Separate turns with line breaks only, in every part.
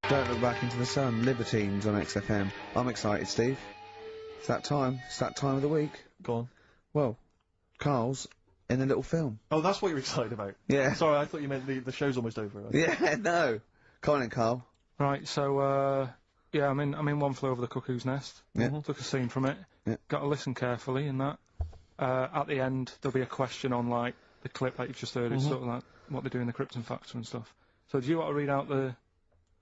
Don't Look Back Into the Sun, Libertines on XFM. I'm excited, Steve. It's that time. It's that time of the week.
Go on.
Well, Karl's in a little film.
Oh, that's what you're excited about?
Yeah.
Sorry, I thought you meant the show's almost over. Right?
Yeah, no. Come on in, Karl.
Right, so, yeah, I'm in One Flew Over the Cuckoo's Nest.
Yeah.
Took a scene from it.
Yeah.
Got to listen carefully in that. At the end, there'll be a question on, like, the clip that you've just heard. It's sort of like what they do in the Krypton Factor and stuff. So do you want to read out the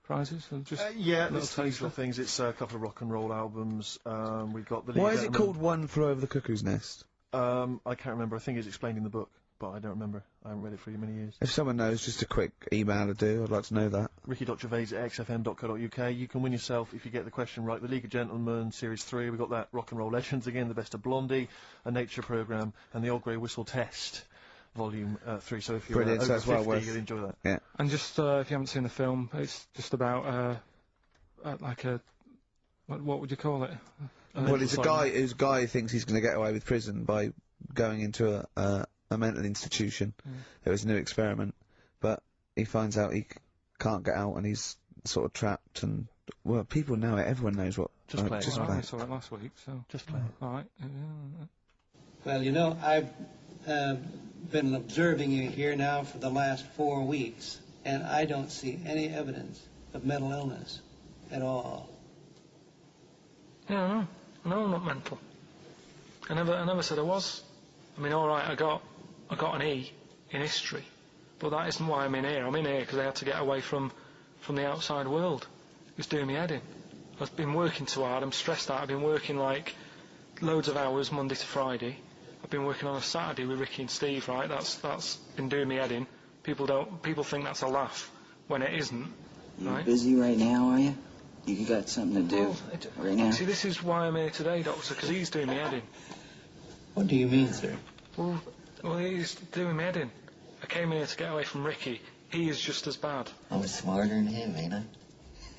prizes? Or just
yeah,
little
there's these
taster?
things. It's a couple of rock and roll albums. We've got the
Why is it
Gentleman.
called One Flew Over the Cuckoo's Nest?
I can't remember. I think it's explained in the book, but I don't remember. I haven't read it for many years.
If someone knows, just a quick email to do. I'd like to know that.
ricky.gervais@xfm.co.uk. You can win yourself, if you get the question right, the League of Gentlemen Series 3. We've got that Rock and Roll Legends again, the Best of Blondie, a Nature Programme, and the Old Grey Whistle Test, Volume 3. So if you're
Brilliant, so
over
that's well
50,
worth-
you'll enjoy that.
Yeah.
And just, if you haven't seen the film, it's just about, like a... What would you call it?
Well, it's a guy who thinks he's going to get away with prison by going into a mental institution. It was a new experiment, but he finds out he can't get out and he's sort of trapped. And well, people know it. Everyone knows what.
Just play it.
Well,
play
I
it.
saw it last week, so...
Just play it.
Alright.
Well, you know, I've been observing you here now for the last 4 weeks, and I don't see any evidence of mental illness at all.
Yeah, no, I'm not mental. I never said I was. I mean, alright, I got an E in history, but that isn't why I'm in here. I'm in here because I had to get away from the outside world. It was doing me head in. I've been working too hard, I'm stressed out, I've been working like loads of hours Monday to Friday. I've been working on a Saturday with Ricky and Steve, right? That's been doing me head in. People think that's a laugh when it isn't,
You
right?
busy right now, are you? You got something to do right now?
See, this is why I'm here today, Doctor, because he's doing me head in.
What do you mean, sir?
Well, he's doing me head in. I came here to get away from Ricky. He is just as bad.
I was smarter than him, ain't I?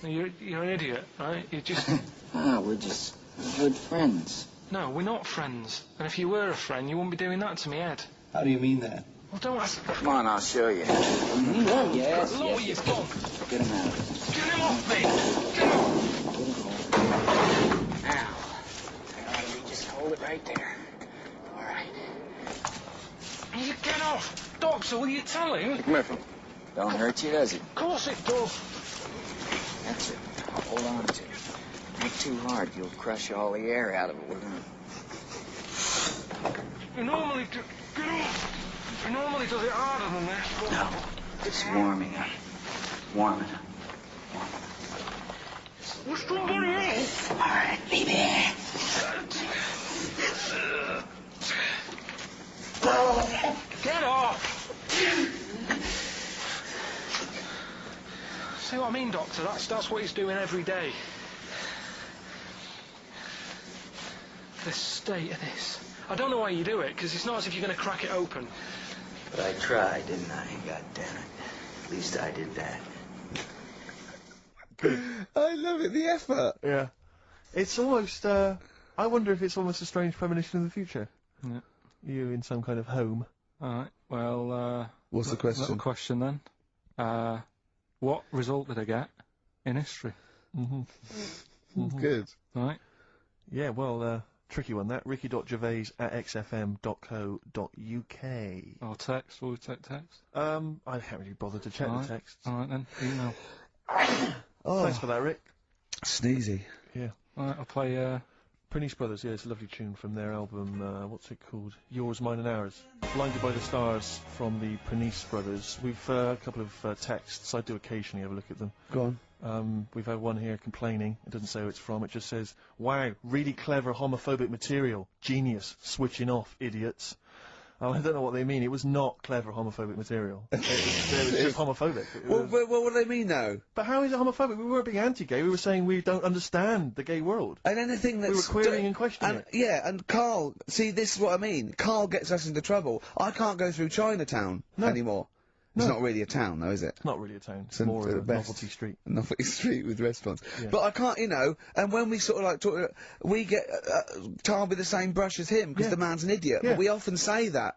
You're an idiot, right? You're just...
We're just good friends.
No, we're not friends. And if you were a friend, you wouldn't be doing that to me, Ed.
How do you mean that?
Well, don't ask...
Come on, I'll show you. Yes,
Look what you've done.
Get him out of here.
Get him off me! Get off!
Ow. Just hold it right there. All right.
You get off! Doctor, will you tell him?
Come here. Don't hurt you, does it?
Of course it does.
That's it. Hold on to it. Not too hard. You'll crush all the air out of it. We're gonna...
You normally do... Get off! You normally does it harder than this, but...
No. It's warming up. Warming up.
What's somebody else?
All right, baby.
Get off! See what I mean, Doctor? That's what he's doing every day. The state of this. I don't know why you do it, because it's not as if you're going to crack it open.
But I tried, didn't I? God damn it. At least I did that.
I love it. The effort.
Yeah. It's almost, I wonder if it's almost a strange premonition of the future.
Yeah.
You in some kind of home.
Alright, well,
What's the question?
Little question then. What result did I get in history?
Good.
Right?
Yeah, well, tricky one that. ricky.gervais@xfm.co.uk.
Or text, will we take text?
I haven't really bothered to check the text.
Alright then, email.
Oh,
Thanks for that, Rick.
sneezy.
Yeah.
Alright, I'll play,
Pernice Brothers, yeah, it's a lovely tune from their album, what's it called? Yours, Mine and Ours. Blinded by the Stars from the Pernice Brothers. We've a couple of texts, I do occasionally have a look at them.
Go on.
We've had one here complaining, it doesn't say who it's from, it just says, wow, really clever homophobic material, genius, switching off, idiots. I don't know what they mean, it was not clever homophobic material. It was just homophobic.
Well, what do they mean, though?
But how is it homophobic? We were being anti-gay, we were saying we don't understand the gay world.
And anything that's...
We were querying and questioning it.
Yeah, and Karl, see, this is what I mean. Karl gets us into trouble. I can't go through Chinatown anymore. It's not really a town, though, is it?
It's not really a town, it's
It's
more
the
a
best.
novelty street.
Novelty street with restaurants.
Yeah.
But I can't, you know, and when we sort of like talk, we get tarred with the same brush as him, because
Yeah.
the man's an idiot.
Yeah.
But we often say that.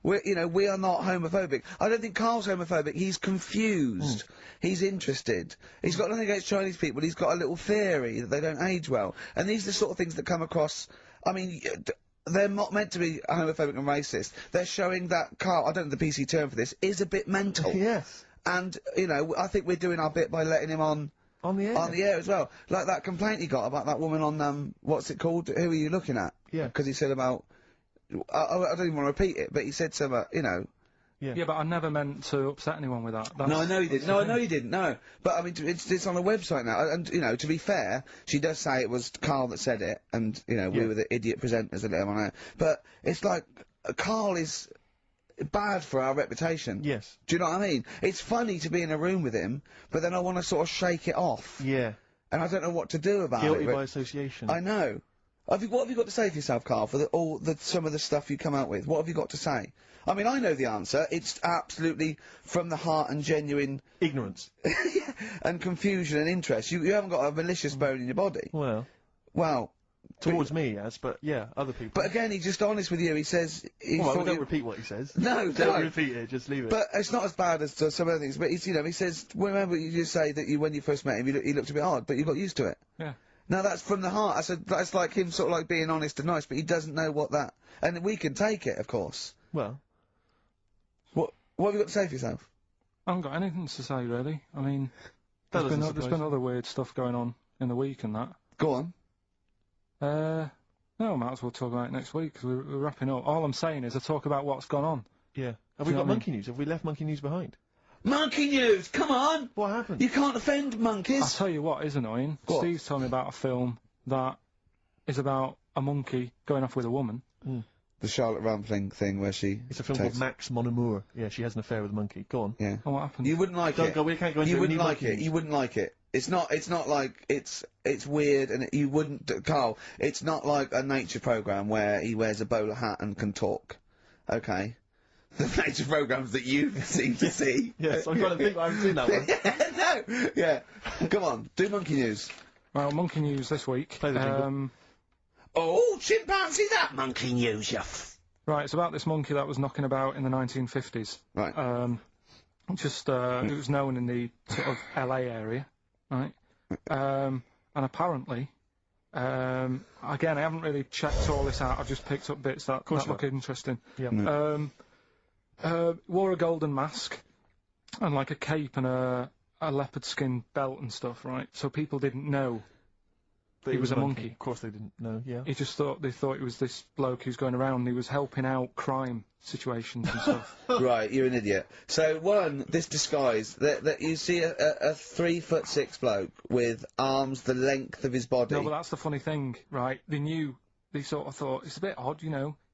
we are not homophobic. I don't think Karl's homophobic. He's confused. He's interested. He's got nothing against Chinese people. He's got a little theory that they don't age well. And these are the sort of things that come across. I mean, they're not meant to be homophobic and racist. They're showing that Karl, I don't know the PC term for this, is a bit mental.
Yes.
And, I think we're doing our bit by letting him on
the air.
On the air as well. Like that complaint he got about that woman on, what's it called? Who are you looking at?
Yeah.
Because he said about, I don't even want to repeat it, but he said something,
Yeah, but I never meant to upset anyone with that.
No, I know you didn't. No, I know you didn't. No, but I mean, it's on a website now, and to be fair, she does say it was Karl that said it, and we were the idiot presenters that let him on air. But it's like Karl is bad for our reputation.
Yes.
Do you know what I mean? It's funny to be in a room with him, but then I want to sort of shake it off.
Yeah.
And I don't know what to do about it.
Guilty by association.
I know. What have you got to say for yourself, Karl, for some of the stuff you come out with? What have you got to say? I mean, I know the answer. It's absolutely from the heart and genuine
ignorance.
And confusion and interest. You haven't got a malicious bone in your body.
Well, towards me, yes, but yeah, other people.
But again, he's just honest with you. He says...
don't repeat what he says.
No,
don't repeat it, just leave it.
But it's not as bad as some other things. But he's, he says, remember you just say that when you first met him, he looked a bit odd, but you got used to it.
Yeah.
No, that's from the heart. That's like him sort of like being honest and nice, but he doesn't know what that... And we can take it, of course.
Well...
What have you got to say for yourself?
I haven't got anything to say, really. I mean, there's been other weird stuff going on in the week and that.
Go on.
No, I might as well talk about it next week, because we're wrapping up. All I'm saying is I talk about what's gone on.
Yeah. Have we got monkey news? Have we left monkey news behind?
Monkey news! Come on!
What happened?
You can't offend monkeys!
I'll tell you what is annoying.
What?
Steve's told me about a film that is about a monkey going off with a woman.
The Charlotte Rampling thing where she...
It's a film called Max Mon Amour. Yeah, she has an affair with a monkey. Go on.
Yeah.
And what happened?
You wouldn't like it.
We can't go into it.
You wouldn't like it. You wouldn't like it. It's not like, it's weird and you wouldn't... Karl, it's not like a nature programme where he wears a bowler hat and can talk. Okay? The nature programmes that you seem to see.
Yes, I'm trying to think I haven't seen that one.
No! Yeah. Come on, do monkey news.
Well, monkey news this week.
Play the jingle.
Oh, chimpanzee, that monkey news,
Right, it's about this monkey that was knocking about in the 1950s.
Right.
It was known in the sort of LA area, right? And apparently, again, I haven't really checked all this out, I've just picked up bits that look interesting.
Yeah.
Wore a golden mask, and like a cape and a leopard skin belt and stuff, right? So people didn't know he was a monkey.
Of course they didn't know, yeah.
They thought it was this bloke who's going around and he was helping out crime situations and stuff.
Right, you're an idiot. So, this disguise, that you see a 3'6" bloke with arms the length of his body.
No, but that's the funny thing, right? They sort of thought, it's a bit odd,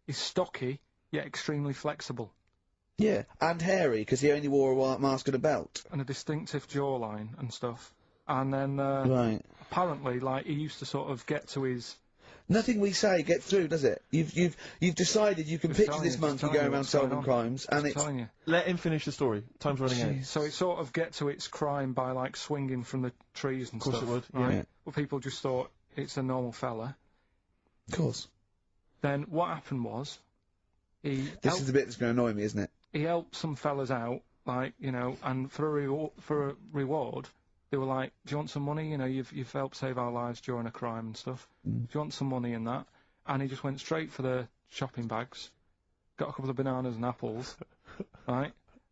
he's stocky, yet extremely flexible.
Yeah, and hairy, because he only wore a white mask and a belt.
And a distinctive jawline and stuff. And then,
right.
apparently, like, he used to sort of get to his...
Nothing we say gets through, does it? You've decided you can picture this monkey going around solving crimes, and it's...
telling you.
Let him finish the story. Time's running out.
So it sort of get to its crime by, like, swinging from the trees and stuff.
Of course it would,
right?
Yeah.
Well, people just thought it's a normal fella.
Of course.
Then what happened was...
This is the bit that's going to annoy me, isn't it?
He helped some fellas out, like, and for a reward... They were like, do you want some money? You've helped save our lives during a crime and stuff. Do you want some money in that? And he just went straight for the shopping bags, got a couple of bananas and apples, right?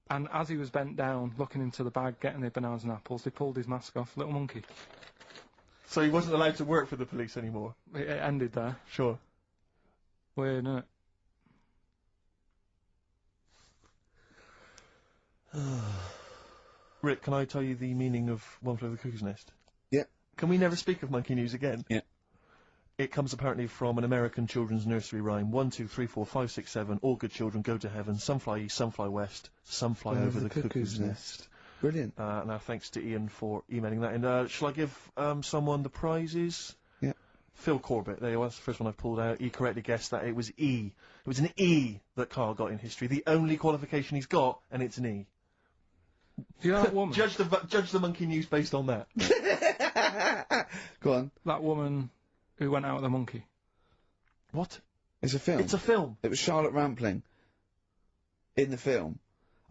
And as he was bent down, looking into the bag, getting the bananas and apples, they pulled his mask off, little monkey.
So he wasn't allowed to work for the police anymore?
It ended there.
Sure.
Weird, isn't it?
Rick, can I tell you the meaning of One Flew Over the Cuckoo's Nest?
Yeah.
Can we never speak of monkey news again?
Yeah.
It comes apparently from an American children's nursery rhyme. 1, 2, 3, 4, 5, 6, 7. All good children go to heaven. Some fly east, some fly west. Some fly over the cuckoo's nest.
Brilliant.
Now, thanks to Ian for emailing that. And shall I give someone the prizes?
Yeah.
Phil Corbett. There you are. That's the first one I've pulled out. He correctly guessed that it was E. It was an E that Karl got in history. The only qualification he's got, and it's an E.
Do you know that woman?
Judge the monkey news based on that.
Go on.
That woman who went out with a monkey.
What?
It's a film.
It's a film.
It was Charlotte Rampling. in the film.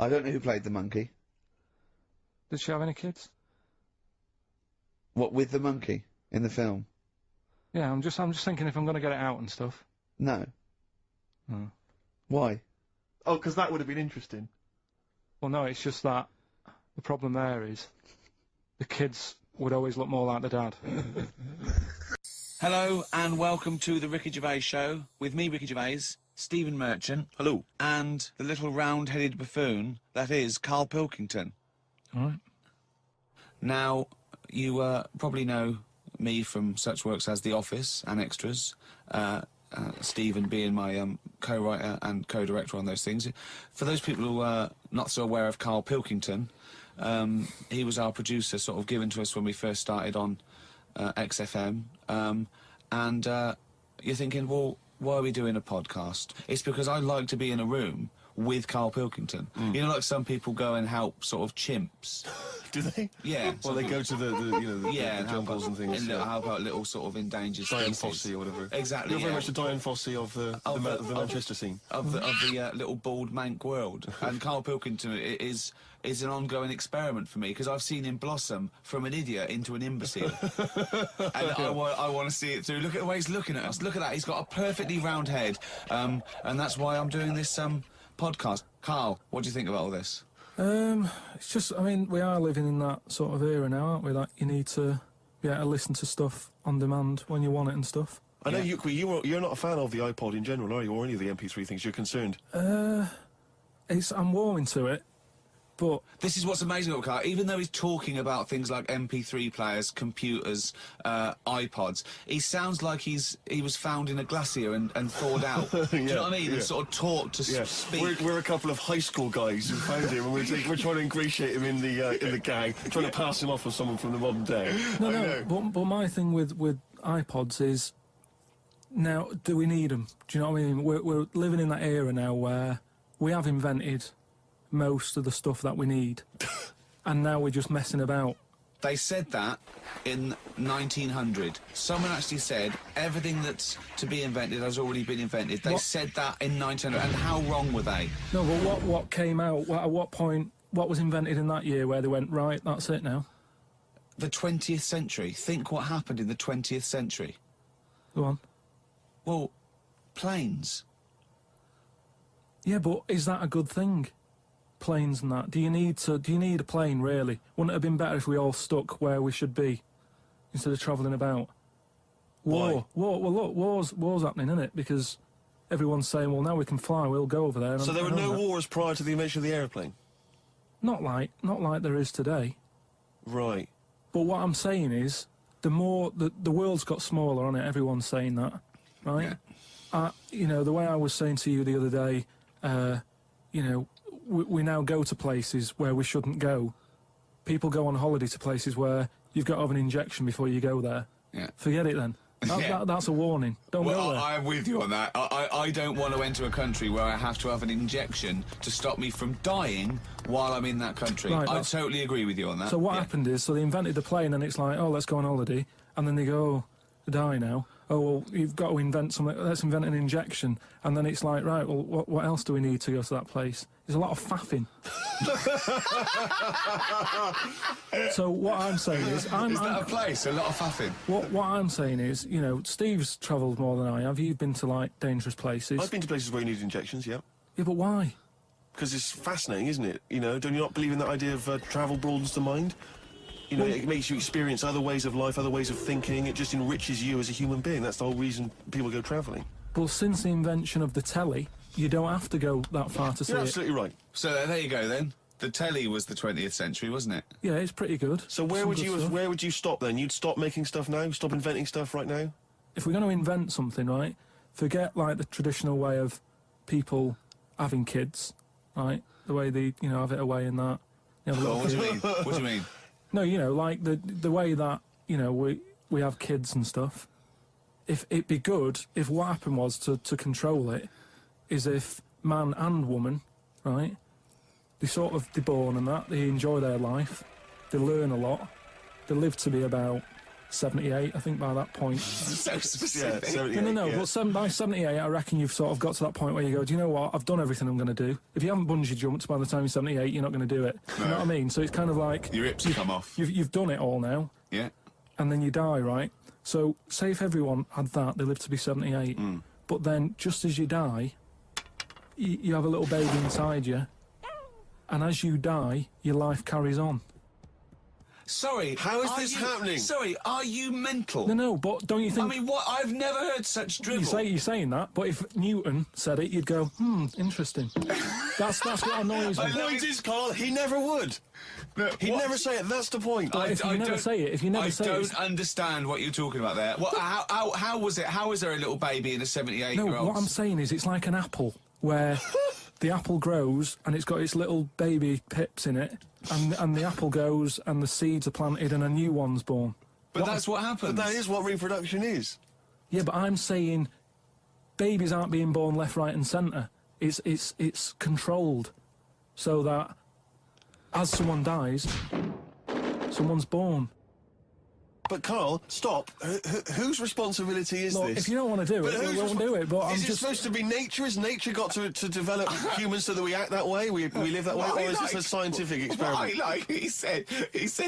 I don't know who played the monkey.
Did she have any kids?
What, with the monkey in the film?
Yeah, I'm just thinking if I'm gonna get it out and stuff.
No.
Hmm.
Why?
Oh, because that would have been interesting.
Well, no, it's just that the problem there is the kids would always look more like the dad.
Hello and welcome to the Ricky Gervais Show with me, Ricky Gervais, Stephen Merchant.
Hello.
And the little round-headed buffoon that is Karl Pilkington.
All right.
Now, you probably know me from such works as The Office and Extras. Stephen being my co-writer and co-director on those things. For those people who are not so aware of Karl Pilkington, he was our producer, sort of given to us when we first started on XFM. And you're thinking, well, why are we doing a podcast? It's because I like to be in a room with Karl Pilkington. You know, like some people go and help sort of chimps.
Do they?
Yeah.
Well, they go to the jungles and things.
And how about little sort of endangered
Diane
species?
Fossey or whatever.
Exactly.
You're very
yeah.
much the Diane Fossey of the Manchester scene.
Of the little bald mank world. And Karl Pilkington is an ongoing experiment for me, because I've seen him blossom from an idiot into an imbecile. And I want to see it through. Look at the way he's looking at us. Look at that. He's got a perfectly round head. And that's why I'm doing this podcast. Karl, what do you think about all this?
It's just, I mean, we are living in that sort of era now, aren't we? That you need to be able to listen to stuff on demand when you want it and stuff.
I know you're not a fan of the iPod in general, are you? Or any of the MP3 things? You're concerned?
I'm warming to it, but...
This is what's amazing about Karl. Even though he's talking about things like MP3 players, computers, iPods, he sounds like he was found in a glacier and thawed out. Do you know what I mean? And sort of taught to speak.
We're a couple of high school guys who found him, and we're trying to ingratiate him in the gang, trying to pass him off as someone from the modern day.
But my thing with iPods is, now, do we need them? Do you know what I mean? We're living in that era now where we have invented most of the stuff that we need, and now we're just messing about.
They said that in 1900. Someone actually said everything that's to be invented has already been invented. They said that in 1900, and how wrong were they?
No, but what came out, at what point, what was invented in that year where they went, right, that's it now?
The 20th century. Think what happened in the 20th century.
Go on.
Well, planes.
Yeah, but is that a good thing? Planes and that. Do you need a plane, really? Wouldn't it have been better if we all stuck where we should be instead of travelling about? War. Well, look, war's happening, isn't it? Because everyone's saying, well, now we can fly, we'll go over there.
So there were no wars prior to the invention of the aeroplane?
Not like there is today.
Right.
But what I'm saying is, the world's got smaller on it, everyone's saying that, right?
Yeah.
You know, the way I was saying to you the other day, you know, we now go to places where we shouldn't go. People go on holiday to places where you've got to have an injection before you go there.
Yeah.
Forget it then. That's a warning. Don't go there.
I'm with you on that. I don't want to enter a country where I have to have an injection to stop me from dying while I'm in that country.
Right,
I totally agree with you on that.
So what happened is, they invented the plane, and it's like, oh, let's go on holiday, and then they go, oh, die now. Oh, well, you've got to invent something. Let's invent an injection, and then it's like, right, well, what else do we need to go to that place? There's a lot of faffing. So what I'm saying is,
is that a place? A lot of faffing.
What I'm saying is, you know, Steve's travelled more than I have. You've been to like dangerous places.
I've been to places where you need injections, yeah.
Yeah, but why?
Because it's fascinating, isn't it? You know, do you not believe in that idea of travel broadens the mind? You know, it makes you experience other ways of life, other ways of thinking. It just enriches you as a human being. That's the whole reason people go travelling.
Well, since the invention of the telly, you don't have to go that far to see
You're
it.
absolutely right.
So there you go then. The telly was the 20th century, wasn't it?
Yeah, it's pretty good.
So where would you stop then? You'd stop making stuff now? Stop inventing stuff right now?
If we're going to invent something, right, forget like the traditional way of people having kids, right? The way they, you know, have it away and that. You know,
What do you mean? What do you mean?
No, you know, like the way that, you know, we have kids and stuff. If it'd be good if what happened was to control it is if man and woman, right, they're born and that, they enjoy their life, they learn a lot, they live to be about 78, I think, by that point.
So specific.
Yeah, 78,
No,
yeah.
but by 78, I reckon you've sort of got to that point where you go, do you know what, I've done everything I'm going to do. If you haven't bungee jumped by the time you're 78, you're not going to do it. You know what I mean? So it's kind of like...
Your hips come off.
You've done it all now.
Yeah.
And then you die, right? So, say if everyone had that, they live to be 78. But then, just as you die, you have a little baby inside you, and as you die, your life carries on.
Sorry.
How is this happening?
Sorry, are you mental?
No, but don't you think...
I mean, what? I've never heard such drivel.
You're saying that, but if Newton said it, you'd go, interesting. That's what annoys me.
The point is, Carl, he never would. He'd never say it, that's the point.
If you never say it,
I don't understand what you're talking about there. What, how was it? How is there a little baby in a 78-year-old?
No, what I'm saying is it's like an apple, where the apple grows and it's got its little baby pips in it, and the apple goes and the seeds are planted and a new one's born.
But that's what happens.
But that is what reproduction is.
Yeah, but I'm saying babies aren't being born left, right and centre. It's controlled so that as someone dies, someone's born.
But Carl, stop. Whose responsibility is
Look,
this?
if you don't want to do it, we won't do it. But I'm
is
just
it supposed to be nature? Has nature got to develop humans so that we act that way? We live that way? Or is this a scientific experiment?
He said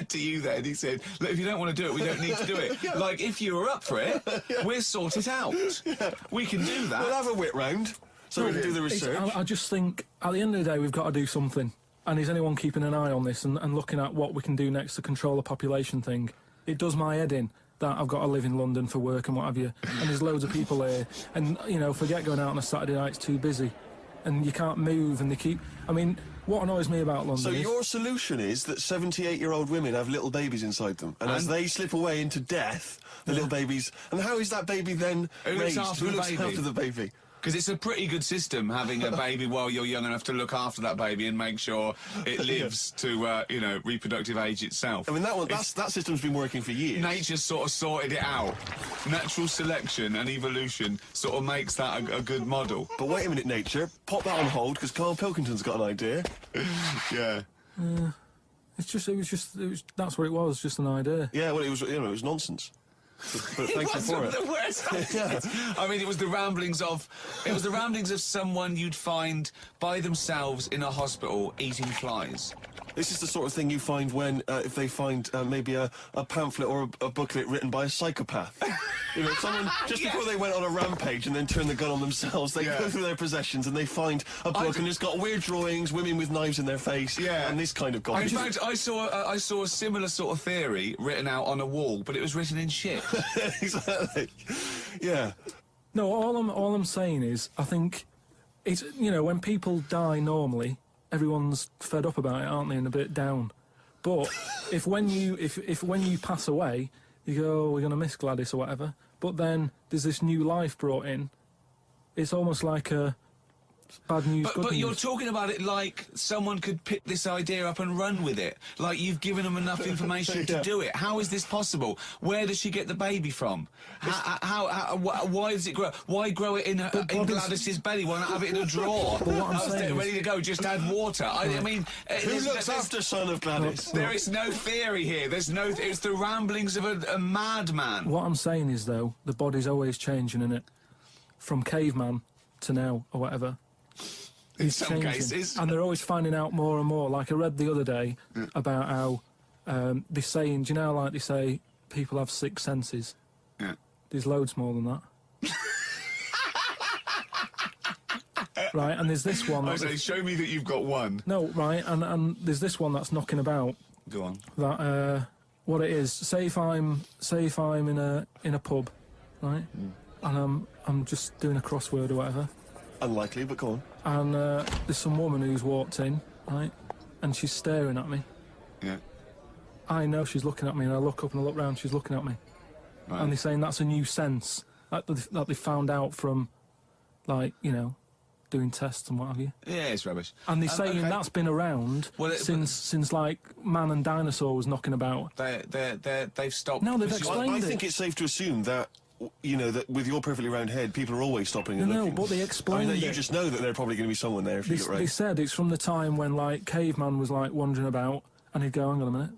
to you then, he said, look, if you don't want to do it, we don't need to do it. Like, if you were up for it, we'll sort it out. We can do that.
We'll have a wit round so we can do the research.
I just think, at the end of the day, we've got to do something. And is anyone keeping an eye on this and looking at what we can do next to control the population thing? It does my head in that I've got to live in London for work and what have you, and there's loads of people here, and, you know, forget going out on a Saturday night, it's too busy, and you can't move, and they keep... I mean, what annoys me about London
So
is...
your solution is that 78-year-old women have little babies inside them, and as they slip away into death, the little babies... And how is that baby then raised? Who looks after the baby?
Because it's a pretty good system, having a baby while you're young enough to look after that baby and make sure it lives to, you know, reproductive age itself.
I mean, that system's been working for years.
Nature's sort of sorted it out. Natural selection and evolution sort of makes that a good model.
But wait a minute, nature. Pop that on hold, because Carl Pilkington's got an idea.
Yeah.
That's what it was, just an idea.
Yeah, well, it was nonsense. But thank you for it.
The worst. I mean, it was the ramblings of someone you'd find by themselves in a hospital eating flies.
This is the sort of thing you find when, if they find maybe a pamphlet or a booklet written by a psychopath. You know, someone, just before they went on a rampage and then turned the gun on themselves, they go through their possessions and they find a book and it's got weird drawings, women with knives in their face, and this kind of garbage.
In fact, I saw a similar sort of theory written out on a wall, but it was written in shit.
Exactly. Yeah.
No, all I'm saying is, I think it's, you know, when people die normally, everyone's fed up about it, aren't they, and a bit down. But if when you pass away, you go, oh, we're going to miss Gladys or whatever, but then there's this new life brought in, it's almost like a bad news, good
But
news.
you're talking about it like someone could pick this idea up and run with it. Like you've given them enough information to do it. How is this possible? Where does she get the baby from? Why does it grow? Why grow it in Gladys's belly? Why not have it in a drawer?
But what I'm saying
ready to go, just add water. I mean...
Who looks after son of Gladys?
There is no theory here. There's no... It's the ramblings of a madman.
What I'm saying is, though, the body's always changing, innit? From caveman to now, or whatever.
In some cases.
And they're always finding out more and more. Like I read the other day about how they're saying, do you know, like they say, people have 6 senses.
Yeah.
There's loads more than that. Right, and there's this one...
I say, show me that you've got one.
No, right, and there's this one that's knocking about.
Go on.
That, what it is, say if I'm in a pub, right, and I'm just doing a crossword or whatever.
Unlikely, but go on.
And there's some woman who's walked in, right, and she's staring at me.
Yeah.
I know she's looking at me, and I look up and I look round, she's looking at me. Right. And they're saying that's a new sense that they found out from, like, you know, doing tests and what have you.
Yeah, it's rubbish.
And they're saying that's been around since like man and dinosaur was knocking about.
They've stopped.
No, they've explained
I think it's safe to assume that, you know, that with your perfectly round head, people are always stopping and looking.
No, but they explained
you just know that there's probably going to be someone there if you look right.
They said it's from the time when, like, caveman was, like, wandering about, and he'd go, hang on a minute,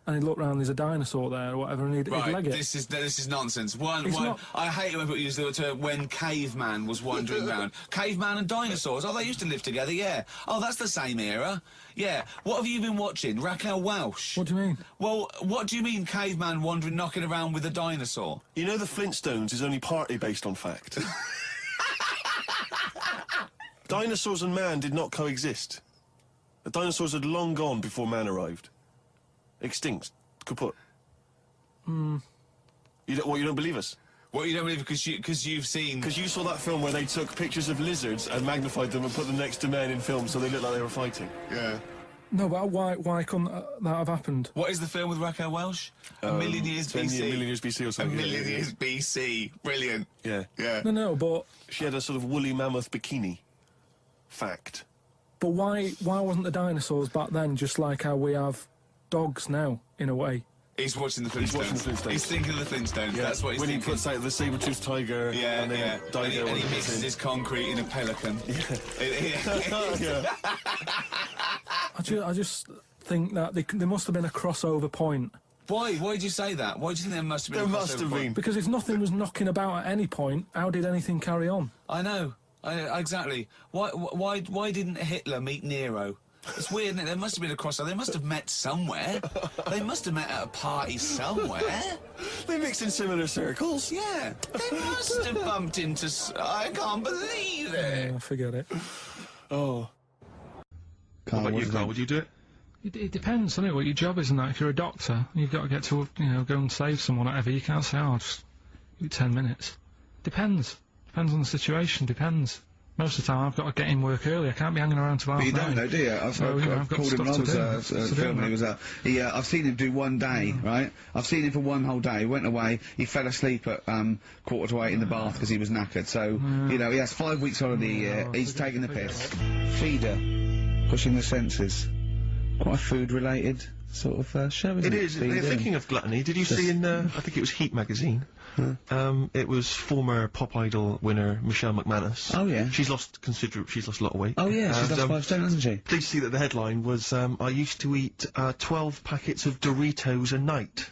and he'd look round, there's a dinosaur there or whatever, and he'd leg it.
This is nonsense.
It's
One.
not-
I hate it when people use the term when caveman was wandering around. Caveman and dinosaurs. Oh, they used to live together. Yeah. Oh, that's the same era. Yeah. What have you been watching? Raquel Welch.
What do you mean?
Well, what do you mean caveman wandering, knocking around with a dinosaur?
You know the Flintstones is only partly based on fact. Dinosaurs and man did not coexist. The dinosaurs had long gone before man arrived. Extinct. Kaput. You don't believe us?
Well, you don't believe because you've seen...
Because you saw that film where they took pictures of lizards and magnified them and put them next to men in film so they looked like they were fighting.
Yeah.
No, but why couldn't that have happened?
What is the film with Raquel Welch? A Million Years BC.
A Million Years BC or
A
something.
Million Years BC. Brilliant.
Yeah.
Yeah.
No, but
She had a sort of woolly mammoth bikini. Fact.
but why wasn't the dinosaurs back then just like how we have dogs now, in a way?
He's watching the Flintstones.
He's watching the Flintstones.
He's thinking of the Flintstones.
Yeah.
That's what he's
when
thinking.
he puts out the saber-toothed tiger and then Dido
and he mixes his concrete in a pelican.
Yeah.
I just think that there must have been a crossover point.
Why? Why did you say that? Why do you think there must have been
There
a
must
crossover
have
point?
been.
Because if nothing was knocking about at any point, how did anything carry on?
I know. Exactly. Why didn't Hitler meet Nero? It's weird, isn't it? There must have been a crossover. They must have met somewhere. They must have met at a party somewhere.
They mixed in similar circles.
Yeah. They must have bumped into... I can't believe it.
Forget it.
Oh.
Karl,
What about you,
do
Karl? Would you do it?
It depends, doesn't it, what your job is and that. If you're a doctor, you've got to get to, go and save someone or whatever. You can't say, oh, just give it 10 minutes. Depends. Depends on the situation, depends. Most of the time I've got to get in work early. I can't be hanging around till half
But you
nine.
don't know, do you? I've
got
called him when I
stuff to
was
do.
filming. He was out. I've seen him do one day, right? I've seen him for one whole day. He went away. He fell asleep at 7:45 in the bath because he was knackered. So he has 5 weeks holiday a year. He's taking the piss. Feeder, pushing the senses. Quite a food-related sort of show, isn't it?
It is.
Feeder.
Thinking of gluttony, did you see in, I think it was Heat magazine, it was former Pop Idol winner Michelle McManus.
Oh, yeah.
She's lost a lot of weight.
Oh yeah, she's
And,
lost 5 stone, hasn't she?
Please see that the headline was, I used to eat 12 packets of Doritos a night.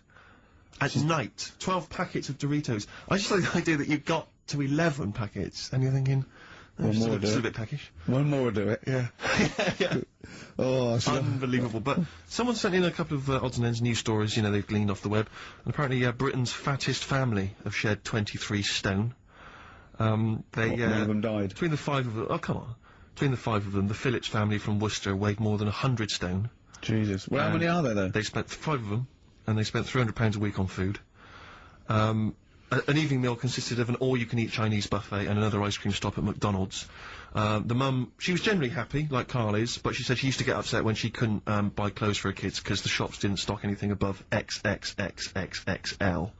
At night. 12 packets of Doritos. I just like the idea that you've got to 11 packets, and you're thinking, oh,
One
just
more
a
do
bit,
it.
bit peckish.
One more will do it.
Yeah. Yeah.
Oh,
Unbelievable. But someone sent in a couple of odds and ends news stories, they've gleaned off the web. And apparently Britain's fattest family have shed 23 stone.
one of them died.
Between the 5 of them... Oh, come on. Between the 5 of them, the Phillips family from Worcester weighed more than 100 stone.
Jesus. Well, how many are there, though?
They spent 5 of them, and they spent £300 a week on food. An evening meal consisted of an all-you-can-eat Chinese buffet and another ice cream stop at McDonald's. The mum, she was generally happy, like Karl is, but she said she used to get upset when she couldn't buy clothes for her kids because the shops didn't stock anything above XXXXXL.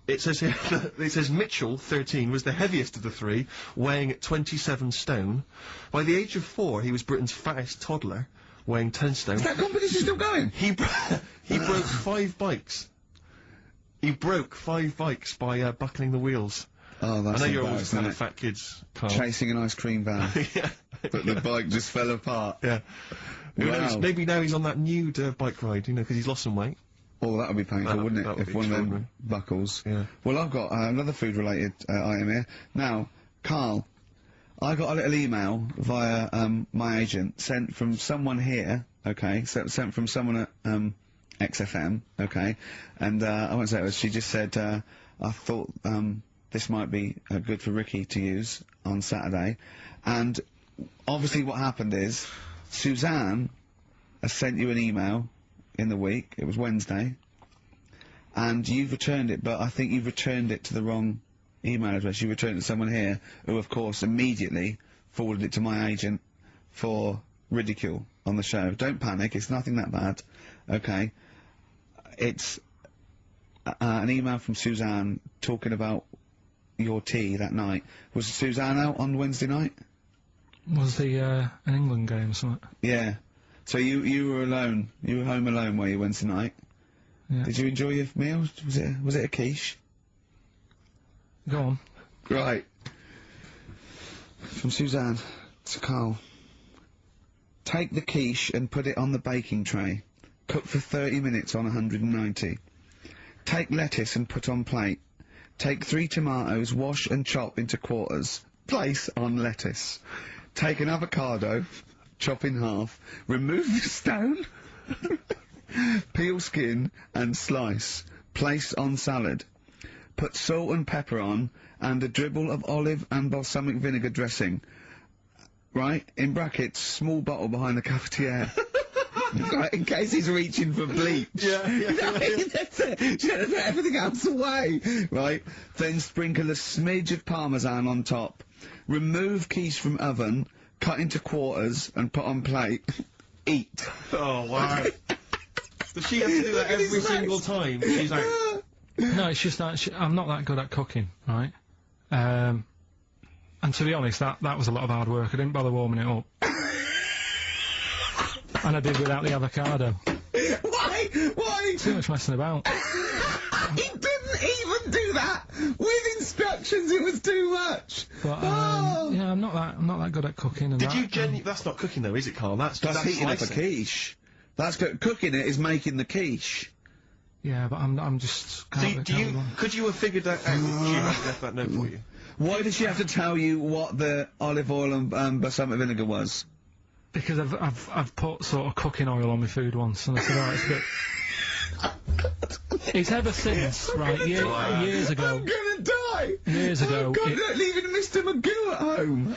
It says here, it says Mitchell, 13, was the heaviest of the three, weighing 27 stone. By the age of 4, he was Britain's fattest toddler, weighing 10 stone.
Is that competition still going?
He broke 5 bikes. He broke 5 bikes by buckling the wheels.
Oh, that's
I know you're always
embarrassing,
kind of
isn't
fat kids,
it?
Karl.
Chasing an ice cream van,
Yeah.
but the bike just fell apart.
Yeah. Who knows?
Wow.
Maybe now he's on that nude bike ride, because he's lost some weight.
Oh, that would be painful,
That
wouldn't it?
would
If
be
one of them
extraordinary.
buckles.
Yeah.
Well, I've got another food-related item here. Now, Karl, I got a little email via my agent, sent from someone here, okay, sent from someone at XFM, okay, and I won't say it was, she just said, I thought this might be good for Ricky to use on Saturday, and obviously what happened is, Suzanne has sent you an email in the week, it was Wednesday, and you've returned it, but I think you've returned it to the wrong email address. You returned it to someone here, who of course immediately forwarded it to my agent for ridicule on the show. Don't panic, it's nothing that bad, okay? It's an email from Suzanne talking about your tea that night. Was Suzanne out on Wednesday night?
Was the an England game or something?
Yeah. So you were alone. You were home alone, were you, Wednesday night?
Yeah.
Did you enjoy your meal? Was it a quiche?
Go on.
Right. From Suzanne to Karl. Take the quiche and put it on the baking tray. Cook for 30 minutes on 190. Take lettuce and put on plate. Take 3 tomatoes, wash and chop into quarters. Place on lettuce. Take an avocado, chop in half. Remove the stone. Peel skin and slice. Place on salad. Put salt and pepper on and a dribble of olive and balsamic vinegar dressing. Right? In brackets, small bottle behind the cafetiere. Right, in case he's reaching for bleach.
Yeah.
That's it. Should have put everything else away. Right? Then sprinkle a smidge of parmesan on top. Remove quiche from oven, cut into quarters and put on plate. Eat.
Oh, wow. Does she have to do that every single time? She's like...
No, it's just that I'm not that good at cooking, right? And to be honest, that was a lot of hard work. I didn't bother warming it up. And I did without the avocado.
Why? Why?
Too much messing about.
He didn't even do that with instructions. It was too much.
But yeah, I'm not that good at cooking. And
Did you genuinely... That's not cooking, though, is it, Carl? That's
heating up a
slicing.
quiche. That's cooking it is making the quiche.
Yeah, but I'm just.
Could you have figured that out if she had left that note for you?
Why did she have to tell you what the olive oil and balsamic vinegar was?
Because I've put sort of cooking oil on my food once, and I said, oh, it's a bit. It's ever since, right? Years ago.
I'm gonna die.
Years ago.
Oh God, they're leaving Mr. Magoo at home.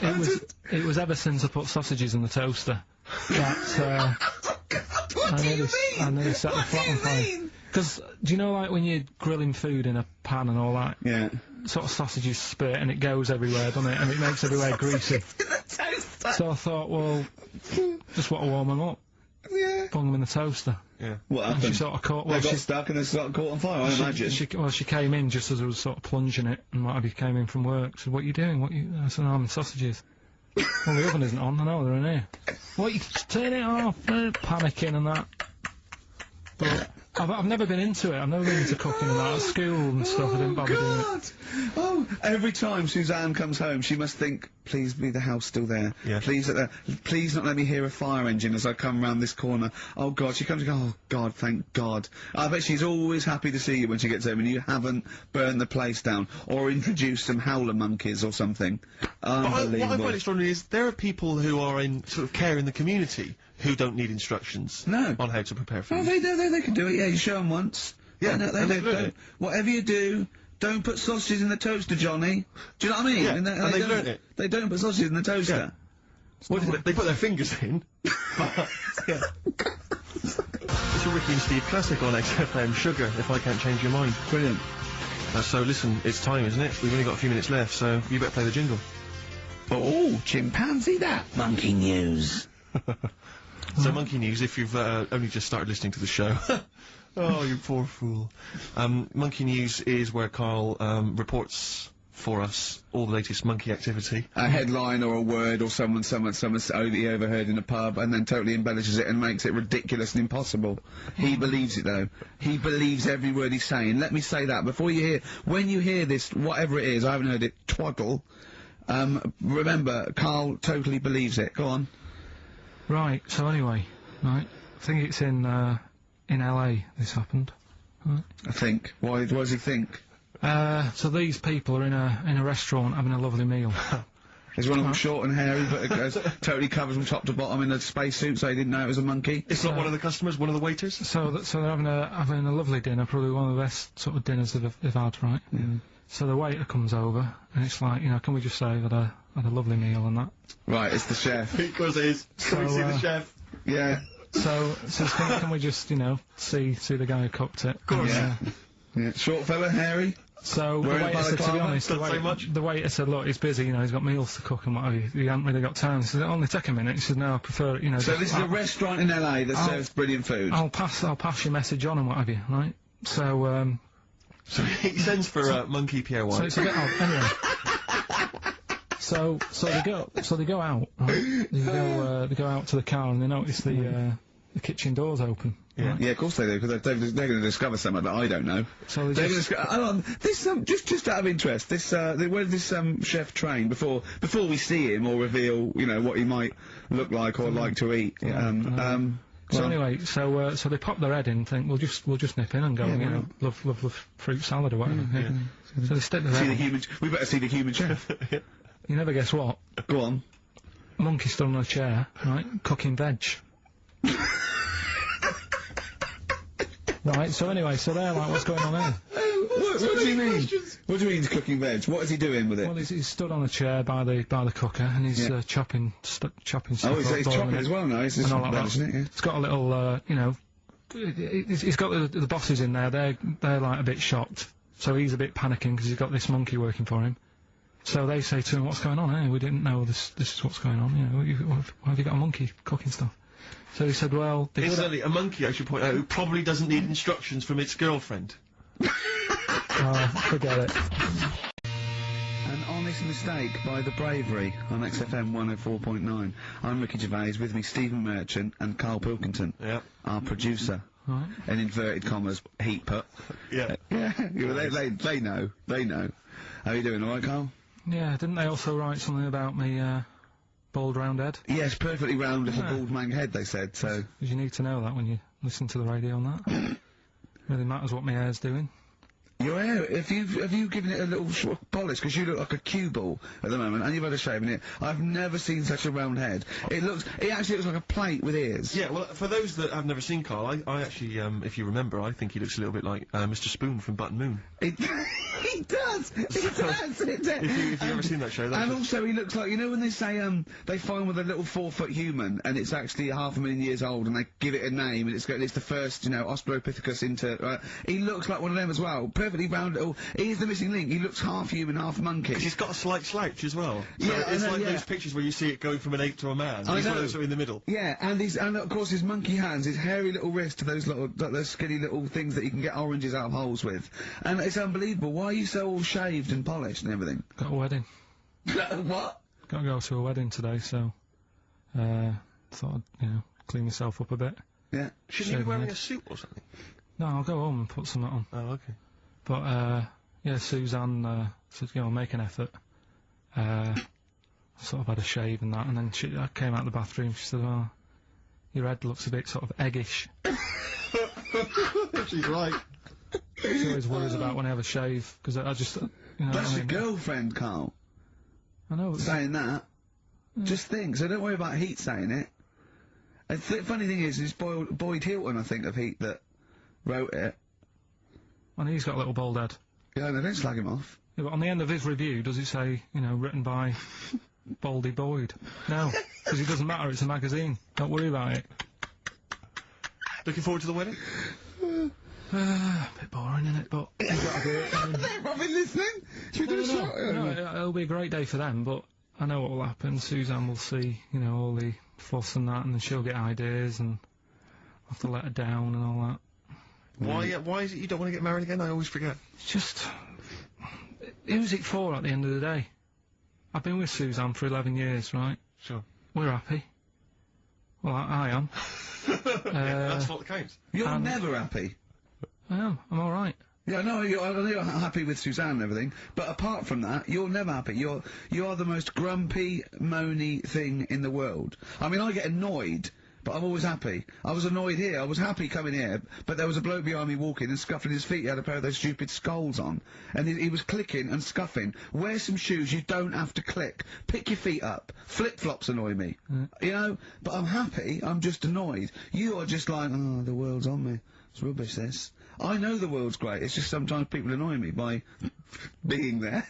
It was ever since I put sausages in the toaster. That.
What do you mean?
I nearly set the
What do
flat
you
on fire.
mean?
Because, do you know, like, when you're grilling food in a pan and all that?
Yeah.
Sort of sausages spit and it goes everywhere, doesn't it? And it makes everywhere greasy. So I thought, well, just want to warm them up.
Yeah.
Bung them in the toaster.
Yeah.
What
And
happened?
she sort of caught...
They got stuck and they sort of caught on fire, I imagine.
She came in just as I was sort of plunging it, and what have you, came in from work. She said, what are you doing? I said, I'm sausages. Well, the oven isn't on. I know, they're in here. What, you turn it off? Panicking and that. But I've never been into it. I've never been into cooking and that. At school and stuff, I didn't bother doing it.
Oh, every time Suzanne comes home, she must think, please be the house still there.
Yeah.
Please not let me hear a fire engine as I come round this corner. Oh God, she comes and goes, oh God, thank God. I bet she's always happy to see you when she gets home and you haven't burned the place down or introduced some howler monkeys or something. Unbelievable.
What I find extraordinary is there are people who are in sort of care in the community who don't need instructions on how to prepare food.
Oh, they can do it, yeah, you show them once.
Yeah,
they don't. Whatever you do, don't put sausages in the toaster, Johnny. Do you know what I mean?
Yeah, and they've learnt it.
They don't put sausages in the toaster.
Yeah. Well, they put their fingers in, but, yeah. It's a Ricky and Steve classic on XFM, Sugar, If I Can't Change Your Mind.
Brilliant.
So listen, it's time, isn't it? We've only got a few minutes left, so you better play the jingle.
Oh, chimpanzee that.
Monkey news.
So, Monkey News, if you've only just started listening to the show. Oh, you poor fool. Monkey News is where Karl reports for us all the latest monkey activity.
A headline or a word or someone he overheard in a pub and then totally embellishes it and makes it ridiculous and impossible. He believes it, though. He believes every word he's saying. Let me say that. When you hear this, whatever it is, I haven't heard it, twaddle, remember, Karl totally believes it. Go on.
Right, so anyway, right, I think it's in LA this happened. Right.
I think. Why does he think?
So these people are in a restaurant having a lovely meal.
Is one of them short and hairy, but totally covers from top to bottom in a spacesuit, so he didn't know it was a monkey?
It's not one of the customers, one of the waiters?
So they're having a lovely dinner, probably one of the best sort of dinners they've had, right?
Mm.
So the waiter comes over, and it's like, you know, can we just say that I had a lovely meal and that?
Right, it's the chef.
Because it is. Can we see the chef?
Yeah.
So can we just, you know, see the guy who cooked it? Of
course.
Yeah. Short fella, hairy?
So the waiter said, to be honest,
the
waiter said, look, he's busy, you know, he's got meals to cook and what have you. He hasn't really got time. He said, only take a minute. He said, no, I prefer it, you know.
So this is a restaurant in LA that serves brilliant food.
I'll pass your message on and what have you, right? So
he sends for Monkey Pierre White.
So it's a bit odd. Anyway. So they go out. Right? They go out to the car and they notice the kitchen door's open.
Yeah,
right?
yeah, of course they do, because they're going to discover something that I don't know.
So
they're going to hold on, this just out of interest, this where did this chef train before we see him or reveal, you know, what he might look like or like to eat?
So anyway, so they pop their head in and think, we'll just nip in and go, you know, love fruit salad or whatever. Yeah. So they stick their head in.
We better see the human chef.
You never guess what?
Go on.
Monkey stood on a chair, right, cooking veg. Right, so anyway, so they're like, what's going on here?
What do you mean? What do you mean he's cooking veg? What is he doing with it?
Well, he's stood on a chair by the cooker and he's chopping stuff.
Oh, he's chopping as well now. It's
all like
veg,
that.
isn't it? Yeah.
It's got a little, you know, he's got the bosses in there. They're like a bit shocked. So he's a bit panicking because he's got this monkey working for him. So they say to him, "What's going on? Eh? We didn't know this is what's going on. You know, why have you got a monkey cooking stuff?" So he said, "Well,
incidentally, a monkey, I should point out, who probably doesn't need instructions from its girlfriend."
Forget it.
An honest mistake by The Bravery on XFM 104.9. I'm Ricky Gervais, with me Stephen Merchant and Karl Pilkington, our producer.
Right.
In inverted commas, heat put.
Yeah.
Yeah, they know. How are you doing, alright, Karl?
Yeah, didn't they also write something about me, bald round head?
Yes, perfectly round little bald man head, they said, so...
Because you need to know that when you listen to the radio on that. Really matters what my hair's doing.
Your hair, have you given it a little sort of polish? Because you look like a cue ball at the moment, and you've had a shave in it. I've never seen such a round head. It actually looks like a plate with ears.
Yeah, well, for those that have never seen Karl, I actually, if you remember, I think he looks a little bit like Mr. Spoon from Button Moon.
He does!
If you've ever seen that show,
and also he looks like, you know when they say, they find with a little 4-foot human, and it's actually 500,000 years old, and they give it a name, and it's the first, you know, Australopithecus into, he looks like one of them as well. Perfectly round little, he's the missing link, he looks half human, half monkey.
He's got a slight slouch as well. So it's like those pictures where you see it going from an ape to a man. He's one of those in the middle.
Yeah, and of course his monkey hands, his hairy little wrist to those skinny little things that you can get oranges out of holes with. And it's unbelievable. Why are you so all shaved and polished and everything?
Got a wedding.
What?
Got to go to a wedding today, so, thought I'd, you know, clean myself up a bit.
Yeah.
Shouldn't you be wearing a suit or something?
No, I'll go home and put something on.
Oh, okay.
But, yeah, Suzanne, said, you know, make an effort. Sort of had a shave and that, and then I came out of the bathroom, she said, "Oh, your head looks a bit sort of eggish."
She's right.
She always worries about when I have a shave, because I just, you know.
That's your girlfriend, Karl.
I know.
Saying that. Just think, so don't worry about Heat saying it. And the funny thing is, it's Boyd Hilton, I think, of Heat that wrote it.
And he's got a little bald head.
Yeah, no, don't slag him off.
Yeah, but on the end of his review, does it say, you know, written by Baldy Boyd? No, because it doesn't matter, it's a magazine. Don't worry about it.
Looking forward to the wedding?
A bit boring, isn't it? But you've got to do it.
They've not been listening. Should we do a shot?
No, it'll be a great day for them, but I know what will happen. Suzanne will see, you know, all the fuss and that, and then she'll get ideas, and I'll have to let her down and all that.
Why is it you don't want to get married again? I always forget.
It's just... Who's it for at the end of the day? I've been with Suzanne for 11 years, right?
Sure.
We're happy. Well, I am.
That's what counts.
You're never happy.
I am. I'm alright.
Yeah, no, I know you're happy with Suzanne and everything, but apart from that, you're never happy. You are the most grumpy, moany thing in the world. I mean, I get annoyed, but I'm always happy. I was annoyed here. I was happy coming here, but there was a bloke behind me walking and scuffing his feet. He had a pair of those stupid skulls on, and he was clicking and scuffing. Wear some shoes. You don't have to click. Pick your feet up. Flip-flops annoy me. You know? But I'm happy. I'm just annoyed. You are just like, oh, the world's on me. It's rubbish, this. I know the world's great. It's just sometimes people annoy me by being there.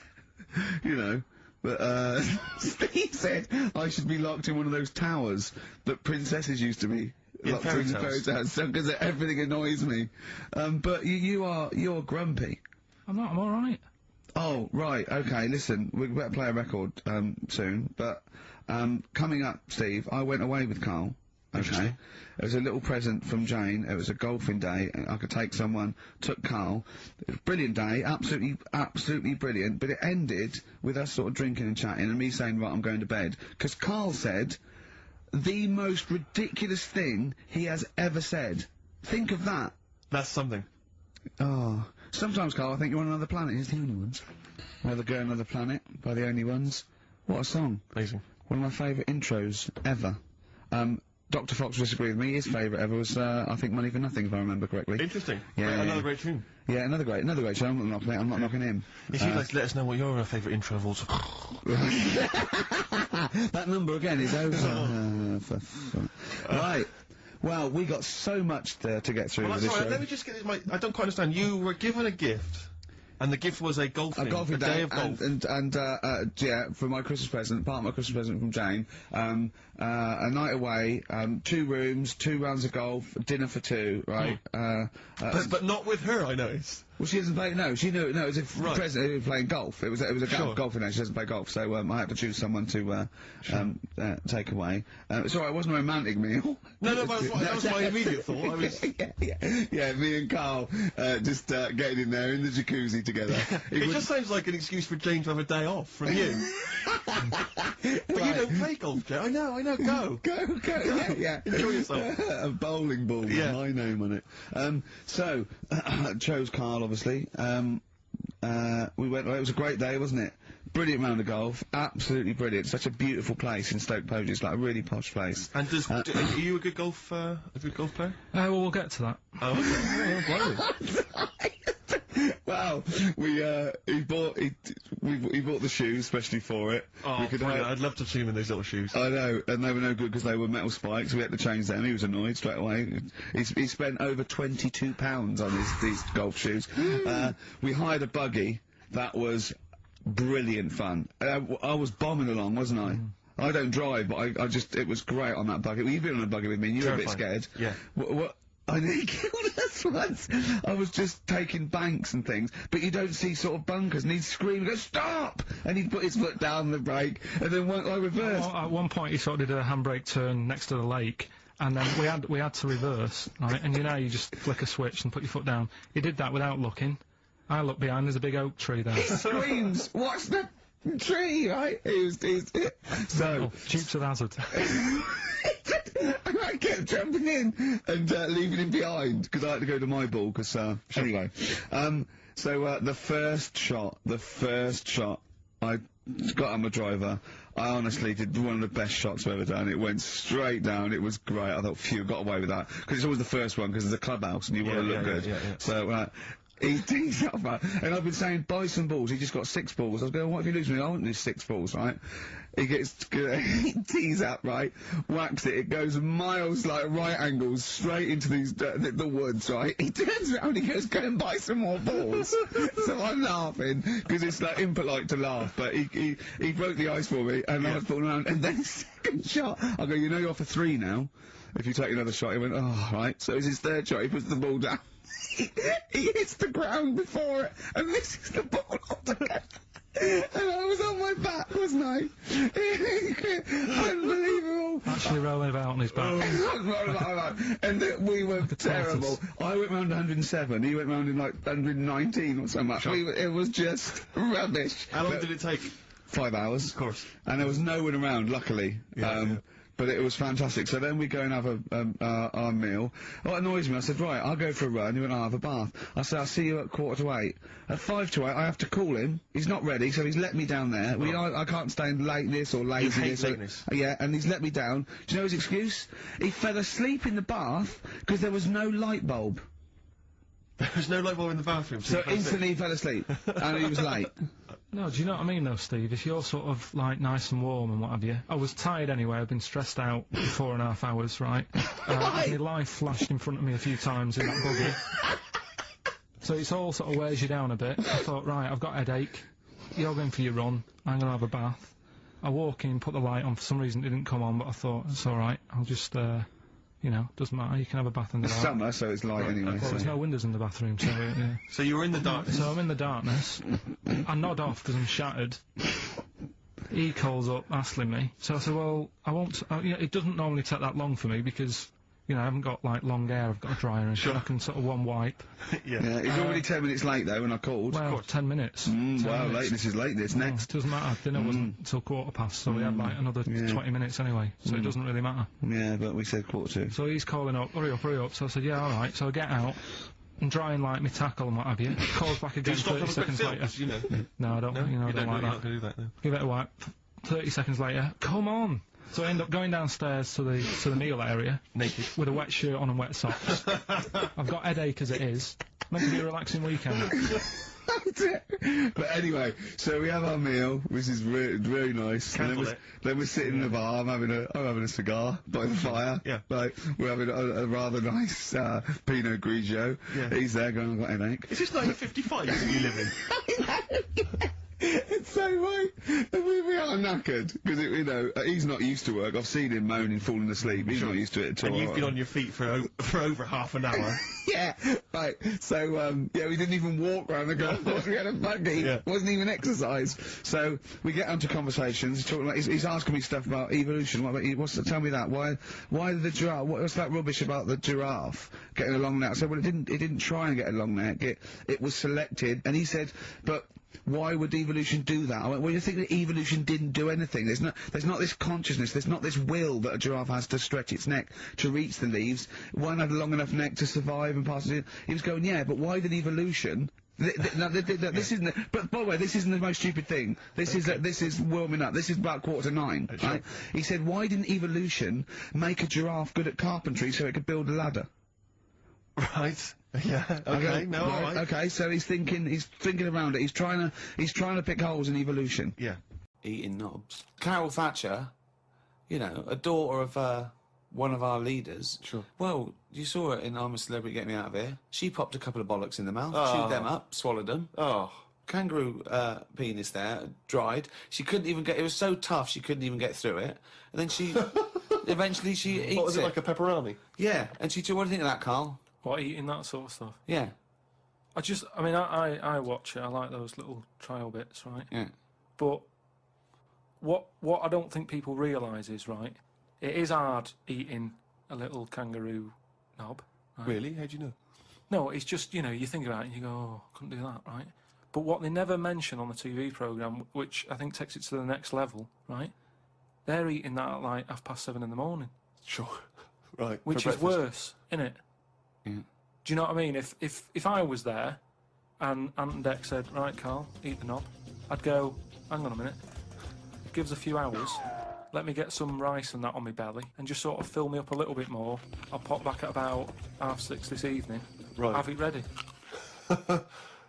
You know? But, Steve said I should be locked in one of those towers that princesses used to be locked in the fairy tales, because everything annoys me. But you're grumpy.
I'm not, I'm alright.
Oh, right, okay, listen, we better play a record, soon, but, coming up, Steve, I went away with Karl. Okay. It was a little present from Jane. It was a golfing day. I could take someone. Took Karl. It was a brilliant day. Absolutely brilliant. But it ended with us sort of drinking and chatting and me saying, right, I'm going to bed. Because Karl said the most ridiculous thing he has ever said. Think of that.
That's something.
Oh. Sometimes, Karl, I think you're on another planet. Here's the Only Ones. Another Girl, Another Planet by the Only Ones. What a song.
Amazing.
One of my favourite intros ever. Dr. Fox disagreed with me. His favourite ever was, I think, Money for Nothing, if I remember correctly.
Interesting.
Yeah,
Another great tune.
Yeah, another great show. I'm not knocking him.
If you'd like to let us know what your favourite intro was.
That number again is over. Right. Well, we got so much to get through with this show.
Let me just get this. I don't quite understand. You were given a gift, and the gift was a golfing day of golf.
Yeah, for my Christmas present, part of my Christmas present from Jane, a night away, 2 rooms, 2 rounds of golf, dinner for 2, right?
But not with her, I noticed.
Well, she doesn't play. No, she knew. No, it was a present. Who was playing golf. It was a golfing night. She doesn't play golf, so I had to choose someone to take away. Sorry, it wasn't a romantic meal.
No, but that was my immediate thought. I was...
yeah, me and Karl just getting in there in the jacuzzi together.
It just sounds like an excuse for Jane to have a day off from you. But you don't play golf, Joe. I know. Go.
Yeah.
Enjoy yourself.
A bowling ball with my name on it. So chose Karl, obviously. We went. It was a great day, wasn't it? Brilliant round of golf. Absolutely brilliant. Such a beautiful place in Stoke Poges. It's like a really posh place.
And are you a good golf player?
Well, we'll get to that.
Oh, okay.
Well, he bought the shoes especially for it.
Oh, I'd love to see him in those little shoes.
I know, and they were no good because they were metal spikes. We had to change them. He was annoyed straight away. He spent over £22 on these golf shoes. We hired a buggy that was brilliant fun. I was bombing along, wasn't I? I don't drive, but it was great on that buggy. Well, you've been on a buggy with me, and you were a bit scared.
Yeah.
What? I nearly killed us once. I was just taking banks and things, but you don't see sort of bunkers, and he'd scream and go, "Stop!" And he'd put his foot down the brake, and then I reversed.
Well, at one point he sort of did a handbrake turn next to the lake, and then we had to reverse, right? And you just flick a switch and put your foot down. He did that without looking. I looked behind, there's a big oak tree there.
He screams, "Watch the tree!" Right? So
Dukes of Hazzard.
I kept jumping in and leaving him behind because I had to go to my ball. Anyway, so the first shot, I got on my driver. I honestly did one of the best shots I've ever done. It went straight down. It was great. I thought, phew, got away with that because it's always the first one because there's a clubhouse and you want to look good.
Yeah.
So. He tees up, right? And I've been saying, buy some balls. He just got 6 balls. I was going, what if you lose me? I want these 6 balls, right? He tees up, right? Whacks it. It goes miles, like right angles, straight into the woods, right? He turns around, he goes, go and buy some more balls. So I'm laughing, because it's like impolite to laugh, but he broke the ice for me, and I was falling around. And then second shot, I go, you know you're off for 3 now. If you take another shot, he went, oh, right. So it's his 3rd shot, he puts the ball down. He hits the ground before it and misses the ball altogether. And I was on my back, wasn't I? Unbelievable.
Actually rolling about on his back.
And we were terrible. I went round 107, he went round in like 119 or something. It was just rubbish.
How long did it take?
5 hours.
Of course.
And there was no one around, luckily. But it was fantastic. So then we go and have our meal. What annoys me, I said, right, I'll go for a run. He went, I'll have a bath. I said, I'll see you at 7:45. At 7:55, I have to call him. He's not ready, so he's let me down there. I can't stand lateness or laziness.
You hate lateness.
Yeah, and he's let me down. Do you know his excuse? He fell asleep in the bath because there was no light bulb.
There was no light bulb in the bathroom.
So instantly he fell asleep. And he was late.
No, do you know what I mean though, Steve? If you're sort of, like, nice and warm and what have you. I was tired anyway, I've been stressed out for 4.5 hours, right? My life flashed in front of me a few times in that buggy. So it's all sort of wears you down a bit. I thought, right, I've got a headache. You're going for your run. I'm going to have a bath. I walk in, put the light on. For some reason it didn't come on, but I thought, it's alright. I'll just, you know, doesn't matter, you can have a bath in the dark.
It's summer, so it's light anyway.
Well, there's no windows in the bathroom, so yeah.
So you were in the darkness?
So I'm in the darkness. I nod off because I'm shattered. He calls up, asking me. So I said, well, I won't... you know, it doesn't normally take that long for me because, you know, I haven't got, like, long hair, I've got a dryer and I can sort of one wipe.
Yeah, he's already 10 minutes late, though, when I called.
Well, 10 minutes. 10
well,
minutes.
lateness is lateness. Next.
Doesn't matter. Dinner wasn't until 7:15, so we had, like, another 20 minutes anyway, so it doesn't really matter.
Yeah, but we said 7:45. So
he's calling up, hurry up. So I said, yeah, alright. So I get out and drying, like, my tackle and what have you. Calls back again 30 seconds later.
You know.
No, I don't,
No?
you know, I don't like
not
that.
do that, no.
Give it a wipe. 30 seconds later, come on! So I end up going downstairs to the meal area,
Naked.
with a wet shirt on and wet socks. I've got headache as it is. Meant to be a relaxing weekend.
But anyway, so we have our meal, which is very nice. And
Candlelit.
then we're sitting in the bar. I'm having a cigar by the fire.
Yeah.
Like we're having a rather nice Pinot Grigio.
Yeah.
He's there going, I've got a headache.
Is this 1955 that you live in?
It's so right. We are knackered because he's not used to work. I've seen him moaning, falling asleep. He's not used to it at all.
And you've been on your feet for over half an hour.
Yeah, right. So, we didn't even walk round the golf course. We had a buggy.
Yeah.
Wasn't even exercise. So, we get onto conversations. He's talking about, he's asking me stuff about evolution. Tell me that. Why the giraffe? What's that rubbish about the giraffe getting a long neck? I said, well, it didn't try and get a long neck. It was selected. And he said, but why would evolution do that? I went, well, you think that evolution didn't do anything? There's not this consciousness, there's not this will that a giraffe has to stretch its neck to reach the leaves. One had a long enough neck to survive and pass it. He was going, yeah, but why did evolution? This isn't. But by the way, this isn't the most stupid thing. This is warming up. This is about 8:45. Right? He said, why didn't evolution make a giraffe good at carpentry so it could build a ladder?
Right. Yeah. Okay. No. All right.
Okay. So he's thinking around it. He's trying to pick holes in evolution.
Yeah.
Eating knobs. Carol Thatcher, a daughter of one of our leaders.
Sure.
Well, you saw it in I'm a Celebrity, Get Me Out of Here. She popped a couple of bollocks in the mouth,
Oh.
chewed them up, swallowed them.
Oh.
Kangaroo penis there, dried. She couldn't even get. It was so tough she couldn't even get through it. And then she, eventually she eats
What was it, like a pepperoni?
Yeah. And she took. What do you think of that, Carl?
What, eating that sort of stuff?
Yeah.
I watch it. I like those little trial bits, right?
Yeah.
But what I don't think people realise is, right, it is hard eating a little kangaroo knob. Right?
Really? How'd you know?
No, it's just, you think about it and you go, oh, couldn't do that, right? But what they never mention on the TV programme, which I think takes it to the next level, right, they're eating that at like 7:30 in the morning.
Sure. Right.
Which
for
is
breakfast.
worse, innit?
Yeah.
Do you know what I mean? If I was there and Ant and Dec said, right, Carl, eat the knob, I'd go, hang on a minute, give us a few hours, let me get some rice and that on my belly, and just sort of fill me up a little bit more. I'll pop back at about 6:30 this evening,
Right.
have it ready.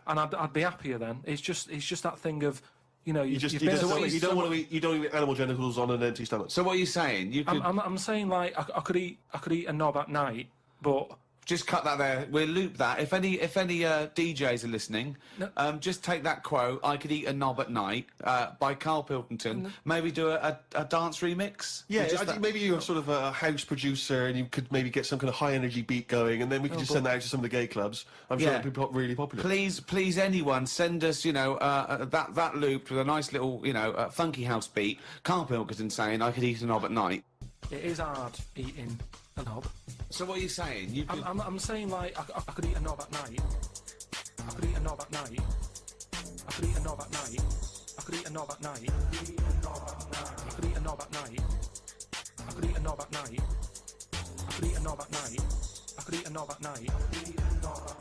And I'd be happier then. It's just that thing of,
You
you've
just
been
you don't want to eat animal genitals on an empty stomach.
So what are you saying? You could
I'm saying, like, I could eat a knob at night, but
just cut that there. We'll loop that. If any DJs are listening,
No.
just take that quote. I could eat a knob at night by Karl Pilkington. Maybe do a dance remix.
Yeah,
Just
I think
that-
maybe you're sort of a house producer and you could maybe get some kind of high energy beat going, and then we could just send that out to some of the gay clubs. I'm sure
Yeah.
it'd be really popular.
Please, anyone, send us, that loop with a nice little, funky house beat. Karl Pilkington saying, I could eat a knob at night.
it is hard eating a knob.
So what are you saying? You could...
I'm saying, like, I could eat a knob at night. I could eat a knob at night. I could eat a knob at night. I could eat a knob at night. I could eat a knob at night. I could eat a knob at night. I could eat a knob at night. I could eat a knob at night. I could eat a knob at night. I could eat a knob at night.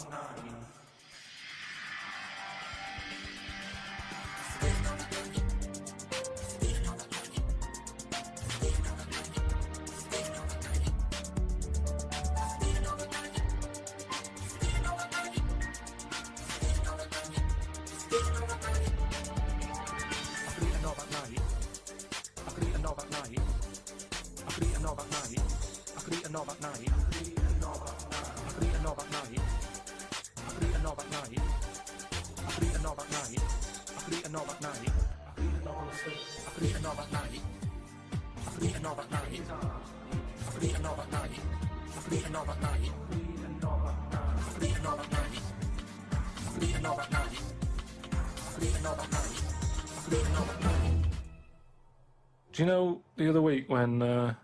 Do you know the other week when I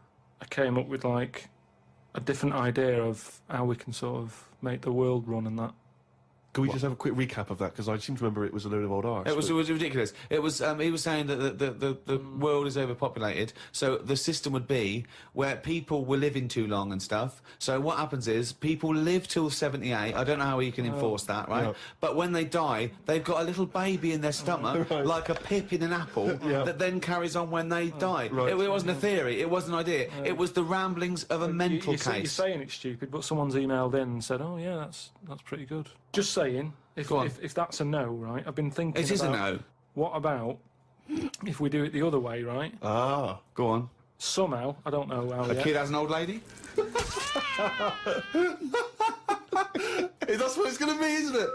came up with, like, a different idea of how we can sort of make the world run and that?
Can we just have a quick recap of that? Because I seem to remember it was a load of old arse.
It was ridiculous. It was he was saying that the world is overpopulated, so the system would be where people were living too long and stuff. So what happens is people live till 78. I don't know how you can enforce that, right?
No.
But when they die, they've got a little baby in their stomach,
Right.
like a pip in an apple,
Yeah.
that then carries on when they die.
Right.
It wasn't a theory. It wasn't an idea. It was the ramblings of a mental
You're
case.
saying it's stupid, but someone's emailed in and said, "Oh yeah, that's pretty good." Just saying,
Go on.
if that's a no, right? I've been thinking.
It is a
about,
no.
What about if we do it the other way, right?
Ah.
Go on.
Somehow, I don't know how.
A
yet.
kid has an old lady?
That's what it's going to be, isn't it?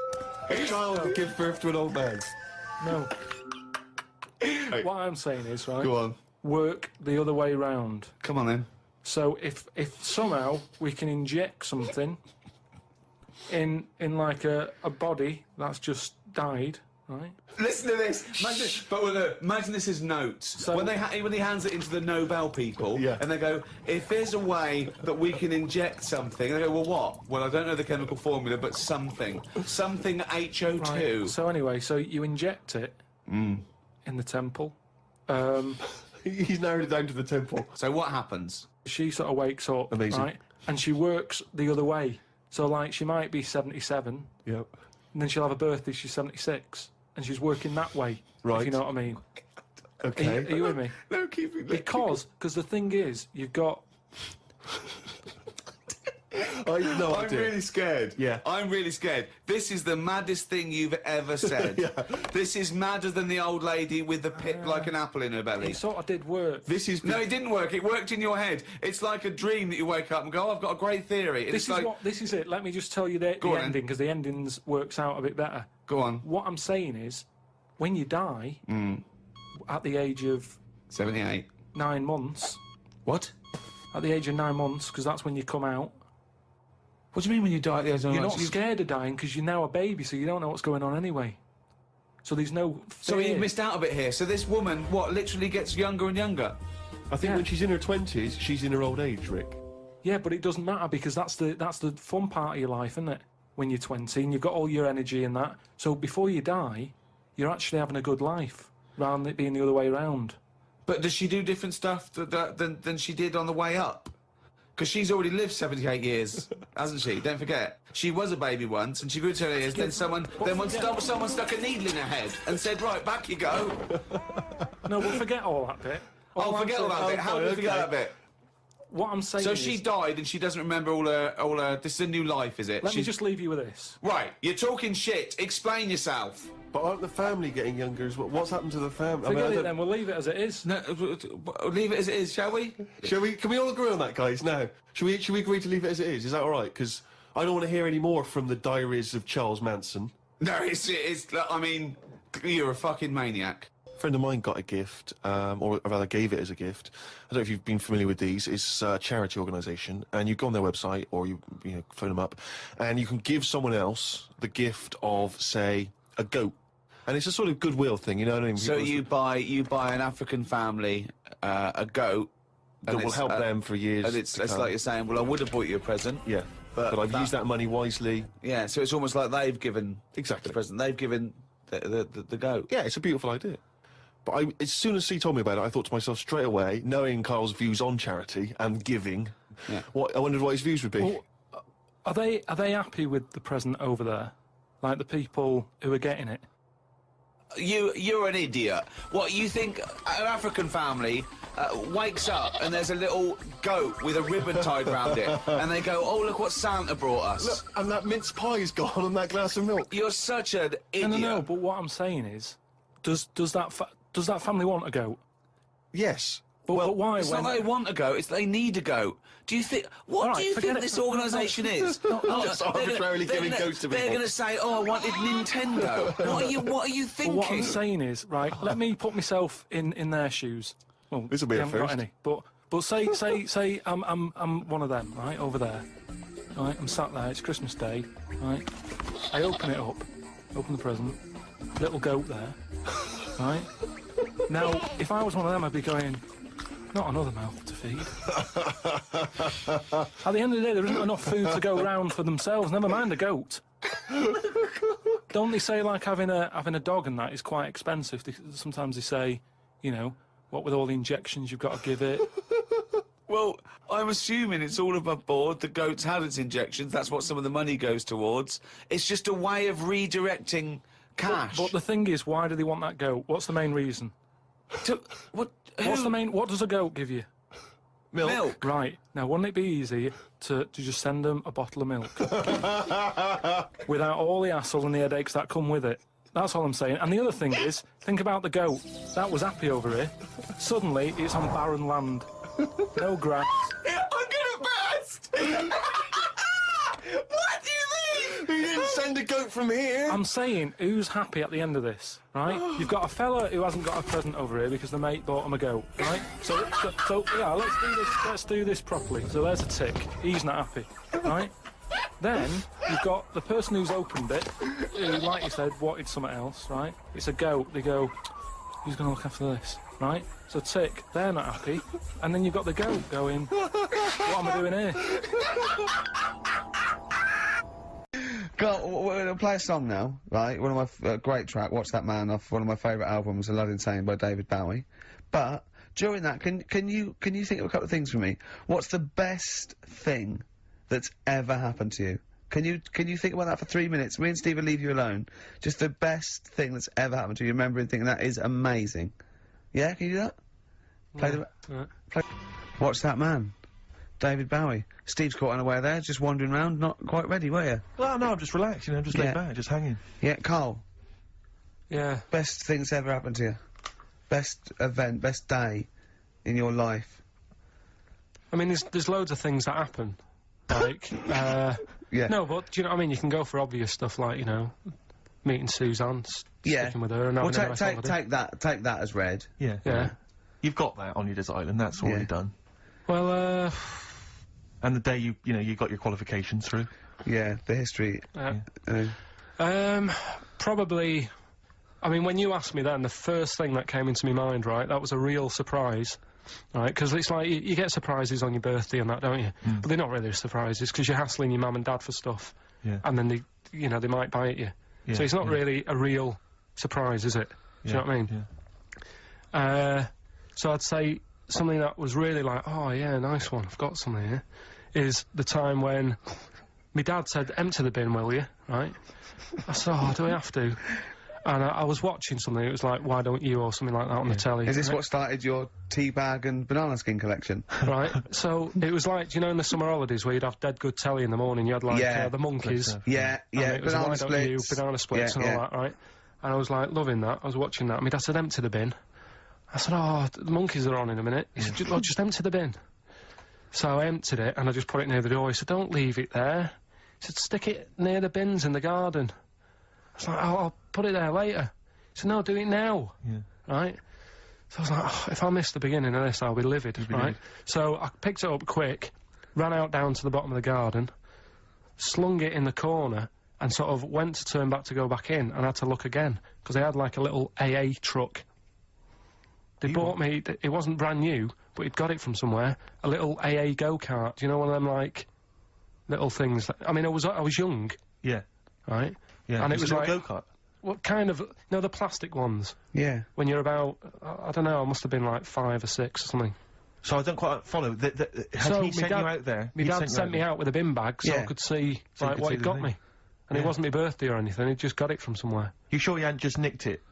A child will give birth to an old man.
No. What I'm saying is, right?
Go on.
Work the other way round.
Come on then.
So if somehow we can inject something in like a body that's just died, right?
Listen to this. Imagine this is notes.
So-
when he hands it into the Nobel people,
Yeah.
and they go, if there's a way that we can inject something, they go, well, what? Well, I don't know the chemical formula, but something HO2.
Right. So anyway, so you inject it in the temple.
He's narrowed it down to the temple.
So what happens?
She sort of wakes up,
Amazing.
right? And she works the other way. So like she might be 77,
Yep.
and then she'll have a birthday. She's 76, and she's working that way.
Right.
If you know what I mean.
Okay.
Are you with me?
No, keep it.
Because the thing is, you've got.
I'm really scared.
Yeah.
I'm really scared. This is the maddest thing you've ever said.
Yeah.
This is madder than the old lady with the pip like an apple in her belly.
It sort of did work.
This is...
No, it didn't work. It worked in your head. It's like a dream that you wake up and go, oh, I've got a great theory. And
This
it's
is
like,
this is it. Let me just tell you the
Go on,
ending, because the endings works out a bit better.
go on.
What I'm saying is, when you die, at the age of
78.
9 months,
What?
at the age of 9 months, because that's when you come out,
What do you mean when you die at the age of
you're
nine
not
months?
scared of dying because you're now a baby, so you don't know what's going on anyway. So there's no
So
fear.
you missed out a bit here. So this woman, what, literally gets younger and younger?
I think
Yeah.
when she's in her 20s, she's in her old age, Rick.
Yeah, but it doesn't matter, because that's the fun part of your life, isn't it? When you're 20 and you've got all your energy and that. So before you die, you're actually having a good life, rather than it being the other way around.
But does she do different stuff than she did on the way up? Because she's already lived 78 years, hasn't she? Don't forget. She was a baby once, and she grew to 78 years, then someone stuck a needle in her head and said, right, back you go.
No, but forget all that bit.
Oh, forget all that bit. How do you forget that bit?
What I'm saying
So
is...
she died and she doesn't remember all her... This is a new life, is it?
Let me just leave you with this.
Right, you're talking shit. Explain yourself.
But aren't the family getting younger as well? What's happened to the family?
Forget
I
it
don't-
then, we'll leave it as it is.
No, leave it as it is, shall we?
Shall we? Can we all agree on that, guys? Now, should we agree to leave it as it is? Is that all right? Because I don't want to hear any more from the diaries of Charles Manson.
No, it's. I mean, you're a fucking maniac.
A friend of mine got a gift, or rather gave it as a gift. I don't know if you've been familiar with these. It's a charity organisation, and you go on their website or you phone them up, and you can give someone else the gift of, say, a goat. And it's a sort of goodwill thing, you know what I mean?
So
People-
you buy an African family a goat
that will
it's,
help them for years.
and it's
to come.
like you're saying, well, I would have bought you a present.
Yeah, but I've used that money wisely.
Yeah, so it's almost like they've given
Exactly.
the present. They've given the goat.
Yeah, it's a beautiful idea. But as soon as he told me about it, I thought to myself straight away, knowing Karl's views on charity and giving,
Yeah.
I wondered what his views would be.
Well, are they happy with the present over there? Like the people who are getting it?
You're an idiot. What, you think an African family wakes up and there's a little goat with a ribbon tied round it, and they go, oh, look what Santa brought us.
Look, and that mince pie's gone on that glass of milk.
You're such an idiot.
No, but what I'm saying is, does that family want a goat?
Yes.
But why?
It's not they want a goat, it's they need a goat. Do you think... What
All
do
right,
you
forget
think
it.
this organisation is?
Just arbitrarily giving goats to
They're
people.
going to say, oh, I wanted Nintendo. What are you
But
thinking?
what I'm saying is, right, let me put myself in their shoes. Well,
This'll be
they
a
haven't got
first.
any. But say I'm one of them, right, over there. Right, I'm sat there, it's Christmas Day, right? I open it up, open the present, little goat there, right? Now, if I was one of them, I'd be going, not another mouth to feed. At the end of the day, there isn't enough food to go around for themselves, never mind a goat. Don't they say like having a dog and that is quite expensive? Sometimes they say, you know, what with all the injections you've got to give it.
Well, I'm assuming it's all above board. The goat's had its injections. That's what some of the money goes towards. It's just a way of redirecting cash.
But the thing is, why do they want that goat? What's the main reason? What does a goat give you?
Milk.
Right. Now, wouldn't it be easy to just send them a bottle of milk? Without all the hassle and the headaches that come with it. That's all I'm saying. And the other thing is, think about the goat. That was happy over here. Suddenly, it's on barren land. No grass.
I'm gonna burst! What do you mean?
You didn't send a goat from here.
I'm saying, who's happy at the end of this, right? You've got a fella who hasn't got a present over here because the mate bought him a goat, right? So yeah, let's do this properly. So there's a tick. He's not happy, right? Then you've got the person who's opened it, who, like you said, wanted something else, right? It's a goat. They go, who's going to look after this, right? So tick, they're not happy, and then you've got the goat going, what am I doing here?
We're gonna play a song now, right? One of my great track, Watch That Man, off one of my favourite albums, A Love Insane by David Bowie. But during that, can you think of a couple of things for me? What's the best thing that's ever happened to you? Can you think about that for 3 minutes? Me and Steve will leave you alone. Just the best thing that's ever happened to you. Remember and think that is amazing. Yeah, can you do that? Play. Watch That Man. David Bowie. Steve's caught unaware there, just wandering around, not quite ready, were you?
Well, no, I'm just relaxed, you know, just laid back, just hanging.
Yeah, Karl.
Yeah.
Best thing that's ever happened to you? Best event, best day in your life?
I mean, there's loads of things that happen. Like,
yeah.
No, but do you know what I mean? You can go for obvious stuff like, you know, meeting Suzanne, sticking with her and having a nice holiday.
Take that as read.
Yeah.
Yeah.
You've got that on your desert island, that's already done.
Well,
and the day you got your qualifications through.
Yeah, the history.
Probably, I mean, when you asked me then, the first thing that came into my mind, right, that was a real surprise, right, because it's like, you get surprises on your birthday and that, don't you?
Mm.
But they're not really surprises, because you're hassling your mum and dad for stuff, and then they might buy at you. So it's not really a real surprise, is it? Do you know what I mean? Yeah. So I'd say something that was really like, oh yeah, nice one, I've got something here, is the time when my dad said, empty the bin, will you? Right? I said, oh, do I have to? And I was watching something, it was like, why don't you, or something like that on the telly.
Is this what started your tea bag and banana skin collection?
Right, so it was like, you know, in the summer holidays where you'd have dead good telly in the morning, you had like the Monkeys.
Yeah,
it was Why Don't You, Banana Splits and all that, right? And I was like, loving that, I was watching that, and my dad said, empty the bin. I said, oh, the Monkeys are on in a minute. He said, just empty the bin. So I emptied it, and I just put it near the door. He said, don't leave it there. He said, stick it near the bins in the garden. I was like, oh, I'll put it there later. He said, no, do it now. Yeah. Right? So I was like, oh, if I miss the beginning of this, I'll be livid, right? So I picked it up quick, ran out down to the bottom of the garden, slung it in the corner, and sort of went to turn back to go back in, and had to look again, because they had like a little AA truck. They bought me, it wasn't brand new, but he'd got it from somewhere, a little AA go-kart. Do you know one of them, like, little things? That, I mean, I was young.
Yeah.
Right?
Yeah.
And it was like...
go-kart?
What kind of... No, the plastic ones.
Yeah.
When you're about... I don't know, I must have been like 5 or 6 or something.
So I don't quite follow. Had he sent you out there?
My dad sent me out with a bin bag so I could see, like, what he'd got me. And it wasn't my birthday or anything, he'd just got it from somewhere.
You sure you hadn't just nicked it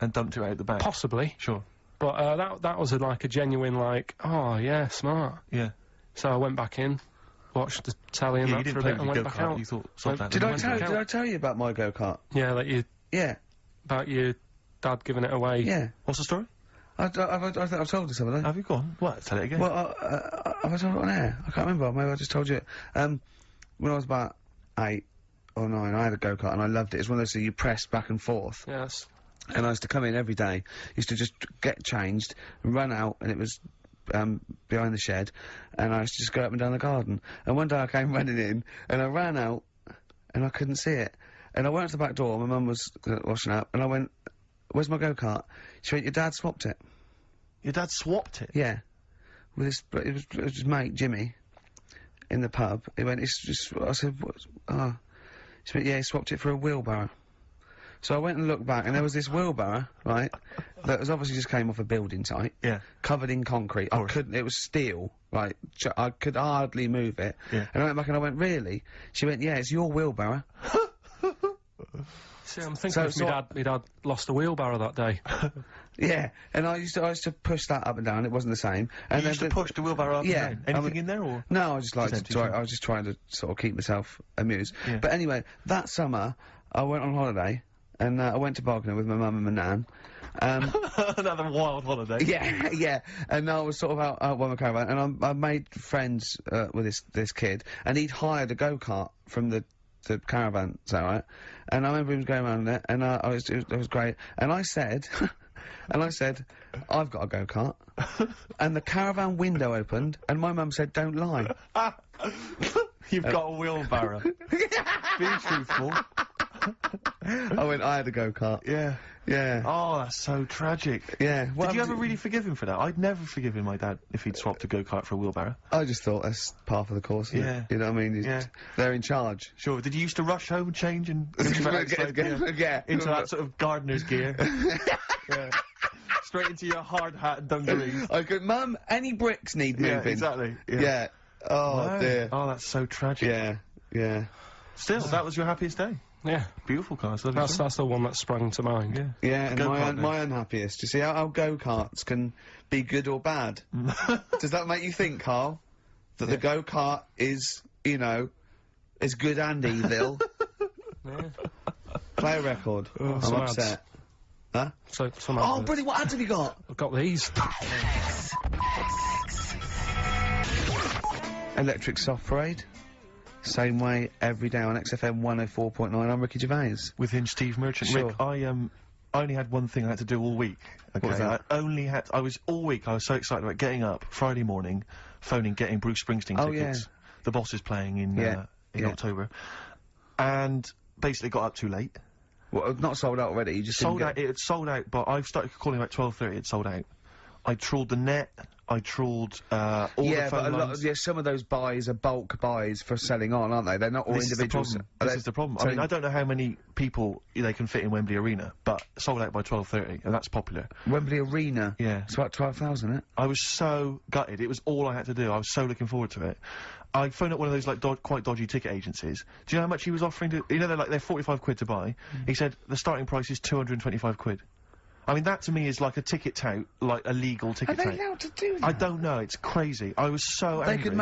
and dumped it out the bag?
Possibly.
Sure.
But that was like a genuine, like, oh yeah, smart.
Yeah.
So I went back in, watched the telly and that for a bit, and went back out.
You thought,
did I tell you about my go-kart?
Yeah, like you.
Yeah.
About your dad giving it away.
Yeah.
What's the story?
I think I've told you some of that.
Have you gone? What? Tell it again.
Well, have I told it on air? I can't remember. Maybe I just told you it. When I was about 8 or 9, I had a go-kart and I loved it. It's one of those that you press back and forth.
Yes.
And I used to come in every day, used to just get changed, run out, and it was behind the shed, and I used to just go up and down the garden. And one day I came running in, and I ran out, and I couldn't see it. And I went to the back door, my mum was washing up, and I went, where's my go-kart? She went, your dad swapped it.
Your dad swapped it?
Yeah. With his, it was his mate, Jimmy, in the pub. He went, it's just, I said, what, She went, yeah, he swapped it for a wheelbarrow. So I went and looked back, and there was this wheelbarrow, right, that was obviously just came off a building site.
Yeah.
Covered in concrete. I couldn't, it was steel, right, I could hardly move it.
Yeah.
And I went back and I went, really? She went, yeah, it's your wheelbarrow.
See, I'm thinking if my dad lost a wheelbarrow that day.
Yeah, and I used to push that up and down, it wasn't the same. And
You used to push the wheelbarrow up
yeah,
and down? Anything in there, or?
No, I just like
Just
to try, I was just trying to sort of keep myself amused.
Yeah.
But anyway, that summer, I went on holiday, and I went to Bognor with my mum and my nan.
Another wild holiday.
Yeah, yeah, and I was sort of out with my caravan, and I made friends with this kid, and he'd hired a go-kart from the caravan, is that right? And I remember him going around there, and it was great. And I said, I've got a go-kart, and the caravan window opened, and my mum said, don't lie.
You've got a wheelbarrow. Be truthful.
I had a go-kart.
Yeah.
Yeah.
Oh, that's so tragic.
Yeah.
Did you ever really forgive him for that? I'd never forgiven my dad if he'd swapped a go-kart for a wheelbarrow.
I just thought that's part of the course, isn't it? You know what I mean?
Yeah.
They're in charge.
Sure. Did you used to rush home, change, and into that sort of gardener's gear? Yeah. Straight into your hard hat and dungarees.
I go, Mum, any bricks need moving?
Yeah, exactly.
Yeah. Oh,
Wow.
dear.
Oh, that's so tragic.
Yeah. Yeah.
Still, that was your happiest day.
Yeah.
Beautiful car.
That's the one that sprang to mind.
Yeah.
Yeah, and
Go-kart
my unhappiest. You see how go-karts can be good or bad? Does that make you think, Karl? That the go-kart is, you know, is good and evil?
Yeah.
Play a record. I'm
some
upset. Huh?
So, some
Oh,
adverts.
brilliant, what ads have you got?
I've got these.
Electric Soft Parade. Same way, every day on XFM 104.9. I'm Ricky Gervais.
With him, Steve Merchant.
Sure.
Rick, I only had one thing I had to do all week. Okay,
What was that?
I was so excited about getting up Friday morning, phoning, getting Bruce Springsteen
Oh,
tickets.
yeah.
The Boss is playing in
Yeah.
October, and basically got up too late.
Well, not sold out already, you just
Sold
didn't
out. It had sold out, but I started calling about 12:30. It sold out. I trawled the net. I trawled all the phone lines.
Some of those buys are bulk buys for selling on, aren't they? They're not all individuals.
This is the problem. I mean, I don't know how many people they can fit in Wembley Arena, but sold out by 12:30, and that's popular.
Wembley Arena?
Yeah.
It's about 12,000, isn't it?
I was so gutted. It was all I had to do. I was so looking forward to it. I phoned up one of those, like, quite dodgy ticket agencies. Do you know how much he was offering to... You know, they're 45 quid to buy. He said the starting price is 225 quid. I mean, that to me is like a ticket tout, like a legal ticket tout.
Are they allowed to do that?
I don't know. It's crazy. I was so angry.
They could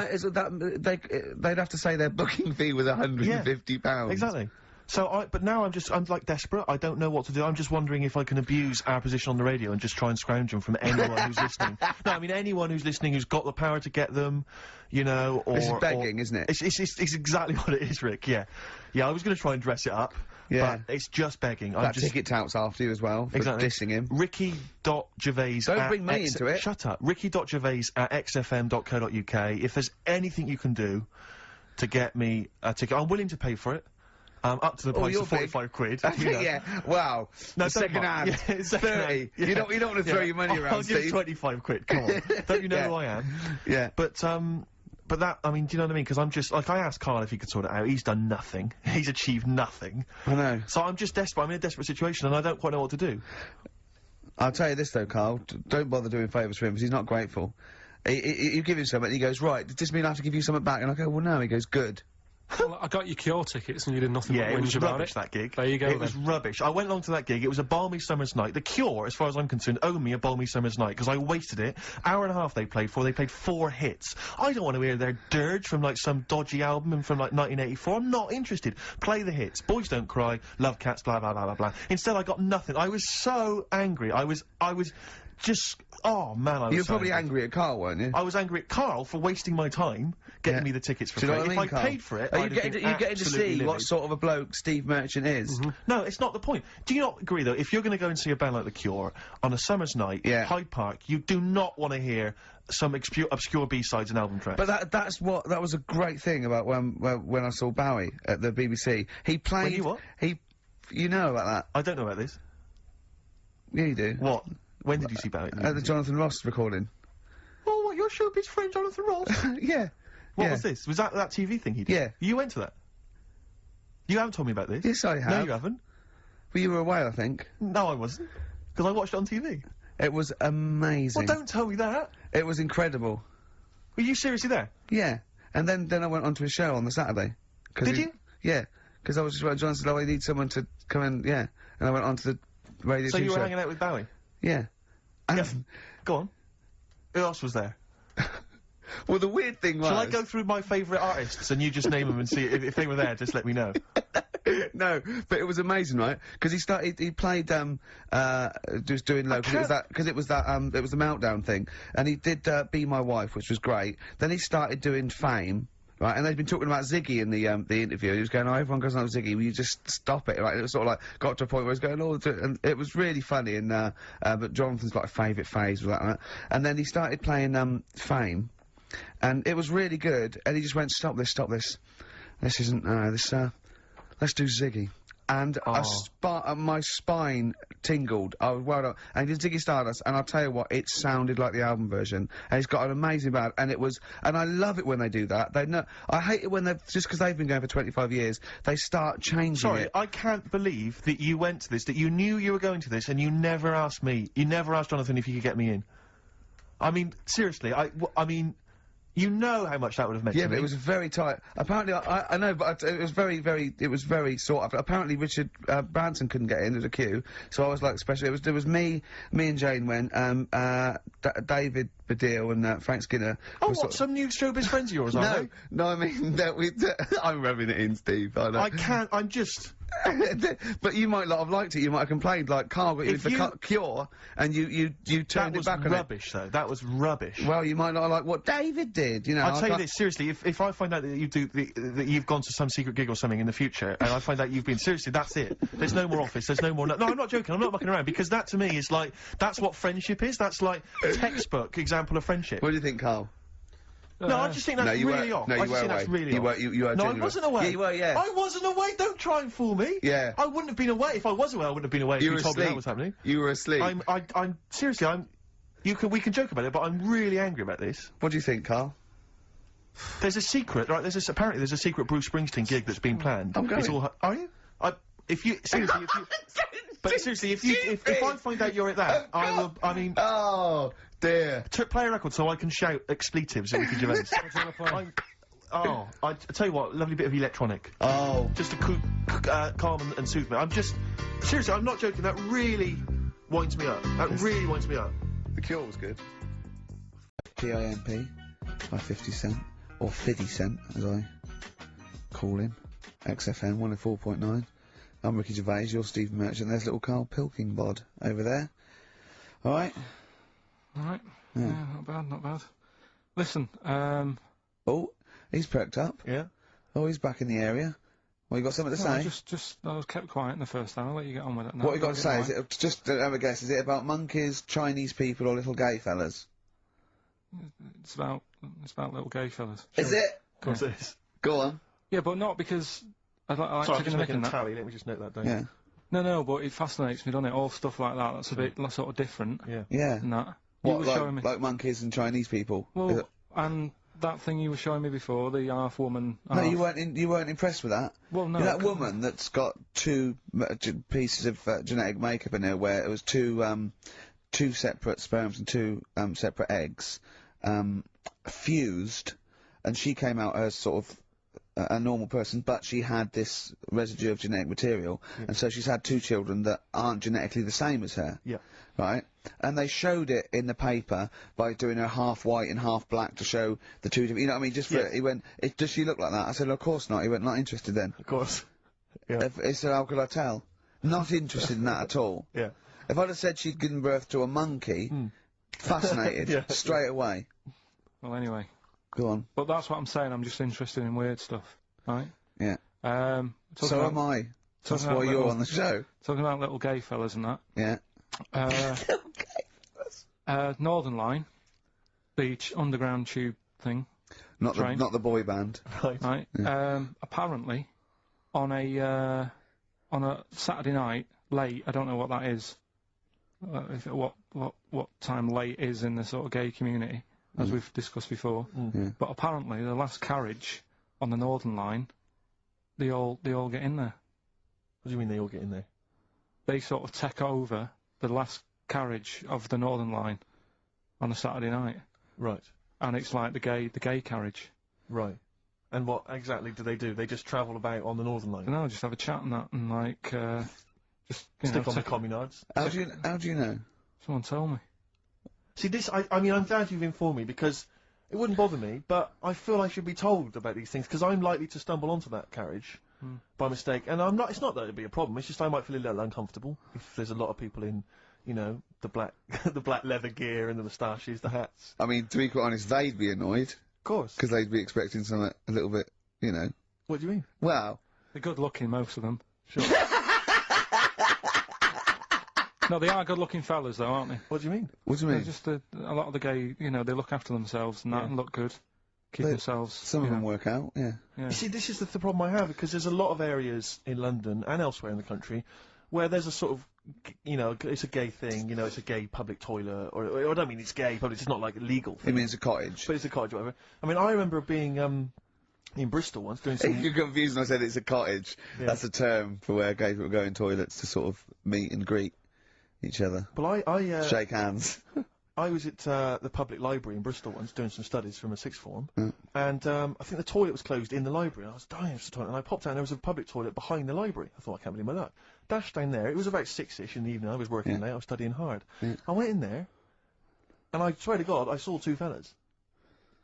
make... they'd have to say their booking fee was £150.
Exactly. So but now I'm like desperate. I don't know what to do. I'm just wondering if I can abuse our position on the radio and just try and scrounge them from anyone who's listening. No, I mean anyone who's listening who's got the power to get them, you know, or...
This is begging, isn't it?
It's exactly what it is, Rick, yeah. Yeah, I was gonna try and dress it up.
Yeah.
But it's just begging.
That ticket tout's after you as well, for
Exactly.
dissing him.
Ricky.Gervais
Don't bring me into it.
Shut up. Ricky.gervais@xfm.co.uk. If there's anything you can do to get me a ticket, I'm willing to pay for it. Up to the price of 45 quid. You know.
Yeah, wow.
No,
The second hand.
Yeah, second
30.
hand. Yeah.
You don't want to throw your money around,
I'll give
Steve.
25 quid, come on. Don't you know
Yeah.
who I am?
Yeah.
But that, I mean, do you know what I mean? Because I'm just, like, I asked Karl if he could sort it out. He's done nothing. He's achieved nothing.
I know.
So I'm just desperate. I'm in a desperate situation and I don't quite know what to do.
I'll tell you this though, Karl, don't bother doing favours for him, because he's not grateful. You give him something, and he goes, right, does this mean I have to give you something back? And I go, well, no. He goes, good.
Well, I got your Cure tickets and you did nothing
Yeah,
but
it
whinge
was
about
rubbish,
it.
that gig.
There you go,
It
then.
was rubbish. I went along to that gig. It was a balmy summer's night. The Cure, as far as I'm concerned, owe me a balmy summer's night, because I wasted it. Hour and a half they played for. They played 4 hits. I don't want to hear their dirge from, like, some dodgy album and from, like, 1984. I'm not interested. Play the hits. Boys Don't Cry, Love Cats, blah, blah, blah, blah, blah. Instead, I got nothing. I was so angry. I was just... Oh, man, I was
You were
so
probably angry at Karl, weren't you?
I was angry at Karl for wasting my time getting me the tickets for
Do you know
free.
what I mean,
If
Karl?
I paid for it,
Are you
I'd have
getting
been
to
absolutely
see what
livid.
sort of a bloke Steve Merchant is?
No, it's not the point. Do you not agree, though, if you're going to go and see a band like The Cure on a summer's night, Hyde Park, you do not want to hear some obscure B-sides and album tracks.
But that was a great thing about when I saw Bowie at the BBC. He played...
When you what?
You know about that?
I don't know about this.
Yeah, you do.
What? When did you see Bowie?
At the Jonathan Ross recording.
Oh, what, your showbiz friend Jonathan Ross?
Yeah.
What was this? Was that TV thing he did?
Yeah.
You went to that? You haven't told me about this.
Yes, I have.
No, you haven't.
Well, you were away, I think.
No, I wasn't. Because I watched it on TV.
It was amazing.
Well, don't tell me that.
It was incredible.
Were you seriously there?
Yeah. And then I went on to his show on the Saturday.
Did you?
Yeah. Because I was just, John said, oh, I need someone to come in, yeah. And I went on to the radio
So you were
show.
hanging out with Bowie?
Yeah. And
Yeah. Go on. Who else was there?
well, the weird thing was...
Shall I go through my favourite artists and you just name them and see if they were there, just let me know.
No, but it was amazing, right? Because he played, just doing low, because it was the Meltdown thing. And he did, Be My Wife, which was great. Then he started doing Fame. Right, and they'd been talking about Ziggy in the interview. He was going, oh, everyone goes on Ziggy, will you just stop it? Right, and it was sort of like, got to a point where he was going, oh, and it was really funny, and, but Jonathan's, like, favourite phase was that. And then he started playing, Fame, and it was really good, and he just went, stop this, this isn't, let's do Ziggy. And my spine tingled. I was well done. And he did Ziggy Stardust, and I'll tell you what, it sounded like the album version. And it's got an amazing band, and I love it when they do that. I hate it when just because they've been going for 25 years, they start changing it.
Sorry, I can't believe that you went to this, that you knew you were going to this, and you never asked me. You never asked Jonathan if he could get me in. I mean, seriously, I mean... You know how much that would have meant to me.
Yeah, but it was very tight. Apparently, I know, but it was very sort of. Apparently, Richard Branson couldn't get in. There was a queue, so I was like, especially it was me and Jane went. David Baddiel and Frank Skinner.
Oh, what? Some new showbiz friends of yours, are they?
No, I mean I'm rubbing it in, Steve.
I can't. I'm just.
But you might not have liked it. You might have complained, like Karl got you with the Cure, and you turned it back on it.
That was rubbish, though. That was rubbish.
Well, you might not have liked what David did. You know.
I'll tell you this seriously. If I find out that you do that you've gone to some secret gig or something in the future, and I find out you've been seriously, that's it. There's no more Office. There's no more. No, I'm not joking. I'm not mucking around, because that to me is like that's what friendship is. That's like a textbook example of friendship.
What do you think, Karl?
No, I just think that's really off.
No, you were away.
You
were
no, I wasn't away.
Yeah, you were, yeah.
I wasn't away. Don't try and fool me.
Yeah.
I wouldn't have been away. If I was away, I wouldn't have been away if you told me that was happening.
You were asleep.
I'm seriously, we can joke about it, but I'm really angry about this.
What do you think, Karl?
There's a secret, right? Apparently there's a secret Bruce Springsteen gig that's been planned.
I'm going.
It's all, are you? If I find out you're at that, I will, I mean...
Oh, dear.
Play a record so I can shout expletives at Ricky Gervais. I tell you what, lovely bit of electronic.
Oh.
Just to calm and soothe me. Seriously, I'm not joking, that really winds me up. That really winds me up.
The Cure was good. PIMP by 50 Cent, or 50 Cent, as I call him. XFM 104.9. I'm Ricky Gervais, you're Stephen Merchant, there's little Karl Pilkingbod over there. Alright?
Alright. Yeah, not bad. Listen,
Oh, he's perked up.
Yeah?
Oh, he's back in the area. Well, you got something to say?
I was kept quiet in the first hour, I'll let you get on with it now.
What you got to say? Is it, just to have a guess, is it about monkeys, Chinese people, or little gay fellas?
It's about little gay fellas.
Is it?
Of course it is.
Go on.
Yeah, but not because I like
Sorry, I'm
taking
just
the mick
making
in
a
that.
tally, let me just note that down.
Yeah.
No, but it fascinates me, doesn't it? All stuff like that, that's a bit sort of different.
Yeah.
Yeah.
And that.
What,
You were showing me.
like monkeys and Chinese people?
Well, and that thing you were showing me before, the half woman.
No, you weren't impressed with that.
Well, no.
You know that woman that's got two pieces of genetic makeup in her, where it was two separate sperms and two separate eggs, fused, and she came out as sort of a normal person, but she had this residue of genetic material, and so she's had two children that aren't genetically the same as her.
Yeah.
Right? And they showed it in the paper by doing her half white and half black to show the two different, you know what I mean, just for, he went, does she look like that? I said, of course not. He went, not interested then.
Of course. Yeah.
He said, how could I tell? Not interested in that at all.
Yeah.
If I'd have said she'd given birth to a monkey, fascinated,
Yeah.
straight away.
Well, anyway.
Go on.
But that's what I'm saying, I'm just interested in weird stuff, right?
Yeah.
So
am I. That's why you're on the show.
Talking about little gay fellas and that.
Yeah.
Northern Line, beach, underground tube thing.
Not the boy band.
Right.
Yeah.
Apparently, on a Saturday night, late, I don't know what that is, what time late is in the sort of gay community, as we've discussed before.
Yeah.
But apparently, the last carriage on the Northern Line they all get in there.
What do you mean they all get in there?
They sort of take over the last carriage of the Northern Line on a Saturday night.
Right.
And it's like the gay carriage.
Right. And what exactly do? They just travel about on the Northern Line?
No, just have a chat and that, and like, just,
stick on the communards.
How do you know?
Someone told me.
See, this, I mean, I'm glad you've informed me, because it wouldn't bother me, but I feel I should be told about these things, because I'm likely to stumble onto that carriage by mistake, and it's not that it'd be a problem, it's just I might feel a little uncomfortable if there's a lot of people in, you know, the black, the black leather gear and the moustaches, the hats.
I mean, to be quite honest, they'd be annoyed.
Of course.
Because they'd be expecting something a little bit, you know.
What do you mean?
Well.
They're good looking, most of them.
Sure.
No, they are good-looking fellas, though, aren't they?
What do you mean?
What do you mean?
They're just a lot of the gay, you know, they look after themselves and that and look good. Keep themselves.
Some of them work out, yeah.
You see, this is the problem I have, because there's a lot of areas in London and elsewhere in the country where there's a sort of, you know, it's a gay thing, you know, it's a gay public toilet, or I don't mean it's gay public, it's not like a legal thing.
You mean it's a cottage?
But it's a cottage, whatever. I mean, I remember being, in Bristol once doing some...
You're confused when I said it's a cottage.
Yeah.
That's a term for where gay people go in toilets to sort of meet and greet each other.
Well, I
shake hands.
I was at the public library in Bristol once doing some studies from a sixth form, and I think the toilet was closed in the library, and I was dying for the toilet, and I popped out and there was a public toilet behind the library. I thought, I can't believe my luck. Dashed down there, it was about 6-ish in the evening, I was working late, I was studying hard. I went in there, and I swear to God, I saw two fellas.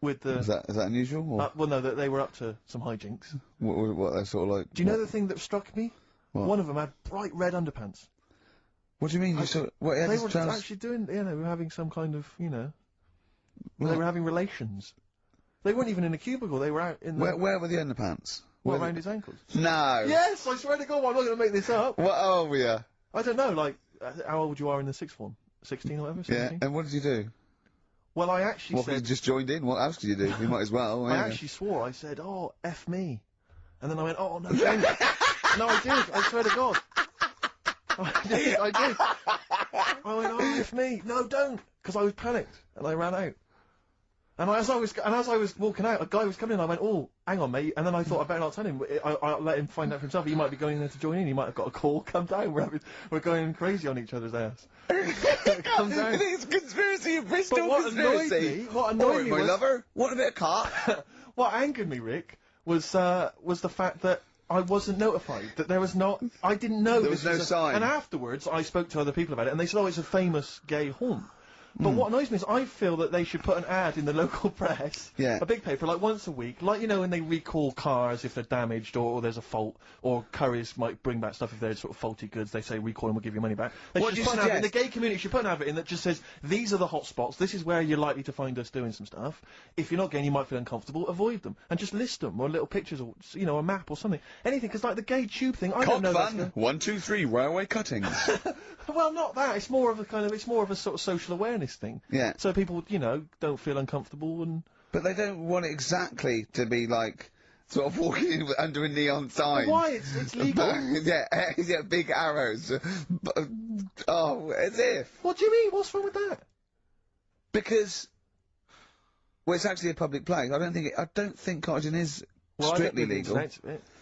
With the...
Is that unusual? Or?
Well, no, they were up to some hijinks.
What they're sort of like...
Do you know the thing that struck me?
What?
One of them had bright red underpants.
What do you mean?
They were actually doing, you know, they were having some kind of, you know, they were having relations. They weren't even in a cubicle, they were out in the...
Where were the underpants?
What, around his ankles?
No!
Yes, I swear to God, I'm not going to make this up.
What were you?
I don't know, like, how old you are in the sixth form? 16 or whatever? 17?
Yeah, and what did you do?
Well, I actually
you just joined in? What else did you do? You might as well.
I actually swore, I said, oh, F me. And then I went, oh, no, don't. No, I did, I swear to God. I did. I went, oh, F me. No, don't. Because I was panicked, and I ran out. And as I was walking out, a guy was coming in, I went, oh, hang on, mate. And then I thought, I better not tell him. I'll let him find out for himself. He might be going in there to join in. He might have got a call. Come down. We're going crazy on each other's ass. Come down.
It's conspiracy, Bristol
But what
conspiracy.
Annoyed me
my
was...
lover, want a bit of cart?
What angered me, Rick, was the fact that I wasn't notified, that there was not... I didn't know
there was no sign.
And afterwards, I spoke to other people about it, and they said, oh, it's a famous gay home. But what annoys me is I feel that they should put an ad in the local press, a big paper, like once a week, like, you know, when they recall cars if they're damaged or there's a fault, or couriers might bring back stuff if they're sort of faulty goods, they say recall and we'll give you money back. They should put an advert in the gay community should put an advert in that just says, these are the hot spots, this is where you're likely to find us doing some stuff. If you're not gay and you might feel uncomfortable, avoid them. And just list them, or little pictures, or, you know, a map or something. Anything, because like the gay tube thing, I don't know
fun. 1, 2, 3, railway cuttings.
Well, not that, it's more of a sort of social awareness thing.
Yeah.
So people, you know, don't feel uncomfortable and...
But they don't want it exactly to be like, sort of walking in under a neon sign.
Why? It's legal.
yeah, big arrows. Oh, as if.
What do you mean? What's wrong with that?
Because, well, it's actually a public place. I don't think cottaging is strictly legal.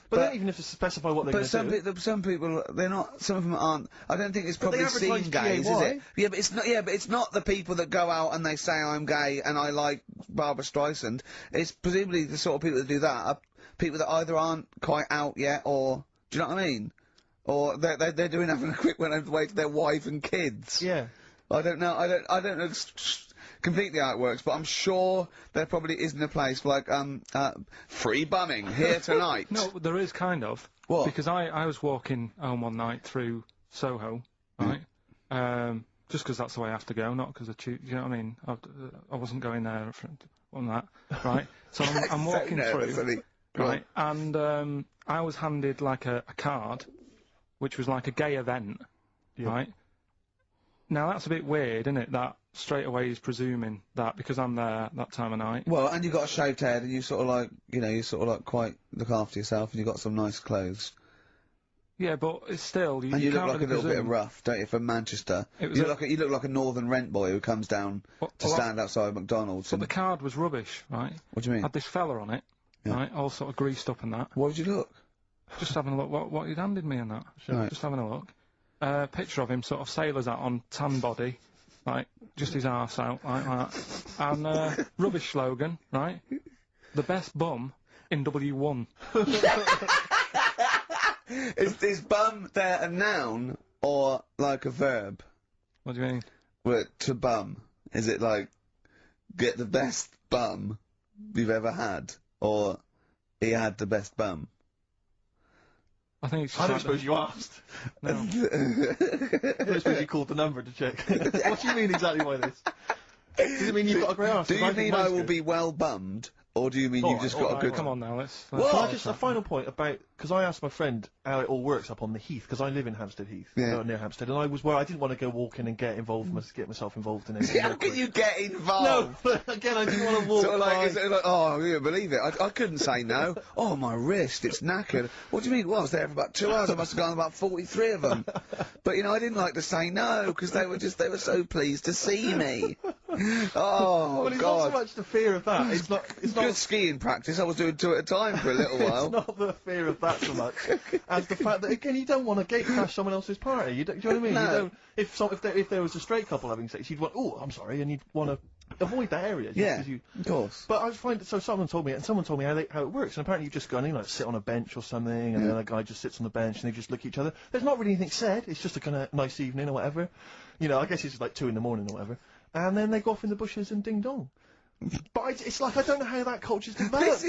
But they don't even have to specify what they're going to do.
But some people, they're not. Some of them aren't. I don't think it's probably seen gays, is it? Yeah, but it's not. Yeah, but it's not the people that go out and they say I'm gay and I like Barbara Streisand. It's presumably the sort of people that do that are people that either aren't quite out yet, or do you know what I mean? Or they're doing having a quick way to their wife and kids.
Yeah.
I don't know. I don't know completely how it works, but I'm sure there probably isn't a place like free bumming here tonight.
No, there is kind of.
What?
Because I was walking home one night through Soho, right? Just because that's the way I have to go, not because you know what I mean? I wasn't going there on that, right? So I'm walking through, right? And I was handed like a card, which was like a gay event, right? Now that's a bit weird, isn't it? That straight away he's presuming that because I'm there that time of night.
Well, and you've got a shaved head, and you sort of like, you know, you sort of like quite look after yourself, and you've got some nice clothes.
Yeah, but it's still
and you look like a little bit rough, don't you? From Manchester, you look like a northern rent boy who comes down to stand outside McDonald's.
But the card was rubbish, right?
What do you mean?
Had this fella on it, right? All sort of greased up and that.
What did you look?
Just having a look what he'd handed me and that.
Right.
Just having a look. Picture of him, sort of sailor's hat on, tan body, like, just his arse out, like that. And, rubbish slogan, right? The best bum in W1.
Is bum there a noun or like a verb?
What do you mean?
Well, to bum. Is it like, get the best bum you've ever had? Or, he had the best bum?
I think it's just
I don't
like
suppose you asked.
No.
I don't suppose you called the number to check. What do you mean exactly by this? Does it mean you've got a grey arse?
Do you
'Cause
mean
think
I
mine's
will
good.
be well bummed? Or do you mean you've just got a good...
Come on now, let's...
Can I just, a final point about, because I asked my friend how it all works up on the Heath, because I live in Hampstead Heath, near Hampstead, and I was where I didn't want to go walking and get involved, get myself involved in anything.
How can you get involved?
No, again, I didn't want to walk
Sort of like,
by.
is it like, oh, you believe it. I couldn't say no. Oh, my wrist, it's knackered. What do you mean? Well, I was there for about 2 hours. I must have gone about 43 of them. But, you know, I didn't like to say no, because they were so pleased to see me. Oh,
Well, it's
God.
not so much the fear of that. It's not
Good skiing practice. I was doing 2 at a time for a little while.
It's not the fear of that so much as the fact that, again, you don't want to gate crash someone else's party. You don't, do you know what I mean?
No.
You don't, if there was a straight couple having sex, you'd want, oh, I'm sorry, and you'd want to avoid that area. Just
Yeah,
'cause you,
of course.
But I find, so someone told me how it works, and apparently you just go and, like, sit on a bench or something, and the other guy just sits on the bench, and they just look at each other. There's not really anything said, it's just a kind of nice evening or whatever. You know, I guess it's like 2 in the morning or whatever. And then they go off in the bushes and ding dong. But it's like, I don't know how that culture's developed.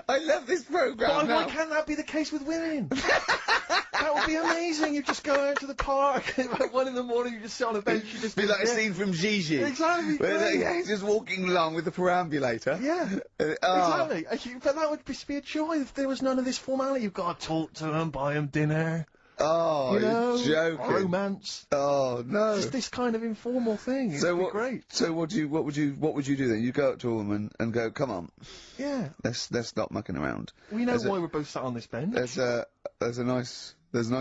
I love this programme
But why can't that be the case with women? That would be amazing. You just go out to the park, at 1 in the morning, you just sit on a bench, you just...
Be like a scene from Gigi.
Exactly.
Where
Great.
he's just walking along with the perambulator.
Yeah, exactly. But that would just be a joy if there was none of this formality. You've got to talk to them, buy them dinner.
Oh,
You know,
you're joking.
romance.
Oh, no.
Just this kind of informal thing. It'd be great.
So what would you do then? You go up to a woman and go, come on,
Yeah.
let's stop mucking around.
We know why we're both sat on this bench.
There's a nice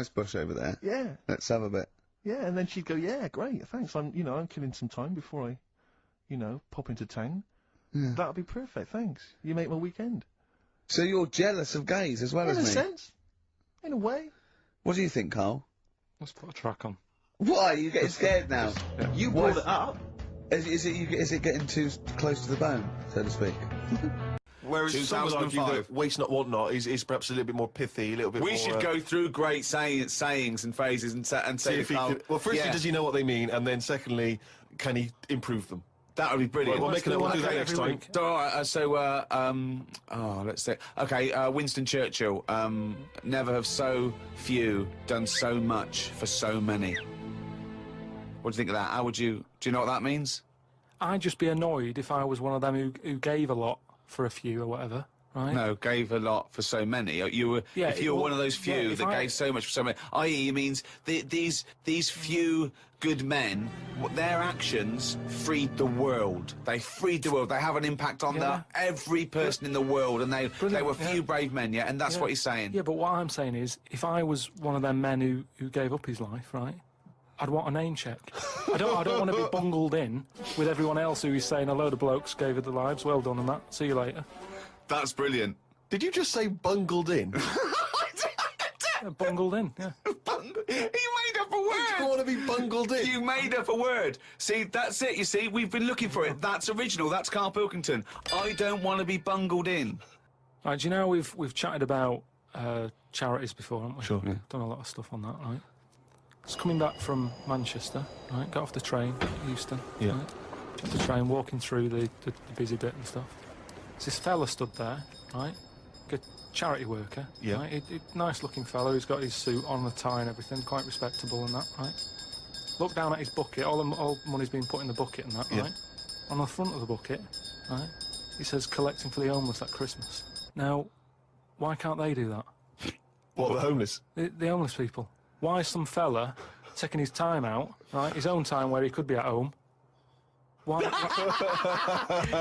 bush over there.
Yeah.
Let's have a bit.
Yeah, and then she'd go, yeah, great, thanks. I'm killing some time before I, pop into town.
Yeah.
That'd be perfect, thanks. You make my weekend.
So you're jealous of gays as well as me?
In a sense. In a way.
What do you think, Karl?
Let's put a track on.
Why? Are you getting scared now?
You brought it up.
Is it getting too close to the bone, so to speak?
Whereas some would argue
2005.
that waste not, want not is perhaps a little bit more pithy, a little bit more...
We should go through great sayings and phrases and say
See if he
Karl,
can, well, firstly,
yeah,
does he know what they mean? And then secondly, can he improve them?
that would be brilliant.
Well, we'll do that next time.
Let's say, okay, Winston Churchill, never have so few done so much for so many. What do you think of that? Do you know what that means?
I'd just be annoyed if I was one of them who gave a lot for a few or whatever, right?
No, gave a lot for so many. If you were one of those few that gave so much for so many, i.e. it means these few good men, their actions freed the world. They freed the world. They have an impact on every person in the world, and they were few brave men, and that's what he's saying.
Yeah, but what I'm saying is, if I was one of them men who gave up his life, right, I'd want a name check. I don't want to be bungled in with everyone else who is saying a load of blokes gave it their lives, well done and that, see you later.
That's brilliant.
Did you just say bungled in?
Bungled in, yeah.
You made up a word!
I don't want to be bungled in.
You made up a word. See, that's it, you see. We've been looking for it. That's original. That's Karl Pilkington. I don't want to be bungled in.
Right, do you know we've chatted about charities before, haven't we?
Sure, yeah.
Done a lot of stuff on that, right? It's coming back from Manchester, right? Got off the train, Euston.
Yeah.
Right? Off the train, walking through the busy bit and stuff. There's this fella stood there, right? Good charity worker.
Yeah.
Right? Nice looking fellow. He's got his suit on, the tie and everything, quite respectable and that, right? Look down at his bucket. All money's been put in the bucket and that, right? On the front of the bucket, right? He says collecting for the homeless at Christmas. Now, why can't they do that?
What, the homeless?
The homeless people. Why is some fella taking his time out, right? His own time where he could be at home. Why?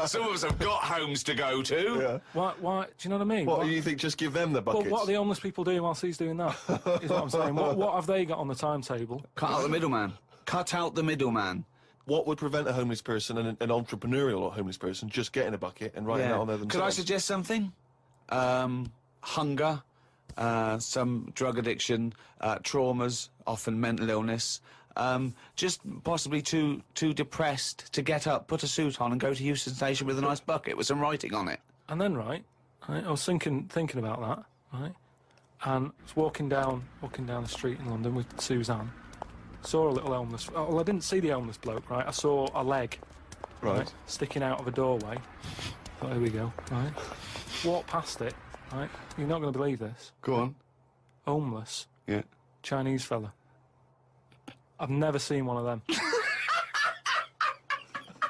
Some of us have got homes to go to.
Yeah. Why? Do you know what I mean?
What, you think just give them the buckets?
What are the homeless people doing whilst he's doing that? Is what I'm saying. What have they got on the timetable?
Cut out the middleman. Cut out the middleman.
What would prevent a homeless person and an entrepreneurial or homeless person just getting a bucket and writing that on there themselves?
Could I suggest something? Hunger, some drug addiction, traumas, often mental illness, just possibly too depressed to get up, put a suit on and go to Euston Station with a nice bucket with some writing on it.
And then, right, I was thinking about that, right, and I was walking down the street in London with Suzanne, saw a little homeless, well, I didn't see the homeless bloke, right, I saw a leg, right, sticking out of a doorway, thought, here we go, right, walked past it, right, you're not going to believe this.
Go on.
Homeless.
Yeah.
Chinese fella. I've never seen one of them.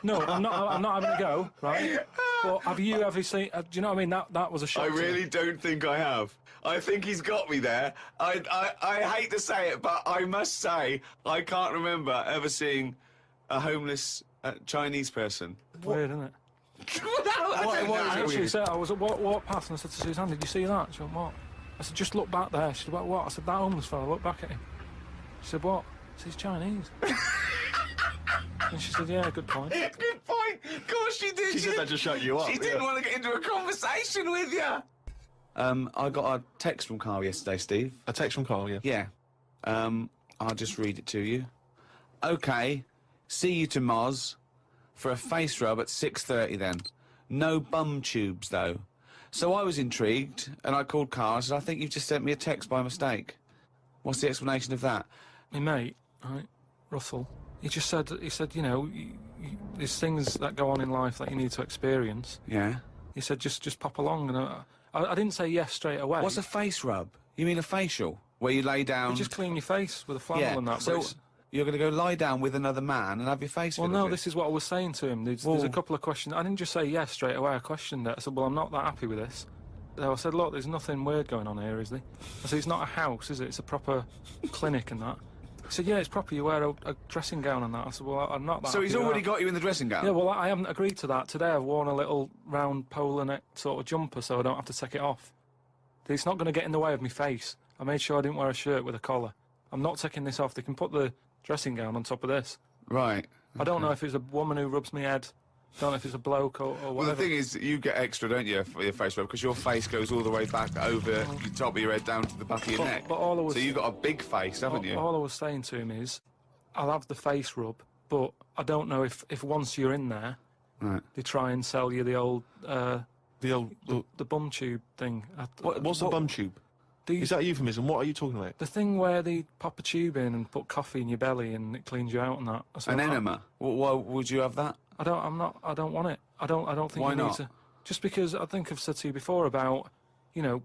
No, I'm not having a go, right? But have you ever seen? Do you know what I mean? That was a shock.
I
to me.
really don't think I have. I think he's got me there. I hate to say it, but I must say I can't remember ever seeing a homeless Chinese person.
Weird, isn't it? I actually said, I was walked past and I said to Suzanne, "Did you see that?" She went, "What?" I said, "Just look back there." She said, "What?" I said, "That homeless fella. Look back at him." She said, "What?" I said, "He's Chinese." And she said, "Yeah, good point."
Good point. Of course she did.
She said that to shut you up.
She didn't want to get into a conversation with you. I got a text from Karl yesterday, Steve.
A text from Karl, yeah.
Yeah. I'll just read it to you. Okay. See you to Moz for a face rub at 6:30 then. No bum tubes, though. So I was intrigued, and I called Karl and said, "I think you've just sent me a text by mistake." What's the explanation of that?
My mate, right, Russell, he said, you know, there's things that go on in life that you need to experience.
Yeah.
He said, just pop along, and I didn't say yes straight away.
What's a face rub? You mean a facial? Where you lay down...
You just clean your face with a flannel and that.
So you're going to go lie down with another man and have your face
Well,
filled
no,
with it?
this is what I was saying to him. There's a couple of questions. I didn't just say yes straight away. I questioned it. I said, well, I'm not that happy with this. So I said, look, there's nothing weird going on here, is there? I said, it's not a house, is it? It's a proper clinic and that. He said, yeah, it's proper. You wear a dressing gown and that. I said, well, I'm not that
So he's
happy with
already
that.
got you in the dressing gown?
Yeah, well, I haven't agreed to that. Today I've worn a little round polar neck sort of jumper so I don't have to take it off. It's not going to get in the way of my face. I made sure I didn't wear a shirt with a collar. I'm not taking this off. They can put the dressing gown on top of this.
Right.
I don't know if it's a woman who rubs my head. Don't know if it's a bloke or whatever.
Well, the thing is, you get extra, don't you, for your face rub, because your face goes all the way back over the top of your head down to the back of your neck.
But all I was,
so you've got a big face, haven't you?
All I was saying to him is, I'll have the face rub, but I don't know if once you're in there, they try and sell you the old... the bum tube thing.
What's a bum tube? Is that a euphemism? What are you talking about?
The thing where they pop a tube in and put coffee in your belly and it cleans you out and that.
An enema? Why would you have that?
I don't want it. I don't think
Why
you
not?
need to. Just because I think I've said to you before about, you know,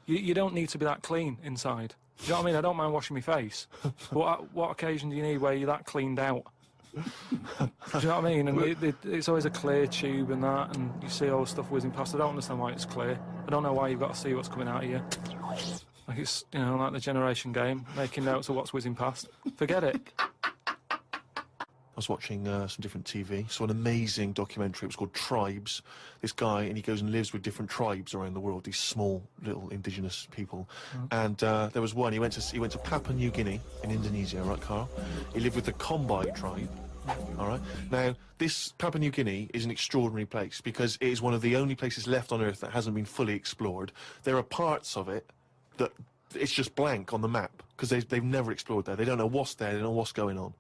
you don't need to be that clean inside. Do you know what I mean? I don't mind washing my face. But what occasion do you need where you're that cleaned out? Do you know what I mean? And it's always a clear tube and that, and you see all the stuff whizzing past. I don't understand why it's clear. I don't know why you've got to see what's coming out of you. Like it's, you know, like the generation game, making notes of what's whizzing past. Forget it.
I was watching some different TV, saw an amazing documentary. It was called Tribes. This guy, and he goes and lives with different tribes around the world, these small little indigenous people. And there was one, he went to Papua New Guinea in Indonesia, right, Karl? He lived with the Kombai tribe. All right. Now, this Papua New Guinea is an extraordinary place because it is one of the only places left on Earth that hasn't been fully explored. There are parts of it that it's just blank on the map because they've never explored there. They don't know what's there. They don't know what's going on.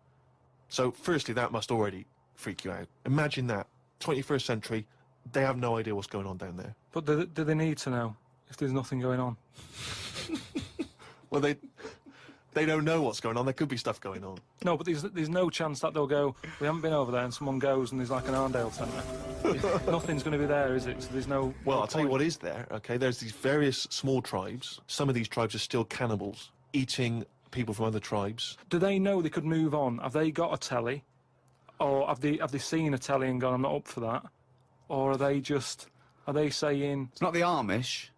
So, firstly, that must already freak you out. Imagine that. 21st century, they have no idea what's going on down there.
But do they need to know if there's nothing going on?
Well, they don't know what's going on. There could be stuff going on.
No, but there's no chance that they'll go, we haven't been over there, and someone goes and there's like an Arndale centre. Nothing's going to be there, is it? So there's no...
Well, I'll tell you what is there, okay? There's these various small tribes. Some of these tribes are still cannibals, eating people from other tribes.
Do they know they could move on? Have they got a telly? Or have they seen a telly and gone, I'm not up for that? Or are they saying...
It's not the Amish.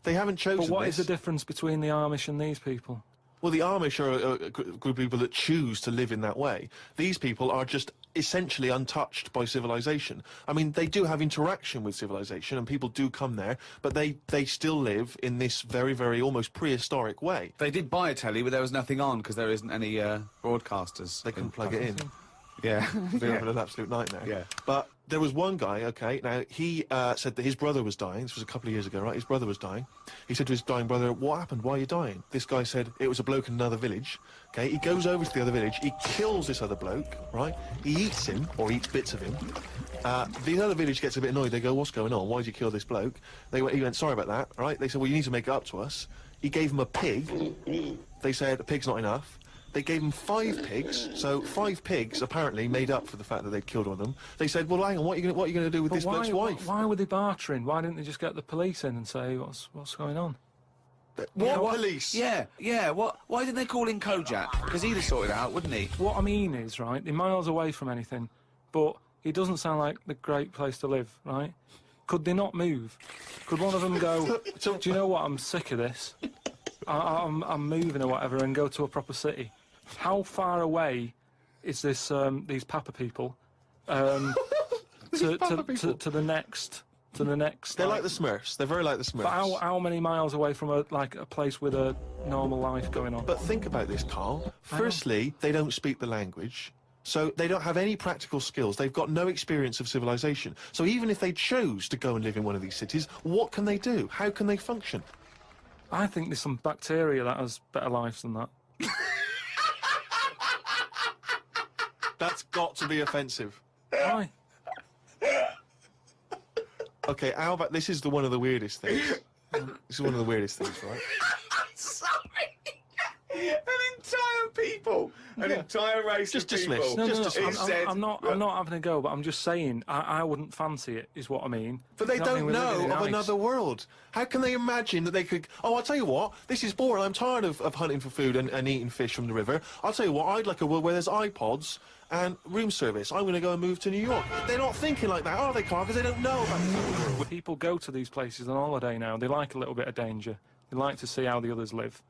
They haven't chosen
But what
this.
is the difference between the Amish and these people?
Well, the Amish are a group of people that choose to live in that way. These people are just essentially untouched by civilization. I mean, they do have interaction with civilization, and people do come there, but they still live in this very, very almost prehistoric way.
They did buy a telly, but there was nothing on because there isn't any broadcasters.
They couldn't plug it in.
Yeah.
Been having an absolute nightmare.
Yeah.
But there was one guy, okay, now he said that his brother was dying. This was a couple of years ago, right? His brother was dying. He said to his dying brother, what happened? Why are you dying? This guy said it was a bloke in another village. Okay, he goes over to the other village, he kills this other bloke, right? He eats him, or eats bits of him. The other village gets a bit annoyed. They go, what's going on? Why did you kill this bloke? He went, sorry about that, right? They said, well, you need to make it up to us. He gave him a pig. They said, a pig's not enough. They gave him 5 pigs, so 5 pigs apparently made up for the fact that they'd killed one of them. They said, well, hang on, what are you going to do with this bloke's wife?
Why were they bartering? Why didn't they just get the police in and say, what's going on?
What police?
Yeah. Why didn't they call in Kojak? Because he'd have sorted it out, wouldn't he?
What I mean is, right, they're miles away from anything, but it doesn't sound like the great place to live, right? Could they not move? Could one of them go, do you know what, I'm sick of this. I'm moving or whatever and go to a proper city. How far away is this, these Papa people, to the next...
They're like the Smurfs. They're very like the Smurfs.
But how many miles away from a place with a normal life going on?
But think about this, Carl. Firstly, they don't speak the language, so they don't have any practical skills. They've got no experience of civilization. So even if they chose to go and live in one of these cities, what can they do? How can they function?
I think there's some bacteria that has better lives than that.
That's got to be offensive.
Why?
Okay, how about this is one of the weirdest things. This is one of the weirdest things, right?
Sorry. An entire people, an entire race
Just
of people.
dismiss.
I'm not having a go, but I'm just saying I wouldn't fancy it, is what I mean.
But they don't know of
ice.
another world. How can they imagine that they could... Oh, I'll tell you what, this is boring. I'm tired of hunting for food and eating fish from the river. I'll tell you what, I'd like a world where there's iPods and room service. I'm going to go and move to New York. They're not thinking like that, are they, Carl? Because they don't know about it.
People go to these places on holiday now. They like a little bit of danger. They like to see how the others live.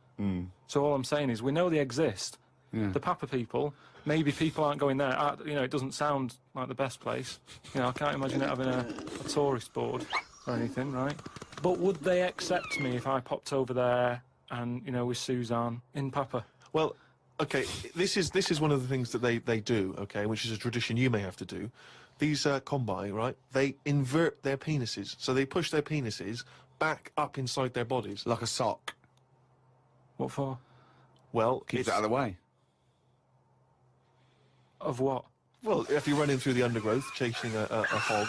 So all I'm saying is we know they exist. The Papa people, maybe people aren't going there. You know, it doesn't sound like the best place. You know, I can't imagine it having a tourist board or anything, right? But would they accept me if I popped over there and, you know, with Suzanne in Papa?
Well, okay, this is one of the things that they do, okay, which is a tradition you may have to do. These combi, right, they invert their penises. So they push their penises back up inside their bodies.
Like a sock.
What for?
Well,
Keeps it out of the way.
Of what?
Well, if you're running through the undergrowth chasing a hog,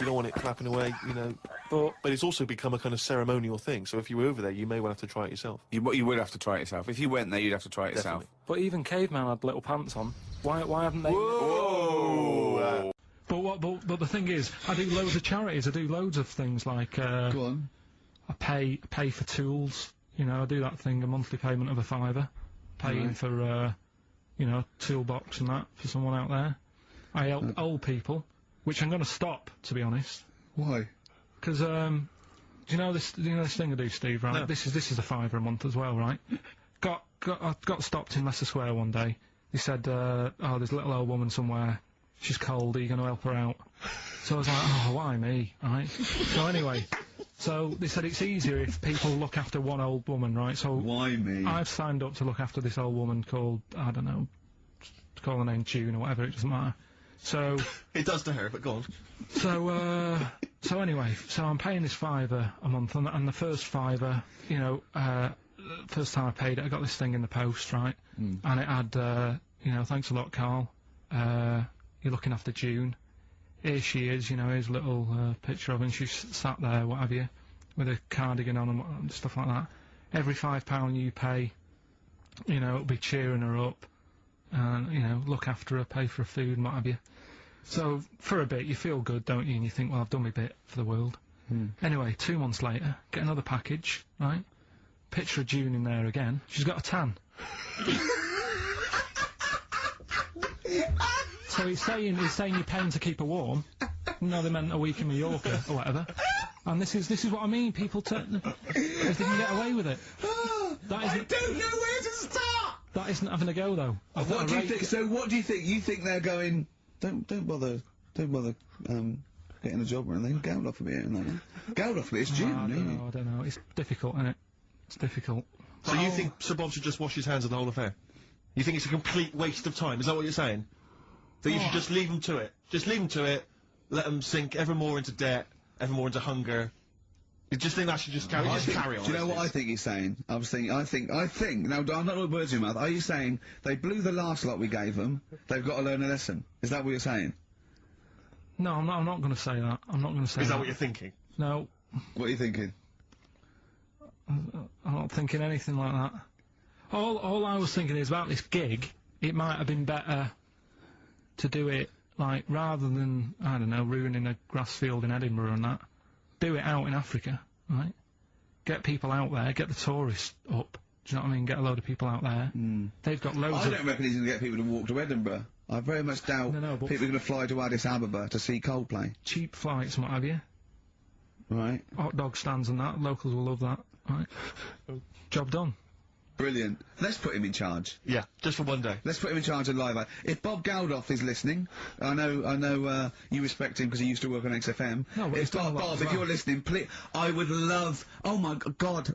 you don't want it flapping away, you know. But it's also become a kind of ceremonial thing. So if you were over there, you may well have to try it yourself.
You would have to try it yourself. If you went there, you'd have to try it yourself.
But even caveman had little pants on. Why haven't they?
Whoa!
But the thing is, I do loads of charities. I do loads of things like
Go on.
I pay for tools. You know, I do that thing, a monthly payment of £5, paying for you know, toolbox and that for someone out there. I help old people, which I'm going to stop, to be honest.
Why?
Because do you know this thing I do, Steve? Right,
No.
this is a £5 a month as well, right? I got stopped in Leicester Square one day. They said, oh, there's a little old woman somewhere. She's cold. Are you going to help her out? So I was like, oh, why me? Right. So anyway, so they said it's easier if people look after one old woman, right? So
Why me?
I've signed up to look after this old woman called, I don't know, call her name June or whatever. It doesn't matter. So
It does to her, but go on.
so anyway, so I'm paying this £5 a month, and the first £5, you know, first time I paid it, I got this thing in the post, right? And it had, you know, thanks a lot, Carl. You're looking after June. Here she is, you know, here's a little picture of her, and she's sat there, what have you, with a cardigan on and stuff like that. Every £5 you pay, you know, it'll be cheering her up, and, you know, look after her, pay for her food and what have you. So, for a bit, you feel good, don't you? And you think, well, I've done my bit for the world. Anyway, 2 months later, get another package, right? Picture of June in there again. She's got a tan. So he's saying you're paying to keep her warm. No, they meant a week in Mallorca or whatever. And this is what I mean. People turn if they can get away with it. I
don't know where to start.
That isn't having a go though.
What do you think? So what do you think? You think they're going? Don't bother getting a job or anything. Get out off of me. Get out off me. It's June.
I don't know. It's difficult, isn't it? It's difficult.
So you think Sir Bob should just wash his hands of the whole affair? You think it's a complete waste of time? Is that what you're saying?
That you should just leave them to it. Just leave them to it. Let them sink ever more into debt, ever more into hunger. You just think that should just carry on.
Do you know what I think he's saying? I think, now, I'm not words in your mouth. Are you saying they blew the last lot we gave them, they've got to learn a lesson? Is that what you're saying?
No, I'm not going to say that. I'm not going to say that.
Is that what you're thinking?
No.
What are you thinking?
I'm not thinking anything like that. All I was thinking is about this gig, it might have been better to do it, like, rather than, I don't know, ruining a grass field in Edinburgh and that, do it out in Africa, right? Get people out there, get the tourists up, do you know what I mean? Get a load of people out there. They've got loads
I don't reckon he's going to get people to walk to Edinburgh. I very much doubt people are going to fly to Addis Ababa to see Coldplay.
Cheap flights and what have you.
Right.
Hot dog stands and that, locals will love that, right? Job done.
Brilliant. Let's put him in charge.
Yeah, just for one day.
Let's put him in charge of Live Aid. If Bob Geldof is listening, I know, you respect him because he used to work on XFM.
No, but
if Bob, if you're listening, please, I would love, oh my God,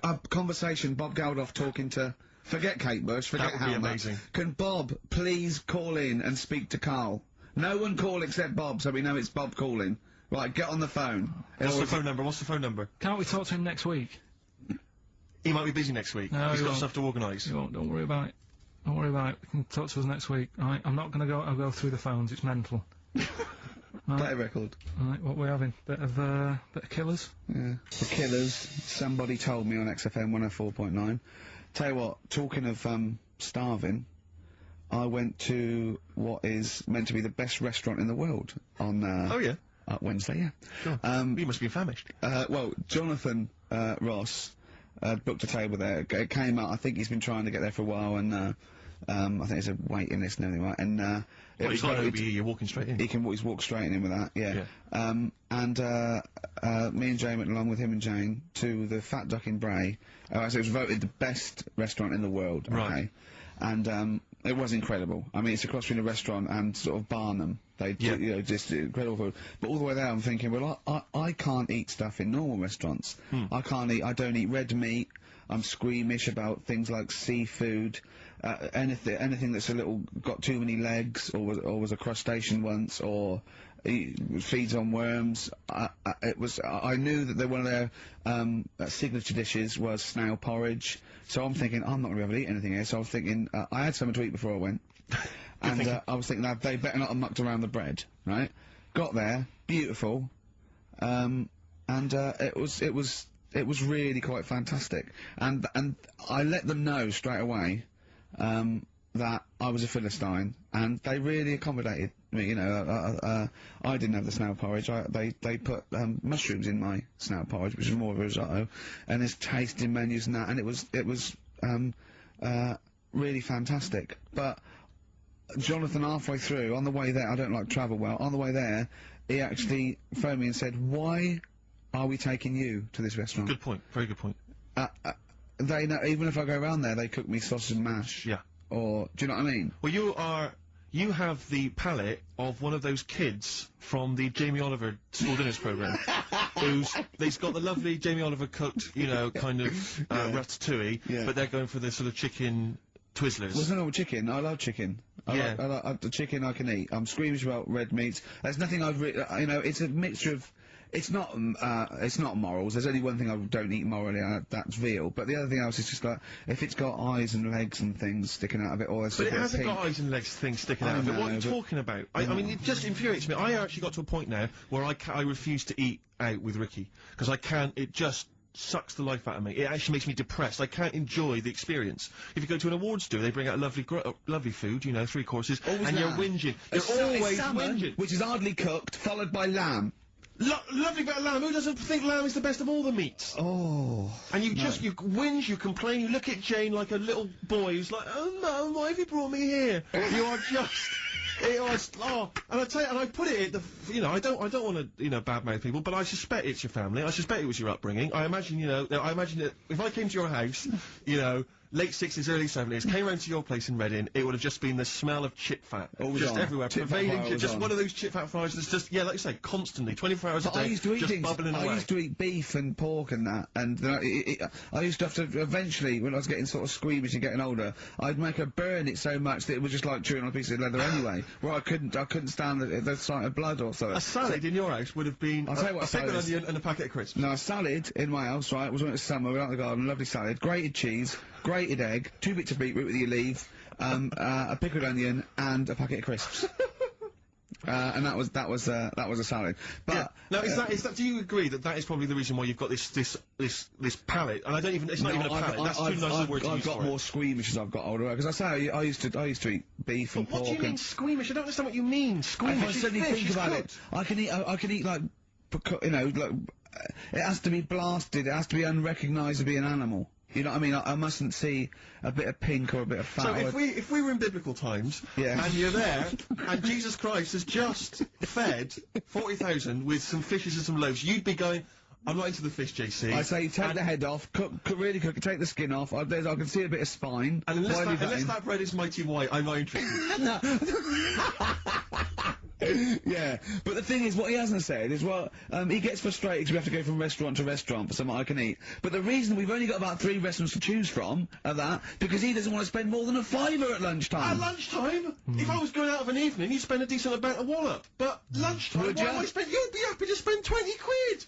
a conversation, Bob Geldof talking to, forget Kate Bush, forget
That would be
Halma.
amazing.
Can Bob please call in and speak to Karl? No one call except Bob, so we know it's Bob calling. Right, get on the phone.
What's the phone number? What's the phone number?
Can't we talk to him next week?
He might be busy next week.
No,
He's
he
got
won't.
stuff to organise.
Don't worry about it. Don't worry about it. We can talk to us next week. Alright, I'm not going to go through the phones, it's mental.
Play a record.
Alright, what we're having? Bit of Killers?
Yeah. The Killers, somebody told me on XFM 104.9. Tell you what, talking of, starving, I went to what is meant to be the best restaurant in the world on,
Oh, yeah?
Wednesday, yeah.
Sure. You must be famished.
Well, Jonathan, Ross, booked a table there. It came out, I think he's been trying to get there for a while, and, I think there's a waiting list and everything, right? And,
Well, you can't be you're walking straight in.
He's walked straight in with that, yeah. Me and Jane went along with him and Jane to the Fat Duck in Bray. So it was voted the best restaurant in the world,
Right.
okay? And, it was incredible. I mean, it's across between a restaurant and sort of Barnum. They, you know, just incredible food. But all the way there, I'm thinking, well, I can't eat stuff in normal restaurants. I don't eat red meat. I'm squeamish about things like seafood, anything that's got too many legs, or was a crustacean once, or feeds on worms. I knew that one of their signature dishes was snail porridge. So I'm thinking, I'm not going to be able to eat anything here. So I was thinking, I had something to eat before I went. And I was thinking, they better not have mucked around the bread, right? Got there, beautiful, and it was really quite fantastic. And I let them know straight away that I was a Philistine, and they really accommodated me. You know, I didn't have the snail porridge. They put mushrooms in my snail porridge, which is more of a risotto, and there's tasting menus and that, and it was really fantastic. But Jonathan, halfway through, on the way there, I don't like travel well. On the way there, he actually phoned me and said, "Why are we taking you to this restaurant?"
Good point. Very good point.
They know, even if I go around there, they cook me sausage and mash.
Yeah.
Or, do you know what I mean?
Well, you have the palate of one of those kids from the Jamie Oliver school dinners programme, they've got the lovely Jamie Oliver cooked, you know, kind of ratatouille, but they're going for the sort of chicken Twizzlers.
Well, no, chicken. I love chicken.
Yeah.
I like the chicken I can eat. I'm squeamish about red meats. There's nothing you know, it's a mixture of. It's not morals. There's only one thing I don't eat morally, that's veal. But the other thing else is just like, if it's got eyes and legs and things sticking out of it, or it's
But it hasn't got eyes and legs things sticking out of it. What are you talking about? I mean, it just infuriates me. I actually got to a point now where I refuse to eat out with Ricky. Because I can't, it just sucks the life out of me. It actually makes me depressed. I can't enjoy the experience. If you go to an awards do, they bring out lovely food, you know, 3 courses, and you're whinging. You're always whinging.
Which is hardly cooked, followed by lamb.
Lovely bit of lamb. Who doesn't think lamb is the best of all the meats?
Oh.
And you whinge, you complain, you look at Jane like a little boy who's like, "Oh, Mum, why have you brought me here?" You are just... It was, and I tell you, and I put it at the, you know, I don't want to, you know, badmouth people, but I suspect it's your family. I suspect it was your upbringing. I imagine, you know, that if I came to your house, you know,
late 60s, early 70s, came round to your place in Reading, it would have just been the smell of chip fat.
Always
just
on.
everywhere.
Chip fat
Prevailing,
fire was
just
on.
one of those chip fat fires that's just, yeah, like you say, constantly, 24 hours a
But
day,
I used to eat
just
things.
bubbling away.
I used to eat beef and pork and that, and I used to have to eventually, when I was getting sort of squeamish and getting older, I'd make her burn it so much that it was just like chewing on a piece of leather anyway. Where I couldn't stand the sight of blood or something.
A salad in your house would have been
I'll tell you what
a
salad
pickled
is.
onion and a packet of crisps.
No, a salad in my house, right, was when it was summer, we were out in the garden, lovely salad, grated cheese, grated egg, 2 bits of beetroot with your leaf, a pickled onion, and a packet of crisps. And that was a salad. But
Yeah. Now, is that? Do you agree that that is probably the reason why you've got this palate? And I don't even. It's not even a palate. That's too nice a word to
I've
use
got
for
more
it.
squeamish as I've got older. Because I say I used to eat beef and
What
pork.
do you mean
and
squeamish? I don't understand what you mean. Squeamish.
if I
is
suddenly
fish,
think
it's
about
cooked.
it, I can eat like, you know, like it has to be blasted. It has to be unrecognisably an animal. You know what I mean? I mustn't see a bit of pink or a bit of fat.
So
or
if we were in biblical times,
Yeah.
and you're there, and Jesus Christ has just fed 40,000 with some fishes and some loaves, you'd be going, I'm not into the fish, JC.
I say take the head off, really cook it, take the skin off. I can see a bit of spine.
And unless
finely
that,
veined.
bread is mighty white, I'm not interested.
Yeah, but the thing is, what he hasn't said is, well, he gets frustrated because we have to go from restaurant to restaurant for something I can eat. But the reason we've only got about 3 restaurants to choose from are that because he doesn't want to spend more than a £5 at lunchtime.
At lunchtime? If I was going out of an evening, you'd spend a decent amount of wallop. But lunchtime,
Would
why
ya?
am I you'd be happy to spend 20 quid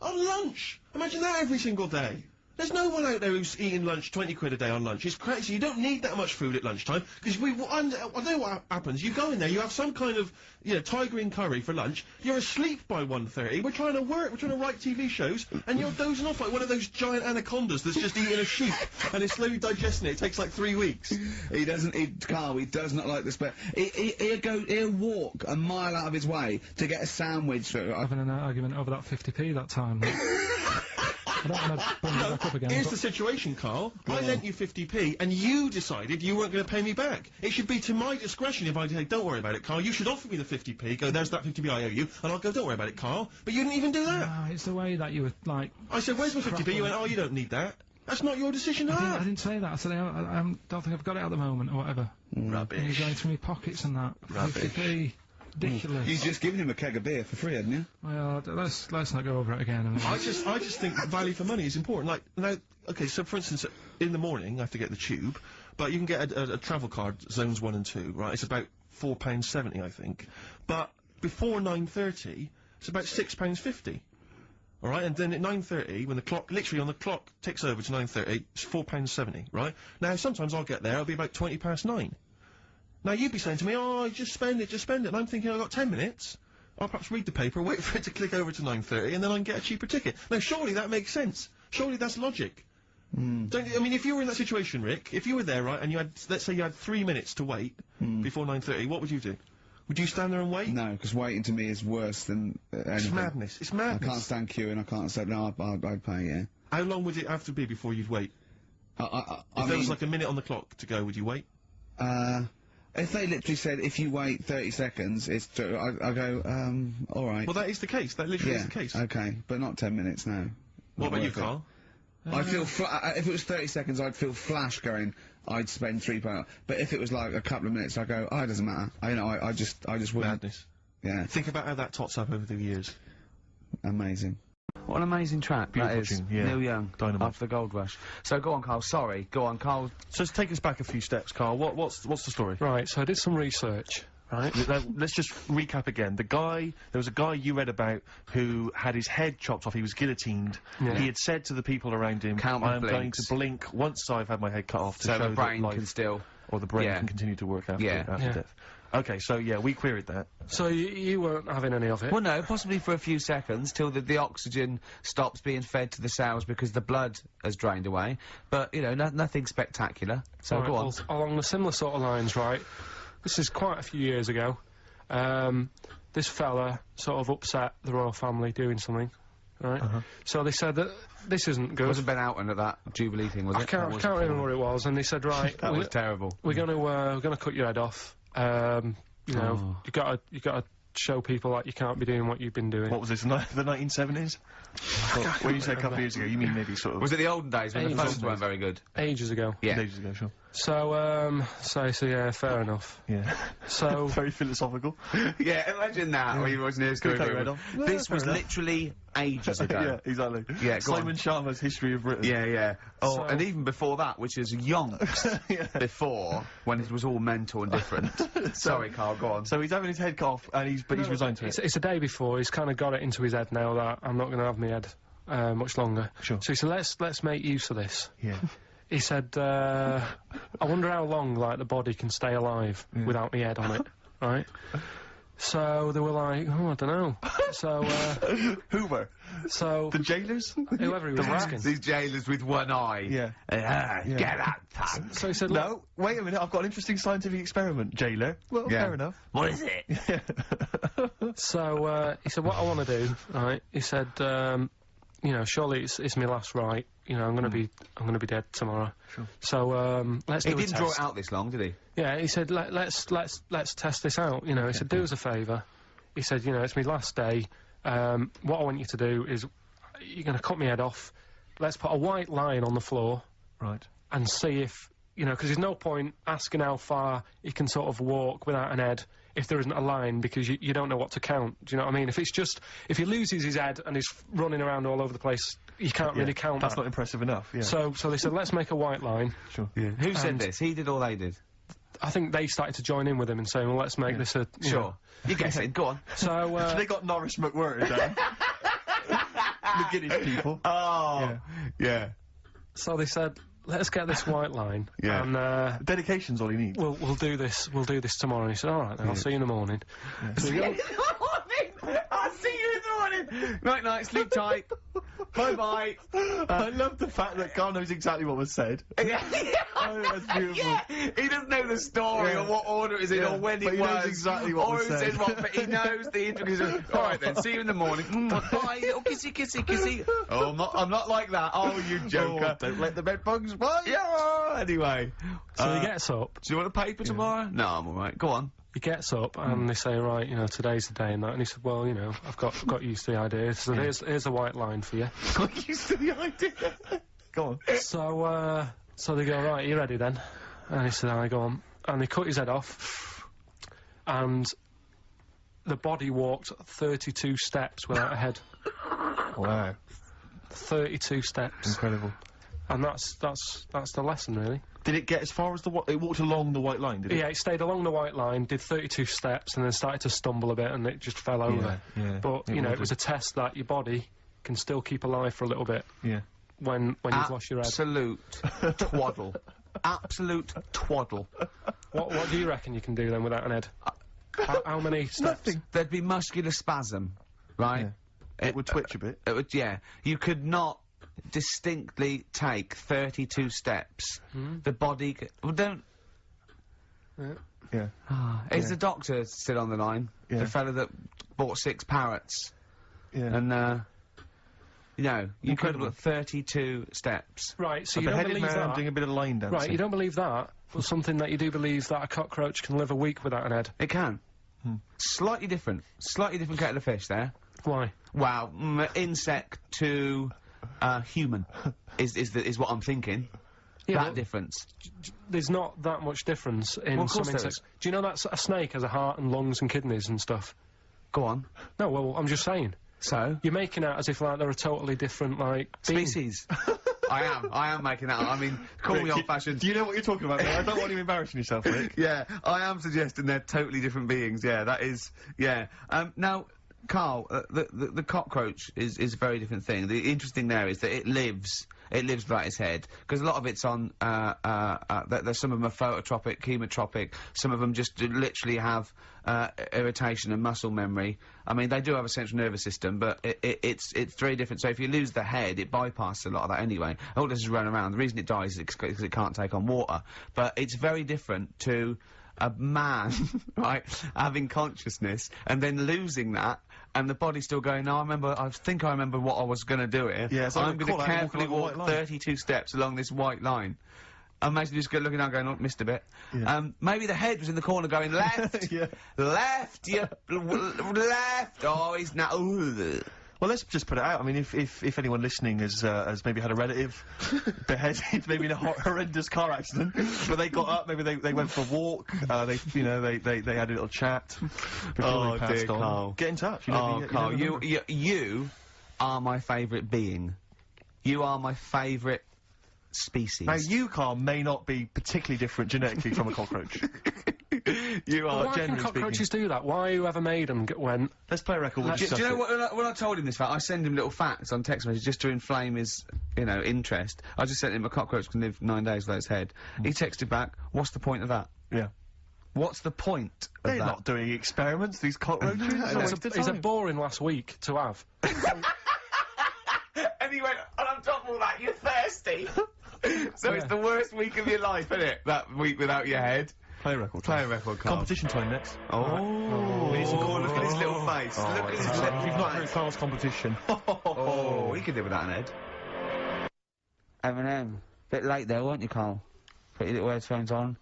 on lunch. Imagine that every single day. There's no one out there who's eating lunch 20 quid a day on lunch. It's crazy. You don't need that much food at lunchtime because I know what happens. You go in there, you have some kind of, you know, Thai green curry for lunch. You're asleep by 1:30. We're trying to work. We're trying to write TV shows, and you're dozing off like one of those giant anacondas that's just eating a sheep and is slowly digesting it. It takes like 3 weeks.
He doesn't eat Carl. He does not like this. But he'll walk a mile out of his way to get a sandwich.
Having an argument over that 50p that time. I don't want to bring it back up again.
Here's
but
the situation, Carl. I lent you 50p, and you decided you weren't going to pay me back. It should be to my discretion if I say, don't worry about it, Carl. You should offer me the 50p, go, there's that 50p I owe you, and I'll go, don't worry about it, Carl. But you didn't even do that.
No, it's the way that you were, like...
I said, where's my 50p? You went, oh, you don't need that. That's not your decision,
I didn't say that. I said, I don't think I've got it at the moment, or whatever. And he's
Rubbish.
going through my pockets and that.
Rubbish.
50p. Ridiculous.
You've just given him a keg of beer for free, hadn't you?
Well, let's not go over it again. I mean,
I just think value for money is important. Like, now, okay, so for instance, in the morning, I have to get the tube, but you can get a travel card, zones 1 and 2, right? It's about £4.70, I think. But before 9:30, it's about £6.50. All right, and then at 9:30, when the clock, literally on the clock ticks over to 9:30, it's £4.70, right? Now, sometimes I'll get there, it'll be about 9:20. Now, you'd be saying to me, oh, just spend it, and I'm thinking, I've got 10 minutes. I'll perhaps read the paper, wait for it to click over to 9:30, and then I can get a cheaper ticket. Now, surely that makes sense. Surely that's logic. Don't you, I mean, if you were in that situation, Rick, if you were there, right, and you had, let's say you had 3 minutes to wait before 9:30, what would you do? Would you stand there and wait?
No, because waiting to me is worse than anything.
It's madness. It's
I
madness.
can't stand queuing. I can't say no. I'd pay. Yeah.
How long would it have to be before you'd wait?
I
If there was
mean,
like a minute on the clock to go, would you wait?
if they literally said if you wait 30 seconds, it's I go all right.
Well, that is the case. That literally
yeah.
is the case.
Okay, but not 10 minutes now.
What about you,
worth it.
Carl?
I feel if it was 30 seconds, I'd feel flash going. I'd spend £3. But if it was like a couple of minutes, I go, oh, it doesn't matter. I just wouldn't.
Madness.
Yeah,
Think about how that tots up over the years.
amazing.
What an amazing track that
Beautiful
is.
tune, yeah.
Neil Young,
Dynamite.
after the Gold Rush. So go on, Carl. Sorry, go on, Carl.
So let's take us back a few steps, Carl. What's the story?
right, so I did some research, right?
Let's just recap again. There was a guy you read about who had his head chopped off. He was guillotined.
Yeah.
He had said to the people around him,
Count my
I am going
blinks.
to blink once I've had my head cut off to
So
show
the brain
that life,
can still...
or the brain
Yeah.
can continue to work after,
Yeah.
Yeah.
death. Okay, so yeah, we queried that.
So you weren't having any of it?
Well, no, possibly for a few seconds, till the oxygen stops being fed to the cells because the blood has drained away. But, you know, nothing spectacular. So
Right,
go on.
well, along the similar sort of lines, right? This is quite a few years ago. This fella sort of upset the royal family doing something, right? So they said that this isn't good.
Wasn't Ben Alton at that Jubilee thing, was it?
I can't remember what it was, and they said, right,
That was terrible.
we're gonna cut your head off. You know,
Oh.
you gotta show people that you can't be doing what you've been doing.
What was this, the 1970s? When you say a couple of years ago, you mean maybe sort of...
Was it the olden days when the
Ages
phones
ago.
weren't very good?
Ages ago.
Yeah.
Ages ago, sure.
So yeah, fair enough.
Yeah.
So...
Very philosophical.
Yeah, imagine that when you watching this
Can we
going
take it
on.
on?
This
Yeah,
was
fair enough.
literally ages ago.
Yeah, exactly.
Yeah, go
Simon
on.
Sharma's History of Britain.
Yeah, yeah. Oh,
So-
and even before that, which is yonks
Yeah.
before, when it was all mental and different. Sorry, Carl, go on.
So he's having his head cut off, and he's resigned to it.
It's a day before. He's kind of got it into his head now that I'm not going to have my head much longer.
Sure.
So he said, let's make use of this.
Yeah.
He said, I wonder how long, like, the body can stay alive without my head on it, right? So they were like, oh, I don't know. So,
Hoover.
so
The jailers?
whoever he was asking.
These jailers with one eye.
Yeah.
Get that thing.
So he said, look,
No, wait a minute, I've got an interesting scientific experiment, jailer. Well,
Yeah.
fair enough.
What is it?
so, he said, what I want to do, right? He said, you know, surely it's my last right. You know, I'm gonna be dead tomorrow.
Sure.
So, let's
He
do a
didn't draw
test.
it out this long, did he?
Yeah, he said, let's test this out. You know, he said, do us a favour. He said, you know, it's my last day. What I want you to do is, you're going to cut my head off. Let's put a white line on the floor
Right.
and see if, you know, because there's no point asking how far he can sort of walk without an head if there isn't a line, because you don't know what to count. Do you know what I mean? If it's just, if he loses his head and he's running around all over the place, you can't really count
That's
that.
not impressive enough, yeah.
So they said, let's make a white line.
Sure.
Yeah. Who said
And-
this? He did or they did?
I think they started to join in with him and saying, well, let's make this a... you know.
You guess it. Go on.
So,
They got Norris McWhirter down. The Guinness people.
Oh. Yeah.
so they said, let's get this white line.
Yeah.
And,
Dedication's all he needs.
we'll do this tomorrow. And he said, all right, then, I'll see you in the morning. So we go-
I'll see you in the morning. Night, night. Sleep tight. Bye, bye.
I love the fact that Karl knows exactly what was said.
Yeah.
Oh, that's beautiful.
Yeah. He doesn't know the story
Yeah.
or what order it is in
Yeah.
or when
But
it
he knows
was.
exactly what
or
was
who
said.
said what, but he knows the intricacies. All right then. See you in the morning. Bye. Little kissy, kissy, kissy. Oh, I'm not like that. Oh, you joker.
Don't let the bed bugs bite.
Yeah. Anyway.
So he gets up.
Do you want a paper tomorrow? No, I'm all right. Go on.
He gets up and they say, right, you know, today's the day and that. And he said, well, you know, I've got used to the idea. So here's a white line for you.
Got used to the idea.
Go on.
So they go, right, you ready then? And he said, I go on. And they cut his head off. And the body walked 32 steps without a head.
Wow.
32 steps.
Incredible.
And that's the lesson, really.
Did it get as far as it walked along the white line, did it?
Yeah, it stayed along the white line, did 32 steps, and then started to stumble a bit, and it just fell over.
yeah,
But,
it
you know,
will
it was
do.
a test that your body can still keep alive for a little bit
Yeah.
when you've lost your head.
Absolute twaddle. Absolute twaddle.
What do you reckon you can do then without an head? How many steps?
Nothing.
There'd be muscular spasm, right?
It would twitch a bit.
It would, yeah. You could not distinctly take 32 steps. The body... Well, don't...
Yeah.
Is the doctor still on the line?
Yeah.
The fella that bought 6 parrots.
Yeah.
And, you know, you could
Incredible.
have got 32 steps.
Right, so
A
you don't
beheaded
believe
man
that.
doing a bit of line dancing.
Right, you don't believe that, but something that you do believe that a cockroach can live a week without an head.
It can. Slightly different. Slightly different kettle of fish there.
Why?
Wow. Insect to human is what I'm thinking.
Yeah,
that
but
difference.
there's not that much difference in
Well, of
some
course there
insects. Do you know that a snake has a heart and lungs and kidneys and stuff?
Go on.
No, well, I'm just saying.
So?
You're making out as if, like, they're a totally different, like, being.
Species. I am making that up. I mean, call me old-fashioned.
Do you know what you're talking about, mate? I don't want you embarrassing yourself, Rick.
Yeah, I am suggesting they're totally different beings. Yeah, that is. Yeah. Now, Karl, the cockroach is a very different thing. The interesting there is that it lives without its head, because a lot of it's on. There's some of them are phototropic, chemotropic. Some of them just literally have irritation and muscle memory. I mean, they do have a central nervous system, but it's very different. So if you lose the head, it bypasses a lot of that anyway. All it does is run around. The reason it dies is because it can't take on water. But it's very different to a man, right, having consciousness and then losing that, and the body still going, no, I think I remember what I was going to do here.
Yeah, so
I'm going to
call out and walk
carefully
along the
walk
white line.
32 steps along this white line. Imagine just looking down going, oh, missed a bit. Maybe the head was in the corner going, left, left, left, oh, he's now,
Well, let's just put it out. I mean, if anyone listening has maybe had a relative beheaded, maybe in a horrendous car accident, but they got up, maybe they went for a walk, they had a little chat before they passed on.
Karl.
Get in touch.
Karl, you are my favourite being. You are my favourite species.
Now, you, Karl, may not be particularly different genetically from a cockroach. You are,
why can cockroaches do that? Why whoever made them went...
Let's play a record.
Do you know what, when I told him this fact, I send him little facts on text messages just to inflame his, interest. I just sent him a cockroach can live 9 days without its head. He texted back, what's the point of that?
Yeah.
What's the point of
They're
that?
not doing experiments, these cockroaches.
It's a boring last week to have.
And he went, and on top of all that, you're thirsty. So it's the worst week of your life, isn't it? That week without your head.
Play a record.
Play a record, Karl.
Competition time next.
Oh, look at his little face. Look at his little face.
You've not heard Karl's competition.
Oh, he could live without an head. Eminem. Bit late there, weren't you, Karl? Put your little headphones on.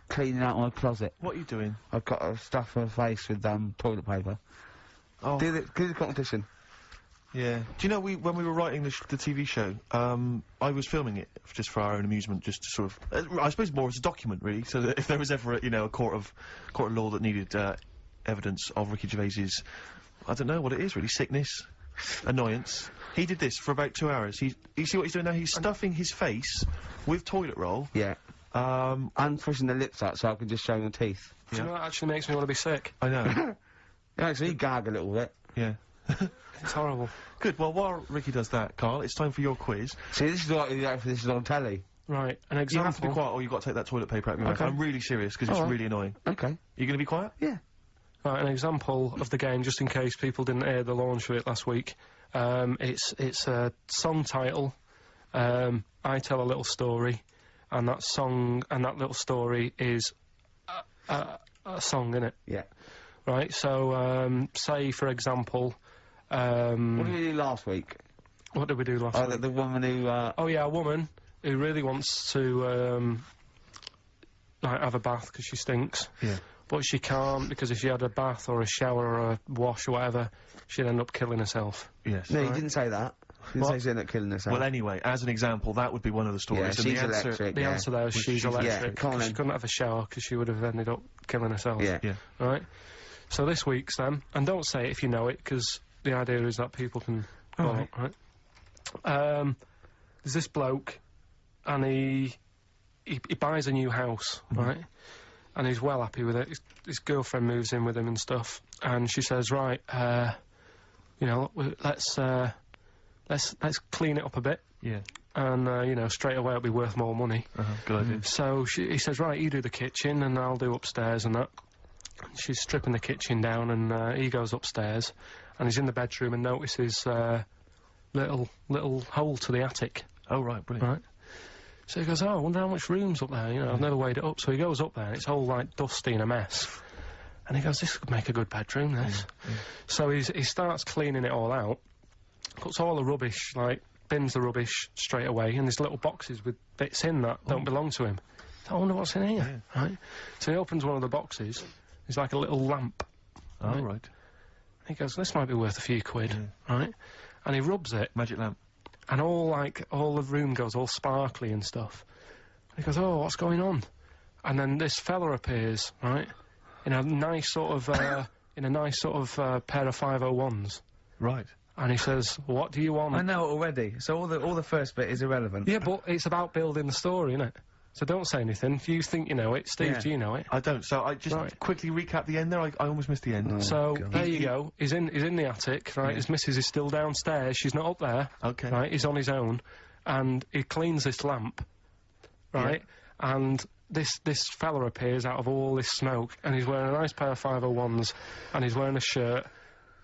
Cleaning out my closet.
What are you doing?
I've got to stuff her face with, toilet paper.
Oh.
Do the competition.
Yeah. Do you know, when we were writing the TV show, I was filming it just for our own amusement, just to sort of, I suppose more as a document, really, so that if there was ever, a court of law that needed, evidence of Ricky Gervais's, I don't know what it is, really, sickness, annoyance. He did this for about 2 hours. You see what he's doing now? He's stuffing his face with toilet roll.
Yeah. And pushing the lips out so I can just show the teeth.
Do you know that actually makes me want to be sick?
I know.
Yeah, actually, you gag a little bit.
Yeah.
It's horrible.
Good. Well, while Ricky does that, Karl, it's time for your quiz.
See, this is what this is on telly.
Right. An example.
You have to be quiet, or you've got to take that toilet paper out of your mouth. I'm really serious because it's really annoying.
Okay.
You going to be quiet?
Yeah.
Right. An example of the game, just in case people didn't hear the launch of it last week. It's a song title. I tell a little story, and that song and that little story is a song, innit?
Yeah.
Right. So, say for example.
What did we do last week?
What did we do last week?
The woman who,
Oh yeah, a woman who really wants to, have a bath because she stinks.
Yeah.
But she can't because if she had a bath or a shower or a wash or whatever, she'd end up killing herself.
Yes.
No, you didn't say that. You didn't say she'd end up killing herself.
Well, anyway, as an example, that would be one of the stories.
Yeah,
and
she's
the answer,
electric.
The answer there is she's electric.
Come on,
She
then.
couldn't have a shower because she would have ended up killing herself.
Yeah.
Yeah.
Right? So this week's then, and don't say it if you know it, because the idea is that people can...
Right.
There's this bloke, and he buys a new house, right? And he's well happy with it. His girlfriend moves in with him and stuff, and she says, right, let's clean it up a bit.
Yeah.
And, straight away it'll be worth more money.
Good idea.
So he says, right, you do the kitchen and I'll do upstairs and that. She's stripping the kitchen down and he goes upstairs and he's in the bedroom and notices little hole to the attic.
Oh, right, brilliant.
Right. So he goes, oh, I wonder how much room's up there, I've never weighed it up. So he goes up there and it's all, like, dusty and a mess. And he goes, this could make a good bedroom, this.
Yeah.
So he starts cleaning it all out, puts all the rubbish, like, bins the rubbish straight away, and there's little boxes with bits in that don't belong to him. So I wonder what's in here, right? So he opens one of the boxes, there's like a little lamp.
Oh, right.
He goes, this might be worth a few quid, right? And he rubs it.
Magic lamp.
And all the room goes all sparkly and stuff. And he goes, oh, what's going on? And then this fella appears, right? In a nice sort of, pair of 501s.
Right.
And he says, what do you want?
I know it already. So all the first bit is irrelevant.
Yeah, but it's about building the story, isn't it? So don't say anything. If you think you know it, Steve, do you know it?
I don't. So I just quickly recap the end there. I almost missed the end.
So there you go. He's in the attic, right? His missus is still downstairs. She's not up there.
Okay.
Right? He's on his own, and he cleans this lamp, right? Yeah. And this fella appears out of all this smoke, and he's wearing a nice pair of 501s, and he's wearing a shirt,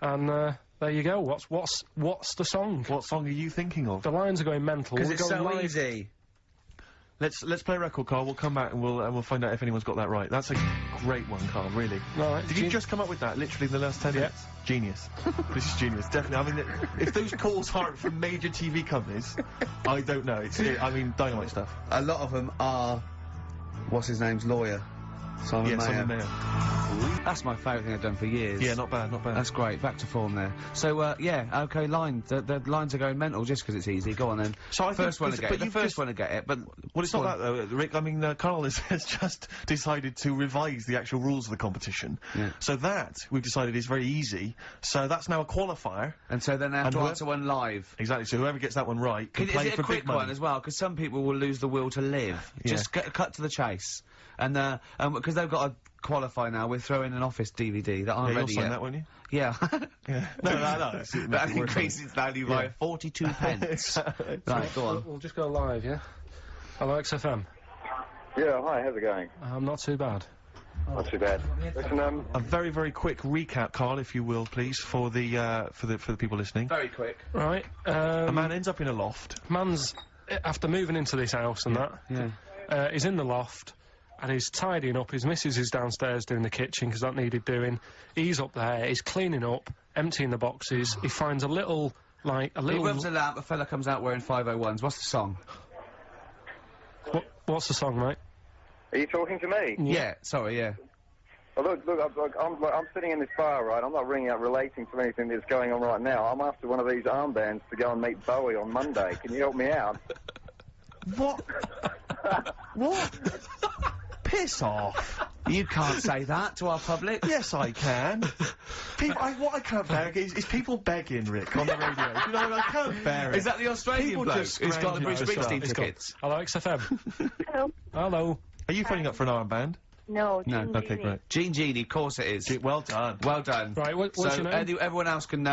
and there you go. What's the song?
What song are you thinking of?
The lines are going mental.
Because it's so easy.
Let's play a record, Karl. We'll come back and we'll find out if anyone's got that right. That's a great one, Karl, really.
Right.
Did you just come up with that, literally in the last 10 minutes? Genius. This is genius, definitely. I mean, if those calls aren't from major TV companies, I don't know. I mean, dynamite stuff.
A lot of them are, what's his name's lawyer? Simon Mayer.
Simon Mayer.
That's my favourite thing I've done for years.
Yeah, not bad, not bad.
That's great, back to form there. So, yeah, okay, line. The lines are going mental just because it's easy. Go on then.
So I
first
think
one to get it. The first one to get it, but...
Well, it's not that, though, Rick. I mean, Karl has just decided to revise the actual rules of the competition.
Yeah.
So that, we've decided, is very easy. So that's now a qualifier.
And so then they have to answer one live.
Exactly, so whoever gets that one right can play
is it
for
a quick
big money.
one as well? Because some people will lose the will to live.
Yeah.
Just cut to the chase. And, because they've got to qualify now, we're throwing an Office DVD that aren't
Yeah, you'll
ready
sign
yet.
that, won't you?
Yeah.
Yeah. No.
That increases its value by 42 pence. Right, go on.
We'll just go live, yeah? Hello, XFM.
Yeah, hi, how's it going?
Not too bad.
Not too bad. Listen,
A very, very quick recap, Karl, if you will, please, for the people listening.
Very quick.
Right,
A man ends up in a loft.
man's, after moving into this house and
Yeah.
he's in the loft, and he's tidying up. His missus is downstairs doing the kitchen because that needed doing. He's up there, he's cleaning up, emptying the boxes. He finds a little,
He rubs a lamp, a fella comes out wearing 501s. What's the song?
What's the song, mate?
are you talking to me?
Yeah, sorry, yeah.
Oh, look, I'm sitting in this bar, right? I'm not ringing up relating to anything that's going on right now. I'm after one of these armbands to go and meet Bowie on Monday. Can you help me out?
What? What? Piss off.
You can't say that to our public.
Yes, I can. What I can't bear is people begging, Rick, on the radio. You know, I can't bear it.
Is that the Australian
People
bloke
just
who's got the Bruce
scrounging
Springsteen tickets?
Hello, XFM.
Hello.
Hello.
Are you phoning up for an armband?
No,
No,
Jean
Okay,
Genie.
great.
Gene Genie, of course it is.
Well done.
Well done.
Right, what's
so,
your name?
everyone else can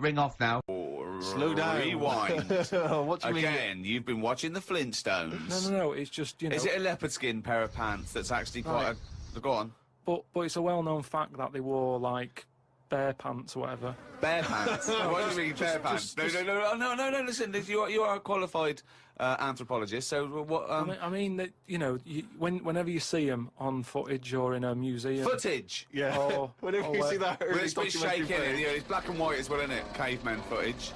ring off now.
Slow down. Rewind.
What do you mean?
Again, you've been watching the Flintstones.
No, it's just, you know...
Is it a leopard skin pair of pants that's actually quite a... Go on.
But it's a well-known fact that they wore, like, bear pants or whatever.
Bear pants? What do you mean, bear pants? No, listen, you are a qualified anthropologist, so what...
I mean that, you know, whenever you see them on footage or in a museum...
Footage?
Yeah.
Or,
Whenever you see that
Well,
early
it's a bit
documentary
shaky,
footage.
yeah, it's black and white as well, isn't it? Caveman footage.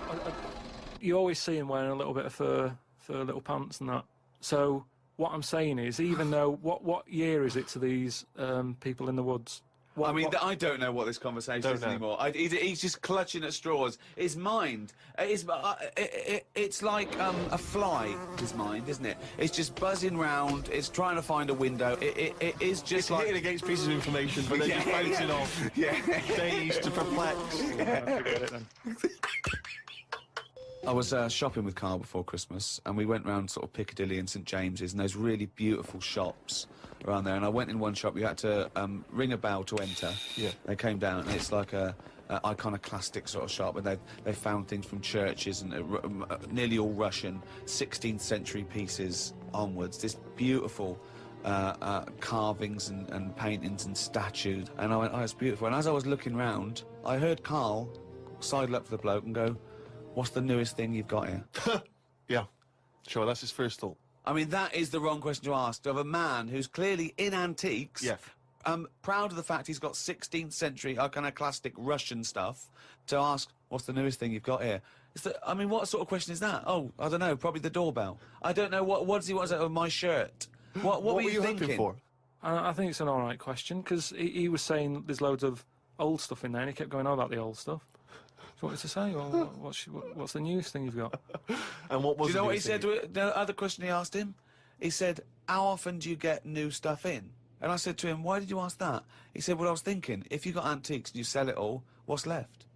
you always see them wearing a little bit of fur little pants and that. So what I'm saying is, even though what year is it to these people in the woods?
I mean, I don't know what this conversation is anymore. He's just clutching at straws. His mind, it's like a fly, his mind, isn't it? It's just buzzing round, it's trying to find a window. It is just
It's
like...
hitting against pieces of information, but then just bouncing off.
Yeah.
Dazed to perplex.
Forget it then.
I was shopping with Karl before Christmas, and we went round sort of Piccadilly and St James's, and those really beautiful shops around there. And I went in one shop, you had to ring a bell to enter.
Yeah.
They came down, and it's like a iconoclastic sort of shop, and they found things from churches and nearly all Russian, 16th century pieces onwards. This beautiful carvings and paintings and statues. And I went, oh, it's beautiful. And as I was looking round, I heard Karl sidle up to the bloke and go, what's the newest thing you've got here?
Yeah. Sure, that's his first thought.
I mean, that is the wrong question to ask of a man who's clearly in antiques.
Yeah.
Proud of the fact he's got 16th century iconoclastic Russian stuff, to ask, what's the newest thing you've got here? I mean, what sort of question is that? Oh, I don't know, probably the doorbell. I don't know, what does he want to say? Oh, my shirt. What were you thinking?
hoping for?
I think it's an alright question, because he was saying there's loads of old stuff in there, and he kept going on about the old stuff. So what was to say? Well, what's the newest thing you've got?
And what was
Do you know
the
what he
newest
said
thing?
to it? The other question he asked him? He said, how often do you get new stuff in? And I said to him, why did you ask that? He said, well, I was thinking, if you got antiques and you sell it all, what's left?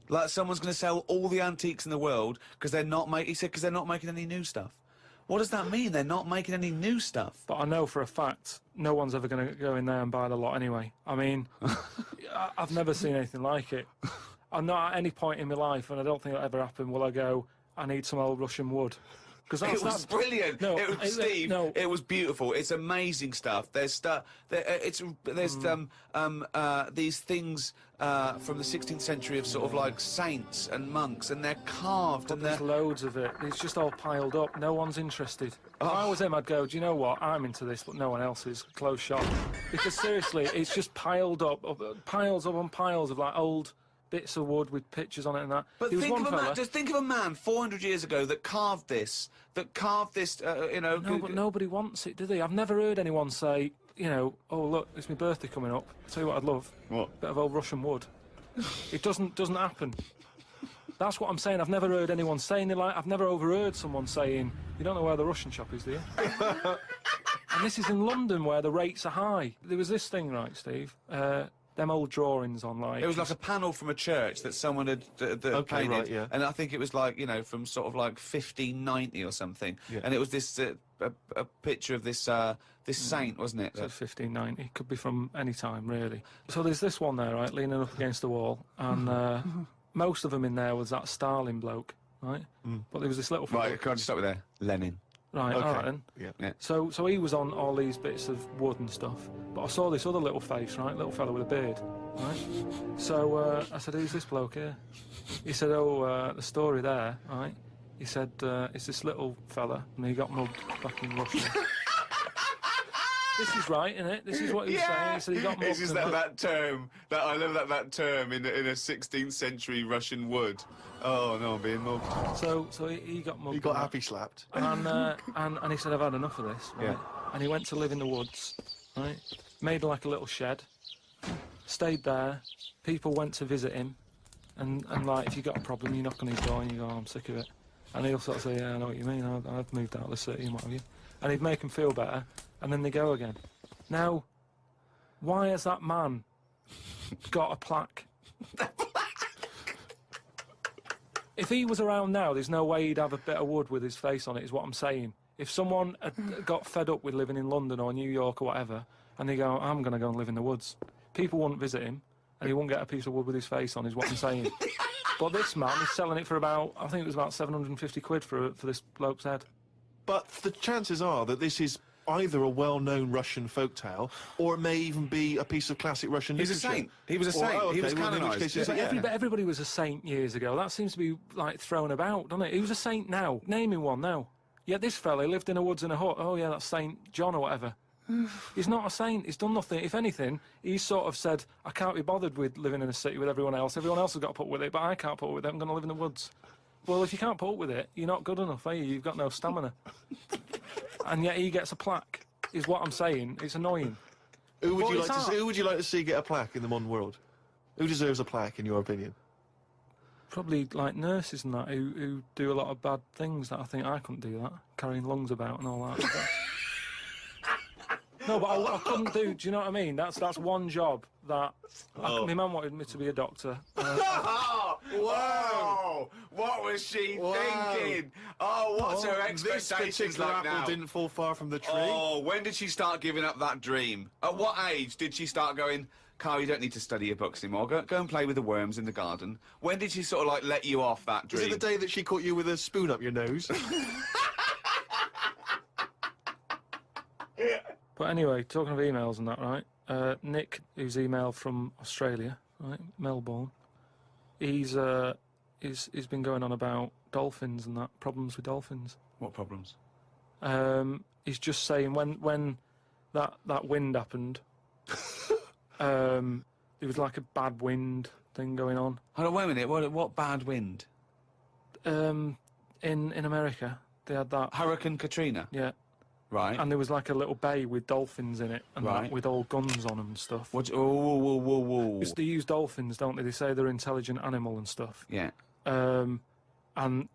Like someone's going to sell all the antiques in the world because they're not making... He said, because they're not making any new stuff. What does that mean? They're not making any new stuff?
But I know for a fact no one's ever going to go in there and buy the lot anyway. I mean, I've never seen anything like it. I'm not at any point in my life, and I don't think it'll ever happen, will I go, I need some old Russian wood. Because
It was brilliant.
No,
it was, Steve.
No.
It was beautiful. It's amazing stuff. There's stuff. There's these things from the 16th century of sort of like saints and monks, and they're carved.
But
and
there's
they're
loads of it. It's just all piled up. No one's interested. If I was him, I'd go, do you know what? I'm into this, but no one else is. Close shop. Because seriously, it's just piled up, piles on piles of like old bits of wood with pictures on it and that.
But
There was
think
one
of a
fella-
man. Just think of a man 400 years ago that carved this. You know.
No, but nobody wants it, do they? I've never heard anyone say, you know, oh look, it's my birthday coming up. I'll tell you what I'd love.
What?
Bit of old Russian wood. It doesn't happen. That's what I'm saying. I've never heard anyone saying it. Like, I've never overheard someone saying, you don't know where the Russian shop is, do you? And this is in London where the rates are high. There was this thing, right, Steve? Them old drawings on, like...
It was like a panel from a church that someone had painted,
right, yeah.
and I think it was like, you know, from sort of like 1590 or something.
Yeah.
And it was this a picture of this this saint, wasn't it?
It said 1590. It could be from any time, really. So there's this one there, right, leaning up against the wall, and most of them in there was that Stalin bloke, right? But there was this little...
Right, can I just stop with there? Lenin.
Right,
Okay.
all right then.
Yeah.
So he was on all these bits of wood and stuff, but I saw this other little face, right, little fella with a beard, right? So I said, who's this bloke here? He said, oh, the story there, right? He said, it's this little fella, and he got mugged back in Russia. This is right, isn't it? This is what he was saying. He said he got mugged.
It's just that term, I love that term in a 16th century Russian wood. Oh no, I'm being mugged.
So he got mugged.
He got happy slapped.
And he said, I've had enough of this, right?
Yeah.
And he went to live in the woods, right? Made like a little shed, stayed there. People went to visit him, and like, if you got a problem, you knock on his door and you go, oh, I'm sick of it. And he'll sort of say, yeah, I know what you mean, I've moved out of the city and what have you. And he'd make him feel better, and then they go again. Now, why has that man got a plaque? If he was around now, there's no way he'd have a bit of wood with his face on it, is what I'm saying. If someone had got fed up with living in London or New York or whatever, and they go, I'm going to go and live in the woods, people wouldn't visit him, and he wouldn't get a piece of wood with his face on, is what I'm saying. But this man is selling it for about, I think it was about 750 quid for this bloke's head.
But the chances are that this is either a well-known Russian folktale, or it may even be a piece of classic Russian
He's
literature.
a saint. He was a saint.
Oh, okay,
He was
well, in which
canonised.
case,
Yeah.
But everybody was a saint years ago. That seems to be, like, thrown about, doesn't it? He was a saint now. Naming one now. Yet this fella lived in the woods in a hut. Oh, yeah, that's Saint John or whatever. He's not a saint. He's done nothing. If anything, he's sort of said, I can't be bothered with living in a city with everyone else. Everyone else has got to put up with it, but I can't put up with it. I'm going to live in the woods. Well, if you can't put up with it, you're not good enough, are you? You've got no stamina. And yet he gets a plaque, is what I'm saying. It's annoying.
Who would
Well,
you
it's
like to
art.
see? Who would you like to see get a plaque in the modern world? Who deserves a plaque, in your opinion?
Probably like nurses and that who do a lot of bad things that I think I couldn't do that, carrying lungs about and all that. No, but I couldn't do. Do you know what I mean? That's one job that my mum wanted me to be a doctor.
Whoa! What was she thinking? Oh, what's her
This
expectations
particular
like
apple
now?
didn't fall far from the tree.
Oh, when did she start giving up that dream? At what age did she start going, Karl, you don't need to study your books anymore. Go and play with the worms in the garden. When did she sort of like let you off that
Was
dream?
it the day that she caught you with a spoon up your nose?
But anyway, talking of emails and that, right? Nick, who's emailed from Australia, right, Melbourne, he's been going on about dolphins and that, problems with dolphins.
What problems?
He's just saying when that wind happened, there was like a bad wind thing going on.
Hold on, wait a minute. What bad wind?
In America, they had that.
Hurricane Katrina.
Yeah.
Right.
And there was like a little bay with dolphins in it, and
Right.
that, with all guns on them and stuff.
What? Whoa.
They use dolphins, don't they? They say they're an intelligent animal and stuff.
Yeah.
And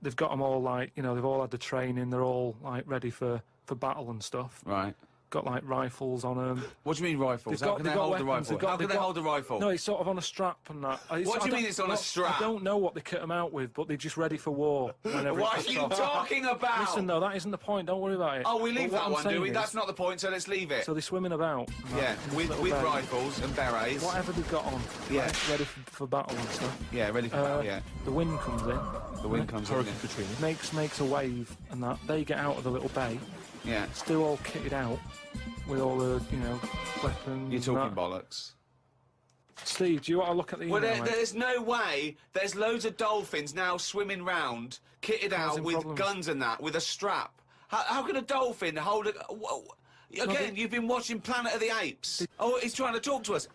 they've got them all like, you know, they've all had the training. They're all like ready for battle and stuff.
Right.
got like rifles on them.
What do you mean rifles? How can they hold the rifle? How can they hold the rifle?
No, it's sort of on a strap and that.
What do you mean it's on a strap?
I don't know what they kit them out with, but they're just ready for war.
What are you talking about?
Listen, though, that isn't the point. Don't worry about it.
Oh, we leave that one, do we? That's not the point, so let's leave it.
So they're swimming about.
Yeah, with rifles and berets.
Whatever they've got on.
Yeah.
Right, ready for battle and stuff.
Yeah, ready for battle, yeah.
The wind comes in.
The wind comes in.
Hurricane Katrina.
Makes a wave and that. They get out of the little bay.
Yeah.
Still all kitted out with all the, weapons.
You're talking bollocks.
Steve, do you want to look at the email?
Well, there's no way. There's loads of dolphins now swimming round, kitted out with guns and that, with a strap. How can a dolphin hold a... Again, you've been watching Planet of the Apes. Oh, he's trying to talk to us.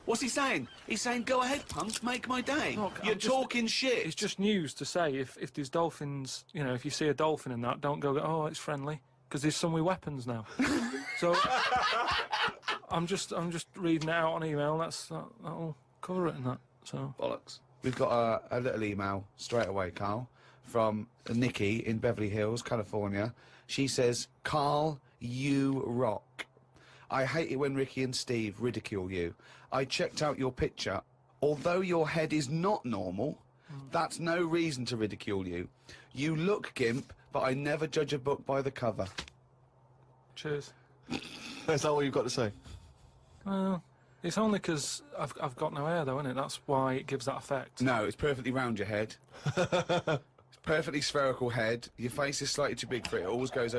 What's he saying? He's saying, go ahead, punk, make my day.
Look,
You're talking shit.
It's just news to say if there's dolphins, if you see a dolphin in that, don't go, oh, it's friendly, because there's some with weapons now. So I'm just reading it out on email. That'll cover it and that. So
bollocks. We've got a little email straight away, Carl, from Nikki in Beverly Hills, California. She says, Carl, you rock. I hate it when Ricky and Steve ridicule you. I checked out your picture. Although your head is not normal, that's no reason to ridicule you. You look gimp, but I never judge a book by the cover.
Cheers.
Is that what you've got to say?
Well, it's only because I've got no hair, though, isn't it? That's why it gives that effect.
No, it's perfectly round your head. Perfectly spherical head. Your face is slightly too big for it. It almost goes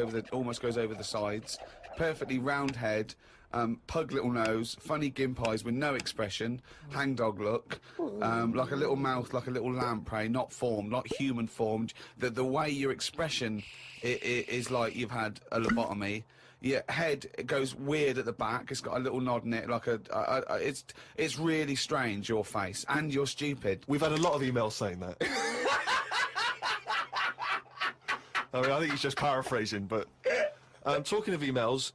over the sides. Perfectly round head. Pug little nose. Funny gimp eyes with no expression. Hangdog look. Like a little mouth, like a little lamprey. Not formed, not human formed. The way your expression is like you've had a lobotomy. Your head goes weird at the back. It's got a little nod in it, like it's really strange, your face, and you're stupid.
We've had a lot of emails saying that. I mean, I think he's just paraphrasing, but... talking of emails,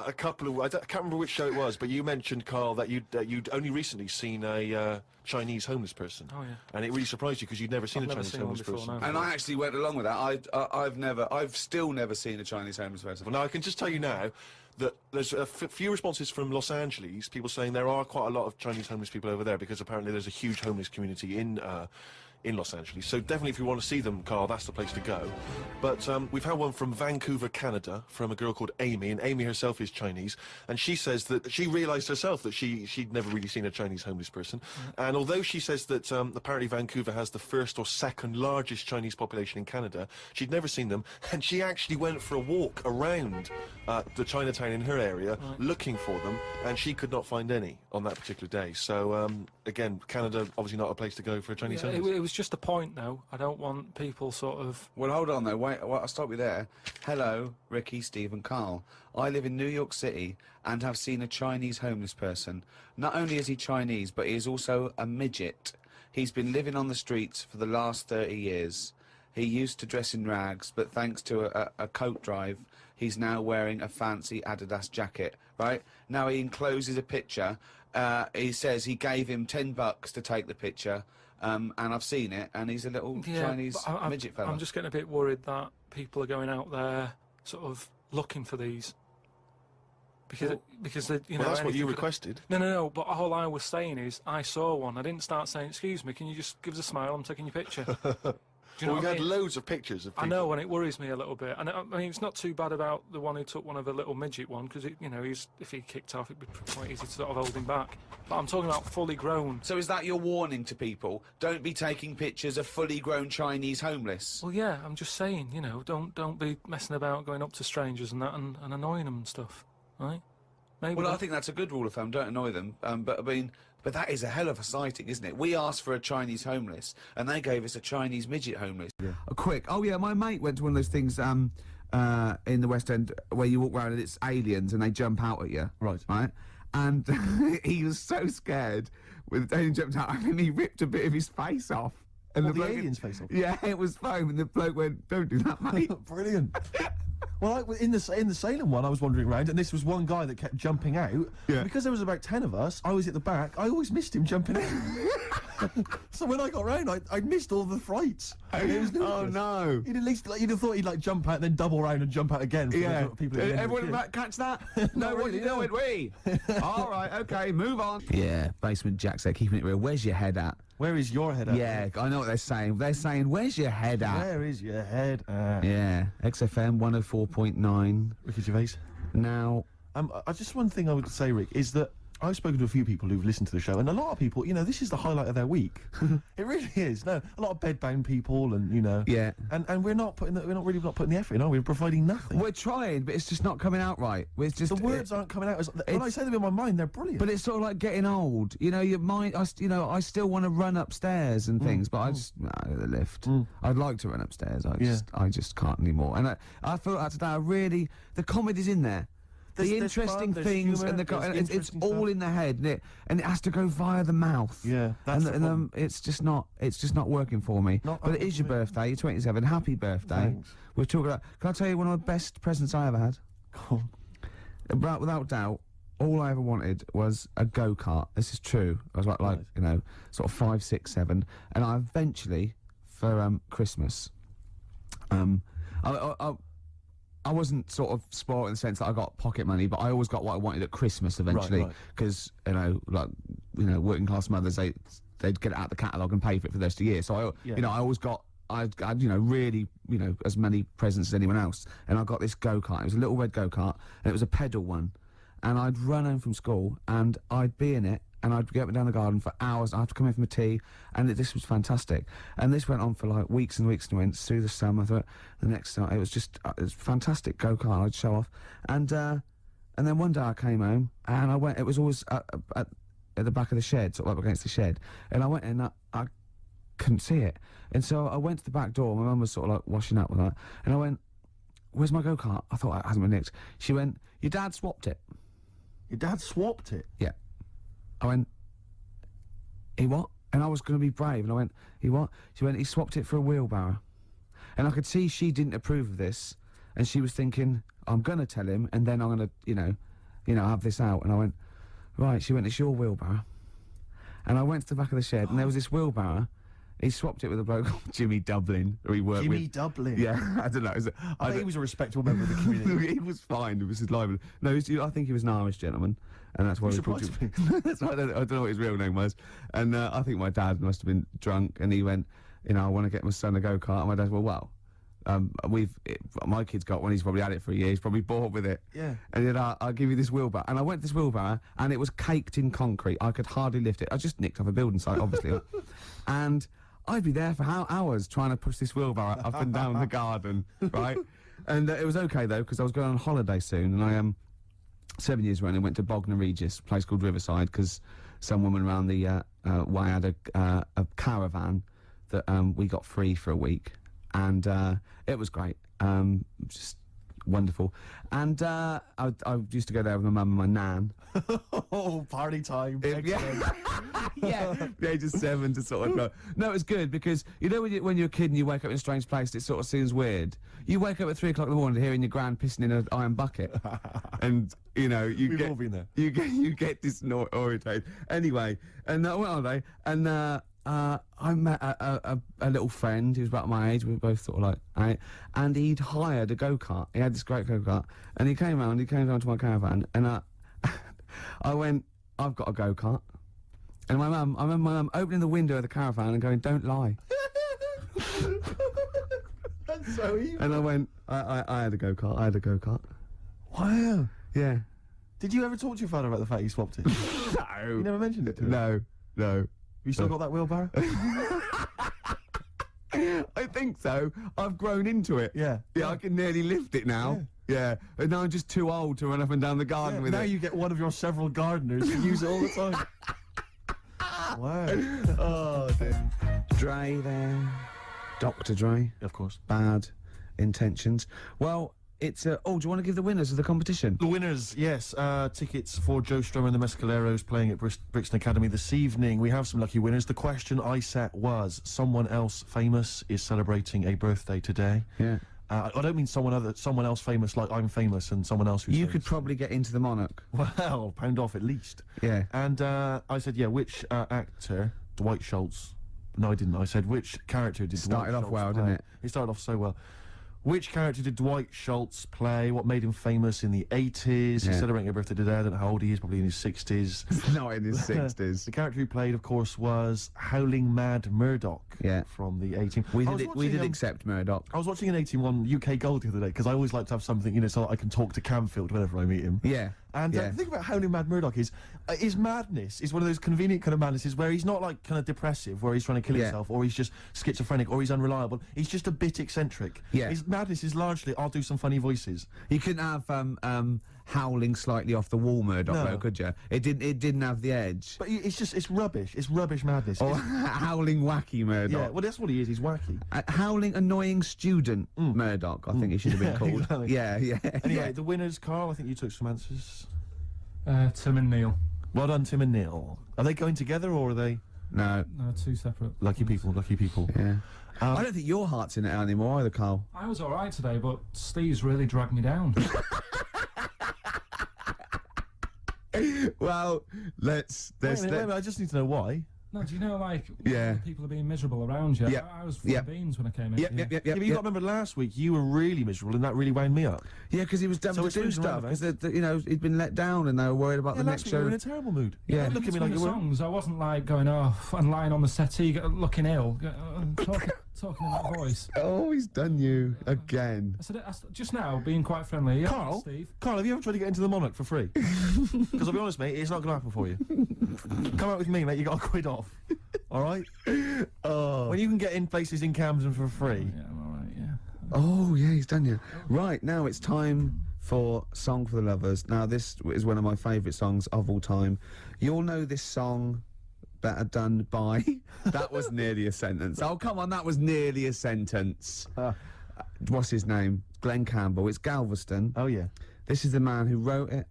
a couple of... I can't remember which show it was, but you mentioned, Carl, that you'd only recently seen a Chinese homeless person.
Oh, yeah.
And it really surprised you, because you'd never seen a Chinese homeless person.
And I actually went along with that. I've still never seen a Chinese homeless person.
Well, now, I can just tell you now that there's a few responses from Los Angeles, people saying there are quite a lot of Chinese homeless people over there, because apparently there's a huge homeless community in Los Angeles. So definitely, if you want to see them, Carl, that's the place to go. But we've had one from Vancouver, Canada, from a girl called Amy, and Amy herself is Chinese, and she says that she realised herself that she'd never really seen a Chinese homeless person. And although she says that apparently Vancouver has the first or second largest Chinese population in Canada, she'd never seen them, and she actually went for a walk around the Chinatown in her area looking for them, and she could not find any on that particular day. So again, Canada obviously not a place to go for a Chinese homeless.
It was just a point, though. I don't want people sort of...
Well, hold on, though. Wait, I'll stop you there. Hello, Ricky, Steve and Carl. I live in New York City and have seen a Chinese homeless person. Not only is he Chinese, but he is also a midget. He's been living on the streets for the last 30 years. He used to dress in rags, but thanks to a coat drive, he's now wearing a fancy Adidas jacket, right? Now he encloses a picture. He says he gave him $10 to take the picture. And I've seen it, and he's a little Chinese midget fella.
I'm just getting a bit worried that people are going out there sort of looking for these. Because they,
well, that's what you requested.
No, but all I was saying is, I saw one. I didn't start saying, excuse me, can you just give us a smile, I'm taking your picture. Do you know
we've
had
loads of pictures of people.
I know, and it worries me a little bit. And I mean, it's not too bad about the one who took one of the little midget one, because if he kicked off, it'd be quite easy to sort of hold him back. But I'm talking about fully grown.
So is that your warning to people? Don't be taking pictures of fully grown Chinese homeless.
Well, yeah, I'm just saying, don't be messing about going up to strangers and that and annoying them and stuff, right? Maybe.
Well, I think that's a good rule of thumb. Don't annoy them. But I mean. But that is a hell of a sighting, isn't it? We asked for a Chinese homeless, and they gave us a Chinese midget homeless. Yeah. Quick. Oh, yeah, my mate went to one of those things in the West End where you walk around and it's aliens and they jump out at you.
Right.
Right? And he was so scared when the alien jumped out, and then he ripped a bit of his face off. And
the alien's face off?
Yeah, it was foam, and the bloke went, don't do that, mate.
Brilliant. Well, in the Salem one, I was wandering around, and this was one guy that kept jumping out. Yeah. Because there was about 10 of us, I was at the back, I always missed him jumping out. So when I got round, I missed all the frights. It was
Oh no!
He'd at least, like, you'd have thought he'd like jump out, then double round and jump out again. For
Yeah.
the people at the end of the
Everyone
queue.
catch that? No, what
really,
you doing? We. All right. Okay. Move on. Yeah. Basement Jack's there, keeping it real. Where's your head at?
Where is your head at?
Yeah. I know what they're saying. They're saying, "Where's your head at?"
Where is your head at?
Yeah. XFM 104.9.
Ricky Gervais.
Now.
Just one thing I would say, Rick, is that I've spoken to a few people who've listened to the show, and a lot of people, you know, this is the highlight of their week. It really is. No, a lot of bedbound people, and you know,
Yeah.
and we're not putting the effort in, are we? We're providing nothing.
We're trying, but it's just not coming out right. It's just
The words aren't coming out. When I say them in my mind, they're brilliant.
But it's sort of like getting old. You know, your mind. I still want to run upstairs and things, but I just the lift. I'd like to run upstairs. I just can't anymore. And I felt that today. The comedy's in there. The
There's
interesting
fun, there's
things
humour,
and
there's
it's
interesting
all
stuff.
in the head, and it has to go via the mouth.
Yeah, that's the problem.
It's just not working for me. But it is your birthday. You're 27. Happy birthday.
Thanks.
We're talking about. Can I tell you one of the best presents I ever had? Without doubt, all I ever wanted was a go-kart. This is true. I was like you know, sort of 5, 6, 7, and I eventually, for Christmas, I wasn't sort of spoiled in the sense that I got pocket money, but I always got what I wanted at Christmas eventually, because working class mothers, they'd get it out the catalogue and pay for it for the rest of the year. So I always got. I really, as many presents as anyone else, and I got this go-kart. It was a little red go-kart, and it was a pedal one, and I'd run home from school, and I'd be in it, and I'd get up and down the garden for hours. I had to come in from a tea, and this was fantastic. And this went on for like weeks and weeks and weeks through the summer. The next night, it was just it was fantastic go-kart. I'd show off, and then one day I came home, and I went. It was always at the back of the shed, sort of up against the shed, and I went in. I couldn't see it, and so I went to the back door. My mum was sort of like washing up with that, and I went, "Where's my go-kart?" I thought it hasn't been nicked. She went, "Your dad swapped it."
Your dad swapped it?
Yeah. I went, "He what?" And I was going to be brave, and I went, "He what?" She went, "He swapped it for a wheelbarrow." And I could see she didn't approve of this, and she was thinking, "I'm going to tell him, and then I'm going to, have this out." And I went, "Right." She went, "It's your wheelbarrow." And I went to the back of the shed, and there was this wheelbarrow. He swapped it with a bloke called Jimmy Dublin, who he worked with.
Jimmy Dublin?
Yeah, I don't know.
I think he was a respectable member of the community.
He was fine. It was his libel. No, I think he was an Irish gentleman, and that's why he called
surprised me.
That's why I don't know what his real name was. And I think my dad must have been drunk, and he went, "I want to get my son a go-kart." And my dad went, "Well, my kid's got one. He's probably had it for a year. He's probably bored with it."
Yeah.
And he said, "I'll give you this wheelbarrow." And I went to this wheelbarrow, and it was caked in concrete. I could hardly lift it. I just nicked off a building site, obviously. And I'd be there for hours trying to push this wheelbarrow up and down the garden, right? And it was okay, though, because I was going on holiday soon, and I 7 years running, went to Bognor Regis, a place called Riverside, because some woman around the way had a caravan that we got free for a week, and it was great, just wonderful. And I used to go there with my mum and my nan.
Oh, party time.
Yeah, the age of 7 to sort of go. No, it was good because when you're a kid and you wake up in a strange place, it sort of seems weird. You wake up at 3 o'clock in the morning hearing your gran pissing in an iron bucket, and
We've all been there.
You get disorientated. Anyway, and I went on holiday, and I met a little friend who was about my age. We were both sort of like, and he'd hired a go-kart. He had this great go-kart, and he came down to my caravan, and I went, "I've got a go-kart." And I remember my mum opening the window of the caravan and going, "Don't lie."
That's so evil.
And I went, I had a go-kart. I had a go-kart.
Wow.
Yeah.
Did you ever talk to your father about the fact he swapped it?
No.
You never mentioned it to him?
No.
You still got that wheelbarrow?
I think so. I've grown into it.
Yeah.
Yeah, I can nearly lift it now. Yeah. And now I'm just too old to run up and down the garden with
now
it.
you get one of your several gardeners to use it all the time. Wow.
Oh, dear. Dre there. Dr. Dre.
Of course.
Bad intentions. Well, it's do you want to give the winners of the competition?
The winners, yes. Tickets for Joe Strummer and the Mescaleros playing at Brixton Academy this evening. We have some lucky winners. The question I set was, someone else famous is celebrating a birthday today.
Yeah.
I don't mean someone else famous like I'm famous and someone else who's
You
famous.
could probably get into the Monarch.
Well, pound off at least.
Yeah.
And I said, yeah, which actor Dwight Schultz. No, I didn't. I said, which character did
Started
Dwight
off
Schultz
well,
play?
didn't it?
It started off so well. Which character did Dwight Schultz play? What made him famous in the 80s? He's celebrating a birthday today. I don't know how old he is, probably in his 60s.
Not in his 60s.
The character he played, of course, was Howling Mad Murdoch from the 18...
We did accept Murdoch.
I was watching an 18-1 UK Gold the other day, because I always like to have something, you know, so that I can talk to Camfield whenever I meet him.
Yeah.
And the thing about Howling Mad Murdoch is, his madness is one of those convenient kind of madnesses where he's not like kind of depressive, where he's trying to kill himself, or he's just schizophrenic, or he's unreliable. He's just a bit eccentric.
Yeah.
His madness is largely, I'll do some funny voices.
You couldn't have howling slightly off the wall Murdoch, though, could you? It didn't have the edge.
But it's rubbish. It's rubbish madness.
Or howling wacky Murdoch.
Yeah, well, that's what he is. He's wacky.
Howling annoying student Murdoch, I think he should have been called.
Exactly.
Yeah.
Anyway, the winners, Carl, I think you took some answers.
Tim and Neil.
Well done, Tim and Neil. Are they going together, or are they...
No.
No, two separate.
Lucky people, lucky people.
Yeah. I don't think your heart's in it anymore either, Carl.
I was alright today, but Steve's really dragged me down.
Well, let's...
Wait a minute, I just need to know why.
No, do you know, like,
Yeah.
people are being miserable around you?
Yep.
I was full of beans when I came in.
Yep.
Yeah, but you got to remember last week, you were really miserable, and that really wound me up.
Yeah, because he was damned
So
to
it's
do
moving
stuff,
around,
because, you know, he'd been let down and they were worried about the next
last week you
show.
were in a terrible mood.
Yeah.
Look at me like you were.
songs. I wasn't like going off and lying on the settee looking ill, talking in that voice.
Oh, he's done you again.
I said just now, being quite friendly. Yeah,
Carl,
Steve.
Carl, have you ever tried to get into the Monarch for free? Because I'll be honest, mate, it's not going to happen for you. Come out with me, mate, you got a quid off. Alright?
Oh.
When you can get in places in Camden for free.
Yeah, I'm alright, yeah.
Oh, yeah, he's done you. Right, now it's time for Song for the Lovers. Now, this is one of my favourite songs of all time. You'll know this song better done by... That was nearly a sentence. Oh, come on, that was nearly a sentence. What's his name? Glenn Campbell. It's Galveston.
Oh, yeah.
This is the man who wrote it.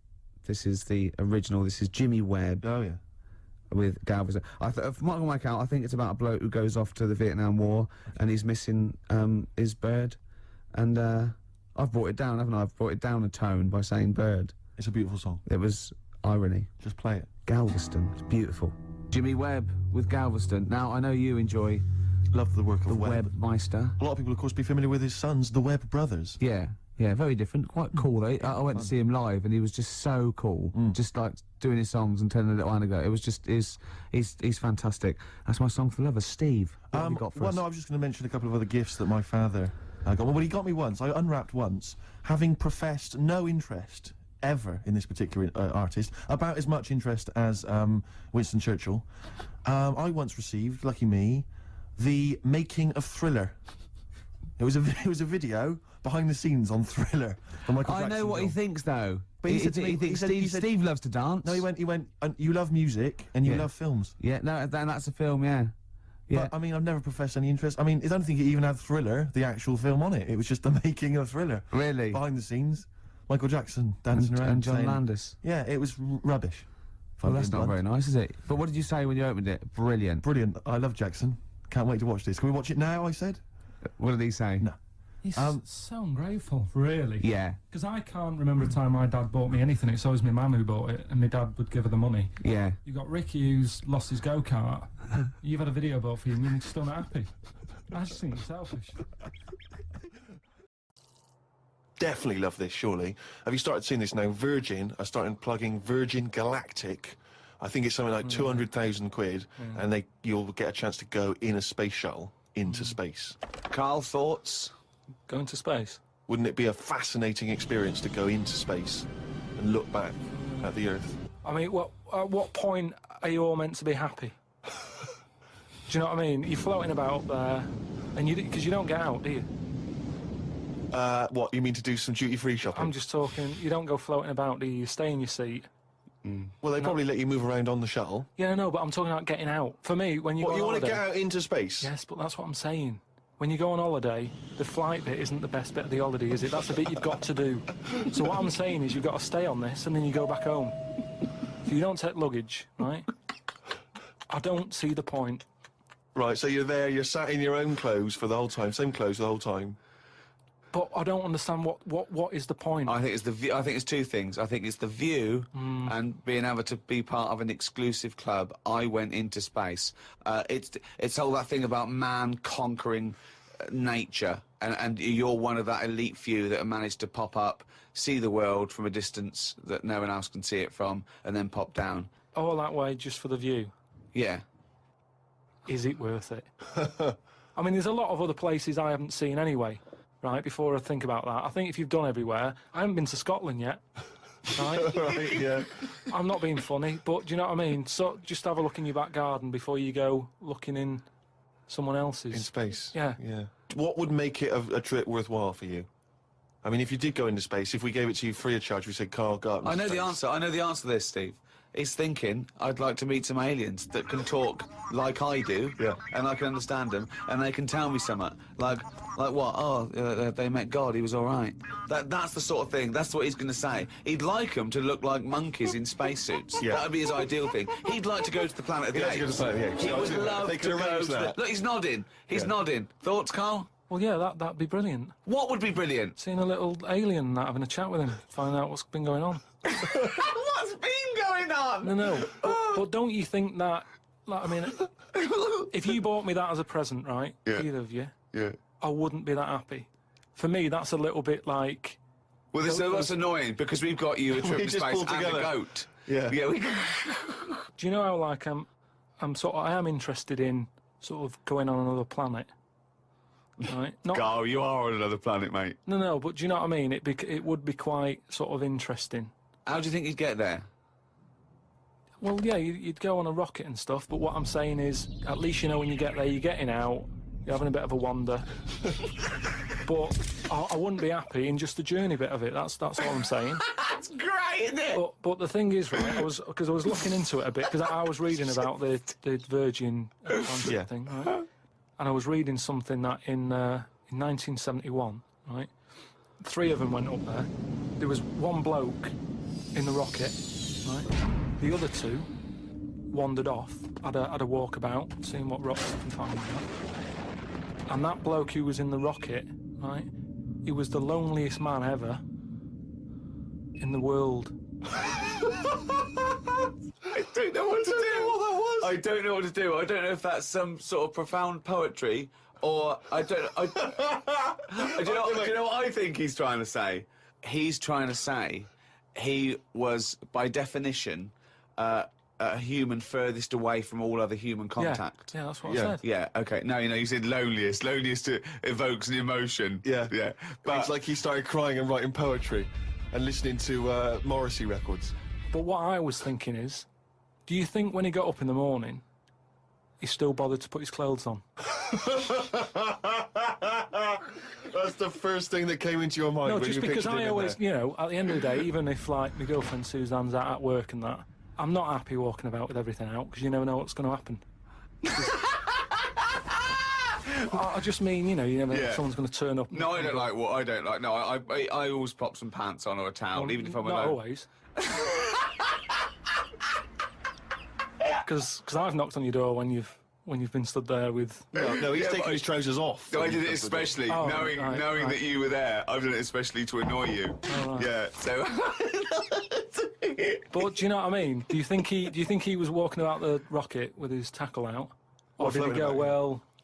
This is the original. This is Jimmy Webb.
Oh, yeah.
With Galveston. From what I can work out, I think it's about a bloke who goes off to the Vietnam War and he's missing his bird. And I've brought it down, haven't I? I've brought it down a tone by saying bird.
It's a beautiful song.
It was irony.
Just play it.
Galveston. It's beautiful. Jimmy Webb with Galveston. Now, I know you enjoy
Love the work of
Webb Meister.
A lot of people, of course, be familiar with his sons, the Webb brothers.
Yeah. Yeah, very different. Quite cool. I went to see him live, and he was just so cool. Just like doing his songs and telling a little anecdote. It was just he's fantastic. That's my song for the lovers. Steve, what have you got for us?
No, I was just going to mention a couple of other gifts that my father got. Well, he got me once. I unwrapped once, having professed no interest ever in this particular artist, about as much interest as Winston Churchill. I once received, lucky me, the making of Thriller. It was a video behind the scenes on Thriller. From Michael Jackson.
I know what he thinks, though.
But he thinks
Steve loves to dance.
No, he went. You love music and you love films.
Yeah, no, that's a film. Yeah.
But, I mean, I've never professed any interest. I mean, I don't think it even had Thriller, the actual film, on it. It was just the making of Thriller.
Really?
Behind the scenes. Michael Jackson dancing around.
And John
saying,
Landis.
Yeah, it was rubbish.
Well, that's not very nice, is it? But what did you say when you opened it? Brilliant.
Brilliant. I love Jackson. Can't wait to watch this. Can we watch it now, I said?
What did he say?
No.
He's so ungrateful, really.
Yeah.
Because I can't remember a time my dad bought me anything. It's always my mum who bought it, and my dad would give her the money.
Yeah.
You got Ricky who's lost his go-kart. You've had a video bought for you, and you're still not happy. I just think you're selfish.
Definitely love this, surely. Have you started seeing this now? Virgin are starting plugging Virgin Galactic. I think it's something like 200,000 quid, and you'll get a chance to go in a space shuttle into space.
Karl, thoughts?
Going to space?
Wouldn't it be a fascinating experience to go into space and look back at the Earth?
I mean, at what point are you all meant to be happy? Do you know what I mean? You're floating about there, and because you don't get out, do you?
What, you mean to do some duty-free shopping?
I'm just talking, you don't go floating about, do you? You stay in your seat.
Well, they probably let you move around on the shuttle.
Yeah, no, but I'm talking about getting out. For me, when you go on
you want
holiday...
to get out into space?
Yes, but that's what I'm saying. When you go on holiday, the flight bit isn't the best bit of the holiday, is it? That's the bit you've got to do. So what I'm saying is you've got to stay on this, and then you go back home. So you don't take luggage, right? I don't see the point.
Right, so you're there, you're sat in your own clothes for the whole time, same clothes the whole time.
But I don't understand what is the point?
I think it's the view. I think it's two things. I think it's the view and being able to be part of an exclusive club. I went into space. It's all that thing about man conquering nature, and you're one of that elite few that have managed to pop up, see the world from a distance that no one else can see it from, and then pop down.
All that way just for the view.
Yeah.
Is it worth it? I mean, there's a lot of other places I haven't seen anyway. Right, before I think about that, I think if you've done everywhere, I haven't been to Scotland yet. Right?
Right, yeah.
I'm not being funny, but do you know what I mean? So just have a look in your back garden before you go looking in someone else's.
In space.
Yeah.
Yeah. What would make it a trip worthwhile for you? I mean, if you did go into space, if we gave it to you free of charge, we said, Karl, go out into
I know
space.
the answer. I know the answer to this, Steve. He's thinking, I'd like to meet some aliens that can talk like I do, and I can understand them, and they can tell me something. Like what? Oh, they met God, he was all right. That's the sort of thing, that's what he's going to say. He'd like them to look like monkeys in spacesuits.
Yeah.
That would be his ideal thing. He'd like to go to the planet of the apes.
He'd like to go to the planet of the apes.
He would love
They
to
could
go
arrange
to
that.
Look, he's nodding. He's nodding. Thoughts, Karl?
Well, yeah, that'd be brilliant.
What would be brilliant?
Seeing a little alien and that, having a chat with him, find out what's been going on.
What's been going on?
No. But don't you think that, like, I mean, if you bought me that as a present, right, either of you, I wouldn't be that happy. For me, that's a little bit like...
Well, that's annoying, because we've got you a trip to
just
space
pulled
and a
together.
goat.
Yeah.
Yeah,
Do you know how, like, I am interested in sort of going on another planet, right? Not,
Karl, you are on another planet, mate.
No, but do you know what I mean? It would be quite sort of interesting.
How do you think you'd get there?
Well, yeah, you'd go on a rocket and stuff, but what I'm saying is, at least you know when you get there, you're getting out, you're having a bit of a wander. But I wouldn't be happy in just the journey bit of it. That's all I'm saying.
That's great, isn't it?
But the thing is, right, because I was looking into it a bit, because I was reading about the Virgin Atlantic thing, right? And I was reading something that in 1971, right, 3 of them went up there. There was one bloke in the rocket, right? The other 2 wandered off, had a walkabout, seeing what rocks they can find. And that bloke who was in the rocket, right, he was the loneliest man ever in the world.
I don't know what to do. What that was. I don't know what to do. I don't know if that's some sort of profound poetry, or I don't. Do you know what I think he's trying to say? He's trying to say he was, by definition, a human furthest away from all other human contact.
Yeah, that's what I said.
Yeah, okay. No, you said loneliest. Loneliest evokes an emotion.
Yeah.
But
it's like he started crying and writing poetry and listening to Morrissey records.
But what I was thinking is, do you think when he got up in the morning, he still bothered to put his clothes on?
That's the first thing that came into your mind.
No,
when
just
you
because
pictured him
I
in
always,
there.
at the end of the day, even if, like, my girlfriend Suzanne's out at work and that, I'm not happy walking about with everything out, because you never know what's going to happen. I just mean, you never know if someone's going to turn up.
no, I don't like what I don't like. No, I always pop some pants on or a towel, even if I'm
Not
alone.
always. Because I've knocked on your door when you've been stood there with...
No, he's taking his trousers off.
I did it especially, knowing that you were there. I've done it especially to annoy you.
Oh, right.
Yeah, so...
But do you know what I mean? Do you think he was walking about the rocket with his tackle out? Or did he
floating
go,
about,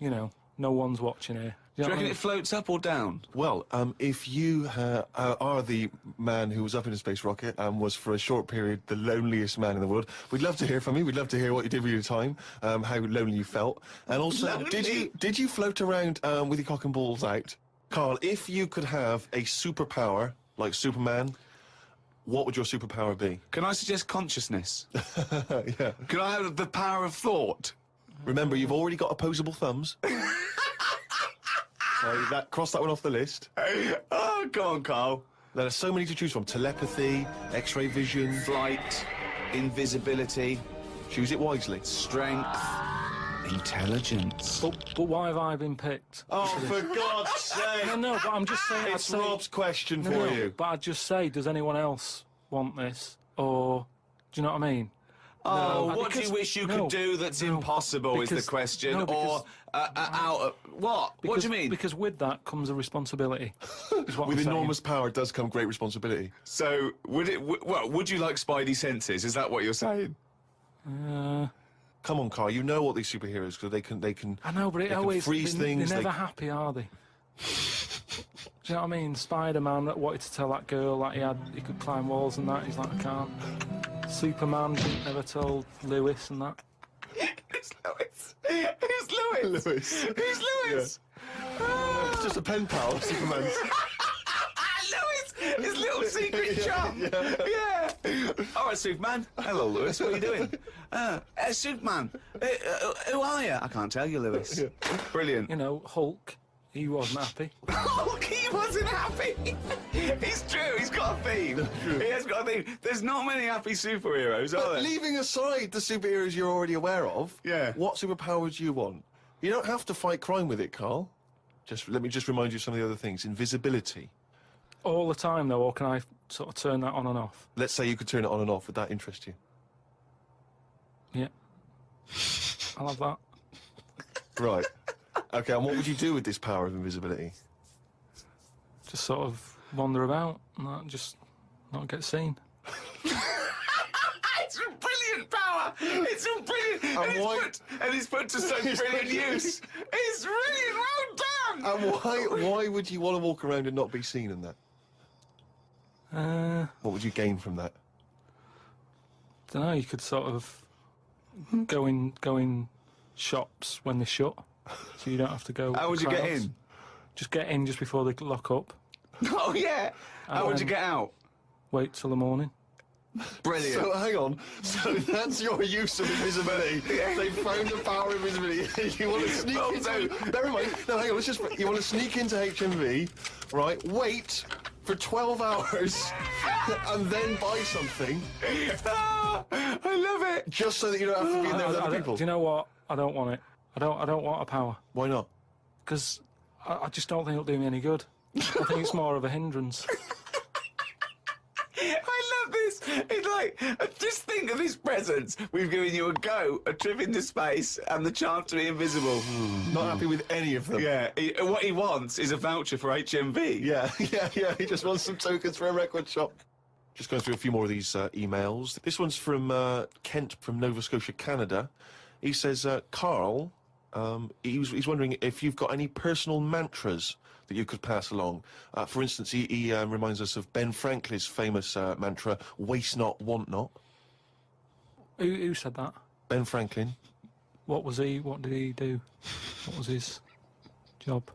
well, no one's watching here?
Do you
know what
reckon
I mean?
it floats up or down?
Well, if you are the man who was up in a space rocket and was for a short period the loneliest man in the world, we'd love to hear from you. We'd love to hear what you did with your time, how lonely you felt, and also did you float around with your cock and balls out, Karl? If you could have a superpower like Superman, what would your superpower be?
Can I suggest consciousness?
Yeah.
Can I have the power of thought?
Remember, you've already got opposable thumbs. So cross that one off the list.
Oh, go on, Karl.
There are so many to choose from. Telepathy, X-ray vision,
Flight, invisibility,
choose it wisely.
strength, intelligence.
But why have I been picked?
Oh, for God's sake!
No, but I'm just saying...
It's Rob's question for
No,
you.
but I'd just say, does anyone else want this? Or, do you know what I mean?
Oh,
No,
what do you wish you could do that's impossible is the question, or what? What do you mean?
Because with that comes a responsibility. Is what
With
I'm saying.
enormous power does come great responsibility.
So, would you like spidey senses? Is that what you're saying?
Come on, Karl, you know what these superheroes, because they can.
I know, but it
they can
always
freeze things.
They're never happy, are they? Do you know what I mean? Spider-Man that wanted to tell that girl that he could climb walls and that. He's like, I can't. Superman never told Lewis and that.
Who's Lewis? Who's Lewis?
Lewis.
Who's Lewis?
It's just a pen pal of Superman's.
Lewis! His little secret chum! Yeah! Alright, Superman. Hello, Lewis. What are you doing? Superman. Who are you? I can't tell you, Lewis. Brilliant.
You know, Hulk. He wasn't happy.
Hulk, he wasn't happy! It's true, he's got a theme. He has got a theme. There's not many happy superheroes, are there?
Leaving aside the superheroes you're already aware of, what superpower do you want? You don't have to fight crime with it, Karl. Let me just remind you of some of the other things. Invisibility.
All the time, though, or can I sort of turn that on and off?
Let's say you could turn it on and off. Would that interest you?
Yeah. I'll have that.
Right. Okay, and what would you do with this power of invisibility?
Just sort of wander about and just not get seen.
It's a brilliant power! It's a brilliant... And it's put to such brilliant use. It's brilliant, well done!
And why would you want to walk around and not be seen in that? What would you gain from that?
Don't know, you could sort of go in shops when they shut, so you don't have to go.
How would you get in?
Just get in just before they lock up.
Oh yeah! How would you get out?
Wait till the morning.
Brilliant.
So hang on. So that's your use of invisibility. They found the power of invisibility. You want to sneak into. Bear in mind. No, hang on. You want to sneak into HMV, right? Wait for 12 hours and then buy something.
I love it.
Just so that you don't have to be in there with other people.
Do you know what? I don't want it. I don't want a power.
Why not?
Because I just don't think it'll do me any good. I think it's more of a hindrance.
I love this. It's like, just think of these presents. We've given you a trip into space, and the chance to be invisible.
Not happy with any of them.
Yeah. What he wants is a voucher for HMV.
Yeah. He just wants some tokens for a record shop. Just going through a few more of these emails. This one's from Kent from Nova Scotia, Canada. He says, Karl, he's wondering if you've got any personal mantras that you could pass along. For instance, he reminds us of Ben Franklin's famous mantra, waste not, want not.
Who said that?
Ben Franklin.
What did he do? What was his job?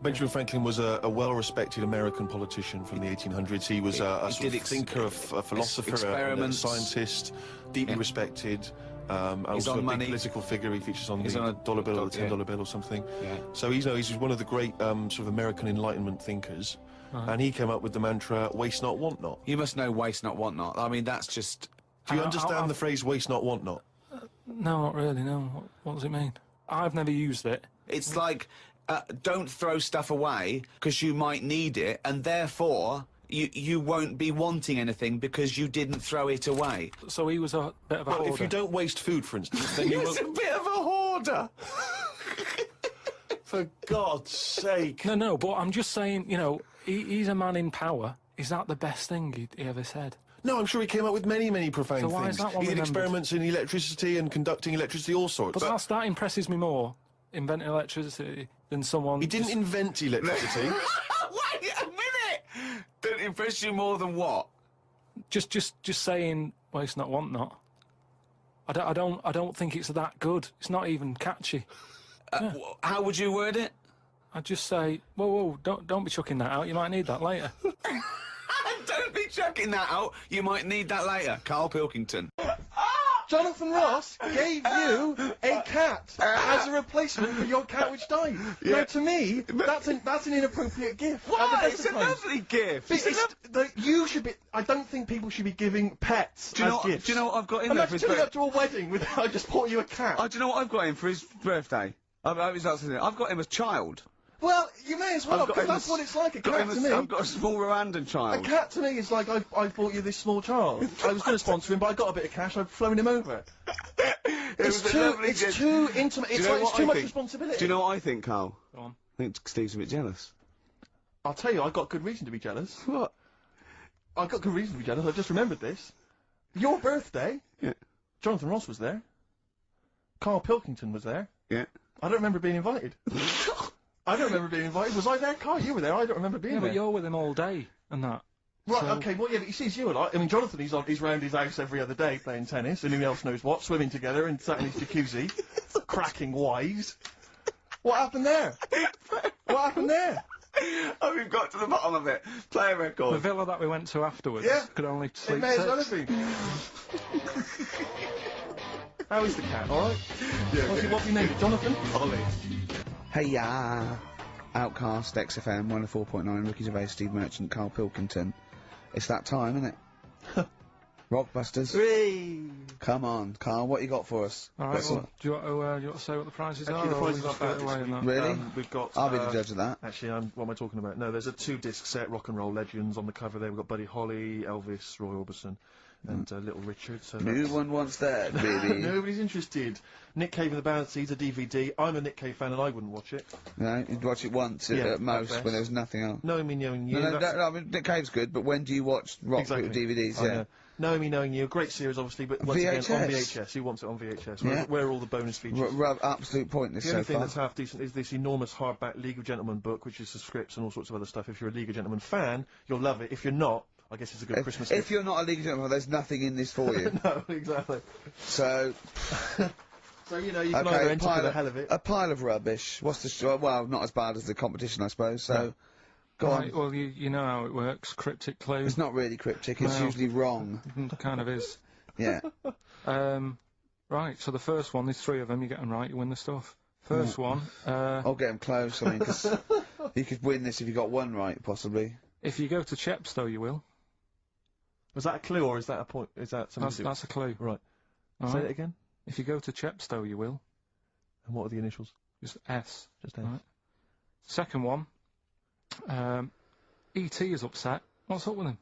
Benjamin Franklin was a well-respected American politician from the 1800s. He was a sort of thinker, a philosopher, a scientist, deeply respected. Also a big political figure. He features on the dollar bill or the $10 bill or something. Yeah. So he's one of the great sort of American Enlightenment thinkers. And he came up with the mantra, waste not, want not.
You must know waste not, want not. I mean, that's just...
Do you understand the phrase waste not, want not?
No, not really, no. What does it mean? I've never used it.
It's like, don't throw stuff away because you might need it, and therefore... You won't be wanting anything because you didn't throw it away.
So he was a bit of a hoarder.
If you don't waste food, for instance, then you
won't... He's a bit of a hoarder!
For God's sake.
No, but I'm just saying, you know, he's a man in power. Is that the best thing he ever said?
No, I'm sure he came up with many, many profound things.
Why is that one
he did
remembered?
Experiments in electricity and conducting electricity, all sorts.
But that impresses me more, inventing electricity, than someone...
He didn't invent electricity.
Wait a minute! Don't impress you more than what?
Just saying, waste not, want not. I don't think it's that good. It's not even catchy.
How would you word it?
I'd just say, whoa, don't be chucking that out. You might need that later.
Don't be chucking that out. You might need that later. Karl Pilkington.
Jonathan Ross gave you a cat as a replacement for your cat which died. Yeah. Now, to me, that's an inappropriate gift.
Why? It's a lovely gift.
You should be. I don't think people should be giving pets as gifts.
Do you know what I've got in there for his
birthday? Imagine turning up to a wedding with I just bought you a cat.
Oh, do you know what I've got him for his birthday? I've got him as child.
Well, you may as well,
I've got
'cause
him a
that's what it's like. A
got
cat
him
to me.
I've got a small Rwandan
A
child.
cat to me is like, I bought you this small child. I was going to sponsor him, but I got a bit of cash, I've flown him over. It's too intimate, it's like, it's too much responsibility.
Do you know what I think, Carl?
Go on.
I think Steve's a bit jealous.
I'll tell you, I've got good reason to be jealous.
What?
I've got good reason to be jealous, I've just remembered this. Your birthday,
Yeah.
Jonathan Ross was there. Karl Pilkington was there.
Yeah.
I don't remember being invited. I don't remember being invited. Was I there, Karl? You were there. I don't remember being
Yeah,
there.
but you're with him all day and that.
Right,
So-
okay, well, yeah, but he sees you a lot. I mean, Jonathan, he's round his house every other day playing tennis, and who else knows what, swimming together and sat in his jacuzzi, cracking wise. What happened there? What happened there?
Oh, we've got to the bottom of it. Play a
The
record.
villa that we went to afterwards
Yeah.
could only
It
sleep
may as well have
six.
been. How is the cat, alright? Yeah. What have you named it? Jonathan? Ollie.
Hey ya! Outcast, XFM, 104.9, Ricky Gervais, Steve Merchant, Karl Pilkington. It's that time, isn't it? Rockbusters. Come on, Karl, what you got for us?
Alright,
What's
well, do you want to say what the prizes
Actually,
are?
the
or
prizes
leave
are
straight
bad this
away
week.
and that?
Really?
We've got.
I'll be the judge of that.
Actually, what am I talking about? No, there's a 2-disc set, Rock and Roll Legends, on the cover there. We've got Buddy Holly, Elvis, Roy Orbison, and Little Richard. So
No
that's-
one wants that, baby.
Nobody's interested. Nick Cave and the Bad Seeds, a DVD. I'm a Nick Cave fan and I wouldn't watch it.
No, you'd watch it once
Yeah,
at
at
most
best.
when there was nothing else.
Knowing Me, Knowing You.
No,
that's-
I mean, Nick Cave's good, but when do you watch rock
Exactly.
DVDs?
I
Yeah.
know. Knowing Me, Knowing You, a great series, obviously, but once again, on
VHS.
VHS. Who wants it on VHS?
Yeah.
Where are all the bonus features?
Absolute pointless
The
so
only thing
far.
that's half decent is this enormous hardback League of Gentlemen book, which is the scripts and all sorts of other stuff. If you're a League of Gentlemen fan, you'll love it. If you're not, I guess it's a good Christmas
If
gift.
you're not a League of Gentlemen, there's nothing in this for you.
No, exactly.
So,
So, you know, you can either enter for the hell of it.
a pile of rubbish. What's the well, not as bad as the competition, I suppose. So,
No.
go
Right,
on.
well, you know how it works. Cryptic clue.
It's not really cryptic. It's
Well.
usually wrong.
Kind of is.
Yeah.
Right, so the first one, there's 3 of them, you get them right, you win the stuff. First one,
I'll get him close. I mean, 'cause you could win this if you got one right, possibly.
if you go to Chepstow, you will.
Was that a clue or is that a point? Is that something?
That's a clue.
Right.
All
Say
right?
it again.
If you go to Chepstow, you will.
And what are the initials?
Just S.
Just S.
Right. Second one, E.T. is upset. What's up with him?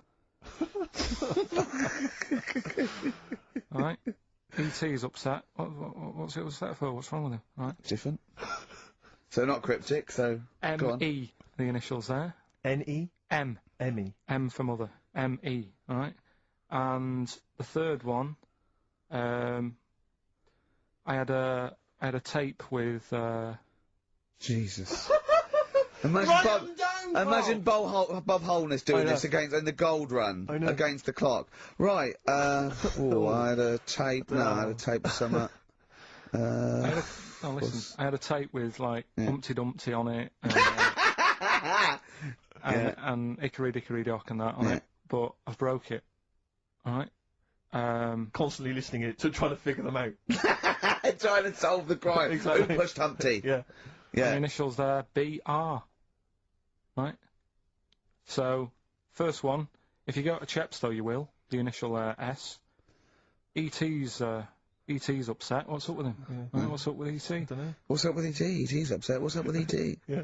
Alright. E.T. is upset. What's it upset for? What's wrong with him? Right.
Different. So not cryptic. So go on.
M.E. The initials there.
N-E?
M.
M-E.
M for mother. M.E. Alright. And the third one, I had a tape with,
Jesus. Imagine Bob Holness doing this against in the Gold Run against the clock. Right. Oh, I had a tape. No, I had a tape with some.
listen. I had a tape with like Humpty Dumpty on it, and Hickory Dickory Dock and that on it, but I've broke it. Alright.
Constantly listening it to trying to figure them out.
Trying to solve the crime.
Exactly.
Who pushed Humpty?
Yeah.
The initials there, B.R. Right? So, first one, if you go to Chepstow, you will. The initial S. E.T.'s upset. What's up with him? Right, what's up with E.T.?
Dunno.
What's up with E.T.? E.T.'s upset. What's up with E.T.?
Yeah.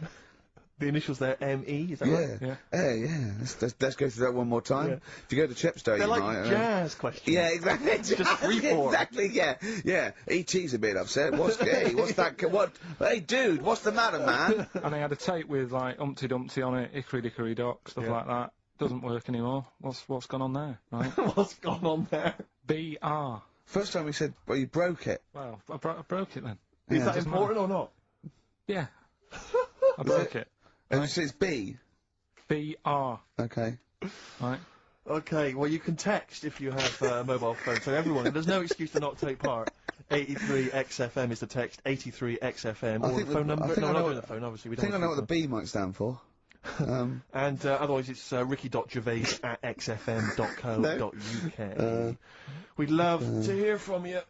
The initials there, M-E, is that right?
Yeah. Yeah. Let's go through that one more time.
Yeah.
If you go to Chepstow,
They're
you
like
might.
jazz questions.
Yeah, exactly.
Just freeform.
Exactly. Yeah. E.T.'s a bit upset. What's that? What? Hey, dude, what's the matter, man?
And I had a tape with like Humpty Dumpty on it, Hickory Dickory Dock, stuff like that. Doesn't work anymore. What's gone on there? Right?
What's gone on there?
B.R.
First time we said, well, you broke it.
Well, I broke it then.
Is that
doesn't
important or not?
Yeah. I broke it.
And it's B.
B.R.
Okay.
Right.
Okay, well you can text if you have a mobile phone, so everyone, there's no excuse to not take part. 83XFM is the text, 83XFM, or the phone number. No, we're not doing the phone, obviously. We
I think I know what the B might stand for.
And otherwise it's ricky.gervais@xfm.co.uk. We'd love to hear from you.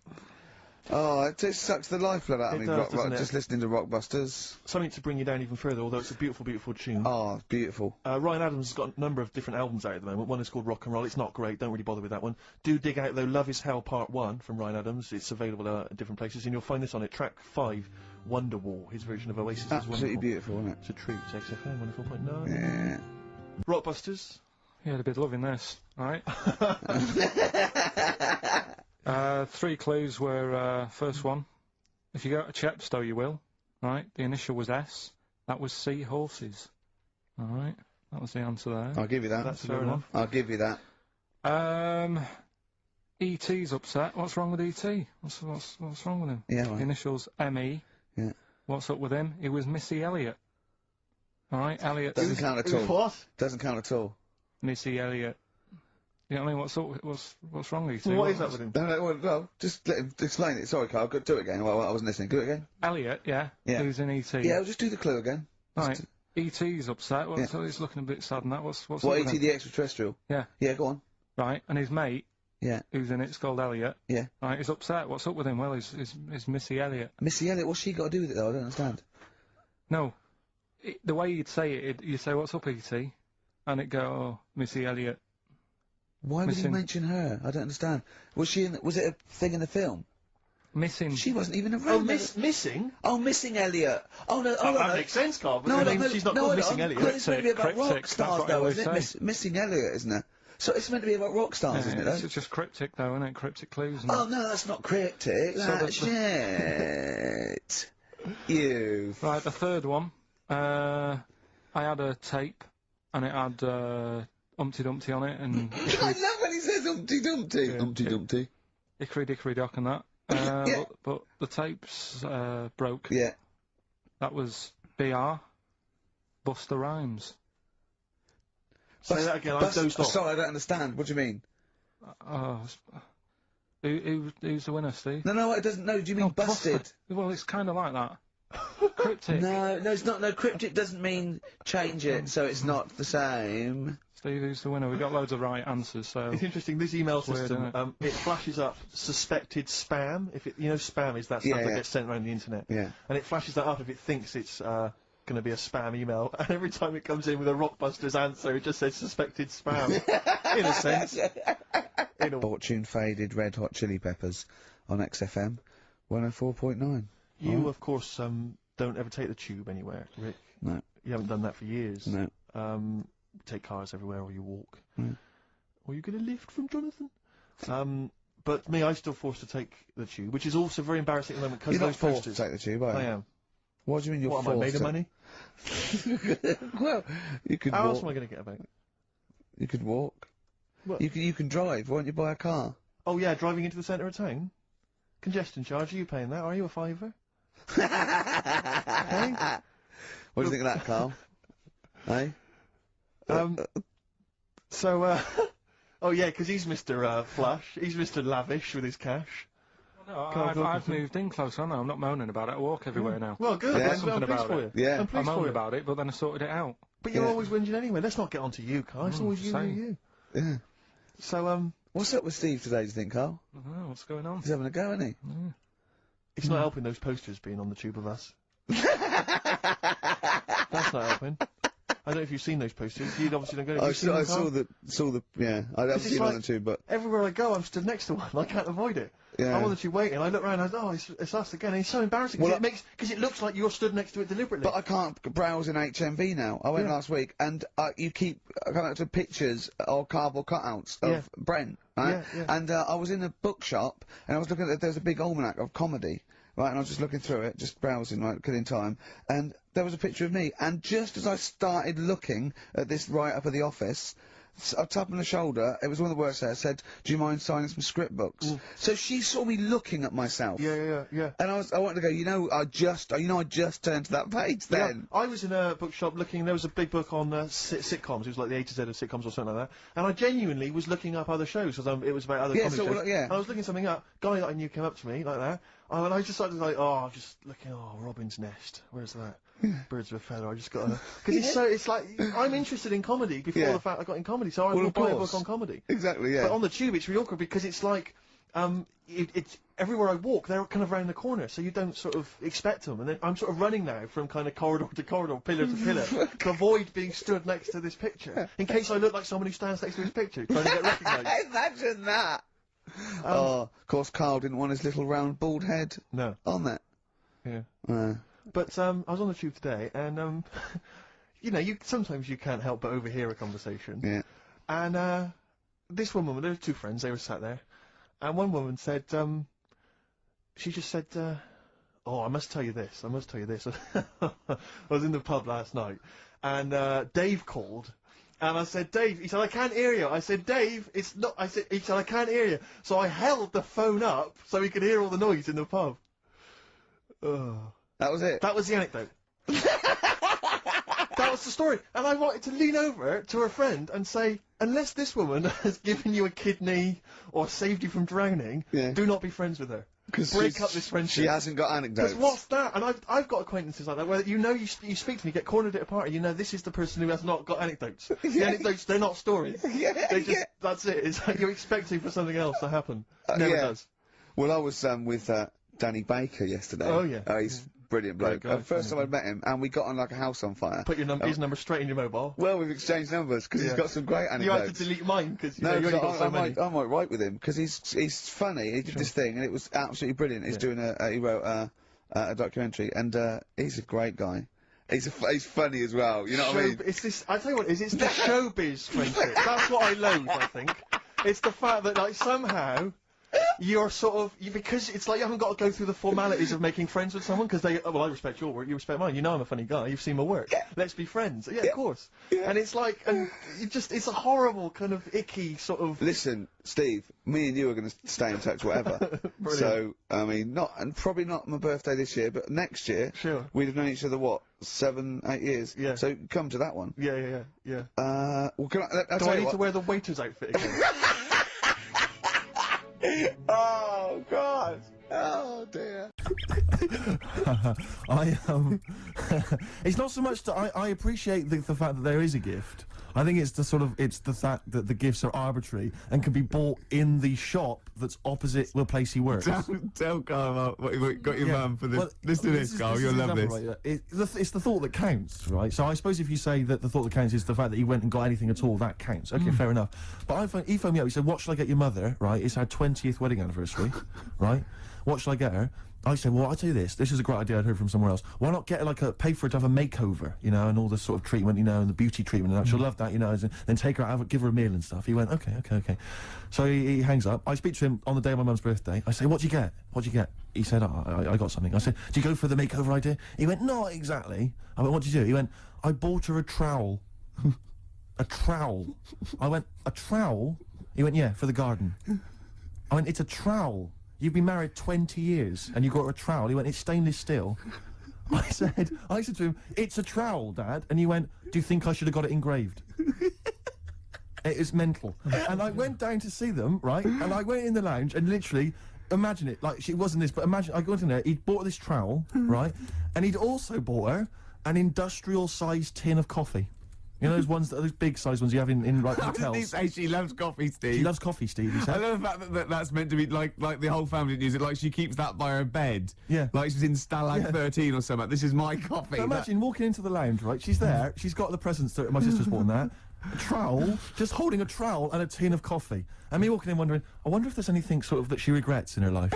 Oh, it just sucks the lifeblood out of
It
me,
does, doesn't it?
just listening to Rockbusters.
Something to bring you down even further, although it's a beautiful, beautiful tune.
Oh, beautiful.
Ryan Adams has got a number of different albums out at the moment. One is called Rock and Roll. It's not great. Don't really bother with that one. Do dig out, though, Love Is Hell Part 1 from Ryan Adams. It's available at different places, and you'll find this on it. Track 5, Wonderwall. His version of Oasis is wonderful.
Absolutely beautiful, isn't it?
It's a treat. XFM 104.9.
Yeah.
Rockbusters.
Yeah, they'd be loving this, right? 3 clues were, first one, if you go to Chepstow you will, right? The initial was S, that was sea horses. Alright, that was the answer there.
I'll give you that.
That's fair enough.
I'll give you that.
E.T.'s upset. What's wrong with E.T.? What's wrong with him?
Yeah,
The
right.
initials M.E.
Yeah.
What's up with him? He was Missy Elliott. Alright, Elliott.
Doesn't count at all.
What?
Doesn't count at all.
Missy Elliott. You know what I mean? What's wrong with E.T.?
What is that with him?
No, just let him explain it. Sorry, Carl, do it again. Well, I wasn't listening. Do it again.
Elliott, yeah.
Yeah.
Who's in E.T.?
Yeah, I'll just do the clue again.
Right. E.T.'s upset. So he's looking a bit sad and that. What's up
What,
with
E.T.
him?
the extraterrestrial?
Yeah.
Yeah, go on.
Right, and his mate,
Yeah.
who's in it's called Elliot.
Yeah.
Right, he's upset. What's up with him? Well, he's Missy Elliott.
Missy Elliott, what's she got to do with it, though? I don't understand.
No, the way you'd say it, you say, "What's up, E.T.?" and it go, "Oh, Missy Elliott."
Why would he
Missing-
mention her? I don't understand. Was it a thing in the film?
Missing.
She wasn't even around.
Oh, missing?
Oh, Missing Elliot. Oh, no,
Oh, that makes sense, Carl, but she's not called Missing Elliot.
But it's meant to be about
Cryptic,
rock
that's
stars,
what I
though,
always
isn't it?
say.
Missing Elliot, isn't it? So it's meant to be about rock stars, isn't it, though?
It's just cryptic, though, isn't it? Cryptic clues. And
Oh, no, that's not cryptic. That's shit. You.
Right, the third one. I had a tape, and it had Humpty Dumpty on it, and
I love when he says Humpty Dumpty.
Yeah.
Humpty Dumpty.
Hickory Dickory Dock and that.
Yeah.
But the tapes broke.
Yeah.
That was BR. Buster Rhymes.
Say that again, I dozed off.
Sorry, I don't understand. What do you mean?
Who's the winner, Steve?
No, it doesn't. No, do you mean busted?
Well, it's kind of like that. Cryptic.
No, it's not. No, cryptic doesn't mean change it, so it's not the same.
Steve, who's the winner? We got loads of right answers, so...
It's interesting, this email
weird,
system,
isn't
it flashes up suspected spam. If it, you know, spam is that stuff that gets sent around the internet.
Yeah.
And it flashes that up if it thinks it's going to be a spam email. And every time it comes in with a Rockbusters answer, it just says suspected spam. In a sense.
Fortune Faded Red Hot Chili Peppers on XFM 104.9.
You, of course, don't ever take the tube anywhere, Rick.
No.
You haven't done that for years.
No.
Take cars everywhere, or you walk.
Mm.
Or you get a lift from Jonathan. But me, I'm still forced to take the tube, which is also very embarrassing at the moment because
You're
those
not forced
posters.
to take the tube, are you?
I am.
What do you mean you're
What,
forced
am I made of
to?
money?
Well, you could
How
walk.
else am I going to get about?
You could walk.
What?
You can drive. Why don't you buy a car?
Oh yeah, driving into the centre of town? Congestion charge, are you paying that? Are you a fiver?
What do you think of that, Carl? Hey?
Oh yeah, because he's Mr. Flush. He's Mr. Lavish with his cash.
No,
Carl
I've
Wilkinson.
moved in closer. No, I'm not moaning about it. I walk everywhere now.
Well, good.
Yeah.
I'm
Something
pleased
about
for
it.
you.
Yeah.
I'm
I
pleased for
moaned
you.
about it, but then I sorted it out.
But you're
Yeah.
always whinging anyway. Let's not get on to you, Carl. It's always you,
same.
you.
Yeah.
So,
What's up with Steve today, do you think, Carl?
I don't know what's going on.
He's having a go, isn't he?
it's not helping those posters being on the tube of us. That's not helping. I don't know if you've seen those posters. You obviously don't go. Have you seen them, Carl?
saw the, yeah, I haven't
It's
seen it on
like-
the tube, but,
Everywhere I go, I'm stood next to one. I can't avoid it.
yeah.
I'm on the tube waiting. I look around. It's us again. And it's so embarrassing
Well,
because it looks like you're stood next to it deliberately.
But I can't browse in HMV now. I went
Yeah.
last week, and you keep coming up to pictures or cardboard cutouts of
Yeah.
Brent, right?
Yeah.
And I was in a bookshop, and I was looking at, there's a big almanac of comedy, right? And I was just looking through it, just browsing, right, killing time, and there was a picture of me. And just as I started looking at this write-up of The Office, a tap on the shoulder, it was one of the words there, said, "Do you mind signing some script books?" So she saw me looking at myself.
Yeah.
And I wanted to go, I just turned to that page then.
Yeah, I was in a bookshop looking. There was a big book on sitcoms. It was like the A to Z of sitcoms or something like that. And I genuinely was looking up other shows because it was about other comedy shows.
yeah.
And I was looking something up. Guy that I knew came up to me like that. And I just started like, I'm just looking. Oh, Robin's Nest. Where's that? Birds of a Feather. I just got to because it's like I'm interested in comedy before
Yeah.
the fact I got in comedy. So I
Well,
will
of
buy a
course.
book on comedy.
Exactly, yeah.
But on the tube, it's really awkward because it's like it's everywhere I walk, they're kind of round the corner, so you don't sort of expect them. And then I'm sort of running now from kind of corridor to corridor, pillar to pillar, to avoid being stood next to this picture, in case I look like someone who stands next to his picture, trying to get recognised.
Imagine that! Of course, Karl didn't want his little round bald head on that.
Yeah. But I was on the tube today, and you know, sometimes you can't help but overhear a conversation.
Yeah.
And this one woman, there were two friends, they were sat there, and one woman said, she just said, oh, I must tell you this. I was in the pub last night, and Dave called. And I said, Dave, he said, I can't hear you. I said, Dave, it's not, he said, I can't hear you. So I held the phone up so he could hear all the noise in the pub.
That was it?
That was the anecdote. That was the story. And I wanted to lean over to her friend and say, unless this woman has given you a kidney or saved you from drowning, do not be friends with her. Break up this friendship.
She hasn't got anecdotes.
Because what's that? And I've got acquaintances like that, where you know you speak to me, you get cornered at a party, you know this is the person who has not got anecdotes. The anecdotes, they're not stories. That's it. It's like you're expecting for something else to happen. Never does.
Well, I was with Danny Baker yesterday.
Oh, yeah.
He's brilliant bloke. First time I met him, and we got on like a house on fire.
Put your his number straight in your mobile.
Well, we've exchanged numbers, because he's got some great anecdotes.
You had to delete mine, because you only got so many.
I might write with him, because he's funny. He did this thing, and it was absolutely brilliant. He's doing he wrote a documentary, and he's a great guy. He's funny as well, you know what I mean?
It's this, I tell you what, it's the showbiz friendship. That's what I loathe, I think. It's the fact that, like, somehow you're sort of, because it's like you haven't got to go through the formalities of making friends with someone, because well, I respect your work, you respect mine, you know I'm a funny guy, you've seen my work, let's be friends. Yeah, of course. And it's like, and it's a horrible, kind of icky sort of...
Listen, Steve, me and you are going to stay in touch, whatever. So, I mean, probably not my birthday this year, but next year, we'd have known each other, what, 7, 8 years? Yeah. So, come to that one.
Yeah.
Well, can
Do I need to wear the waiter's outfit again?
Oh, God! Oh, dear.
It's not so much that I appreciate the fact that there is a gift. I think it's the fact that the gifts are arbitrary and can be bought in the shop that's opposite the place he works.
Tell Karl what you got your mum for this. Well, listen to this, Karl, you'll love this.
Right, it's the thought that counts, right? So I suppose if you say that the thought that counts is the fact that he went and got anything at all, that counts. Okay, fair enough. But he phoned me up, he said, what shall I get your mother, right? It's our 20th wedding anniversary, right? What shall I get her? I said, well, I'll tell you this is a great idea I'd heard from somewhere else. Why not get her, like, pay for her to have a makeover, you know, and all the sort of treatment, you know, and the beauty treatment and that. She'll love that, you know, and then take her out, give her a meal and stuff. He went, okay. So he hangs up. I speak to him on the day of my mum's birthday. I say, what'd you get? He said, I got something. I said, do you go for the makeover idea? He went, not exactly. I went, what'd you do? He went, I bought her a trowel. A trowel. I went, a trowel? He went, yeah, for the garden. I went, it's a trowel. You've been married 20 years, and you got her a trowel. He went, it's stainless steel. I said to him, it's a trowel, Dad. And he went, do you think I should have got it engraved? It is mental. And I went down to see them, right? And I went in the lounge, and literally, imagine it, like, she wasn't this, but imagine, I got in there, he'd bought this trowel, right? And he'd also bought her an industrial-sized tin of coffee. You know those big size ones you have in like hotels.
Did he say she loves coffee, Steve?
She loves coffee, Steve. He said.
I love the fact that's meant to be like the whole family use it. Like she keeps that by her bed. Yeah. Like she's in Stalag 13 or something. This is my coffee.
So imagine walking into the lounge, right? She's there. She's got the presents that my sister's bought that. A trowel, just holding a trowel and a tin of coffee. And me walking in wondering, I wonder if there's anything sort of that she regrets in her life.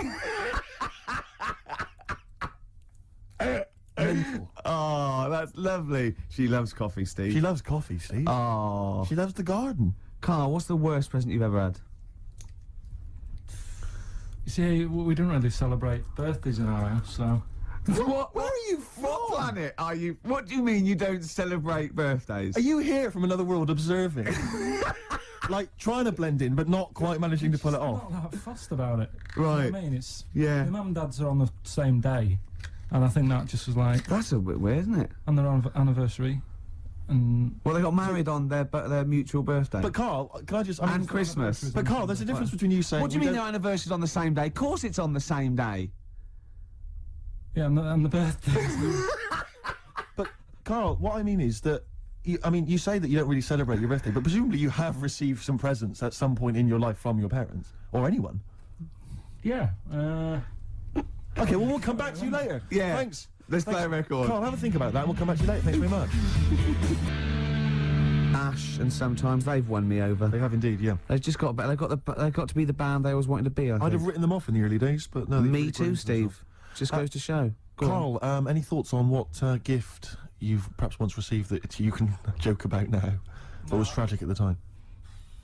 Mental.
Oh, that's lovely. She loves coffee, Steve.
She loves coffee, Steve.
Oh.
She loves the garden.
Karl, what's the worst present you've ever had?
You see, we don't really celebrate birthdays in our house, so...
What? Where are you from? What planet are you? What do you mean you don't celebrate birthdays?
Are you here from another world observing? Like, trying to blend in, but not quite managing to pull it off?
I'm not that fussed about it.
Right.
You know what I mean? It's...
Yeah.
My mum and dad's are on the same day. And I think that just was like...
That's a bit weird, isn't it?
On their anniversary. And...
Well, they got married on their mutual birthday.
But Karl, can I just...
And Christmas.
But Karl, there's a difference between you saying...
What do you mean their anniversary's on the same day? Of course it's on the same day.
Yeah, and the birthday.
But, Karl, what I mean is that... you say that you don't really celebrate your birthday, but presumably you have received some presents at some point in your life from your parents. Or anyone.
Yeah.
Okay, well, we'll come back to you later.
Yeah.
Thanks.
Let's play a record.
Carl, have a think about that, and we'll come back to you later. Thanks very much.
Ash and Sometimes, they've won me over.
They have indeed, yeah.
They've just got, they've got to be the band they always wanted to be, I think.
I'd have written them off in the early days, but no.
Me too, Steve. Just goes to show.
Carl, any thoughts on what gift you've perhaps once received that you can joke about now, but was tragic at the time?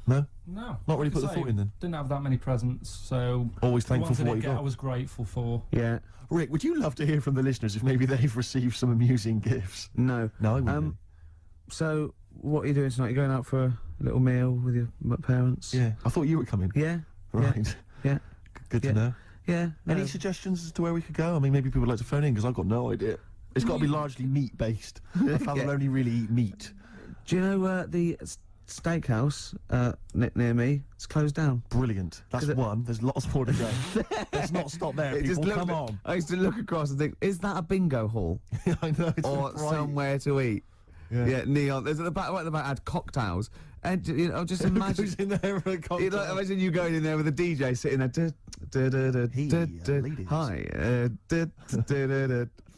No?
No.
Not really put the thought in then?
Didn't have that many presents, so...
Always thankful for what you got.
I was grateful for.
Yeah.
Rick, would you love to hear from the listeners if maybe they've received some amusing gifts?
No.
No, I wouldn't.
So, what are you doing tonight? You going out for a little meal with your parents?
Yeah. I thought you were coming.
Yeah.
Right.
Yeah.
Good to know.
Yeah.
Any suggestions as to where we could go? I mean, maybe people would like to phone in, because I've got no idea. It's got to be largely meat-based. I found will only really eat meat.
Do you know the steakhouse near me? It's closed down.
Brilliant. That's one. There's lots more to go. Let's not stop there, people. Come on.
I used to look across and think, is that a bingo hall?
I know. It's
or somewhere to eat? Yeah, neon. There's at the back, right at the back, had cocktails. And, you know, just imagine...
Who's in there for a cocktail?
Imagine you going in there with a DJ sitting there... Hi,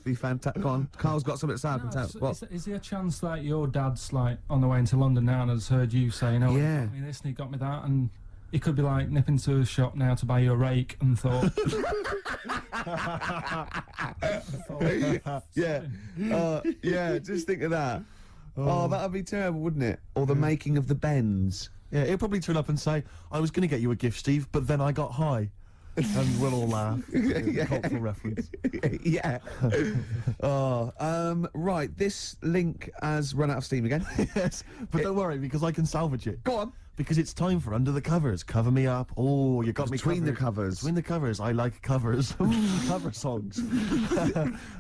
be fantastic. Go on, Carl's got something to say.
Is there a chance that your dad's, like, on the way into London now and has heard you saying, oh,
yeah,
he got me this and he got me that, and he could be, like, nipping to a shop now to buy you a rake and thought...
yeah, just think of that. Oh, that'd be terrible, wouldn't it? Or the making of the Bends.
Yeah, he'll probably turn up and say, I was going to get you a gift, Steve, but then I got high. And we'll all laugh. Cultural reference.
Yeah. Right, this link has run out of steam again.
Yes, but don't worry, because I can salvage it.
Go on.
Because it's time for Under the Covers. Cover me up. Oh, you got me
Between the covers.
Between the covers. I like covers. Cover songs.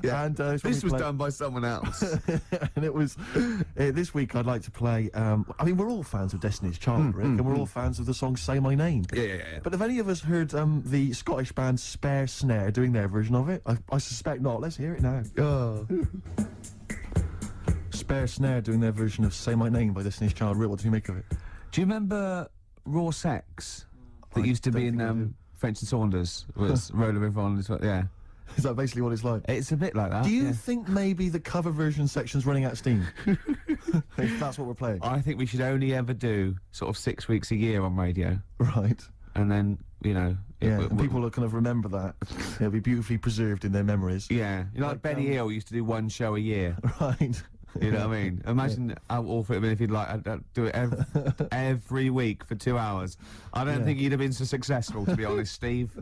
Yeah.
And
this was done by someone else.
And it was... this week I'd like to play... I mean, we're all fans of Destiny's Child, Rick, and we're all fans of the song Say My Name.
Yeah.
But have any of us heard the Scottish band Spare Snare doing their version of it? I suspect not. Let's hear it now.
Oh.
Spare Snare doing their version of Say My Name by Destiny's Child. Rick, what do you make of it?
Do you remember Raw Sex that used to be in French and Saunders? Was Roller River on as well? Yeah.
Is that basically what it's like?
It's a bit like that.
Do you think maybe the cover version section's running out of steam? If that's what we're playing.
I think we should only ever do sort of 6 weeks a year on radio.
Right.
And then, you know...
and people will kind of remember that. It'll be beautifully preserved in their memories.
Yeah. You know, like Benny Hill used to do one show a year.
Right.
You know what I mean? Imagine how awful it would have been if he'd like do it every week for 2 hours. I don't think he'd have been so successful, to be honest, Steve.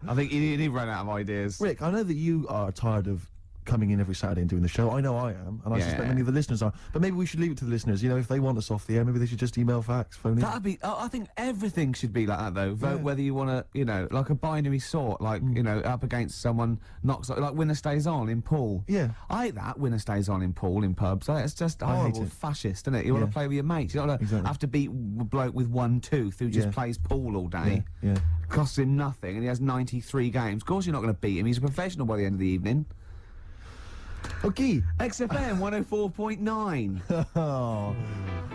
I think he'd run out of ideas.
Rick, I know that you are tired of coming in every Saturday and doing the show. I know I am, and I suspect many of the listeners are. But maybe we should leave it to the listeners. You know, if they want us off the air, maybe they should just email, fax, phone in.
That'd be... I think everything should be like that, though. Vote whether you want to, you know, like a binary sort, like, you know, up against someone, knocks, like Winner Stays On in pool.
Yeah.
I hate that, Winner Stays On in pool, in pubs. It's just horrible, fascist, isn't it? You want to play with your mates. You don't want to have to beat a bloke with one tooth who just plays pool all day.
Yeah.
Costs him nothing, and he has 93 games. Of course you're not going to beat him. He's a professional by the end of the evening.
Okay.
XFM 104.9.
Oh,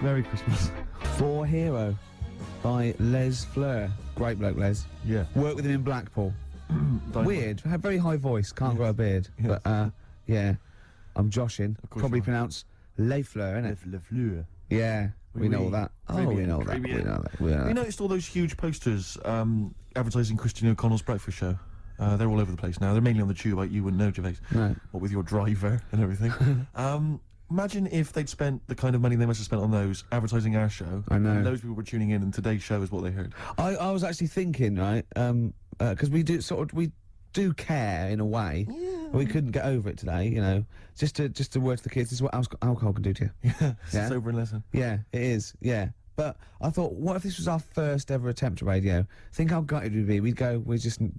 Merry Christmas.
For Hero by Les Fleur. Great bloke, Les.
Yeah.
Worked with him in Blackpool. Weird. Had very high voice. Can't grow a beard.
Yes.
But, yeah. I'm joshing. Probably pronounced Les Fleur, innit?
Les Fleur.
Yeah. We know all that. Oh, we know that. We know that.
You noticed all those huge posters advertising Christian O'Connell's breakfast show? They're all over the place now. They're mainly on the tube, like you wouldn't know, Gervais.
Right.
What with your driver and everything. Imagine if they'd spent the kind of money they must have spent on those advertising our show.
I know.
And those people were tuning in, and today's show is what they heard.
I was actually thinking, right, because we do care in a way. Yeah. We couldn't get over it today, you know. Just to word to the kids, this is what alcohol can do to you.
Yeah. It's a sobering lesson.
Yeah, it is. Yeah. But I thought, what if this was our first ever attempt at radio? Think how gutted we'd be. We'd go, we're not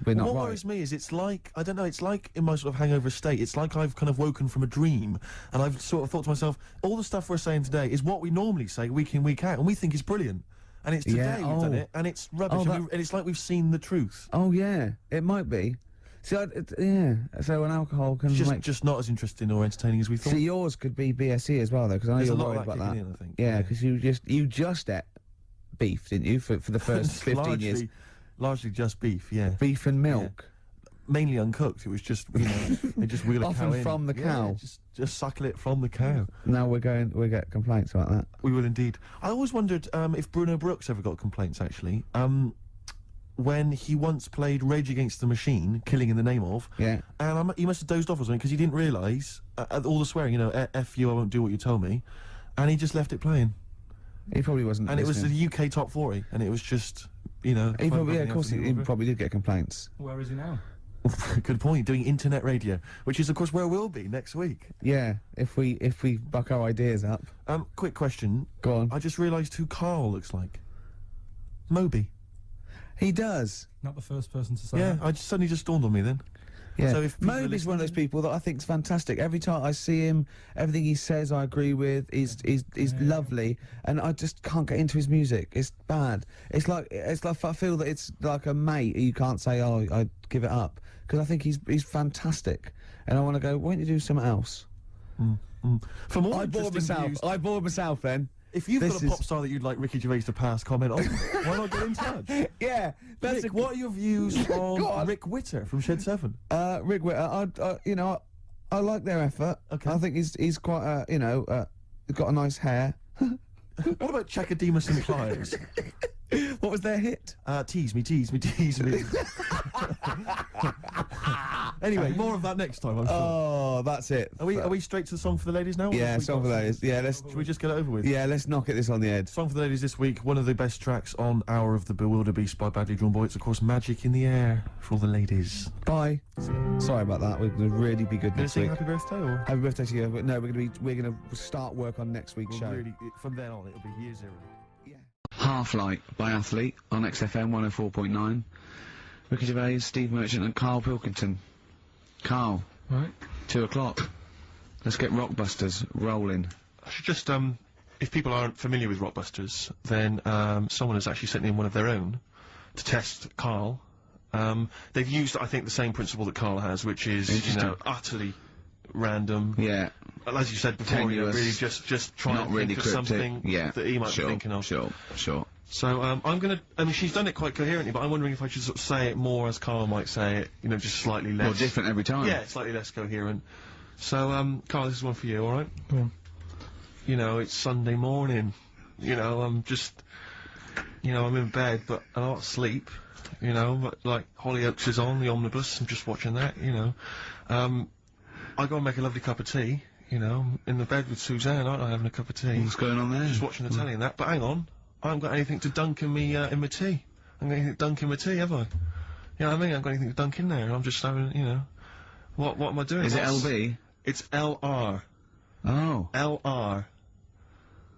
What
right.
worries me is it's like, I don't know, it's like in my sort of hangover state, it's like I've kind of woken from a dream, and I've sort of thought to myself, all the stuff we're saying today is what we normally say week in, week out, and we think is brilliant. And it's today we've done it, and it's rubbish, and it's like we've seen the truth.
Oh, yeah, it might be. See, yeah, so an alcohol can
just not as interesting or entertaining as we thought.
See, yours could be BSE as well, though, because I know you're worried about that.
I think.
Yeah, because you just ate beef, didn't you, for the first 15 years?
Largely just beef, yeah.
Beef and milk.
Mainly uncooked. It was just, you know, they just wheel a cow
Often
in.
from the cow.
Yeah, just suckle it from the cow.
Now we get complaints about that.
We will indeed. I always wondered if Bruno Brooks ever got complaints, actually. When he once played Rage Against the Machine, Killing in the Name of,
Yeah.
and he must have dozed off or something, because he didn't realise all the swearing, you know, F you, I won't do what you told me, and he just left it playing.
He probably wasn't
And
listening.
it was the UK Top 40, and it was just, you know...
He probably, yeah, of course, he
afternoon.
probably did get complaints.
Where is he now?
Good point, doing internet radio, which is, of course, where we'll be next week.
Yeah, if we buck our ideas up.
Quick question.
Go on.
I just realised who Karl looks like. Moby.
He does.
Not the first person to say
Yeah,
that.
suddenly just dawned on me then.
Yeah.
So if people are
Moby's one of those
listening-
people that I think's fantastic. Every time I see him, everything he says I agree with. He's lovely, and I just can't get into his music. It's bad. It's like I feel that it's like a mate you can't say, oh, I give it up, because I think he's fantastic, and I want to go, why don't you do something else?
For more
I bored myself then.
If you've got a
This
pop star that you'd like Ricky Gervais to pass comment on, why not get in touch?
Yeah, that's
Rick, what are your views on Rick Witter from Shed 7?
Rick Witter, you know, I like their effort.
Okay.
I think he's quite, you know, got a nice hair.
What about Chakademus and Pliers?
What was their hit?
Tease me, tease me, tease me. Anyway, more of that next time, I'm sure.
Oh, that's it.
Are we straight to the song for the ladies now? or
Yeah,
have we
song
got-
for the ladies. Yeah, let's.
Should we just get it over with?
Yeah, let's knock it this on the head.
Song for the ladies this week, one of the best tracks on Hour of the Bewilderbeast by Badly Drawn Boy. It's, of course, Magic in the Air for all the ladies.
Bye. Sorry about that. We're gonna really be good
Gonna
next
sing
week.
happy birthday, or?
Happy birthday to you. But no, we're gonna start work on next week's show.
Really, from then on, it'll be year zero.
Half Light by Athlete on XFM 104.9. Ricky Gervais, Steve Merchant and Karl Pilkington. Karl,
Right.
2 o'clock. Let's get Rockbusters rolling.
I should just, if people aren't familiar with Rockbusters, then someone has actually sent in one of their own to test Karl. They've used, I think, the same principle that Karl has, which is, you know, utterly random.
Yeah.
As you said before, you know,
Tenuous.
really just try
Not
and
really
think of
cryptic.
something
Yeah.
that he might
Sure,
be thinking of.
Sure.
So, I'm gonna, I mean, she's done it quite coherently, but I'm wondering if I should sort of say it more as Karl might say it, you know, just slightly less.
Well, different every time.
Yeah, slightly less coherent. So, Karl, this is one for you, alright?
Go on.
You know, it's Sunday morning. You know, I'm just, you know, I'm in bed, but I don't sleep. You know, but, like, Hollyoaks is on, the omnibus, I'm just watching that, you know. I go and make a lovely cup of tea, you know, in the bed with Suzanne, aren't I, having a cup of tea.
What's going on there?
Just watching the telly and that, but hang on, I haven't got anything to dunk in me, in my tea. I haven't got anything to dunk in my tea, have I? You know what I mean? I haven't got anything to dunk in there, and I'm just having, you know, what am I doing?
Is it
What's-
LB?
It's LR.
Oh.
LR.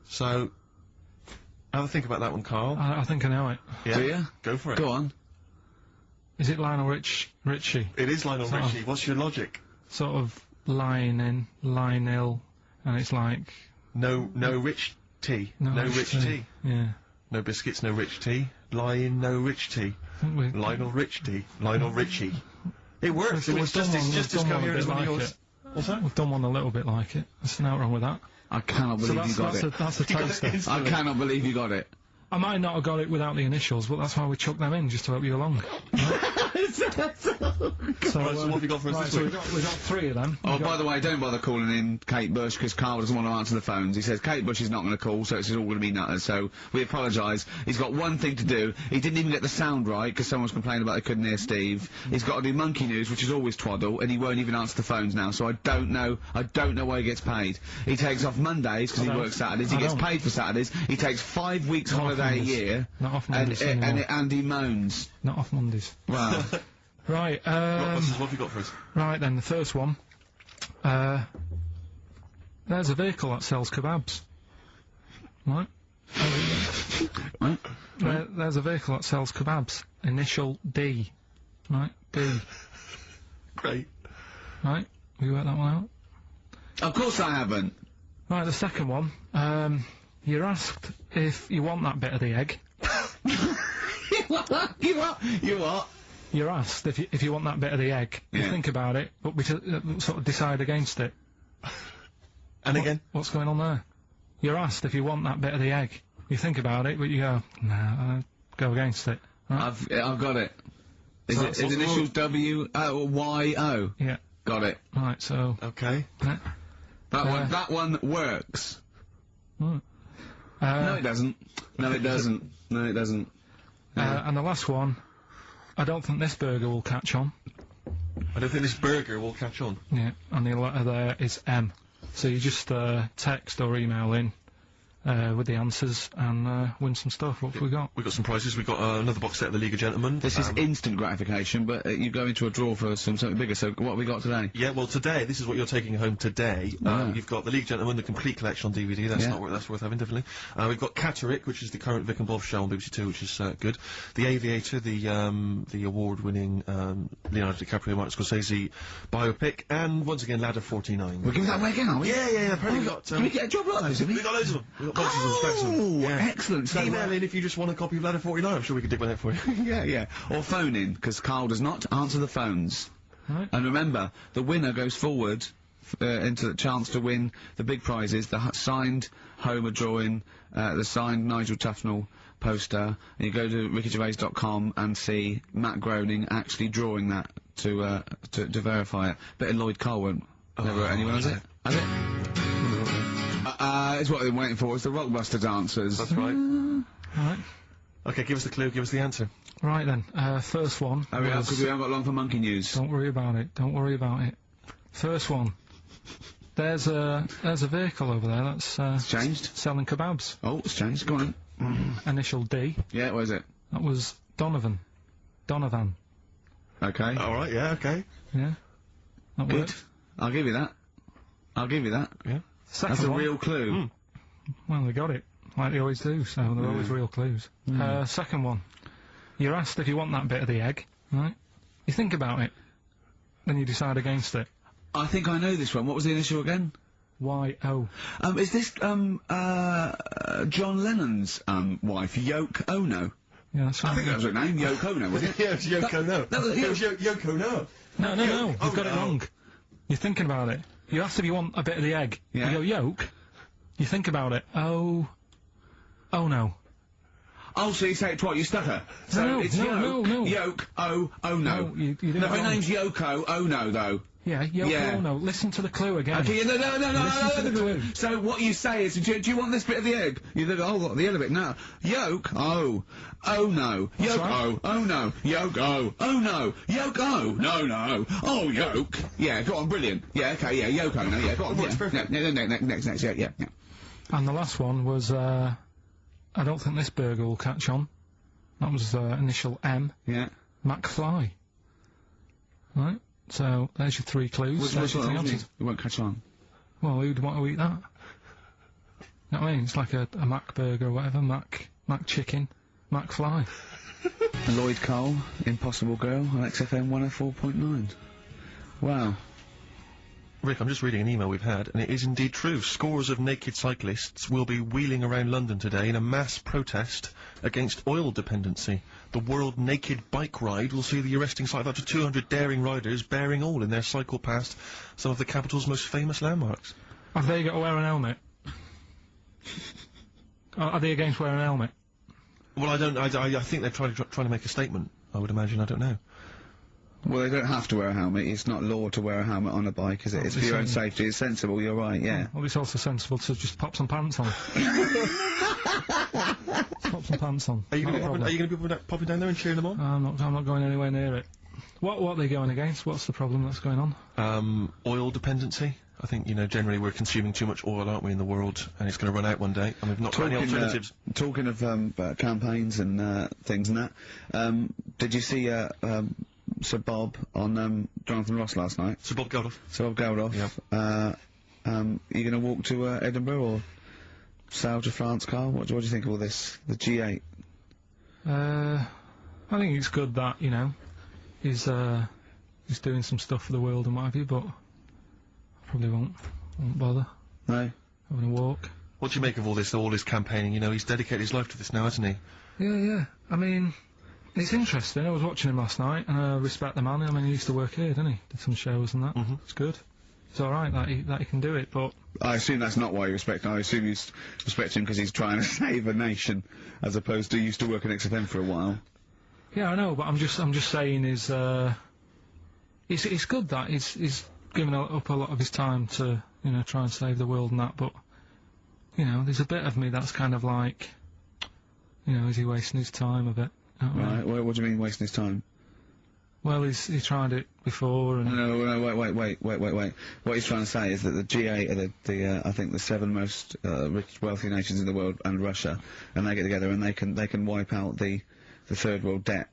So, have a think about that one, Karl.
I think I know it.
Yeah?
Do you?
Go for it.
Go on.
Is it Lionel Richie?
It is Lionel
Sort of-
Richie. What's your logic?
Sort of Lionel, and it's like
No rich tea. No rich tea.
Yeah.
No biscuits, no rich tea. Lion, no rich tea.
I think we-
Lionel Rich tea. Lionel Richie. It works.
We've
It's
done
just,
one-
it's just
we've
as
done one a
coherent
bit
as one of
like
yours.
it.
What's that?
We've done one a little bit like it. There's nothing wrong with that.
I cannot
So
believe you got it.
that's a taster.
I cannot believe you got it.
I might not have got it without the initials, but that's why we chucked them in, just to help you along. So,
Right, so what have you got for us
right,
this
so
week?
we've got 3 of them.
Oh, by the way, don't bother calling in Kate Bush, because Karl doesn't want to answer the phones. He says Kate Bush is not going to call, so it's all going to be nutters. So we apologise. He's got one thing to do. He didn't even get the sound right, because someone's complaining about they couldn't hear Steve. He's got to do Monkey News, which is always twaddle, and he won't even answer the phones now, so I don't know why he gets paid. He takes off Mondays, because he works Saturdays. He gets paid for Saturdays. He takes 5 weeks
Not off
holiday a
Mondays.
year.
Not off
And,
Mondays anymore.
and he moans.
Not off Mondays.
Wow.
Right,
What have you got for us?
right then, the first one. There's a vehicle that sells kebabs. Right?
Right?
There's a vehicle that sells kebabs. Initial D. Right? D.
Great.
Right? Have you worked that one out?
Of course I haven't.
Right, the second one. You're asked if you want that bit of the egg.
You what?
You're asked if you want that bit of the egg. You
Yeah.
think about it, but we sort of decide against it.
And again?
What's going on there? You're asked if you want that bit of the egg. You think about it, but you go, nah, go against it.
I've got it. Is
So
it
what's
initials W-Y-O?
Yeah.
Got it.
Right, so...
Okay.
That one works. No, it doesn't. No, it doesn't. No, it doesn't.
And the last one, I don't think this burger will catch on.
I don't think this burger will catch on.
Yeah, and the letter there is M. So you just text or email in with the answers and win some stuff. What have we got?
We've got some prizes. We've got another box set of the League of Gentlemen.
This is instant gratification, but you go into a draw for something bigger, so what have we got today?
Yeah, well, today, this is what you're taking home today. You've got the League of Gentlemen, the complete collection on DVD. That's that's worth having, definitely. We've got Catterick, which is the current Vic and Bob show on BBC Two, which is good. The Aviator, the award-winning Leonardo DiCaprio, Martin Scorsese biopic, and once again, Ladder 49.
We're giving that away again, are we?
Yeah. Apparently
Can we get a job like those?
We got loads of them. We got boxes of them, stacks of them. Yeah.
Excellent. So,
email in if you just want a copy of Ladder 49. I'm sure we could dig one out for you.
yeah. Or phone in, because Karl does not answer the phones.
Right.
And remember, the winner goes forward into the chance to win the big prizes, the signed Homer drawing, the signed Nigel Tufnell poster, and you go to rickygervais.com and see Matt Groening actually drawing that to verify it. Bet Lloyd Karl won't. Never wrote anyone, has it? Has it? It's what they're waiting for, it's the Rockbuster dancers.
That's right.
Right.
Okay, give us the clue, give us the answer.
Right then, first one.
Hurry up, because we haven't got long for monkey news.
Don't worry about it. Don't worry about it. First one. There's a vehicle over there that's
It's changed.
selling kebabs.
Oh, it's changed. Go on.
Initial D.
Yeah, what is it?
That was Donovan.
Okay.
All right, yeah, okay.
Yeah. That
Good.
worked.
I'll give you that. I'll give you that.
Yeah.
Second
That's a
one.
real clue.
Well, they got it. Like they always do, so they're always real clues. Second one. You're asked if you want that bit of the egg, right? You think about it. Then you decide against it.
I think I know this one. What was the initial again?
Y-O.
Is this, John Lennon's, wife, Yoko Ono?
Yeah, that's
I
right.
think that was her name, Yoko Ono, was it?
Yeah, it's Yoko No.
That was,
It was Yoko No.
No, you've got it wrong. You're thinking about it. You asked if you want a bit of the egg.
Yeah.
You go, yolk. You think about it. Oh no.
Oh, so you say it twice, you stutter. So
No,
it's
no,
Yoke,
no.
Yoke, oh no.
No, you do
No,
it
her
wrong.
name's Yoko Ono, though.
Yeah, Yoko
Yeah.
Ono. Listen to the clue again.
Okay, no.
Listen to the clue.
So what you say is, do you want this bit of the egg? You think, oh, what, the other bit? No. Yolk, oh no.
That's
Yolk,
right.
oh no. Yolk, oh no. Yolk, oh, no. Oh, yolk. Yeah, go on, brilliant. Yeah, okay, yeah, Yoko, no, yeah, go on.
Works
Yeah.
perfect.
Next, yeah.
And the last one was, I don't think this burger will catch on. That was initial M.
Yeah.
McFly. Right? So, there's your three clues. There's your three answers.
It won't catch on.
Well, who'd want to eat that? You know what I mean? It's like a Mac burger or whatever. Mac chicken. McFly.
Lloyd Karl, Impossible Girl, on XFM 104.9. Wow.
Rick, I'm just reading an email we've had, and it is indeed true. Scores of naked cyclists will be wheeling around London today in a mass protest against oil dependency. The World Naked Bike Ride will see the arresting sight of up to 200 daring riders bearing oil in their cycle past some of the capital's most famous landmarks.
Have they got to wear an helmet? Are they against wearing a helmet?
Well, I think they're trying to make a statement, I would imagine, I don't know.
Well, they don't have to wear a helmet. It's not law to wear a helmet on a bike, is it? It's for your own safety. It's sensible, you're right, yeah.
Well, it's also sensible to just pop some pants on. Pop some pants on.
Are you going to be popping down there and cheering them on?
I'm not going anywhere near it. What are they going against? What's the problem that's going on?
Oil dependency. I think, you know, generally we're consuming too much oil, aren't we, in the world, and it's going to run out one day, and we've not got any alternatives.
Talking of campaigns and things and that, did you see Sir Bob on Jonathan Ross last night?
Sir Bob Geldof.
Sir Bob Geldof.
Yeah.
Are you going to walk to Edinburgh or sail to France, Karl? What do you think of all this? The G8?
I think it's good that, you know, he's doing some stuff for the world and what have you, but I probably won't bother.
No?
Having a walk.
What do you make of all this campaigning? You know, he's dedicated his life to this now, hasn't he?
Yeah. I mean, it's interesting. I was watching him last night, and I respect the man. I mean, he used to work here, didn't he? Did some shows and that. It's good. It's alright that he can do it, but...
I assume that's not why you respect him. I assume you respect him because he's trying to save a nation, as opposed to he used to work in XFM for a while.
Yeah, I know, but I'm just saying it's good that he's given up a lot of his time to, you know, try and save the world and that, but, you know, there's a bit of me that's kind of like, you know, is he wasting his time a bit?
Right, what do you mean wasting his time?
Well, he tried it before and...
No, wait. What he's trying to say is that the G8 are I think the 7 most, wealthy nations in the world, and Russia, and they get together and they can wipe out the third world debt.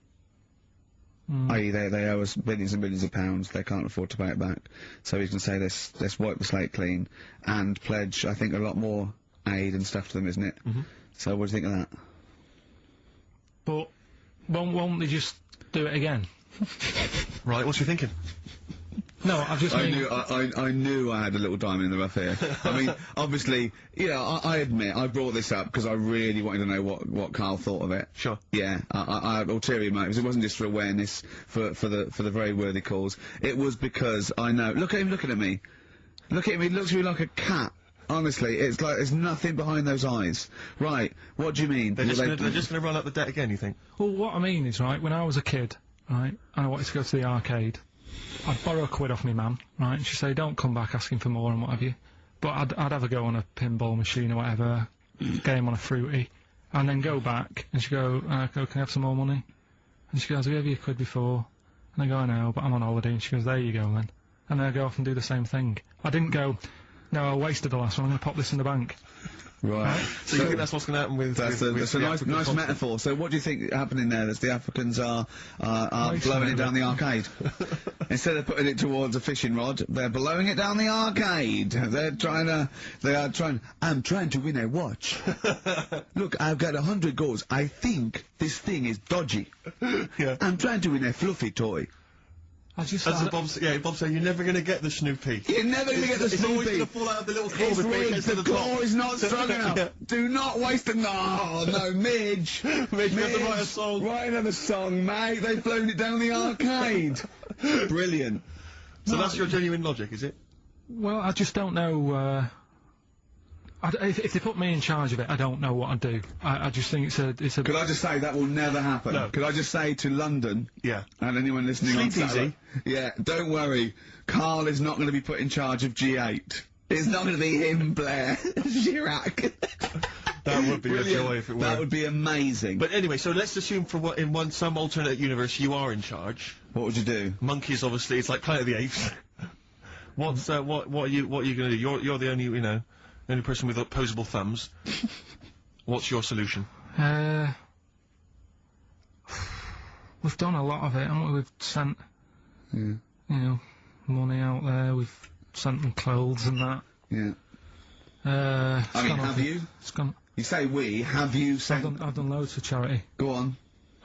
I.e. they owe us billions and billions of pounds, they can't afford to pay it back. So he's going to say let's wipe the slate clean, and pledge, I think, a lot more aid and stuff to them, isn't it? So what do you think of that?
But won't they just do it again?
Right, what's you thinking?
No,
I knew I had a little diamond in the rough here. I mean, obviously, you know, I admit, I brought this up because I really wanted to know what Karl thought of it.
Sure.
Yeah, I had ulterior motives. It wasn't just for awareness, for the very worthy cause. It was because I know. Look at him looking at me. Look at me. He looks at me like a cat. Honestly, it's like there's nothing behind those eyes. Right, what do you mean?
They're just gonna run up the debt again, you think?
Well, what I mean is, right, when I was a kid, right, and I wanted to go to the arcade, I'd borrow a quid off my mum, right, and she'd say, don't come back asking for more and what have you. But I'd have a go on a pinball machine or whatever, game on a fruity, and then go back, and she'd go, can I have some more money? And she goes, have you ever your quid before? And I go, I know, but I'm on holiday, and she goes, there you go then. And then I go off and do the same thing. I didn't go, no, I wasted the last one, I'm going to pop this in the bank.
Right.
So you think that's what's going to happen with...
That's a nice metaphor. So what do you think happening there? That the Africans are blowing it down the arcade? Instead of putting it towards a fishing rod, they're blowing it down the arcade. I'm trying to win a watch. Look, I've got 100 goals. I think this thing is dodgy.
Yeah.
I'm trying to win a fluffy toy.
That's what Bob said, you're never going to get the Snoopy.
You're never going to get the Snoopy.
It's always going to fall out of the little claw
It's
before it
rigged.
gets to
The
the top.
claw is not strong enough.
Yeah.
Do not waste it. No, Midge.
Midge, you have to write a song.
Write another song, mate. They've blown it down the arcade. Brilliant.
So that's your genuine logic, is it?
Well, I just don't know, if they put me in charge of it, I don't know what I'd do. I just think it's a...
Could I just say that will never happen?
No.
Could I just say to London,
yeah,
and anyone listening on
Sleep
Saturday,
easy.
yeah, don't worry, Karl is not going to be put in charge of G8. It's not going to be him, Blair. Chirac.
That would be a joy if it were.
That would be amazing.
But anyway, so let's assume in some alternate universe you are in charge.
What would you do?
Monkeys, obviously, it's like Planet of the Apes. What are you going to do? You're the only, you know, only person with opposable thumbs. What's your solution?
We've done a lot of it, haven't we? We've sent, you know, money out there. We've sent them clothes and that.
Yeah. I mean, have you?
It's gone.
You say we. Have you sent?
I've done loads for charity.
Go on.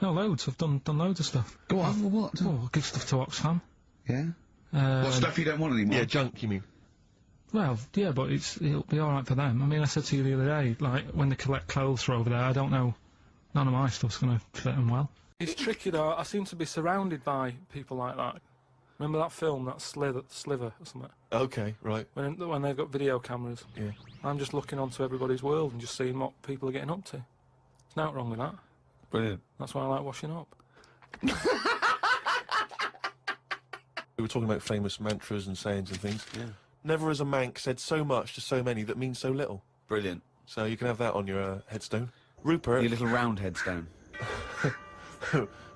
No, loads. I've done loads of stuff.
Go on. What?
Oh, give stuff to Oxfam.
Yeah. What stuff you don't want anymore?
Yeah, junk. You mean?
Well, yeah, but it'll be all right for them. I mean, I said to you the other day, like when they collect clothes for over there, I don't know. None of my stuff's going to fit them well. It's tricky though. I seem to be surrounded by people like that. Remember that film, that Sliver or something?
Okay, right.
When they've got video cameras.
Yeah.
I'm just looking onto everybody's world and just seeing what people are getting up to. There's nothing wrong with that.
Brilliant.
That's why I like washing up.
We were talking about famous mantras and sayings and things.
Yeah.
Never has a Manc said so much to so many that means so little.
Brilliant.
So you can have that on your headstone. Rupert.
Your little round headstone.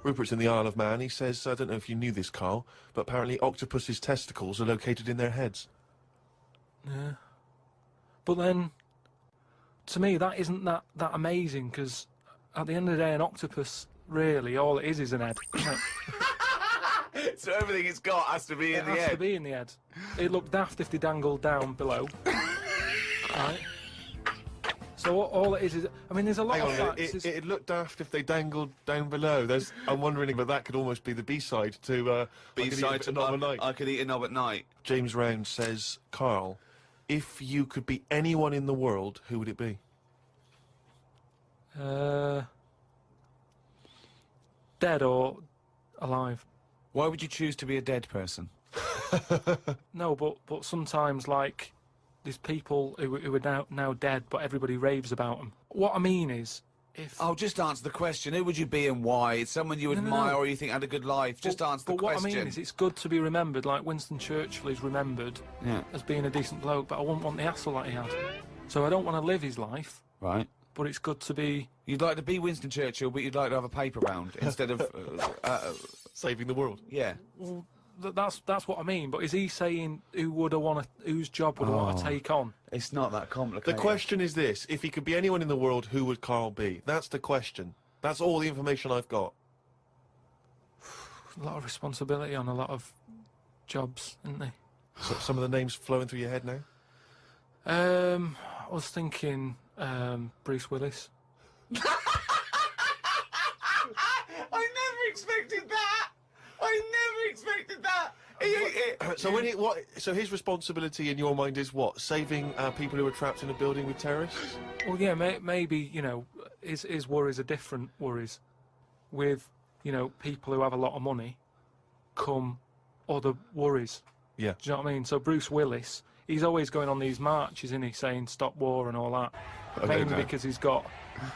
Rupert's in the Isle of Man. He says, I don't know if you knew this, Karl, but apparently octopus's testicles are located in their heads.
Yeah. But then, to me, that isn't that amazing, because at the end of the day, an octopus, really, all it is an head.
So everything it's got has to be in the head?
It has to be in the head. It'd look daft if they dangled down below. Right? So all it is, I mean, there's a lot of facts.
It'd look daft if they dangled down below. I'm wondering, but that could almost be the B-side to,
B-side to
Knob at Night.
I Could Eat a Knob at Night.
James Round says, Karl, if you could be anyone in the world, who would it be?
Dead or alive.
Why would you choose to be a dead person?
No, but sometimes, like, there's people who are now dead, but everybody raves about them. What I mean is,
Oh, just answer the question. Who would you be and why? It's someone you admire or you think had a good life. Just answer the question.
But what I mean is, it's good to be remembered, like Winston Churchill is remembered as being a decent bloke, but I wouldn't want the hassle that he had. So I don't want to live his life.
Right.
But it's good to be...
You'd like to be Winston Churchill, but you'd like to have a paper round instead of...
saving the world.
Yeah.
Well, that's what I mean, but is he saying whose job would I want to take on?
It's not that complicated.
The question is this: if he could be anyone in the world, who would Karl be? That's the question. That's all the information I've got.
A lot of responsibility on a lot of jobs, isn't there?
So, some of the names flowing through your head now?
I was thinking Bruce Willis.
I never expected that! I never expected that!
So his responsibility in your mind is what? Saving people who are trapped in a building with terrorists?
Well, yeah, maybe, you know, his worries are different worries. With, you know, people who have a lot of money come other worries.
Yeah.
Do you know what I mean? So Bruce Willis, he's always going on these marches, isn't he, saying stop war and all that. Mainly because he's got,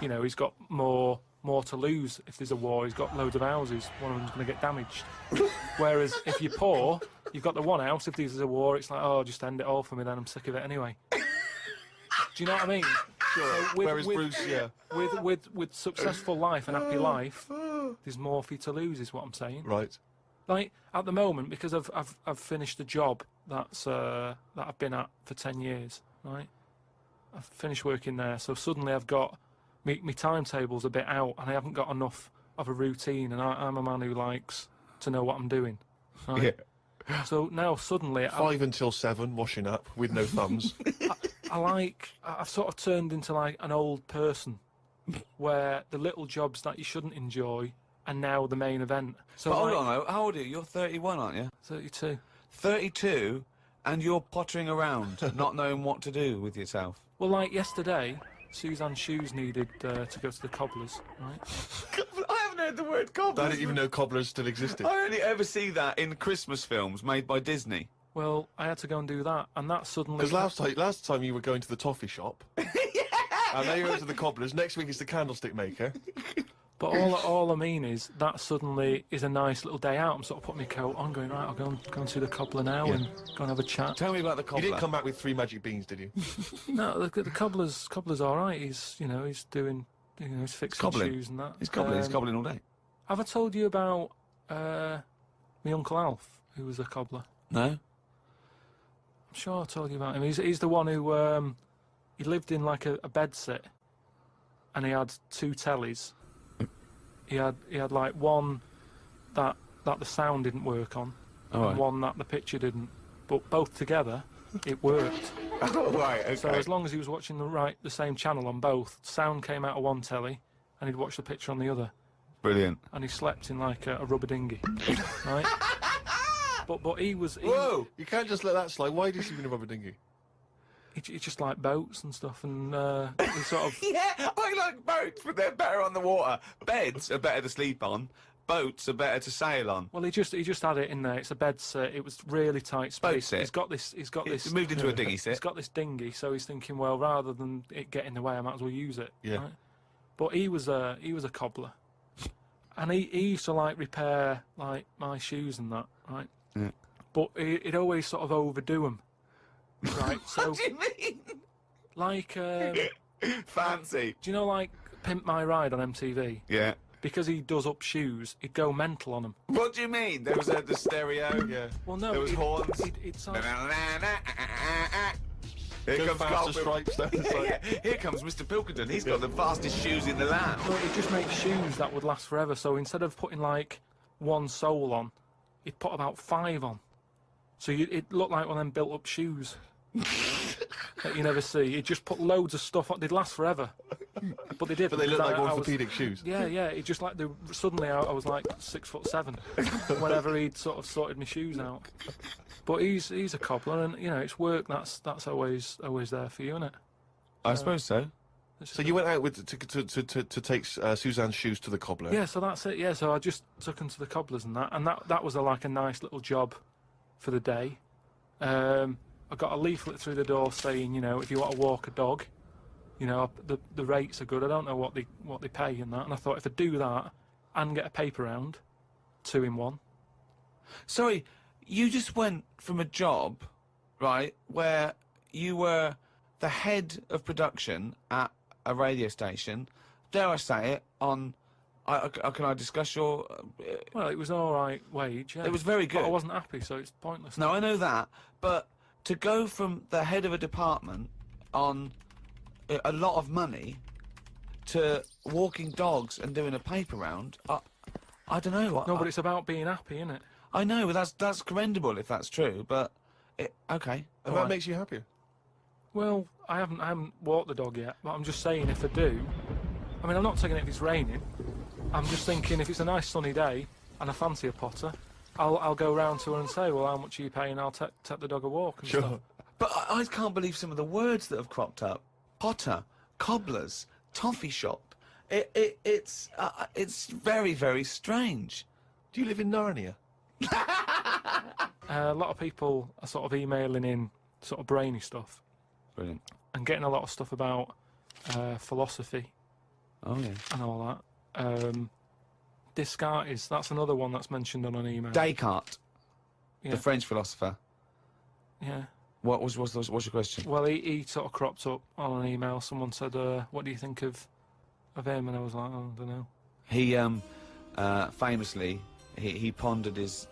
you know, he's got more to lose if there's a war. He's got loads of houses. One of them's going to get damaged. Whereas if you're poor, you've got the one house. If there's a war, it's like, oh, just end it all for me then. I'm sick of it anyway. Do you know what I mean?
Sure.
So
Whereas Bruce, yeah.
With successful life and happy life, there's more for you to lose, is what I'm saying.
Right.
Like at the moment, because I've finished a job that I've been at for 10 years, right? I've finished working there, so suddenly I've got my timetable's a bit out, and I haven't got enough of a routine, and I'm a man who likes to know what I'm doing. Right? Yeah. So now suddenly
5 until 7, washing up with no thumbs.
I've sort of turned into like an old person, where the little jobs that you shouldn't enjoy are now the main event. So
but hold on, how old are you? You're 31, aren't you?
32.
32, and you're pottering around, not knowing what to do with yourself.
Well, like yesterday, Suzanne's shoes needed to go to the cobblers, right?
I haven't heard the word cobblers.
I didn't even know cobblers still existed.
I only ever see that in Christmas films made by Disney.
Well, I had to go and do that, and that suddenly...
Because last time you were going to the toffee shop, and now you're going to the cobblers. Next week is the candlestick maker.
But all I mean is that suddenly is a nice little day out. I'm sort of putting my coat on, going, right, I'll go and see the cobbler now and go and have a chat.
Tell me about the cobbler.
You didn't come back with 3 magic beans, did you?
No, the cobbler's all right. He's doing, he's fixing shoes and that.
He's cobbling all day.
Have I told you about my Uncle Alf, who was a cobbler?
No.
I'm sure I told you about him. He's the one who he lived in like a bed sit, and he had 2 tellies. He had like one that the sound didn't work on, and one that the picture didn't. But both together, it worked.
Oh, right, okay.
So as long as he was watching the same channel on both, sound came out of one telly, and he'd watch the picture on the other.
Brilliant.
And he slept in like a rubber dinghy, right? But he was...
Whoa! You can't just let that slide. Why did he sleep in a rubber dinghy?
He just liked boats and stuff, and he sort of...
Yeah, I like boats, but they're better on the water. Beds are better to sleep on. Boats are better to sail on.
Well, he just had it in there. It's a bed set. It was really tight space.
Boat sit.
He's got this.
It's moved into a dinghy set.
He's got this dinghy, so he's thinking, well, rather than it get in the way, I might as well use it.
Yeah.
Right? But he was a cobbler, and he used to like repair like my shoes and that, right?
Yeah.
But he'd always sort of overdo them. Right, so
what do you mean?
Like
fancy.
Do you know like Pimp My Ride on MTV?
Yeah.
Because he does up shoes, he'd go mental on them.
What do you mean? There was the stereo.
Yeah.
Well, no.
There was horns.
He'd sound...
Here comes
faster stripes.
Here comes Mr. Pilkington. He's got the fastest shoes in the land.
Well, he'd just make shoes that would last forever. So instead of putting like 1 sole on, he'd put about 5 on. So it looked like one of them built-up shoes that you never see. He'd just put loads of stuff on. They'd last forever. But they did.
But they look like orthopedic shoes.
Yeah, yeah. It just like suddenly I was like 6'7" whenever he'd sort of sorted my shoes out. But he's a cobbler, and it's work. That's always there for you, isn't it?
I suppose so.
So you went out with to take Suzanne's shoes to the cobbler.
Yeah. So that's it. Yeah. So I just took him to the cobblers and that was like a nice little job for the day. I got a leaflet through the door saying, if you want to walk a dog, you know, the rates are good. I don't know what they pay and that. And I thought if I do that and get a paper round, 2 in 1.
Sorry, you just went from a job, right, where you were the head of production at a radio station, dare I say it, on... can I discuss your...
Well, it was an alright wage, yeah.
It was very good.
But I wasn't happy, so it's pointless.
No, I know that, but to go from the head of a department on a lot of money to walking dogs and doing a paper round, I don't know.
No, but it's about being happy, isn't it?
I know, but that's commendable if that's true, but... okay.
And that makes you happier?
Well, I haven't walked the dog yet, but I'm just saying if I do... I mean, I'm not taking it if it's raining. I'm just thinking if it's a nice sunny day and I fancy a potter, I'll go round to her and say, well, how much are you paying? I'll take the dog a walk and stuff.
But I can't believe some of the words that have cropped up. Potter, cobblers, toffee shop. It's very, very strange.
Do you live in Narnia?
A lot of people are sort of emailing in sort of brainy stuff.
Brilliant.
And getting a lot of stuff about philosophy.
Oh, yeah.
And all that. Descartes, that's another one that's mentioned on an email.
Descartes,
yeah.
the French philosopher.
Yeah.
What's your question?
Well, he sort of cropped up on an email. Someone said, what do you think of him? And I was like, oh, I don't know.
He, famously, he pondered his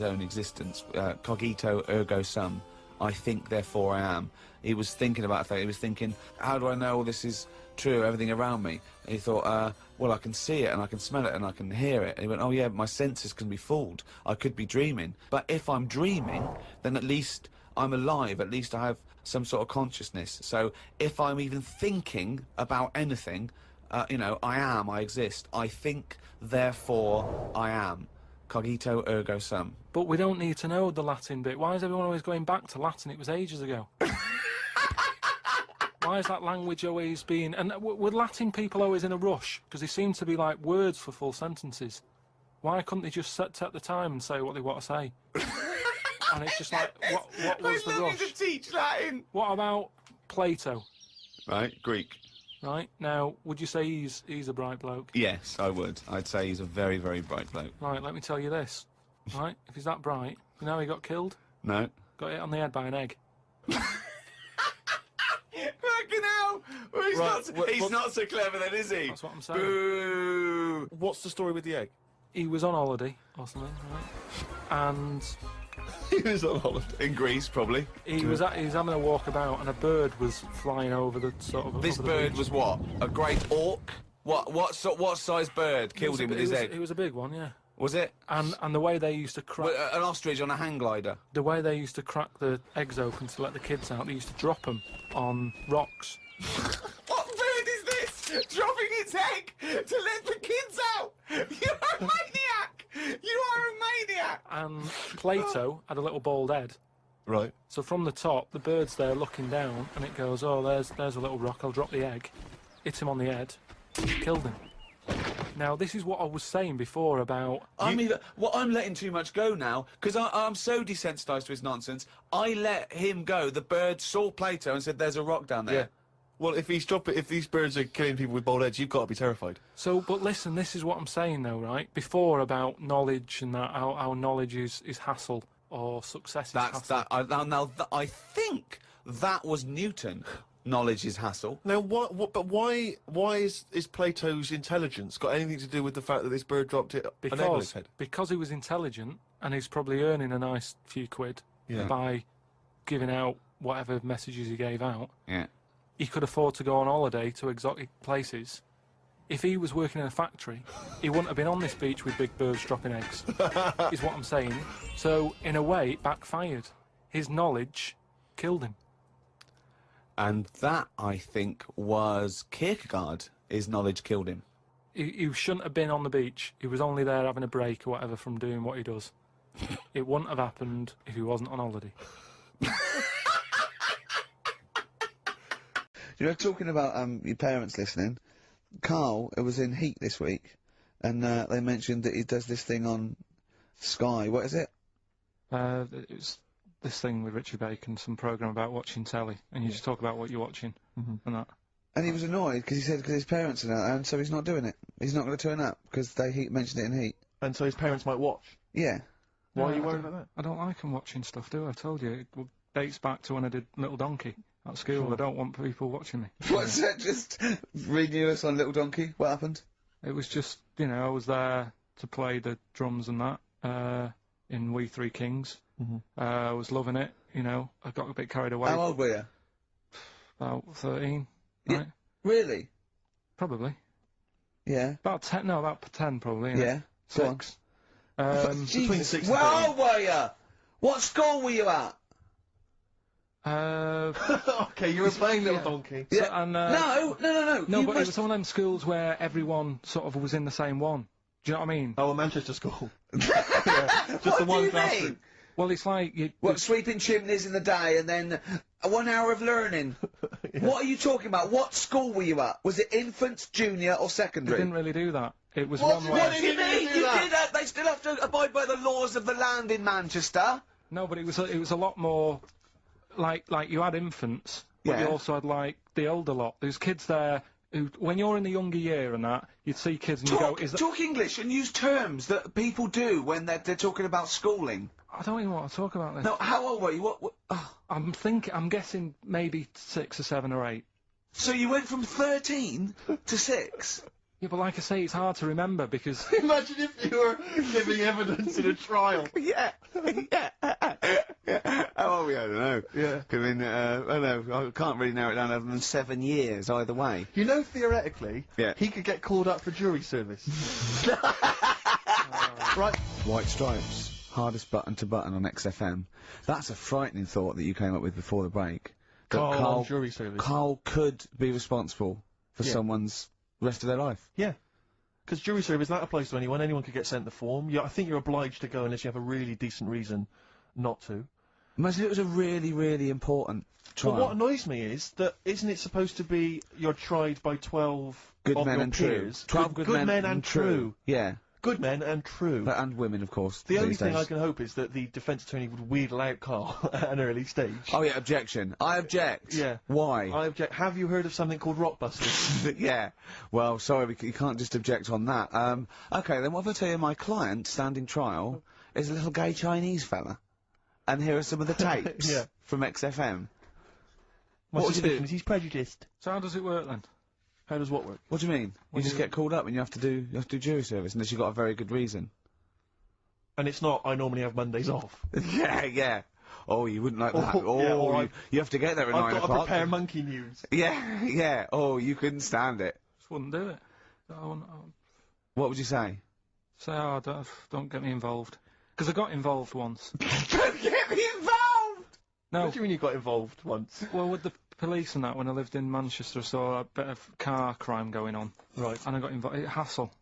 own existence. Cogito ergo sum. I think, therefore I am. He was thinking about that. He was thinking, how do I know all this is true, everything around me? And he thought, well, I can see it and I can smell it and I can hear it. And he went, oh yeah, my senses can be fooled. I could be dreaming. But if I'm dreaming, then at least I'm alive. At least I have some sort of consciousness. So if I'm even thinking about anything, you know, I exist. I think, therefore I am. Cogito ergo sum.
But we don't need to know the Latin bit. Why is everyone always going back to Latin? It was ages ago. Why is that language always being... And were Latin people always in a rush? Because they seem to be like words for full sentences. Why couldn't they just take the time and say what they want to say? And it's just like, what was the rush?
To teach Latin.
What about Plato?
Right, Greek.
Right, now, would you say he's a bright bloke?
Yes, I would. I'd say he's a very, very bright bloke.
Right, let me tell you this. Right, if he's that bright, you know how he got killed?
No.
Got hit on the head by an egg.
Fucking hell! Well, he's not so clever then, is he?
That's what I'm saying.
Boo!
What's the story with the egg?
He was on holiday or something, right? And...
He was on holiday.
In Greece, probably.
He was having a walkabout and a bird was flying over the sort of...
This bird was what? A great auk? What size bird killed him with his egg?
It was a big one, yeah.
Was it?
And the way they used to crack...
An ostrich on a hang glider?
The way they used to crack the eggs open to let the kids out, they used to drop them on rocks.
What bird is this? Dropping its egg to let the kids out? You're a maniac! You are a maniac!
And Plato had a little bald head.
Right.
So from the top, the bird's there looking down, and it goes, oh, there's a little rock, I'll drop the egg. Hit him on the head, killed him. Now, this is what I was saying before about...
I'm letting too much go now, because I'm so desensitised to his nonsense. I let him go. The bird saw Plato and said, there's a rock down there.
Yeah. Well, if these birds are killing people with bald heads, you've got to be terrified.
So, but listen, this is what I'm saying, though, right? Before about knowledge and that, how knowledge is hassle, or success is hassle.
I think that was Newton. Knowledge is hassle.
Now, but why is Plato's intelligence got anything to do with the fact that this bird dropped an egg on his head?
Because he was intelligent, and he's probably earning a nice few quid by giving out whatever messages he gave out.
Yeah.
He could afford to go on holiday to exotic places. If he was working in a factory, he wouldn't have been on this beach with big birds dropping eggs, is what I'm saying. So, in a way, it backfired. His knowledge killed him.
And that, I think, was Kierkegaard. His knowledge killed him.
He shouldn't have been on the beach. He was only there having a break or whatever from doing what he does. It wouldn't have happened if he wasn't on holiday.
You know, talking about your parents listening, Karl, it was in Heat this week, and they mentioned that he does this thing on Sky. What is it?
It was this thing with Richard Bacon, some programme about watching telly, and you just talk about what you're watching and that.
And he was annoyed because he said because his parents are out, and so he's not doing it. He's not going to turn up because they mentioned it in Heat.
And so his parents might watch.
Yeah.
Why are you worried about that?
I don't like them watching stuff, do I? I told you. It dates back to when I did Little Donkey at school. I don't want people watching me.
What's that? Just renew us on Little Donkey? What happened?
It was just, you know, I was there to play the drums and that, in We Three Kings. I was loving it, you know. I got a bit carried away.
How old were you?
About 13,
Yeah.
right?
Really?
Probably.
Yeah.
About 10, no, about 10 probably,
Yeah. Go on.
6.
Between 6 and
Where
13.
old were you? What school were you at?
Okay, you were playing Little Donkey.
Yeah.
So, and,
No,
No,
you
but it
must-
was one of them schools where everyone sort of was in the same one. Do you know what I mean?
Oh, a Manchester school.
What
the
do
one
you
classroom.
mean?
Well, it's like you.
What, sweeping chimneys in the day and then 1 hour of learning? What are you talking about? What school were you at? Was it infants, junior or
They
secondary?
didn't really do that. It was
What
one
do
where.
you mean? You did that. They still have to abide by the laws of the land in Manchester.
No, but it was a lot more. Like you had infants, but you
Yeah.
also had like the older lot. There's kids there who, when you're in the younger year and that, you'd see kids and you go, "Is that?"
Talk English and use terms that people do when they're talking about schooling.
I don't even want to talk about this.
No, how old were you? What oh.
I'm guessing maybe 6 or 7 or 8.
So you went from 13 to 6?
Yeah, but like I say, it's hard to remember because.
Imagine if you were giving evidence in a trial.
Yeah. How old were you? I don't know.
Yeah.
I mean, I don't know. I can't really narrow it down other than 7 years either way.
You know, theoretically,
Yeah.
he could get called up for jury service. Right.
White stripes. Hardest button to button on XFM. That's a frightening thought that you came up with before the break. That
Carl on jury service.
Karl could be responsible for
Yeah.
someone's rest of their life.
Yeah. Because jury service, that applies to anyone. Anyone could get sent the form. I think you're obliged to go unless you have a really decent reason not to.
Imagine it was a really, really important trial.
But what annoys me is that isn't it supposed to be you're tried by 12
Good
of
men
your
and true.
peers?
12
good
good
men and true.
Yeah.
Good men and true.
And women, of course.
The only
these
thing
days.
I can hope is that the defence attorney would wheedle out Karl at an early stage.
Oh yeah, objection. I object.
Yeah.
Why?
I object. Have you heard of something called Rockbusters?
Yeah. Well, sorry, you can't just object on that. Okay, then what if I tell you my client, standing trial, is a little gay Chinese fella? And here are some of the tapes
Yeah.
from XFM.
My
What would you do?
suspicion is he's prejudiced.
So how does it work then?
How does what work?
What do you mean? You just get called up and you have to do jury service unless you've got a very good reason.
And it's not, I normally have Mondays off.
Yeah. Oh, you wouldn't like that. Oh,
yeah, or
you have to get there at
I've
9
got to
o'clock.
prepare monkey news.
Yeah. Oh, you couldn't stand it.
Just wouldn't do it. I
What would you say?
say, oh, don't get me involved. Because I got involved once.
Don't get me involved!
No.
What do you mean you got involved once?
Well, with the police and that, when I lived in Manchester, I saw a bit of car crime going on.
Right.
And I got involved. Hassle.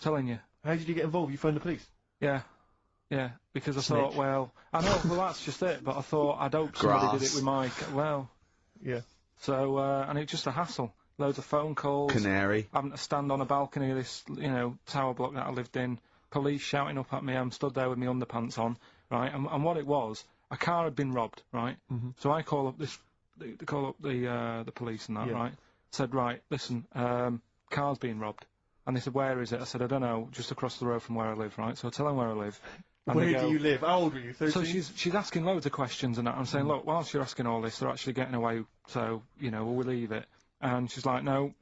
Telling you.
How did you get involved? You phoned the police?
Yeah. Yeah, because I
Snitch.
thought, well, I know, well, that's just it, but I thought I'd hope somebody did it with my, well,
Yeah.
so, and it's just a hassle. Loads of phone calls.
Canary.
Having to stand on a balcony of this, tower block that I lived in. Police shouting up at me. I'm stood there with my underpants on, right? And what it was, a car had been robbed, right? So I call up the police and that,
Yeah.
right? Said, right, listen, car's being robbed. And they said, where is it? I said, I don't know, just across the road from where I live, right? So I tell them where I live. And
Where
they
do
go-
you live? How old were you? 13?
So she's asking loads of questions and that. I'm saying, look, whilst you're asking all this, they're actually getting away, so, will we leave it? And she's like, no,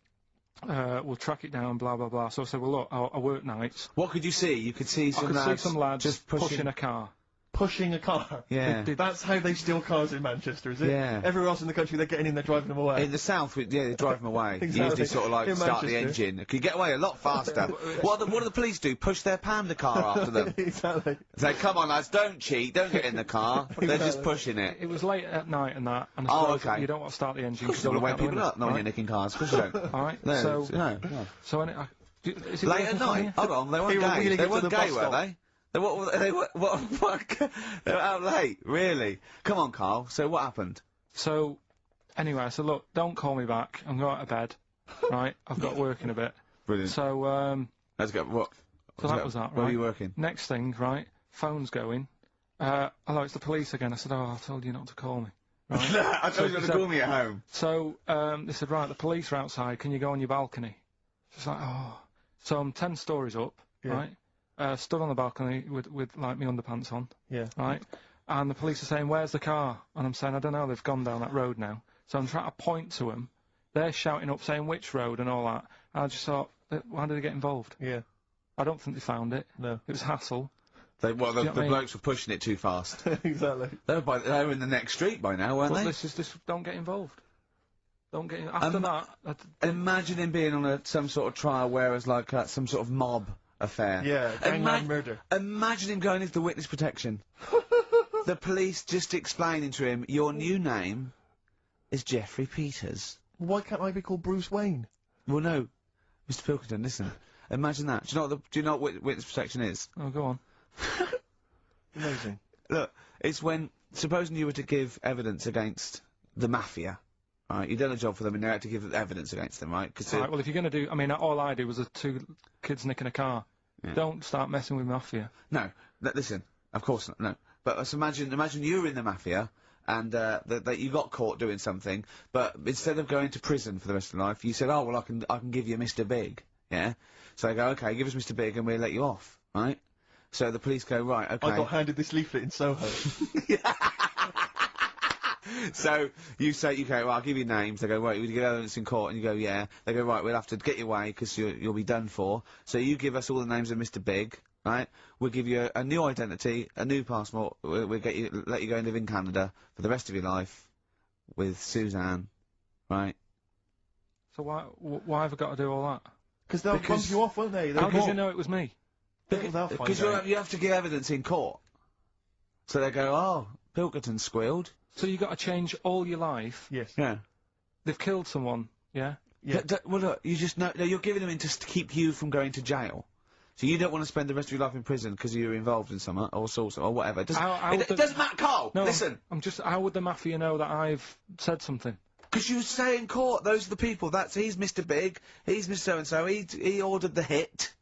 we'll track it down, blah, blah, blah. So I said, well, look, I work nights.
What could you see? You could see some
I could
lads
see some lads
just
pushing a car.
Pushing a car.
Yeah.
That's how they steal cars in Manchester, is it?
Yeah.
Everywhere else in the country, they're getting in, they're driving them away.
In the south, they drive them away.
Exactly.
You usually sort of like
In
start the
Manchester.
engine. You can get away a lot faster. What do the police do? Push their panda car after them.
Exactly.
Say, come on lads, don't cheat, don't get in the car. They're just pushing it.
It was late at night and that. And I
Oh,
suppose
okay.
You don't want to start the engine
Of course you
they'll
don't want to
look
wake
out
people
the
up, not when you're
window,
nicking cars, of course you don't.
right? All right.
No,
So,
no.
so is it
Late
working
at
for
night?
you?
Hold on, they
They
weren't
were
gay.
wheeling
They
it to
weren't
the
gay,
bus
were
stop.
they? They were out late, really? Come on, Karl, so what happened?
So, anyway, I said, look, don't call me back. I'm going to bed. Right? I've got work in a bit.
Brilliant.
So,
Let's go, what?
so that was that, right?
Where were you working?
Next thing, right? Phone's going. Hello, it's the police again. I said, oh, I told you not to call me. Right?
I told you not to call me at home.
So they said, right, the police are outside. Can you go on your balcony? She's like, oh. So I'm 10 stories up, right? Stood on the balcony with like my underpants on.
Yeah.
Right. And the police are saying, where's the car? And I'm saying, I don't know. They've gone down that road now. So I'm trying to point to them. They're shouting up, saying which road and all that. And I just thought, why did they get involved?
Yeah.
I don't think they found it.
No.
It was hassle.
The
mean?
blokes were pushing it too fast.
Exactly.
They were in the next street by now, weren't
But
they?
this don't get involved. Don't get in. After that...
Imagine him being on some sort of trial where it's like some sort of mob affair.
Yeah, gangland murder.
Imagine him going into the witness protection. The police just explaining to him, your new name is Jeffrey Peters.
Why can't I be called Bruce Wayne?
Well, no. Mr. Pilkington, listen. Imagine that. Do you know what witness protection is?
Oh, go on.
Amazing.
Look, it's when, supposing you were to give evidence against the mafia, right? You've done a job for them and you had to give evidence against them, right?
Right, well, if you're going to do... I mean, all I did was 2 kids nicking a car. Yeah. Don't start messing with mafia.
No. Listen, of course not, no. But imagine you were in the mafia and that you got caught doing something, but instead of going to prison for the rest of your life, you said, oh, well, I can give you Mr. Big, yeah? So they go, okay, give us Mr. Big and we'll let you off, right? So the police go, right, okay.
I got handed this leaflet in Soho.
So you say, okay, well, I'll give you names. They go, right, will you get evidence in court? And you go, yeah. They go, right, we'll have to get you away because you'll be done for. So you give us all the names of Mr. Big, right? We'll give you a new identity, a new passport. We'll let you go and live in Canada for the rest of your life with Suzanne, right?
So why have I got to do all that?
Because they'll bump you off, won't they?
How did you know it was me?
Because you have to give evidence in court. So they go, oh, Pilkington squealed.
So you got to change all your life?
Yes.
Yeah.
They've killed someone, yeah?
Yeah. Well, look, you just know, you're giving them in just to keep you from going to jail. So you don't want to spend the rest of your life in prison because you're involved in something, or whatever. It doesn't matter, Carl!
No,
listen!
how would the mafia know that I've said something?
Because you say in court, those are the people, he's Mr. Big, he's Mr. So-and-so, he ordered the hit.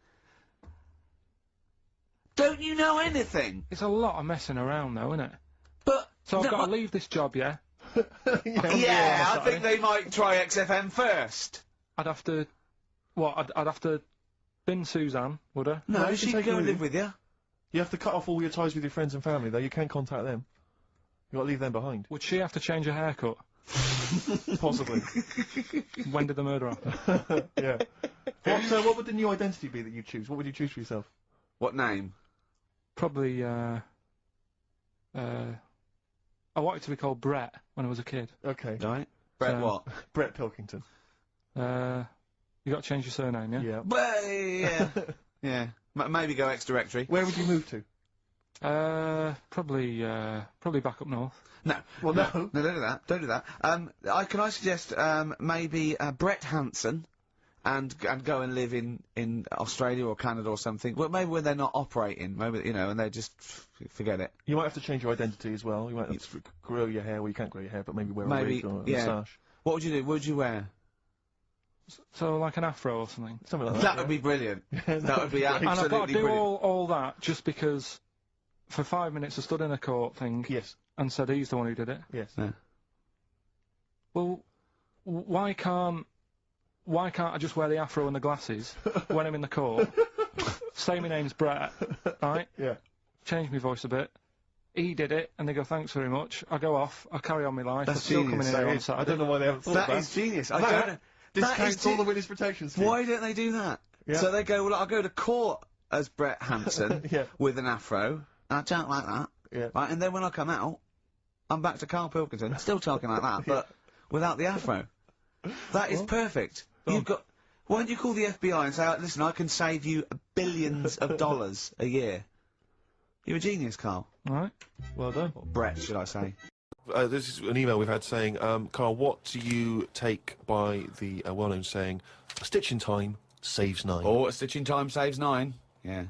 Don't you know anything?
It's a lot of messing around though, isn't it?
But...
So I've got to leave this job, yeah?
Yeah, I think they might try XFM first.
I'd have to... What, I'd have to bin Suzanne, would I?
No, she'd go and live with you.
You have to cut off all your ties with your friends and family, though. You can't contact them. You got to leave them behind.
Would she have to change her haircut?
Possibly.
When did the murder happen?
Yeah. What would the new identity be that you choose? What would you choose for yourself?
What name?
Probably, I wanted to be called Brett when I was a kid.
Okay.
Right. Brett what?
Brett Pilkington.
You got to change your surname, yeah?
Yeah.
Well, yeah. Yeah. Maybe go ex-directory.
Where would you move to?
Probably back up north.
No.
Well, no.
No, don't do that. Don't do that. Can I suggest, maybe, Brett Hanson and go and live in Australia or Canada or something. Well, maybe when they're not operating, maybe, you know, and they just forget it.
You might have to change your identity as well. You might have to grow your hair. Well, you can't grow your hair, but maybe wear a wig or a moustache.
What would you do? What would you wear?
So, like an afro or something?
Something like that.
That would be brilliant. That would be absolutely brilliant.
And I've got to do all that just because for 5 minutes I stood in a court thing.
Yes.
And said he's the one who did it.
Yes.
Yeah.
Well, why can't I just wear the afro and the glasses when I'm in the court? Say my name's Brett, right?
Yeah.
Change my voice a bit. He did it, and they go, thanks very much. I go off, I carry on my life.
That's
I'm still
genius.
coming in here on Saturday.
I don't know why they haven't thought
That
that.
is genius. I don't know.
Discounts all the witness protection scheme.
Why don't they do that?
Yeah.
So they go, well, I'll go to court as Brett Hanson
Yeah.
with an afro. I don't like that.
Yeah.
Right, and then when I come out, I'm back to Karl Pilkington, still talking like that, but without the afro. That is perfect. You've got... Why don't you call the FBI and say, listen, I can save you billions of dollars a year. You're a genius, Karl.
All right.
Well done.
Or Brett, should I say.
This is an email we've had saying, Karl, what do you take by the well-known saying, a stitch in time saves 9?
Oh, a stitch in time saves 9. Yeah.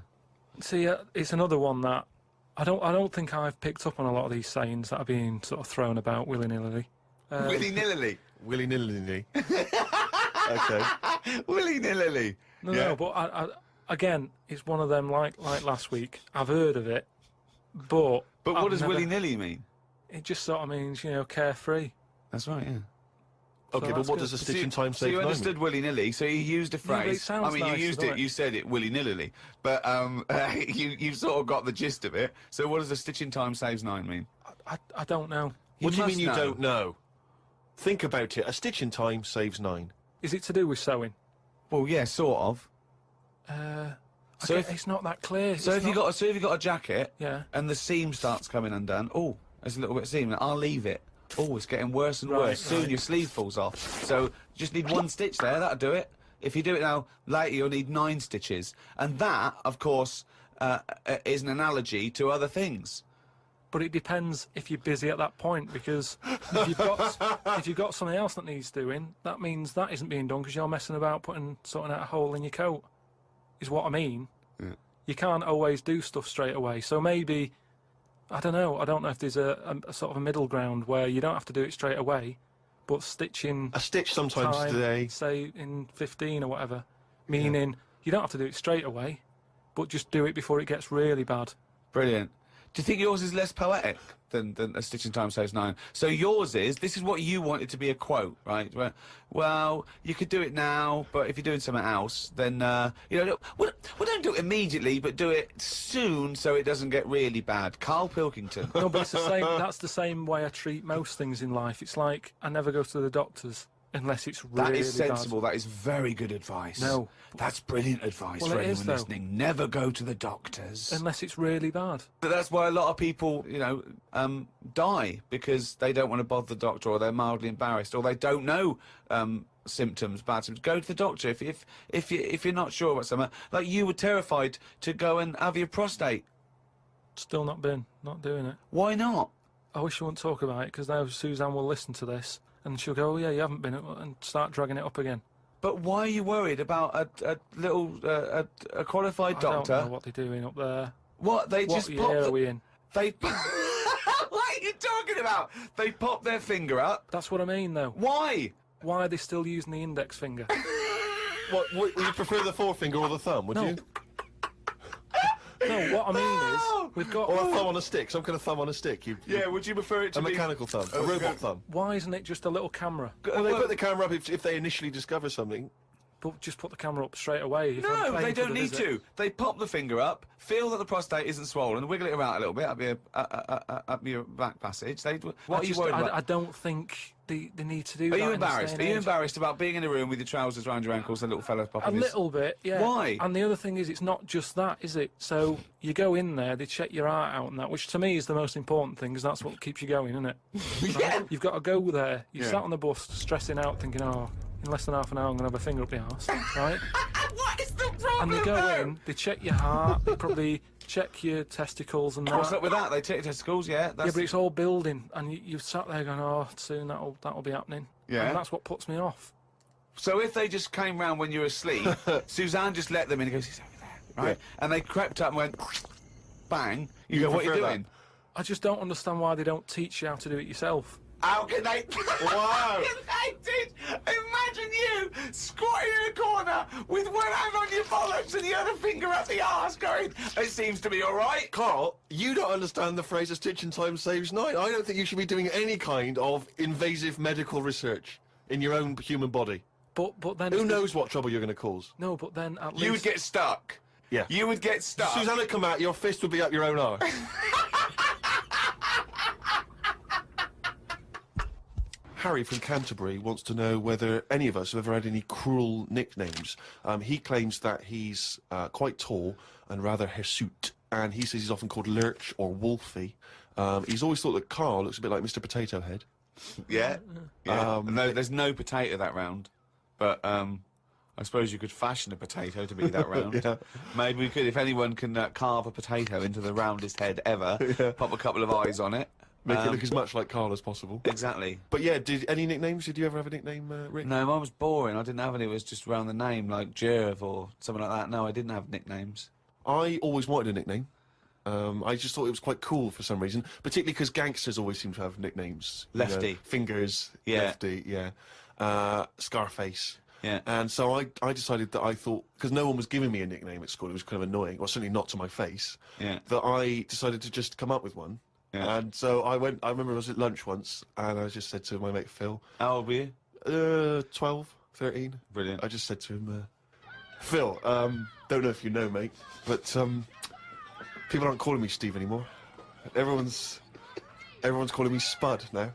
See, it's another one that I don't think I've picked up on a lot of these sayings that are being sort of thrown about willy-nilly.
Willy-nilly.
Willy-nilly. Okay.
Willy-nilly.
No, but I again, it's one of them like last week. I've heard of it, but
what does willy-nilly mean?
It just sort of means, you know, carefree.
That's right, yeah.
Okay,
So
but
that's
what
good.
does a stitch in time
So
save
you
9
understood
mean?
willy-nilly, so you used a
Yeah, but it
phrase.
sounds
I mean,
nicer,
you used
doesn't
it,
it?
you said it willy-nilly, but you sort of got the gist of it. So what does a stitch in time saves 9 mean?
I don't know.
What do you
must
mean you
know.
don't know? Think about it. A stitch in time saves 9.
Is it to do with sewing?
Well, yeah, sort of. So if-
it's not that clear.
So if you got a jacket,
Yeah.
and the seam starts coming undone, oh, there's a little bit of seam. I'll leave it. Oh, it's getting worse and
Right,
worse. Soon
right.
your sleeve falls off. So you just need 1 stitch there. That'll do it. If you do it now, later you'll need 9 stitches, and that, of course, is an analogy to other things.
But it depends if you're busy at that point, because if you've got something else that needs doing, that means that isn't being done because you're messing about sorting out a hole in your coat. Is what I mean.
Yeah.
You can't always do stuff straight away. So maybe, I don't know. I don't know if there's a sort of a middle ground where you don't have to do it straight away, but stitching
A stitch sometimes
time,
today.
say in 15 or whatever, meaning you don't have to do it straight away, but just do it before it gets really bad.
Brilliant. Do you think yours is less poetic than a stitch in time saves 9? So yours is, this is what you wanted to be a quote, right? Where, well, you could do it now, but if you're doing something else, then, you know, well, don't do it immediately, but do it soon so it doesn't get really bad. Karl Pilkington.
No, but it's the same. That's the same way I treat most things in life. It's like I never go to the doctors unless it's really
That is
bad.
sensible. That is very good advice.
No.
That's brilliant advice
Well,
for
it is,
anyone
though.
listening. Never go to the doctors.
Unless it's really bad.
But that's why a lot of people, you know, die because they don't want to bother the doctor, or they're mildly embarrassed, or they don't know symptoms, bad symptoms. Go to the doctor if you're not sure about something. Like you were terrified to go and have your prostate.
Still not doing it.
Why not?
I wish I wouldn't talk about it because now Suzanne will listen to this and she'll go, "Oh yeah, you haven't been," and start dragging it up again.
But why are you worried about a little a qualified doctor?
I don't know what they're doing up there.
What they
What
just
year
pop
are we in?
They. What are you talking about? They pop their finger up.
That's what I mean, though.
Why?
Why are they still using the index finger?
What, would you prefer the forefinger or the thumb, would
No.
you?
No, what I mean is, we've got...
Or a thumb on a stick, some kind of thumb on a stick.
Yeah, would you prefer it to
a
be
mechanical thumb, a robot thumb?
Why isn't it just a little camera?
Well, they put the camera up if they initially discover something.
But just put the camera up straight away. If I'm
No,
paying
they
for
don't
the
need
visit.
to. They pop the finger up, feel that the prostate isn't swollen, wiggle it around a little bit up your back passage. What are you worried about?
I don't think they need to do that.
Are you
in this
embarrassed?
day
Are
and
you
age.
embarrassed about being in a room with your trousers around your ankles and little fella popping
A
his...
little bit, yeah.
Why?
And the other thing is, it's not just that, is it? So you go in there, they check your heart out and that, which to me is the most important thing, because that's what keeps you going, isn't it?
Yeah.
You've got to go there. You
Yeah.
sat on the bus, stressing out, thinking, oh, in less than half an hour I'm going to have a finger up the arse, right?
What is the problem?
And they go in, they check your heart, they probably check your testicles and that.
What's up with that? They take your testicles, yeah?
Yeah, but it's all building, and you've sat there going, oh, soon that'll be happening.
Yeah.
And that's what puts me off.
So if they just came round when you were asleep, Suzanne just let them in and goes, he's over there, right?
Yeah.
And they crept up and went, bang. You go, what are you
prefer
doing?
I just don't understand why they don't teach you how to do it yourself.
How can they?
Wow.
How can they teach? Imagine you squatting in a corner with one hand on your bollocks and the other finger up the arse going, it seems to be all right.
Carl, you don't understand the phrase "a stitch in time saves 9." I don't think you should be doing any kind of invasive medical research in your own human body.
But then...
Who knows what trouble you're going to cause?
No, but then at least...
You would get stuck.
Yeah.
You would get stuck.
Suzanne would come out, your fist would be up your own arse. Harry from Canterbury wants to know whether any of us have ever had any cruel nicknames. He claims that he's quite tall and rather hirsute, and he says he's often called Lurch or Wolfie. He's always thought that Karl looks a bit like Mr. Potato Head.
Yeah. No, there's no potato that round, but I suppose you could fashion a potato to be that round.
Yeah.
Maybe we could, if anyone can carve a potato into the roundest head ever,
Yeah.
pop a couple of eyes on it.
Make it look as much like Karl as possible.
Exactly.
But yeah, any nicknames? Did you ever have a nickname, Rick?
No, mine was boring. I didn't have any. It was just around the name, like Jerv or something like that. No, I didn't have nicknames.
I always wanted a nickname. I just thought it was quite cool for some reason, particularly because gangsters always seem to have nicknames. You
Lefty.
know, Fingers,
Yeah.
Lefty, yeah. Scarface.
Yeah.
And so I decided that I thought, because no one was giving me a nickname at school, it was kind of annoying, or certainly not to my face,
Yeah.
that I decided to just come up with one.
Yeah.
And so I remember I was at lunch once, and I just said to my mate Phil...
How old were you?
12, 13.
Brilliant.
I just said to him, Phil, don't know if you know, mate, but, people aren't calling me Steve anymore. Everyone's calling me Spud now.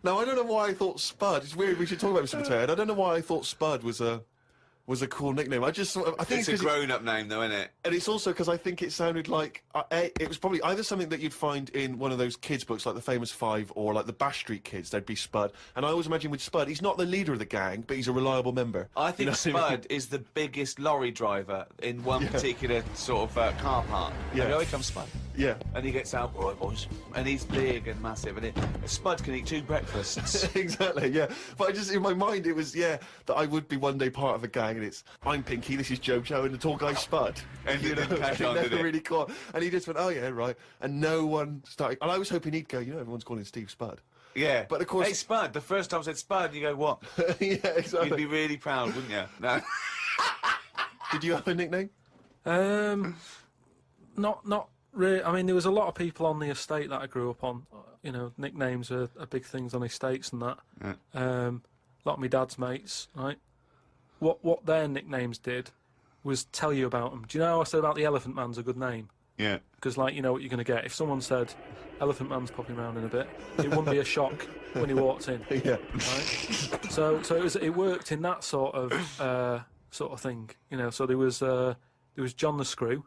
Now, I don't know why I thought Spud... It's weird, we should talk about Mr. Potato. I don't know why I thought Spud was a cool nickname. I think
It's a grown-up name, though, isn't it?
and it's also because I think it sounded like it was probably either something that you'd find in one of those kids' books, like the Famous Five, or like the Bash Street Kids. There'd be Spud, and I always imagine with Spud, he's not the leader of the gang, but he's a reliable member.
I think
You know what I mean?
Spud is the biggest lorry driver in one particular sort of car park.
Yeah.
And here comes Spud.
Yeah.
And he gets out, all right, boys. And he's big and massive, and Spud can eat 2 breakfasts.
Exactly, yeah. But I just, in my mind, it was, that I would be one day part of a gang, and it's, I'm Pinky, this is Jojo, and the tall guy's Spud.
And
you
it
know,
didn't catch
it
on, did
never
it?
really caught. And he just went, oh yeah, right. And no one started, and I was hoping he'd go, everyone's calling Steve Spud.
Yeah.
But of course...
Hey, Spud, the first time I said Spud, you go, what?
Yeah, exactly.
You'd be really proud, wouldn't you? No.
Did you have a nickname?
Not really. I mean, there was a lot of people on the estate that I grew up on. You know, nicknames are big things on estates and that.
Yeah.
A lot of my dad's mates, right? What their nicknames did was tell you about them. Do you know how I said about the Elephant Man's a good name?
Yeah.
Because, like, you know what you're going to get. If someone said, Elephant Man's popping around in a bit, it wouldn't be a shock when he walked in.
Yeah.
Right? So it worked in that sort of thing, you know. So there was John the Screw,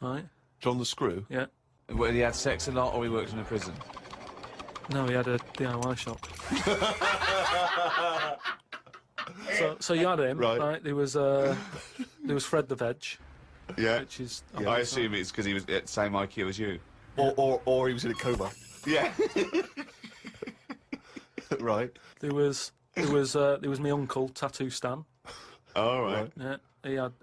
right?
John the Screw?
Yeah.
Well, he had sex a lot, or he worked in a prison?
No, he had a DIY shop. So you had him, right? There was Fred the Veg.
Yeah.
Which is...
I assume it's because he was at the same IQ as you.
Or he was in a coma.
Yeah.
Right.
There was my uncle, Tattoo Stan.
All right.
Yeah.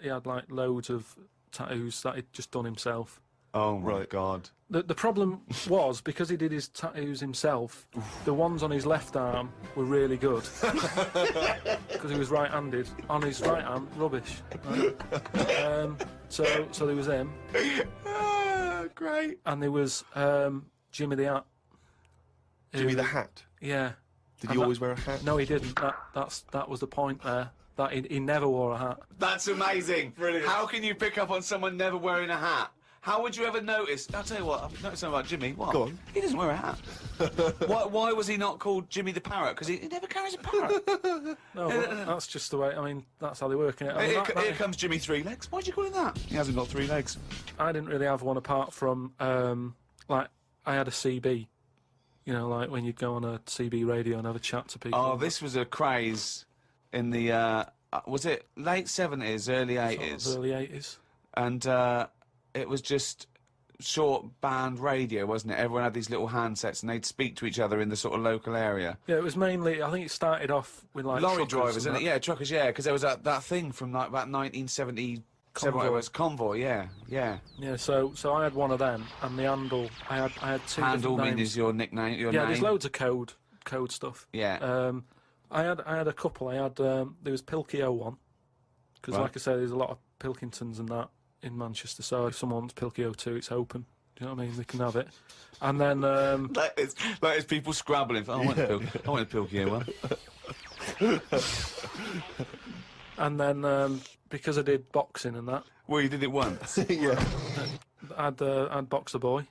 He had like loads of tattoos that he'd just done himself.
Oh my God.
The problem was, because he did his tattoos himself, the ones on his left arm were really good. Because he was right-handed. On his right arm, rubbish. Right? So there was him.
Great.
And there was Jimmy the Hat.
Jimmy the Hat?
Yeah.
Did he always wear a hat?
No, he didn't. That was the point there. That he never wore a hat.
That's amazing.
Brilliant.
How can you pick up on someone never wearing a hat? How would you ever notice? I'll tell you what, I've noticed something about Jimmy. What?
Go on.
He doesn't wear a hat. Why was he not called Jimmy the Parrot? Because he never carries a parrot.
No, but that's just the way. I mean, that's how they work in it. I mean,
Here comes Jimmy 3 Legs. Why'd you call him that? He hasn't got 3 legs.
I didn't really have one apart from like I had a CB. You know, like when you'd go on a CB radio and have a chat to people.
Oh, this was a craze in the was it late 70s, early 80s?
Sort of early 80s.
And it was just short band radio, wasn't it? Everyone had these little handsets and they'd speak to each other in the sort of local area.
Yeah, it was mainly, I think it started off with like
lorry
truckers
drivers,
and
isn't it?
that.
Yeah, truckers, yeah, because there was that thing from like about 1977,
Convoy.
it was Convoy, yeah.
Yeah, so I had one of them, and the handle, I had 2
Handle
different
mean
names.
is your nickname, your
yeah,
name?
there's loads of code stuff.
Yeah.
I had a couple. I had there was Pilkey 01, because
Right.
like I say, there's a lot of Pilkingtons and that in Manchester. So if someone wants Pilkey 02, it's open. Do you know what I mean? They can have it. And then
like it's people scrabbling. Oh, I want a Pilkey one.
And then because I did boxing and that,
Well, you did it once.
Yeah.
I'd Boxer Boy,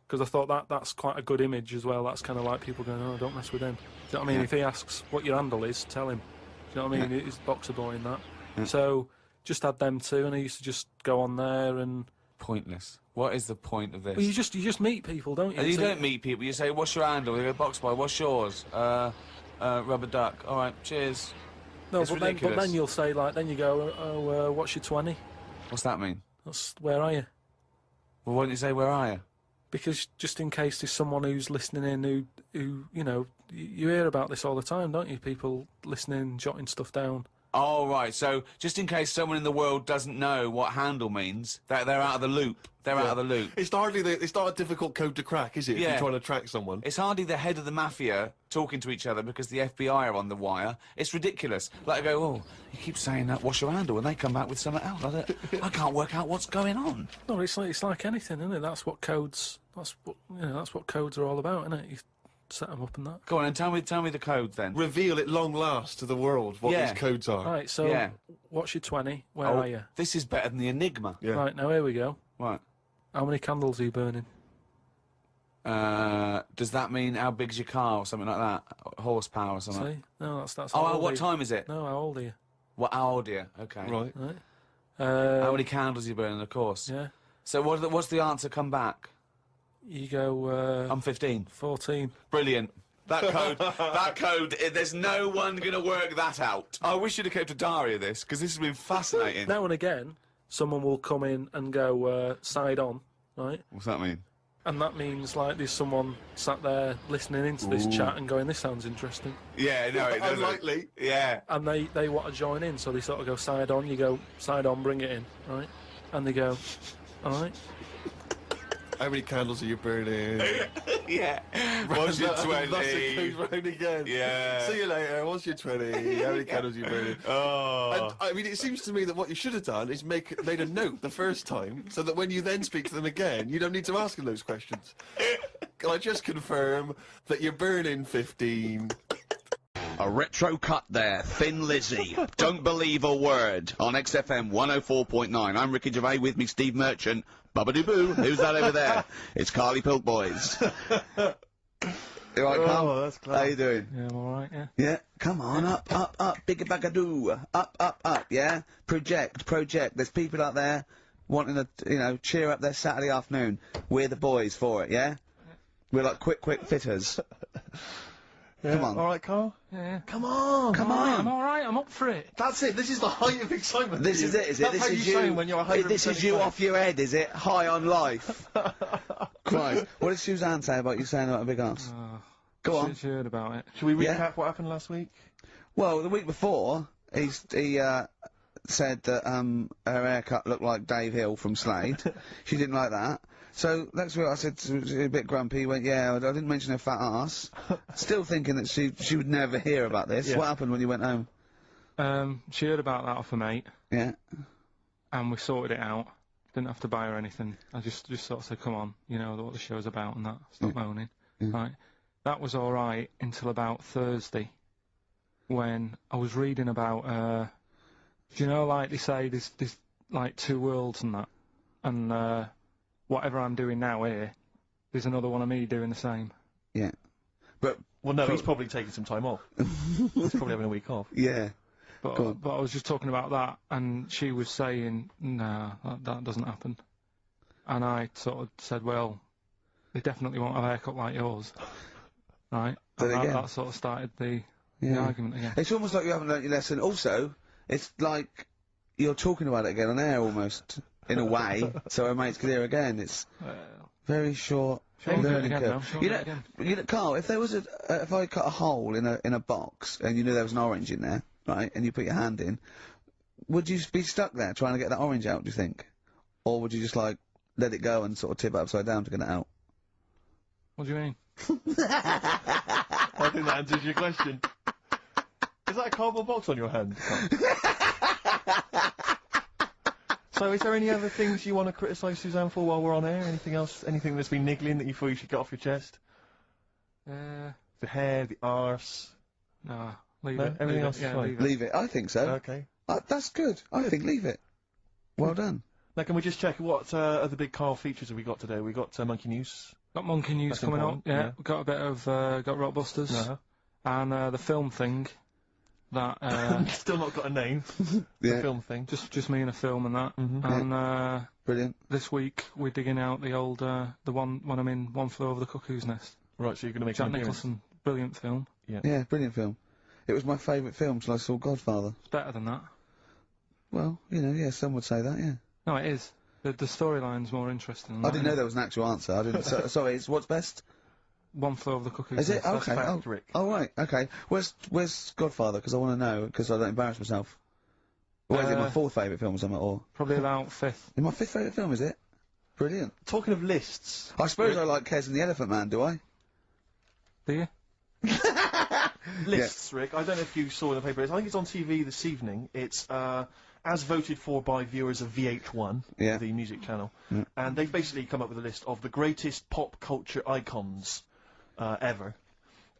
because I thought that's quite a good image as well. That's kind of like people going, oh, don't mess with him. Do you know what I mean?
Yeah.
If he asks what your handle is, tell him. Do you know what I mean?
Yeah.
It's Boxer Boy in that.
Yeah.
So just had them 2, and I used to just go on there and.
Pointless. What is the point of this?
Well, you just meet people, don't you?
And you
So-
don't meet people. You say, "What's your handle?" They go, "Box Boy." What's yours? Rubber duck. All right, cheers.
No,
It's
but
ridiculous.
then you'll say like, then you go, oh, what's your 20?
What's that mean?
That's where are you?
Well, why don't you say, "Where are you?"
Because just in case there's someone who's listening in who you know, you hear about this all the time, don't you? People listening, jotting stuff down.
Oh, right. So, just in case someone in the world doesn't know what handle means, they're out of the loop. They're out of the loop.
It's not a difficult code to crack, is it? If you're trying to track someone.
It's hardly the head of the mafia talking to each other because the FBI are on the wire. It's ridiculous. Like, I go, oh, you keep saying that, what's your handle? And they come back with something else. I can't work out what's going on.
No, it's like anything, isn't it? That's what codes are all about, isn't it? You set them up and that.
Go on, and tell me the code then.
Reveal at long last to the world what these codes are.
Right, so what's your 20? Where are you?
This is better than the Enigma.
Yeah.
Right, now here we go.
Right.
How many candles are you burning?
Does that mean how big's your car or something like that? Horsepower or something?
See? No, that's
Oh,
how old
what
are you?
time is it?
No, how old are you?
How old are you? Okay.
Right.
How many candles are you burning, of course?
Yeah.
So what's the answer come back?
You go,
I'm 15.
14.
Brilliant. That code, there's no one going to work that out. I wish you'd have kept a diary of this, because this has been fascinating.
Now and again, someone will come in and go, side on, right?
What's that mean?
And that means, like, there's someone sat there listening into this chat and going, this sounds interesting.
Yeah, no, it doesn't.
Unlikely.
Yeah.
And they want to join in, so they sort of go side on, you go, side on, bring it in, right? And they go, all right.
How many candles are you burning?
Yeah. What's your 20?
That's it goes round again.
Yeah.
See you later. What's your 20? How many candles are you burning?
Oh.
And, I mean, it seems to me that what you should have done is made a note the first time, so that when you then speak to them again, you don't need to ask them those questions. Can I just confirm that you're burning 15?
A retro cut there, Thin Lizzy. Don't believe a word on XFM 104.9. I'm Ricky Gervais, with me Steve Merchant. Bubba-doo-boo, who's that over there? It's Carly Pilk Boys. You alright, Carl?
That's clever.
How you doing?
Yeah, I'm alright, yeah.
Yeah, come on, up, bigga bagadoo, up, yeah? Project. There's people out there wanting to, cheer up their Saturday afternoon. We're the boys for it, yeah? We're like quick fitters.
Yeah.
Come on.
All right, Carl?
Yeah.
Come on.
I'm alright, I'm up for it.
That's it. This is the height of excitement.
This is it, is it?
That's how
This
you
is
sound when you're 100%
This is you
excited.
off your head, is it? High on life. Christ. What did Suzanne say about you saying about a big ass? Go on.
She heard about it.
Should we recap
Yeah.
what happened last week?
Well, the week before, he said that her haircut looked like Dave Hill from Slade. She didn't like that. So next week I said she was a bit grumpy. He went, yeah, I didn't mention her fat ass. Still thinking that she would never hear about this.
Yeah.
What happened when you went home?
She heard about that off her mate,
Yeah.
and we sorted it out. Didn't have to buy her anything. I just sort of said, come on, you know what the show's about and that. Stop moaning. Right. That was alright until about Thursday, when I was reading about, do you know, like they say, there's like two worlds and that, and whatever I'm doing now here, there's another one of me doing the same.
Yeah. But
Well, no, he's probably taking some time off. He's probably having a week off.
yeah.
But I was just talking about that, and she was saying, nah, that doesn't happen. And I sort of said, well, they definitely won't have a haircut like yours. Right?
So
And
again.
that sort of started the
Yeah.
argument again.
It's almost like you haven't learnt your lesson. Also, it's like you're talking about it again on air almost, in a way, so our mates can hear again. It's very short
Shall we do it
learning
again
curve.
now? Shall we do it again?
You know, Carl, if there was if I cut a hole in a box and you knew there was an orange in there, right, and you put your hand in, would you be stuck there trying to get that orange out, do you think? Or would you just, like, let it go and sort of tip it upside down to get it out?
What do you mean?
I think that answers your question. Is that a cardboard box on your hand? So, is there any other things you want to criticise Suzanne for while we're on air? Anything else? Anything that's been niggling that you feel you should get off your chest? The hair, the arse.
Nah, leave
No?
it.
Everything
leave
else
it.
is
Yeah,
fine.
leave it.
Leave it. I think so.
Okay.
That's good. I think leave it. Well done.
Now, can we just check what other big Karl features have we got today? We got Monkey News.
Got Monkey News
That's
coming up.
important, yeah.
Got a bit of got Rockbusters,
Uh-huh.
and the film thing. That
Still not got a name.
Yeah.
The film thing.
just me and a film and that.
Mhm.
And
Brilliant.
this week we're digging out the old the one when I'm in One Flew Over the Cuckoo's Nest.
Right, so you're going to make
Jack
an appearance.
Nicholson, brilliant film.
Yeah, brilliant film. It was my favourite film till I saw Godfather.
It's better than that.
Well, yeah, some would say that, yeah.
No, it is. The storyline's more interesting. Than
I
that,
didn't know
innit?
there was an actual answer. I didn't. Sorry, it's what's best?
One Flew Over the Cuckoo's
Is
Nest.
it?
That's
Okay.
fact, Rick.
Oh, right. Okay. Where's Godfather? Because I want to know. Because I don't embarrass myself.
Or is it my fourth favourite film or something, or?
Probably about fifth.
My fifth favourite film, is it? Brilliant.
Talking of lists.
I suppose I like Kez and the Elephant Man, do I?
Do you?
Lists, Rick. I don't know if you saw in the paper. I think it's on TV this evening. It's as voted for by viewers of VH1, the music channel, and they've basically come up with a list of the greatest pop culture icons ever.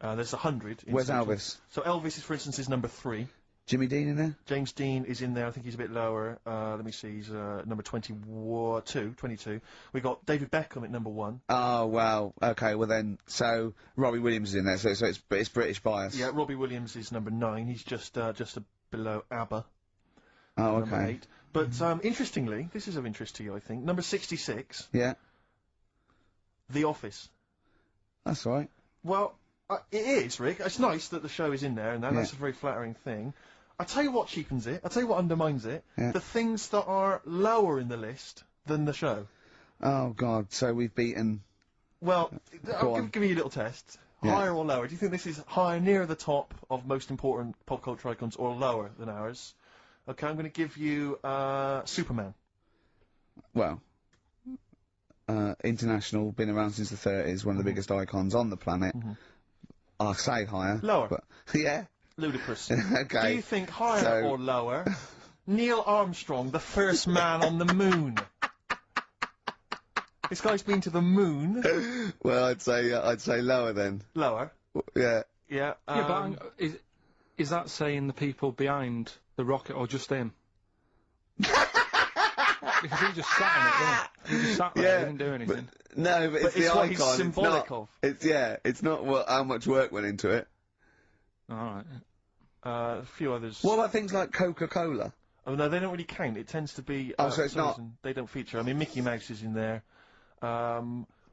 There's 100.
Where's Elvis?
So Elvis, for instance, is number 3.
Jimmy Dean in there?
James Dean is in there. I think he's a bit lower. Let me see. He's number 22. We got David Beckham at number 1.
Oh, wow. Okay, well then, so Robbie Williams is in there, so it's British bias.
Yeah, Robbie Williams is number 9. He's just below ABBA.
Oh,
Number
okay.
8. But interestingly, this is of interest to you, I think. Number 66.
Yeah.
The Office.
That's right.
Well, it is, Rick. It's nice that the show is in there, and that's a very flattering thing. I tell you what cheapens it. I tell you what undermines it.
Yeah.
The things that are lower in the list than the show.
Oh God! So we've beaten.
Well, I'll give you a little test.
Yeah.
Higher or lower? Do you think this is higher, near the top of most important pop culture icons, or lower than ours? Okay, I'm going to give you Superman.
Well, international, been around since the 30s, one of the biggest icons on the planet. I'll say higher.
Lower.
But, yeah.
Ludicrous.
Okay.
Do you think higher or lower? Neil Armstrong, the first man on the moon. This guy's been to the moon.
Well, I'd say lower then.
Lower.
Yeah.
Yeah.
Yeah, but is that saying the people behind the rocket or just him? Because he just sat in it, didn't he? He just sat there, he didn't do anything.
No, but it's the
what
icon.
he's symbolic of.
It's not how much work went into it.
Alright.
A few others.
What about things like Coca-Cola?
Oh no, they don't really count. It tends to be.
So it's not.
They don't feature. I mean, Mickey Mouse is in there.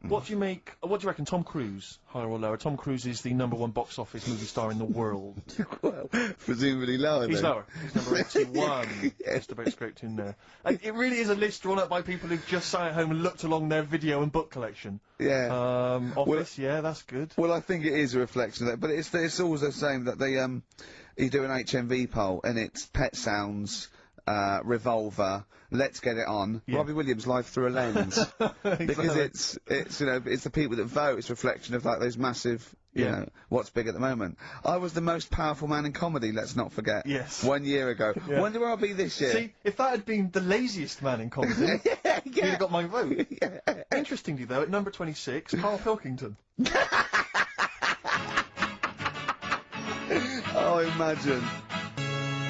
What do you make? What do you reckon? Tom Cruise, higher or lower? Tom Cruise is the #1 box office movie star in the world.
Well, presumably lower.
He's
then.
lower. He's number 81. Just about scraped in there. And it really is a list drawn up by people who've just sat at home and looked along their video and book collection.
Yeah.
Office, yeah, that's good.
Well, I think it is a reflection of that, but it's always the same that they you do an HMV poll and it's Pet Sounds, Revolver, Let's Get It On, Robbie Williams, Life Through a Lens, because it's it's the people that vote. It's a reflection of like those massive, you know, what's big at the moment. I was the most powerful man in comedy. Let's not forget.
Yes.
1 year ago.
Yeah.
Wonder where I'll be this year.
See, if that had been the laziest man in comedy, you'd have got my vote. Interestingly, though, at number 26, Karl Pilkington.
Oh, imagine.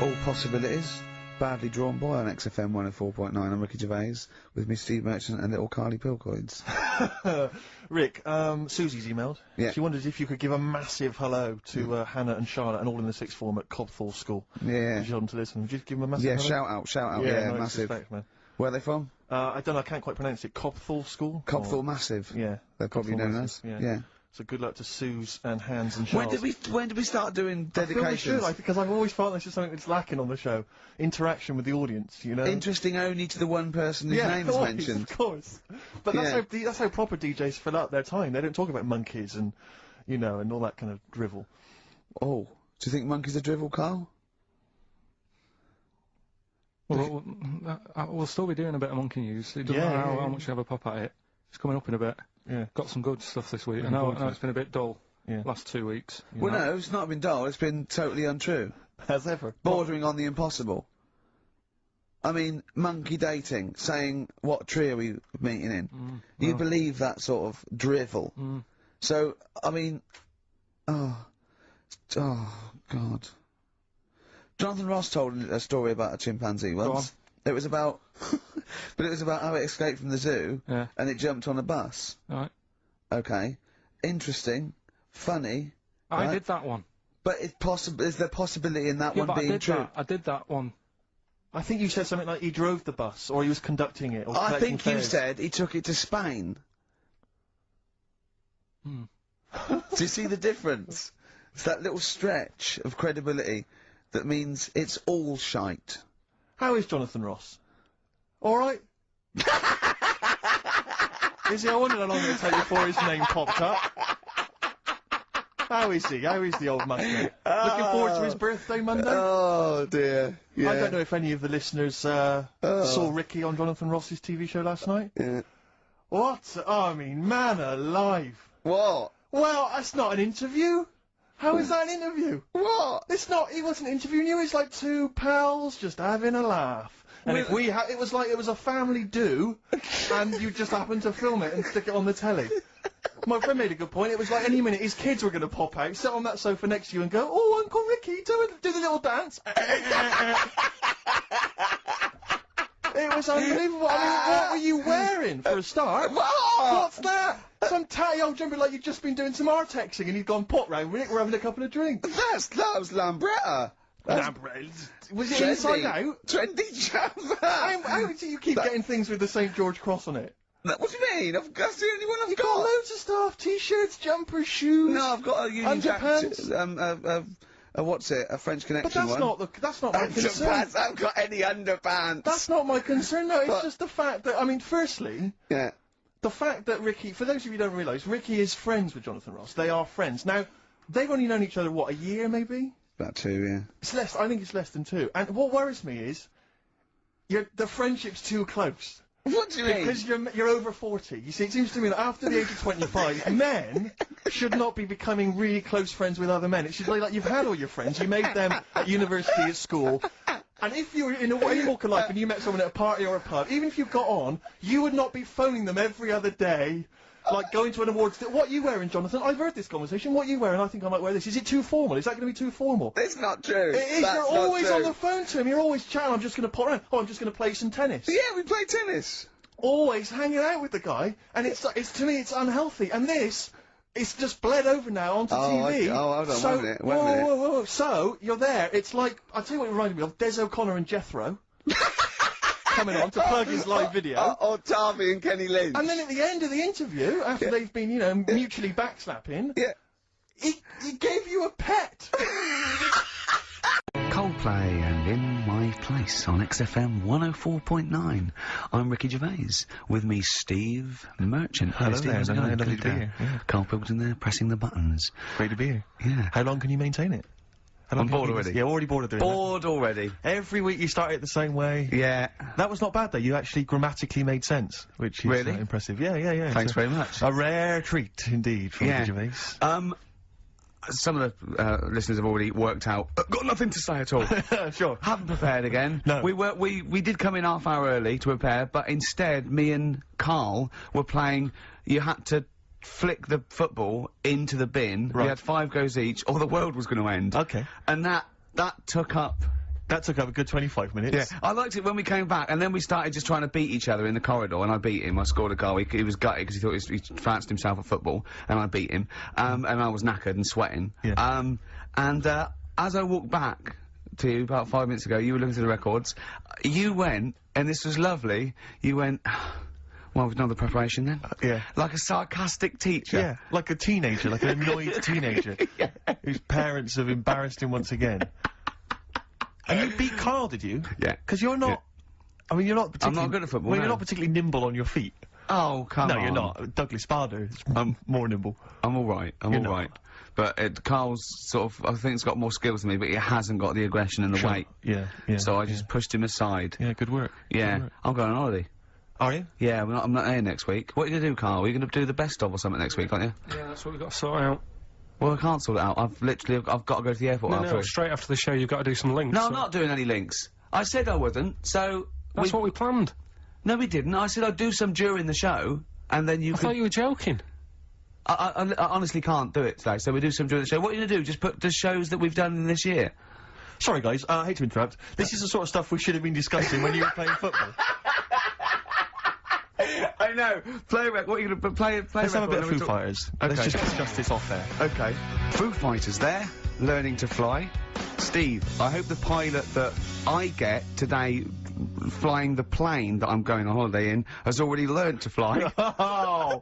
All possibilities. Badly Drawn Boy on XFM 104.9. I'm Ricky Gervais with me, Steve Merchant, and little Carly Pilcoids.
Rick, Susie's emailed.
Yeah.
She wondered if you could give a massive hello to Hannah and Charlotte and all in the sixth form at Cobthall School.
Yeah.
She told them to listen. Would you give them a massive hello?
shout out. Yeah,
no
massive.
disrespect, man.
Where are they from?
I don't know, I can't quite pronounce it. Cobthall School?
Cobthall Massive.
Yeah.
They're probably
Cobthall
known
Massive,
as. Yeah.
So good luck to Suze and Hans and Charles.
When did we start doing dedications?
I feel we should, because I've always felt that's just something that's lacking on the show. Interaction with the audience, you know?
Interesting only to the one person whose name is mentioned.
Of course. But that's how proper DJs fill up their time. They don't talk about monkeys and, you know, and all that kind of drivel.
Oh, do you think monkeys are drivel, Carl?
Well, we'll still be doing a bit of monkey news. It doesn't matter how much you have a pop at it. It's coming up in a bit.
Yeah.
Got some good stuff this week. I know it's been a bit dull last 2 weeks.
Well, no, it's not been dull. It's been totally untrue.
As ever.
Bordering on the impossible. I mean, monkey dating, saying what tree are we meeting in? You believe that sort of drivel. So, I mean, oh, God. Jonathan Ross told a story about a chimpanzee once. It was about, but it was about how it escaped from the zoo, and it jumped on a bus.
Right.
Okay. Interesting. Funny.
I did that one.
But is there possibility in that one being true?
I did that one.
I think you said something like he drove the bus, or he was conducting it, or
I
collecting
think you
fares.
said he took it to Spain. Do you see the difference? It's that little stretch of credibility that means it's all shite.
How is Jonathan Ross? All right. Is he? I wondered how long it would take before his name popped up. How is he? How is the old man? Looking forward to his birthday Monday?
Oh dear. Yeah.
I don't know if any of the listeners saw Ricky on Jonathan Ross's TV show last night.
Yeah.
What? I mean, man alive.
What?
Well, that's not an interview. How is that an interview?
What?
It's not. He wasn't interviewing you. It's like two pals just having a laugh. And if we it was like it was a family do, and you just happened to film it and stick it on the telly. My friend made a good point. It was like any minute his kids were going to pop out, sit on that sofa next to you, and go, "Oh, Uncle Ricky, do the little dance." It was unbelievable. I mean, what were you wearing for a start? What's that? Some tatty old jumper like you'd just been doing some artexing and you'd gone pot round with it. We're having a couple of drinks.
That was Lambretta.
Was it inside out?
Trendy jumper.
How do you keep getting things with the St George cross on it?
What do you mean? That's the only one I've
You've got loads of stuff. T-shirts, jumpers, shoes.
No, I've got a Union Jack.
underpants.
What's it? A French Connection
But that's not my concern.
Underpants. I haven't got any underpants.
That's not my concern. No, it's just the fact that, I mean, firstly,
yeah,
the fact that Ricky, for those of you who don't realise, Ricky is friends with Jonathan Ross. They are friends. Now, they've only known each other, what, a year maybe?
About 2, yeah.
It's less, I think it's less than 2. And what worries me is, the friendship's too close.
What do you mean?
Because you're over 40. You see, it seems to me that after the age of 25, men should not be becoming really close friends with other men. It should be like you've had all your friends, you made them at university, at school, and if you were in any walk of life and you met someone at a party or a pub, even if you got on, you would not be phoning them every other day, like going to an awards. What are you wearing, Jonathan? I've heard this conversation. What are you wearing? I think I might wear this. Is it too formal? Is that going to be too formal?
It's not true.
It is.
That's
You're
not
always
true.
on the phone to him. You're always chatting. I'm just going to pop around. Oh, I'm just going to play some tennis.
Yeah, we play tennis.
Always hanging out with the guy, and it's to me it's unhealthy. And this, it's just bled over now onto TV.
Hold on,
so,
one minute, one minute.
Whoa. So you're there. It's like, I'll tell you what it reminded me of: Des O'Connor and Jethro coming on to plug his live video.
Or Tarvey and Kenny Lynch.
And then at the end of the interview, after they've been, mutually backslapping, he gave you a pet.
Coldplay and In My Place on XFM 104.9. I'm Ricky Gervais. With me, Steve Merchant.
Hello
Steve,
there,
how's it going?
lovely
Good
to be
day.
here, yeah.
Carl Pilkington there, pressing the buttons.
Great to be here.
Yeah.
How long can you maintain it?
I'm bored already.
Yeah, already bored of doing
Bored already.
that. Every week you start it the same way.
Yeah.
That was not bad though. You actually grammatically made sense, which is
Really?
impressive. Yeah.
Thanks
It's
very much.
a rare treat indeed from Ricky Gervais.
Some of the listeners have already worked out. Got nothing to say at all.
Sure.
Haven't prepared again.
No.
We did come in half hour early to prepare, but instead me and Karl were playing. You had to flick the football into the bin.
Right.
We had 5 goes each, or the world was going to end.
Okay.
And that took up.
That took up a good 25 minutes.
Yeah, I liked it when we came back, and then we started just trying to beat each other in the corridor, and I beat him. I scored a goal. He was gutted because he thought he fancied himself at football, and I beat him. And I was knackered and sweating.
Yeah.
As I walked back to you about 5 minutes ago, you were looking at the records. You went, and this was lovely. You went. Well, we've done the preparation then.
Yeah.
Like a sarcastic teacher.
Yeah, like a teenager, like an annoyed teenager, whose parents have embarrassed him once again. And you beat Karl, did you?
Yeah.
Because you're not.
Yeah.
I mean, you're not particularly.
I'm not good at football.
Well,
no.
you're not particularly nimble on your feet.
Oh, come on.
No, you're not. Douglas Bader is more nimble.
I'm all right. I'm all right. But Carl's sort of, I think, he's got more skills than me, but he hasn't got the aggression and the weight.
Yeah.
So I just pushed him aside.
Yeah, good work.
Yeah.
Good work.
I'm going on holiday.
Are you?
Yeah, I'm not here next week. What are you going to do, Karl? Are you going to do the best of or something next week, aren't you?
Yeah, that's what we've got to sort out.
Well, I can't sort it out. I've got to go to the airport after
No,
it.
straight after the show you've got to do some links.
No,
so
I'm not doing any links. I said I wouldn't, so...
That's what we planned.
No, we didn't. I said I'd do some during the show, and then you
I thought you were joking.
I honestly can't do it today, so we do some during the show. What are you going to do? Just put the shows that we've done in this year?
Sorry, guys, I hate to interrupt. This is the sort of stuff we should have been discussing when you were playing football.
I know. Play a record. What are you going to play?
Let's have a bit of Foo Fighters.
Okay.
Let's just discuss this off there.
Okay. Foo Fighters there, learning to fly. Steve, I hope the pilot that I get today flying the plane that I'm going on holiday in has already learned to fly.
Oh,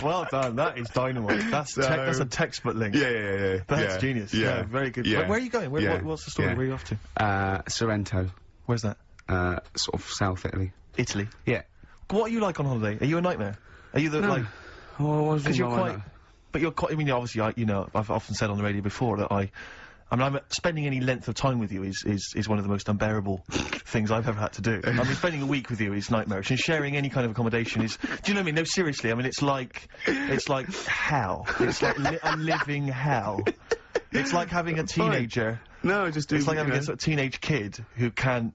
well done. That is dynamite. That's a textbook link.
Yeah.
That's genius. Yeah, very good.
Yeah.
Where are you going? What's the story?
Yeah.
Where are you off to?
Sorrento.
Where's that?
Sort of South Italy.
Italy.
Yeah.
What are you like on holiday? Are you a nightmare? Are you the like?
Oh,
Because you're quite. But you're quite, I mean, obviously, you know, I've often said on the radio before that I mean, spending any length of time with you is one of the most unbearable things I've ever had to do. I mean, spending a week with you is nightmarish, and sharing any kind of accommodation is, do you know what I mean? No, seriously, I mean, it's like hell. It's like a living hell. It's like having a teenager.
No, just do,
it's like having a sort of teenage kid who can't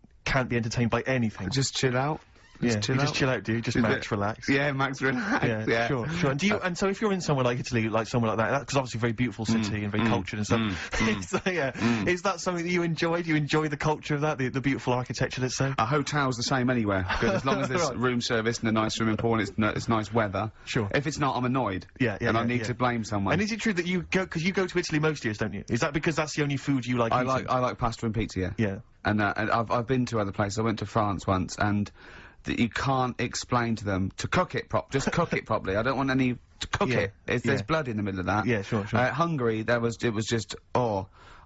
be entertained by anything.
Just chill out.
Just chill out, dude. Just Max, relax.
Yeah, Max, relax.
Yeah, sure. And do you? And so, if you're in somewhere like Italy, like somewhere like that, because obviously a very beautiful city and very cultured and stuff. Is that something that you enjoy? Do you enjoy the culture of that, the beautiful architecture? Let's say.
A hotel's the same anywhere. Because as long as there's room service and a nice swimming pool and it's nice weather.
Sure.
If it's not, I'm annoyed. And I need to blame someone.
And is it true that you go? Because you go to Italy most years, don't you? Is that because that's the only food you like? I
like pasta and pizza. Yeah.
Yeah.
And I've been to other places. I went to France once and. That you can't explain to them to cook it just cook it properly. I don't want any to cook it. There's blood in the middle of that.
Yeah, sure.
Hungary, it was just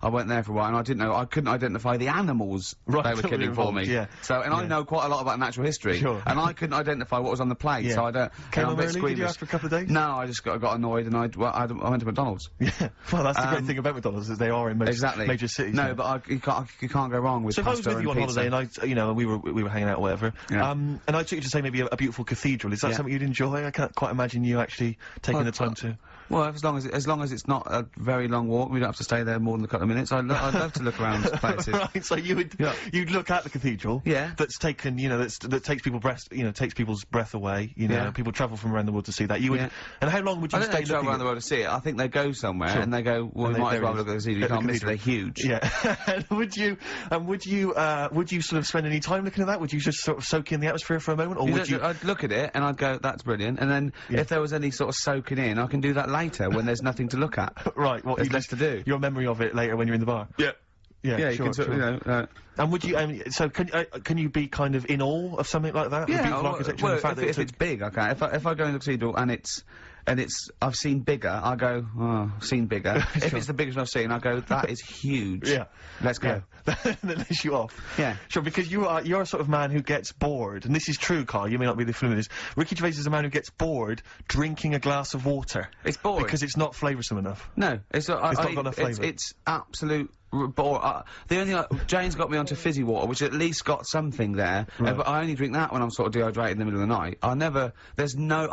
I went there for a while and I didn't know, I couldn't identify the animals they were killing for me.
Yeah.
So, and I know quite a lot about natural history.
Sure.
And I couldn't identify what was on the plate, so I don't...
Came home early, did you, after a couple of days?
No, I just got annoyed and I went to McDonald's.
Yeah. Well, that's the great thing about McDonald's, is they are in most major cities.
No, but you can't go wrong with pasta and pizza.
So if I was with you on holiday and you know, we were hanging out or whatever, and I took you to say maybe a beautiful cathedral, is that something you'd enjoy? I can't quite imagine you actually taking the time to...
Well, as long as it's not a very long walk, we don't have to stay there more than a couple of minutes. I'd love to look around places.
Right, so you'd look at the cathedral.
Yeah.
That's taken, you know, that takes people's breath away. You know, people travel from around the world to see that. You would, and how long would you stay?
I don't travel around the world to see it. I think they go somewhere and they go, well, we might as well look at the cathedral. You can't miss it. They're huge.
Yeah. And would you sort of spend any time looking at that? Would you just sort of soak in the atmosphere for a moment, or would you?
I'd look at it and I'd go, that's brilliant. And then if there was any sort of soaking in, I can do that later when there's nothing to look at.
Right. What
there's less to do.
Your memory of it later when you're in the bar.
Yeah.
Yeah,
sure, you know,
and would you? So can you be kind of in awe of something like that?
Yeah.
Beautiful architecture and the fact that
if it's big, okay. If I go in the cathedral and it's I've seen bigger, I go, oh, I've seen bigger. If it's the biggest I've seen, I go, that is huge.
Yeah.
Let's go.
That lets you off.
Yeah.
Sure, because you're a sort of man who gets bored, and this is true, Karl, you may not be the familiar with this. Ricky Gervais is a man who gets bored drinking a glass of water.
It's boring.
Because it's not flavoursome enough.
No, it's not
got enough flavour.
It's absolute bore. The only Jane's got me onto fizzy water, which at least got something there.
Right.
But I only drink that when I'm sort of dehydrated in the middle of the night. I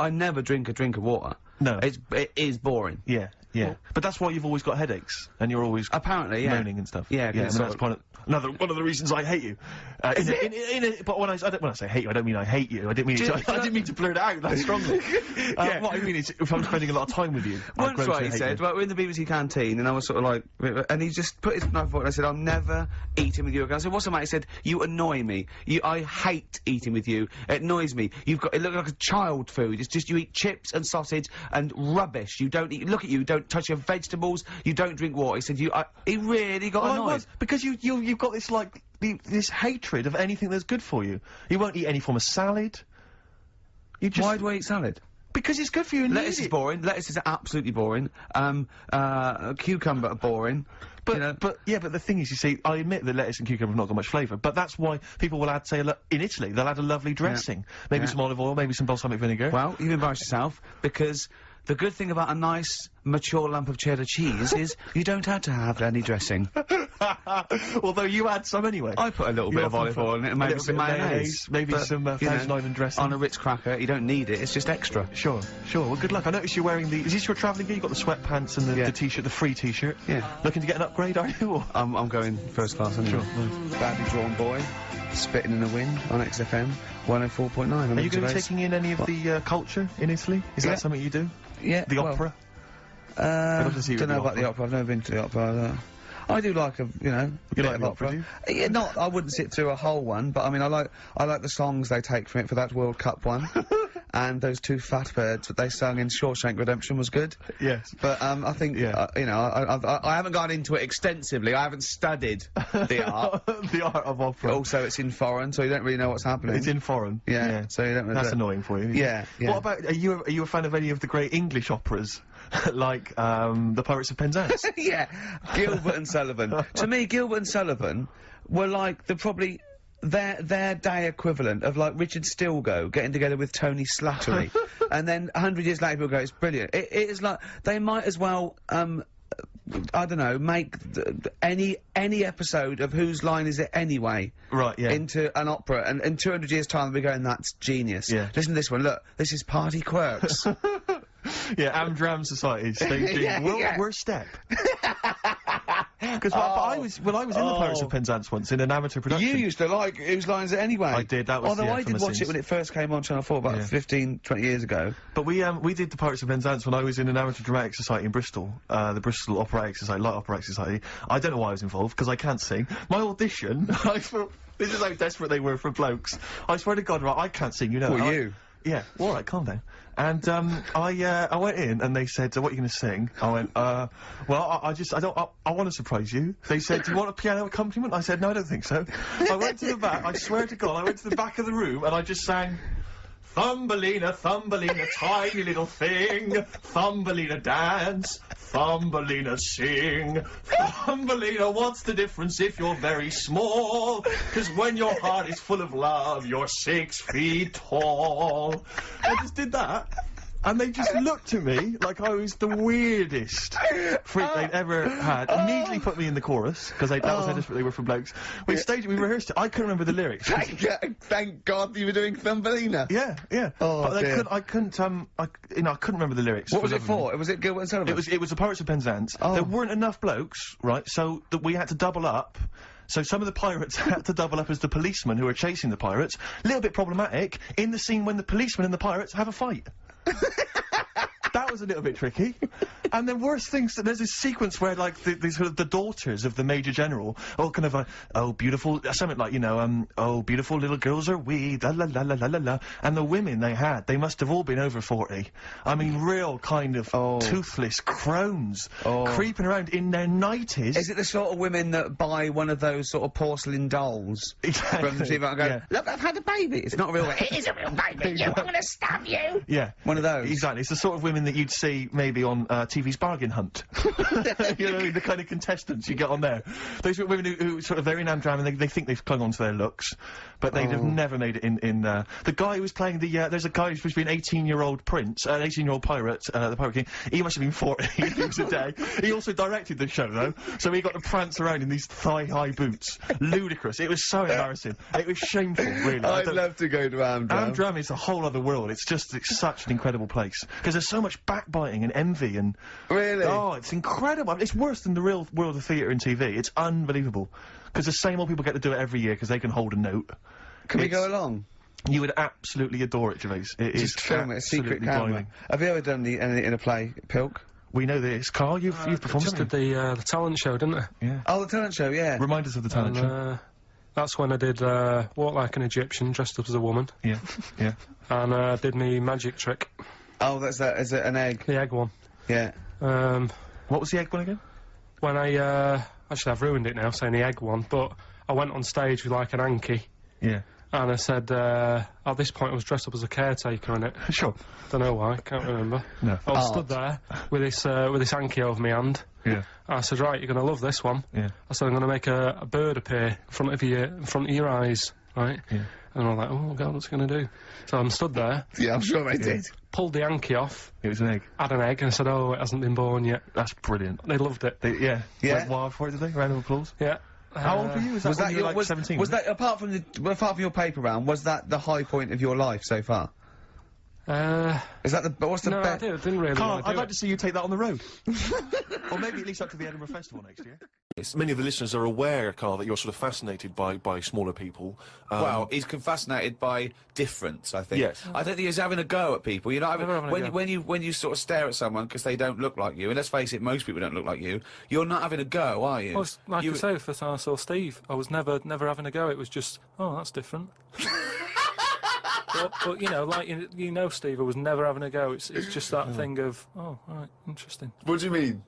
never drink a drink of water.
No,
it is boring.
Yeah. Well, but that's why you've always got headaches, and you're always
apparently
moaning and stuff.
Yeah,
and that's one of the reasons I hate you. But when I say hate you, I don't mean I hate you. I didn't mean to blurt it out that strongly. What I mean is, if I'm spending a lot of time with you,
once he said, well, we're in the BBC canteen, and I was sort of like, and he just put his knife forward, and I said, I'll never eat with you again. I said, what's the matter? He said, you annoy me. I hate eating with you. It annoys me. It looks like a child food. It's just you eat chips and sausage and rubbish. You don't eat. Look at you. You don't touch your vegetables. You don't drink water. He said, he really got annoyed.
I was, because you've got this like this hatred of anything that's good for you. You won't eat any form of salad.
Why do I eat salad?
Because it's good for you and
lettuce is boring. Lettuce is absolutely boring. Cucumber boring.
But the thing is, you see, I admit that lettuce and cucumber have not got much flavour, but that's why people will add, say, in Italy, they'll add a lovely dressing. Maybe some olive oil, maybe some balsamic vinegar.
Well, you've embarrassed yourself, because the good thing about a nice, mature lump of cheddar cheese is you don't have to have any dressing.
Although you add some anyway.
I put a little bit of olive oil in it, and maybe some mayonnaise.
Maybe some Thousand Island dressing.
On a Ritz cracker, you don't need it, it's just extra.
Sure. Well, good luck. I noticed you're wearing is this your travelling gear? You've got the sweatpants and the t-shirt, the free t-shirt.
Yeah.
Looking to get an upgrade, are you? Or?
I'm going first class, anyway.
Sure.
Badly drawn boy, spitting in the wind on XFM 104.9.
Are you going to be taking in any of the culture in Italy? Is that something you do?
Yeah.
The opera?
Don't know about the opera. I've never been to the opera. I do like a bit of opera.
Do you?
Yeah, I wouldn't sit through a whole one, but I mean, I like the songs they take from it for that World Cup one. And those two fat birds that they sung in Shawshank Redemption was good.
Yes.
But, I think, I haven't gone into it extensively. I haven't studied the art.
The art of opera.
Also, it's in foreign, so you don't really know what's happening.
It's in foreign.
Yeah. So you don't really...
That's annoying for you.
Yeah.
What about, are you a fan of any of the great English operas? Like, the Pirates of Penzance?
Yeah. Gilbert and Sullivan. To me, Gilbert and Sullivan were like probably
their day equivalent of, like, Richard Stilgo getting together with Tony Slattery, and then 100 years later people go, it's brilliant. It is like, they might as well, I don't know, make any episode of Whose Line Is It Anyway?
Right, yeah.
Into an opera, and in 200 years' time they'll be going, that's genius.
Yeah.
Listen to this one, look, this is Party Quirks.
Yeah, Amdram Society, staging World Step. Because I was in the Pirates of Penzance once in an amateur production.
You used to like Whose Line Is It Anyway?
I did, that was
Although I
from
did
the
watch
scenes.
it when it first came on Channel 4 about 15, 20 years ago.
But we did the Pirates of Penzance when I was in an amateur dramatic society in Bristol, the Bristol Operatic Society, Light Operatic Society. I don't know why I was involved, because I can't sing. My audition, I thought, this is how desperate they were for blokes. I swear to God, right, I can't sing, you know.
Who are you?
Yeah, all right, calm down. And I went in and they said, so what are you going to sing? I went, well, I want to surprise you. They said, do you want a piano accompaniment? I said, no, I don't think so. I went to the back, I swear to God, I went to the back of the room and I just sang, Thumbelina, Thumbelina, tiny little thing, Thumbelina dance, Thumbelina sing, Thumbelina, what's the difference if you're very small? 'Cause when your heart is full of love, you're 6 feet tall. I just did that. And they just looked at me like I was the weirdest freak they'd ever had. Immediately put me in the chorus, because that was how desperate they were for blokes. We rehearsed it. I couldn't remember the lyrics.
Thank God you were doing Thumbelina.
Yeah, yeah.
Oh,
but
dear.
I couldn't remember the lyrics.
What was it for? Was it Gilbert and Sullivan?
It was the Pirates of Penzance. There weren't enough blokes, right, so that we had to double up. So some of the pirates had to double up as the policemen who were chasing the pirates. A little bit problematic in the scene when the policemen and the pirates have a fight. That was a little bit tricky. And then worse things, there's this sequence where, like, the sort of the daughters of the Major General, all kind of like, oh, beautiful, something like, you know, oh, beautiful little girls are we, la la la la la la la. And the women they must have all been over 40. I mean, real kind of toothless crones, creeping around in their 90s.
Is it the sort of women that buy one of those sort of porcelain dolls from the TV and go, look, I've had a baby. It's not a real baby. It is a real baby. I'm gonna stab you.
Yeah.
One of those.
Exactly. It's the sort of women that you'd see maybe on TV's Bargain Hunt. You know, the kind of contestants you get on there. Those women who sort of, they're in Amdram and they think they've clung on to their looks, but they'd have never made it in the guy who was playing there's a guy who's supposed to be an 18-year-old prince, an 18-year-old pirate, the Pirate King. He must have been 40 if it was a day. He also directed the show, though, so he got to prance around in these thigh-high boots. Ludicrous. It was so embarrassing. It was shameful, really.
I'd love to go to Amdram.
Amdram is a whole other world. It's such an incredible place. Because there's so much backbiting and envy and...
Really?
Oh, it's incredible. It's worse than the real world of theatre and TV. It's unbelievable. Because the same old people get to do it every year because they can hold a note.
Can we go along?
You would absolutely adore it, Gervais. It is
just film it, a secret
absolutely
camera.
blinding.
Have you ever done anything in a play, Pilk?
We know this. Carl, you've performed,
Just
haven't
did the talent show, didn't I?
Yeah.
Oh, the talent show, yeah.
Remind us of the talent show.
That's when I did Walk Like an Egyptian, dressed up as a woman.
Yeah, yeah.
And did me magic trick.
Oh, is it an egg?
The egg one.
Yeah.
What was the egg one again?
When actually I've ruined it now saying the egg one, but I went on stage with like an hanky.
Yeah.
And I said, at this point I was dressed up as a caretaker in it.
Sure.
Don't know why, can't remember.
No.
I was stood there with this hanky over my hand.
Yeah.
I said, right, you're gonna love this one.
Yeah.
I said, I'm gonna make a bird appear in front of your eyes, right?
Yeah.
And I'm like, oh God, what's it gonna do? So I'm stood there.
Yeah, I'm sure they did.
Pulled the hanky off.
It was an egg.
Had an egg, and I said, oh, it hasn't been born yet.
That's brilliant.
They loved it.
Yeah.
Yeah.
Went wild for it, did they? Round of applause?
Yeah.
How old were you? Was that when you were, like, 17?
Was that apart from your paper round? Was that the high point of your life so far? Is that what's the
no,
best?
I didn't really.
Carl, I'd like to see you take that on the road. Or maybe at least up to the Edinburgh Festival next year.
Many of the listeners are aware, Carl, that you're sort of fascinated by smaller people.
Well, he's fascinated by difference, I think.
Yes.
I don't think he's having a go at people. You're not having, when you sort of stare at someone because they don't look like you, and let's face it, most people don't look like you, you're not having a go, are you?
Well, like I say, first time I saw Steve, I was never having a go. It was just, oh, that's different. but you know, like you know, Steve, I was never having a go. It's just that thing of, oh, right, interesting.
What do you mean?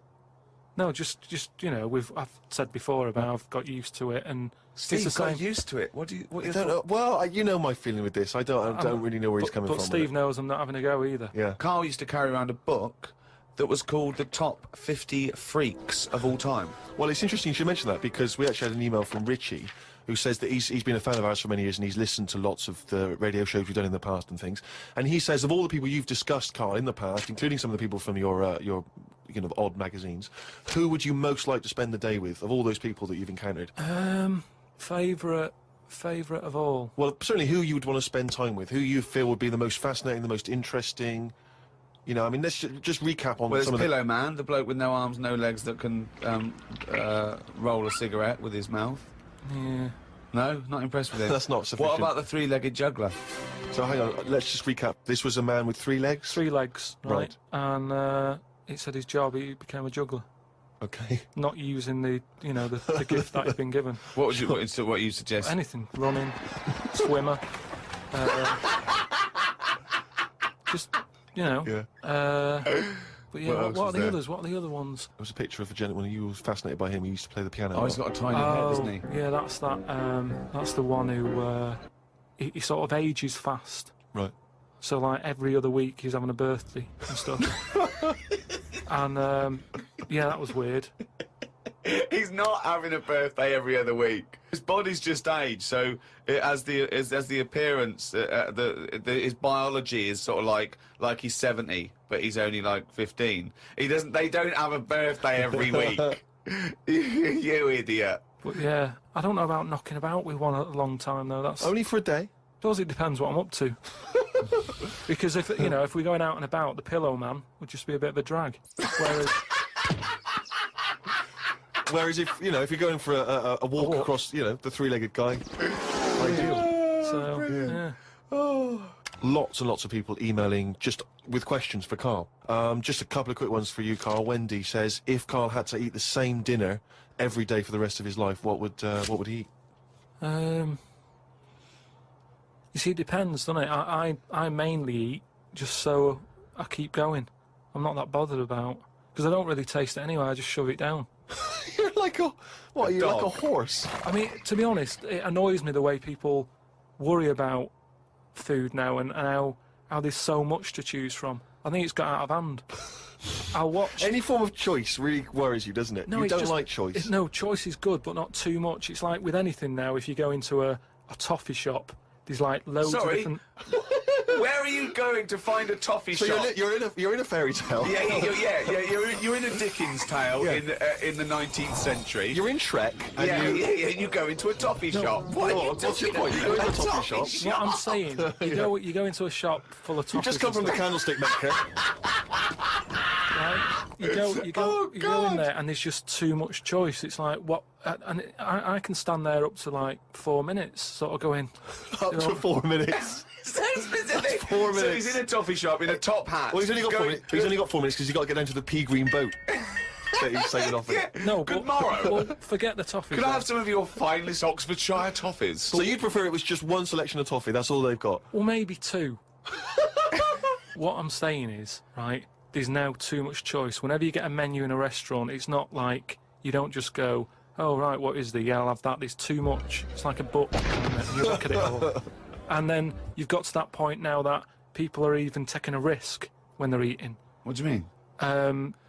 No, just you know, I've said before about I've got used to it, and
Steve
it's the
got
same.
used to it. What
I don't know. Well, you know my feeling with this. I don't really know where he's coming from.
But Steve knows I'm not having a go either.
Yeah.
Carl used to carry around a book
that was called the top 50 freaks of all time.
Well, it's interesting you should mention that, because we actually had an email from Richie who says that he's been a fan of ours for many years and he's listened to lots of the radio shows we've done in the past and things. And he says of all the people you've discussed, Karl, in the past, including some of the people from your odd magazines, who would you most like to spend the day with, of all those people that you've encountered?
Favourite of all?
Well, certainly who you would want to spend time with, who you feel would be the most fascinating, the most interesting. You know, I mean, let's just recap on some of the...
Pillow Man, the bloke with no arms, no legs that can roll a cigarette with his mouth.
Yeah.
No, not impressed with it.
That's not sufficient.
What about the three-legged juggler?
So hang on, let's just recap. This was a man with 3 legs?
3 legs, right? And he said his job, he became a juggler.
Okay.
Not using the gift that he's been given.
What you suggest?
Anything. Running, swimmer. Just,
Yeah.
But yeah, what are the others? What are the other ones?
There was a picture of a gentleman who was fascinated by him. He used to play the piano.
Oh, he's got a tiny head, isn't he?
Yeah, that's that. That's the one who he sort of ages fast.
Right.
So like every other week he's having a birthday and stuff. And yeah, that was weird.
He's not having a birthday every other week. His body's just aged, so as the appearance, his biology is sort of like he's 70, but he's only like 15. They don't have a birthday every week. You idiot.
But yeah, I don't know about knocking about with one at a long time though. That's
only for a day.
Suppose it depends what I'm up to. Because if we're going out and about, the Pillow Man would just be a bit of a drag.
Whereas if you're going for a walk across, the 3-legged guy, ideal.
So yeah.
Lots and lots of people emailing just with questions for Karl. Just a couple of quick ones for you, Karl. Wendy says, if Karl had to eat the same dinner every day for the rest of his life, what would he eat?
You see, it depends, doesn't it? I mainly eat just so I keep going. I'm not that bothered about, because I don't really taste it anyway. I just shove it down.
You're like a what? You're like a horse.
I mean, to be honest, it annoys me the way people worry about food now and how there's so much to choose from. I think it's got out of hand. I'll watch
any form of choice really worries you, doesn't it?
No,
you don't like choice.
No, choice is good, but not too much. It's like with anything now. If you go into a toffee shop, there's like loads of different.
Where are you going to find a toffee shop?
You're in a fairy tale.
You're in a Dickens tale in the 19th century.
You're in Shrek.
And you go into a toffee shop.
What's your point? You go into a toffee shop.
What I'm saying, you go into a shop full of toffees.
You've just come from the candlestick maker.
Right? You go in there and there's just too much choice. It's like what, and I can stand there up to like 4 minutes, sort of going
up to 4 minutes.
So specific.
4 minutes.
So he's in a toffee shop in a top hat.
Well, he's only got 4 minutes. He's only got 4 minutes because he's got to get down to the pea green boat that he's sailing off in.
No,
good morrow.
Well, forget the toffees.
Could I have some of your finest Oxfordshire toffees?
So you'd prefer it was just one selection of toffee? That's all they've got?
Well, maybe 2. What I'm saying is, right, there's now too much choice. Whenever you get a menu in a restaurant, it's not like you don't just go, oh, right, what is there? Yeah, I'll have that. There's too much. It's like a book, and you look at it all. And then you've got to that point now that people are even taking a risk when they're eating.
What do you mean?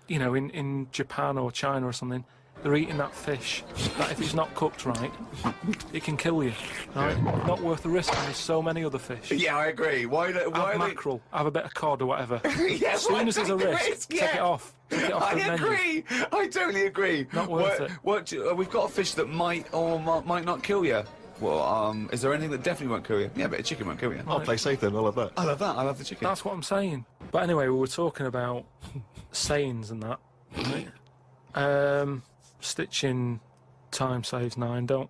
In Japan or China or something, they're eating that fish that if it's not cooked right, it can kill you. Right? Not worth the risk. And there's so many other fish.
Yeah, I agree. Why
mackerel? Have a bit of cod or whatever.
Yeah,
as soon as there's a risk, take it off. Take it off
I
the menu.
agree. I totally agree.
Not worth
it. We've got a fish that might or might not kill you. Well, is there anything that definitely won't kill you? Yeah, but a chicken won't kill you.
I'll play safe then. I love that.
I love that. I love the chicken.
That's what I'm saying. But anyway, we were talking about sayings and that. Stitching time saves 9. Don't.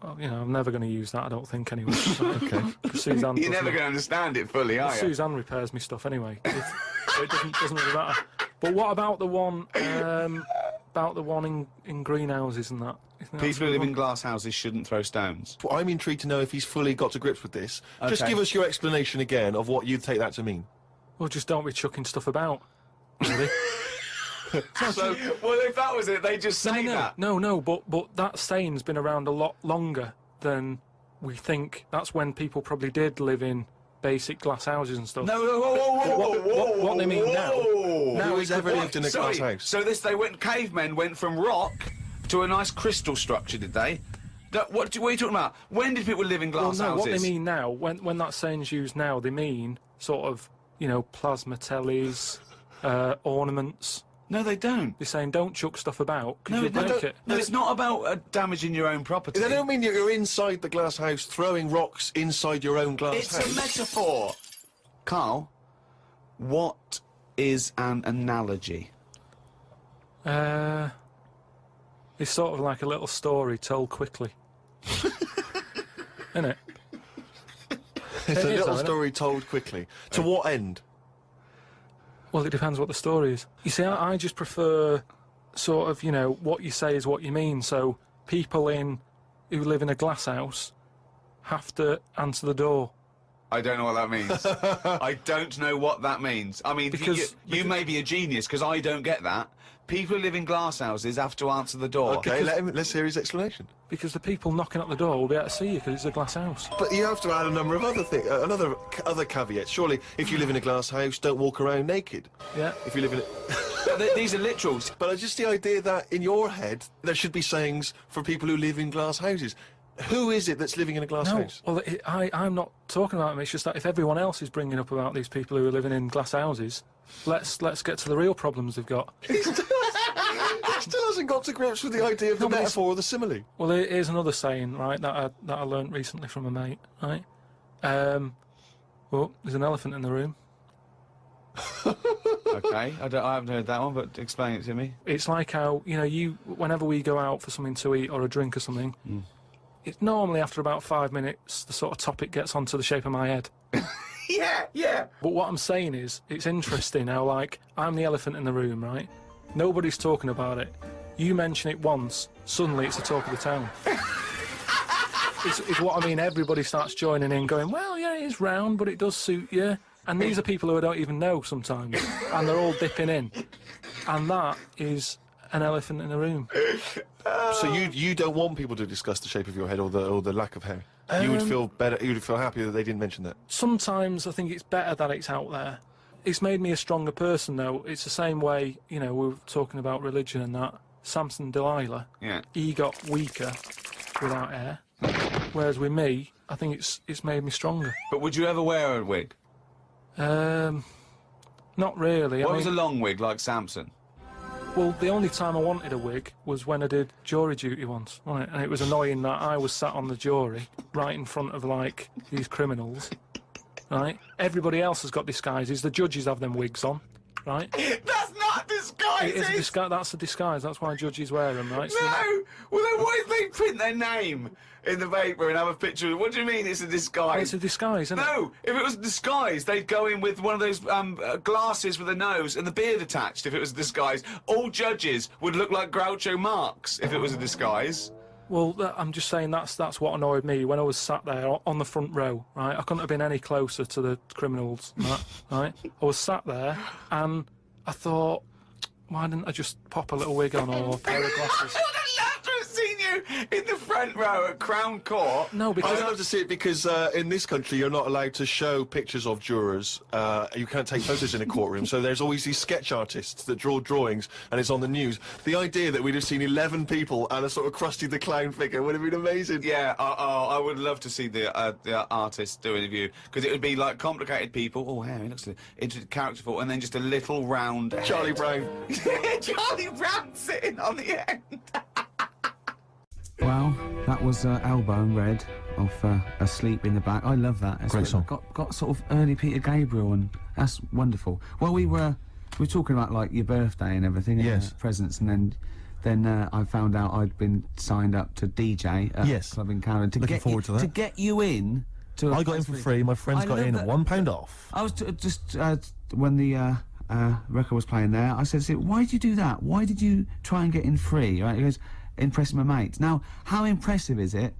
I'm never going to use that. I don't think anyway.
Okay.
Suzanne.
You're never going to understand it fully, are you?
Suzanne repairs me stuff anyway. So it doesn't really matter. But what about the one? About the one in greenhouses and that?
People who live in glass houses shouldn't throw stones.
Well, I'm intrigued to know if he's fully got to grips with this.
Okay.
Just give us your explanation again of what you'd take that to mean.
Well, just don't be chucking stuff about. Really.
So, well, if that was it, they just say that.
No, but that saying's been around a lot longer than we think. That's when people probably did live in basic glass houses and stuff.
No, whoa,
What they mean now?
Now he's ever lived in a glass house.
So cavemen went from rock to a nice crystal structure, did they? What are you talking about? When did people live in glass houses?
What they mean now, when that saying's used now, they mean sort of, you know, plasma tellies, ornaments.
No, they don't.
They're saying don't chuck stuff about,
No,
you break it.
No, it's not about damaging your own property.
They don't mean you're inside the glass house throwing rocks inside your own glass house.
It's a metaphor. Karl, what is an analogy?
It's sort of like a little story told quickly. Isn't it?
It's a little story told quickly. To what end?
Well, it depends what the story is. You see, I just prefer sort of, you know, what you say is what you mean. So people who live in a glass house have to answer the door.
I don't know what that means. I don't know what that means. I mean, because you may be a genius, because I don't get that. People who live in glass houses have to answer the door.
Okay, let's hear his explanation.
Because the people knocking at the door will be able to see you because it's a glass house.
But you have to add a number of other things, other caveats. Surely, if you live in a glass house, don't walk around naked.
Yeah.
If you live in
These are literals.
But just the idea that in your head there should be sayings for people who live in glass houses. Who is it that's living in a glass house?
Well, I'm not talking about them. It's just that if everyone else is bringing up about these people who are living in glass houses, let's get to the real problems they've got.
He still hasn't got to grips with the idea of the metaphor or the simile.
Well, here's another saying, right, that I learnt recently from a mate, right? Oh, there's an elephant in the room.
Okay, I haven't heard that one, but explain it to me.
It's like how, you know, whenever we go out for something to eat or a drink or something, it's normally after about 5 minutes the sort of topic gets onto the shape of my head.
Yeah.
But what I'm saying is, it's interesting how, like, I'm the elephant in the room, right? Nobody's talking about it. You mention it once, suddenly it's the talk of the town. It's what I mean. Everybody starts joining in, going, well, yeah, it is round, but it does suit you. And these are people who I don't even know sometimes, and they're all dipping in. And that is an elephant in the room.
So you don't want people to discuss the shape of your head or the lack of hair? You would feel better, you would feel happier that they didn't mention that?
Sometimes I think it's better that it's out there. It's made me a stronger person, though. It's the same way, you know, we were talking about religion and that. Samson Delilah, he got weaker without hair. Whereas with me, I think it's made me stronger.
But would you ever wear a wig?
Not really.
What was a long wig like Samson?
Well, the only time I wanted a wig was when I did jury duty once, wasn't it? And it was annoying that I was sat on the jury right in front of, like, these criminals, right? Everybody else has got disguises. The judges have them wigs on, right?
That's not a disguise!
It is a disguise. That's a disguise. That's why judges wear them, right? So
no! Well, then why did they print their name in the paper and have a picture? What do you mean it's a disguise?
It's a disguise, isn't it?
No! If it was a disguise, they'd go in with one of those glasses with a nose and the beard attached if it was a disguise. All judges would look like Groucho Marx if it was a disguise.
Well, I'm just saying that's what annoyed me when I was sat there on the front row, right? I couldn't have been any closer to the criminals, right? I was sat there and I thought, why didn't I just pop a little wig on or a pair of glasses?
I would love to have seen you in the front row at Crown Court.
No, because
I'd love to see it because in this country you're not allowed to show pictures of jurors. You can't take photos in a courtroom, so there's always these sketch artists that draw drawings and it's on the news. The idea that we'd have seen 11 people and a sort of Krusty the Clown figure would have been amazing.
Yeah, I would love to see the artist do an interview, because it would be like complicated people. Oh, hey, he looks characterful, and then just a little round
Charlie Brown.
Charlie Brown sitting on the end.
Well, that was Elbow and Red of Asleep in the Back. I love that.
Great song.
Got sort of early Peter Gabriel, and that's wonderful. Well, we were talking about, like, your birthday and everything.
Yes.
And, presents, and then I found out I'd been signed up to DJ at a club in Canada.
Looking forward to that.
To get you in.
I got in for free. My friends got in at £1 off.
I was just when the record was playing there, I said, why did you do that? Why did you try and get in free? Right? He goes, impressing my mates. Now, how impressive is it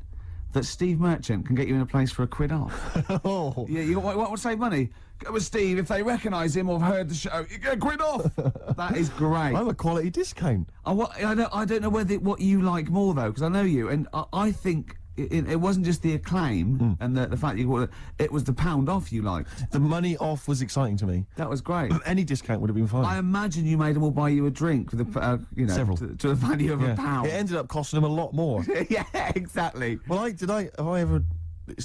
that Steve Merchant can get you in a place for £1 off?
Oh.
Yeah, what would save money? Go with Steve. If they recognise him or have heard the show, you get £1 off. That is great.
I have a quality discount.
I don't know what you like more, though, because I know you, and I think
it wasn't just the acclaim and the fact it was the pound off you liked.
The money off was exciting to me.
That was great.
Any discount would have been fine.
I imagine you made them all buy you a drink with a, you know,
Several.
to the value of a pound.
It ended up costing them a lot more.
Yeah, exactly.
Well, have I ever?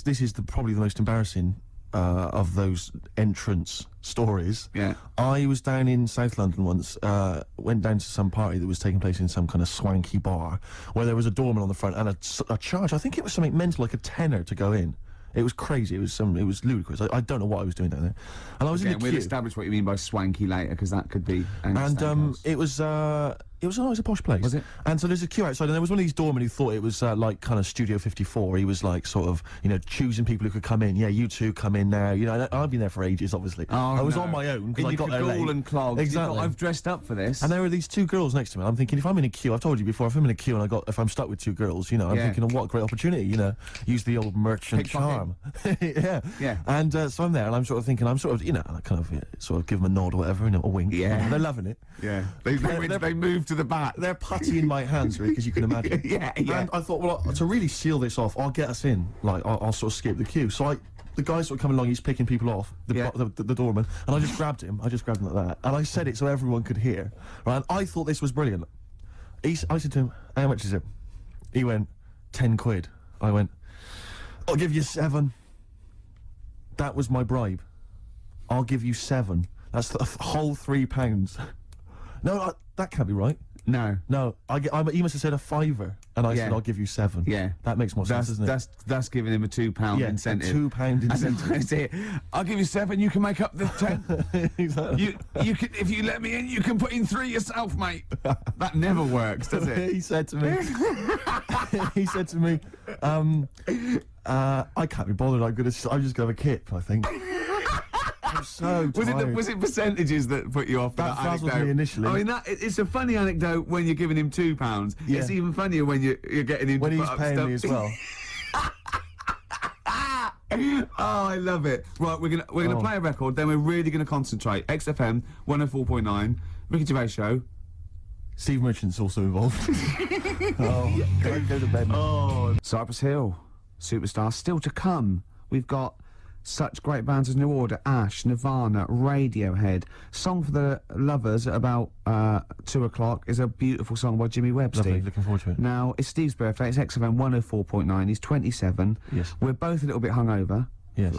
This is probably the most embarrassing of those entrance stories.
Yeah.
I was down in South London once, went down to some party that was taking place in some kind of swanky bar, where there was a doorman on the front and a charge. I think it was something mental, like a tenner to go in. It was crazy. It was ludicrous. I don't know what I was doing down there. And I was in the queue.
We'll establish what you mean by swanky later, because that could be.
And it was a posh place.
Was it?
And so there's a queue outside, and there was one of these doormen who thought it was like kind of Studio 54. He was like sort of, you know, choosing people who could come in. Yeah, you two come in now. You know, I've been there for ages, obviously.
Oh,
I was on my own because I got there late.
And clogs.
Exactly.
I've dressed up for this.
And there were these two girls next to me. I'm thinking, if I'm in a queue, I've told you before, if I'm in a queue and if I'm stuck with two girls, you know, I'm thinking, oh, what a great opportunity, you know, use the old merchant charm. Yeah.
Yeah.
And so I'm there, and I'm sort of thinking, you know, I kind of sort of give them a nod or whatever, you know, a wink.
Yeah.
And they're loving it.
Yeah. They moved to the back.
They're puttying my hands, Rick, as you can imagine.
Yeah.
And I thought, well, to really seal this off, I'll get us in. Like, I'll sort of skip the queue. So the guy sort of coming along, he's picking people off, the doorman, and I just grabbed him. I just grabbed him like that. And I said it so everyone could hear. Right? And I thought this was brilliant. I said to him, how much is it? He went, 10 quid. I went, I'll give you 7. That was my bribe. I'll give you 7. That's the whole £3. No, that can't be right.
No.
No, he must have said a £5, and I said, I'll give you 7.
Yeah.
That makes more sense, doesn't it?
That's giving him a £2 incentive.
A £2 incentive.
That's it. I'll give you 7, you can make up the 10.
Exactly.
You can, if you let me in, you can put in 3 yourself, mate. That never works, does it?
He said to me, I can't be bothered, I'm just gonna have a kip, I think. I'm so tired.
Was it percentages that put you off?
That frazzled me initially.
I mean, it's a funny anecdote when you're giving him £2.
Yeah.
It's even funnier when you're getting him
when
to
he's
put up
paying
stuff.
me as well.
Oh, I love it. Right, we're gonna play a record, then we're really gonna concentrate. XFM 104.9, Ricky Gervais Show.
Steve Merchant's also involved. Oh, go to bed.
Oh, Cypress Hill, Superstar, still to come. We've got such great bands as New Order, Ash, Nirvana, Radiohead. Song for the Lovers at about 2 o'clock is a beautiful song by Jimmy Webb,
Lovely,
Steve.
looking forward to it.
Now, it's Steve's birthday, it's XFM 104.9, he's 27.
Yes.
We're both a little bit hungover.
Yes.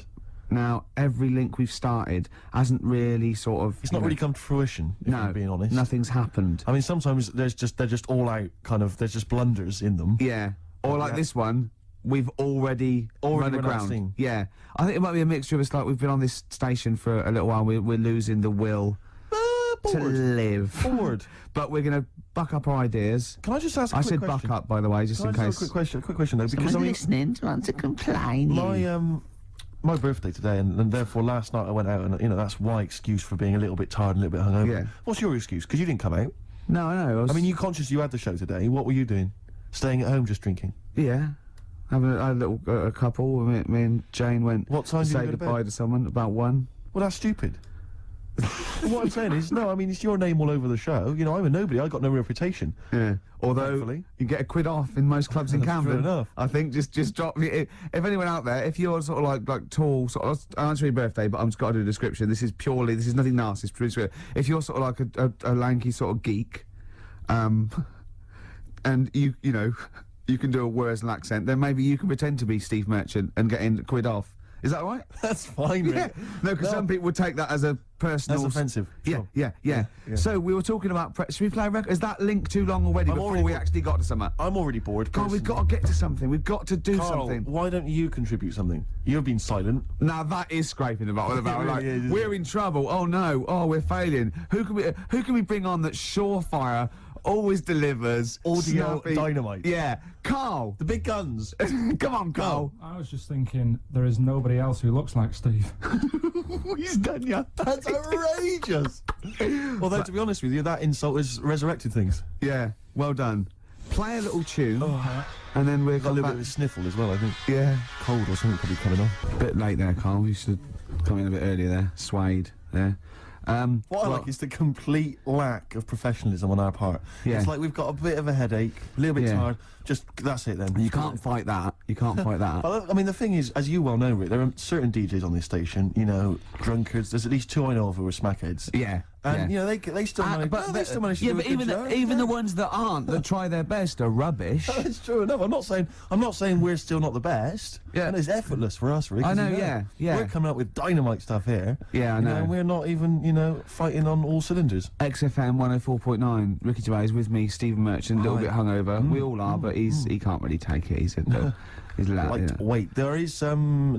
Now, every link we've started hasn't really sort of...
It's not really come to fruition, if I'm being honest.
Nothing's happened.
I mean, sometimes they're just all out, kind of, there's just blunders in them.
Yeah. Or like this one, we've already run aground. Yeah. I think it might be a mixture of us, like we've been on this station for a little while, we're losing the will to live.
Bored.
But we're going to buck up our ideas.
Can I just ask a quick question?
I said buck up, by the way, just in case.
Quick question though, because I mean,
listening wants to complain.
My birthday today, and therefore last night I went out, and you know that's my excuse for being a little bit tired and a little bit hungover.
Yeah.
What's your excuse? Because you didn't come out.
No, I know.
I mean, you conscious you had the show today. What were you doing? Staying at home, just drinking?
Yeah. Having a little couple. Me and Jane went.
What time
to
did you
say
go to
goodbye
bed?
to someone about 1.
Well, that's stupid. What I'm saying is, no, I mean, it's your name all over the show. You know, I'm a nobody. I got no reputation.
Yeah. Although,
thankfully.
you get a £1 off in most clubs in
That's
Camden.
fair enough.
I think just drop... If anyone out there, if you're sort of like tall, sort of... I'll answer your birthday, but I'm just got to do a description. This is nothing nasty. It's pretty. If you're sort of like a lanky sort of geek, and you know, you can do a Worsley accent, then maybe you can pretend to be Steve Merchant and get in £1 off. Is that right?
That's fine,
Yeah. No, because some people would take that as a personal...
That's offensive. Sure.
Yeah. So we were talking about... should we play a record? Is that linked too long already before we actually got to something?
I'm already bored.
Carl, we've got to get to something. We've got to do
Carl,
something.
why don't you contribute something? You've been silent.
Now that is scraping the bottom about
It
like,
really is,
we're in trouble. Oh no. Oh, we're failing. Who can we bring on that's surefire, always delivers,
Audio
snappy?
dynamite.
Yeah. Carl.
The big guns.
Come on, Carl.
I was just thinking, there is nobody else who looks like Steve.
He's done ya.
That's outrageous. Although, to be honest with you, that insult has resurrected things.
Yeah. Well done. Play a little tune, and then we've
Got a little bit of a sniffle as well, I think.
Yeah.
Cold or something probably coming off.
A bit late there, Carl. You should come in a bit earlier there. Suede there.
What I like is the complete lack of professionalism on our part.
Yeah.
It's like we've got a bit of a headache, a little bit tired, just, that's it then.
You can't fight that. You can't fight that.
Well, I mean, the thing is, as you well know, Rick, there are certain DJs on this station, you know, drunkards, there's at least 2 I know of who are smackheads.
Yeah.
And, you know, they still manage, they still manage to do a good job.
Even the ones that aren't, that try their best, are rubbish.
It's true enough. I'm not saying we're still not the best.
Yeah.
And it's effortless for us, Rick.
I know,
you
yeah.
We're coming up with dynamite stuff here.
Yeah, I know.
And we're not even, you know, fighting on all cylinders.
XFM 104.9, Ricky Gervais with me, Stephen Merchant, a little bit hungover. We all are, but he can't really take it. He's
Wait, there is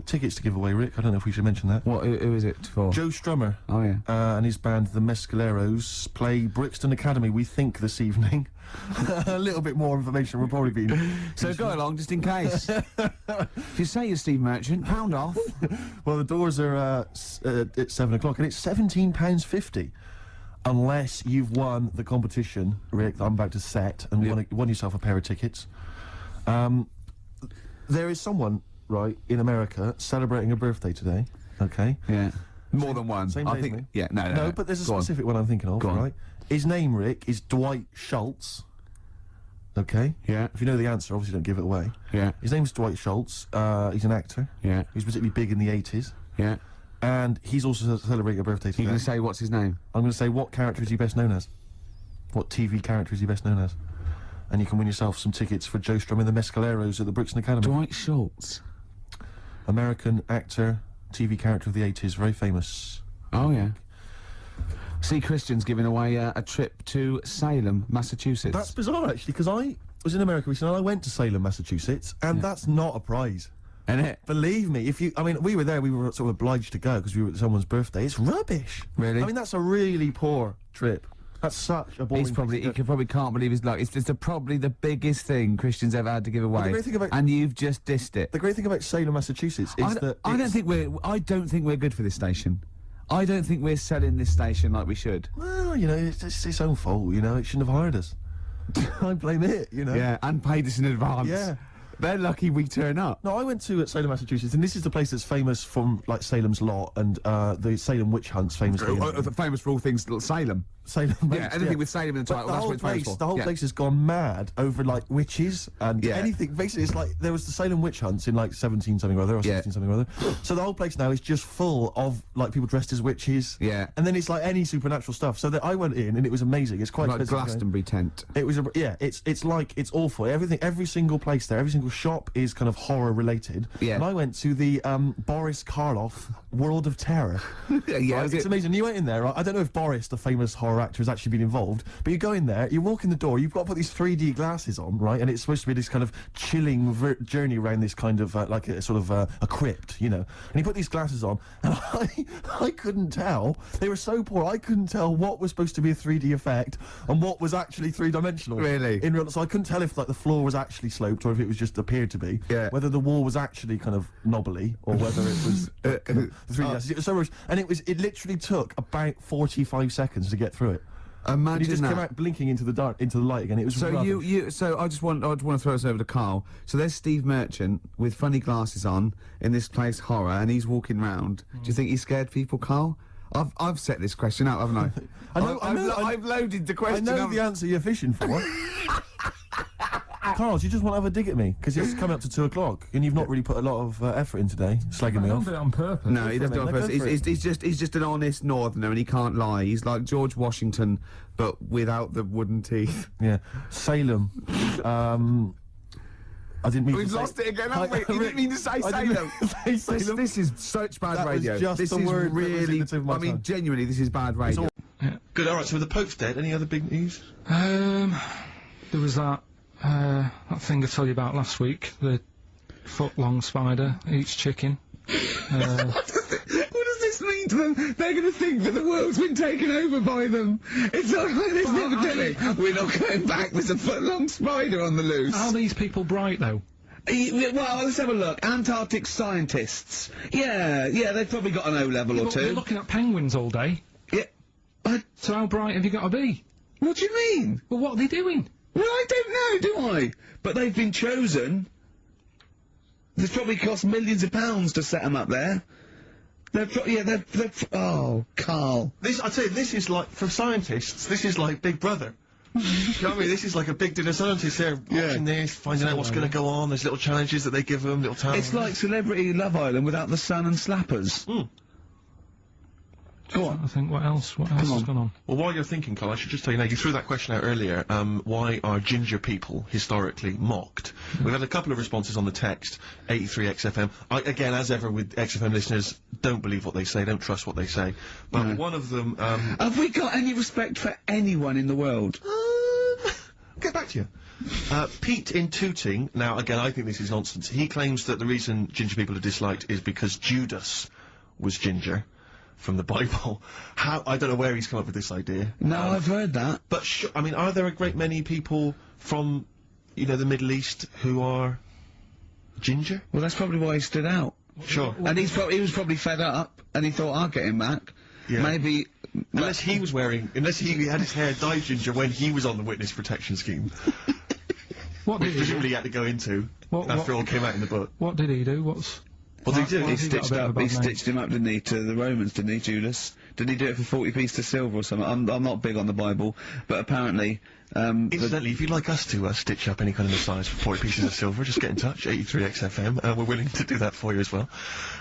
tickets to give away, Rick. I don't know if we should mention that.
What? Who is it for?
Joe Strummer.
Oh yeah.
And his band, the Mescaleros, play Brixton Academy. We think this evening. A little bit more information will probably be.
So go along, just in case. If you say you're Steve Merchant, pound off.
Well, the doors are at 7 o'clock, and it's £17.50. Unless you've won the competition, Rick, I'm about to set, and won yourself a pair of tickets. There is someone, right, in America celebrating a birthday today, okay?
Yeah. More than one.
Same
I
day as
think.
me.
Yeah, no.
No, but there's a specific one I'm thinking of,
Go on.
right? His name, Rick, is Dwight Schultz. Okay?
Yeah.
If you know the answer, obviously don't give it away.
Yeah.
His name's Dwight Schultz. He's an actor.
Yeah.
He was particularly big in the 80s.
Yeah.
And he's also celebrating a birthday today.
You're going to say what's his name?
I'm going to say what character is he best known as? What TV character is he best known as? And you can win yourself some tickets for Joe Strum and the Mescaleros at the Brixton Academy.
Dwight Schultz.
American actor, TV character of the 80s, very famous.
Oh, yeah. See, Christian's giving away a trip to Salem, Massachusetts.
That's bizarre, actually, because I was in America recently and I went to Salem, Massachusetts, and that's not a prize.
Isn't it?
Believe me, I mean, we were there, we were sort of obliged to go because we were at someone's birthday. It's rubbish.
Really?
I mean, that's a really poor trip. That's such a boring
He probably can't believe his luck. It's just probably the biggest thing Christian's ever had to give away.
The great thing about,
and you've just dissed it.
The great thing about Salem, Massachusetts is that
I don't think we're good for this station. I don't think we're selling this station like we should.
Well, you know, it's its own fault, you know, it shouldn't have hired us. I blame it, you know.
Yeah, and paid us in advance.
Yeah.
They're lucky we turn up.
No, I went to Salem, Massachusetts, and this is the place that's famous from, like, Salem's Lot and the Salem witch hunts, famously.
Famous for all things Salem.
Salem.
Yeah, anything with Salem in the title, that's what it's famous for.
The whole place has gone mad over, like, witches and anything. Basically, it's like, there was the Salem witch hunts in, like, 17-something or other, or 16-something or other. So the whole place now is just full of, like, people dressed as witches.
Yeah.
And then it's, like, any supernatural stuff. So that I went in, and it was amazing. It's quite
like
expensive.
Glastonbury tent.
It was, it's awful. Every single place there, every single shop is kind of horror-related.
Yeah.
And I went to the, Boris Karloff World of Terror.
Yeah,
right? It's amazing. You went in there, right? I don't know if Boris, the famous horror actor, has actually been involved, but you go in there, you walk in the door, you've got to put these 3D glasses on, right? And it's supposed to be this kind of chilling journey around this kind of, like a sort of a crypt, you know? And you put these glasses on, and I couldn't tell. They were so poor, I couldn't tell what was supposed to be a 3D effect and what was actually three-dimensional.
Really?
In real, so I couldn't tell if, like, the floor was actually sloped or if it was just appeared to be.
Yeah.
Whether the wall was actually kind of knobbly or whether it was kind of 3D glasses. It was so much, and it literally took about 45 seconds to get through it.
Imagine
and he just
that.
came out blinking into the light again. It was
so
rubbish.
So I just want to throw us over to Karl. So there's Steve Merchant with funny glasses on in this place horror, and he's walking round. Do you think he scared people, Karl? I've set this question out, haven't I? I've loaded the question.
I know the answer you're fishing for. Karl, do you just want to have a dig at me? Because it's coming up to 2 o'clock, and you've not really put a lot of effort in today, slagging me
I don't
off.
do it on purpose.
No, he doesn't do it on purpose. He's just an honest northerner, and he can't lie. He's like George Washington, but without the wooden teeth.
Yeah. Salem. I didn't mean
We've
to say...
lost it again, haven't we? You didn't mean to say Salem. This is such bad radio.
Just
this
the
is
word
really...
that was in the tip of my tongue.
genuinely, this is bad radio.
Good, alright, so the Pope's dead. Any other big news?
There was that thing I told you about last week, the foot-long spider eats chicken.
What does this mean to them? They're going to think that the world's been taken over by them. It's not like this in epidemic. We're not going back. There's a foot-long spider on the loose.
Are these people bright, though?
Well, let's have a look. Antarctic scientists. Yeah, they've probably got an O-level or two.
You're looking at penguins all day.
Yeah.
So how bright have you got to be?
What do you mean?
Well, what are they doing?
Well, I don't know, do I? But they've been chosen. It's probably cost millions of pounds to set them up there. Oh, Karl.
This, I tell you, this is like, for scientists, this is like Big Brother. You know what I mean? This is like a big dinner scientist there watching this, finding out what's going to go on. There's little challenges that they give them, little tasks.
It's like Celebrity Love Island without the sun and slappers. Go on.
I think what else has gone on?
Well, while you're thinking, Karl, I should just tell you now, you threw that question out earlier, why are ginger people historically mocked? We've had a couple of responses on the text, 83XFM. Again, as ever with XFM listeners, don't believe what they say, don't trust what they say. But one of them,
Have we got any respect for anyone in the world?
I'll get back to you. Pete in Tooting, now again, I think this is nonsense. He claims that the reason ginger people are disliked is because Judas was ginger. From the Bible. I don't know where he's come up with this idea.
No, I've heard that.
But I mean, are there a great many people from, you know, the Middle East who are ginger?
Well, that's probably why he stood out.
Sure.
And he was probably fed up, and he thought, I'll get him back.
Yeah.
Maybe...
Unless he had his hair dyed ginger when he was on the witness protection scheme.
What did he
presumably he had to go into, after all came out in the book.
What did he do?
What did he do?
He stitched him up, didn't he, to the Romans, didn't he, Judas? Didn't he do it for 40 pieces of silver or something? I'm not big on the Bible, but apparently,
Incidentally, if you'd like us to stitch up any kind of missiles for 40 pieces of silver, just get in touch, 83XFM, we're willing to do that for you as well.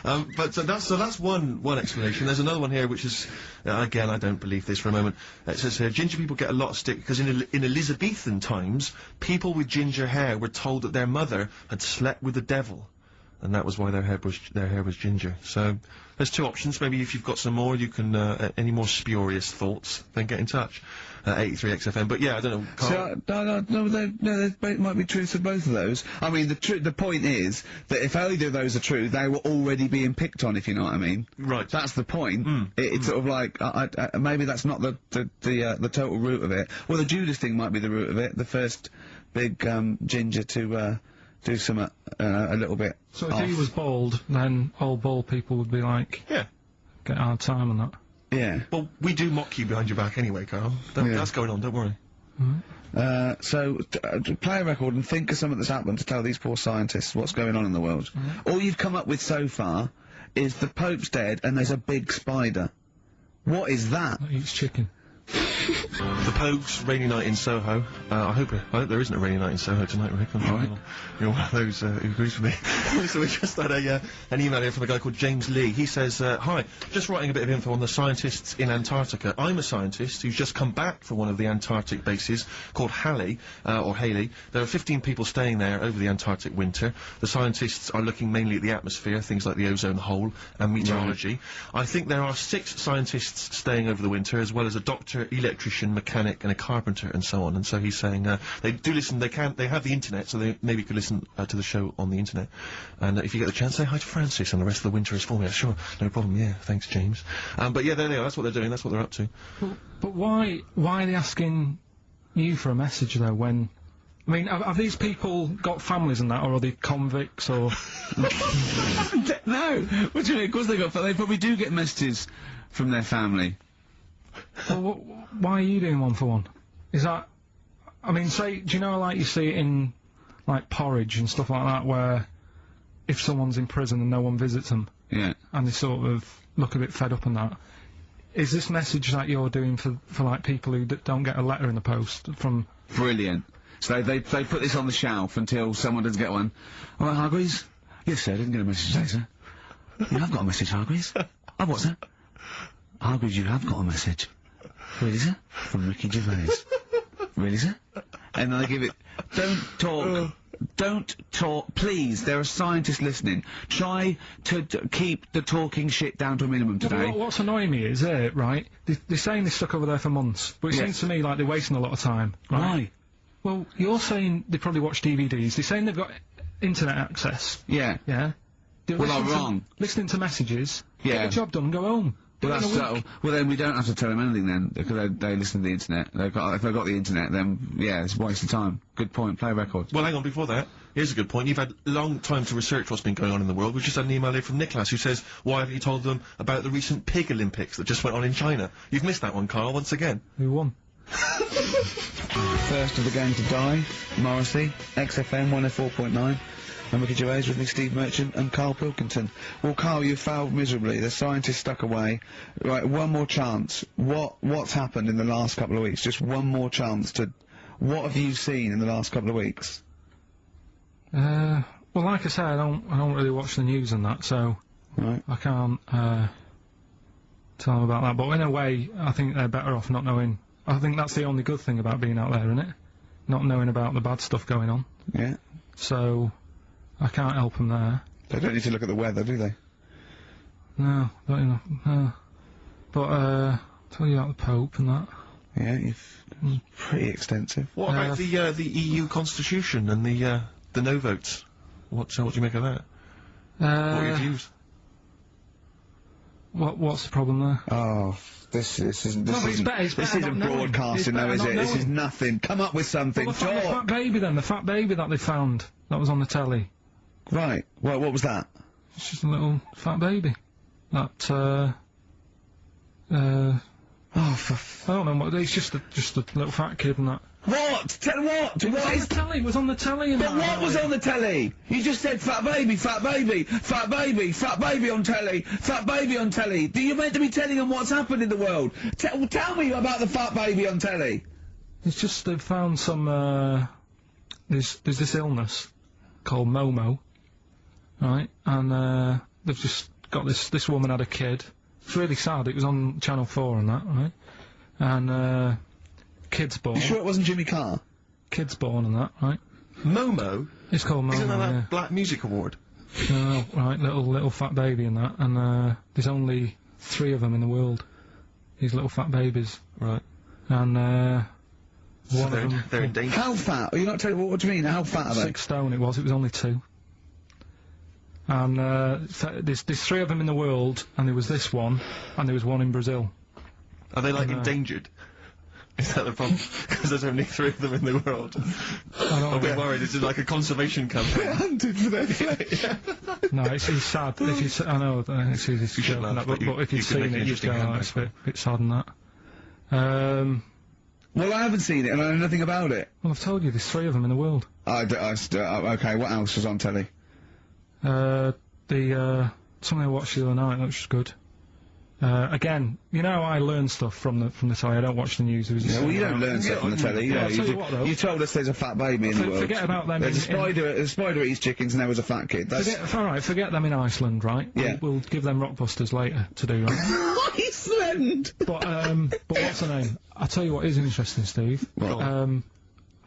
So that's one explanation. There's another one here which is, again, I don't believe this for a moment. It says here, ginger people get a lot of stick because in Elizabethan times, people with ginger hair were told that their mother had slept with the devil. And that was why their hair was ginger. So there's two options. Maybe if you've got some more, you can any more spurious thoughts, then get in touch. 83XFM. But yeah, I don't know. Karl?
No, there might be truth to both of those. I mean, the point is that if either of those are true, they were already being picked on. If you know what I mean.
Right.
That's the point. It's sort of like maybe that's not the total root of it. Well, the Judas thing might be the root of it. The first big ginger to do some a little bit.
So if he was bald, then all bald people would be like,
yeah,
get a hard time on that.
Yeah.
Well, we do mock you behind your back anyway, Karl. That's going on. Don't worry.
So play a record and think of something that's happened to tell these poor scientists what's going on in the world. All you've come up with so far is the Pope's dead and there's a big spider. What is that?
That eats chicken.
The Pogues, rainy night in Soho. I hope there isn't a rainy night in Soho tonight, Rick. You're one of those who agrees with me. So we just had an email here from a guy called James Lee. He says, hi, just writing a bit of info on the scientists in Antarctica. I'm a scientist who's just come back from one of the Antarctic bases called Halley, or Haley. There are 15 people staying there over the Antarctic winter. The scientists are looking mainly at the atmosphere, things like the ozone hole, and meteorology. I think there are 6 scientists staying over the winter, as well as a doctor, electrician, mechanic, and a carpenter, and so on. And so he's saying they do listen. They have the internet, so they maybe could listen to the show on the internet. And if you get the chance, say hi to Francis and the rest of the winter is for me. Sure, no problem. Yeah, thanks, James. But yeah, there they are. That's what they're doing. That's what they're up to.
But why are they asking you for a message though? When I mean, have these people got families and that, or are they convicts, or?
No. What do you mean? Of course they got. They probably do get messages from their family.
Well, why are you doing one for one? Is that... I mean, say, do you know, like, you see it in, like, Porridge and stuff like that, where if someone's in prison and no one visits them, and they sort of look a bit fed up and that, is this message that you're doing for like, people who don't get a letter in the post from...
Brilliant. So they put this on the shelf until someone doesn't get one. All right, Hargreaves? Yes, sir, I didn't get a message today, sir. You have got a message, Hargreaves. Oh, what, sir? Hargreaves, you have got a message. Really, sir? From Ricky Gervais. Really, sir? And then they give it... Don't talk, please, there are scientists listening. Try to keep the talking shit down to a minimum today.
Well, what's annoying me is, right, they're saying they're stuck over there for months, but it seems to me like they're wasting a lot of time. Right?
Why?
Well, you're saying they probably watch DVDs, they're saying they've got internet access.
Yeah.
Yeah?
Well, I'm wrong.
Listening to messages, get the job done, go home.
Well, that's so. Well, then we don't have to tell them anything then, because they listen to the internet. If they've got the internet, then yeah, it's a waste of time. Good point. Play a record.
Well, hang on. Before that, here's a good point. You've had a long time to research what's been going on in the world. We've just had an email here from Nicholas who says, "Why have you told them about the recent pig Olympics that just went on in China?" You've missed that one, Karl. Once again.
Who won?
First of the game to die, Morrissey, XFM 104.9. I'm Ricky Gervais, with me Steve Merchant and Karl Pilkington. Well, Karl, you failed miserably. The scientists stuck away. Right, one more chance. What's happened in the last couple of weeks? Just one more chance to... What have you seen in the last couple of weeks?
Well, like I say, I don't really watch the news and that, so
right.
I can't tell them about that. But in a way, I think they're better off not knowing. I think that's the only good thing about being out there, isn't it? Not knowing about the bad stuff going on.
Yeah.
So I can't help them there.
They don't need to look at the weather, do they?
No, don't enough. No. But tell you about the Pope and that.
Yeah, pretty extensive.
What about the EU Constitution and the no votes? What do you make of that? What are your views?
What's the problem there?
Oh, this isn't broadcasting, though, is it? This is nothing. Come up with something.
Well, the fat baby, then, the fat baby that they found that was on the telly.
Right. Well, what was that?
It's just a little fat baby. That I don't know what. It's just a little fat kid and that.
What? Tell what?
It was on the telly. It was on the telly. And
but what was on the telly? You just said fat baby, fat baby, fat baby, fat baby on telly, fat baby on telly. Do you meant to be telling them what's happened in the world? Tell me about the fat baby on telly.
It's just they've found some. There's this illness called Momo, right? And they've just got this woman had a kid. It's really sad. It was on Channel 4 and that, right? And kid's born.
You sure it wasn't Jimmy Carr?
Kid's born and that, right?
Momo?
It's called Momo.
Isn't that that Black Music Award?
No, right, little fat baby and that, and there's only 3 of them in the world. These little fat babies.
Right.
And
so
one of them.
They're in danger.
How fat? Are you not telling what do you mean? How fat are they?
6 stone it was only 2. And there's 3 of them in the world, and there was this one, and there was one in Brazil.
Are they like endangered? Is that the problem? Because there's only 3 of them in the world. I'll be worried. This is like a conservation campaign.
They're hunted for their flesh.
No, it's sad. If you, I know it's easy to joke on that, but if you've seen it, you go, oh, it's a bit sad on that.
Well, I haven't seen it, and I know nothing about it.
Well, I've told you, there's 3 of them in the world.
Okay, what else was on telly?
Something I watched the other night, that was good. Again, you know, I learn stuff from the telly. I don't watch the news.
Yeah, well, you don't learn stuff from the telly. You told us there's a fat baby in the world.
Forget about them.
There's a spider eats chickens, and there was a fat kid.
Forget them in Iceland, right?
Yeah.
We'll give them Rockbusters later to do, right?
Iceland!
But what's her name? I'll tell you what is interesting, Steve.
What?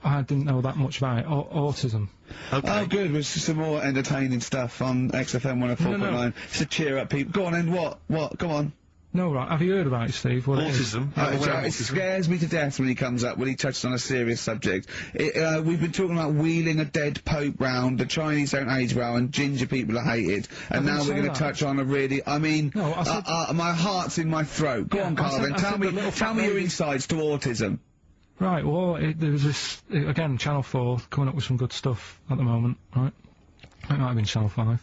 I didn't know that much about it. Autism.
Okay. Oh, good. It's just some more entertaining stuff on XFM 104.9.
No.
Just to cheer up people. Go on, then. What? Come on.
No, right. Have you heard about it, Steve? What
autism?
It scares me to death when he comes up, when he touches on a serious subject. We've been talking about wheeling a dead pope round, the Chinese don't age well, and ginger people are hated. And now we're going to touch on a really, I mean, my heart's in my throat. Go on, Karl, then. Tell me your insights to autism.
Right, well, there was this, again, Channel 4, coming up with some good stuff at the moment, right? It might have been Channel 5.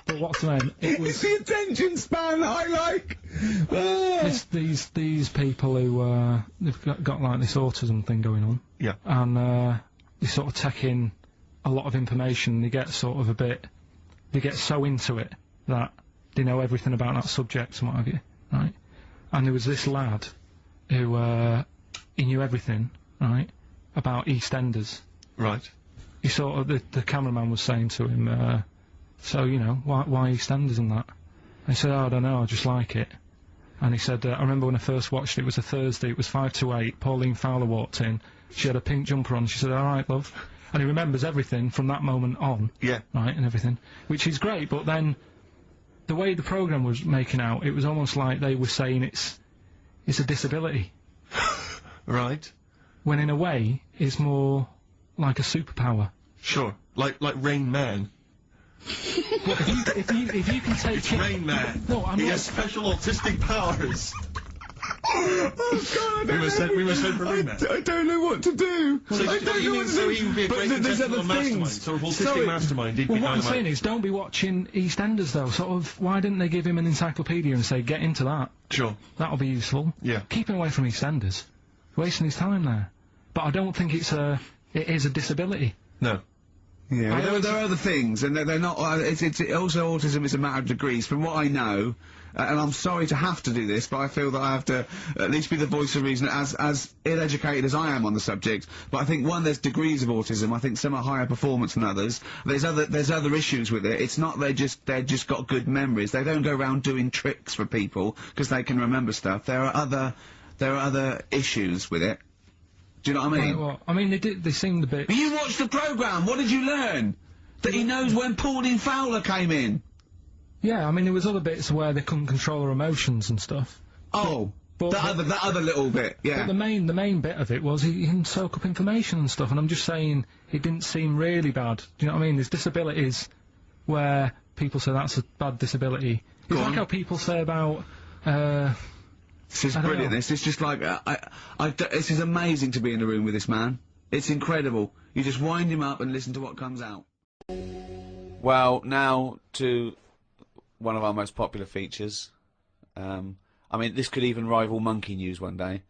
But what's the name? It was...
It's the attention span I like!
It's these people who, they've got like this autism thing going on.
Yeah.
And, they sort of take in a lot of information, they get sort of they get so into it that they know everything about that subject and what have you, right? And there was this lad who, he knew everything, right, about EastEnders.
Right.
He sort of, the cameraman was saying to him, so, you know, why EastEnders and that? And he said, oh, I don't know, I just like it. And he said, I remember when I first watched it was a Thursday, it was 5 to 8, Pauline Fowler walked in, she had a pink jumper on, she said, alright, love. And he remembers everything from that moment on.
Yeah.
Right, and everything. Which is great, but then, the way the programme was making out, it was almost like they were saying it's a disability.
Right.
When in a way, it's more like a superpower.
Sure. Like Rain Man.
Well, if you can take
it's Rain Man.
No, I'm
he
not.
has special autistic powers.
Oh God!
We must send for Rain Man.
I don't know what to do.
So
I don't know what to do.
So he would be a great contestant mastermind. So autistic mastermind. He'd be
what I'm saying is, don't be watching EastEnders though. Sort of, why didn't they give him an encyclopedia and say, get into that?
Sure.
That'll be useful.
Yeah.
Keep him away from EastEnders. Wasting his time there. But I don't think it is a disability.
No.
Yeah, there are other things, and they're not. It's also autism is a matter of degrees. From what I know, and I'm sorry to have to do this, but I feel that I have to at least be the voice of reason, as ill-educated as I am on the subject. But I think there's degrees of autism. I think some are higher performance than others. There's other issues with it. It's not they're just got good memories. They don't go around doing tricks for people because they can remember stuff. There are other issues with it. Do you know what I mean?
Right, well, I mean, they seemed a bit...
But you watched the programme, what did you learn? That he knows when Pauline Fowler came in?
Yeah, I mean, there was other bits where they couldn't control her emotions and stuff.
Oh, that other little bit, yeah.
But the main bit of it was he can soak up information and stuff, and I'm just saying, it didn't seem really bad. Do you know what I mean? There's disabilities where people say that's a bad disability. It's like how people say about,
This is brilliant. This is just like this is amazing to be in a room with this man. It's incredible. You just wind him up and listen to what comes out.
Well, now to one of our most popular features. I mean, this could even rival Monkey News one day.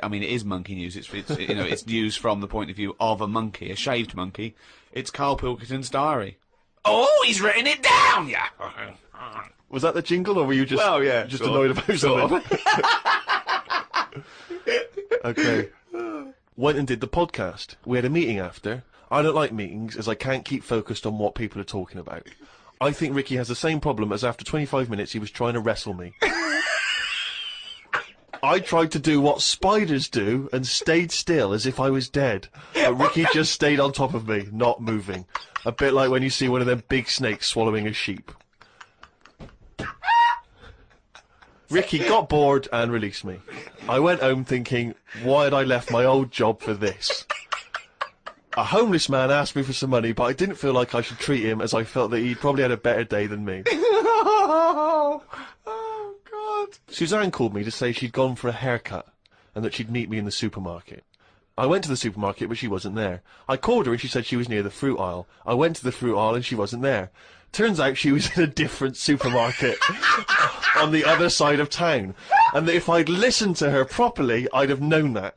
I mean, it is Monkey News. It's you know, it's news from the point of view of a monkey, a shaved monkey. It's Karl Pilkington's diary. Oh, he's written it down, yeah.
Was that the jingle, or were you just just annoyed about something? Okay. Went and did the podcast. We had a meeting after. I don't like meetings, as I can't keep focused on what people are talking about. I think Ricky has the same problem as after 25 minutes he was trying to wrestle me. I tried to do what spiders do and stayed still as if I was dead. But Ricky just stayed on top of me, not moving. A bit like when you see one of them big snakes swallowing a sheep. Ricky got bored and released me. I went home thinking, why had I left my old job for this? A homeless man asked me for some money, but I didn't feel like I should treat him, as I felt that he'd probably had a better day than me.
Oh, God.
Suzanne called me to say she'd gone for a haircut, and that she'd meet me in the supermarket. I went to the supermarket, but she wasn't there. I called her and she said she was near the fruit aisle. I went to the fruit aisle and she wasn't there. Turns out she was in a different supermarket on the other side of town, and that if I'd listened to her properly, I'd have known that.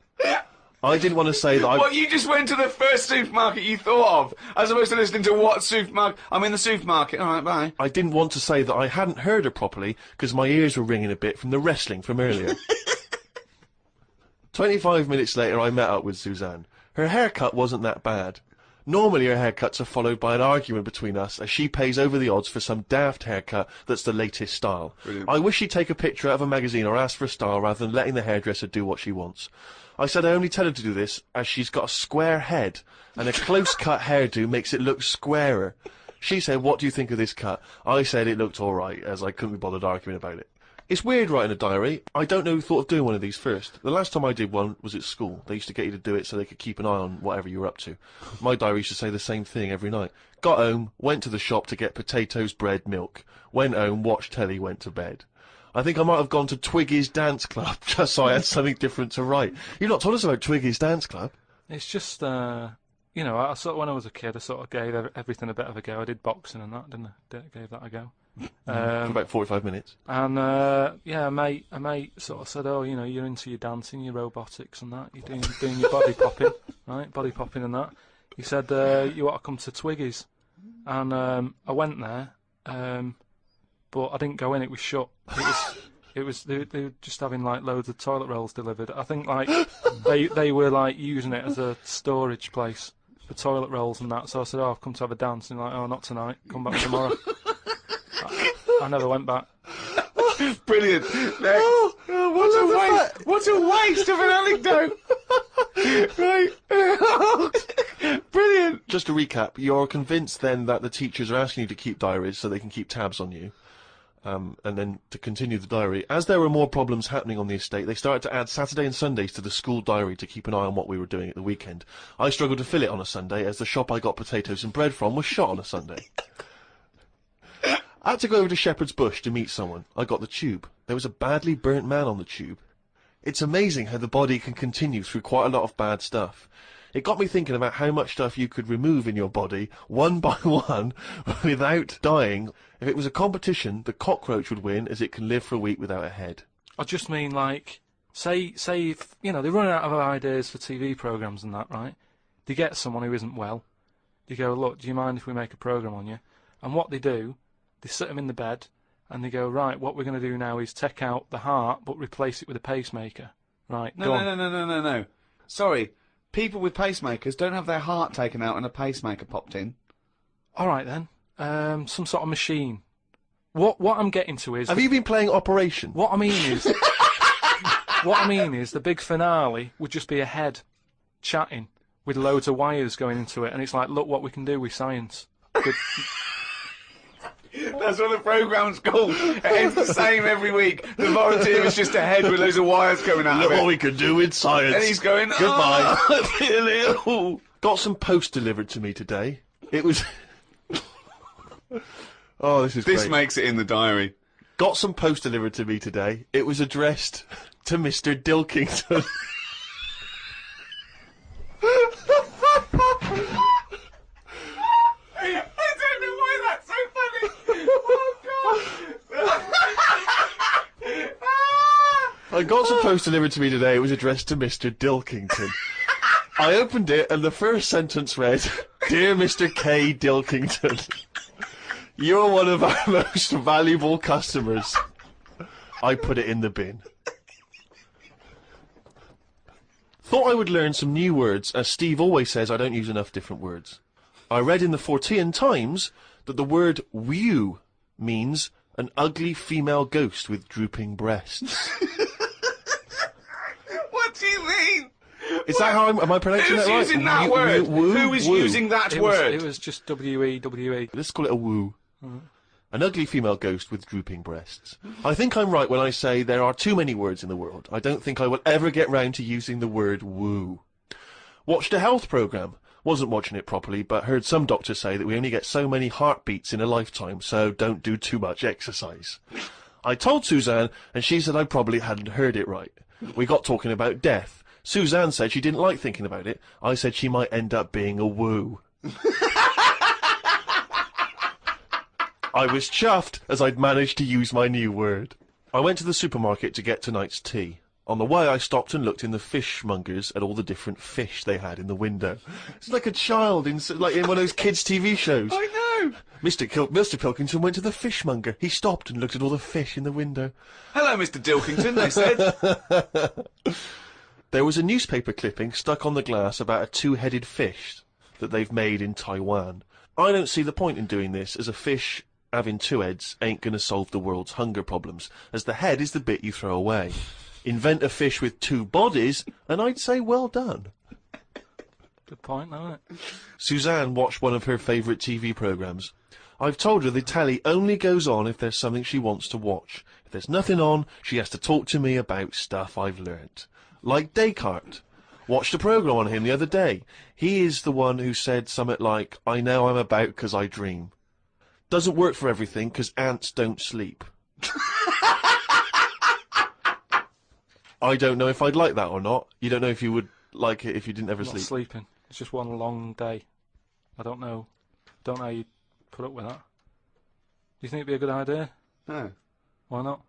I didn't want to say that
What, you just went to the first supermarket you thought of, as opposed to listening to what supermarket? I'm in the supermarket, alright, bye.
I didn't want to say that I hadn't heard her properly, because my ears were ringing a bit from the wrestling from earlier. 25 minutes later, I met up with Suzanne. Her haircut wasn't that bad. Normally her haircuts are followed by an argument between us, as she pays over the odds for some daft haircut that's the latest style.
Brilliant.
I wish she'd take a picture out of a magazine or ask for a style rather than letting the hairdresser do what she wants. I said I only tell her to do this as she's got a square head, and a close-cut hairdo makes it look squarer. She said, what do you think of this cut? I said it looked alright, as I couldn't be bothered arguing about it. It's weird writing a diary. I don't know who thought of doing one of these first. The last time I did one was at school. They used to get you to do it so they could keep an eye on whatever you were up to. My diary used to say the same thing every night. Got home, went to the shop to get potatoes, bread, milk. Went home, watched telly, went to bed. I think I might have gone to Twiggy's Dance Club, just so I had something different to write. You've not told us about Twiggy's Dance Club.
It's just, you know, I sort of, when I was a kid, I sort of gave everything a bit of a go. I did boxing and that, didn't I? Gave that a go.
For about 45 minutes.
And, yeah, a mate sort of said, oh, you know, you're into your dancing, your robotics and that, you're doing your body popping, right, body popping and that. He said, you ought to come to Twiggy's. And, I went there, but I didn't go in, it was shut. They were just having, like, loads of toilet rolls delivered. I think, like, they were, like, using it as a storage place for toilet rolls and that. So I said, oh, I've come to have a dance. And like, oh, not tonight, come back tomorrow. I never went back.
Brilliant. Next. What a waste of an anecdote. Right.
Brilliant. Just to recap, you're convinced then that the teachers are asking you to keep diaries so they can keep tabs on you. And then to continue the diary, as there were more problems happening on the estate, they started to add Saturday and Sundays to the school diary to keep an eye on what we were doing at the weekend. I struggled to fill it on a Sunday, as the shop I got potatoes and bread from was shut on a Sunday. I had to go over to Shepherd's Bush to meet someone. I got the tube. There was a badly burnt man on the tube. It's amazing how the body can continue through quite a lot of bad stuff. It got me thinking about how much stuff you could remove in your body, one by one, without dying. If it was a competition, the cockroach would win, as it can live for a week without a head.
I just mean, like, say if, you know, they're running out of ideas for TV programmes and that, right? They get someone who isn't well, You go, look, do you mind if we make a programme on you? And what they do, they sit them in the bed, and they go, right, what we're going to do now is take out the heart, but replace it with a pacemaker. Right, go on.
No. Sorry, people with pacemakers don't have their heart taken out and a pacemaker popped in.
All right, then. Some sort of machine. What I'm getting to is...
Have you been playing Operation?
What I mean is... what I mean is the big finale would just be a head chatting with loads of wires going into it, and it's like, look what we can do with science.
That's what the programme's called. It ends the same every week. The volunteer is just a head with loads of wires coming out
Look
of it.
what we can do with science.
And he's going,
goodbye.
I feel ill.
Got some post delivered to me today. It was... Oh, this is
This
great.
makes it in the diary.
Got some post delivered to me today. It was addressed to Mr. Dilkington.
I don't know why that's so funny. Oh, God.
I got some post delivered to me today. It was addressed to Mr. Dilkington. I opened it, and the first sentence read, "Dear Mr. K. Dilkington, you're one of our most valuable customers." I put it in the bin. Thought I would learn some new words, as Steve always says I don't use enough different words. I read in the Fortean Times that the word "wew" means an ugly female ghost with drooping breasts.
What do you mean?
Is that how am I pronouncing
Who's
that right?
using that word? Who is using that word?
It was just W-E-W-E.
Let's call it a woo. An ugly female ghost with drooping breasts. I think I'm right when I say there are too many words in the world. I don't think I will ever get round to using the word woo. Watched a health programme. Wasn't watching it properly, but heard some doctors say that we only get so many heartbeats in a lifetime, so don't do too much exercise. I told Suzanne, and she said I probably hadn't heard it right. We got talking about death. Suzanne said she didn't like thinking about it. I said she might end up being a woo. I was chuffed as I'd managed to use my new word. I went to the supermarket to get tonight's tea. On the way, I stopped and looked in the fishmongers at all the different fish they had in the window. It's like a child in one of those kids' TV shows.
I know.
Mr. Pilkington went to the fishmonger. He stopped and looked at all the fish in the window.
Hello, Mr. Dilkington, they said.
There was a newspaper clipping stuck on the glass about a two-headed fish that they've made in Taiwan. I don't see the point in doing this, as a fish having two heads ain't gonna solve the world's hunger problems, as the head is the bit you throw away. Invent a fish with two bodies, and I'd say well done.
Good point, isn't it?
Suzanne watched one of her favourite TV programmes. I've told her the telly only goes on if there's something she wants to watch. If there's nothing on, she has to talk to me about stuff I've learnt. Like Descartes. Watched a programme on him the other day. He is the one who said something like, "I know I'm about 'cause I dream." Doesn't work for everything, 'cause ants don't sleep. I don't know if I'd like that or not. You don't know if you would like it if you didn't ever
Not
sleep.
sleeping. It's just one long day. I don't know. Don't know how you'd put up with that. Do you think it'd be a good idea?
No.
Why not?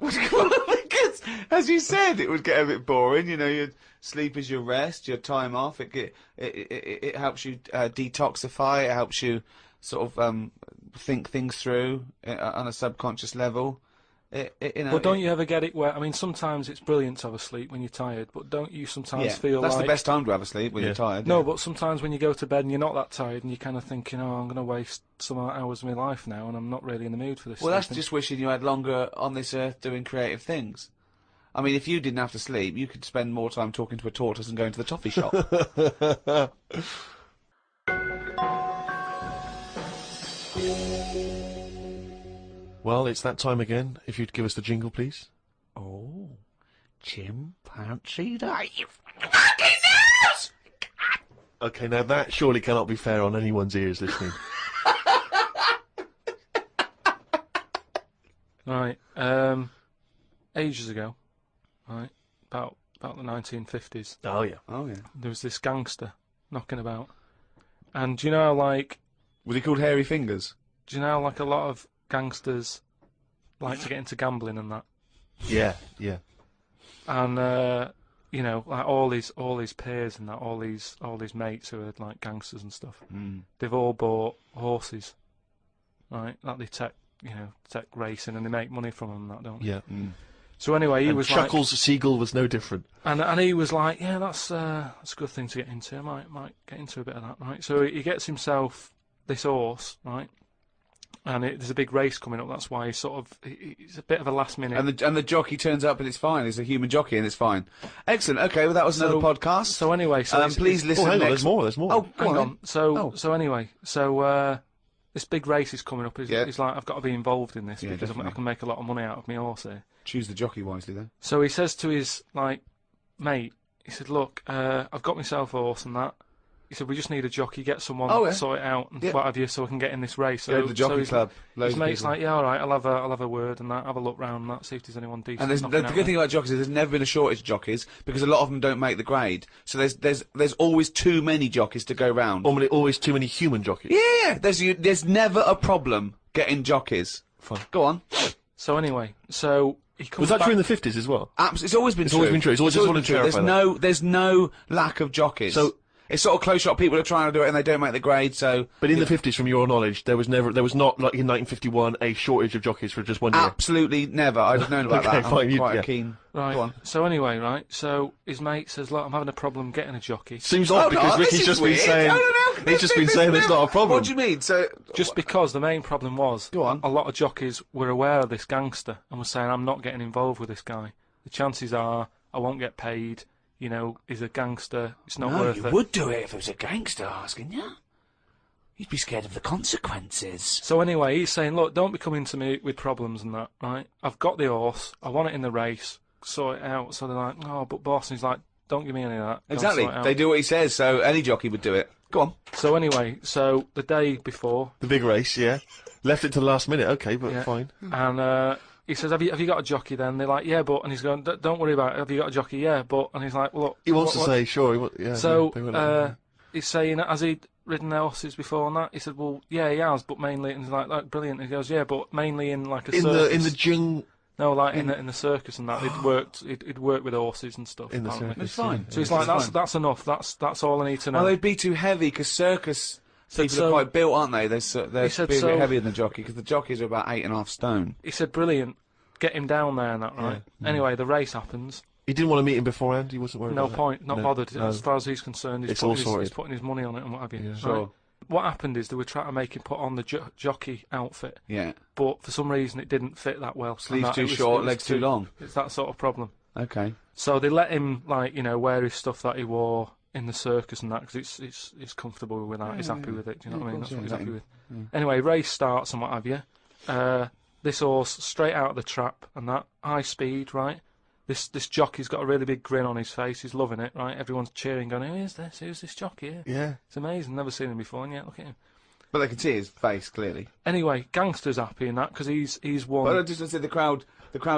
Because, as you said, it would get a bit boring. You know, your sleep is your rest, your time off. It helps you detoxify. It helps you sort of think things through on a subconscious level. You know,
But don't you ever get it where, I mean, sometimes it's brilliant to have a sleep when you're tired, but don't you sometimes feel
that's
like...
the best time to have a sleep, when you're tired.
No,
yeah.
but sometimes when you go to bed and you're not that tired and you're kind of thinking, oh, I'm going to waste some hours of my life now and I'm not really in the mood for this.
Well, that's
sleeping.
just wishing you had longer on this earth doing creative things. I mean, if you didn't have to sleep, you could spend more time talking to a tortoise and going to the toffee shop.
Well, it's that time again. If you'd give us the jingle, please.
Oh, chimpanzee day.
Okay, now that surely cannot be fair on anyone's ears listening.
Right, ages ago, right, about the 1950s.
Oh yeah.
Oh yeah.
There was this gangster knocking about, and do you know how, like...
Was he called Hairy Fingers?
Do you know how, like, a lot of gangsters like to get into gambling and that?
Yeah, yeah.
And you know, like all his peers and that, all these mates who are like gangsters and stuff, they've all bought horses, right? That they take racing and they make money from them, that don't they?
Yeah.
So anyway, he
and
was
Chuckles the Seagull was no different.
And he was like, yeah, that's a good thing to get into. I might get into a bit of that, right? So he gets himself this horse, right? And there's a big race coming up. That's why he's a bit of a last minute.
And the jockey turns up and it's fine. He's a human jockey and it's fine. Excellent. Okay, well that was another podcast.
So anyway,
please listen.
Oh, hang on,
next.
there's more.
Oh,
hang on. So anyway, this big race is coming up. He's like, I've got to be involved in this because I can make a lot of money out of my horse here.
Choose the jockey wisely, then.
So he says to his mate, he said, look, I've got myself a horse and that. He said, we just need a jockey, get someone to sort it out and what have you, so we can get in this race.
Go to the jockey club.
His mate's like, yeah, all right, I'll have a word and that, have a look round and that, see if there's anyone decent.
And the good thing about jockeys is there's never been a shortage of jockeys because a lot of them don't make the grade. So there's always too many jockeys to go round.
Always too many human jockeys.
Yeah, there's never a problem getting jockeys.
Fine.
Go on.
So anyway, he comes
was that
back.
true in the 50s as well?
It's always been
It's
true.
always been true. It's always been true.
There's no lack of jockeys.
So
it's sort of close shot. People are trying to do it and they don't make the grade. So,
but in the 50s, from your knowledge, there was not like in 1951 a shortage of jockeys for just 1 year.
Absolutely never. I'd have known about
Okay,
that.
fine,
I'm quite keen.
Right.
Go on.
So anyway, right. So his mate says, "Look, I'm having a problem getting a jockey."
Seems odd because Ricky's just been saying he's just been saying there's not a problem.
What do you mean? So
just because the main problem was, a lot of jockeys were aware of this gangster and were saying, "I'm not getting involved with this guy. The chances are I won't get paid. You know, he's a gangster. It's not worth it."
No, you would do it if it was a gangster asking you. You'd be scared of the consequences.
So anyway, he's saying, look, don't be coming to me with problems and that, right? I've got the horse. I want it in the race. Sort it out. So they're like, oh, but boss. And he's like, don't give me any of that.
Exactly. They do what he says, so any jockey would do it. Go on.
So anyway, so the day before.
The big race, yeah. Left it to the last minute, okay, but fine.
And he says, have you got a jockey then? They're like, yeah, but. And he's going, don't worry about it. Have you got a jockey? Yeah, but. And he's like, well, look.
He wants to say, sure. Yeah.
So, he's saying, has he ridden horses before and that? He said, well, yeah, he has, but mainly. And he's like brilliant. And he goes, yeah, but mainly in like a circus.
In the
No, like in the circus and that. He'd worked with horses and stuff.
In the circus.
It's fine.
So he's like, that's enough. That's all I need to know.
Well, they'd be too heavy because circus people are quite built, aren't they? They're a bit heavier than the jockey because the jockeys are about 8.5 stone.
He said, brilliant. Get him down there and that, right?
Yeah.
Anyway, the race happens.
He didn't want to meet him beforehand. He wasn't worried.
No
about
point.
that.
Not bothered. As far as he's concerned, he's putting his money on it and what have you.
Yeah.
Sure.
What happened is they were trying to make him put on the jockey outfit.
Yeah.
But for some reason it didn't fit that well.
Sleeves too short, legs too long.
It's that sort of problem.
Okay.
So they let him, wear his stuff that he wore in the circus and that because he's comfortable with that.
Yeah,
he's happy with it. Do you know what I mean? That's what he's happy with.
Yeah.
Anyway, race starts and what have you. This horse straight out of the trap and that high speed, right? This jockey's got a really big grin on his face. He's loving it, right? Everyone's cheering, going, "Who is this? Who's this jockey?"
Yeah.
It's amazing. Never seen him before, and yet look at him.
But they can see his face clearly.
Anyway, gangster's happy in that because he's won.
But I just said the crowd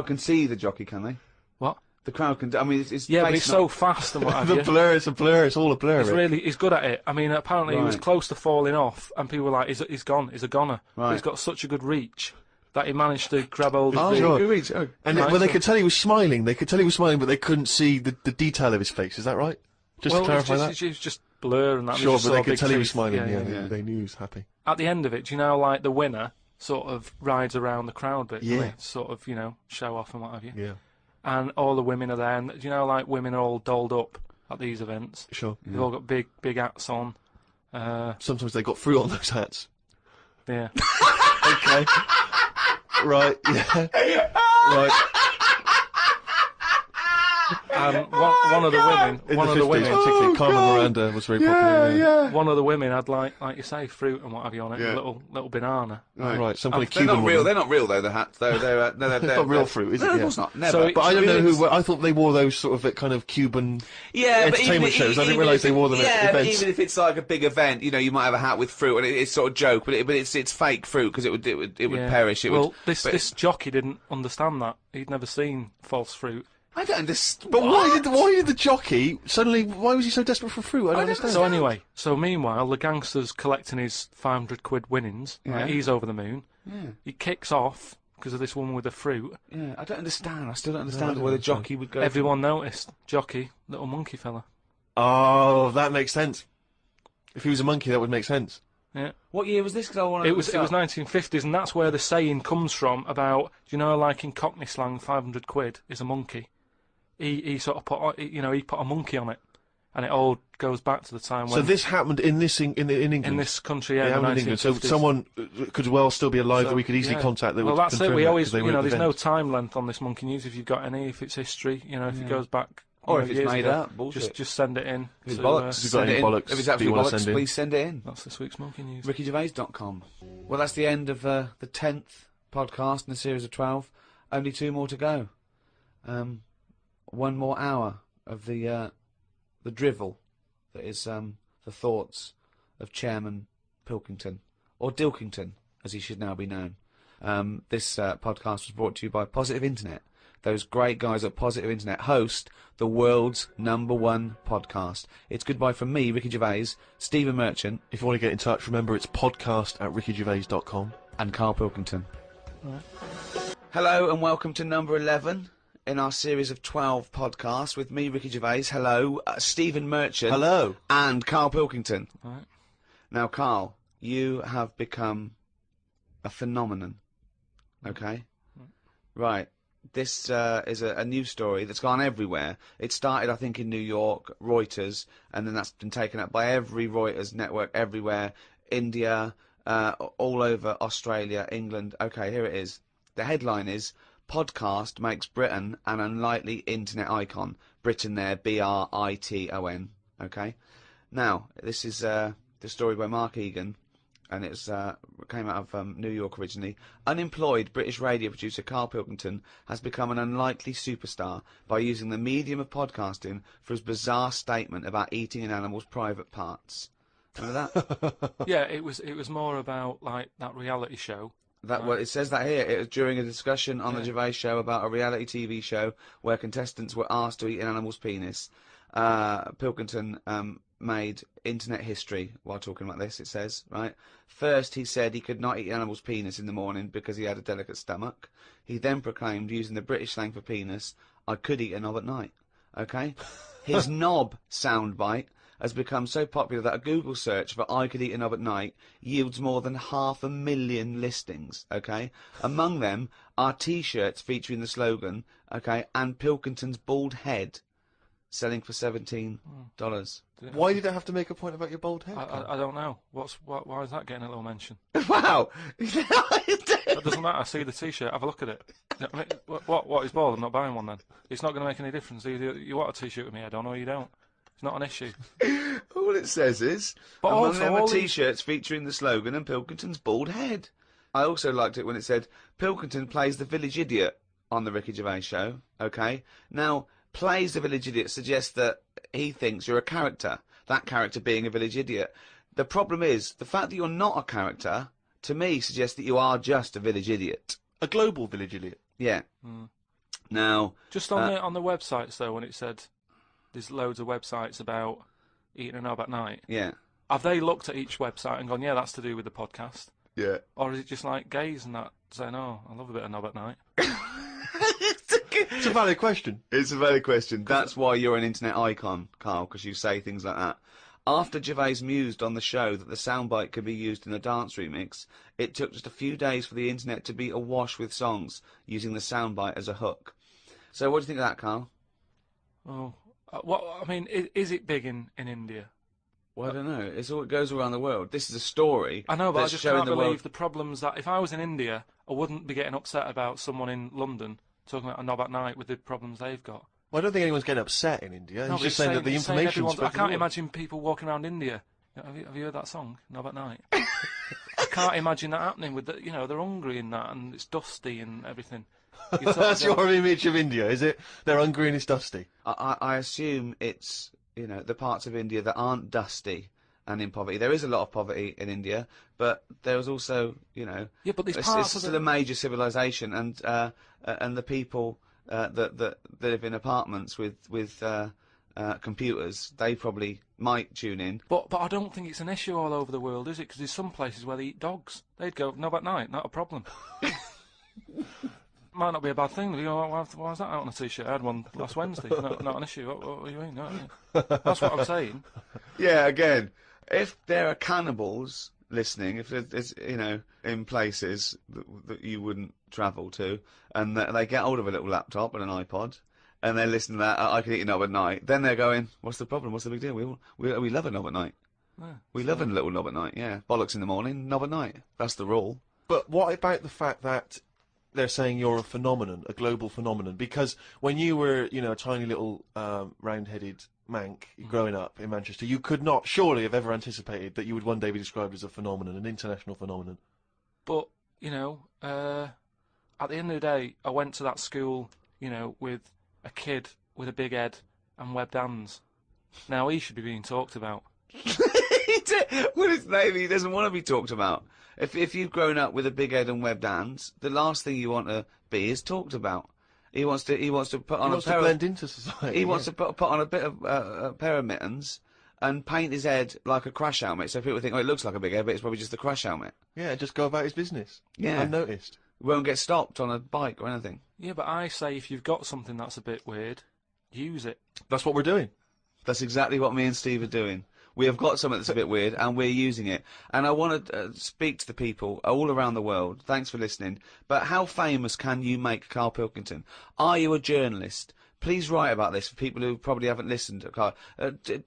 can see the jockey, can they?
What?
The crowd can. I mean, it's
yeah, but he's so fast and what have you.
It's a blur. It's all a blur.
He's good at it. I mean, apparently he was close to falling off, and people were like, "He's gone. He's a goner." Right. But he's got such a good reach that he managed to grab hold of
good reach. Oh. And they could tell he was smiling. They could tell he was smiling, but they couldn't see the detail of his face. Is that right? Just to clarify that.
It was just blur and that.
Sure, but they could tell he was
teeth.
smiling. Yeah, they knew he was happy.
At the end of it, do you know, like the winner sort of rides around the crowd bit, sort of, show off and what have you.
Yeah.
And all the women are there, and do you know, like women are all dolled up at these events.
Sure.
They've all got big hats on.
Sometimes they got fruit on those hats.
Yeah.
Okay. Right. Yeah. Right.
One of the women,
particularly Carmen Miranda was very popular.
Yeah. One of the women had like you say, fruit and what have you on it, a little banana.
Right. Some kind of Cuban woman.
They're not real though. The hats. They're
not real fruit, is it?
Of course not. Never.
So, but I don't know who. I thought they wore those sort of kind of Cuban entertainment shows. I didn't realise they wore them at events.
Even if it's like a big event, you might have a hat with fruit, and it's sort of joke, but it's fake fruit because it would perish.
This jockey didn't understand that. He'd never seen false fruit.
I don't understand.
But why did the jockey suddenly? Why was he so desperate for fruit? I don't understand.
So anyway, meanwhile, the gangster's collecting his £500 winnings.
Yeah.
Right, he's over the moon.
Yeah.
He kicks off because of this woman with the fruit.
Yeah, I don't understand. I still don't understand why the jockey would go.
Everyone noticed. Jockey, little monkey fella.
Oh, that makes sense. If he was a monkey, that would make sense.
Yeah.
What year was this? Because I want to.
It was 1950s, and that's where the saying comes from about, do you know, like in Cockney slang, 500 quid is a monkey. He sort of put, he put a monkey on it, and it all goes back to the time when.
So this happened in England.
In this country, yeah,
in England. So someone could well still be alive that we could easily contact. That
well,
would
that's it.
confirm
We
that,
always,
'cause they were at the
there's no
event.
time length on this monkey news. If you've got any, if it's history, if it goes back.
Or if it's
years
made
ago,
up, bullshit.
just send it in.
If it's
to,
bollocks,
if you've got any bollocks,
if it's
do
absolute
you wanna
bollocks,
send in?
please send it in.
That's this week's monkey news.
RickyGervais.com. Well, that's the end of the 10th podcast in the series of 12. Only 2 more to go. 1 more hour of the drivel that is the thoughts of Chairman Pilkington, or Dilkington, as he should now be known. This podcast was brought to you by Positive Internet. Those great guys at Positive Internet host the world's #1 podcast. It's goodbye from me, Ricky Gervais, Stephen Merchant.
If you want to get in touch, remember it's podcast@rickygervais.com.
And Karl Pilkington.
Right.
Hello and welcome to number 11 in our series of 12 podcasts with me, Ricky Gervais. Hello, Stephen Merchant.
Hello.
And Karl Pilkington.
Right.
Now, Karl, you have become a phenomenon. Okay? Right. This is a news story that's gone everywhere. It started, I think, in New York, Reuters, and then that's been taken up by every Reuters network everywhere. India, all over Australia, England. Okay, here it is. The headline is, Podcast makes Britain an unlikely internet icon. Britain there, Briton. Okay? Now, this is the story by Mark Egan, and it came out of New York originally. Unemployed British radio producer Karl Pilkington has become an unlikely superstar by using the medium of podcasting for his bizarre statement about eating an animal's private parts. Remember that?
Yeah, it was more about like that reality show.
Well, it says that here. It was during a discussion on the Gervais show about a reality TV show where contestants were asked to eat an animal's penis. Pilkington made internet history while talking about this, it says, right? First, he said he could not eat an animal's penis in the morning because he had a delicate stomach. He then proclaimed, using the British slang for penis, I could eat a knob at night. Okay? His knob soundbite has become so popular that a Google search for I could eat a knob at night yields more than 500,000 listings, okay? Among them are T-shirts featuring the slogan, okay, and Pilkington's bald head, selling for $17.
Why did I have to make a point about your bald head?
I don't know. Why is that getting a little mention?
Wow!
That doesn't matter. I see the T-shirt. Have a look at it. I mean, what is bald? I'm not buying one then. It's not going to make any difference. Either you want a T-shirt with me head on or you don't. It's not an issue.
All it says is,
but
among
also,
them are T-shirts featuring the slogan and Pilkington's bald head. I also liked it when it said, Pilkington plays the village idiot on the Ricky Gervais show, okay? Now, plays the village idiot suggests that he thinks you're a character, that character being a village idiot. The problem is, the fact that you're not a character, to me, suggests that you are just a village idiot.
A global village idiot?
Yeah. Now...
Just on the websites, though, when it said there's loads of websites about eating a knob at night.
Yeah.
Have they looked at each website and gone, yeah, that's to do with the podcast?
Yeah.
Or is it just like gays and that saying, oh, I love a bit of knob at night?
It's a valid question.
It's a valid question. That's why you're an internet icon, Karl, because you say things like that. After Gervais mused on the show that the soundbite could be used in a dance remix, it took just a few days for the internet to be awash with songs using the soundbite as a hook. So what do you think of that, Karl?
Oh, I mean, is it big in India?
Well, I don't know. It goes around the world. This is a story.
I know, but I just can't believe the
world...
problems that... If I was in India, I wouldn't be getting upset about someone in London talking about a knob at night with the problems they've got.
Well, I don't think anyone's getting upset in India.
No,
He's just saying that the information...
I can't imagine people walking around India. Have you heard that song, Knob at Night? I can't imagine that happening with the, they're hungry in that and it's dusty and everything.
That's your image of India, is it? They're hungry and it's dusty.
I assume it's, the parts of India that aren't dusty and in poverty. There is a lot of poverty in India, but there's also,
Yeah, but these
it's
parts
still a major civilization, and the people that live in apartments with computers, they probably might tune in.
But I don't think it's an issue all over the world, is it? Because there's some places where they eat dogs. They'd go, knob at night, not a problem. Might not be a bad thing. You know, why is that out on a T-shirt? I had one last Wednesday. Not an issue. What do you mean? That's what I'm saying.
Yeah, again, if there are cannibals listening, if there's, you know, in places that you wouldn't travel to, and they get hold of a little laptop and an iPod, and they listen to that, I Can Eat Your Knob at Night, then they're going, what's the problem? What's the big deal? We love a knob at night.
Yeah,
we love a little knob at night, yeah. Bollocks in the morning, knob at night. That's the rule.
But what about the fact that they're saying you're a phenomenon, a global phenomenon? Because when you were, you know, a tiny little round-headed mank growing up in Manchester, you could not surely have ever anticipated that you would one day be described as a phenomenon, an international phenomenon.
But, you know, at the end of the day, I went to that school, you know, with a kid with a big head and webbed hands. Now he should be being talked about.
Well, it's maybe he doesn't want to be talked about. If you've grown up with a big head and webbed hands, the last thing you want to be is talked about. He wants to put on
to blend into society.
He wants to put on a bit of a pair of mittens and paint his head like a crash helmet, so people think, oh, it looks like a big head, but it's probably just a crash helmet.
Yeah, just go about his business.
Yeah,
unnoticed.
Won't get stopped on a bike or anything.
Yeah, but I say if you've got something that's a bit weird, use it.
That's what we're doing.
That's exactly what me and Steve are doing. We have got something that's a bit weird, and we're using it. And I want to speak to the people all around the world. Thanks for listening. But how famous can you make Karl Pilkington? Are you a journalist? Please write about this for people who probably haven't listened to Karl.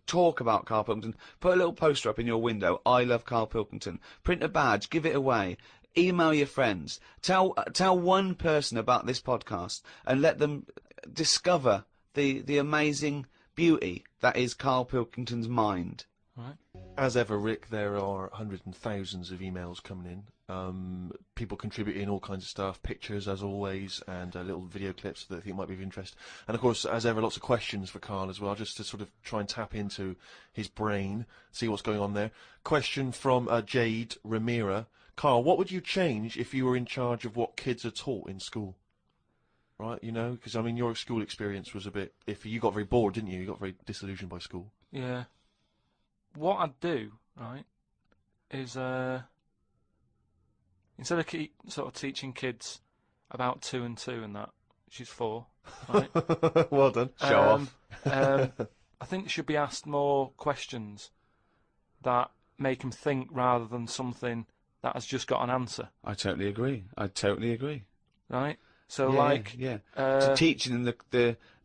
Talk about Karl Pilkington. Put a little poster up in your window. I love Karl Pilkington. Print a badge. Give it away. Email your friends. Tell one person about this podcast and let them discover the amazing beauty that is Karl Pilkington's mind.
Right.
As ever, Rick, there are hundreds and thousands of emails coming in. People contributing all kinds of stuff, pictures as always, and little video clips that I think might be of interest. And of course, as ever, lots of questions for Karl as well, just to sort of try and tap into his brain, see what's going on there. Question from Jade Ramira. Karl, what would you change if you were in charge of what kids are taught in school? Right, you know, because I mean, your school experience was a bit iffy. You got very bored, didn't you? You got very disillusioned by school.
Yeah. What I'd do, right, is instead of sort of teaching kids about 2 and 2 and that, she's 4, right?
Well done. Show off.
I think they should be asked more questions that make them think rather than something that has just got an answer.
I totally agree. I totally agree.
Right? So,
to teaching them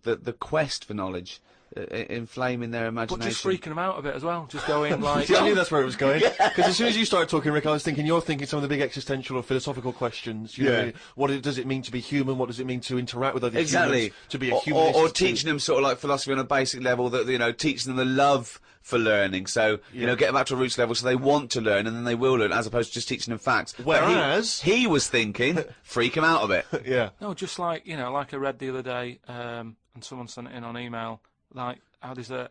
the quest for knowledge, inflaming their imagination.
But just freaking them out a bit as well. Just going like...
See, I knew that's where it was going. Because as soon as you started talking, Rick, I was thinking you're thinking some of the big existential or philosophical questions. You know, what does it mean to be human? What does it mean to interact with other humans? To be a humanist?
Or teaching them sort of like philosophy on a basic level, that, you know, teaching them the love for learning. So, you know, get them back to a roots level so they want to learn and then they will learn, as opposed to just teaching them facts.
Whereas...
He was thinking, freak him out a bit.
Yeah.
No, just like, you know, like I read the other day, and someone sent it in on email, like, how there's a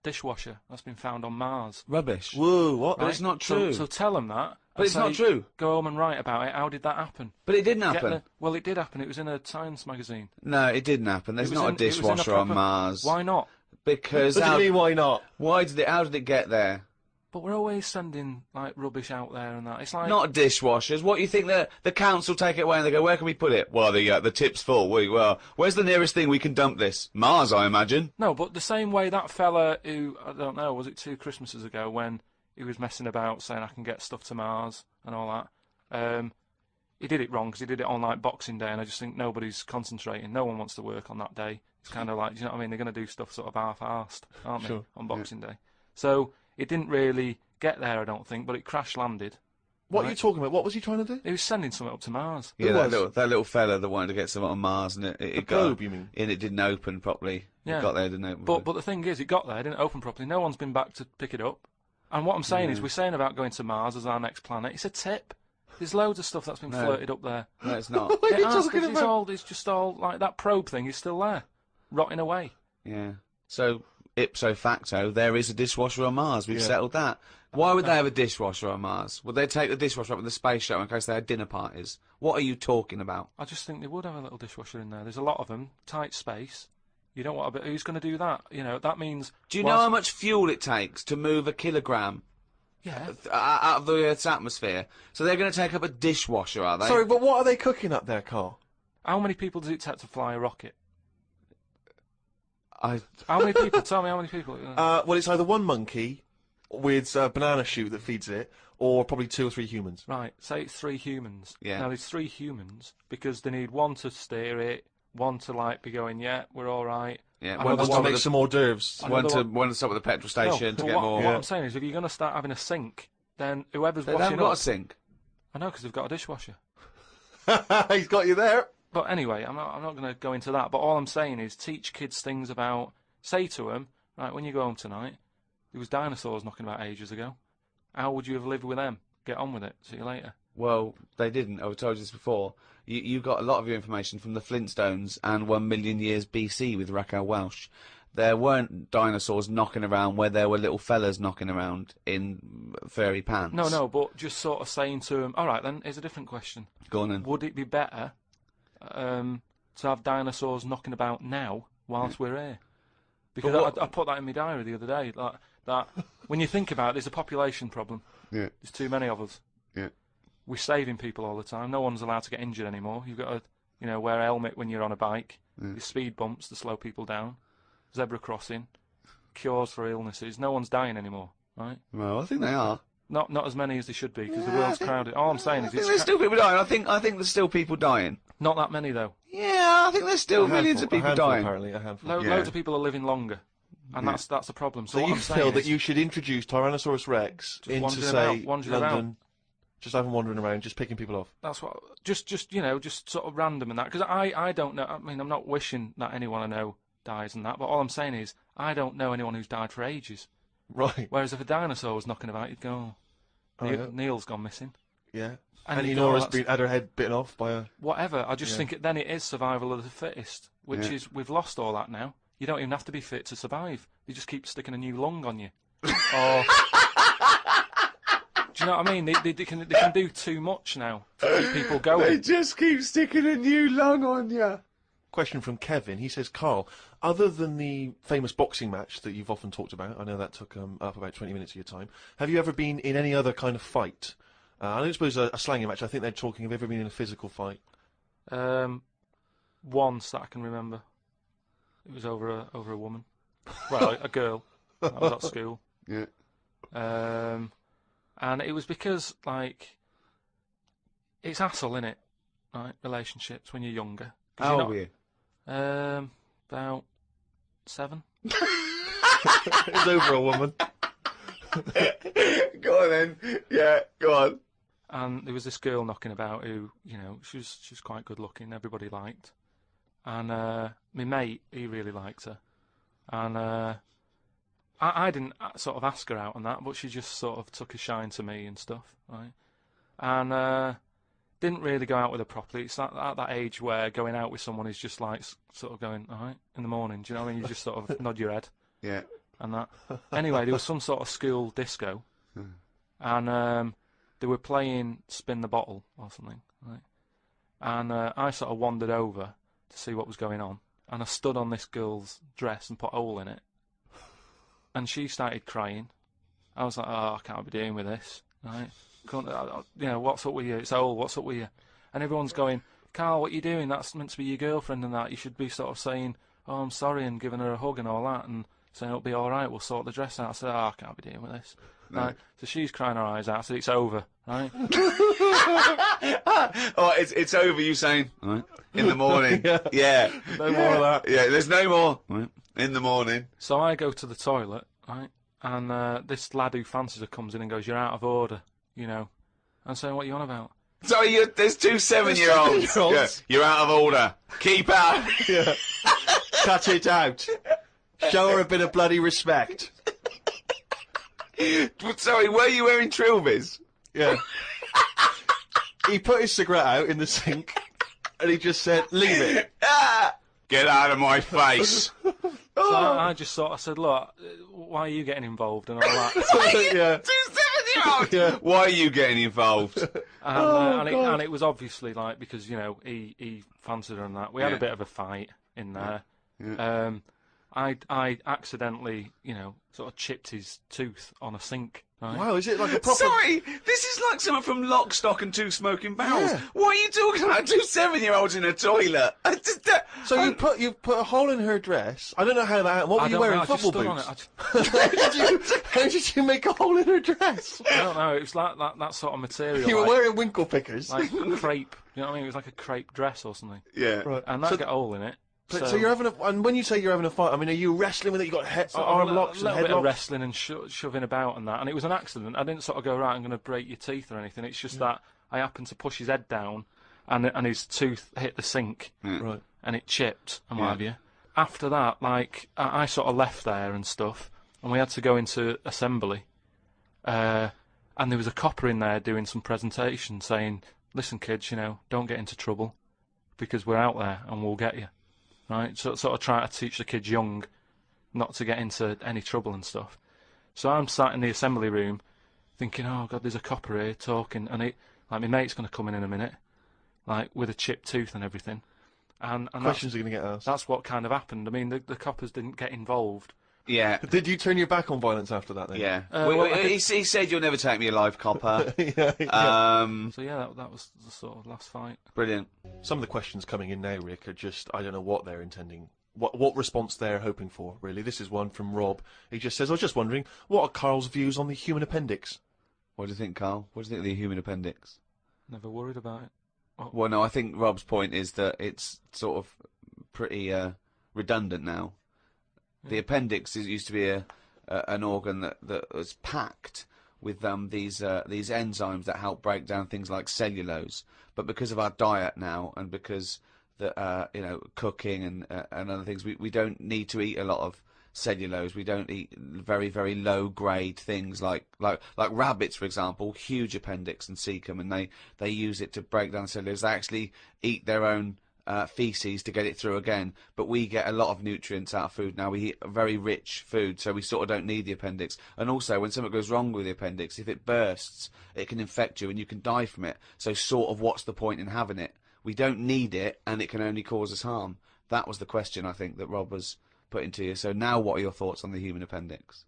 dishwasher that's been found on Mars.
Rubbish.
Whoa, what?
Right? But it's not true.
So tell them that.
But it's not true.
Go home and write about it. How did that happen?
But it didn't happen.
Well, it did happen. It was in a Science magazine.
No, it didn't happen. There's not a dishwasher on Mars.
Why not?
Because...
What do you mean, why not?
How did it get there?
But we're always sending, like, rubbish out there and that. It's like...
Not dishwashers. What, you think the council take it away and they go, where can we put it? Well, the tip's full. Well, where's the nearest thing we can dump this? Mars, I imagine.
No, but the same way that fella who, I don't know, was it 2 Christmases ago, when he was messing about saying I can get stuff to Mars and all that, he did it wrong because he did it on, like, Boxing Day, and I just think nobody's concentrating. No one wants to work on that day. It's kind of like, you know what I mean? They're going to do stuff sort of half-arsed, aren't they, on Boxing Day? So... it didn't really get there, I don't think, but it crash-landed.
What are you talking about? What was he trying to do?
He was sending something up to Mars.
Yeah, that little fella that wanted to get something on Mars, and it got...
probe, you mean?
And it didn't open properly.
Yeah.
It got there, didn't open.
But the thing is, it got there, it didn't open properly. No one's been back to pick it up. And what I'm saying is, we're saying about going to Mars as our next planet. It's a tip. There's loads of stuff that's been flirted up there.
No, it's not.
What are you talking about?
It's just all, like, that probe thing is still there, rotting away.
Yeah. So... ipso facto, there is a dishwasher on Mars. We've settled that. Why would they have a dishwasher on Mars? Would they take the dishwasher up in the space shuttle in case they had dinner parties? What are you talking about?
I just think they would have a little dishwasher in there. There's a lot of them, tight space. You don't want who's going to do that? You know, that means...
Do you know how much fuel it takes to move a kilogram?
Yeah.
Out of the Earth's atmosphere. So they're going to take up a dishwasher, are they?
Sorry, but what are they cooking up there, Carl?
How many people does it take to fly a rocket?
How
many people? Tell me how many people.
Well, it's either one monkey with a banana shoot that feeds it, or probably 2 or 3 humans.
Right, say it's 3 humans.
Yeah.
Now, there's 3 humans because they need one to steer it, one to, like, be going, yeah, we're all right.
Yeah,
one to make some hors d'oeuvres.
One to stop at the petrol station to get more.
What I'm saying is, if you're going to start having a sink, then whoever's washing
They haven't got
up...
a sink.
I know, because they've got a dishwasher.
He's got you there.
But anyway, I'm not going to go into that. But all I'm saying is, teach kids things about... Say to them, right, when you go home tonight, there was dinosaurs knocking about ages ago. How would you have lived with them? Get on with it. See you later.
Well, they didn't. I've told you this before. You got a lot of your information from the Flintstones and 1 million years BC with Raquel Welch. There weren't dinosaurs knocking around where there were little fellas knocking around in furry pants.
No, but just sort of saying to them, all right, then, here's a different question.
Go on then.
Would it be better to have dinosaurs knocking about now whilst we're here? Because I put that in my diary the other day. Like, that when you think about it, there's a population problem.
Yeah.
There's too many of us.
Yeah.
We're saving people all the time. No one's allowed to get injured anymore. You've got to, wear a helmet when you're on a bike. There's speed bumps to slow people down. Zebra crossing. Cures for illnesses. No one's dying anymore, right?
Well, I think they are.
Not as many as they should be, because the world's crowded. All I'm saying is...
I think there's still people dying. I think there's still people dying.
Not that many, though.
Yeah, I think there's still millions of people dying.
Apparently, a handful.
Loads of people are living longer. And that's a problem. So
you
what I'm saying
feel that
is,
you should introduce Tyrannosaurus Rex into, say,
wandering
London, just have him wandering around, just picking people off.
That's what, just sort of random and that, because I don't know. I mean, I'm not wishing that anyone I know dies and that, but all I'm saying is I don't know anyone who's died for ages.
Right.
Whereas if a dinosaur was knocking about, you'd go,
yeah.
Neil's gone missing.
Yeah.
And
Nora's had her head bitten off by a...
Whatever. I just think then it is survival of the fittest, which is, we've lost all that now. You don't even have to be fit to survive. You just keep sticking a new lung on you. Or... Do you know what I mean? They can do too much now to keep people going.
They just keep sticking a new lung on you.
Question from Kevin. He says, Carl, other than the famous boxing match that you've often talked about, I know that took up about 20 minutes of your time, have you ever been in any other kind of fight? I don't suppose a slanging match. I think they're talking, have you ever been in a physical fight?
Once that I can remember. It was over a woman. Well, a girl. I was at school.
Yeah.
And it was because, like, it's hassle, innit? Right? Relationships when you're younger.
How old were you?
About 7.
It was over a woman.
Go on then. Yeah, go on.
And there was this girl knocking about who, she was quite good looking, everybody liked. And my mate, he really liked her. And I didn't sort of ask her out on that, but she just sort of took a shine to me and stuff, right? And didn't really go out with her properly. It's at that age where going out with someone is just like sort of going, all right, in the morning, do you know what I mean? You just sort of nod your head.
Yeah.
And that. Anyway, there was some sort of school disco, and they were playing Spin the Bottle or something, right? And I sort of wandered over to see what was going on, and I stood on this girl's dress and put a hole in it, and she started crying. I was like, oh, I can't be dealing with this, right? What's up with you? It's a hole, what's up with you? And everyone's going, Karl, what are you doing? That's meant to be your girlfriend and that. You should be sort of saying, oh, I'm sorry, and giving her a hug and all that, and saying it'll be all right, we'll sort the dress out. I said, oh, I can't be dealing with this. No. Right? So she's crying her eyes out. I said, it's over, right?
Oh, it's over, you saying, right, in the morning. Yeah.
No more of that.
Yeah, there's no more. Right. In the morning.
So I go to the toilet, right, and this lad who fancies her comes in and goes, you're out of order, I'm saying, what are you on about?
Sorry, there's 2 7-year-olds. Yeah, you're out of order. Keep out.
Yeah. Cut it out. Show her a bit of bloody respect.
Sorry, were you wearing trilbies?
Yeah. He put his cigarette out in the sink, and he just said, leave it.
Get out of my face.
So I just sort of said, look, why are you getting involved and all that?
Yeah.
2 7-year-olds. Yeah. Why are you getting involved?
And it was obviously like because he fancied her and that. We had a bit of a fight in there.
Yeah.
I accidentally sort of chipped his tooth on a sink
Right?
Wow, is it like a proper...
Sorry, this is like someone from Lock, Stock and Two Smoking Barrels.
Yeah.
What are you talking about? 2 7-year-olds in a toilet.
So you put a hole in her dress. I don't know how that. What were you wearing? Football boots. How did you make a hole in her dress?
I don't know. It was like that sort of material.
You were wearing winkle pickers,
like crepe. You know what I mean? It was like a crepe dress or something.
Yeah.
Right.
And that got a hole in it.
So you're having and when you say you're having a fight, I mean, are you wrestling with it? You got arm locks and
a little
head
bit of
locks?
wrestling and shoving about and that, and it was an accident. I didn't sort of go, right, I'm going to break your teeth or anything. It's just that I happened to push his head down, and his tooth hit the sink,
Right.
and it chipped and what have you. After that, like I sort of left there and stuff, and we had to go into assembly, and there was a copper in there doing some presentation saying, "Listen, kids, you know, don't get into trouble, because we're out there and we'll get you." Right, so sort of trying to teach the kids young not to get into any trouble and stuff. So I'm sat in the assembly room thinking, oh God, there's a copper here talking, and like my mate's going to come in a minute, like with a chipped tooth and everything. And
Questions are going to get asked.
That's what kind of happened. I mean, the coppers didn't get involved.
Yeah.
Did you turn your back on violence after that then?
Yeah.
Well,
he said, "You'll never take me alive, copper."
So yeah, that was the sort of last fight.
Brilliant.
Some of the questions coming in now, Rick, are just, I don't know what they're intending, what response they're hoping for, really. This is one from Rob. He just says, I was just wondering, what are Karl's views on the human appendix?
What do you think, Karl? What do you think of the human appendix?
Never worried about it.
Well, no, I think Rob's point is that it's sort of pretty redundant now. The appendix used to be an organ that was packed with these enzymes that help break down things like cellulose. But because of our diet now, and because cooking and other things, we don't need to eat a lot of cellulose. We don't eat very, very low grade things like rabbits, for example, huge appendix and cecum, and they use it to break down cellulose. They actually eat their own feces to get it through again, but we get a lot of nutrients out of food now. We eat very rich food, so we sort of don't need the appendix. And also, when something goes wrong with the appendix, if it bursts, it can infect you and you can die from it. So sort of what's the point in having it? We don't need it, and it can only cause us harm. That was the question, I think, that Rob was putting to you. So now what are your thoughts on the human appendix?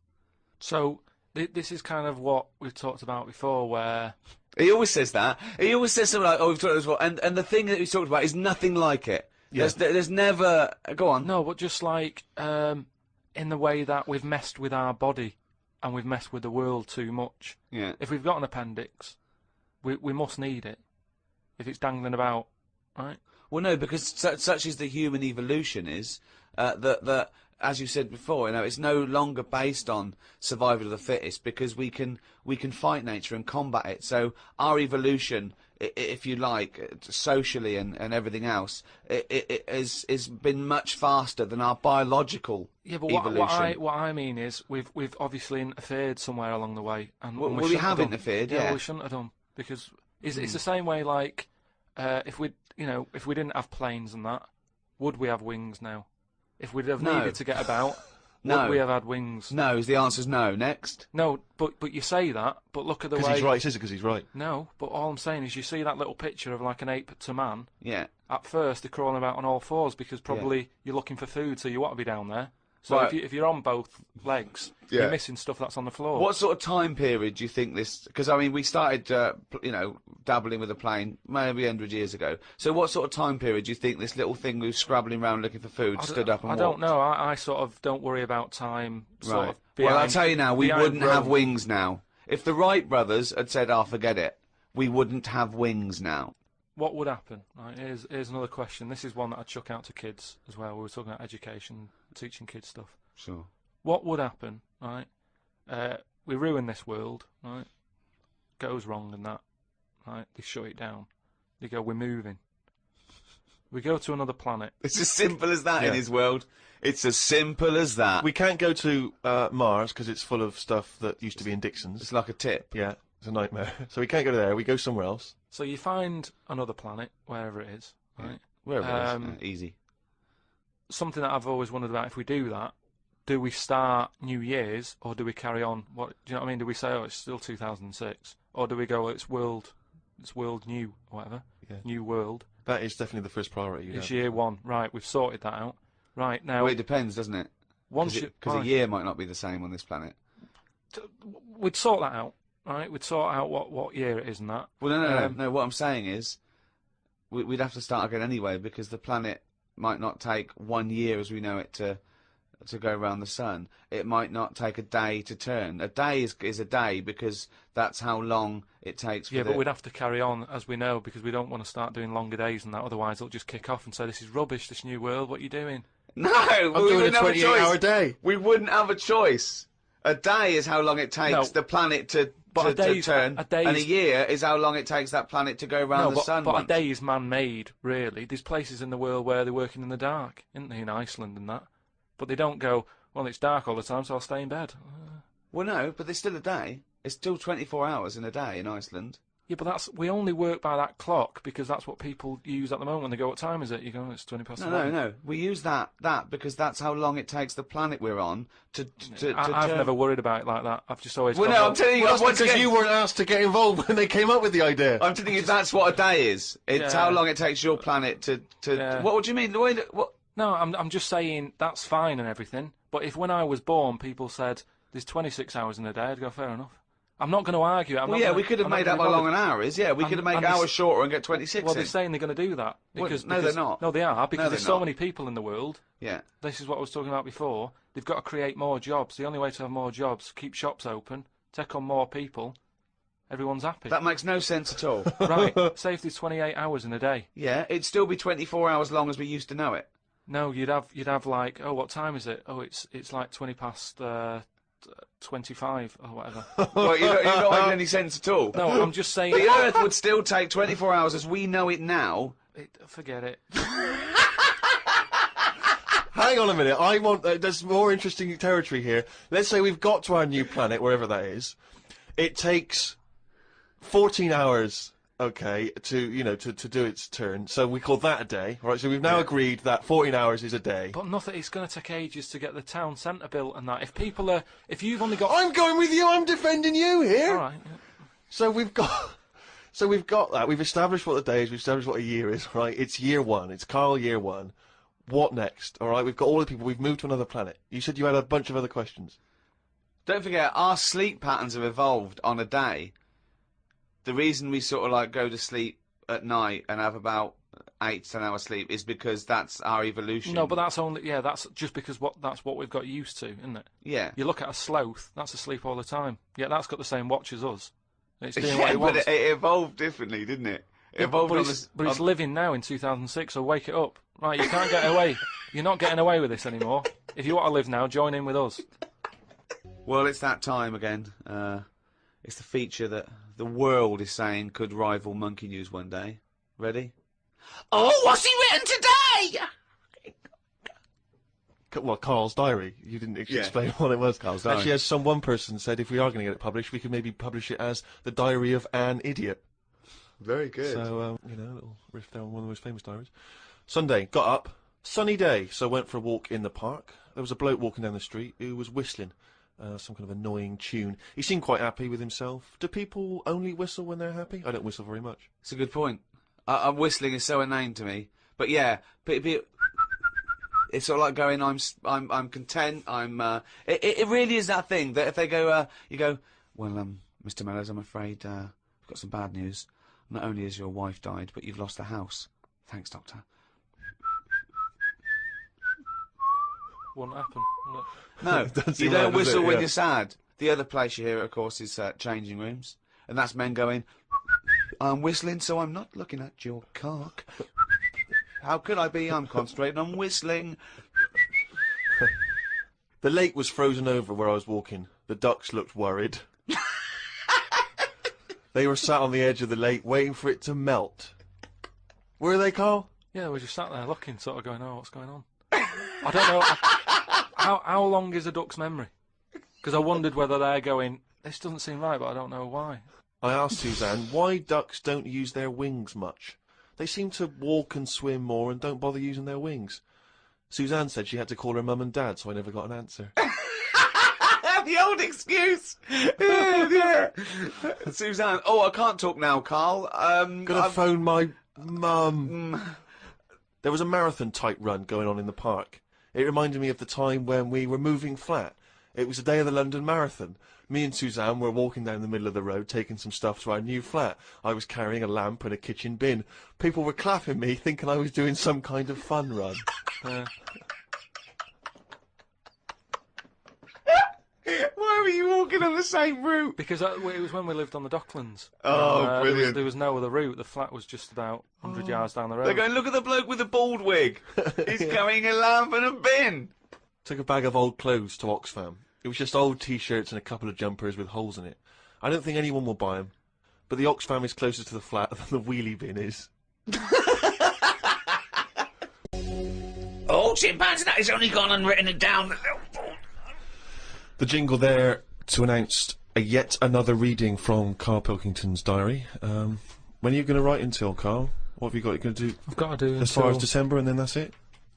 So this is kind of what we've talked about before, where...
He always says that. He always says something like, "Oh, we've talked about this before," and the thing that he's talked about is nothing like it. Yeah. There's never. Go on.
No, but just like in the way that we've messed with our body and we've messed with the world too much.
Yeah.
If we've got an appendix, we must need it. If it's dangling about, right?
Well, no, because such is the human evolution is that. As you said before, it's no longer based on survival of the fittest, because we can fight nature and combat it. So our evolution, if you like, socially and everything else, it has been much faster than our biological evolution.
What I mean is we've obviously interfered somewhere along the way, and
we have interfered. Yeah,
we shouldn't have done, because it's the same way. Like if we didn't have planes and that, would we have wings now? If we'd have needed to get about, would we have had wings?
No, the answer's no. Next.
No, but you say that, but look at the way...
Because he's right, he says it because he's right.
No, but all I'm saying is you see that little picture of like an ape to man.
Yeah.
At first they're crawling about on all fours because probably you're looking for food, so you want to be down there. So
right.
if you're on both legs, you're missing stuff that's on the floor.
What sort of time period do you think this... Because, I mean, we started, dabbling with a plane maybe 100 years ago. So what sort of time period do you think this little thing who's scrabbling around looking for food stood up and walked?
I don't know. I sort of don't worry about time.
Right. Well, I'll tell you now, we wouldn't have wings now. If the Wright brothers had said, forget it, we wouldn't have wings now.
What would happen? Right, here's another question. This is one that I chuck out to kids as well. We were talking about education, teaching kids stuff.
Sure.
What would happen, right? We ruin this world, right? Goes wrong and that, right? They shut it down. They go, we're moving. We go to another planet.
It's as simple as that in his world. It's as simple as that.
We can't go to Mars because it's full of stuff that used to be in Dixon's.
It's like a tip.
Yeah, it's a nightmare. So we can't go there. We go somewhere else.
So you find another planet, wherever it is, right?
Wherever it is, easy.
Something that I've always wondered about, if we do that, do we start New Year's, or do we carry on? What do you know what I mean? Do we say, it's still 2006, or do we go, it's world new, or whatever, new world?
That is definitely the first priority.
It's year one, right? We've sorted that out, right now.
Well, it depends, doesn't it? Because a year might not be the same on this planet.
we'd sort that out, right? We'd sort out what year it is and that.
Well, no. What I'm saying is, we'd have to start again anyway, because the planet might not take 1 year as we know it to go around the sun. It might not take a day to turn. A day is a day because that's how long it takes.
Yeah, but we'd have to carry on as we know, because we don't want to start doing longer days and that. Otherwise, it'll just kick off and say, "This is rubbish. This new world. What are you doing?"
No,
I'm doing a 28-hour day.
We wouldn't have a choice. A day is how long it takes the planet to turn, and a year is how long it takes that planet to go around the sun.
But
once.
a day is man-made, really. There's places in the world where they're working in the dark, isn't there, in Iceland and that? But they don't go, well, it's dark all the time, so I'll stay in bed.
Well, no, but there's still a day. It's still 24 hours in a day in Iceland.
Yeah, but we only work by that clock because that's what people use at the moment when they go, what time is it? You go, it's 20 past 11.
No. We use that because that's how long it takes the planet we're on to
I've never worried about it like that. I've just always...
Well, no, I'm telling you...
Well, that's because you weren't asked to get involved when they came up with the idea.
I'm telling you, that's what a day is. It's how long it takes your planet to... What do you mean? The way that... What?
No, I'm just saying that's fine and everything, but if when I was born people said there's 26 hours in a day, I'd go, fair enough. I'm not going to argue.
We could have made up how long an hour is. Yeah, we could have made hours shorter and get 26
Well, they're saying they're going to do that. Because,
no, they're not.
No, they are, because there's so
not.
many people in the world.
Yeah.
This is what I was talking about before. They've got to create more jobs. The only way to have more jobs, keep shops open, take on more people, everyone's happy.
That makes no sense at all.
Right, say if there's 28 hours in a day.
Yeah, it'd still be 24 hours long as we used to know it.
No, you'd have like, oh, what time is it? Oh, it's like 20 past 25 or whatever.
Well, you're not making any sense at all.
No, I'm just saying...
The Earth would still take 24 hours as we know it now.
Forget it.
Hang on a minute, I want... there's more interesting territory here. Let's say we've got to our new planet, wherever that is. It takes 14 hours... Okay, to do its turn. So we call that a day, right? So we've now agreed that 14 hours is a day.
But nothing. It's going to take ages to get the town centre built and that. If you've only got...
I'm going with you. I'm defending you here.
All right. Yeah.
So we've got that. We've established what the day is. We've established what a year is, right? It's year one. It's Karl year one. What next? All right. We've got all the people. We've moved to another planet. You said you had a bunch of other questions.
Don't forget, our sleep patterns have evolved on a day. The reason we sort of like go to sleep at night and have about 8 to 10 hours sleep is because that's our evolution.
No, but that's that's just because that's what we've got used to, isn't it?
Yeah.
You look at a sloth, that's asleep all the time. Yeah, that's got the same watch as us. It's doing what it wants.
But it evolved differently, didn't it? It evolved
but it's living now in 2006, so wake it up. Right, you can't get away. You're not getting away with this anymore. If you want to live now, join in with us.
Well, it's that time again. It's the feature that the world is saying could rival Monkey News one day. Ready?
Oh, what's he written today?
Well, Karl's diary. You didn't explain what it was.
Karl's diary.
Actually, as one person said, if we are going to get it published, we could maybe publish it as the Diary of an Idiot.
Very good.
So, a little riff there on one of the most famous diaries. Sunday, got up, sunny day, so went for a walk in the park. There was a bloke walking down the street who was whistling. Some kind of annoying tune. He seemed quite happy with himself. Do people only whistle when they're happy? I don't whistle very much.
It's a good point. Whistling is so inane to me. But yeah, it's sort of like going, I'm content. It really is that thing that if they go, you go, well, Mr. Mellors, I'm afraid we've got some bad news. Not only has your wife died, but you've lost the house. Thanks, Doctor.
Won't happen.
No, you don't whistle when you're sad. The other place you hear it, of course, is changing rooms. And that's men going, I'm whistling, so I'm not looking at your cock. How could I be? I'm concentrating on whistling.
The lake was frozen over where I was walking. The ducks looked worried. They were sat on the edge of the lake, waiting for it to melt. Were they, Karl?
Yeah, we just sat there looking, sort of going, oh, what's going on? I don't know. How long is a duck's memory? Because I wondered whether they're going, this doesn't seem right, but I don't know why.
I asked Suzanne why ducks don't use their wings much. They seem to walk and swim more and don't bother using their wings. Suzanne said she had to call her mum and dad, so I never got an answer.
The old excuse! Yeah. Suzanne, oh, I can't talk now, Karl.
Gotta phone my mum. There was a marathon-type run going on in the park. It reminded me of the time when we were moving flat. It was the day of the London Marathon. Me and Suzanne were walking down the middle of the road, taking some stuff to our new flat. I was carrying a lamp and a kitchen bin. People were clapping me, thinking I was doing some kind of fun run.
Why were you walking on the same route?
Because it was when we lived on the Docklands.
Oh, brilliant.
There was no other route. The flat was just about 100 yards down the road.
They're going, look at the bloke with the bald wig. He's carrying a lamp and a bin.
Took a bag of old clothes to Oxfam. It was just old T-shirts and a couple of jumpers with holes in it. I don't think anyone will buy them. But the Oxfam is closer to the flat than the wheelie bin is.
Oh, chimpanzee, that has only gone and written it down.
The jingle there to announce yet another reading from Karl Pilkington's diary. When are you going to write until, Karl? What have you got? You're going to do?
I've got to do
as far as December, and then that's it.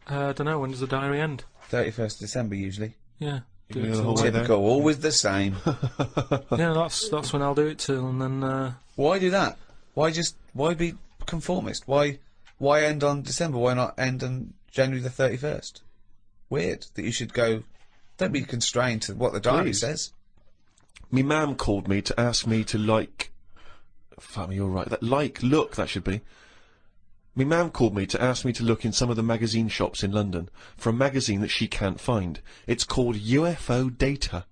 I don't know. When does the diary end?
31st December usually.
Yeah.
Do it the whole way there?
Typical, always the same.
Yeah, that's when I'll do it till, and then.
Why do that? Why be conformist? Why end on December? Why not end on January the 31st? Weird that you should go. Don't be constrained to what the diary says.
Me mam called me to ask me to like. Fuck me, you're right. Look, that should be. Me mam called me to ask me to look in some of the magazine shops in London for a magazine that she can't find. It's called UFO Data.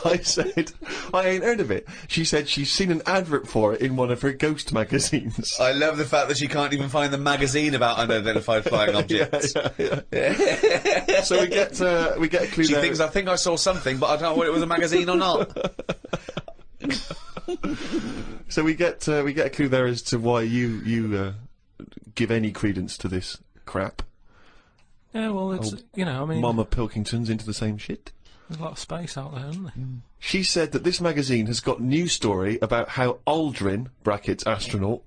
I said, I ain't heard of it. She said she's seen an advert for it in one of her ghost magazines.
I love the fact that she can't even find the magazine about unidentified flying objects.
Yeah. So we get a clue.
She thinks, I think I saw something, but I don't know whether it was a magazine or not.
So we get a clue there as to why you give any credence to this crap.
Yeah, well, it's I mean,
Mama Pilkington's into the same shit.
There's a lot of space out there, isn't there?
She said that this magazine has got news story about how Aldrin (brackets astronaut)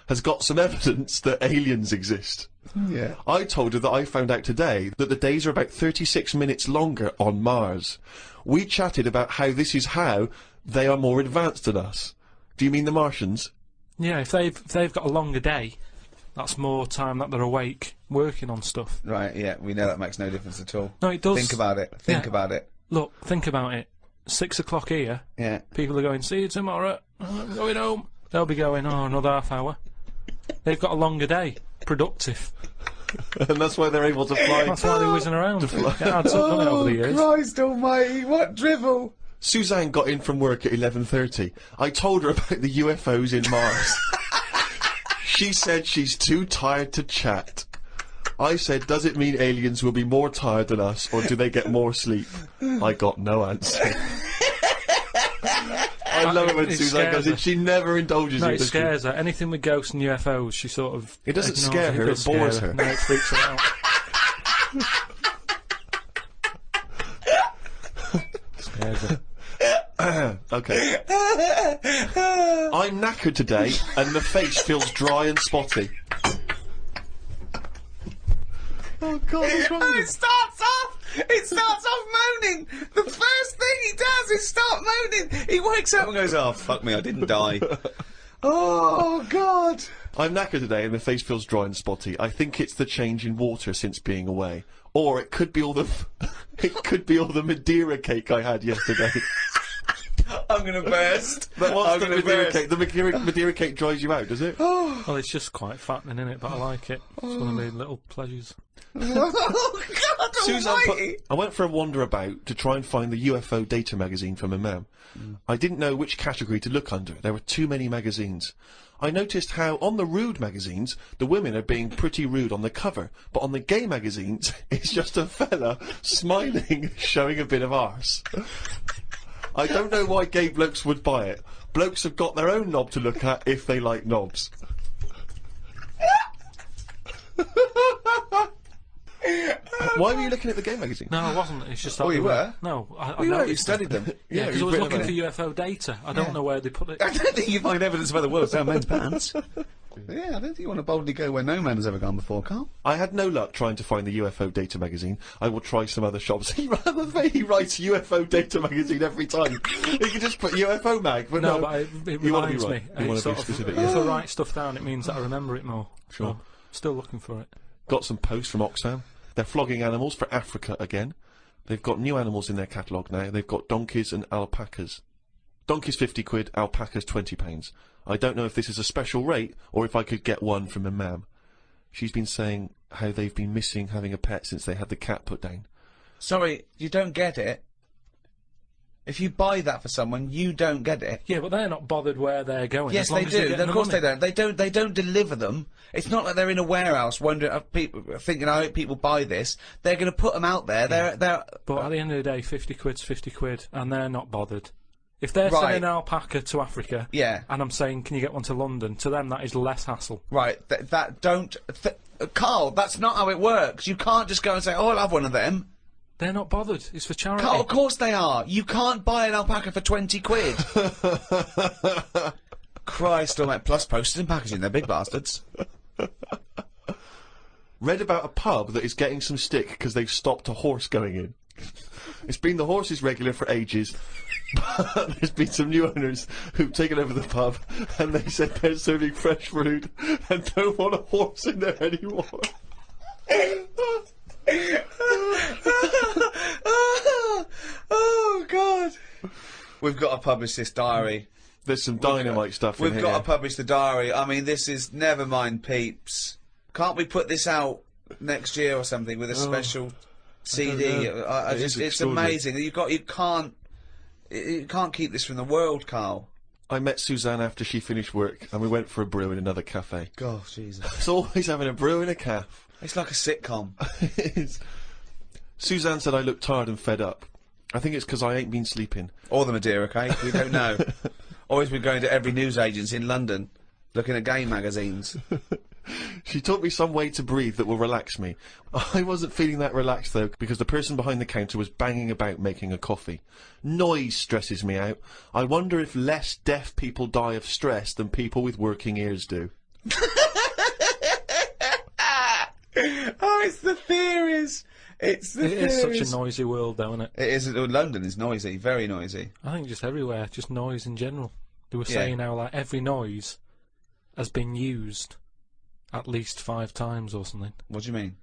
has got some evidence that aliens exist.
Yeah.
I told her that I found out today that the days are about 36 minutes longer on Mars. We chatted about how this is how they are more advanced than us. Do you mean the Martians?
Yeah, if they've got a longer day, that's more time that they're awake working on stuff.
Right, yeah, we know that makes no difference at all.
No, it does.
Think about it. Think about it.
Look, think about it. 6 o'clock here.
Yeah.
People are going, see you tomorrow. I'm going home. They'll be going, oh, another half hour. They've got a longer day. Productive.
And that's why they're able to fly.
That's why they're whizzing around. It adds up, doesn't it, over the years?
Christ almighty, what drivel!
Suzanne got in from work at 11:30. I told her about the UFOs in Mars. She said she's too tired to chat. I said, does it mean aliens will be more tired than us, or do they get more sleep? I got no answer. I love it when Suzanne goes in. She never indulges
no,
in
it scares her. Anything with ghosts and UFOs, she sort of...
It doesn't scare her, it bores her.
No, it freaks her out. Scares her.
Okay. I'm knackered today, and the face feels dry and spotty. Oh God, what's wrong with
It starts off moaning! The first thing he does is start moaning! He wakes up and goes, oh, fuck me, I didn't die. Oh, God!
I'm knackered today and the face feels dry and spotty. I think it's the change in water since being away. Or it could be all the... it could be all the Madeira cake I had yesterday.
I'm gonna burst.
What's the Madeira cake? The Madeira cake dries you out, does it?
Well, it's just quite fattening, innit? But I like it. It's one of my little pleasures.
Oh, God almighty!
I went for a wander about to try and find the UFO Data magazine from my mum. I didn't know which category to look under. There were too many magazines. I noticed how on the rude magazines, the women are being pretty rude on the cover, but on the gay magazines, it's just a fella smiling, showing a bit of arse. I don't know why gay blokes would buy it. Blokes have got their own knob to look at if they like knobs. Why were you looking at the gay magazine?
No, I wasn't. It's just...
Oh, you were?
No, I
you
noticed
studied them.
Yeah, because I was looking for UFO data. I don't know where they put it.
I don't think you find evidence about the world's down men's pants. Yeah, I don't think you want to boldly go where no man has ever gone before, Karl.
I had no luck trying to find the UFO Data magazine. I will try some other shops. He writes UFO Data magazine every time. He can just put UFO mag, but
no, but it reminds me.
You want to be specific.
If I write stuff down, it means that I remember it more.
Sure.
So, still looking for it.
Got some posts from Oxfam. They're flogging animals for Africa again. They've got new animals in their catalogue now. They've got donkeys and alpacas. Donkeys 50 quid, alpacas £20. I don't know if this is a special rate or if I could get one from a mam. She's been saying how they've been missing having a pet since they had the cat put down.
Sorry, you don't get it. If you buy that for someone, you don't get it.
Yeah, but they're not bothered where they're going.
Yes,
as long
they
as they're
do.
getting
Of
the
course
money.
they don't. They don't deliver them. It's not like they're in a warehouse wondering, thinking, I hope people buy this. They're going to put them out there. They're.
But at the end of the day, 50 quid's 50 quid, and they're not bothered. If they're
Right.
sending an alpaca to Africa,
Yeah.
and I'm saying, can you get one to London? To them, that is less hassle.
Right. Carl, that's not how it works. You can't just go and say, oh, I'll have one of them.
They're not bothered. It's for charity.
Carl, of course they are. You can't buy an alpaca for 20 quid. Christ, all that plus postage and packaging. They're big bastards.
Read about a pub that is getting some stick because they've stopped a horse going in. It's been the horse's regular for ages, but there's been some new owners who've taken over the pub, and they said they're serving fresh food and don't want a horse in there anymore.
Oh, God. We've got to publish this diary.
There's some dynamite stuff in
We've
here.
got to publish the diary. I mean, this is never mind, peeps. Can't we put this out next year or something with a special CD? It's amazing. You can't keep this from the world, Carl.
I met Suzanne after she finished work, and we went for a brew in another cafe.
God, Jesus.
It's always having a brew in a cafe.
It's like a sitcom.
It is. Suzanne said I look tired and fed up. I think it's because I ain't been sleeping.
Or the Madeira cake, we don't know. Always been going to every news agency in London, looking at gay magazines.
She taught me some way to breathe that will relax me. I wasn't feeling that relaxed though, because the person behind the counter was banging about making a coffee. Noise stresses me out. I wonder if less deaf people die of stress than people with working ears do.
Oh, it's the theories. It's the theories.
It is such a noisy world, though, isn't it?
It is. London is noisy, very noisy.
I think just everywhere, just noise in general. They were
Yeah.
saying how like every noise has been used at least 5 times or something.
What do you mean?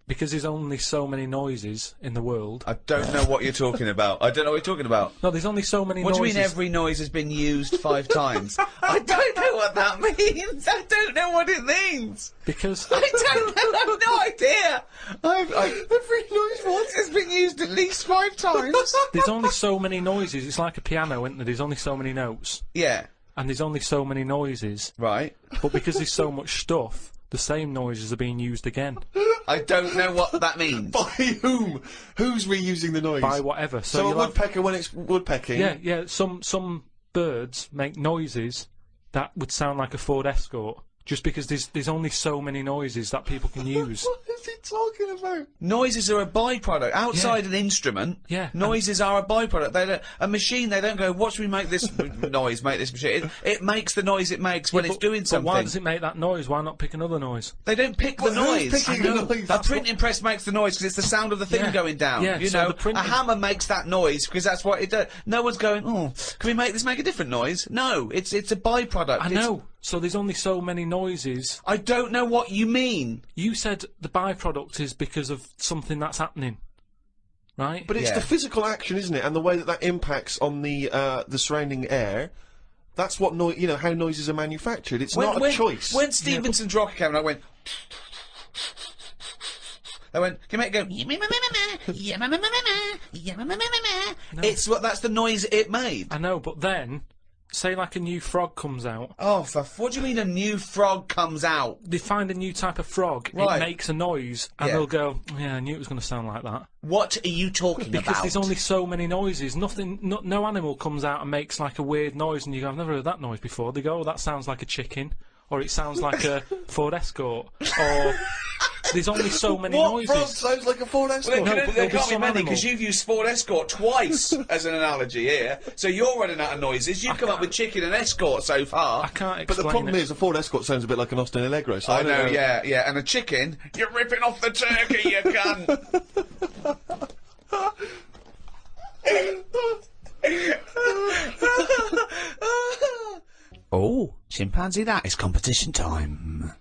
Because there's only so many noises in the world.
I don't know what you're talking about. I don't know what you're talking about.
No, there's only so many
What
noises.
do you mean every noise has been used 5 times? I don't know what that means. I don't know what it means.
Because
I don't know. I've no idea. Every noise once has been used at least 5 times.
there's only so many noises. It's like a piano, isn't there? There's only so many notes.
Yeah.
And there's only so many noises.
Right.
But because there's so much stuff, the same noises are being used again.
I don't know what that means.
By whom? Who's reusing the noise?
By whatever.
So a
you'll have-
woodpecker when it's woodpecking?
Yeah. Some birds make noises that would sound like a Ford Escort, just because there's only so many noises that people can use.
What is he talking about?
Noises are a byproduct. Outside an instrument, noises are a byproduct. They don't, a machine, they don't go, what should we make this noise, make this machine? It makes the noise it makes when it's doing something.
But why does it make that noise? Why not pick another noise?
They don't pick the noise.
Who's picking the noise?
A printing press makes the noise because it's the sound of the thing going down.
Yeah,
you
so
know,
the printing-
a hammer makes that noise because that's what it does. No one's going, oh, can we make this make a different noise? No, it's a byproduct.
I know. So there's only so many noises.
I don't know what you mean.
You said the byproduct is because of something that's happening, right?
But it's the physical action, isn't it? And the way that impacts on the surrounding air. That's what how noises are manufactured. It's not a choice.
When Stevenson's rocket came, and I went. They went, can you make it go? It's that's the noise it made.
I know, but then, say like a new frog comes out.
Oh, what do you mean a new frog comes out?
They find a new type of frog,
Right.
it makes a noise, and they'll go, yeah, I knew it was going to sound like that.
What are you talking
Because
about?
there's only so many noises. No animal comes out and makes like a weird noise, and you go, I've never heard that noise before. They go, oh, that sounds like a chicken, or it sounds like a Ford Escort, or there's only so many noises.
Frog sounds like a Ford Escort?
Well, there
there'll be
can't be
some
many
animal.
because you've used Ford Escort twice as an analogy here. So you're running out of noises. You've come up with chicken and Escort so far.
I can't explain
But the problem
it.
is, a Ford Escort sounds a bit like an Austin Allegro. So
I
don't
know, yeah. And a chicken, you're ripping off the turkey, you cunt.
Oh, chimpanzee, that is competition time.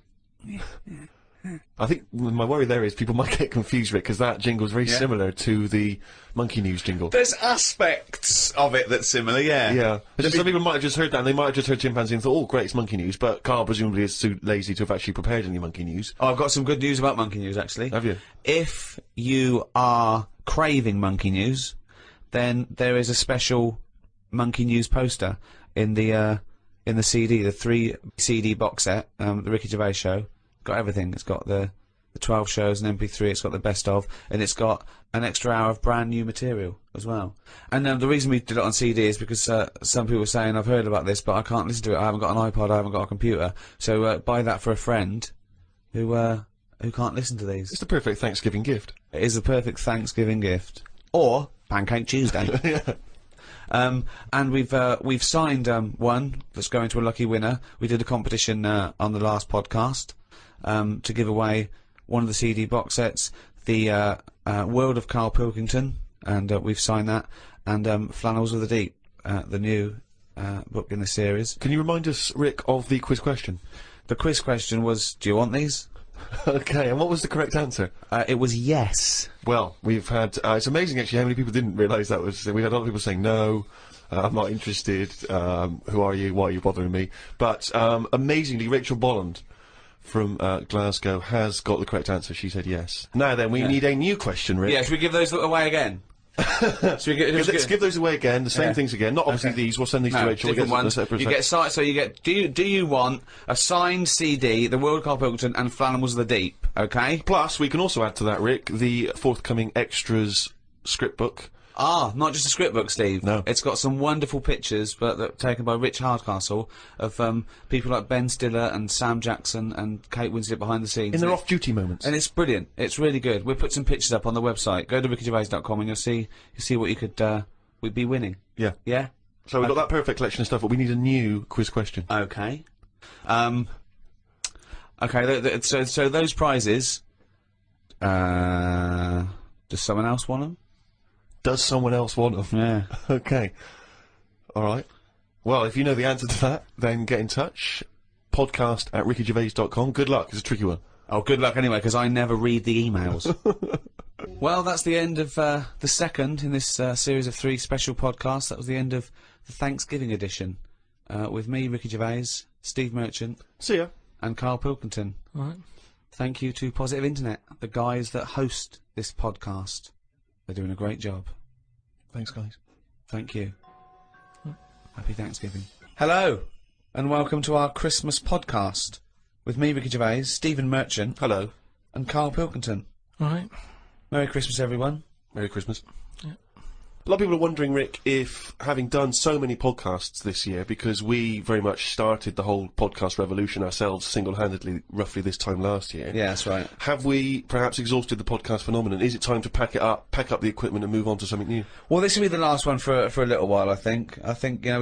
I think my worry there is people might get confused, Rick, because that jingle's very
Yeah.
similar to the Monkey News jingle.
There's aspects of it that's similar, yeah.
Yeah. Some people might have just heard that, and they might have just heard chimpanzee and thought, oh, great, it's Monkey News, but Karl presumably is too lazy to have actually prepared any Monkey News.
Oh, I've got some good news about Monkey News, actually.
Have you?
If you are craving Monkey News, then there is a special Monkey News poster in the CD, the 3 CD box set, the Ricky Gervais show. Got everything. It's got the 12 shows and MP3, it's got the best of, and it's got an extra hour of brand new material as well. And the reason we did it on CD is because some people were saying, I've heard about this, but I can't listen to it, I haven't got an iPod, I haven't got a computer. So buy that for a friend who can't listen to these.
It's the perfect Thanksgiving gift.
It is the perfect Thanksgiving gift. Or Pancake Tuesday.
Yeah.
And we've signed one that's going to a lucky winner. We did a competition on the last podcast to give away one of the CD box sets, the World of Karl Pilkington, and we've signed that, and Flannels of the Deep, the new book in the series.
Can you remind us, Rick, of the quiz question?
The quiz question was, do you want these?
Okay, and what was the correct answer?
It was yes.
Well, we've had, it's amazing actually how many people didn't realise that was, we had a lot of people saying no, I'm not interested, who are you, why are you bothering me? But, amazingly, Rachel Bolland from Glasgow has got the correct answer. She said yes. Now then, we need a new question, Rick.
Yeah, should we give those away again?
Let's give those away again, the same things again. Not obviously these, we'll send these to Rachel.
Different ones.
Separate
You get so you get, do you want a signed CD, The World of Karl Pilkington and Flannels of the Deep, okay?
Plus, we can also add to that, Rick, the forthcoming extras script book.
Ah, not just a script book, Steve.
No.
It's got some wonderful pictures, but that taken by Rich Hardcastle, of people like Ben Stiller and Sam Jackson and Kate Winslet behind the scenes.
In their off-duty moments.
And it's brilliant. It's really good. We'll put some pictures up on the website. Go to rickygervais.com and you'll see what you could we'd be winning.
Yeah.
Yeah?
So we've got that perfect collection of stuff, but we need a new quiz question.
Okay. Okay, so those prizes, does someone else want them?
Does someone else want them?
Yeah.
Okay. Alright. Well, if you know the answer to that, then get in touch. podcast@rickygervais.com. Good luck, it's a tricky one.
Oh, good luck anyway, because I never read the emails. Well, that's the end of the second in this series of 3 special podcasts. That was the end of the Thanksgiving edition. With me, Ricky Gervais, Steve Merchant.
See ya.
And Karl Pilkington.
Right.
Thank you to Positive Internet, the guys that host this podcast. They're doing a great job.
Thanks, guys.
Thank you. Happy Thanksgiving. Hello, and welcome to our Christmas podcast. With me, Ricky Gervais, Stephen Merchant.
Hello.
And Karl Pilkington.
Right.
Merry Christmas, everyone.
Merry Christmas.
Yeah.
A lot of people are wondering, Rick, if having done so many podcasts this year, because we very much started the whole podcast revolution ourselves single-handedly roughly this time last year.
Yeah, that's right.
Have we perhaps exhausted the podcast phenomenon? Is it time to pack up the equipment and move on to something new?
Well, this will be the last one for a little while, I think. I think, you know,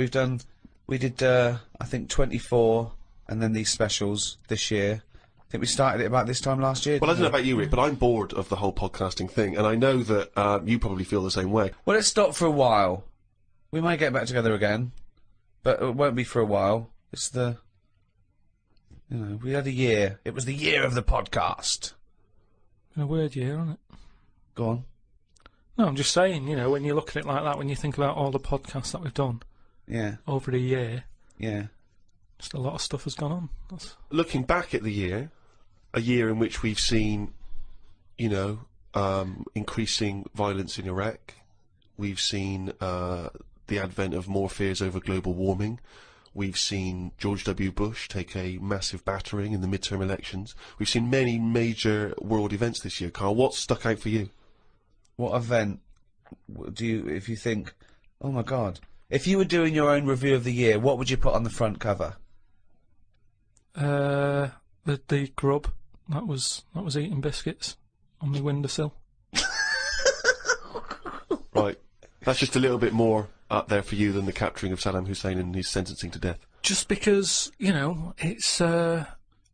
we did, I think 24, and then these specials this year. I think we started it about this time last year.
Well, I don't know about you, Rick, but I'm bored of the whole podcasting thing, and I know that you probably feel the same way.
Well, let's stop for a while. We might get back together again, but it won't be for a while. It's the... You know, we had a year. It was the year of the podcast.
Been a weird year, hasn't it?
Go on.
No, I'm just saying, you know, when you look at it like that, when you think about all the podcasts that we've done
Yeah.
over a year,
Yeah.
just a lot of stuff has gone on.
Looking back at the year, a year in which we've seen, you know, increasing violence in Iraq. We've seen the advent of more fears over global warming. We've seen George W. Bush take a massive battering in the midterm elections. We've seen many major world events this year. Karl, what's stuck out for you?
What event do you, if you think, oh my God, if you were doing your own review of the year, what would you put on the front cover?
The grub that was eating biscuits on the windowsill.
Right, that's just a little bit more up there for you than the capturing of Saddam Hussein and his sentencing to death.
Just because, you know, it's I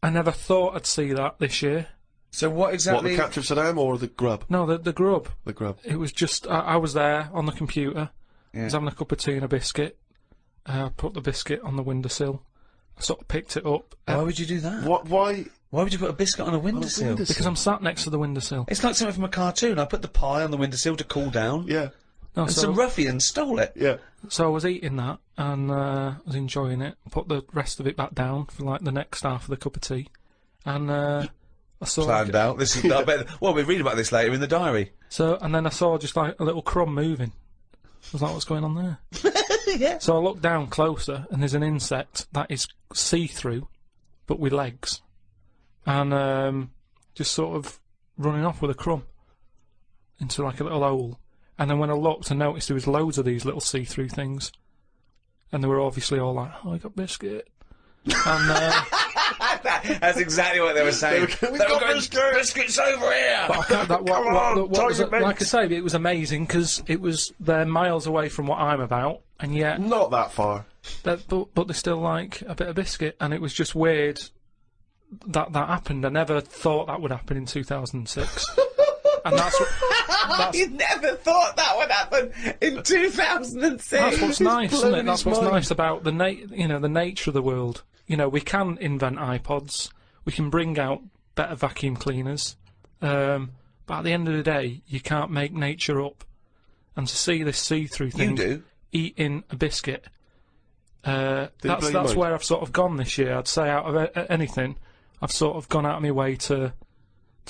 never thought I'd see that this year.
So what exactly?
What, the capture of Saddam or the grub?
No, the grub.
The grub.
It was just I was there on the computer.
Yeah.
I was having a cup of tea and a biscuit. I put the biscuit on the windowsill. I sort of picked it up.
Why would you do that?
Why?
Why would you put a biscuit on a windowsill?
Because I'm sat next to the windowsill.
It's like something from a cartoon. I put the pie on the windowsill to cool down.
Yeah.
No,
And
so-
some ruffian stole it.
Yeah.
So I was eating that and I was enjoying it. Put the rest of it back down for like the next half of the cup of tea, and I saw
Planned out. This is. I bet. Well, we read about this later in the diary.
So and then I saw just like a little crumb moving. I was like, what's going on there?
Yeah.
So I looked down closer and there's an insect that is see-through, but with legs, and just sort of running off with a crumb into like a little hole. And then when I looked, I noticed there was loads of these little see-through things, and they were obviously all like, "Oh, I got biscuit." And
that's exactly what they were saying.
We've got
biscuits over here.
but I can't, that, what was it, like I say, it was amazing because they're miles away from what I'm about, and yet
Not that far.
but they're still like a bit of biscuit, and it was just weird that happened. I never thought that would happen in 2006, and that's
You never thought that would happen in 2006.
That's what's nice, isn't it?
blown
That's
his
what's
mind.
nice about the the nature of the world. You know, we can invent iPods, we can bring out better vacuum cleaners, but at the end of the day, you can't make nature up. And to see this see-through thing,
do.
eating a biscuit,
blow
that's
your mind?
where I've sort of gone this year. I'd say out of anything, I've sort of gone out of my way to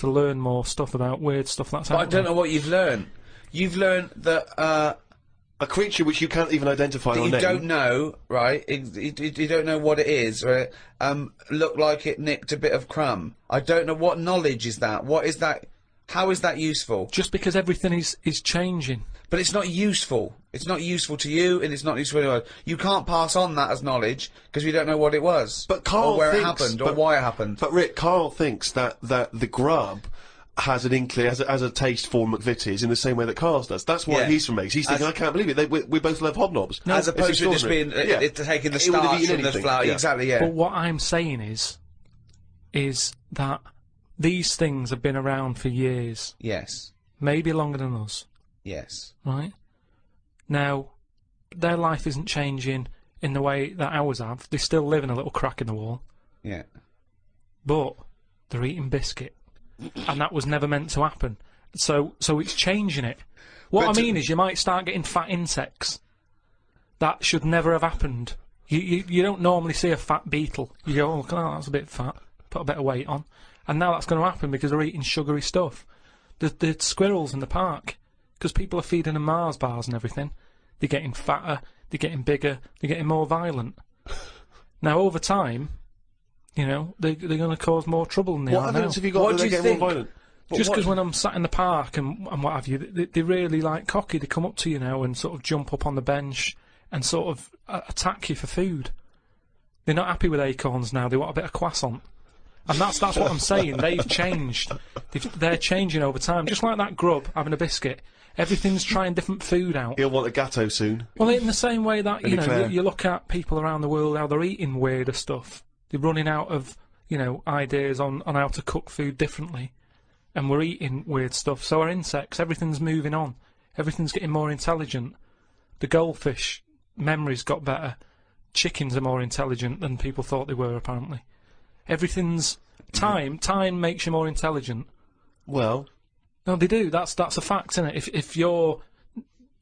learn more stuff about weird stuff that's
But I
out
don't
there.
know what you've learned. You've learned that
A creature which you can't even identify
that
or
you
name.
don't know, right? You don't know what it is, right? Looked like it nicked a bit of crumb. I don't know what knowledge is that. What is that? How is that useful?
Just because everything is changing.
But it's not useful. It's not useful to you, and it's not useful to anyone. You can't pass on that as knowledge because you don't know what it was,
But Karl
or where
thinks,
it happened, or
but-
why it happened.
But Rick, Karl thinks that the grub has an inkling, has a taste for McVitie's in the same way that Karl's does. That's what
Yeah.
he's from makes. He's thinking, I can't believe it. We both love hobnobs.
As
It's
opposed to just being
extraordinary.
taking the
He would have
starch
eaten
from the
anything.
flour.
Yeah.
Exactly. Yeah.
But what I'm saying is that these things have been around for years,
Yes.
maybe longer than us,
Yes.
right? Now, their life isn't changing in the way that ours have. They still live in a little crack in the wall,
Yeah.
but they're eating biscuit, and that was never meant to happen. So it's changing it. What
But
I mean is, you might start getting fat insects. That should never have happened. You don't normally see a fat beetle. You go, oh, that's a bit fat. Put a bit of weight on. And now that's going to happen because they're eating sugary stuff. The squirrels in the park, because people are feeding them Mars bars and everything, they're getting fatter, they're getting bigger, they're getting more violent. Now, over time, you know, they're going to cause more trouble than they
What
are
evidence
now.
have you got that they're getting more violent?
Just because when I'm sat in the park and what have you, they really like cocky. They come up to you now and sort of jump up on the bench and sort of attack you for food. They're not happy with acorns now. They want a bit of croissant. And that's what I'm saying. They've changed. They're changing over time. Just like that grub having a biscuit. Everything's trying different food out.
He'll want a gatto soon.
Well, in the same way that,
And
you know,
Eclair.
you look at people around the world, how they're eating weirder stuff. They're running out of, you know, ideas on how to cook food differently. And we're eating weird stuff. So our insects, everything's moving on. Everything's getting more intelligent. The goldfish memories got better. Chickens are more intelligent than people thought they were, apparently. Everything's... Time makes you more intelligent.
Well...
No, they do. That's a fact, isn't it? If you're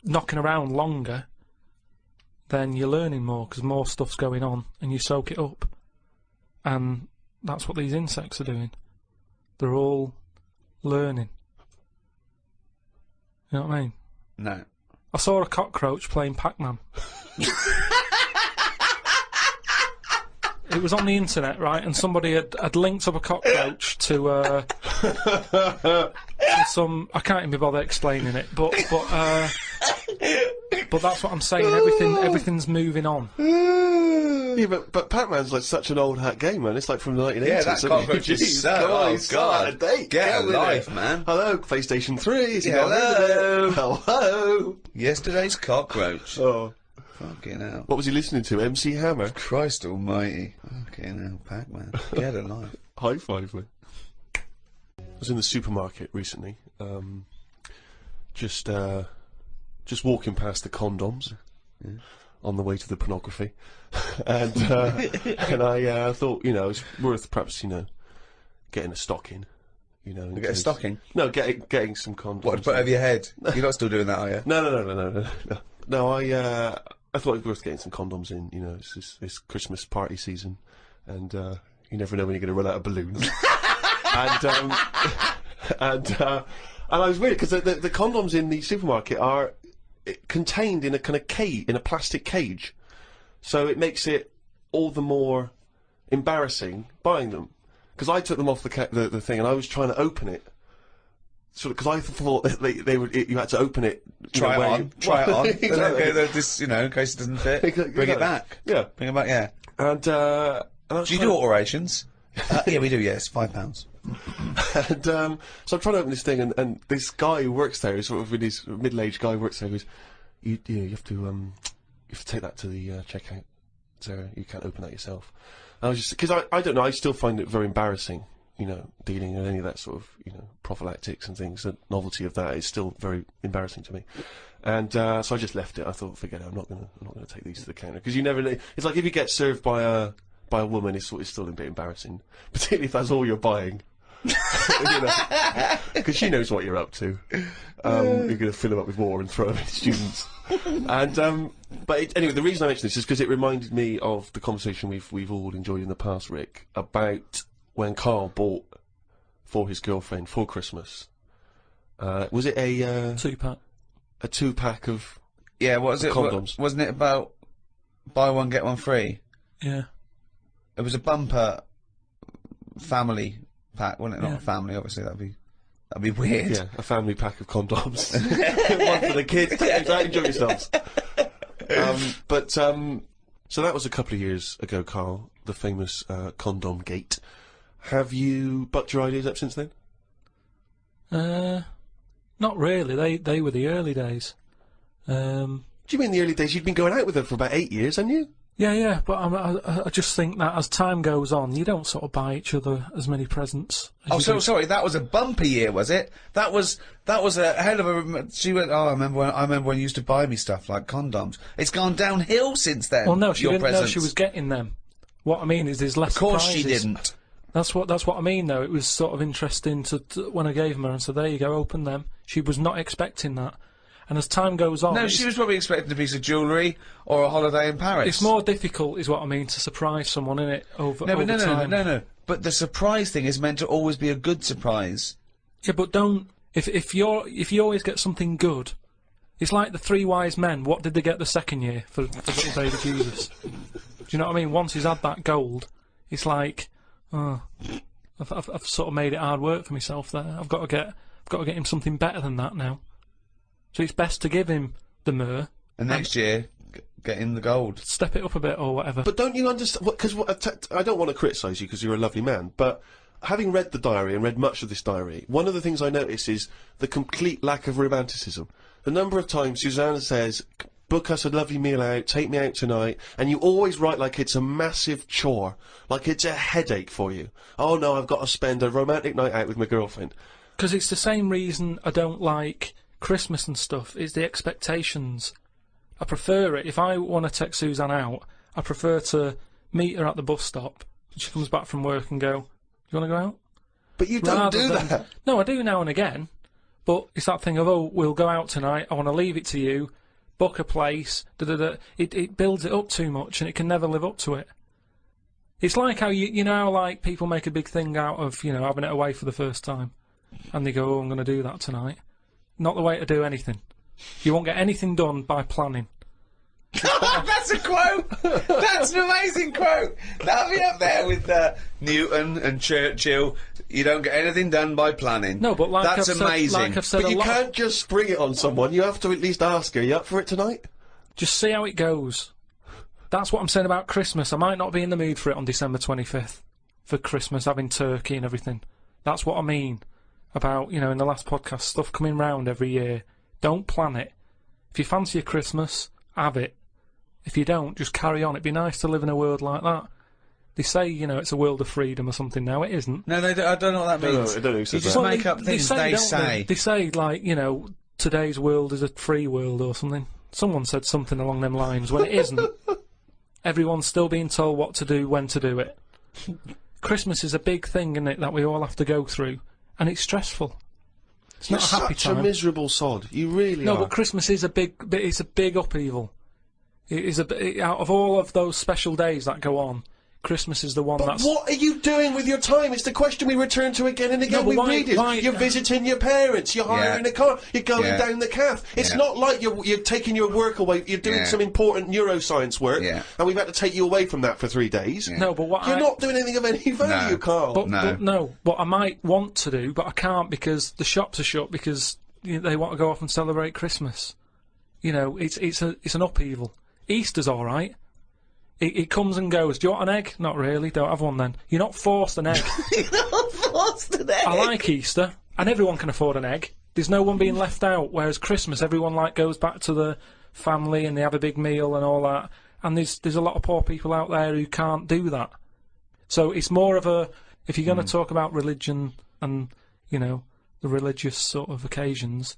knocking around longer, then you're learning more, because more stuff's going on, and you soak it up. And that's what these insects are doing. They're all learning. You know what I mean?
No.
I saw a cockroach playing Pac-Man. It was on the internet, right? And somebody had linked up a cockroach to some. I can't even be bothered explaining it, but that's what I'm saying. Everything's moving on.
Yeah, but Pac-Man's like such an old hat game, man. It's like from the 1980s.
Yeah, that cockroach is
Jeez,
so-
come on,
oh,
he's so out of date.
Get a
with
life,
it.
man.
Hello, PlayStation 3. Is he
Yeah,
not
hello.
into it? Hello.
Yesterday's cockroach.
Oh.
Fucking hell.
What was he listening to? MC Hammer?
Christ almighty. Fucking hell, Pac-Man. Get a life.
High five, me. I was in the supermarket recently, just walking past the condoms on the way to the pornography, and I thought, you know, it's worth perhaps, you know, getting a stocking. You know,
You get a stocking?
No, getting some condoms.
What, to put over your head? You're not still doing that, are you?
No, I thought it was worth getting some condoms in, you know, it's Christmas party season, and you never know when you're going to run out of balloons. and I was weird, because the condoms in the supermarket are contained in a kind of cage, in a plastic cage, so it makes it all the more embarrassing buying them. Because I took them off the thing, and I was trying to open it. Sort of, because I thought that they would. You had to open it.
Try it on. Try it on.
Exactly.
This, you know, in case it doesn't fit. Bring it back.
Yeah.
Bring it back. Yeah.
And I was
do you do alterations? Yeah, we do. Yes, £5.
And so I'm trying to open this thing, and this guy who works there, sort of with his middle-aged guy who works there, goes, you have to take that to the checkout. So you can't open that yourself. I was just, because I don't know, I still find it very embarrassing, you know, dealing with any of that sort of, you know, prophylactics and things. The novelty of that is still very embarrassing to me. And so I just left it. I thought, forget it, I'm not gonna take these to the counter, because you never know. It's like if you get served by a woman, it's still a bit embarrassing, particularly if that's all you're buying. You know, because she knows what you're up to. You're going to fill them up with more and throw them at students. And anyway, the reason I mention this is because it reminded me of the conversation we've all enjoyed in the past, Rick, about when Karl bought for his girlfriend for Christmas. Was it a
2-pack?
A 2-pack of
what was it?
Condoms.
Wasn't it about buy one get one free?
Yeah.
It was a bumper family pack, wasn't it? Not a family, obviously. That'd be weird.
Yeah, a family pack of condoms. One for the kids. Take out, enjoy yourselves. So that was a couple of years ago, Karl. The famous condom gate. Have you bucked your ideas up since then?
Not really. They were the early days.
Do you mean the early days? You'd been going out with her for about 8 years, hadn't you?
Yeah, but I just think that as time goes on, you don't sort of buy each other as many presents.
Sorry, that was a bumper year, was it? That was a hell of a. She went. Oh, I remember when you used to buy me stuff like condoms. It's gone downhill since then.
Well, no, she didn't know she was getting them. What I mean is, there's less.
Of course,
surprises.
she didn't.
That's what I mean, though. It was sort of interesting to when I gave them her and said, "There you go, open them." She was not expecting that. And as time goes on...
No, she was probably expecting a piece of jewellery or a holiday in Paris.
It's more difficult, is what I mean, to surprise someone, innit, over time.
No. But the surprise thing is meant to always be a good surprise.
Yeah, but don't... If you always get something good... It's like the 3 wise men. What did they get the second year for little baby Jesus? Do you know what I mean? Once he's had that gold, it's like... Oh, I've sort of made it hard work for myself there. I've got to get him something better than that now. So it's best to give him the myrrh.
And next year, get him the gold.
Step it up a bit or whatever.
But don't you understand... Because I don't want to criticise you because you're a lovely man, but having read the diary and read much of this diary, one of the things I notice is the complete lack of romanticism. The number of times Susanna says, book us a lovely meal out, take me out tonight, and you always write like it's a massive chore, like it's a headache for you. Oh no, I've got to spend a romantic night out with my girlfriend.
Because it's the same reason I don't like Christmas and stuff, is the expectations. I prefer it. If I want to take Suzanne out, I prefer to meet her at the bus stop. She comes back from work and go, you want to go out?
But you don't do that.
No, I do now and again. But it's that thing of, oh, we'll go out tonight, I want to leave it to you, book a place, It builds it up too much and it can never live up to it. It's like how, you know how, like, people make a big thing out of, you know, having it away for the first time. And they go, oh, I'm going to do that tonight. Not the way to do anything. You won't get anything done by planning.
That's a quote! That's an amazing quote! That'll be up there with Newton and Churchill. You don't get anything done by planning.
No, but like
that's amazing.
But you can't just spring it on someone. You have to at least ask her, you up for it tonight?
Just see how it goes. That's what I'm saying about Christmas. I might not be in the mood for it on December 25th. For Christmas, having turkey and everything. That's what I mean. About, you know, in the last podcast, stuff coming round every year. Don't plan it. If you fancy a Christmas, have it. If you don't, just carry on. It'd be nice to live in a world like that. They say, you know, it's a world of freedom or something now. It isn't.
No, I don't know what that means.
I don't know who says
you just make up things they say.
They say, like, you know, today's world is a free world or something. Someone said something along them lines when it isn't. Everyone's still being told what to do, when to do it. Christmas is a big thing, isn't it, that we all have to go through, and it's stressful. It's
You're
not a happy
such
time.
a miserable sod. You really
No,
are.
but Christmas is it's a big upheaval. It is out of all of those special days that go on, Christmas is the one
But
that's...
what are you doing with your time? It's the question we return to again and again.
No, but
we read it. You're visiting your parents. You're hiring a car. You're going down the calf. It's not like you're taking your work away. You're doing some important neuroscience work, and we've had to take you away from that for 3 days.
No, but what
you're not doing anything of any value, Carl.
But what I might want to do, but I can't because the shops are shut because they want to go off and celebrate Christmas. You know, it's an upheaval. Easter's all right. It comes and goes. Do you want an egg? Not really. Don't have one then. You're not forced an egg.
You're not forced an egg.
I like Easter, and everyone can afford an egg. There's no one being left out. Whereas Christmas, everyone goes back to the family and they have a big meal and all that. And there's a lot of poor people out there who can't do that. So it's more of a, if you're going to talk about religion and the religious sort of occasions,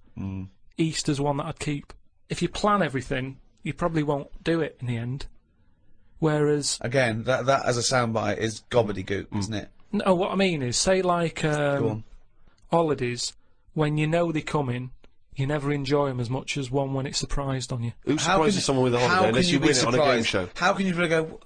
Easter's one that I'd keep. If you plan everything, you probably won't do it in the end. Whereas
again, that as a soundbite is gobbledygook, isn't it?
No, what I mean is, say like holidays, when you know they're coming, you never enjoy them as much as one when it's surprised on you.
Who surprises someone with a holiday unless you win it on a game show?
How can you really go,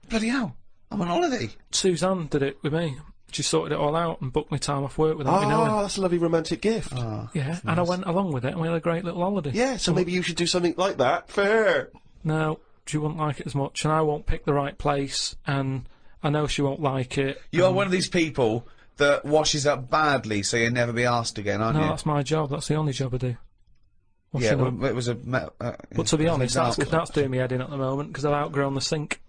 bloody hell, I'm on holiday?
Suzanne did it with me. She sorted it all out and booked me time off work without me knowing.
Oh, that's a lovely romantic gift.
Yeah, and I went along with it and we had a great little holiday.
Yeah, so maybe you should do something like that for her.
No, she wouldn't like it as much, and I won't pick the right place, and I know she won't like it.
You are one of these people that washes up badly, so you'll never be asked again, aren't you?
No, that's my job. That's the only job I do.
Yeah, well, it was a...
but to be honest, that's doing me head in at the moment, because I've outgrown the sink.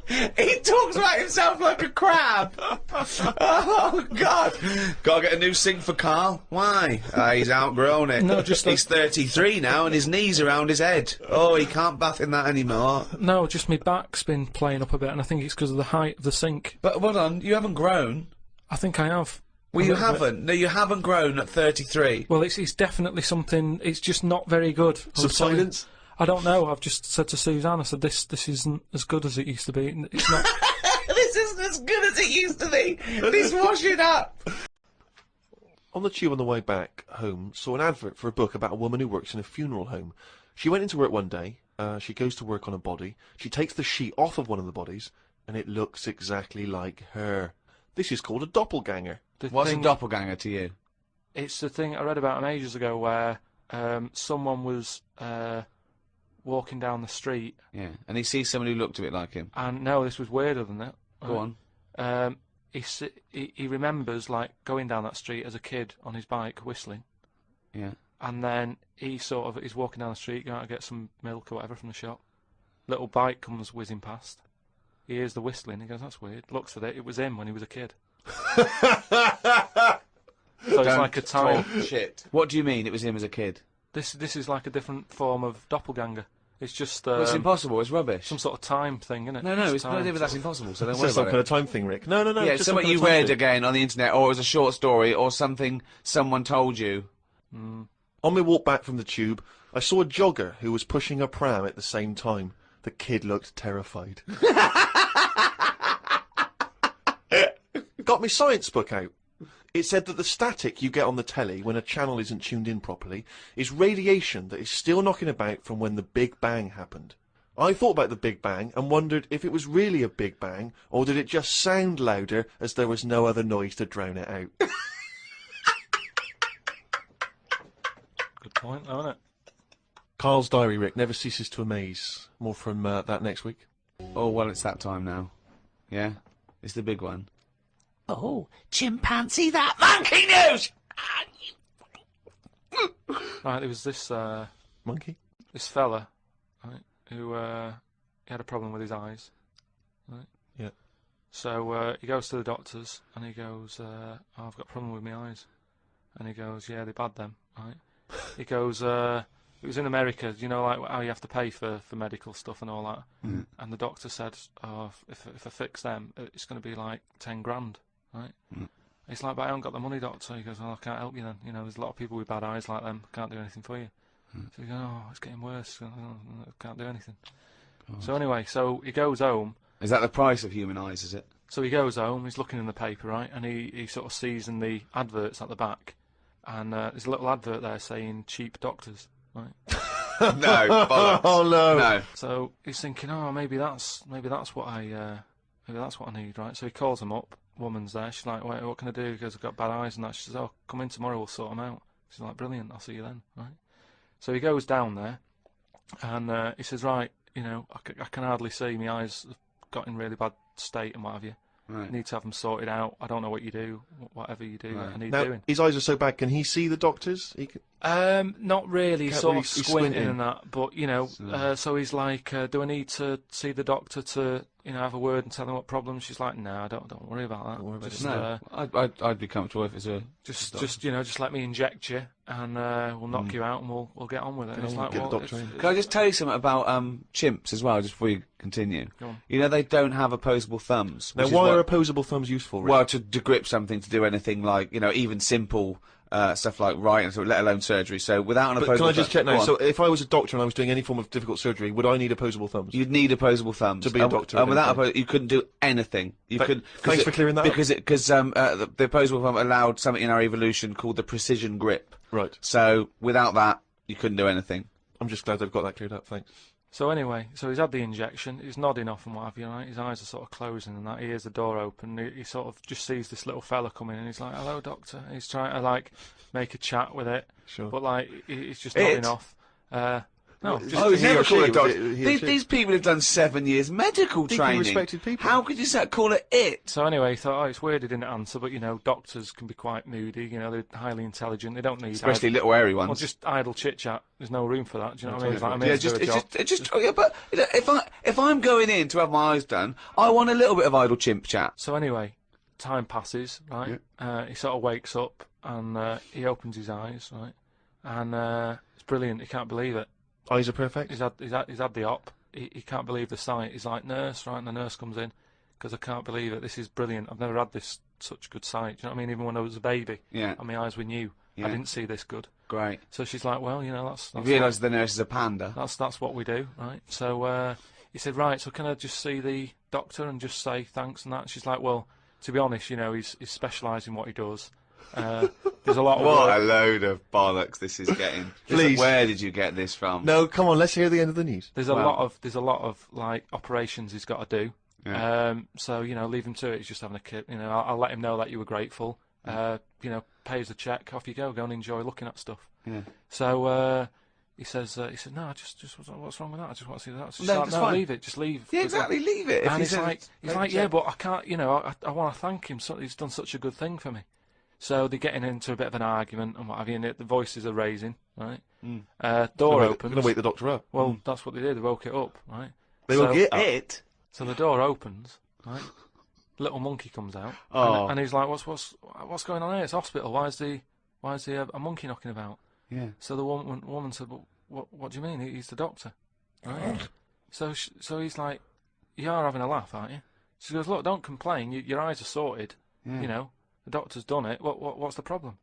He talks about himself like a crab. Oh, God. Gotta get a new sink for Karl. Why? He's outgrown it.
No, just
he's 33 now and his knees around his head. Oh, he can't bath in that anymore.
No, just my back's been playing up a bit, and I think it's because of the height of the sink.
But hold on, you haven't grown.
I think I have.
Well, you haven't. No, you haven't grown at 33.
Well, it's definitely something. It's just not very good.
Subsidence?
I don't know. I've just said to Suzanne, I said, this isn't as good as it used to be. It's not.
This isn't as good as it used to be. This washing up.
On the tube on the way back home, saw an advert for a book about a woman who works in a funeral home. She went into work one day. She goes to work on a body. She takes the sheet off of one of the bodies, and it looks exactly like her. This is called a doppelganger.
What's a doppelganger to you?
It's the thing I read about ages ago where someone was walking down the street.
Yeah, and he sees someone who looked a bit like him.
And no, this was weirder than that.
Go on.
He remembers like going down that street as a kid on his bike whistling.
Yeah.
And then he's walking down the street going to get some milk or whatever from the shop. Little bike comes whizzing past. He hears the whistling. He goes, "That's weird." Looks at it. It was him when he was a kid. So it's like a time.
Shit. What do you mean? It was him as a kid.
This is like a different form of doppelganger. It's just.
Well, it's impossible. It's rubbish.
Some sort of time thing, isn't it?
No, it's not even that's impossible. So don't worry
Sounds
about
like kind of time thing, Rick. No.
Yeah, it's something you read again on the internet, or it was a short story, or something someone told you.
On my walk back from the tube, I saw a jogger who was pushing a pram at the same time. The kid looked terrified. Got my science book out. It said that the static you get on the telly when a channel isn't tuned in properly is radiation that is still knocking about from when the Big Bang happened. I thought about the Big Bang and wondered if it was really a Big Bang, or did it just sound louder as there was no other noise to drown it out.
Good point, though, isn't it?
Karl's diary, Rick, never ceases to amaze. More from that next week.
Oh, well, it's that time now. Yeah? It's the big one.
Oh, chimpanzee that monkey news!
Right, there was this
monkey?
This fella, right, who he had a problem with his eyes. Right?
Yeah.
So he goes to the doctors and he goes, oh, I've got a problem with my eyes. And he goes, yeah, they're bad then, right? He goes, it was in America, you know, like how you have to pay for medical stuff and all that.
Mm.
And the doctor said, oh, if I fix them, it's going to be like 10 grand, right?
Mm.
It's like, but I haven't got the money, doctor. He goes, well, I can't help you then. You know, there's a lot of people with bad eyes like them. Can't do anything for you.
Mm.
So he goes, oh, it's getting worse. I can't do anything. So anyway, so he goes home
Is that the price of human eyes, is it?
So he goes home, he's looking in the paper, right, and he sort of sees in the adverts at the back, and there's a little advert there saying cheap doctors, right?
No, bollocks.
Oh no.
No.
So he's thinking, oh, maybe that's what I need, right? So he calls them up. Woman's there. She's like, wait, what can I do? He goes, I've got bad eyes and that. She says, oh, come in tomorrow, we'll sort them out. She's like, brilliant, I'll see you then, right? So he goes down there, and he says, right, you know, I can hardly see. My eyes have got in really bad state and what have you.
Right.
I need to have them sorted out. I don't know what you do. Whatever you do,
Right.
I need
Now,
doing.
his eyes are so bad, can he see the doctors? He can...
Not really,
Can't
sort
really-
of
he's
squinting
squinting.
and that, but, you know, so he's like, do I need to see the doctor to, you know, have a word and tell him what problems? She's like, no, don't worry about that.
Don't worry about
Just,
No, I'd be comfortable if it's a...
just you know, just let me inject you, and we'll knock you out, and we'll get on with it. And
Yeah,
it's
we'll
like,
get the
well,
doctor in.
Can I just tell you something about chimps as well, just before you continue?
Go on.
You know, they don't have opposable thumbs.
Now,
which is
why
what-
are opposable thumbs useful, Rick?
Well, to grip something, to do anything like, you know, even simple stuff like writing, so let alone surgery. So without an
But
opposable
can I just
thumb-
check now?
Go on.
So if I was a doctor and I was doing any form of difficult surgery, would I need opposable thumbs?
You'd need opposable thumbs
To be a doctor,
And without
okay.
you couldn't do anything. You
Th-
could.
thanks for clearing that up.
Because the opposable thumb allowed something in our evolution called the precision grip.
Right.
So without that, you couldn't do anything.
I'm just glad they've got that cleared up, thanks.
So anyway, so he's had the injection, he's nodding off and what have you, right? His eyes are sort of closing and that, he hears the door open, he sort of just sees this little fella coming and he's like, hello doctor, and he's trying to like make a chat with it,
Sure.
but like, he's just nodding off. No, just
Oh, he's
he
never
or
called
she,
it doctor.
was it he or she?
These people have done 7 years medical
Deeply
training.
respected people.
How could you call it it?
So anyway, he thought, oh, it's weird he didn't answer, but you know, doctors can be quite moody, you know, they're highly intelligent, they don't need...
Especially little hairy ones.
Well, just idle chit-chat, there's no room for that, do you know what I mean? It's like, I'm here
Yeah,
to do a job.
yeah, but you know, if I'm going in to have my eyes done, I want a little bit of idle chimp chat.
So anyway, time passes, right? He sort of wakes up and he opens his eyes, right? And it's brilliant. He can't believe it.
Eyes are perfect?
He's had the op. He can't believe the sight. He's like, nurse, right? And the nurse comes in because I can't believe it. This is brilliant. I've never had this such good sight. Do you know what I mean? Even when I was a baby,
Yeah.
and my eyes were new,
Yeah.
I didn't see this good.
Great.
So she's like, well, you know, that's
You realise the nurse is a panda.
that's what we do, right? So he said, right, so can I just see the doctor and just say thanks and that? And she's like, well, to be honest, you know, he's specialised in what he does. There's a lot of
What
work.
a load of bollocks this is getting.
Please.
Where did you get this from?
No, come on, let's hear the end of the news.
There's a lot of like operations he's got to do.
Yeah.
So you know, leave him to it. He's just having a kid. You know, I'll let him know that you were grateful. You know, pays the check. Off you go. Go and enjoy looking at stuff.
Yeah.
So he said, no, just what's wrong with that? I just want to see that. She's
No,
like,
it's
no,
fine.
leave it. Just leave.
Yeah, exactly, leave it. If
And
he
he's
says
like,
it's
yeah,
check.
but I can't. You know, I want to thank him. So he's done such a good thing for me. So they're getting into a bit of an argument and what have you, and the voices are raising, right? Door opens.
Gonna wake the doctor up.
Well, that's what they did. They woke it up, right?
They woke it up?
It?
So the door opens, right? Little monkey comes out,
Oh.
and he's like, "What's going on here? It's a hospital. Why is there a monkey knocking about?"
Yeah.
So the woman said, well, what do you mean? He's the doctor, right? so he's like, "You are having a laugh, aren't you?" She goes, "Look, don't complain. Your eyes are sorted.
Yeah.
You know, the doctor's done it. What's the problem?"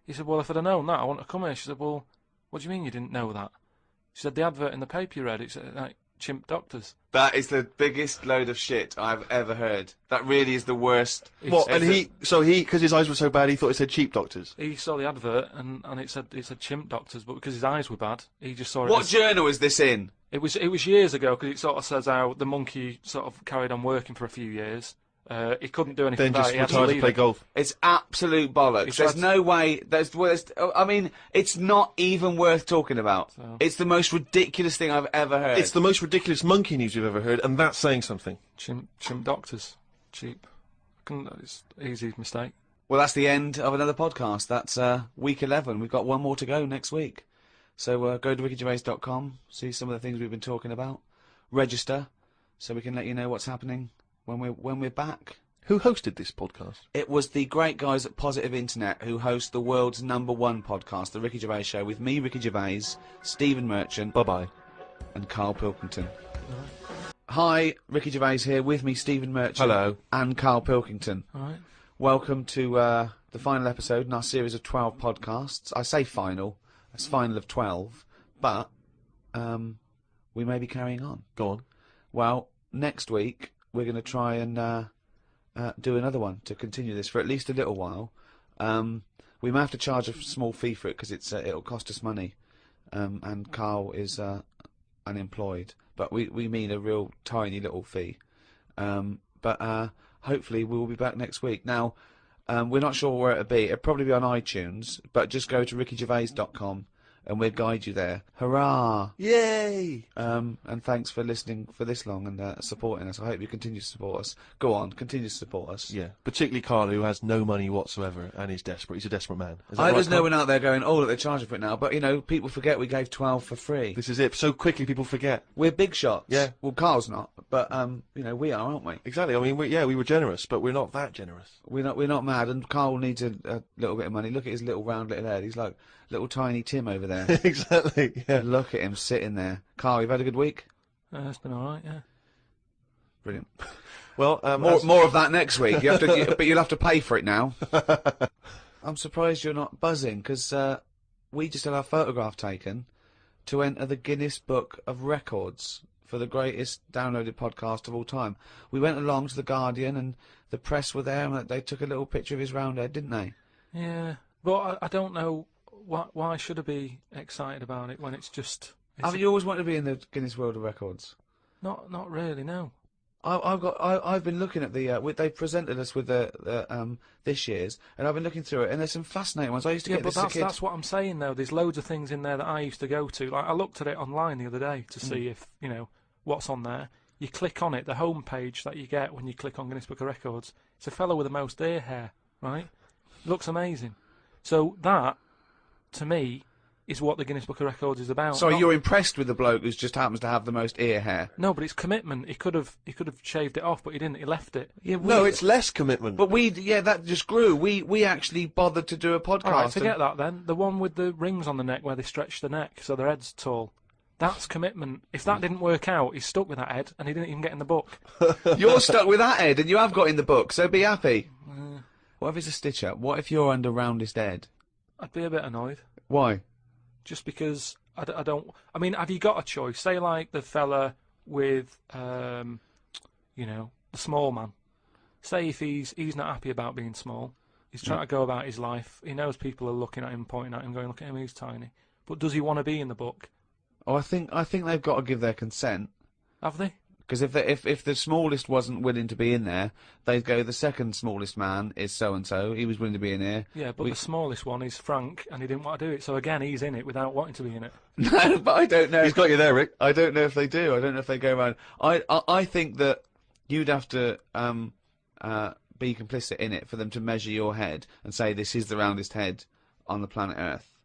He said, "Well, if I'd have known that, I wouldn't have come here." She said, "Well, what do you mean you didn't know that?" She said, "The advert in the paper you read, it's like chimp doctors."
That is the biggest load of shit I've ever heard. That really is the worst.
What? And because his eyes were so bad, he thought it said cheap doctors.
He saw the advert and it said chimp doctors, but because his eyes were bad, he just saw it.
What
as,
journal is this in?
It was years ago because it sort of says how the monkey sort of carried on working for a few years. He couldn't do anything
Then
about
just
it. He had
retired to
leave
play
it.
golf.
It's absolute bollocks.
It's
There's
like-
no way. I mean, it's not even worth talking about.
So-
It's the most ridiculous thing I've ever heard.
It's the most ridiculous monkey news you've ever heard, and that's saying something.
Chimp doctors, cheap. It's easy mistake.
Well, that's the end of another podcast. That's week 11. We've got one more to go next week. So go to rickygervais.com, see some of the things we've been talking about, register, so we can let you know what's happening when we're back.
Who hosted this podcast?
It was the great guys at Positive Internet who host the world's #1 podcast, The Ricky Gervais Show, with me, Ricky Gervais, Stephen Merchant,
Bye-bye,
and Karl Pilkington. Hi, Ricky Gervais here, with me, Stephen Merchant.
Hello.
And Karl Pilkington.
All right.
Welcome to the final episode in our series of 12 podcasts. I say final, it's final of 12, but we may be carrying on.
Go on.
Well, next week we're going to try and do another one to continue this for at least a little while. We may have to charge a small fee for it because it'll cost us money, and Karl is unemployed. But we mean a real tiny little fee. But hopefully we'll be back next week. Now, we're not sure where it'll be. It'll probably be on iTunes, but just go to rickygervais.com and we'll guide you there. Hurrah!
Yay!
And thanks for listening for this long and supporting us. I hope you continue to support us. Go on, continue to support us.
Yeah, particularly Karl, who has no money whatsoever and is desperate. He's a desperate man. Is that right,
There's no
Karl?
one out there going, oh, look, they're charging for it now. But, you know, people forget we gave 12 for free.
This is it. So quickly people forget.
We're big shots.
Yeah.
Well, Karl's not, but, you know, we are, aren't we?
Exactly. I mean, we were generous, but we're not that generous.
We're not mad, and Karl needs a little bit of money. Look at his little round little head. He's like little tiny Tim over there.
Exactly, yeah.
Look at him sitting there. Karl, you've had a good week?
It's been alright, yeah.
Brilliant.
Well,
more of that next week. You have to, but you'll have to pay for it now. I'm surprised you're not buzzing, because we just had our photograph taken to enter the Guinness Book of Records for the greatest downloaded podcast of all time. We went along to the Guardian, and the press were there, and they took a little picture of his round head, didn't they?
Yeah, but I don't know why should I be excited about it when it's just.
Have you always wanted to be in the Guinness World of Records?
Not really, no.
I've been looking at the they presented us with the this year's, and I've been looking through it, and there's some fascinating ones. I used to get
but
this as a kid.
that's what I'm saying though. There's loads of things in there that I used to go to. Like I looked at it online the other day to see if what's on there. You click on it, the home page that you get when you click on Guinness Book of Records. It's a fellow with the most ear hair, right? Looks amazing. So that, to me, is what the Guinness Book of Records is about.
So you're impressed with the bloke who just happens to have the most ear hair?
No, but it's commitment. He could have shaved it off, but he didn't. He left it.
Yeah,
no, it's less commitment.
But that just grew. We actually bothered to do a podcast.
All right, forget that then. The one with the rings on the neck where they stretch the neck so their head's tall. That's commitment. If that didn't work out, he's stuck with that head, and he didn't even get in the book.
You're stuck with that head, and you have got in the book, so be happy. What if it's a stitch-up? What if you're under roundest head?
I'd be a bit annoyed.
Why?
Just because I don't... I mean, have you got a choice? Say, like, the fella with, the small man. Say if he's not happy about being small. He's trying to go about his life. He knows people are looking at him, pointing at him, going, look at him, he's tiny. But does he want to be in the book?
Oh, I think they've got to give their consent.
Have they?
Because if the smallest wasn't willing to be in there, they'd go, the second smallest man is so-and-so, he was willing to be in here.
Yeah, but the smallest one is Frank, and he didn't want to do it, so again, he's in it without wanting to be in it.
No, but I don't know.
He's got you there, Rick.
I don't know if they do. I don't know if they go around. I think that you'd have to be complicit in it for them to measure your head and say this is the roundest head on the planet Earth.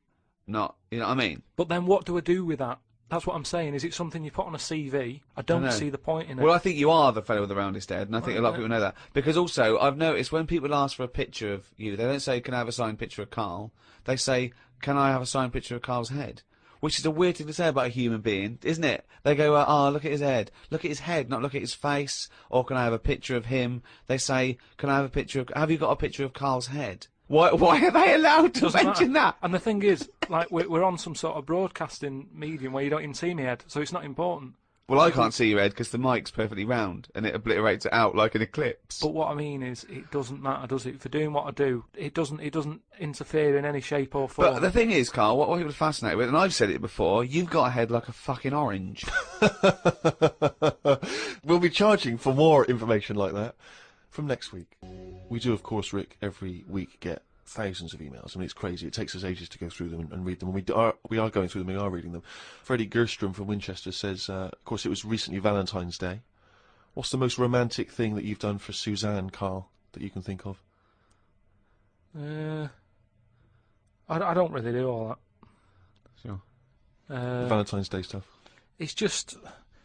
Not, you know what I mean?
But then what do I do with that? That's what I'm saying. Is it something you put on a CV? I don't see the point in it.
Well, I think you are the fellow with the roundest head, and I think a lot of people know that. Because also, I've noticed when people ask for a picture of you, they don't say, can I have a signed picture of Karl? They say, can I have a signed picture of Karl's head? Which is a weird thing to say about a human being, isn't it? They go, look at his head. Look at his head, not look at his face. Or can I have a picture of him? They say, can I have a picture of... Have you got a picture of Karl's head? Why are they allowed to mention that?
And the thing is, like, we're on some sort of broadcasting medium where you don't even see my head, so it's not important.
Well, I can't see your head because the mic's perfectly round and it obliterates it out like an eclipse.
But what I mean is, it doesn't matter, does it? For doing what I do, it doesn't interfere in any shape or form.
But the thing is, Karl, what people are fascinated with, and I've said it before, you've got a head like a fucking orange.
We'll be charging for more information like that from next week. We do, of course, Rick, every week get thousands of emails. I mean, it's crazy. It takes us ages to go through them and read them. And we are going through them, we are reading them. Freddie Gerstrom from Winchester says, of course, it was recently Valentine's Day. What's the most romantic thing that you've done for Suzanne, Karl, that you can think of?
I don't really do all that.
Sure.
Valentine's Day stuff.
It's just...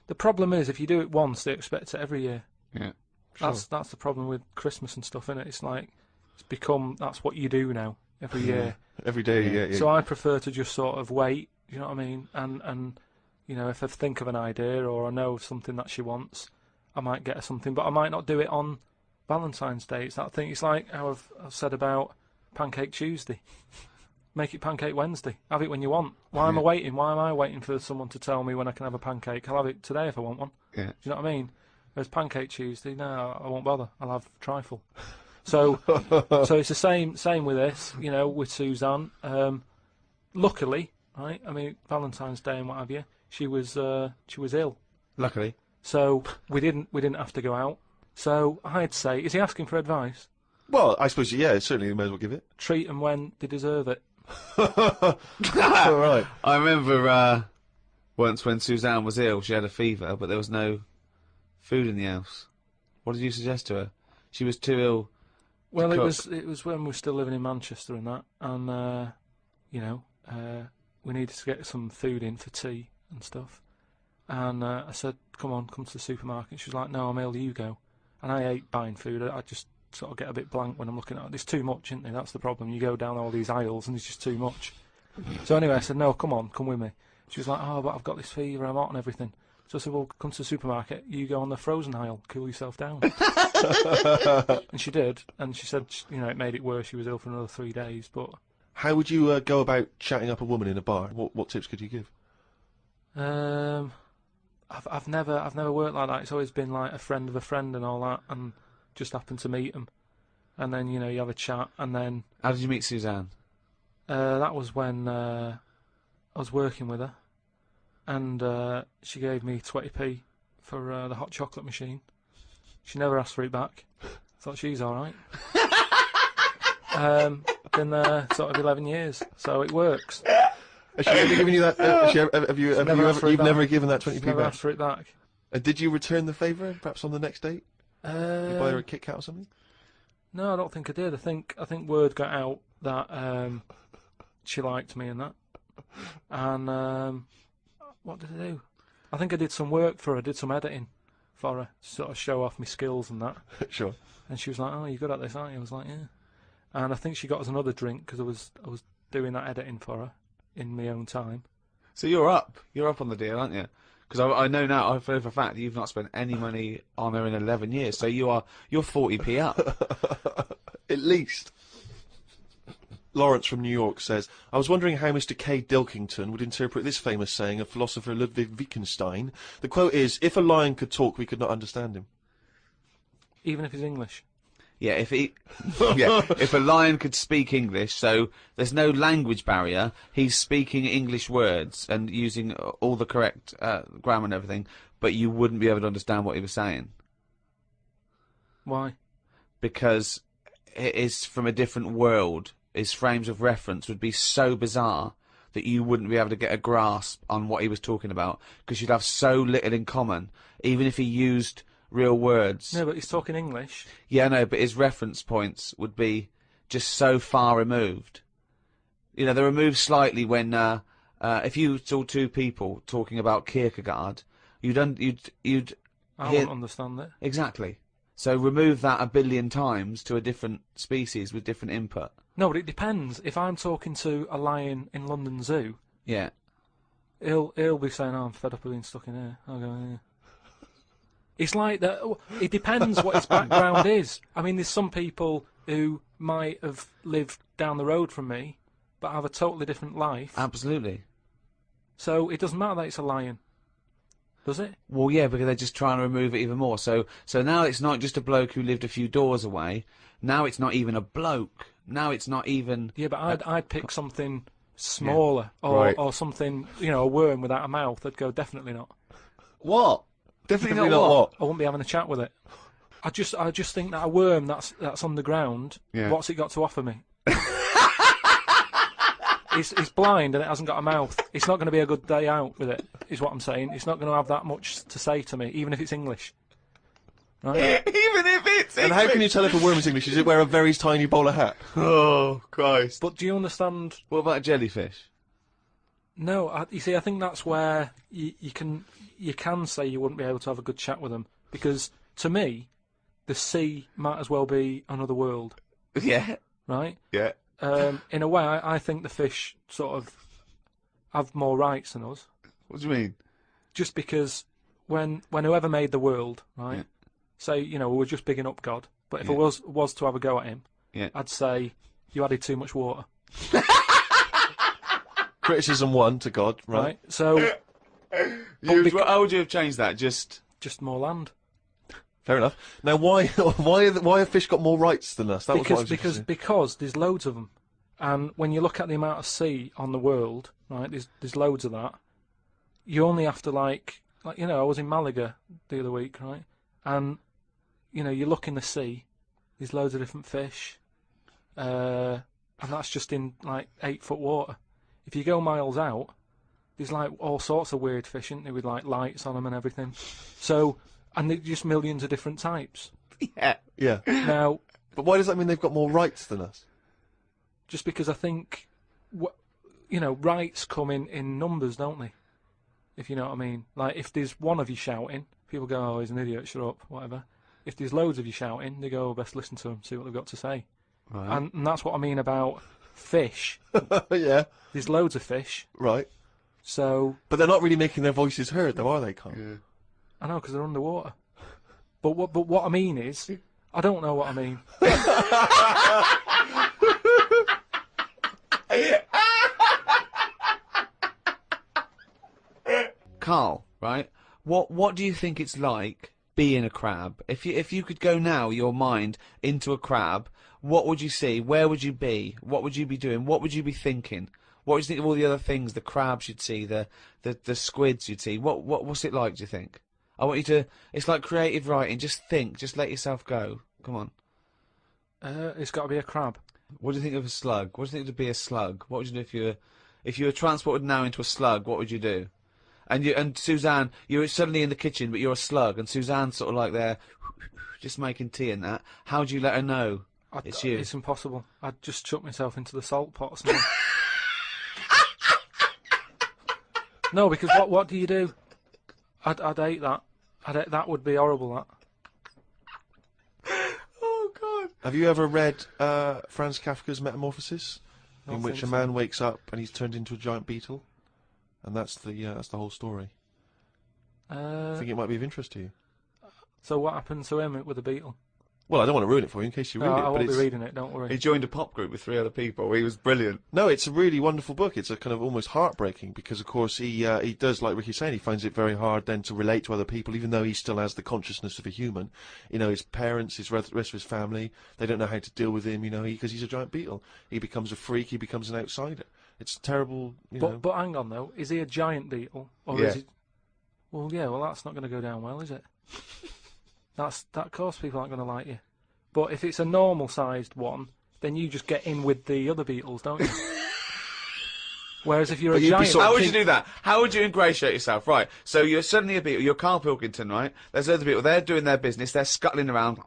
The problem is, if you do it once, they expect it every year.
Yeah.
Sure. That's the problem with Christmas and stuff, isn't it? It's like, it's become, that's what you do now, every year.
Every day, yeah.
So I prefer to just sort of wait, you know what I mean? And you know, if I think of an idea or I know something that she wants, I might get her something, but I might not do it on Valentine's Day. It's that thing, it's like how I've said about Pancake Tuesday. Make it Pancake Wednesday. Have it when you want. Why am I waiting? Why am I waiting for someone to tell me when I can have a pancake? I'll have it today if I want one.
Yeah.
Do you know what I mean?
Whereas Pancake Tuesday, no, I won't bother. I'll have trifle. So it's the same with this, you know, with Suzanne. Luckily, right? I mean, Valentine's Day and what have you, she was ill.
Luckily.
So we didn't have to go out. So I'd say, is he asking for advice?
Well, I suppose, yeah, certainly you may as well give it.
Treat them when they deserve it.
All right.
I remember once when Suzanne was ill, she had a fever, but there was no food in the house. What did you suggest to her? She was too ill.
Well,
to
it
cook.
was when we were still living in Manchester and that, and you know, we needed to get some food in for tea and stuff. And I said, come to the supermarket. She was like, no, I'm ill, you go. And I hate buying food. I just sort of get a bit blank when I'm looking at it. There's too much, isn't there? That's the problem. You go down all these aisles and there's just too much. So anyway, I said, no, come with me. She was like, oh, but I've got this fever, I'm hot and everything. So I said, well, come to the supermarket, you go on the frozen aisle, cool yourself down. And she did, and she said, you know, it made it worse, she was ill for another 3 days, but...
How would you go about chatting up a woman in a bar? What tips could you give?
I've never worked like that. It's always been like a friend of a friend and all that, and just happened to meet them. And then, you know, you have a chat, and then...
How did you meet Suzanne?
That was when I was working with her, and she gave me 20p for the hot chocolate machine. She never asked for it back. Thought she's all right. Been there sort of 11 years, so it works.
Has she ever given you that? You've never given that 20p
never
back?
asked for it back.
Did you return the favour, perhaps on the next date? You buy her a Kit Kat or something?
No, I don't think I did. I think word got out that she liked me and that. And what did I do? I think I did some work for her. I did some editing for her, sort of show off my skills and that.
Sure.
And she was like, "Oh, you're good at this, aren't you?" I was like, "Yeah." And I think she got us another drink because I was doing that editing for her in my own time.
So you're up on the deal, aren't you? Because I know now, for a fact, you've not spent any money on her in 11 years, so you're 40p up.
At least. Lawrence from New York says, I was wondering how Mr. K. Dilkington would interpret this famous saying of philosopher Ludwig Wittgenstein. The quote is, if a lion could talk, we could not understand him.
Even if he's English?
Yeah, if a lion could speak English, so there's no language barrier, he's speaking English words and using all the correct grammar and everything, but you wouldn't be able to understand what he was saying.
Why?
Because it is from a different world. His frames of reference would be so bizarre that you wouldn't be able to get a grasp on what he was talking about, because you'd have so little in common, even if he used real words.
No, but he's talking English.
Yeah, no, but his reference points would be just so far removed. You know, they're removed slightly when, if you saw two people talking about Kierkegaard, you'd
I
hear...
wouldn't understand it.
Exactly. So remove that 1 billion times to a different species with different input.
No, but it depends. If I'm talking to a lion in London Zoo,
yeah,
he'll be saying, "Oh, I'm fed up of being stuck in here." I'll go, "Yeah." It's like that. It depends what his background is. I mean, there's some people who might have lived down the road from me, but have a totally different life.
Absolutely.
So it doesn't matter that it's a lion, does it?
Well, yeah, because they're just trying to remove it even more. So now it's not just a bloke who lived a few doors away. Now it's not even a bloke. Now it's not even...
Yeah, but I'd pick something smaller, or something, you know, a worm without a mouth. I'd go, definitely not.
What? Definitely not what?
I wouldn't be having a chat with it. I just think that a worm that's underground, what's it got to offer me? It's blind and it hasn't got a mouth. It's not going to be a good day out with it, is what I'm saying. It's not going to have that much to say to me, even if it's English. Right?
Even if it's English!
And how can you tell if a worm is English? Does it wear a very tiny bowler hat?
Oh, Christ.
But do you understand...
What about a jellyfish?
No, you see, I think that's where you can say you wouldn't be able to have a good chat with them, because to me, the sea might as well be another world.
Yeah.
Right?
Yeah.
In a way, I think the fish sort of have more rights than us.
What do you mean?
Just because when whoever made the world, right? Say, you know, we were just bigging up God, but if I was to have a go at him, I'd say you added too much water.
Criticism 1 to God, right?
So,
how would you have changed that? Just
more land.
Fair enough. Now, why have fish got more rights than us? That was what I was
Because there's loads of them, and when you look at the amount of sea on the world, right? There's loads of that. You only have to like you know, I was in Malaga the other week, right? And you know, you look in the sea, there's loads of different fish, and that's just in like 8-foot water. If you go miles out, there's like all sorts of weird fish, isn't there, with like lights on them and everything. So, and there's just millions of different types.
Yeah. Yeah.
Now,
but why does that mean they've got more rights than us?
Just because I think, you know, rights come in numbers, don't they? If you know what I mean. Like, if there's one of you shouting, people go, oh, he's an idiot, shut up, whatever. If there's loads of you shouting, they go, oh, best listen to them, see what they've got to say.
Right.
And that's what I mean about fish.
Yeah.
There's loads of fish.
Right.
So...
But they're not really making their voices heard, though, are they, Karl? Yeah.
I know, because they're underwater. But what I mean is, I don't know what I mean.
Karl, right? What do you think it's like being a crab? If you could go now, your mind into a crab, what would you see? Where would you be? What would you be doing? What would you be thinking? What would you think of all the other things? The crabs you'd see, the squids you'd see. What's it like? Do you think? I want you to. It's like creative writing. Just think. Just let yourself go. Come on.
It's got to be a crab.
What do you think of a slug? What do you think to be a slug? What would you do if you were transported now into a slug? What would you do? And Suzanne, you're suddenly in the kitchen, but you're a slug, and Suzanne's sort of like there, just making tea and that. How do you let her know it's you?
It's impossible. I'd just chuck myself into the salt pot or something. No, because what do you do? I'd hate that. That would be horrible, that.
Oh, God.
Have you ever read Franz Kafka's Metamorphosis?
I
In which a
think
man wakes up and he's turned into a giant beetle? And that's the whole story. I think it might be of interest to you.
So what happened to him with the beetle?
Well, I don't want to ruin it for you in case you read it.
I won't be reading it, don't worry.
He joined a pop group with 3 other people. He was brilliant.
No, it's a really wonderful book. It's a kind of almost heartbreaking because, of course, he does, like Ricky's saying, he finds it very hard then to relate to other people, even though he still has the consciousness of a human. You know, his parents, his rest of his family, they don't know how to deal with him, you know, because he's a giant beetle. He becomes a freak, he becomes an outsider. It's terrible, you know.
But hang on, though. Is he a giant beetle? Or
Yeah.
is he... Well, yeah, well, that's not going to go down well, is it? That, of course, people aren't going to like you. But if it's a normal-sized one, then you just get in with the other beetles, don't you? Whereas if you're a giant...
How would you do that? How would you ingratiate yourself? Right, so you're suddenly a beetle, you're Karl Pilkington, right? There's other people, they're doing their business, they're scuttling around,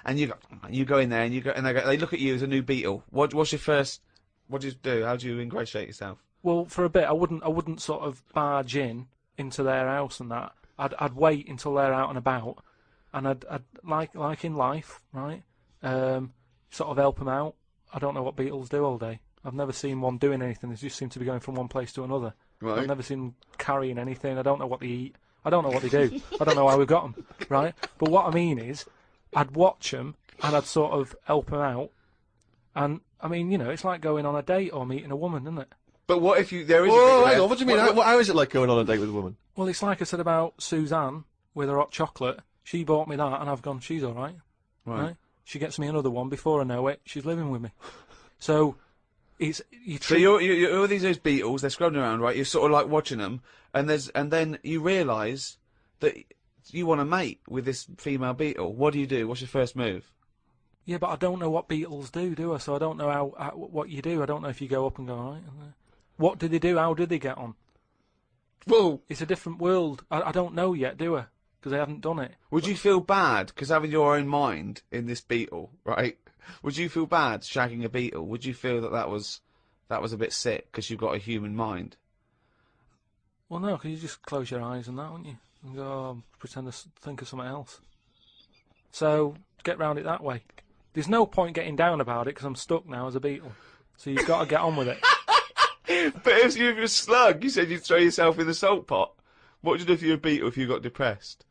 and you go in there, and they look at you as a new beetle. What's your first... What do you do? How do you ingratiate yourself?
Well, for a bit, I wouldn't sort of barge into their house and that. I'd wait until they're out and about, and I'd like in life, right? Sort of help them out. I don't know what beetles do all day. I've never seen one doing anything. They just seem to be going from one place to another.
Right.
I've never seen them carrying anything. I don't know what they eat. I don't know what they do. I don't know how we've got them, right? But what I mean is, I'd watch them and I'd sort of help them out. And I mean, you know, it's like going on a date or meeting a woman, isn't it?
But what if there is?
Whoa, hang on. What do you mean? How is it like going on a date with a woman?
Well, it's like I said about Suzanne with her hot chocolate. She bought me that, and I've gone, she's all right.
Right.
She gets me another one. Before I know it, she's living with me. So, it's you.
So you're all these beetles. They're scrubbing around, right? You're sort of like watching them, and then you realise that you want to mate with this female beetle. What do you do? What's your first move?
Yeah, but I don't know what beetles do I? So I don't know what you do. I don't know if you go up and go, all right. What did they do? How did they get on?
Well,
it's a different world. I don't know yet, do I? Because I haven't done it.
Would you feel bad because having your own mind in this beetle, right? Would you feel bad shagging a beetle? Would you feel that was a bit sick because you've got a human mind?
Well, no, because you just close your eyes and that, wouldn't you? And go, pretend to think of something else. So get round it that way. There's no point getting down about it because I'm stuck now as a beetle. So you've got to get on with it.
But if you're a slug, you said you'd throw yourself in the salt pot. What would you do if you were a beetle if you got depressed?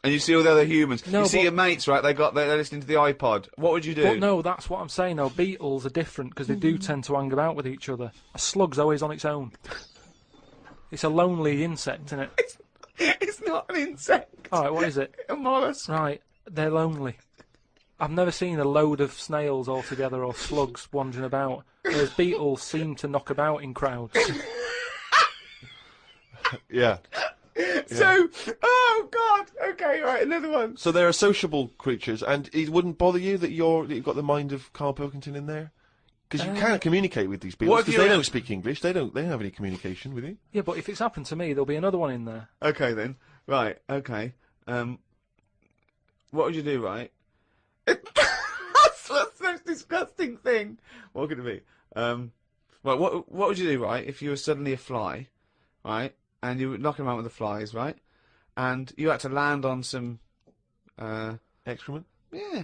And you see all the other humans.
No,
you see your mates, right? They're listening to the iPod. What would you do?
But no, that's what I'm saying. No, beetles are different because they do tend to hang about with each other. A slug's always on its own. It's a lonely insect, isn't it?
It's not an insect.
All right, what is it?
A mollusk.
Right. they're lonely. I've never seen a load of snails all together or slugs wandering about, whereas beetles seem to knock about in crowds.
Yeah.
So, oh God, okay, right, another one.
So they're sociable creatures, and it wouldn't bother you that you've got the mind of Karl Pilkington in there? Because you can't communicate with these people, because they don't speak English, they don't have any communication with you.
Yeah, but if it's happened to me, there'll be another one in there.
Okay then, right, okay. What would you do, right? That's the most disgusting thing. What could it be? Right, what would you do, right, if you were suddenly a fly, right, and you were knocking around with the flies, right, and you had to land on some,
excrement?
Yeah.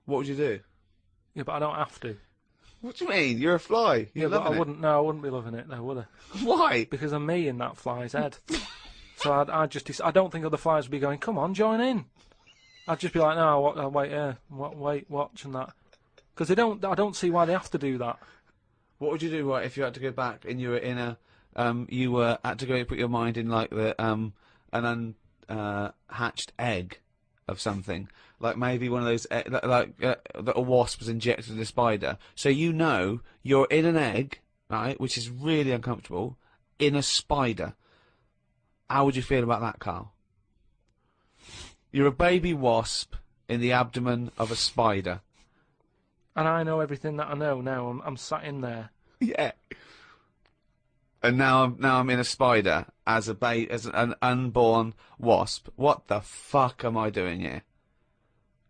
What would you do?
Yeah, but I don't have to.
What do you mean? You're a fly. You're
but
loving
I wouldn't. No, I wouldn't be loving it. No, would I?
Why?
Because I'm me in that fly's head. So I don't think other flies would be going, come on, join in. I'd just be like, no, wait, wait, watch and that. Because I don't see why they have to do that.
What would you do, right, if you had to go back and you were in a, had to go put your mind in like the, an unhatched egg of something, like maybe one of those, that a wasp was injected in a spider. So you know you're in an egg, right, which is really uncomfortable, in a spider. How would you feel about that, Karl? You're a baby wasp in the abdomen of a spider.
And I know everything that I know now. I'm sat in there.
Yeah. And now I'm in a spider as an unborn wasp. What the fuck am I doing here?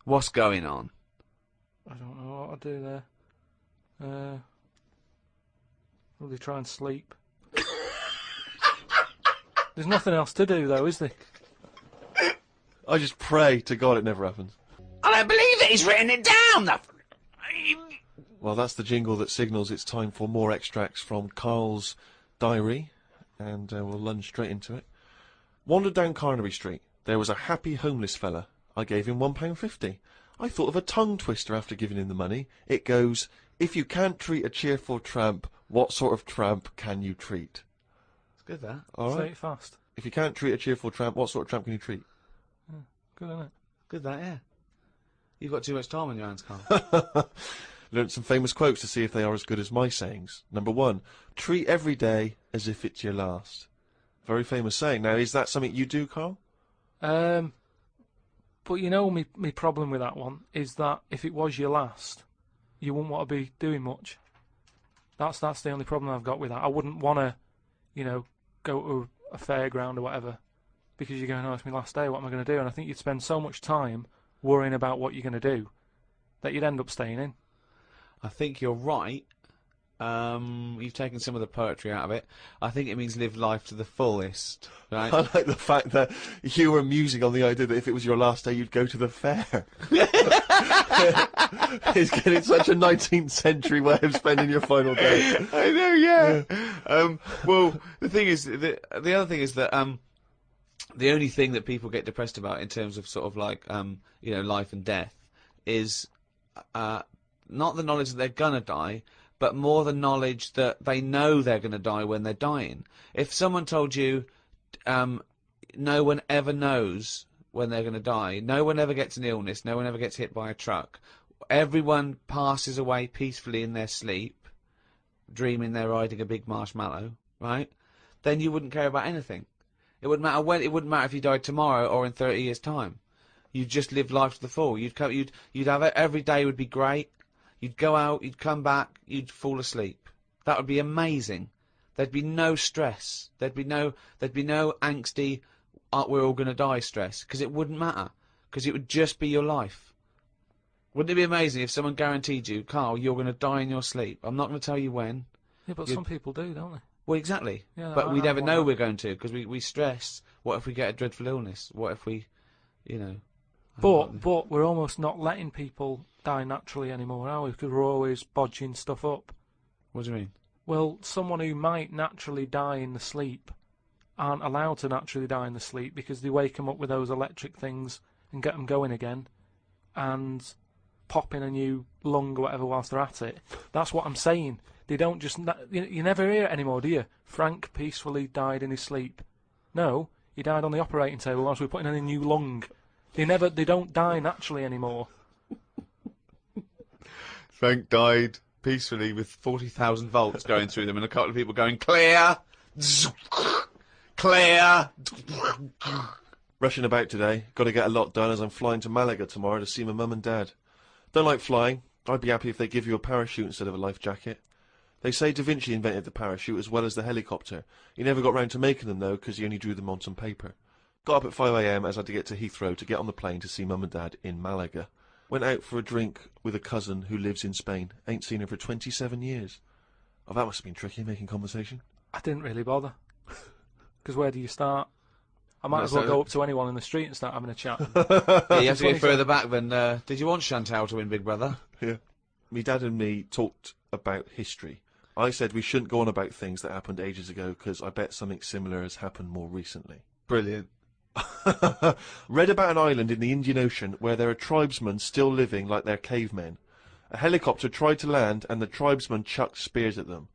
What's going on?
I don't know what I'll do there. Probably try and sleep. There's nothing else to do, though, is there?
I just pray to God it never happens.
I don't believe that he's written it down.
Well, that's the jingle that signals it's time for more extracts from Karl's diary, and we'll lunge straight into it. Wandered down Carnaby Street. There was a happy homeless fella. I gave him £1.50. I thought of a tongue twister after giving him the money. It goes, if you can't treat a cheerful tramp, what sort of tramp can you treat?
It's good, that.
All right.
Say it fast.
If you can't treat a cheerful tramp, what sort of tramp can you treat?
Yeah, good, isn't it?
Good, that, yeah. You've got too much time on your hands, Karl.
Learned some famous quotes to see if they are as good as my sayings. Number 1, treat every day as if it's your last. Very famous saying. Now, is that something you do, Karl?
But you know, my problem with that one is that if it was your last, you wouldn't want to be doing much. That's the only problem I've got with that. I wouldn't want to, you know, go to a fairground or whatever because you're going, oh, it's my last day, what am I going to do? And I think you'd spend so much time worrying about what you're going to do that you'd end up staying in.
I think you're right. You've taken some of the poetry out of it. I think it means live life to the fullest, right?
I like the fact that you were musing on the idea that if it was your last day, you'd go to the fair. It's getting such a 19th century way of spending your final day.
I know, yeah. Well, the thing is, the other thing is that the only thing that people get depressed about in terms of sort of like you know, life and death is not the knowledge that they're gonna die, but more the knowledge that they know they're going to die when they're dying. If someone told you no one ever knows when they're going to die, no one ever gets an illness, no one ever gets hit by a truck, everyone passes away peacefully in their sleep, dreaming they're riding a big marshmallow, right? Then you wouldn't care about anything. It wouldn't matter when. It wouldn't matter if you died tomorrow or in 30 years' time. You'd just live life to the full. You'd have every day would be great. You'd go out, you'd come back, you'd fall asleep. That would be amazing. There'd be no stress. There'd be no angsty, we're all going to die stress, because it wouldn't matter, because it would just be your life. Wouldn't it be amazing if someone guaranteed you, Karl, you're going to die in your sleep? I'm not going to tell you when.
Yeah, but some people do, don't they?
Well, exactly.
Yeah,
but we never know we're going to, because we stress. What if we get a dreadful illness? What if we, you know...
But we're almost not letting people die naturally anymore, are we? Because we're always bodging stuff up.
What do you mean?
Well, someone who might naturally die in the sleep aren't allowed to naturally die in the sleep because they wake them up with those electric things and get them going again and pop in a new lung or whatever whilst they're at it. That's what I'm saying. They don't just... You never hear it anymore, do you? Frank peacefully died in his sleep. No, he died on the operating table whilst we were putting in a new lung. They don't die naturally anymore.
Frank died peacefully with 40,000 volts going through them and a couple of people going, clear! Clear!
Rushing about today. Got to get a lot done as I'm flying to Malaga tomorrow to see my mum and dad. Don't like flying. I'd be happy if they give you a parachute instead of a life jacket. They say Da Vinci invented the parachute as well as the helicopter. He never got round to making them, though, because he only drew them on some paper. Got up at 5 AM as I had to get to Heathrow to get on the plane to see mum and dad in Malaga. Went out for a drink with a cousin who lives in Spain. Ain't seen her for 27 years. Oh, that must have been tricky, making conversation.
I didn't really bother. Because where do you start? I might as well go up to anyone in the street and start having a chat.
Yeah, you have to get further back than, did you want Chantal to win Big Brother?
Yeah. Me dad and me talked about history. I said we shouldn't go on about things that happened ages ago because I bet something similar has happened more recently.
Brilliant.
Read about an island in the Indian Ocean where there are tribesmen still living like they're cavemen. A helicopter tried to land and the tribesmen chucked spears at them.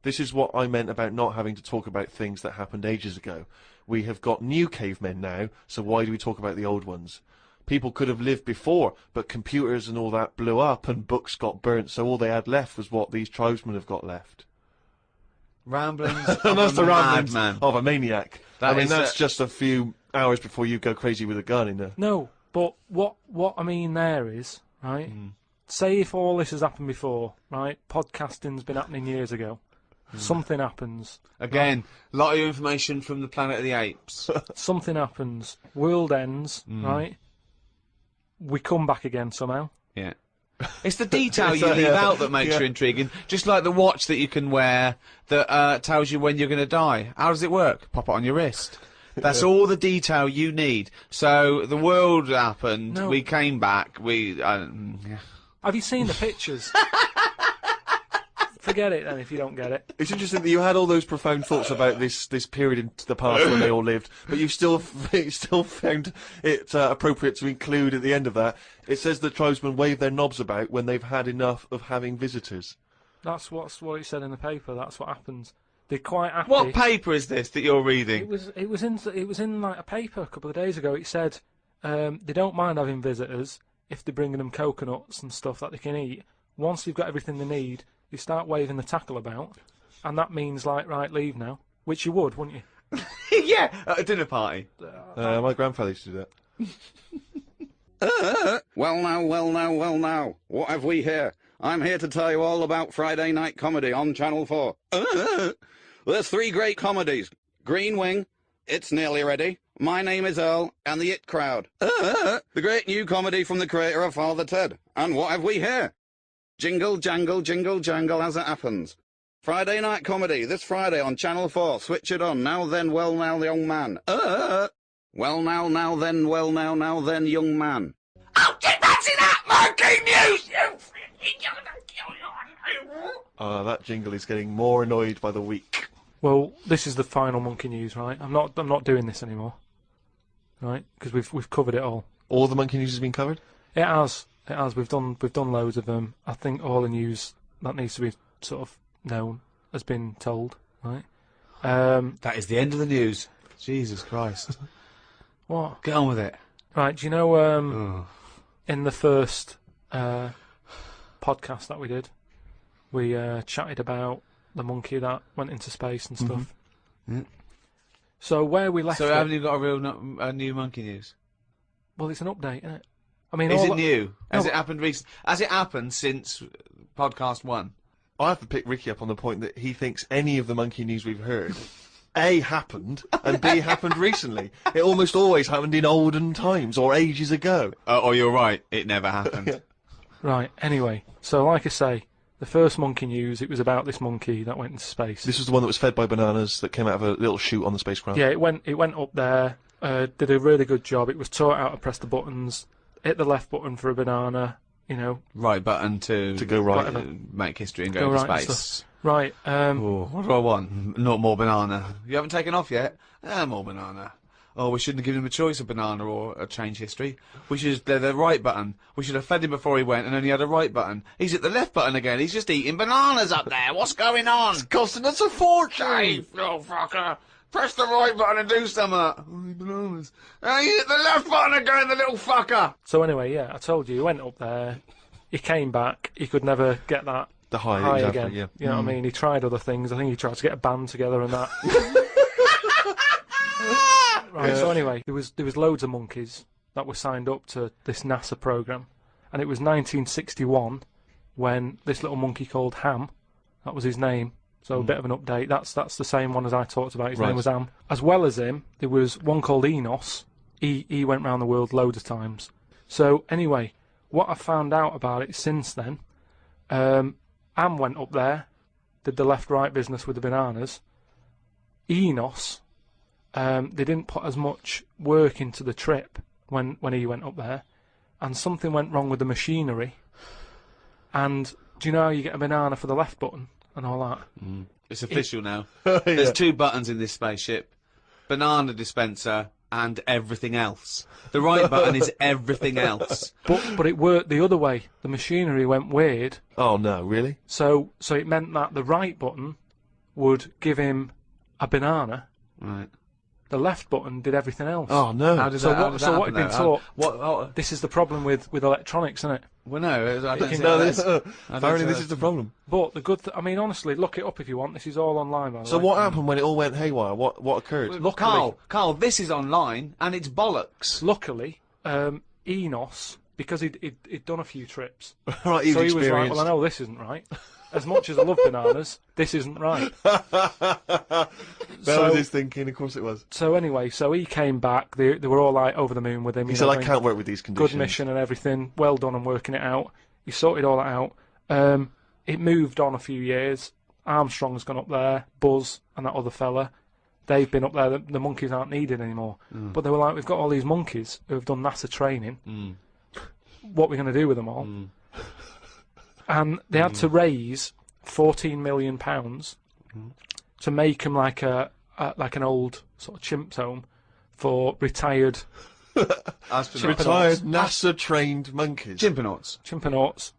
This is what I meant about not having to talk about things that happened ages ago. We have got new cavemen now, so why do we talk about the old ones? People could have lived before, but computers and all that blew up and books got burnt, so all they had left was what these tribesmen have got left.
Ramblings
And that's the ramblings
madman.
of a maniac.
That
I mean,
is
that's just a few hours before you go crazy with a gun in there.
No, but what I mean there is, right, say if all this has happened before, right, podcasting's been happening years ago, something happens.
Again, a lot of information from the Planet of the Apes.
Something happens, world ends, right, we come back again somehow.
Yeah. It's the detail you leave out that makes you intriguing. Just like the watch that you can wear that tells you when you're going to die. How does it work? Pop it on your wrist. That's all the detail you need. So the world happened.
No.
We came back. Yeah.
Have you seen the pictures? Forget it then if you don't get it.
It's interesting that you had all those profound thoughts about this period in the past when they all lived, but you still found it appropriate to include at the end of that. It says that tribesmen wave their knobs about when they've had enough of having visitors.
That's what it said in the paper. That's what happens. They're quite happy.
What paper is this that you're reading?
It was in like a paper a couple of days ago. It said they don't mind having visitors if they're bringing them coconuts and stuff that they can eat. Once they've got everything they need, they start waving the tackle about, and that means like, right, leave now, which you would, wouldn't you?
Yeah, at a dinner party.
My grandfather used to do that.
Well now, what have we here? I'm here to tell you all about Friday night comedy on Channel 4. There's 3 great comedies. Green Wing, It's Nearly Ready, My Name is Earl, and The It Crowd. The great new comedy from the creator of Father Ted. And what have we here? Jingle, jangle, jingle, jangle as it happens. Friday night comedy, this Friday on Channel 4. Switch it on. Now then, well now, young man. Well now then, well now then, young man.
Oh, fancy that monkey news!
That jingle is getting more annoyed by the week.
Well, this is the final monkey news, right? I'm not doing this anymore, right? Because we've covered it all.
All the monkey news has been covered?
It has. It has. We've done loads of them. I think all the news that needs to be sort of known has been told, right?
That is the end of the news. Jesus Christ.
What?
Get on with it.
Right, do you know, in the first podcast that we did, we chatted about the monkey that went into space and stuff.
Yeah.
So where we left
So
it...
haven't you got a real new monkey news?
Well, it's an update, isn't it? I mean,
is
all
it new? Has
No,
it happened recently? Has it happened since podcast 1?
I have to pick Ricky up on the point that he thinks any of the monkey news we've heard, A, happened, and B, happened recently. It almost always happened in olden times, or ages ago.
Oh, you're right. It never happened.
Right, anyway. So, like I say, the first monkey news, it was about this monkey that went into space.
This was the one that was fed by bananas that came out of a little chute on the spacecraft.
Yeah, it went up there, did a really good job. It was taught how to press the buttons, hit the left button for a banana, you know.
Right button to
go right,
make history and go to
right
space.
Right.
What do I want? Not more banana. You haven't taken off yet? More banana. Oh, we shouldn't have given him a choice of banana or a change history. We should have done the right button. We should have fed him before he went and only had a right button. He's at the left button again. He's just eating bananas up there. What's going on?
It's costing us a fortune!
Little fucker. Press the right button and do something. Bananas. You hit the left button again, the little fucker.
So anyway, yeah, I told you, he went up there, he came back, he could never get that
The high, exactly,
again.
yeah.
You know what I mean? He tried other things. I think he tried to get a band together and that. Right. So anyway, there was loads of monkeys that were signed up to this NASA program, and it was 1961 when this little monkey called Ham, that was his name. So a bit of an update. That's the same one as I talked about. His name was Ham. As well as him, there was one called Enos. He went around the world loads of times. So anyway, what I found out about it since then, Ham went up there, did the left-right business with the bananas. Enos, they didn't put as much work into the trip when he went up there, and something went wrong with the machinery. And do you know how you get a banana for the left button and all that?
It's official now. There's 2 buttons in this spaceship. Banana dispenser and everything else. The right button is everything else.
But it worked the other way. The machinery went weird.
Oh no, really?
So it meant that the right button would give him a banana.
Right.
The left button did everything else.
Oh no.
How did that
So what
happen,
had been
though?
taught? This is the problem with electronics, isn't it?
Well, no, I don't think
apparently this is the problem.
But the good I mean, honestly, look it up if you want. This is all online, by the
So
way.
what happened when it all went haywire? What occurred?
Look, Carl, this is online, and it's bollocks.
Luckily, Enos, because he'd done a few trips,
Right, he
so
was
he was like,
experienced.
well, I know this isn't right. As much as I love bananas, this isn't right.
That was his thinking, of course it was.
So anyway, so he came back. They were all like over the moon with him.
He
you
said,
know,
I
going,
can't work with these conditions.
Good mission and everything. Well done on working it out. He sorted all that out. It moved on a few years. Armstrong's gone up there. Buzz and that other fella. They've been up there. The monkeys aren't needed anymore. But they were like, we've got all these monkeys who have done NASA training. What are we going to do with them all? And they had to raise £14 million to make them like an old sort of chimps home for retired
Retired NASA-trained monkeys.
Chimpanauts.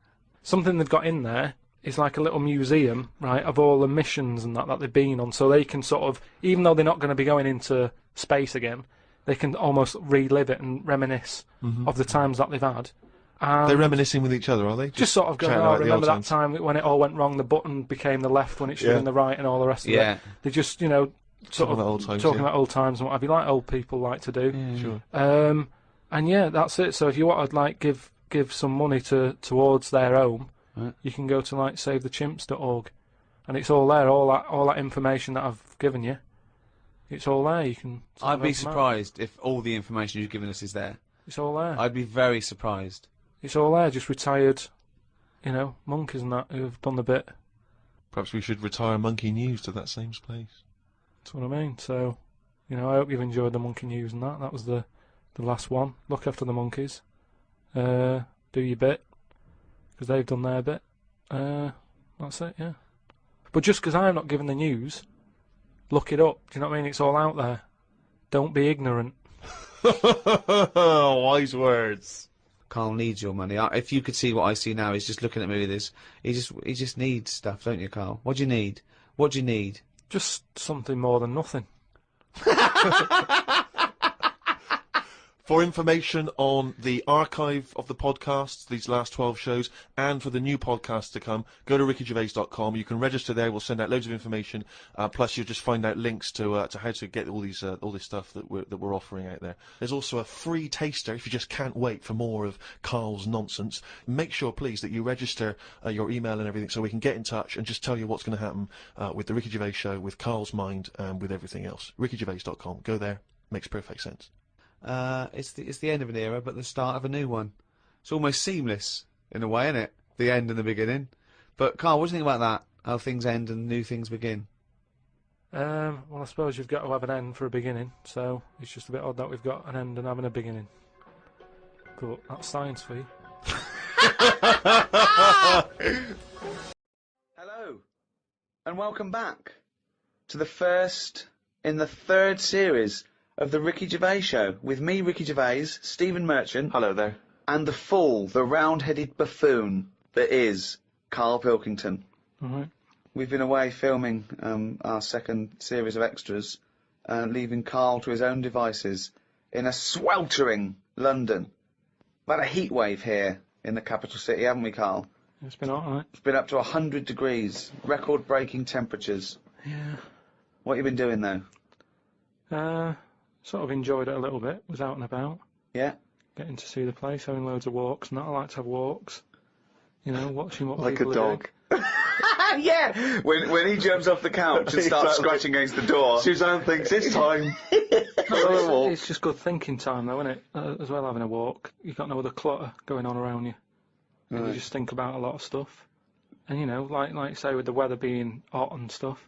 Something they've got in there is like a little museum, right, of all the missions and that they've been on, so they can sort of, even though they're not going to be going into space again, they can almost relive it and reminisce of the times that they've had. And
they're reminiscing with each other, are they?
Just sort of going, oh, remember that time when it all went wrong, the button became the left when it should have been the right and all the rest of it. They just, you know, sort of talking about old times and what have you, like old people like to do.
Sure.
And yeah, that's it. So if you want to like give some money towards their home, you can go to like savethechimps.org, and it's all there. All that information that I've given you, it's all there. You can.
I'd be surprised if all the information you've given us is there.
It's all there.
I'd be very surprised.
It's all there. Just retired, you know, monkeys and that who have done the bit.
Perhaps we should retire Monkey News to that same place.
That's what I mean. So, you know, I hope you've enjoyed the Monkey News and that. That was the last one. Look after the monkeys. Do your bit, because they've done their bit. That's it, yeah. But just because I'm not giving the news, look it up. Do you know what I mean? It's all out there. Don't be ignorant.
Wise words.
Carl needs your money. If you could see what I see now, he's just looking at me with this. He just needs stuff, don't you, Carl? What do you need? What do you need?
Just something more than nothing.
For information on the archive of the podcasts, these last 12 shows, and for the new podcasts to come, go to rickygervais.com. You can register there. We'll send out loads of information. Plus, you'll just find out links to how to get all this stuff that we're offering out there. There's also a free taster if you just can't wait for more of Carl's nonsense. Make sure, please, that you register your email and everything so we can get in touch and just tell you what's going to happen with the Ricky Gervais Show, with Carl's Mind, and with everything else. rickygervais.com. Go there. Makes perfect sense.
It's the end of an era, but the start of a new one. It's almost seamless in a way, isn't it? The end and the beginning. But Carl, what do you think about that? How things end and new things begin?
Well, I suppose you've got to have an end for a beginning, so it's just a bit odd that we've got an end and having a beginning. But that's science for you.
Hello, and welcome back to the first in the third series of the Ricky Gervais Show, with me, Ricky Gervais, Stephen Merchant.
Hello there.
And the fool, the round-headed buffoon that is Karl Pilkington.
Mm-hmm.
We've been away filming our second series of extras leaving Karl to his own devices in a sweltering London. We've had a heat wave here in the capital city, haven't we, Karl?
It's been alright.
It's been up to 100 degrees, record-breaking temperatures.
Yeah.
What have you been doing, though?
Sort of enjoyed it a little bit. Was out and about.
Yeah.
Getting to see the place, having loads of walks and that. I like to have walks. You know, watching what
Like
people
a dog.
Yeah! When he jumps off the couch and starts
Exactly.
scratching against the door.
Suzanne thinks it's time.
It's just good thinking time, though, isn't it? As well, having a walk. You've got no other clutter going on around you. And you just think about a lot of stuff. And, you know, like you say, with the weather being hot and stuff,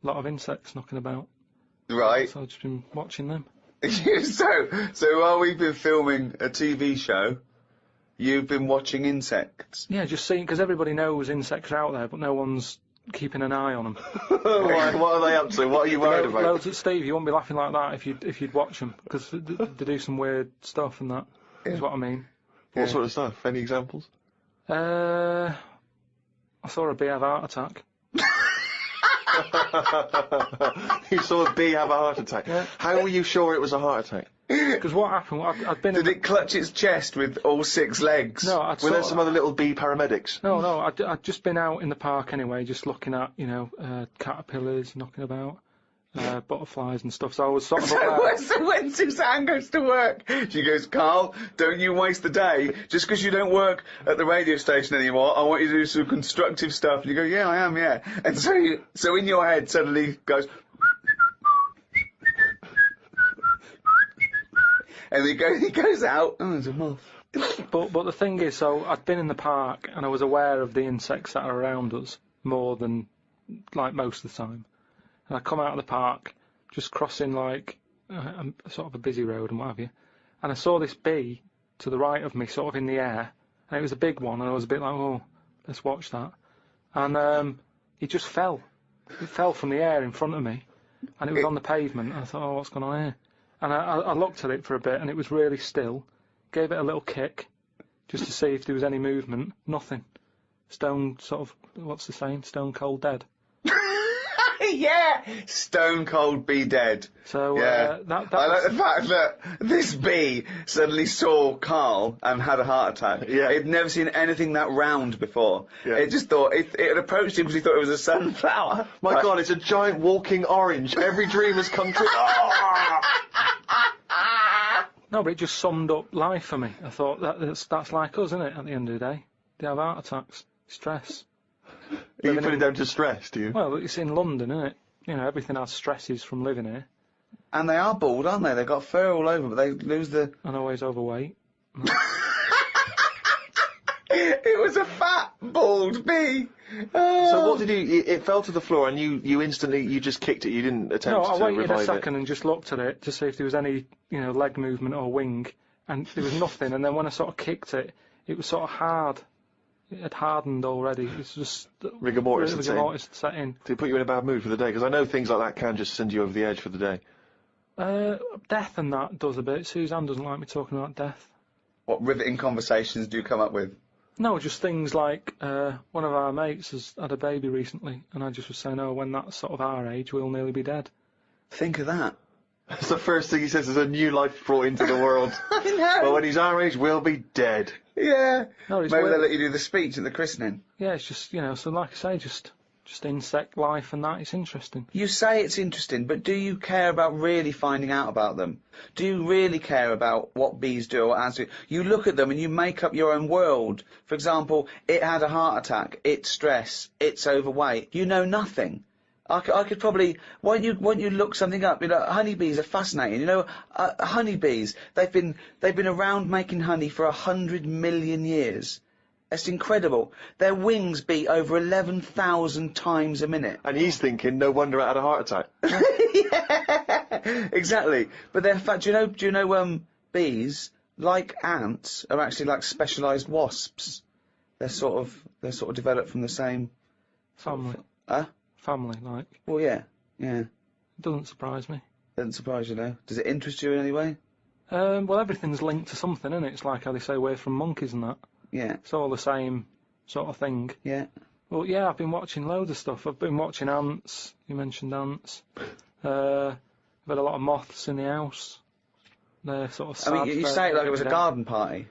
a lot of insects knocking about.
Right.
So I've just been watching them.
So while we've been filming a TV show, you've been watching insects?
Yeah, just seeing, because everybody knows insects are out there, but no one's keeping an eye on them.
What are they up to? What are you worried about?
Loads of Steve, you wouldn't be laughing like that if you'd watch them, because they do some weird stuff and that, is what I mean.
What sort of stuff? Any examples?
I saw a bee have a heart attack.
You saw a bee have a heart attack.
Yeah.
How were you sure it was a heart attack?
Because what happened, I'd been...
Did it clutch its chest with all 6 legs?
No,
Were there some other little bee paramedics?
No, I'd just been out in the park anyway, just looking at, you know, caterpillars knocking about, butterflies and stuff, so I was sort of aware.
So when Suzanne goes to work, she goes, Karl, don't you waste the day. Just because you don't work at the radio station anymore, I want you to do some constructive stuff. And you go, yeah, I am, yeah. And so in your head suddenly goes... and he goes out, oh, there's a moth.
But the thing is, so I'd been in the park and I was aware of the insects that are around us more than, like, most of the time. And I come out of the park, just crossing, like, sort of a busy road and what have you, and I saw this bee to the right of me, sort of in the air, and it was a big one, and I was a bit like, oh, let's watch that. And it just fell. It fell from the air in front of me, and it was on the pavement, and I thought, oh, what's going on here? And I looked at it for a bit, and it was really still, gave it a little kick, just to see if there was any movement. Nothing. Stone, sort of, what's the saying? Stone cold dead.
Yeah! Stone cold bee dead.
So,
yeah. I like the fact that this bee suddenly saw Karl and had a heart attack. Yeah. It'd never seen anything that round before. Yeah. It just thought, it had approached him because he thought it was a sunflower.
My God, it's a giant walking orange. Every dream has come true.
No, but it just summed up life for me. I thought, that's like us, isn't it, at the end of the day? They have heart attacks, stress.
You put it down to stress, do you?
Well, it's in London, isn't it? You know, everything has stresses from living here.
And they are bald, aren't they? They've got fur all over, but they lose the...
And always overweight.
It was a fat, bald bee!
So what did you... It fell to the floor and you instantly... You just kicked it, you didn't attempt to revive it?
No, I waited a second and just looked at it to see if there was any, you know, leg movement or wing. And there was nothing, and then when I sort of kicked it, it was sort of hard. It had hardened already. It's just...
Rigor mortis had
set in.
Did it put you in a bad mood for the day? Because I know things like that can just send you over the edge for the day.
Death and that does a bit. Suzanne doesn't like me talking about death.
What riveting conversations do you come up with?
No, just things like, one of our mates has had a baby recently, and I just was saying, oh, when that's sort of our age, we'll nearly be dead.
Think of that.
That's the first thing he says, is a new life brought into the world.
I know.
Well, when he's our age, we'll be dead.
Yeah.
No,
Maybe they'll let you do the speech at the christening.
Yeah, it's just, you know, so like I say, just insect life and that, it's interesting.
You say it's interesting, but do you care about really finding out about them? Do you really care about what bees do or ants do? You look at them and you make up your own world. For example, it had a heart attack, it's stress, it's overweight. You know nothing. I could probably... Why don't you look something up? You know, honeybees are fascinating. You know, honeybees, they've been around making honey for 100 million years. It's incredible. Their wings beat over 11,000 times a minute.
And he's thinking, no wonder I had a heart attack.
Yeah, exactly. But they're do you know bees, like ants, are actually like specialised wasps. They're sort of developed from the same
family. Family, like.
Well, yeah. It
doesn't surprise me.
Doesn't surprise you, though. Does it interest you in any way?
Well, everything's linked to something, isn't it? It's like how they say we're from monkeys and that.
Yeah.
It's all the same sort of thing.
Yeah.
Well, yeah, I've been watching loads of stuff. I've been watching ants. You mentioned ants. I've I've had a lot of moths in the house. They're sort of sad.
I mean, you say it like it was a garden party.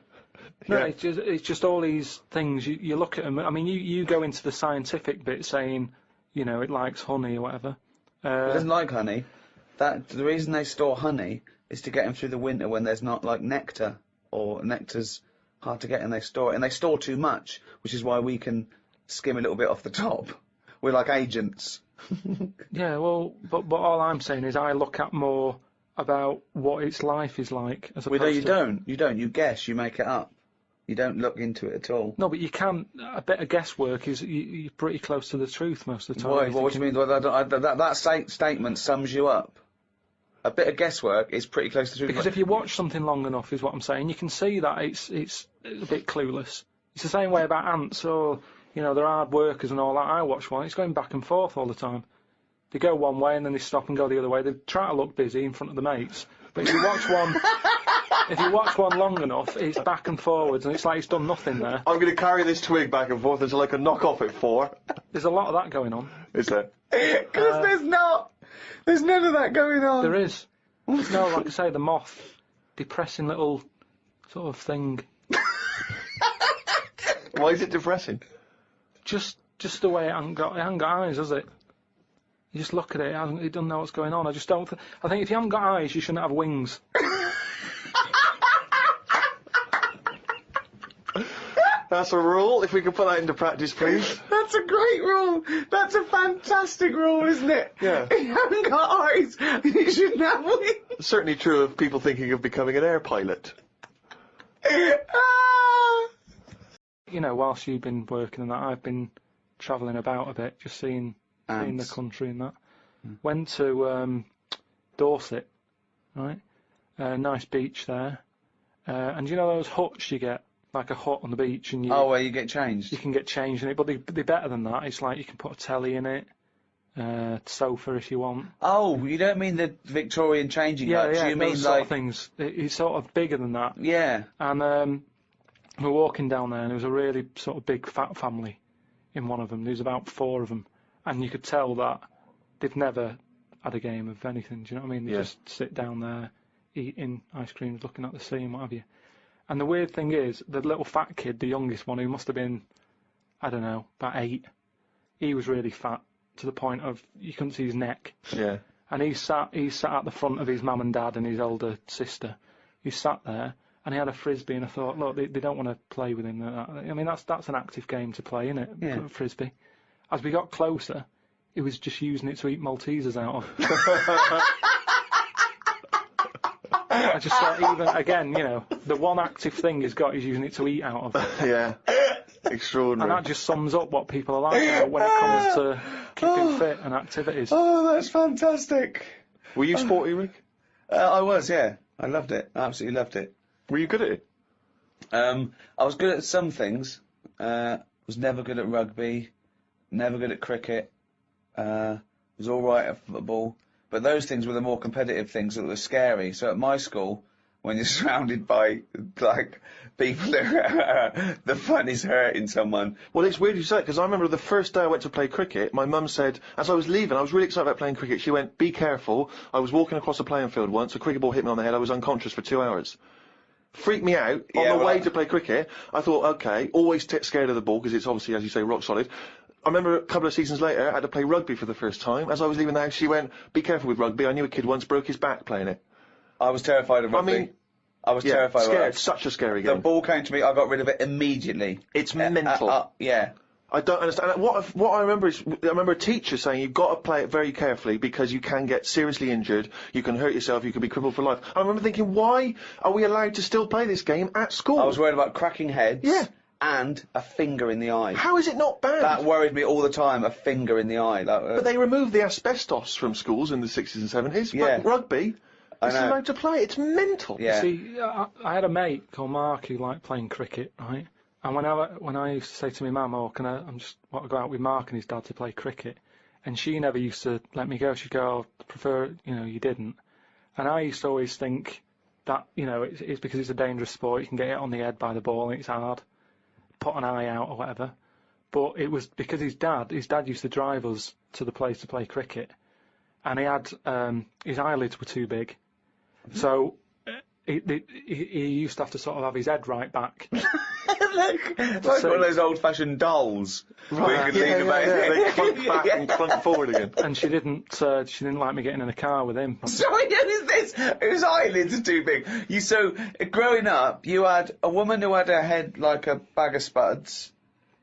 No, it's just all these things. You look at them. I mean, you go into the scientific bit saying, you know, it likes honey or whatever.
It doesn't like honey. The reason they store honey is to get them through the winter when there's not like nectar, or nectar's hard to get, and they store it. And they store too much, which is why we can skim a little bit off the top. We're like agents.
Yeah, well, but all I'm saying is I look at more about what its life is like. As
Well, no, you
to...
don't. You don't. You guess. You make it up. You don't look into it at all.
No, but you can. A bit of guesswork is you're pretty close to the truth most of the time.
Why? What do you mean? That statement sums you up. A bit of guesswork is pretty close to the truth.
Because if you watch something long enough, is what I'm saying, you can see that it's a bit clueless. It's the same way about ants, or you know, they're hard workers and all that. I watch one; it's going back and forth all the time. They go one way and then they stop and go the other way. They try to look busy in front of the mates, but if you watch one, if you watch one long enough, it's back and forwards, and it's like it's done nothing there.
I'm going to carry this twig back and forth until I can knock off at 4.
There's a lot of that going on.
Is there?
Because there's not. There's none of that going on.
There is. No, like I say, the moth, depressing little sort of thing.
Why is it depressing?
Just the way it hasn't got eyes, has it? You just look at it, it doesn't know what's going on. I just don't. I think if you haven't got eyes, you shouldn't have wings.
That's a rule. If we could put that into practice, please.
That's a great rule. That's a fantastic rule, isn't it?
Yeah.
If you haven't got eyes, you shouldn't have wings.
Certainly true of people thinking of becoming an air pilot.
You know, whilst you've been working on that, I've been travelling about a bit, just seeing the country and that. Went to Dorset, right? Nice beach there. And you know those huts you get? Like a hut on the beach, and
where you get changed.
You can get changed in it, but they're better than that. It's like you can put a telly in it, sofa if you want.
Oh, you don't mean the Victorian changing huts?
Yeah,
you mean
those
like
sort of things. It's sort of bigger than that.
Yeah.
And we were walking down there, and there was a really sort of big fat family in one of them. There was about 4 of them, and you could tell that they've never had a game of anything. Do you know what I mean? They just sit down there, eating ice creams, looking at the sea and what have you. And the weird thing is, the little fat kid, the youngest one, who must have been, I don't know, about 8, he was really fat to the point of you couldn't see his neck.
Yeah.
And he sat at the front of his mum and dad and his older sister. He sat there and he had a frisbee, and I thought, look, they don't want to play with him. I mean, that's an active game to play, isn't it?
Yeah.
Frisbee. As we got closer, he was just using it to eat Maltesers out of. I just thought, even again, you know, the one active thing he's got is using it to eat out of.
Yeah, extraordinary.
And that just sums up what people are like now when it comes to keeping fit and activities.
Oh, that's fantastic.
Were you sporty, Rick?
I was, yeah. I loved it. I absolutely loved it.
Were you good at it?
I was good at some things. Was never good at rugby. Never good at cricket. Was all right at football. But those things were the more competitive things that were scary. So at my school, when you're surrounded by, like, people that the fun is hurting someone.
Well, it's weird you say it, because I remember the first day I went to play cricket, my mum said, as I was leaving, I was really excited about playing cricket, she went, be careful. I was walking across a playing field once, a cricket ball hit me on the head, I was unconscious for 2 hours. Freaked me out. On the way to play cricket, I thought, okay, always scared of the ball, because it's obviously, as you say, rock solid. I remember a couple of seasons later, I had to play rugby for the first time. As I was leaving the house, she went, be careful with rugby. I knew a kid once broke his back playing it.
I was terrified of rugby.
I mean,
I was terrified of
scared.
it.
Such a scary game.
The ball came to me, I got rid of it immediately.
It's mental.
Yeah.
I don't understand. What I remember is, I remember a teacher saying you've got to play it very carefully because you can get seriously injured, you can hurt yourself, you can be crippled for life. I remember thinking, why are we allowed to still play this game at school?
I was worried about cracking heads.
Yeah.
And a finger in the eye.
How is it not bad?
That worried me all the time, a finger in the eye.
But they removed the asbestos from schools in the 60s and 70s.
Yeah.
But rugby, it's allowed to play. It's mental.
Yeah.
See, I had a mate called Mark who liked playing cricket, right? And when I used to say to my mum, oh, I want to go out with Mark and his dad to play cricket, and she never used to let me go. She'd go, oh, I prefer, you didn't. And I used to always think that, it's because it's a dangerous sport. You can get hit on the head by the ball and it's hard. Put an eye out or whatever. But it was because his dad used to drive us to the place to play cricket.
and he had his eyelids were too big, so he used to have to sort of have his head right back.
Like one of those old-fashioned dolls.
Right. They clunk back and clunk forward again.
And she didn't like me getting in a car with him.
Sorry, what is this? Whose eyelids are too big? Growing up, you had a woman who had her head like a bag of spuds.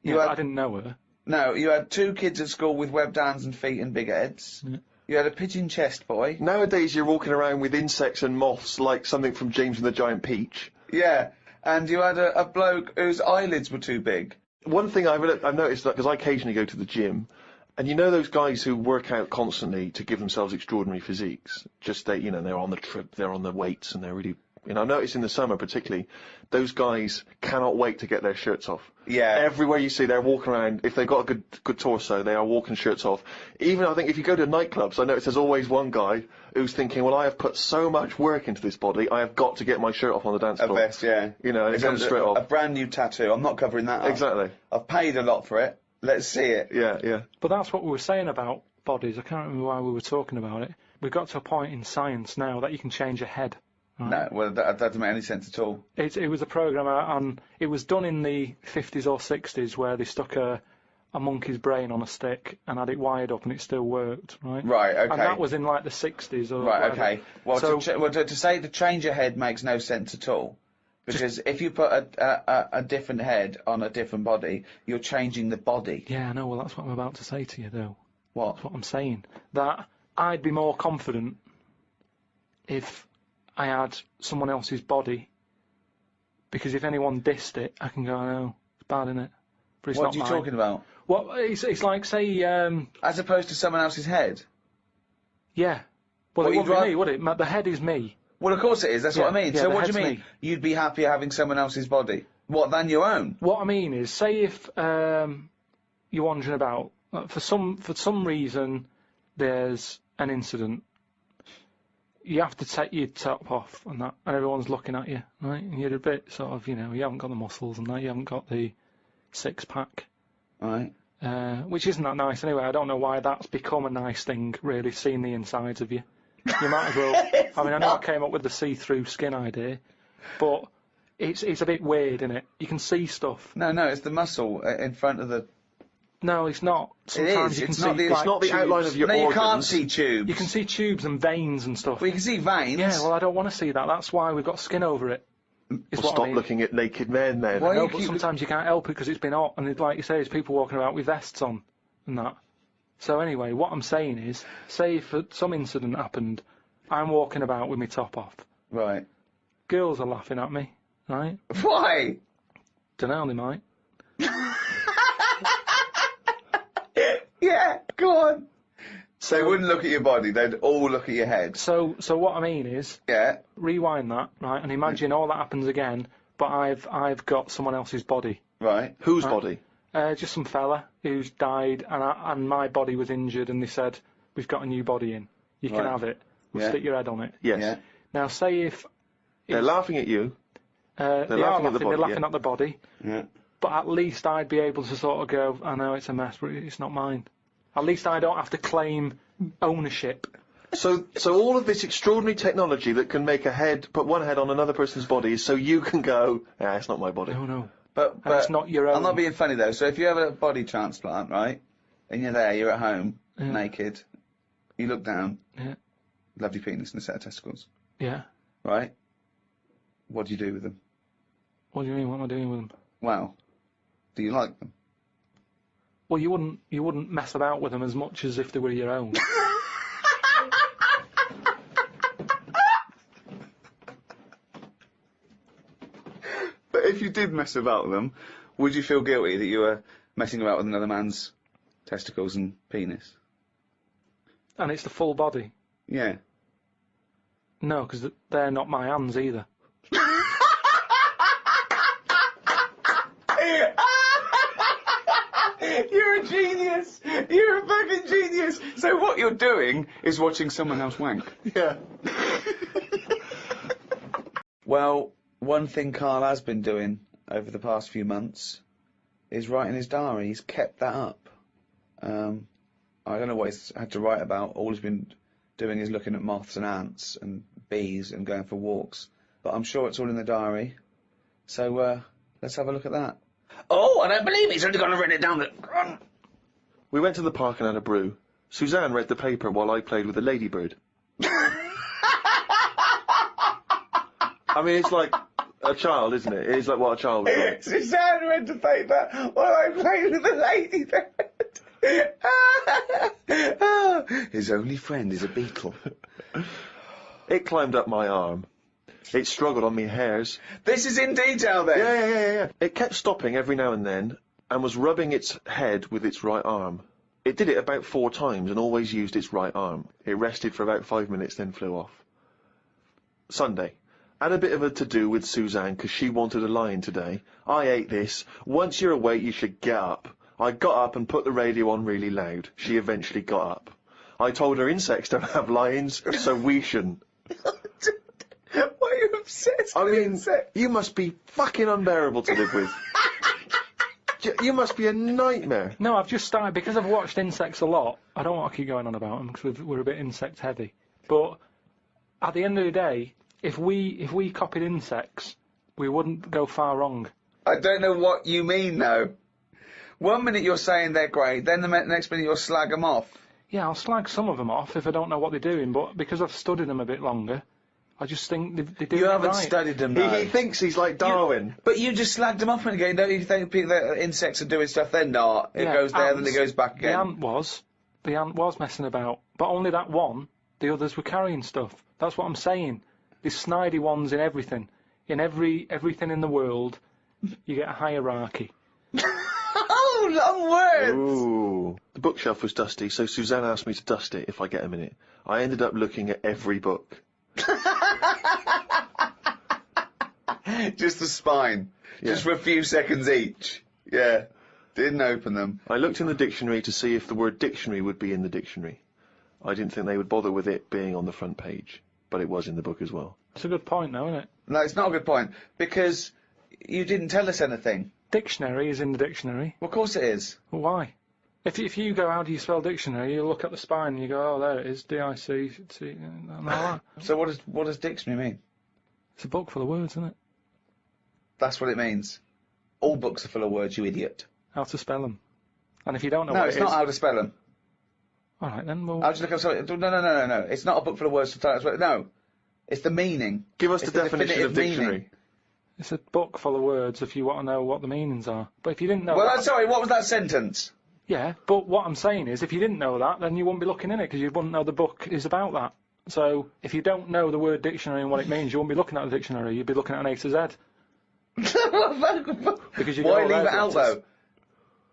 I didn't know her.
No, you had 2 kids at school with webbed hands and feet and big heads.
Yeah.
You had a pigeon chest boy.
Nowadays, you're walking around with insects and moths like something from James and the Giant Peach.
Yeah, and you had a bloke whose eyelids were too big.
One thing I've noticed, because I occasionally go to the gym, and you know those guys who work out constantly to give themselves extraordinary physiques? They're on the trip, they're on the weights, and they're really... I notice in the summer particularly, those guys cannot wait to get their shirts off.
Yeah.
Everywhere you see, they're walking around. If they've got a good torso, they are walking shirts off. Even, I think, if you go to nightclubs, I notice there's always one guy who's thinking, well, I have put so much work into this body, I have got to get my shirt off on the dance floor.
A vest, yeah.
And it comes straight off.
A brand new tattoo. I'm not covering that up.
Exactly.
I've paid a lot for it. Let's see it.
Yeah.
But that's what we were saying about bodies. I can't remember why we were talking about it. We've got to a point in science now that you can change your head. Right.
No, well, that doesn't make any sense at all.
It was a program, and it was done in the 50s or 60s where they stuck a monkey's brain on a stick and had it wired up, and it still worked, right?
Right, okay.
And that was in, like, the 60s or
Right,
whatever.
okay. Well, to say to change your head makes no sense at all. Because if you put a different head on a different body, you're changing the body.
Yeah, I know, well, that's what I'm about to say to you, though.
What?
That's what I'm saying. That I'd be more confident if I had someone else's body, because if anyone dissed it, I can go, no, it's bad, innit? But it's
what
not
are you
mine.
talking about?
Well, it's like, say...
as opposed to someone else's head?
Yeah. Well, it wouldn't be me, would it? The head is me.
Well, of course it is, that's what I mean.
Yeah,
so
the
what do you
head's
mean?
me.
You'd be happier having someone else's body? What, than your own?
What I mean is, say if you're wandering about, for some reason there's an incident, you have to take your top off and that, and everyone's looking at you, right? And you're a bit sort of, you haven't got the muscles and that, you haven't got the six-pack.
Right.
Which isn't that nice anyway. I don't know why that's become a nice thing, really, seeing the insides of you. You might as well... I mean, I know I came up with the see-through skin idea, but it's a bit weird, isn't it? You can see stuff.
No, it's the muscle in front of the...
No, it's not. Sometimes you can see
it's not the outline of your organs.
No, you can't see tubes.
You can see tubes and veins and stuff.
Well, you can see veins.
Yeah, well, I don't want to see that. That's why we've got skin over it.
Stop looking at naked men, then.
No, but sometimes you can't help it because it's been hot, and like you say, there's people walking about with vests on and that. So anyway, what I'm saying is, say if some incident happened, I'm walking about with my top off.
Right.
Girls are laughing at me, right?
Why?
Dunno, they might.
Yeah, go on. So they wouldn't look at your body, they'd all look at your head.
So what I mean is, rewind that, right, and imagine all that happens again, but I've got someone else's body.
Right.
Whose body?
Just some fella who's died, and my body was injured, and they said, we've got a new body in. You can have it. We'll stick your head on it.
Yes. Yeah.
Now, say if...
They're laughing at you.
They're laughing at the body.
Yeah.
But at least I'd be able to sort of go, I know it's a mess, but it's not mine. At least I don't have to claim ownership.
So all of this extraordinary technology that can make put one head on another person's body is so you can go, it's not my body.
No.
But
it's not your own.
I'm not being funny though. So if you have a body transplant, right, and you're at home, naked, you look down, lovely penis and a set of testicles.
Yeah.
Right? What do you do with them?
What do you mean, what am I doing with them?
Well, do you like them?
Well, you wouldn't mess about with them as much as if they were your own.
But if you did mess about with them, would you feel guilty that you were messing about with another man's testicles and penis?
And it's the full body?
Yeah.
No, because they're not my hands either.
You're a genius! You're a fucking genius! So what you're doing is watching someone else wank.
Yeah.
Well, one thing Karl has been doing over the past few months is writing his diary. He's kept that up. I don't know what he's had to write about. All he's been doing is looking at moths and ants and bees and going for walks. But I'm sure it's all in the diary. So, let's have a look at that. Oh, I don't believe he's only gone and written it down.
We went to the park and had a brew. Suzanne read the paper while I played with a ladybird. I mean, it's like a child, isn't it? It is like what a child would do.
Suzanne read the paper while I played with the ladybird. His only friend is a beetle.
It climbed up my arm. It struggled on me hairs.
This is in detail, then?
Yeah. It kept stopping every now and then and was rubbing its head with its right arm. It did it about 4 times and always used its right arm. It rested for about 5 minutes, then flew off. Sunday. Had a bit of a to-do with Suzanne because she wanted a lion today. I ate this. Once you're awake, you should get up. I got up and put the radio on really loud. She eventually got up. I told her insects don't have lions, so we shouldn't.
Why are you obsessed with insects?
You must be fucking unbearable to live with. You must be a nightmare.
No, I've just started, because I've watched insects a lot, I don't want to keep going on about them, because we're a bit insect heavy. But at the end of the day, if we copied insects, we wouldn't go far wrong.
I don't know what you mean, though. 1 minute you're saying they're great, then the next minute you'll slag them off.
Yeah, I'll slag some of them off if I don't know what they're doing, but because I've studied them a bit longer, I just think they do.
You
it
haven't
right.
studied them, though.
He thinks he's like Darwin.
But you just slagged them off again, don't you think that insects are doing stuff? They're not. It goes there, then it goes back again.
The ant was messing about, but only that one. The others were carrying stuff. That's what I'm saying. There's snidey ones in everything. In everything in the world, you get a hierarchy.
Oh, long words!
Ooh. The bookshelf was dusty, so Suzanne asked me to dust it if I get a minute. I ended up looking at every book.
Just the spine.
Yeah.
Just for a few seconds each. Yeah. Didn't open them.
I looked in the dictionary to see if the word dictionary would be in the dictionary. I didn't think they would bother with it being on the front page, but it was in the book as well.
It's a good point, though, isn't it?
No, it's not a good point, because you didn't tell us anything.
Dictionary is in the dictionary.
Well, of course it is.
Well, why? If you go, how do you spell dictionary, you look at the spine and you go, oh, there it is, D-I-C-C, and all that.
So what does dictionary mean?
It's a book full of words, isn't it?
That's what it means. All books are full of words, you idiot.
How to spell them. And if you don't know
no,
what
it's
it
not
is...
how to spell them.
All right, then we'll...
I'll just look up something. No. It's not a book full of words to tell us what... No. It's the meaning.
Give us the definition of dictionary.
Meaning.
It's a book full of words if you want to know what the meanings are. But if you didn't know...
Well, sorry, what was that sentence?
Yeah, but what I'm saying is, if you didn't know that, then you wouldn't be looking in it, because you wouldn't know the book is about that. So, if you don't know the word dictionary and what it means, you wouldn't be looking at the dictionary, you'd be looking at an A to Z. Because you
Why leave it out, though?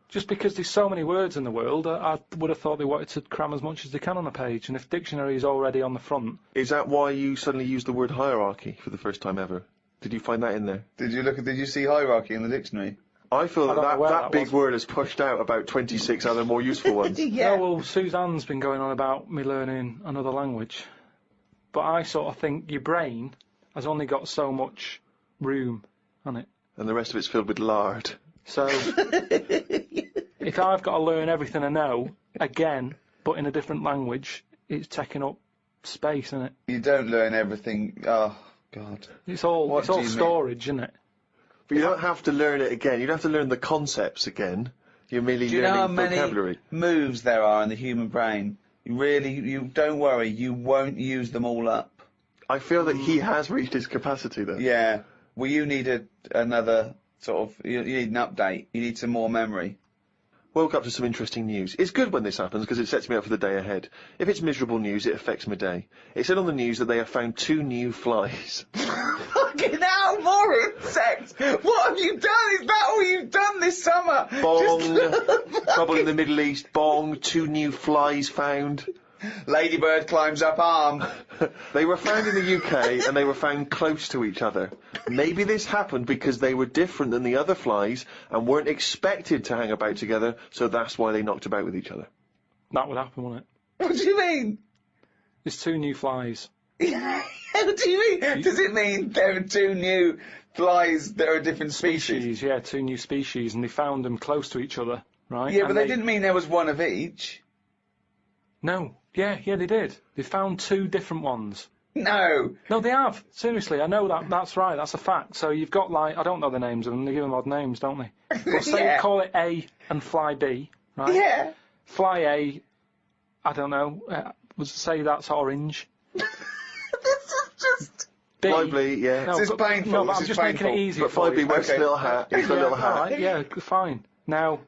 Just because there's so many words in the world, I would have thought they wanted to cram as much as they can on a page, and if dictionary is already on the front...
Is that why you suddenly used the word hierarchy for the first time ever? Did you find that in there?
Did you see hierarchy in the dictionary?
I feel that big word has pushed out about 26 other more useful ones.
Yeah, well, Suzanne's been going on about me learning another language. But I sort of think your brain has only got so much room on it.
And the rest of it's filled with lard.
So, if I've got to learn everything I know, again, but in a different language, it's taking up space, isn't it?
You don't learn everything. Oh, God.
It's all storage, isn't it?
But you don't have to learn it again. You don't have to learn the concepts again. You're merely
learning vocabulary.
vocabulary.
Do you know how many moves there are in the human brain? You don't worry, you won't use them all up.
I feel that he has reached his capacity, though.
Yeah. Well, you need another sort of... You need an update. You need some more memory.
Woke up to some interesting news. It's good when this happens because it sets me up for the day ahead. If it's miserable news, it affects my day. It said on the news that they have found 2 new flies.
Fucking hell, more insects! What have you done? Is that all you've done this summer?
Bong! Trouble in the Middle East. Bong! 2 new flies found.
Ladybird climbs up arm.
They were found in the UK and they were found close to each other. Maybe this happened because they were different than the other flies and weren't expected to hang about together, so that's why they knocked about with each other.
That would happen, wouldn't
it? What do you mean?
There's 2 new flies.
What do you mean? Does it mean there are 2 new flies that are a different species?
Yeah, 2 new species, and they found them close to each other, right?
Yeah, but they didn't mean there was one of each.
No.
Yeah, they did. They found 2 different ones.
No!
No, they have. Seriously, I know that. That's right. That's a fact. So you've got, like, I don't know the names of them. They give them odd names, don't they? Well, say
Yeah.
call it A and Fly B, right?
Yeah.
Fly A, I don't know, say that's orange.
This is just...
B.
Lively, yeah.
No,
This is
but,
painful.
No, but
this
I'm
is
just
painful.
making it easier
But
for
5B
you.
wears a little hat. He's got a little hat.
Alright, yeah, fine. Now,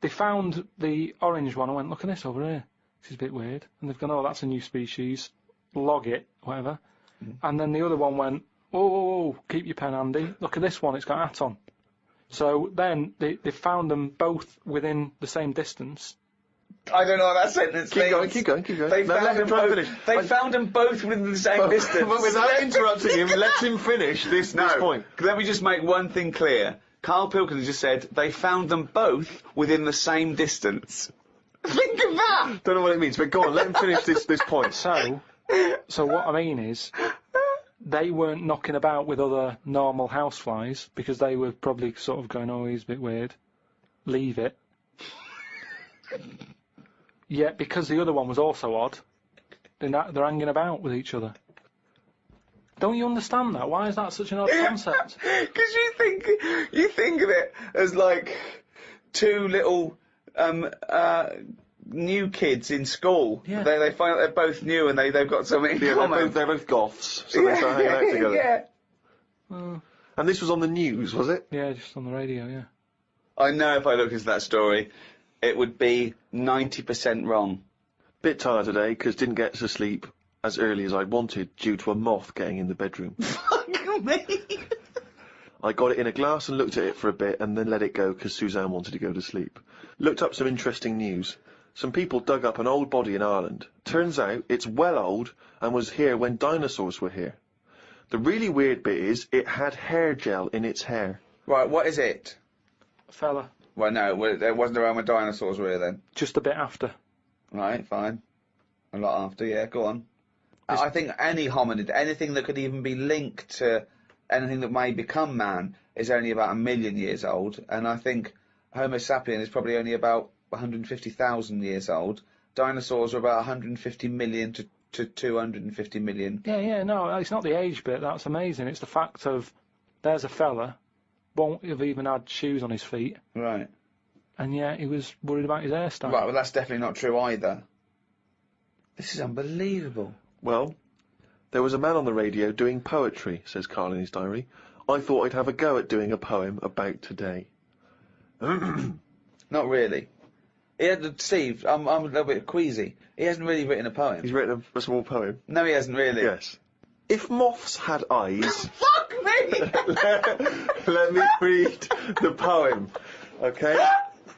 they found the orange one. I went, look at this over here. This is a bit weird. And they've gone, oh, that's a new species. Log it, whatever. And then the other one went, oh, keep your pen handy. Look at this one, it's got a hat on. So then they found them both within the same distance.
I don't know what that sentence means.
Keep going.
They found them both within the same distance.
But without interrupting him, let him finish this point.
Let me just make one thing clear. Karl Pilkington just said they found them both within the same distance. Think of that!
Don't know what it means, but go on, let him finish this point.
So what I mean is, they weren't knocking about with other normal houseflies, because they were probably sort of going, oh, he's a bit weird. Leave it. Yet, because the other one was also odd, they're hanging about with each other. Don't you understand that? Why is that such an odd concept?
Because you think of it as like 2 little new kids in school.
Yeah.
They find out they're both new and they've got something in common.
They're both goths, so they start hanging out together.
Yeah.
And this was on the news, was it?
Yeah, just on the radio, yeah.
I know if I looked into that story, it would be 90% wrong.
Bit tired today, because didn't get to sleep as early as I wanted due to a moth getting in the bedroom.
Fuck me!
I got it in a glass and looked at it for a bit and then let it go because Suzanne wanted to go to sleep. Looked up some interesting news. Some people dug up an old body in Ireland. Turns out it's well old and was here when dinosaurs were here. The really weird bit is it had hair gel in its hair.
Right, what is it?
A fella.
Well, no, it wasn't around when dinosaurs were here then.
Just a bit after.
Right, fine. A lot after, yeah, go on. I think any hominid, anything that could even be linked to anything that may become man, is only about 1 million years old, and I think Homo sapien is probably only about 150,000 years old. Dinosaurs are about 150 million to 250 million.
Yeah, no, it's not the age bit, that's amazing. It's the fact of, there's a fella, won't have even had shoes on his feet.
Right.
And yeah, he was worried about his hairstyle.
Right, well that's definitely not true either. This is unbelievable.
Well, there was a man on the radio doing poetry, says Karl in his diary. I thought I'd have a go at doing a poem about today.
Not really. Steve, I'm a little bit queasy. He hasn't really written a poem.
He's written a small poem.
No, he hasn't really.
Yes. If moths had eyes...
Fuck me!
Let me read the poem, okay?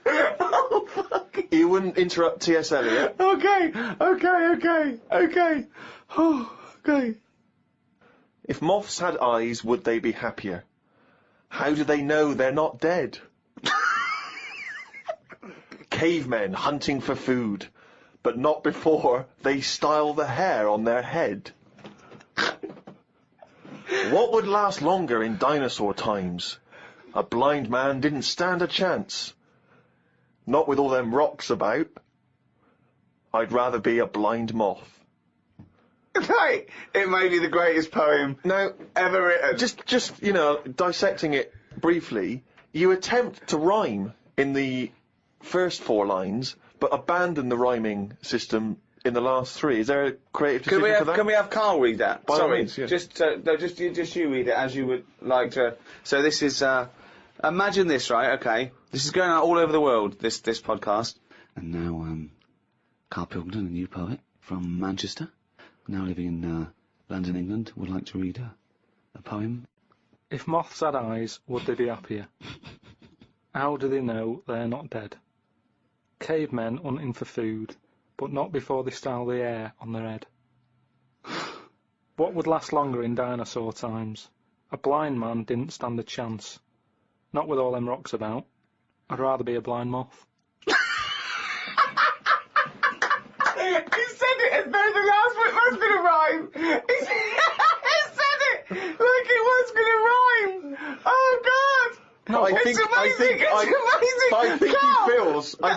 Oh, fuck.
You wouldn't interrupt T.S. Eliot.
Okay.
Oh, okay. If moths had eyes, would they be happier? How do they know they're not dead? Cavemen hunting for food, but not before they style the hair on their head. What would last longer in dinosaur times? A blind man didn't stand a chance. Not with all them rocks about. I'd rather be a blind moth.
Right, it may be the greatest poem ever written.
Just you know, dissecting it briefly, you attempt to rhyme in the first 4 lines, but abandon the rhyming system in the last 3. Is there a creative decision for that?
Can we have Karl read that?
By all
Sorry,
means, yes.
just you read it as you would like to. So this is, imagine this, right? Okay, this is going out all over the world. This podcast.
And now, Karl Pilkington, a new poet from Manchester, now living in London, England, would like to read a poem.
If moths had eyes, would they be happier? How do they know they're not dead? Cavemen hunting for food, but not before they style the hair on their head. What would last longer in dinosaur times? A blind man didn't stand a chance. Not with all them rocks about. I'd rather be a blind moth.
He said it as though the last bit was going to rhyme. He said it like it was going to rhyme. Oh, God.
I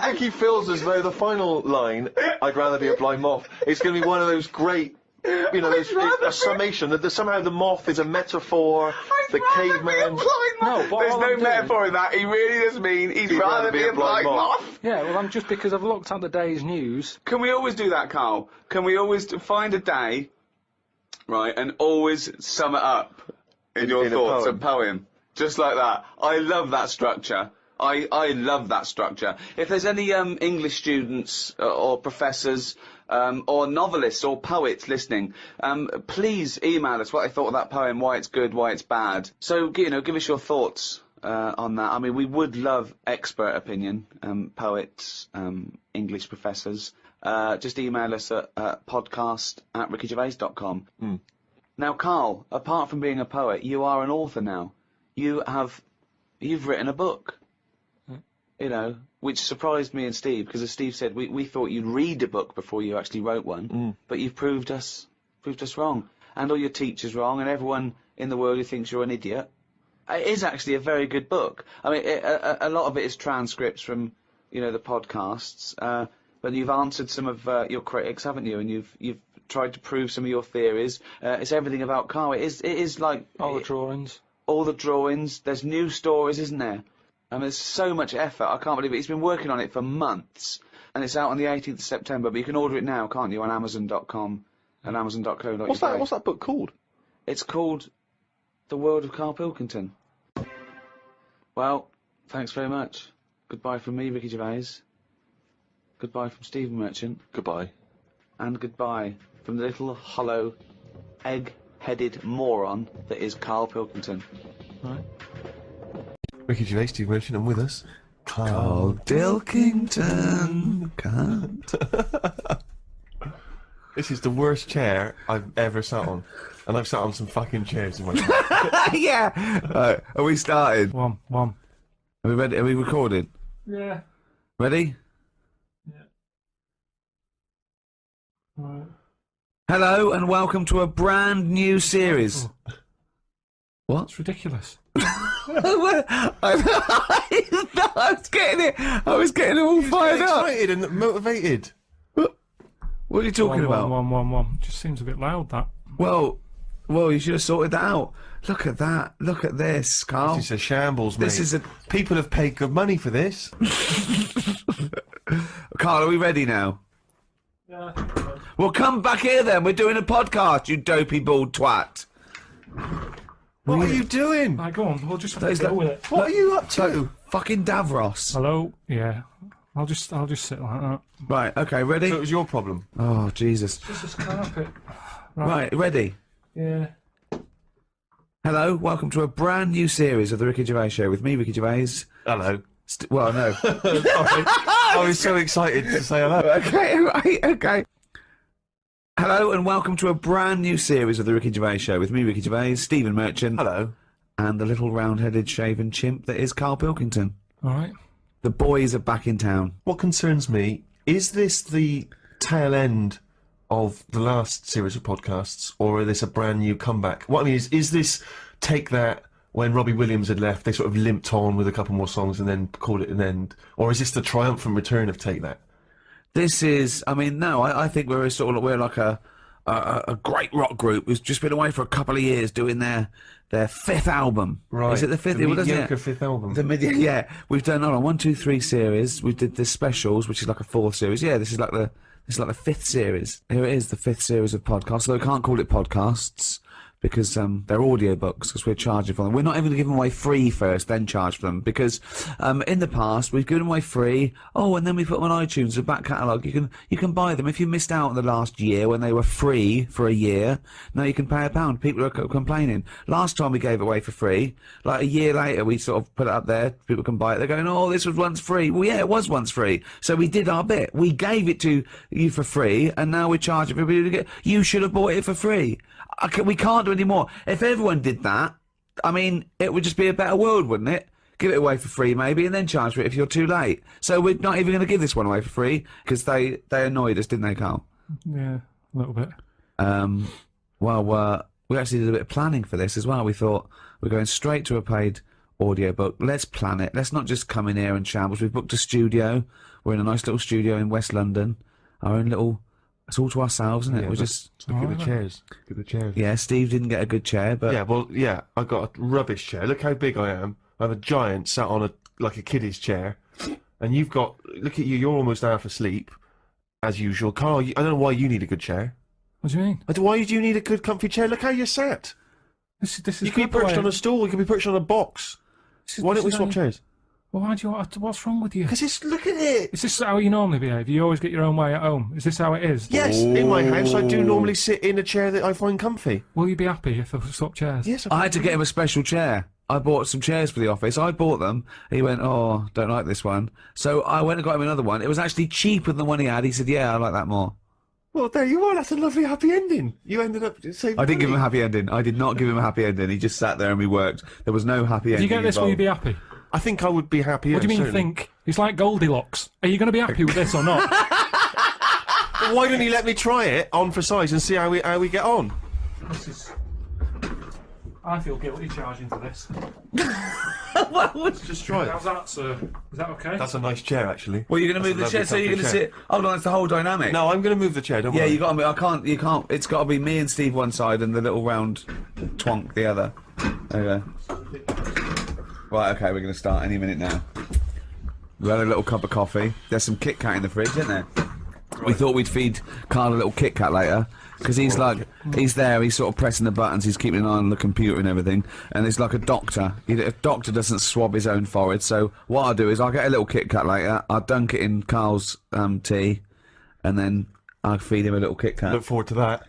think he feels as though the final line, "I'd rather be a blind moth," is going to be one of those great, you know, a summation that somehow the moth is a metaphor. The caveman.
No, but
there's
all
no
I'm doing-
metaphor in that. He really does mean he'd rather be a blind moth.
Yeah, well, I'm just because I've looked at the day's news.
Can we always do that, Karl? Can we always find a day, right, and always sum it up in your thoughts, a poem, just like that? I love that structure. I love that structure. If there's any English students or professors or novelists or poets listening, please email us what they thought of that poem, why it's good, why it's bad. So, you know, give us your thoughts on that. I mean, we would love expert opinion, poets, English professors. Just email us at podcast@rickygervais.com. Now, Karl, apart from being a poet, you are an author now. You've written a book. You know, which surprised me and Steve, because as Steve said, we thought you'd read a book before you actually wrote one, but you've proved us wrong, and all your teachers wrong, and everyone in the world who thinks you're an idiot. It is actually a very good book. I mean, a lot of it is transcripts from, you know, the podcasts, but you've answered some of your critics, haven't you? And you've tried to prove some of your theories. It's everything about Karl. It is like
all the drawings.
All the drawings. There's new stories, isn't there? And there's so much effort. I can't believe it. He's been working on it for months, and it's out on the 18th of September. But you can order it now, can't you, on Amazon.com and Amazon.co.uk.
What's that book called?
It's called The World of Karl Pilkington. Well, thanks very much. Goodbye from me, Ricky Gervais. Goodbye from Stephen Merchant.
Goodbye.
And goodbye from the little hollow, egg-headed moron that is Karl Pilkington.
Right.
Ricky Gervais, Steve Merchant, and with us,
Karl Pilkington.
This is the worst chair I've ever sat on, and I've sat on some fucking chairs in my life.
Yeah. Right, are we started?
One.
Are we ready? Are we recorded?
Yeah.
Ready?
Yeah. Right.
Hello and welcome to a brand new series. What?
It's ridiculous.
I was getting it all fired up.
Excited and motivated.
What are you talking about?
One. Just seems a bit loud, that.
Well, you should have sorted that out. Look at that. Look at this, Karl.
This is a shambles, mate.
This is a...
People have paid good money for this.
Karl, are we ready now?
Yeah.
Well, come back here then. We're doing a podcast, you dopey bald twat.
What are you doing?
Right, go on. We'll just go
like-
with it.
What are you up to?
Fucking Davros.
Hello. Yeah. I'll just sit like that.
Right, okay, ready?
So it was your problem.
Oh, Jesus.
Just this carpet.
Right, ready?
Yeah.
Hello, welcome to a brand new series of The Ricky Gervais Show with me, Ricky Gervais.
Hello.
Well, no.
Sorry. I was so excited to say hello.
Okay, right, okay. Hello and welcome to a brand new series of The Ricky Gervais Show with me, Ricky Gervais, Stephen Merchant.
Hello.
And the little round-headed shaven chimp that is Karl Pilkington.
All right.
The boys are back in town.
What concerns me, is this the tail end of the last series of podcasts, or is this a brand new comeback? What I mean is this Take That, when Robbie Williams had left, they sort of limped on with a couple more songs and then called it an end? Or is this the triumphant return of Take That?
This is, I mean, no, I think we're like a great rock group who's just been away for a couple of years doing their fifth album.
Right.
Is it the fifth?
The
Well, doesn't
mediocre
it?
fifth album.
Yeah. We've done 1, 2, 3 series. We did the specials, which is like a 4th series. Yeah, this is like the 5th series. Here it is, the 5th series of podcasts. Though we can't call it podcasts because they're audiobooks, because we're charging for them. We're not even going to give them away free first, then charge for them, because in the past we've given them away free. Oh, and then we put them on iTunes, the back catalogue. You can buy them if you missed out on the last year when they were free for a year. Now you can pay £1. People are complaining. Last time we gave it away for free, like a year later, we sort of put it up there. People can buy it. They're going, oh, this was once free. Well, yeah, it was once free. So we did our bit. We gave it to you for free, and now we're charging for people to get. You should have bought it for free. We can't do any more. If everyone did that, I mean, it would just be a better world, wouldn't it? Give it away for free, maybe, and then charge for it if you're too late. So we're not even going to give this one away for free, because they annoyed us, didn't they, Karl?
Yeah, a little bit.
Well, we actually did a bit of planning for this as well. We thought we're going straight to a paid
audiobook. Let's plan it. Let's not just come in here and shambles. We've booked a studio. We're in a nice little studio in West London. Our own little... It's all to ourselves, isn't it?
Yeah,
We're
look-
just...
Look at the chairs. Look at the chairs.
Yeah, Steve didn't get a good chair, but...
Yeah, well, yeah, I got a rubbish chair. Look how big I am. I have a giant sat on like a kiddie's chair. And you've got... Look at you, you're almost half asleep, as usual. Carl, I don't know why you need a good chair.
What do you mean?
Why do you need a good comfy chair? Look how you're sat.
This is
You could be perched on a stool, you could be perched on a box. Why don't we swap chairs?
Well, why do you want? What's wrong with you?
Because it's... Look at it!
Is this how you normally behave? You always get your own way at home. Is this how it is?
Yes, in my house I do normally sit in a chair that I find comfy.
Will you be happy if I swap chairs?
Yes,
I had to get him a special chair. I bought some chairs for the office. I bought them. He went, oh, don't like this one. So I went and got him another one. It was actually cheaper than the one he had. He said, yeah, I like that more.
Well, there you are. That's a lovely happy ending. You ended up saving
I didn't give him a
money.
happy ending. I did not give him a happy ending. He just sat there and we worked. There was no happy
If
ending
you get this, will you be happy?
I think I would be happy.
What do you mean think? It's like Goldilocks. Are you going to be happy with this or not?
Well, why don't you let me try it on for size and see how we get on?
This is... I feel guilty charging for this.
Well,
let's just try it.
How's that, sir? Is that okay?
That's a nice chair, actually.
Well, you're going to move the
That's a
chair,
lovely
so you're going to
comfy
sit... Hold on, it's the whole dynamic.
No, I'm going to move the chair, don't
Yeah,
worry.
you got to... you can't... It's got to be me and Steve one side and the little round twonk the other. There you go. Right, okay, we're going to start any minute now. We had a little cup of coffee. There's some Kit Kat in the fridge, isn't there? We thought we'd feed Karl a little Kit Kat later, because he's like, he's there, he's sort of pressing the buttons, he's keeping an eye on the computer and everything, and he's like a doctor. A doctor doesn't swab his own forehead, so what I'll do is I'll get a little Kit Kat later, I'll dunk it in Karl's tea, and then I'll feed him a little Kit Kat.
Look forward to that.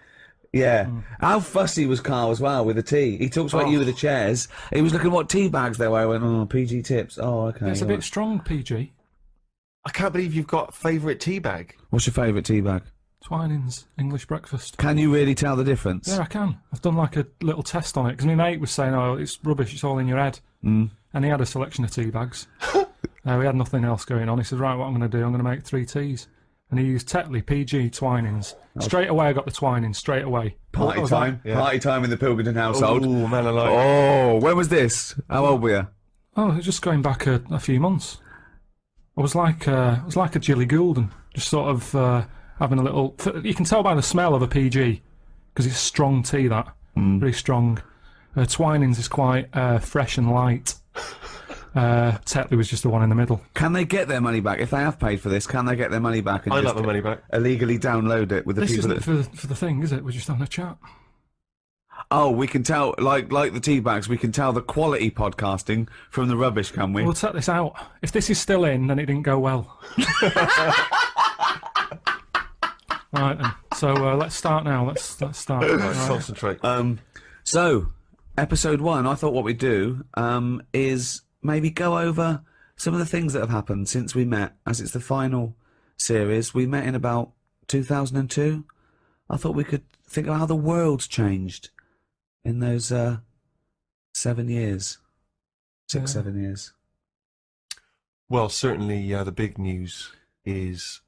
Yeah. How fussy was Karl as well with the tea? He talks about you with the chairs. He was looking what tea bags there were. I went, oh, PG tips. Oh, okay.
It's a bit strong, PG.
I can't believe you've got a favourite tea bag.
What's your favourite tea bag?
Twinings, English breakfast.
Can you really tell the difference?
Yeah, I can. I've done like a little test on it, because my mate was saying, oh, it's rubbish, it's all in your head.
Mm.
And he had a selection of tea bags. We had nothing else going on. He said, right, what I'm going to do, I'm going to make 3 teas. And he used Tetley, PG, Twinings. Straight away I got the Twinings, straight away.
Party time.
Yeah.
Party time in the Pilkington household.
Oh, man alive.
Oh, when was this? How old were you?
Oh, it's just going back a few months. I was like a Jilly Goulden, just sort of having a little... You can tell by the smell of a PG, because it's strong tea, that. Very strong. Twinings is quite fresh and light. Tetley was just the one in the middle.
Can they get their money back? If they have paid for this, can they get their money back and
I'd
just
like my money back.
illegally download it with the
This
people
isn't
that...
for the thing, is it? We're just having a chat.
Oh, we can tell, like the tea bags, we can tell the quality podcasting from the rubbish, can we?
We'll set this out. If this is still in, then it didn't go well. Right then. So let's start now. Let's start.
Let's concentrate.
So, episode 1, I thought what we'd do is maybe go over some of the things that have happened since we met, as it's the final series. We met in about 2002. I thought we could think of how the world's changed in those 7 years. 7 years.
Well, certainly the big news is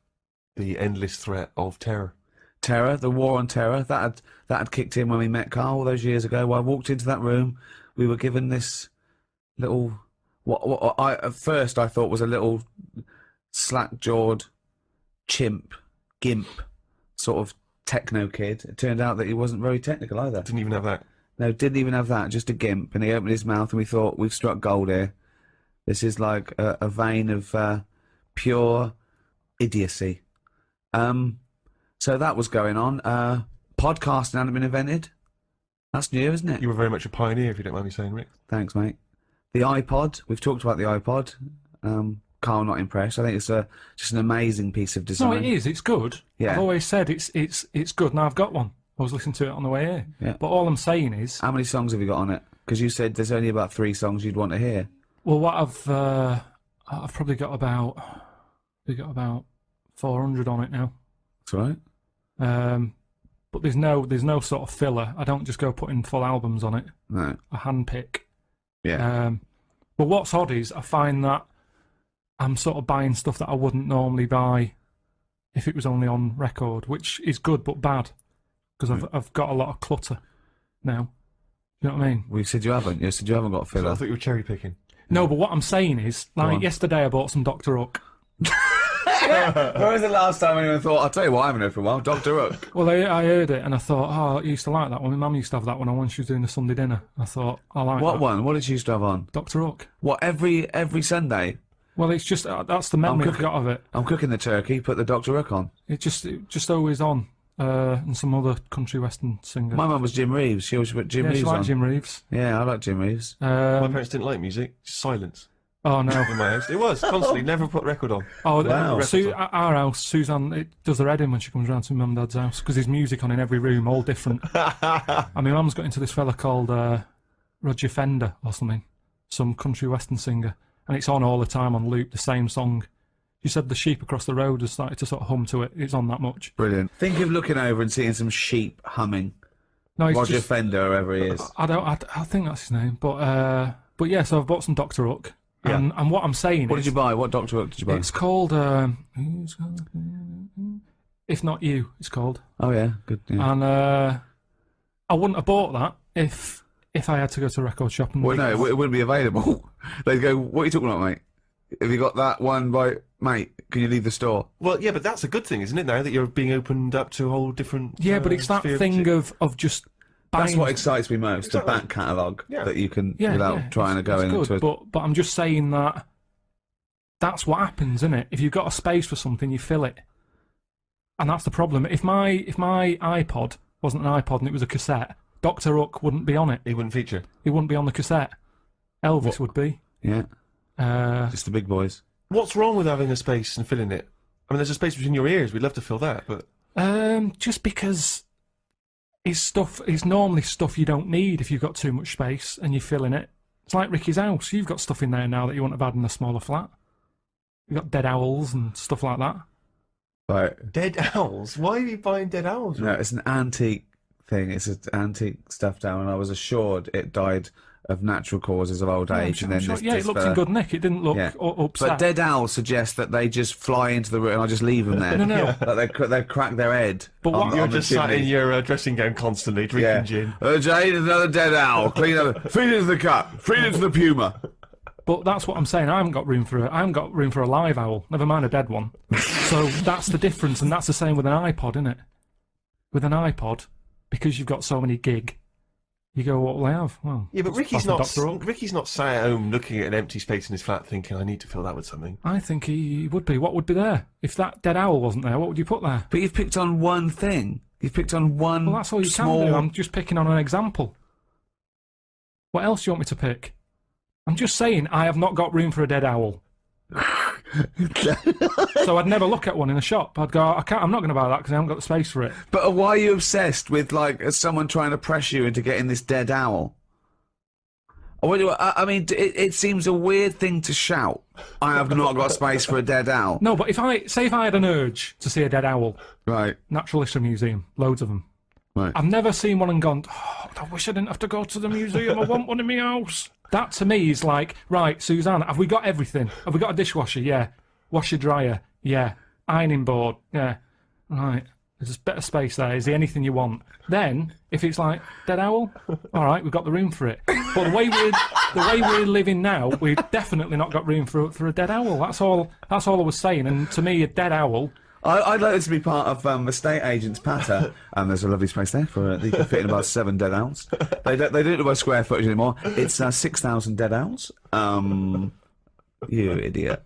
the endless threat of terror.
Terror, the war on terror, that had kicked in when we met Karl all those years ago. When I walked into that room, we were given this little, what I at first I thought was a little slack-jawed gimp sort of techno kid. It turned out that he wasn't very technical either.
Didn't even have that.
No, didn't even have that, just a gimp. And he opened his mouth and we thought, we've struck gold here. This is like a vein of pure idiocy. So that was going on. Podcasting hadn't been invented. That's new, isn't it?
You were very much a pioneer, if you don't mind me saying, Rick.
Thanks, mate. The iPod, we've talked about the iPod. Karl not impressed. I think it's just an amazing piece of design.
No, it is. It's good.
Yeah.
I've always said it's good, and I've got one. I was listening to it on the way here.
Yeah.
But all I'm saying is...
How many songs have you got on it? Because you said there's only about 3 songs you'd want to hear.
Well, what I've probably got about 400 on it now.
That's right.
But there's no sort of filler. I don't just go putting full albums on it.
No.
I handpick.
Yeah.
But what's odd is I find that I'm sort of buying stuff that I wouldn't normally buy if it was only on record, which is good but bad because I've got a lot of clutter now. You know what I mean?
Well, you said you haven't. You said you haven't got filler.
I thought you were cherry picking.
No, but what I'm saying is, like, yesterday I bought some Dr. Hook.
When was the last time anyone thought, I'll tell you what, I haven't heard for a while, Dr. Hook?
Well, I heard it and I thought, oh, I used to like that one. My mum used to have that one on when she was doing the Sunday dinner. I thought, I like
What
that.
one? What did she used to have on?
Dr. Hook.
What, every Sunday?
Well, it's just, that's the memory I've got of it.
I'm cooking the turkey, put the Dr. Hook on.
It just always on. And some other country western singer.
My mum was Jim Reeves. She always put Jim Reeves
she
on.
liked Jim Reeves.
Yeah, I like Jim Reeves.
My parents didn't like music, just silence.
Oh no!
In my house, it was constantly never put record on.
Oh
wow!
At our house, Suzanne it does her head in when she comes round to mum and dad's house because there's music on in every room, all different. I mean, mum's got into this fella called Roger Fender or something, some country western singer, and it's on all the time on loop, the same song. She said the sheep across the road has started to sort of hum to it. It's on that much.
Brilliant. Think of looking over and seeing some sheep humming.
No,
Roger Fender, whoever he is.
I think that's his name, but yeah. So I've bought some Dr. Hook. Yeah. And what I'm saying
What did you buy? What Dr. Hook did you buy?
It's called If Not You, it's called.
Oh yeah, good. Yeah.
And I wouldn't have bought that if I had to go to a record shop and...
Well, no, it wouldn't be available. They'd go, what are you talking about, mate? Have you got that one by... Mate, can you leave the store?
Well, yeah, but that's a good thing, isn't it, now that you're being opened up to a whole different...
Yeah, but it's that thing of just...
That's what excites me most, the back catalogue, that you can, without trying to go into it.
But I'm just saying that that's what happens, isn't it? If you've got a space for something, you fill it. And that's the problem. If my iPod wasn't an iPod and it was a cassette, Dr. Hook wouldn't be on it.
He wouldn't feature.
He wouldn't be on the cassette. Elvis would be.
Yeah. Just the big boys.
What's wrong with having a space and filling it? I mean, there's a space between your ears. We'd love to fill that, but...
Just because... It's normally stuff you don't need if you've got too much space and you're filling it. It's like Ricky's house. You've got stuff in there now that you wouldn't have had in a smaller flat. You've got dead owls and stuff like that.
Right.
Dead owls? Why are you buying dead owls?
No, it's an antique thing. It's an antique stuffed owl, and I was assured it died of natural causes of old age. And then
it looked in good nick. It didn't look upset.
But dead owls suggest that they just fly into the room and I just leave them there.
No.
That they crack their head.
But what,
you're just sat in your dressing gown constantly drinking gin.
Jane, another dead owl. Clean up. Feed it to the cat. Feed it to the puma.
But that's what I'm saying. I haven't got room for a live owl. Never mind a dead one. So that's the difference, and that's the same with an iPod, isn't it? With an iPod, because you've got so many gig. You go, what will I have? Well,
yeah, but Ricky's not sat at home looking at an empty space in his flat thinking, I need to fill that with something.
I think he would be. What would be there? If that dead owl wasn't there, what would you put there?
But you've picked on one thing. You've picked on one
Well, that's all you can do. I'm just picking on an example. What else do you want me to pick? I'm just saying I have not got room for a dead owl. So I'd never look at one in a shop. I'd go, I'm not going to buy that because I haven't got the space for it.
But why are you obsessed with, like, someone trying to pressure you into getting this dead owl? I mean, it seems a weird thing to shout. I have not got space for a dead owl.
No, but if I had an urge to see a dead owl,
right?
Natural History Museum, loads of them.
Right.
I've never seen one and gone, oh, I wish I didn't have to go to the museum. I want one in my house. That to me is like, right, Suzanne, have we got everything? Have we got a dishwasher? Yeah. Washer dryer? Yeah. Ironing board? Yeah. Right. There's a bit of space there. Is there anything you want? Then, if it's like, dead owl? All right, we've got the room for it. But the way we're living now, we've definitely not got room for a dead owl. That's all I was saying. And to me, a dead owl...
I'd like it to be part of estate agent's patter, and there's a lovely space there for you can fit in about 7 dead owls. They don't do it by square footage anymore. It's 6,000 dead owls. You idiot.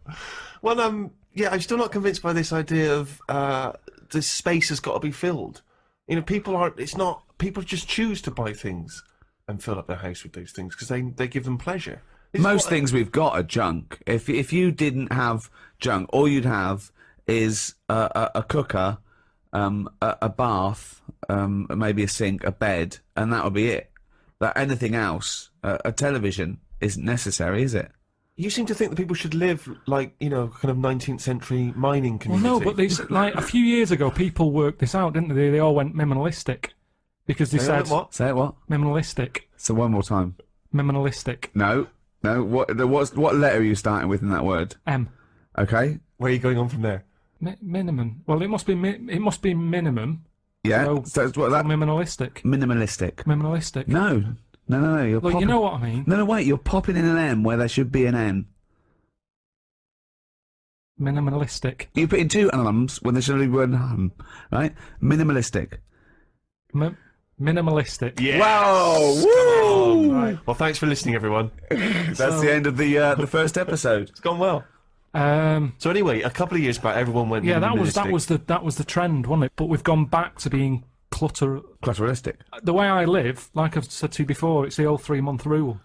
Well, yeah, I'm still not convinced by this idea of this space has got to be filled. You know, people just choose to buy things and fill up their house with those things because they give them pleasure.
Most things we've got are junk. If you didn't have junk, all you'd have is a cooker, a bath, maybe a sink, a bed, and that would be it. That anything else, a television, isn't necessary, is it?
You seem to think that people should live like, you know, kind of 19th century mining community.
Well, no, but like a few years ago, people worked this out, didn't they? They all went minimalistic because they said
what?
Say it what?
Minimalistic.
So one more time.
Minimalistic.
No. What letter are you starting with in that word?
M.
Okay.
Where are you going on from there?
Minimum. Well, it must be minimum.
Yeah. So it's what that
minimalistic.
Minimalistic.
Minimalistic.
No. No, you're
Look,
popping...
you know what I mean.
No, wait, you're popping in an M where there should be an N.
Minimalistic.
You put in 2 M's when there should only be 1 M, right? Minimalistic.
Minimalistic.
Yes.
Wow! Woo!
Right.
Well, thanks for listening, everyone.
That's the end of the first episode.
It's gone well. So anyway, a couple of years back, everyone went.
Yeah, that was
minimalistic.
the trend, wasn't it? But we've gone back to being
clutteristic.
The way I live, like I've said to you before, it's the old 3-month rule.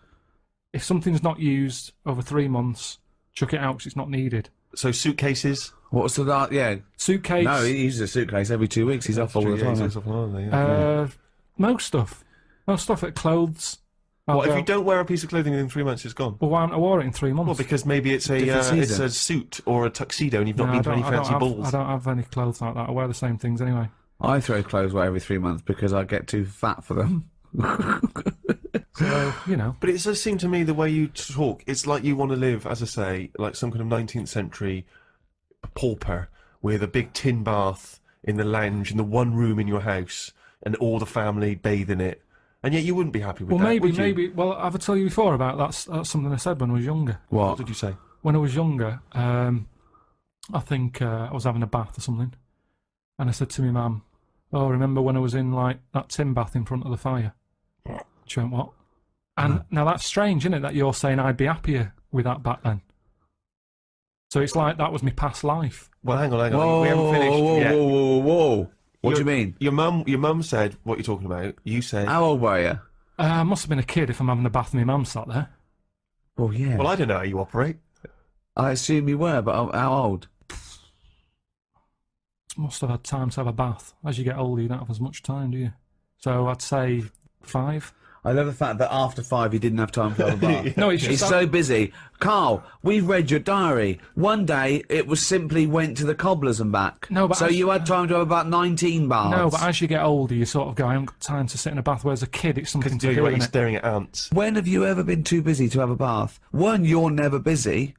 If something's not used over 3 months, chuck it out because it's not needed.
So suitcases.
What's the that? Yeah,
suitcase.
No, he uses a suitcase every 2 weeks. He's off all the time.
He's off on holiday,
Most stuff, like clothes.
What if you don't wear a piece of clothing in 3 months? It's gone.
Well, why haven't I wore it in 3 months?
Well, because maybe it's a suit or a tuxedo, and you've not been to any fancy balls.
I don't have any clothes like that. I wear the same things anyway.
I throw clothes away every 3 months because I get too fat for them.
So, you know.
But it does seem to me the way you talk, it's like you want to live, as I say, like some kind of 19th century pauper with a big tin bath in the lounge in the one room in your house and all the family bathe in it. And yet you wouldn't be happy with that, would you?
Maybe. Well, I've told you before about that's something I said when I was younger.
What did you say?
When I was younger, I think I was having a bath or something, and I said to my mum, "Oh, remember when I was in like that tin bath in front of the fire?" She went, "What?" And now that's strange, isn't it? That you're saying I'd be happier with that back then. So it's like that was my past life.
Well, hang on.
Whoa,
we haven't finished yet.
Whoa. What do you mean?
Your mum said what you're talking about. You said.
How old were you?
I must have been a kid if I'm having a bath and my mum sat there.
Well, yeah.
Well, I don't know how you operate.
I assume you were, but how old?
Must have had time to have a bath. As you get older, you don't have as much time, do you? So I'd say 5.
I love the fact that after 5 you didn't have time to have a bath.
No, it's just
He's so busy. Carl, we've read your diary. One day it was simply went to the cobblers and back.
No, but
so you had time to have about 19 baths.
No, but as you get older, you sort of go, I haven't got time to sit in a bath. Whereas a kid, it's something to do.
You're
isn't it?
staring at ants.
When have you ever been too busy to have a bath? 1, you're never busy.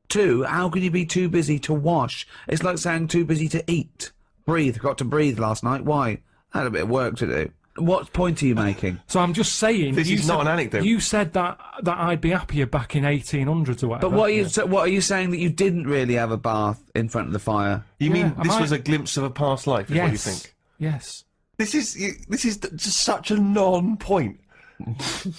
2, how can you be too busy to wash? It's like saying too busy to eat. Breathe. Got to breathe last night. Why? I had a bit of work to do. What point are you making?
So I'm just saying.
This is not an anecdote.
You said that I'd be happier back in 1800s or whatever.
But what are you saying, that you didn't really have a bath in front of the fire?
You mean this was a glimpse of a past life? Is what you think?
Yes.
This is just such a non-point.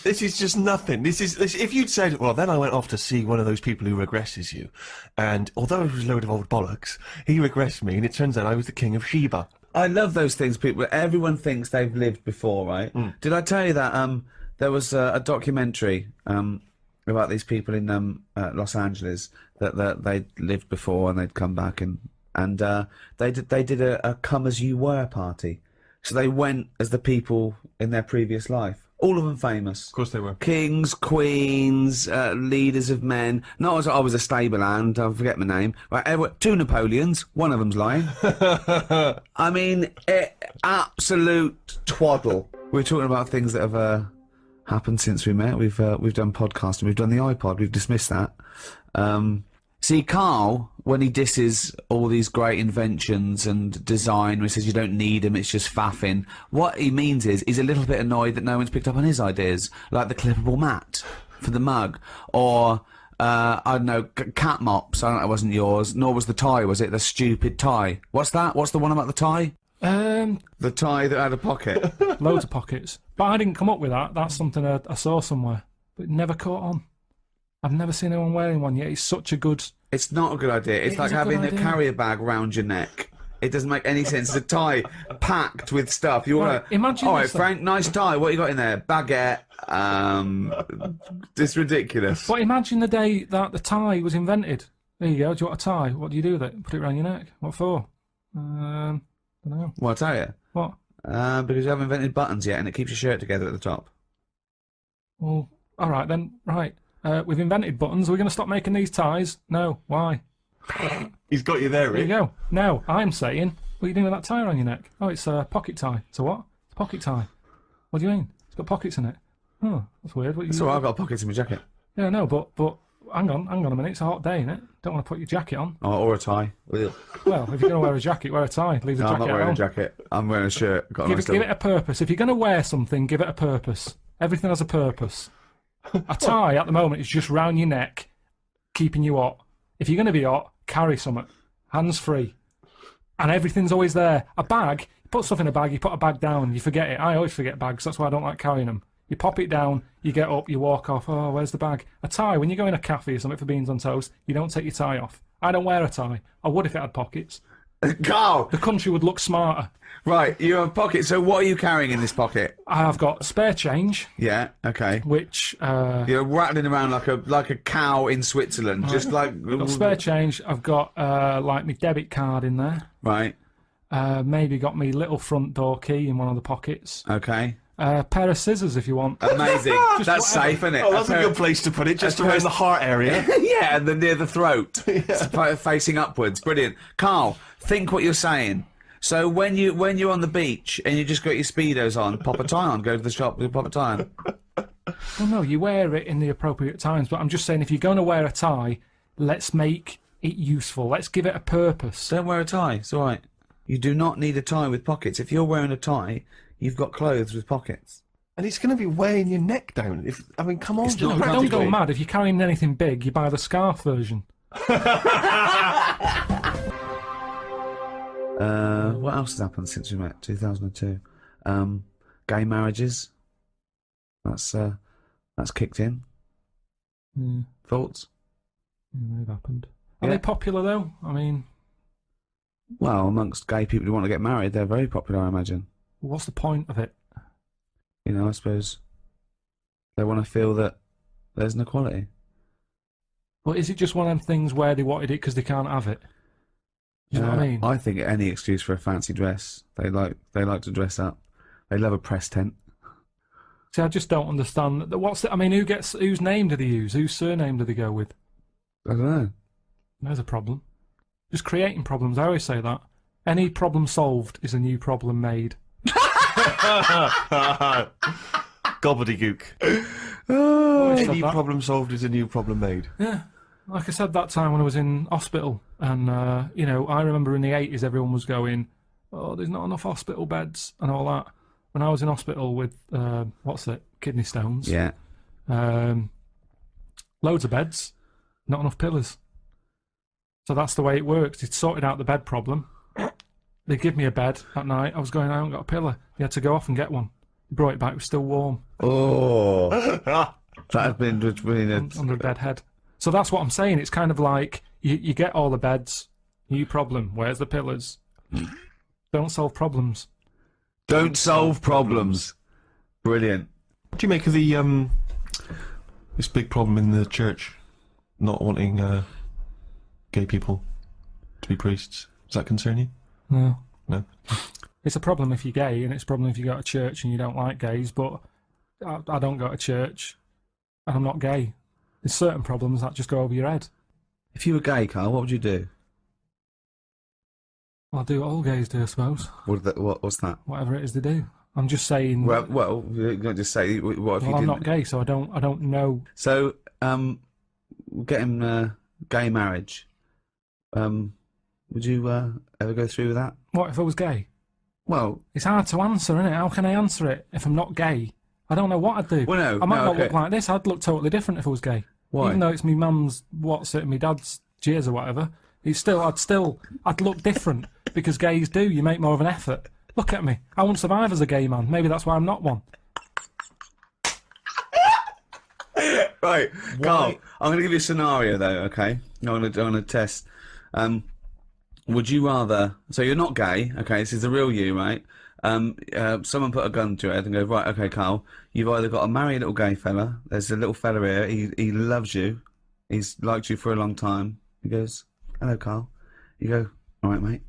This is just nothing. If you'd said, well, then I went off to see one of those people who regresses you, and although it was a load of old bollocks, he regressed me, and it turns out I was the king of Sheba.
I love those things. Everyone thinks they've lived before, right? Did I tell you that there was a documentary about these people in Los Angeles that they'd lived before and they'd come back and they did a come as you were party. So they went as the people in their previous life. All of them famous.
Of course they were.
Kings, queens, leaders of men. Not as I was a stable hand, I forget my name. Right, 2 Napoleons, one of them's lying. I mean, absolute twaddle. We're talking about things that have happened since we met. We've done podcasting, we've done the iPod, we've dismissed that. See, Karl, when he disses all these great inventions and design, when he says you don't need them, it's just faffing, what he means is he's a little bit annoyed that no one's picked up on his ideas, like the clippable mat for the mug, or, I don't know, cat mops. I don't know, it wasn't yours, nor was the tie, was it? The stupid tie. What's that? What's the one about the tie? The tie that had a pocket.
Loads of pockets. But I didn't come up with that. That's something I saw somewhere. But it never caught on. I've never seen anyone wearing one yet. It's such a good...
It's not a good idea. It's like having a carrier bag round your neck. It doesn't make any sense. It's a tie packed with stuff. You want to...
Imagine
all right, Frank, nice tie. What you got in there? Baguette. It's ridiculous.
But imagine the day that the tie was invented. There you go. Do you want a tie? What do you do with it? Put it around your neck. What for? I don't know.
Well, I'll tell you.
What?
Because you haven't invented buttons yet and it keeps your shirt together at the top.
Well, all right then. Right. We've invented buttons. Are we going to stop making these ties? No. Why?
He's got you there, Rick.
There you go. Now, I'm saying, what are you doing with that tie around your neck? Oh, it's a pocket tie. It's a what? It's a pocket tie. What do you mean? It's got pockets in it. Oh, that's weird.
That's all right, I've got pockets in my jacket.
Yeah, no, but hang on a minute. It's a hot day, innit? Don't want to put your jacket on.
Oh, or a tie.
Well, if you're going to wear a jacket, wear a tie. Leave the jacket
I'm not wearing a jacket. I'm wearing a shirt.
Give it a purpose. If you're going to wear something, give it a purpose. Everything has a purpose. A tie at the moment is just round your neck, keeping you hot. If you're going to be hot, carry something. Hands free. And everything's always there. A bag, you put stuff in a bag, you put a bag down, you forget it. I always forget bags, that's why I don't like carrying them. You pop it down, you get up, you walk off, oh, where's the bag? A tie, when you go in a cafe or something for beans on toast, you don't take your tie off. I don't wear a tie. I would if it had pockets.
Carl!
The country would look smarter.
Right, you have a pocket, so what are you carrying in this pocket?
I have got spare change.
Yeah, okay.
Which,
You're rattling around like a cow in Switzerland, just like...
I've got spare change, I've got, like, my debit card in there.
Right.
Maybe got me little front door key in one of the pockets.
Okay.
Pair of scissors if you want.
Amazing. That's safe, isn't it?
Oh, that's a good place to put it, just around the heart area.
Yeah, and then near the throat. Facing upwards. Brilliant. Carl, think what you're saying. So when you're on the beach and you just got your Speedos on, pop a tie on, go to the shop with pop a tie on.
Well, no, you wear it in the appropriate times, but I'm just saying if you're going to wear a tie, let's make it useful. Let's give it a purpose.
Don't wear a tie. It's all right. You do not need a tie with pockets. If you're wearing a tie, you've got clothes with pockets.
And it's going to be weighing your neck down. I mean, come on.
Don't go mad. If you're carrying anything big, you buy the scarf version.
What else has happened since we met? 2002. Gay marriages. That's kicked in. Thoughts?
They've happened. Are they popular though? I mean,
well, amongst gay people who want to get married, they're very popular, I imagine.
What's the point of it?
You know, I suppose they want to feel that there's an equality.
Well, is it just one of them things where they wanted it because they can't have it? You know what I mean?
I think any excuse for a fancy dress. They like to dress up. They love a press tent.
See, I just don't understand. I mean, whose name do they use? Whose surname do they go with?
I don't know.
There's a problem. Just creating problems. I always say that. Any problem solved is a new problem made.
Gobbledygook. Any problem solved is a new problem made.
Yeah. Like I said that time when I was in hospital, and, you know, I remember in the 80s everyone was going, oh, there's not enough hospital beds and all that. When I was in hospital with, kidney stones.
Yeah.
Loads of beds, not enough pillars. So that's the way it works. It's sorted out the bed problem. They give me a bed at night. I was going, I haven't got a pillar. You had to go off and get one. Brought it back, it was still warm.
Oh. That has been brilliant.
Under a dead head. So that's what I'm saying. It's kind of like, you get all the beds, new problem, where's the pillars? Don't solve problems.
Don't solve problems. Brilliant.
What do you make of the, this big problem in the church, not wanting, gay people to be priests? Does that concern you?
No.
No?
It's a problem if you're gay, and it's a problem if you go to church and you don't like gays, but I don't go to church, and I'm not gay. There's certain problems that just go over your head.
If you were gay, Carl, what would you do?
Well, I'll do what all gays do, I suppose.
What's that?
Whatever it is they do. I'm just saying...
Well, you don't just say, what if you didn't...
I'm not gay, so I don't know.
So, getting gay marriage, would you ever go through with that?
What if I was gay?
Well...
It's hard to answer, isn't it? How can I answer it if I'm not gay? I don't know what I'd do.
Well, no,
I might not look like this. I'd look totally different if I was gay.
Why?
Even though it's me mum's my dad's cheers or whatever, I'd look different because gays do. You make more of an effort. Look at me. I won't survive as a gay man. Maybe that's why I'm not one.
Right, Carl, I'm going to give you a scenario though, okay? I'm going to test. Would you rather... So you're not gay, okay? This is the real you, right? Someone put a gun to your head and go, right, okay, Carl, you've either got to marry a little gay fella. There's a little fella here. He loves you. He's liked you for a long time. He goes, hello, Carl. You go, all right, mate.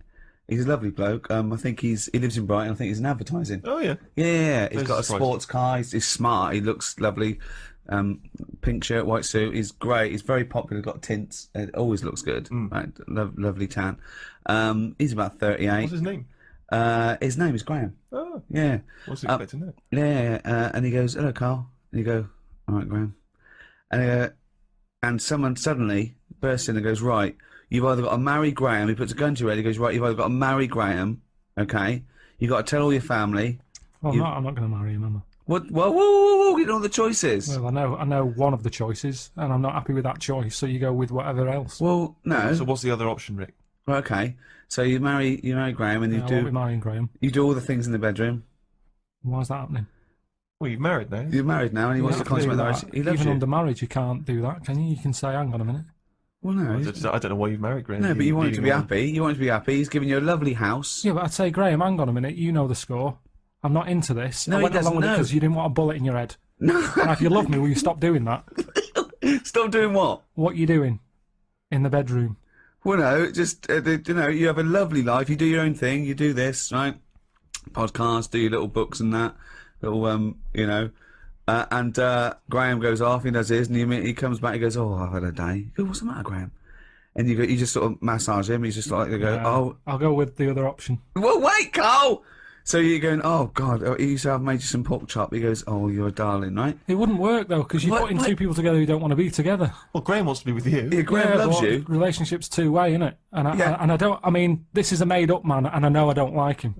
He's a lovely bloke. I think he lives in Brighton. I think he's in advertising.
Oh, yeah.
Yeah. He's got a sports car. He's smart. He looks lovely. Pink shirt, white suit. He's great. He's very popular. Got tints. It always looks good. Right? Lovely tan. He's about 38.
What's his name?
His name is Graham.
Oh.
Yeah.
What's expecting that?
Yeah. And he goes, hello, Carl. And you go, all right, Graham. And someone suddenly bursts in and goes, right, you've either got to marry Graham. He puts a gun to your head. He goes, right, you've either got to marry Graham, okay? You've got to tell all your family.
Well, I'm not going to marry him, am I?
What? Whoa, you know the choices.
Well, I know one of the choices, and I'm not happy with that choice, so you go with whatever else.
Well, no.
So what's the other option, Rick?
Okay, so you marry Graham, and you
I
do.
won't be marrying Graham.
You do all the things in the bedroom.
Why is that happening?
Well, you're married now.
You're married now, and he wants to consummate the marriage. He loves
Even
you.
under marriage, you can't do that, can you? You can say, hang on a minute.
Well, no.
I don't know why you've married Graham.
No, but you want him to be happy. You want him to be happy. He's giving you a lovely house.
Yeah, but I'd say, Graham, hang on a minute. You know the score. I'm not into this.
No,
I
he
went
doesn't
along with it
know.
because you didn't want a bullet in your head.
No.
Now, if you love me, will you stop doing that?
Stop doing what?
What you doing in the bedroom?
Well, no, just, you know, you have a lovely life. You do your own thing. You do this, right? Podcast, do your little books and that. Little, you know. And Graham goes off, he does his, and he comes back, he goes, oh, I've had a day. You go, what's the matter, Graham? And you just sort of massage him, he's just like, you go, oh.
I'll go with the other option.
Well, wait, Karl! So you're going, oh, God, he used to have made you some pork chop. He goes, oh, you're a darling, right?
It wouldn't work, though, because you're putting two people together who don't want to be together.
Well, Graham wants to be with you.
Yeah, Graham loves
but
you.
Relationship's two-way, innit? And I don't, I mean, this is a made-up man, and I know I don't like him.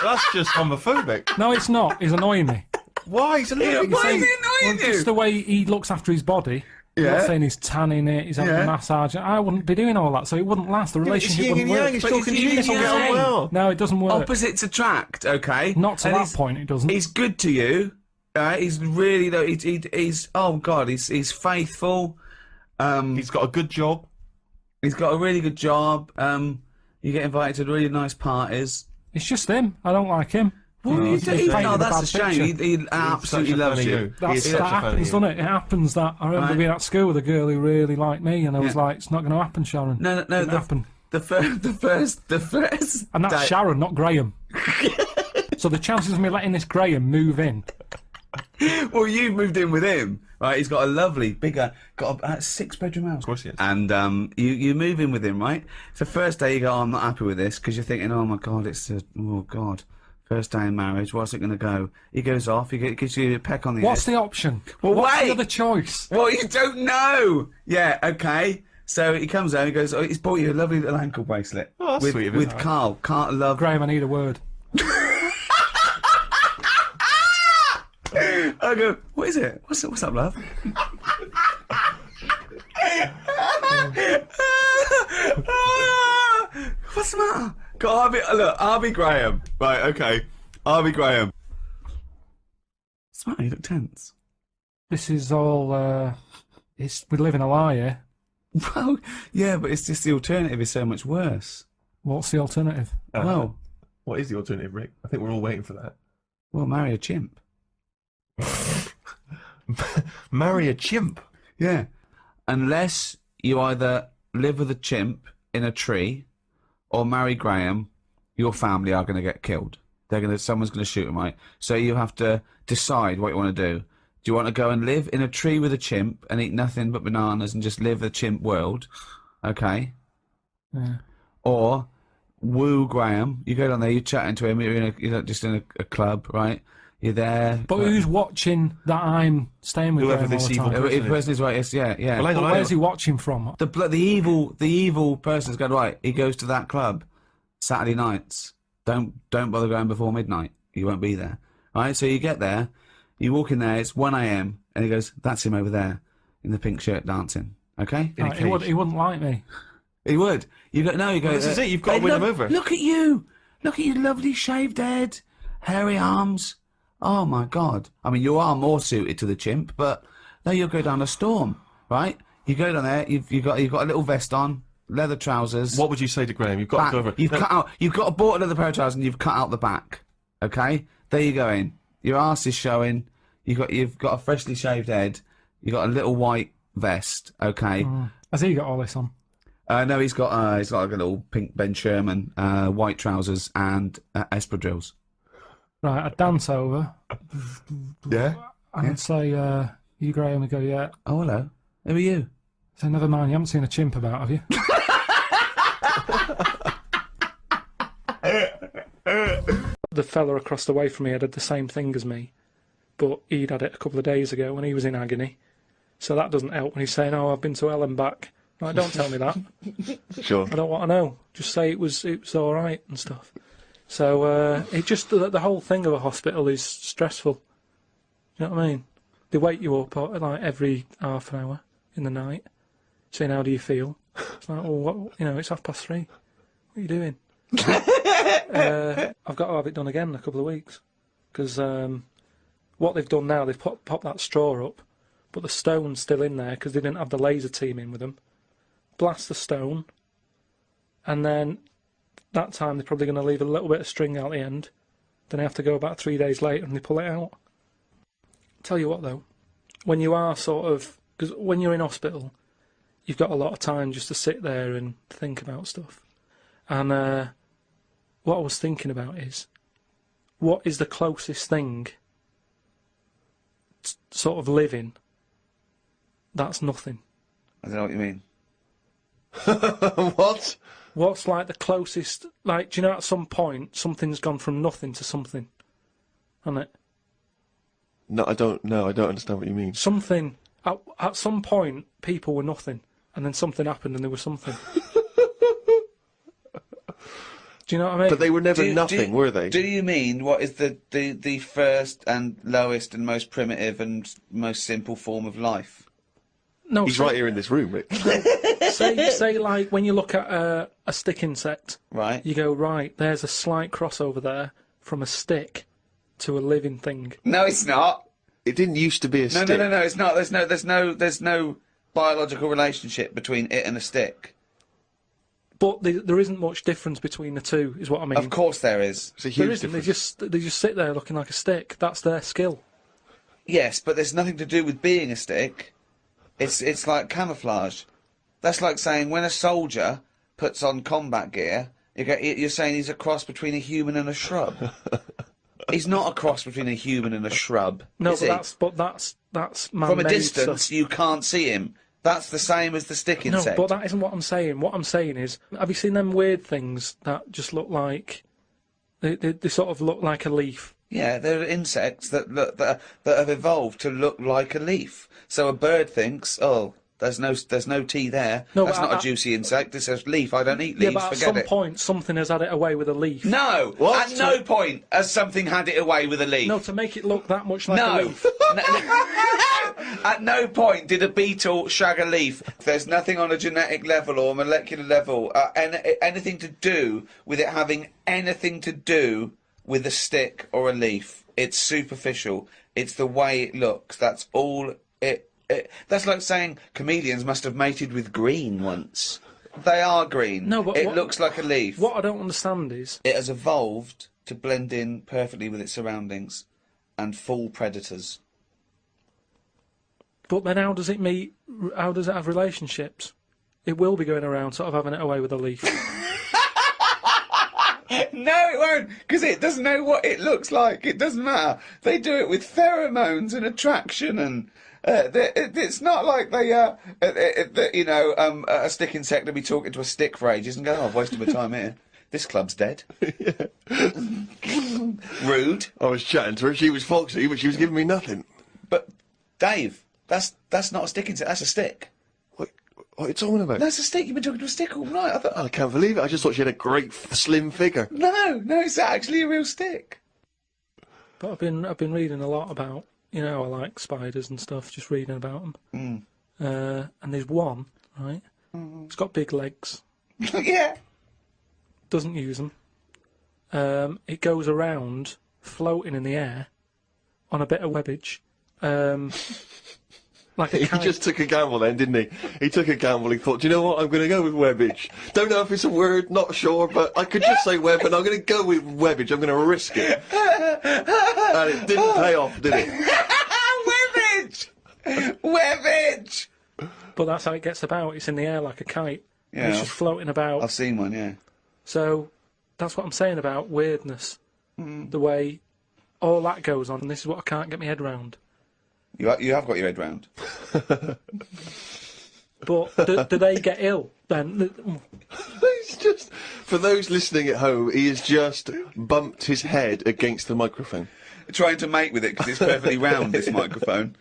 That's just homophobic.
No, it's not. He's annoying me.
Why? He's annoying
Why is he annoying you?
Just the way he looks after his body. I'm
Yeah.
not saying he's tanning it, he's having a massage. I wouldn't be doing all that, so it wouldn't last. The relationship wouldn't work.
It's talking to you, it's all get on well.
No, it doesn't work.
Opposites attract, okay?
Not to
And
that point, it doesn't.
He's good to you. He's really, though, he's, oh, God, he's faithful.
He's got a good job.
He's got a really good job. You get invited to really nice parties.
It's just him. I don't like him.
Well,
He's
no,
painted
that's a
bad
shame.
picture.
He absolutely loves you.
That happens, doesn't it? It happens that I remember being at school with a girl who really liked me, and I was like, "It's not going to happen, Sharon."
No,
Didn't happen.
The first.
And that's Sharon, not Graham. So the chances of me letting this Graham move in.
Well, you moved in with him, right? He's got a lovely, bigger, got a 6-bedroom house.
Of course he has.
And you move in with him, right? It's the first day you go, oh, I'm not happy with this, because you're thinking, oh my God, oh God. First day in marriage, what's it going to go? He goes off, he gives you a peck on the
What's
head.
the option?
Well,
What's
wait!
the other choice?
Well, you don't know! Yeah, okay. So he comes home, he goes, oh, he's bought you a lovely little ankle bracelet.
Oh, that's sweet of him.
With Karl. Karl love...
Graham, I need a word.
I go, what is it? What's up, love? What's the matter? I'll be Graham. Right, okay. I'll be Graham. What's the matter? You look tense.
This is all, we're living a lie here.
Well, yeah, but it's just the alternative is so much worse.
What's the alternative?
Well,
what is the alternative, Rick? I think we're all waiting for that.
Well, marry a chimp.
Marry a chimp?
Yeah. Unless you either live with a chimp in a tree or marry Graham, your family are going to get killed. Someone's going to shoot them, right? So you have to decide what you want to do. Do you want to go and live in a tree with a chimp and eat nothing but bananas and just live the chimp world? Okay.
Yeah.
Or woo Graham. You go down there, you're chatting to him, you're just in a club, right? You're there.
But who's watching that I'm staying with
Whoever
Graham
this
all the
evil
time?
If the person is right, yes, yeah.
Well, hang on,
Where's he watching from?
The evil person's going, right, he goes to that club Saturday nights. Don't bother going before midnight. He won't be there. Right? So you get there, you walk in there, it's 1 AM, and he goes, that's him over there in the pink shirt dancing. Okay?
Right, he wouldn't like me.
He would. You go, no, you go.
Well, this is it, you've got to win him over.
Look at you. Look at your lovely shaved head, hairy arms. Oh my God. I mean, you are more suited to the chimp, but no, you'll go down a storm, right? You go down there, you've got a little vest on, leather trousers.
What would you say to Graham? You've got to go over.
You've got a bought another pair of trousers and you've cut out the back. Okay? There you go in. Your arse is showing. You've got a freshly shaved head. You've got a little white vest. Okay?
Has he got all this on?
No, he's got like a little pink Ben Sherman, white trousers and espadrilles.
Right, I'd dance over.
Yeah?
I'd say, you Graham, and go, yeah.
Oh, hello. Who are you?
So never mind, you haven't seen a chimp about, have you? The fella across the way from me had the same thing as me, but he'd had it a couple of days ago when he was in agony. So that doesn't help when he's saying, oh, I've been to hell and back. Like, don't tell me that.
Sure.
I don't want to know. Just say it was all right and stuff. So it just the whole thing of a hospital is stressful. You know what I mean? They wake you up like every half an hour in the night, saying how do you feel? It's like, well, what, you know, it's 3:30. What are you doing? I've got to have it done again in a couple of weeks because what they've done now, they've popped that straw up, but the stone's still in there because they didn't have the laser team in with them. Blast the stone, and then that time they're probably going to leave a little bit of string out the end. Then they have to go about 3 days later and they pull it out. Tell you what though, when you are because when you're in hospital, you've got a lot of time just to sit there and think about stuff. And what I was thinking about is, what is the closest thing sort of living that's nothing?
I don't know what you mean.
What?
What's like the closest, like, do you know at some point something's gone from nothing to something? Hasn't it?
No, I don't understand what you mean.
Something, at some point people were nothing, and then something happened and there was something. Do you know what I mean?
But they were never nothing, were they?
Do you mean what is the first and lowest and most primitive and most simple form of life?
No,
he's right here in this room, Rick.
say like when you look at a stick insect,
right?
You go, right, there's a slight crossover there from a stick to a living thing.
No, it's not.
It didn't used to be a stick.
No, it's not. There's no biological relationship between it and a stick.
But there isn't much difference between the two, is what I mean.
Of course there is.
It's a
There
huge
isn't.
difference.
They just sit there looking like a stick. That's their skill.
Yes, but there's nothing to do with being a stick. It's like camouflage. That's like saying when a soldier puts on combat gear, you're saying he's a cross between a human and a shrub. He's not a cross between a human and a shrub.
No,
is he?
that's man-made
From a distance,
stuff.
you can't see him. That's the same as the stick insect.
No, but that isn't what I'm saying. What I'm saying is, have you seen them weird things that just look like they sort of look like a leaf?
Yeah, they're insects that have evolved to look like a leaf. So a bird thinks, oh, there's no tea there.
No,
that's
but
not a juicy insect. It's a leaf. I don't eat leaves.
Yeah, but at
Forget
some
it.
point, something has had it away with a leaf.
No, at no point has something had it away with a leaf.
No, to make it look that much like
No.
a leaf.
At no point did a beetle shag a leaf. There's nothing on a genetic level or molecular level, anything to do with it having anything to do with a stick or a leaf. It's superficial. It's the way it looks. That's all it. That's like saying chameleons must have mated with green once. They are green.
No, but
it looks like a leaf.
What I don't understand is
it has evolved to blend in perfectly with its surroundings and fool predators.
But then how does it meet? How does it have relationships? It will be going around sort of having it away with a leaf.
No, it won't, because it doesn't know what it looks like. It doesn't matter. They do it with pheromones and attraction, and it's not like they, a stick insect will be talking to a stick for ages and go, oh, I've wasted my time here. This club's dead. Rude.
I was chatting to her. She was foxy, but she was giving me nothing.
But Dave, that's not a stick insect. That's a stick.
What are you talking about?
That's a stick. You've been talking to a stick all night.
I can't believe it. I just thought she had a great slim figure.
No, it's actually a real stick.
But I've been reading a lot about, you know, I like spiders and stuff. Just reading about them. And there's one, right? It's got big legs.
Yeah.
Doesn't use them. It goes around floating in the air on a bit of webbage. Like
He just took a gamble then, didn't he? He took a gamble. He thought, do you know what? I'm going to go with webbage. Don't know if it's a word, not sure, but I could just say web, and I'm going to go with webbage. I'm going to risk it. And it didn't pay off, did it?
Webbage! Webbage!
But that's how it gets about. It's in the air like a kite.
Yeah,
And it's just floating about.
I've seen one, yeah.
So that's what I'm saying about weirdness. The way all that goes on, and this is what I can't get my head round.
You have got your head round.
But do they get ill then?
He's just, for those listening at home, he has just bumped his head against the microphone.
Trying to mate with it because it's perfectly round, this microphone.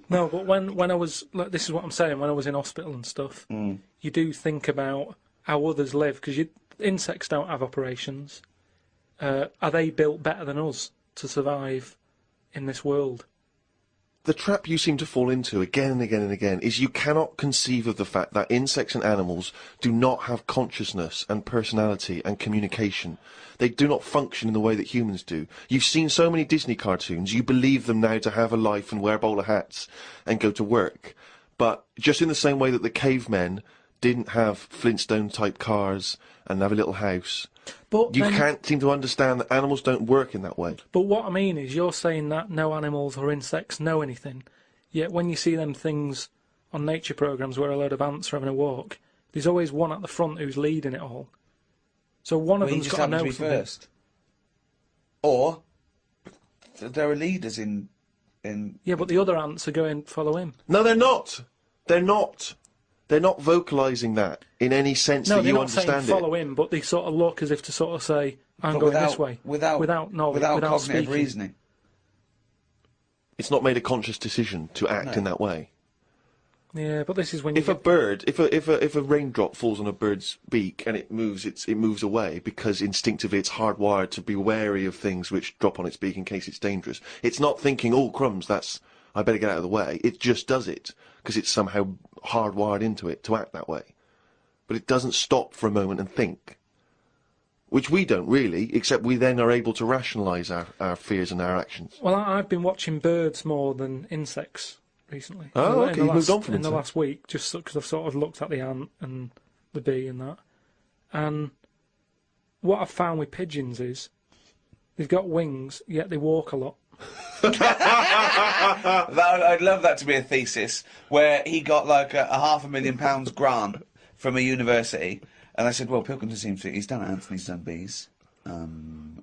No, but when I was, like, this is what I'm saying, when I was in hospital and stuff, you do think about how others live, because insects don't have operations. Are they built better than us to survive in this world?
The trap you seem to fall into again and again and again is you cannot conceive of the fact that insects and animals do not have consciousness and personality and communication. They do not function in the way that humans do. You've seen so many Disney cartoons, you believe them now to have a life and wear bowler hats and go to work. But just in the same way that the cavemen didn't have Flintstone-type cars and have a little house,
but
you can't seem to understand that animals don't work in that way.
But what I mean is, you're saying that no animals or insects know anything, yet when you see them things on nature programmes where a load of ants are having a walk, there's always one at the front who's leading it all. So one of them's got to know something.
First. Or there are leaders in.
Yeah, but the other ants are going follow him.
No, they're not. They're not. They're not vocalising that in any sense that you understand it.
No, they're not saying follow him, but they sort of look as if to sort of say, I'm going this way.
Without cognitive
speaking.
reasoning.
It's not made a conscious decision to act in that way.
Yeah, but this is when you
if a raindrop falls on a bird's beak and it moves away because instinctively it's hardwired to be wary of things which drop on its beak in case it's dangerous. It's not thinking, oh crumbs, I better get out of the way. It just does it because it's somehow hardwired into it to act that way. But it doesn't stop for a moment and think. Which we don't really, except we then are able to rationalise our fears and our actions.
Well, I've been watching birds more than insects recently.
Oh, okay, you've moved on from
in the last week, just because I've sort of looked at the ant and the bee and that. And what I've found with pigeons is they've got wings, yet they walk a lot.
I'd love that to be a thesis where he got like a £500,000 grant from a university, and I said, well, Pilkington seems to, he's done ants and he's done bees,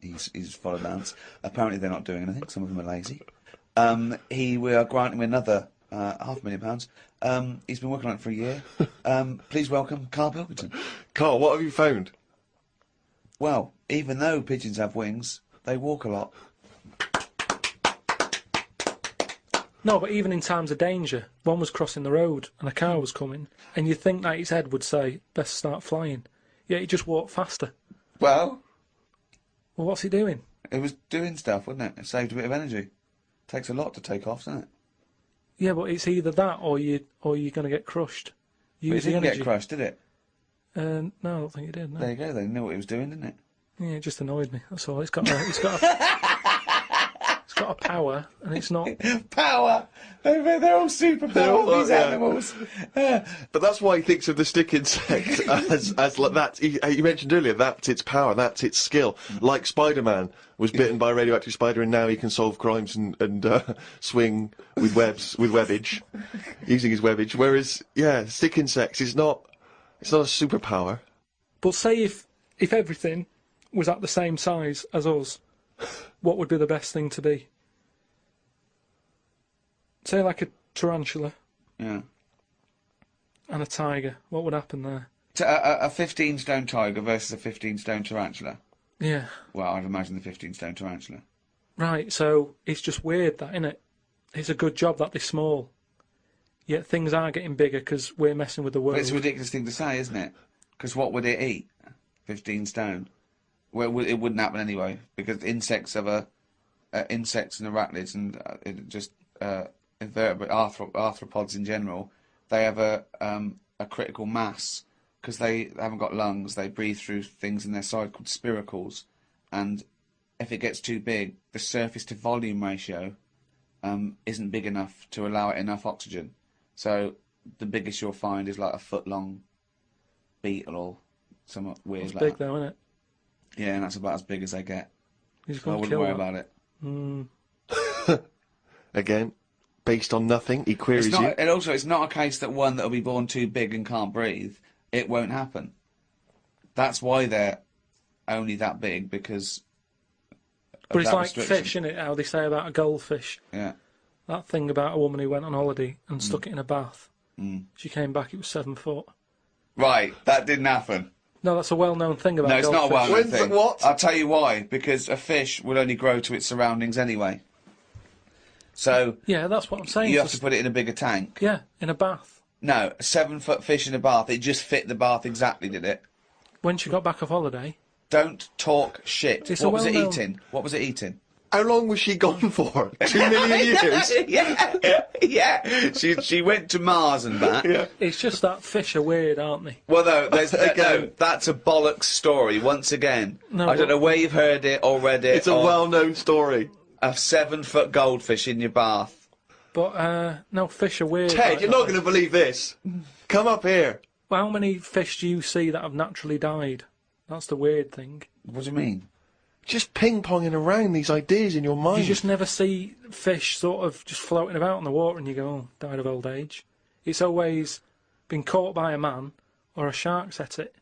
he's followed ants. Apparently they're not doing anything, some of them are lazy. We are granting him another £500,000. He's been working on it for a year. Please welcome Karl Pilkington.
Karl, what have you found?
Well, even though pigeons have wings, they walk a lot.
No, but even in times of danger, one was crossing the road and a car was coming, and you'd think that his head would say, best start flying. Yet he just walked faster.
Well,
what's he doing?
It was doing stuff, wasn't it? It saved a bit of energy. Takes a lot to take off, doesn't it?
Yeah, but it's either that or you're going to get crushed.
But it didn't get crushed, did it?
No, I don't think it did. No.
There you go. They knew what he was doing, didn't it?
Yeah, it just annoyed me. That's all. It's got a power, and it's not
power. They're all superpower. These animals.
But that's why he thinks of the stick insect as like that. You mentioned earlier that's its power, that's its skill. Like Spider-Man was bitten by a radioactive spider, and now he can solve crimes and swing with webbage, using his webbage. Whereas, yeah, stick insects is not. It's not a superpower.
But say if everything was at the same size as us, what would be the best thing to be? Say like a tarantula.
Yeah.
And a tiger. What would happen there?
A 15-stone tiger versus a 15-stone tarantula.
Yeah.
Well, I'd imagine the 15-stone tarantula.
Right, so it's just weird that, isn't it? It's a good job that they're small. Yet things are getting bigger because we're messing with the world.
But it's a ridiculous thing to say, isn't it? Because what would it eat? 15 stone. Well, it wouldn't happen anyway, because insects have insects and arachnids and invertebrate arthropods in general. They have a critical mass because they haven't got lungs. They breathe through things in their side called spiracles, and if it gets too big, the surface to volume ratio isn't big enough to allow it enough oxygen. So the biggest you'll find is like a foot-long beetle or somewhat weird.
It's
like
big
that.
though, isn't it?
Yeah, and that's about as big as they get.
So
I wouldn't worry about it.
Again, based on nothing, he queries you.
And also, it's not a case that one that'll be born too big and can't breathe. It won't happen. That's why they're only that big, because.
But it's like fish, isn't it? How they say about a goldfish.
Yeah.
That thing about a woman who went on holiday and stuck it in a bath. She came back, it was 7 foot.
Right, that didn't happen.
No, that's a well-known thing about
goldfish. No, it's not a well-known thing.
What?
I'll tell you why. Because a fish will only grow to its surroundings anyway. So...
Yeah, that's what I'm saying.
You have to put it in a bigger tank.
Yeah, in a bath.
No, a 7-foot fish in a bath, it just fit the bath exactly, did it?
when she got back off holiday.
Don't talk shit.
It's
What
a
was it
well-known-
eating? What was it eating?
How long was she gone for? 2 million years?
yeah. She went to Mars and back.
Yeah.
It's just that fish are weird, aren't they?
Well, no, no, that's a bollocks story. Once again,
No,
I don't know where you've heard it or read it.
It's a well-known story.
A 7-foot goldfish in your bath.
But no, fish are weird.
Ted,
like
you're
that.
not going to believe this. Come up here.
Well, how many fish do you see that have naturally died? That's the weird thing.
What do you mean?
Just ping-ponging around these ideas in your mind.
You just never see fish sort of just floating about in the water and you go, oh, died of old age. It's always been caught by a man or a shark's at it.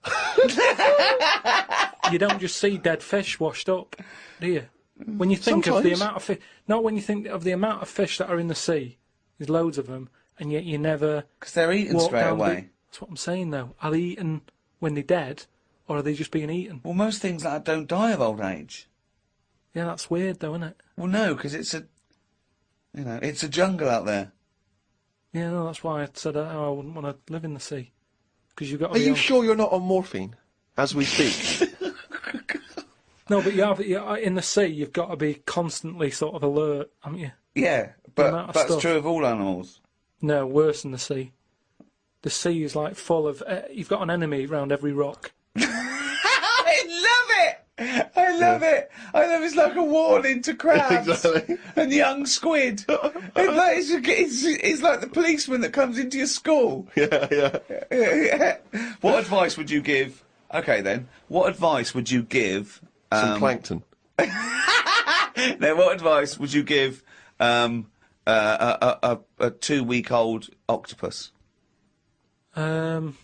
You don't just see dead fish washed up, do you? When you think of the
Sometimes.
amount of fish... Not when you think of the amount of fish that are in the sea. There's loads of them, and yet you never...
Because they're eaten
walk
straight
down the-
away.
That's what I'm saying, though. Are they eaten when they're dead, or are they just being eaten?
Well, most things like that don't die of old age.
Yeah, that's weird, though, isn't it?
Well, no, because it's a... You know, it's a jungle out there.
Yeah, no, that's why I said I wouldn't want to live in the sea. Because you've got to
Are
be
you
on...
sure you're not on morphine as we speak?
No, but in the sea, you've got to be constantly sort of alert, haven't you?
Yeah,
The amount
but
of
that's
stuff.
true of all animals.
No, worse than the sea. The sea is like full of... you've got an enemy around every rock.
I love it! I love it! I love it's like a warning to crabs
Exactly.
and young squid. It's like the policeman that comes into your school.
Yeah.
What advice would you give... Okay, then. What advice would you give...
Some plankton.
Now, what advice would you give a 2-week-old octopus?
And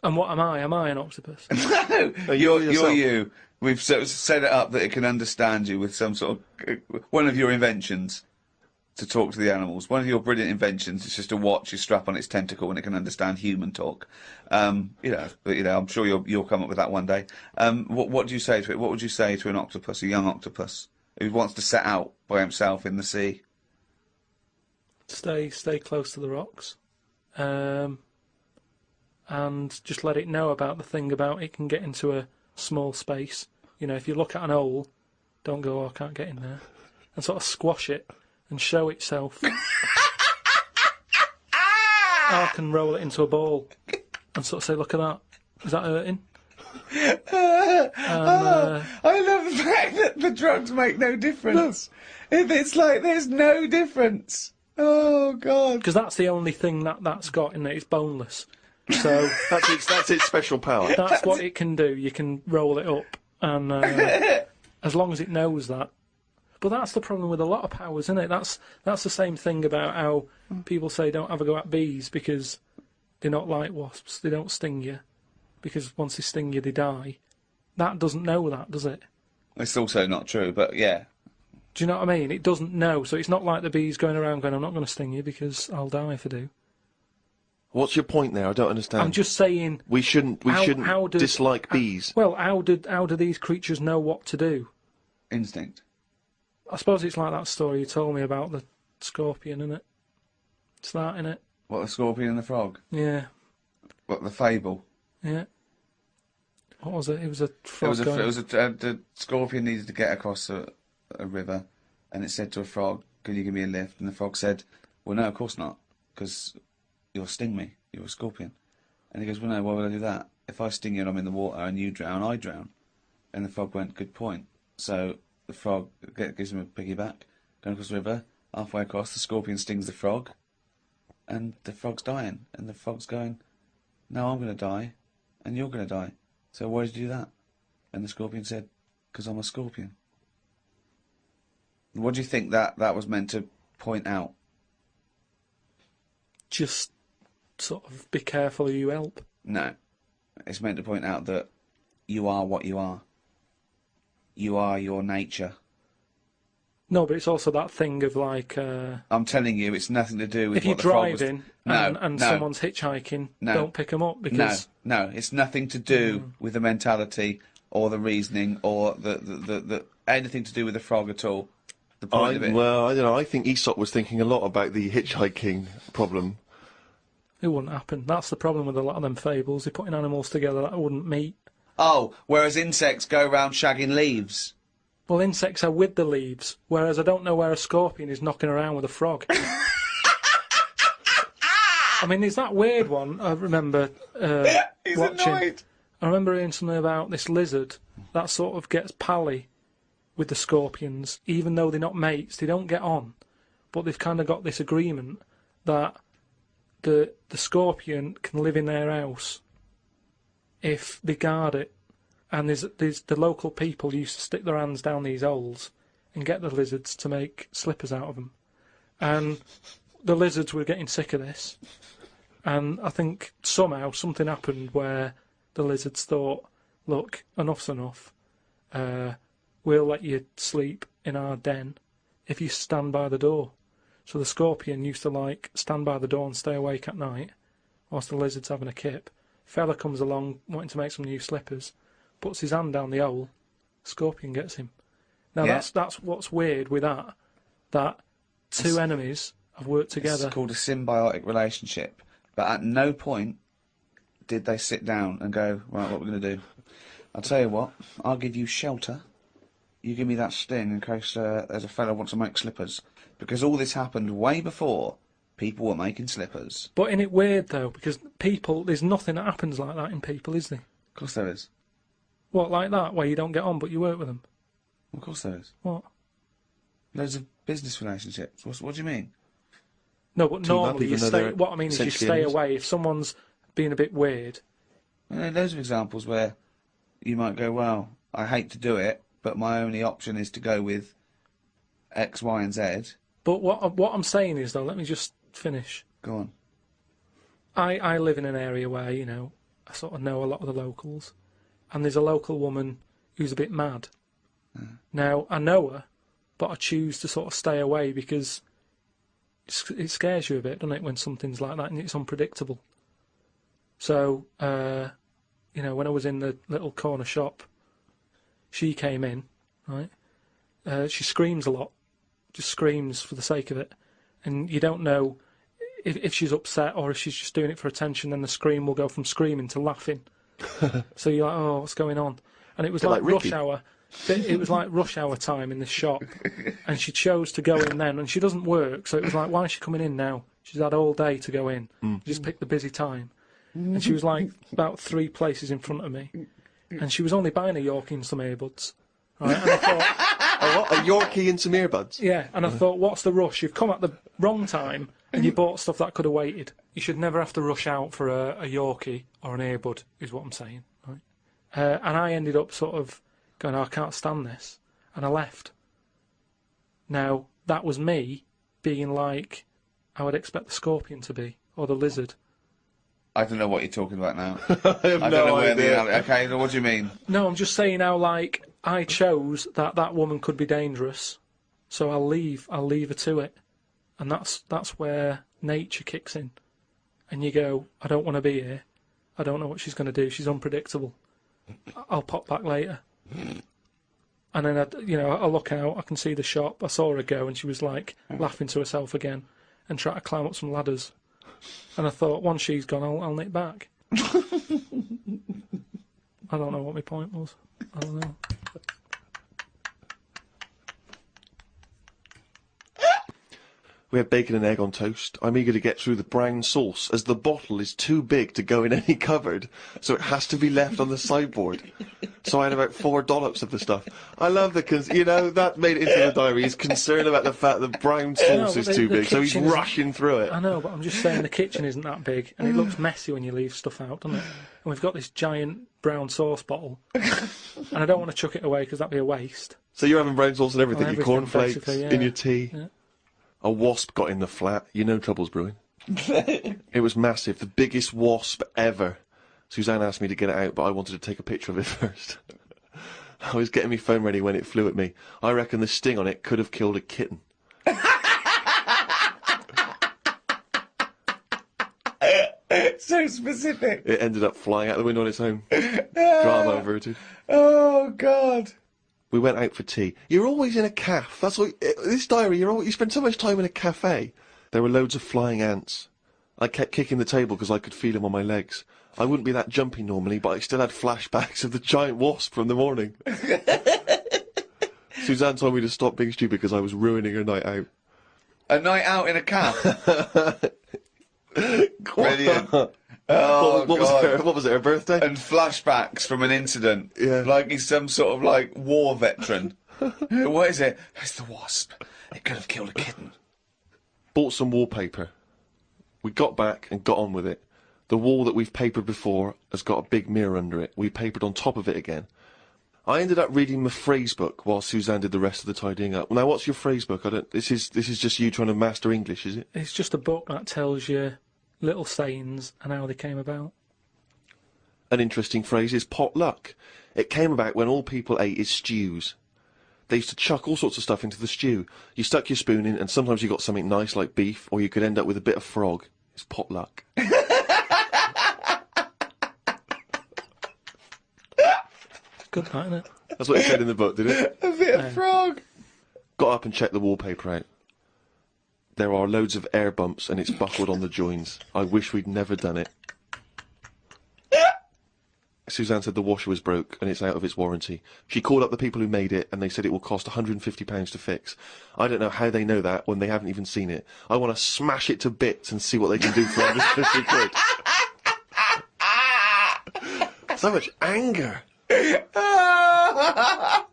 what am I? Am I an octopus?
No, you're you. We've set it up that it can understand you with some sort of... one of your inventions to talk to the animals. One of your brilliant inventions is just a watch you strap on its tentacle and it can understand human talk. You know, I'm sure you'll come up with that one day. What do you say to it? What would you say to an octopus, a young octopus, who wants to set out by himself in the sea?
Stay close to the rocks. And just let it know about the thing about it can get into a small space. You know, if you look at an hole, don't go, oh, I can't get in there. And sort of squash it and show itself. I can roll it into a ball and sort of say, look at that. Is that hurting?
I love the fact that the drugs make no difference. It's like there's no difference. Oh, God.
Because that's the only thing that's got in it. It's boneless. So
that's its special power.
That's what it can do. You can roll it up, and as long as it knows that. But that's the problem with a lot of powers, isn't it? That's the same thing about how people say don't have a go at bees because they're not like wasps. They don't sting you because once they sting you, they die. That doesn't know that, does it?
It's also not true, but yeah.
Do you know what I mean? It doesn't know, so it's not like the bees going around going, I'm not going to sting you because I'll die if I do.
What's your point there? I don't understand.
I'm just saying...
We shouldn't dislike bees.
Well, how do these creatures know what to do?
Instinct.
I suppose it's like that story you told me about the scorpion, isn't it? It's that, innit?
What, the scorpion and the frog?
Yeah.
What, the fable?
Yeah. What was it? It was a frog
the scorpion needed to get across a river, and it said to a frog, "Can you give me a lift?" And the frog said, "Well, no, of course not, because you'll sting me. You're a scorpion." And he goes, "Well, no, why would I do that? If I sting you and I'm in the water and you drown, I drown." And the frog went, "Good point." So the frog gives him a piggyback, going across the river. Halfway across, the scorpion stings the frog, and the frog's dying. And the frog's going, "No, I'm going to die, and you're going to die. So why did you do that?" And the scorpion said, "Because I'm a scorpion." What do you think that was meant to point out?
Just sort of be careful who you help.
No. It's meant to point out that you are what you are. You are your nature.
No, but it's also that thing of like...
I'm telling you, it's nothing to do with
if you're
what the frog was...
driving
No,
and
no.
someone's hitchhiking,
No.
don't pick them up because...
No, it's nothing to do with the mentality or the reasoning or the anything to do with the frog at all. The point of it.
Well, I don't know. I think Aesop was thinking a lot about the hitchhiking problem.
It wouldn't happen. That's the problem with a lot of them fables. They're putting animals together that wouldn't meet.
Oh, whereas insects go around shagging leaves.
Well, insects are with the leaves, whereas I don't know where a scorpion is knocking around with a frog. I mean, there's that weird one I remember
He's
watching.
annoyed.
I remember hearing something about this lizard that sort of gets pally with the scorpions, even though they're not mates, they don't get on. But they've kind of got this agreement that the scorpion can live in their house if they guard it. And there's the local people used to stick their hands down these holes and get the lizards to make slippers out of them. And the lizards were getting sick of this. And I think somehow something happened where the lizards thought, look, enough's enough. We'll let you sleep in our den if you stand by the door. So the scorpion used to, like, stand by the door and stay awake at night whilst the lizard's having a kip. Fella comes along wanting to make some new slippers, puts his hand down the hole, scorpion gets him. Now that's what's weird with that two enemies have worked together.
It's called a symbiotic relationship. But at no point did they sit down and go, right, what we're going to do? I'll tell you what, I'll give you shelter. You give me that sting in case there's a fella wants to make slippers. Because all this happened way before people were making slippers.
But isn't it weird, though? Because people, there's nothing that happens like that in people, is there?
Of course there is.
What, like that, where you don't get on but you work with them?
Of course there is.
What?
Loads of business relationships. What do you mean?
No, but normally you stay. What I mean is you stay away if someone's being a bit weird.
Well, there are loads of examples where you might go, well, I hate to do it, but my only option is to go with X, Y, and Z.
But what I'm saying is, though, let me just finish.
Go on.
I live in an area where, you know, I sort of know a lot of the locals, and there's a local woman who's a bit mad. Now, I know her, but I choose to sort of stay away because it scares you a bit, doesn't it, when something's like that and it's unpredictable. So, you know, when I was in the little corner shop, she came in, right? She screams a lot, just screams for the sake of it. And you don't know if she's upset or if she's just doing it for attention, then the scream will go from screaming to laughing. So you're like, oh, what's going on? And it was like rush hour. It was like rush hour time in this shop, and she chose to go in then, and she doesn't work, so it was like, why is she coming in now? She's had all day to go in. Just picked the busy time. And she was like about 3 places in front of me, and she was only buying a Yorkie and some earbuds. Right? And I thought,
a Yorkie and some earbuds?
Yeah, and I thought, what's the rush? You've come at the wrong time, and you bought stuff that could have waited. You should never have to rush out for a Yorkie or an earbud, is what I'm saying. Right? And I ended up sort of going, oh, I can't stand this, and I left. Now, that was me being like I would expect the scorpion to be, or the lizard.
I don't know what you're talking about now.
I have no idea.
Okay, what do you mean?
No, I'm just saying how, like, I chose that woman could be dangerous, so I'll leave her to it. And that's where nature kicks in. And you go, I don't want to be here. I don't know what she's going to do. She's unpredictable. I'll pop back later. And then, I look out, I can see the shop, I saw her go, and she was, like, laughing to herself again and trying to climb up some ladders. And I thought, once she's gone, I'll nip back. I don't know what my point was. I don't know.
We had bacon and egg on toast. I'm eager to get through the brown sauce, as the bottle is too big to go in any cupboard, so it has to be left on the sideboard. So I had about 4 dollops of the stuff. I love that made it into the diary. He's concerned about the fact that brown sauce is too big, so he's rushing through it.
I know, but I'm just saying the kitchen isn't that big, and it looks messy when you leave stuff out, doesn't it? And we've got this giant brown sauce bottle, and I don't want to chuck it away because that'd be a waste.
So you're having brown sauce and everything, your
everything,
cornflakes,
basically, yeah.
in your tea.
Yeah.
A wasp got in the flat. You know trouble's brewing. It was massive, the biggest wasp ever. Suzanne asked me to get it out, but I wanted to take a picture of it first. I was getting my phone ready when it flew at me. I reckon the sting on it could have killed a kitten.
So specific.
It ended up flying out the window on its own. Drama averted.
Oh, God.
We went out for tea. You're always in a cafe. That's what this diary. You spend so much time in a cafe. There were loads of flying ants. I kept kicking the table because I could feel him on my legs. I wouldn't be that jumpy normally, but I still had flashbacks of the giant wasp from the morning. Suzanne told me to stop being stupid because I was ruining her night out.
A night out in a cab? Brilliant. Oh,
what was it, her birthday?
And flashbacks from an incident.
Yeah.
Like he's some sort of, like, war veteran. What is it? It's the wasp. It could have killed a kitten.
Bought some wallpaper. We got back and got on with it. The wall that we've papered before has got a big mirror under it. We papered on top of it again. I ended up reading my phrase book while Suzanne did the rest of the tidying up. Now, what's your phrase book? This is just you trying to master English, is it?
It's just a book that tells you little sayings and how they came about.
An interesting phrase is potluck. It came about when all people ate is stews. They used to chuck all sorts of stuff into the stew. You stuck your spoon in, and sometimes you got something nice like beef, or you could end up with a bit of frog. It's potluck.
Good, that, isn't it?
That's what it said in the book, did it?
A bit of frog.
Got up and checked the wallpaper out. There are loads of air bumps, and it's buckled on the joins. I wish we'd never done it. Suzanne said the washer was broke and it's out of its warranty. She called up the people who made it and they said it will cost £150 to fix. I don't know how they know that when they haven't even seen it. I want to smash it to bits and see what they can do for 150 quid. So much anger.
I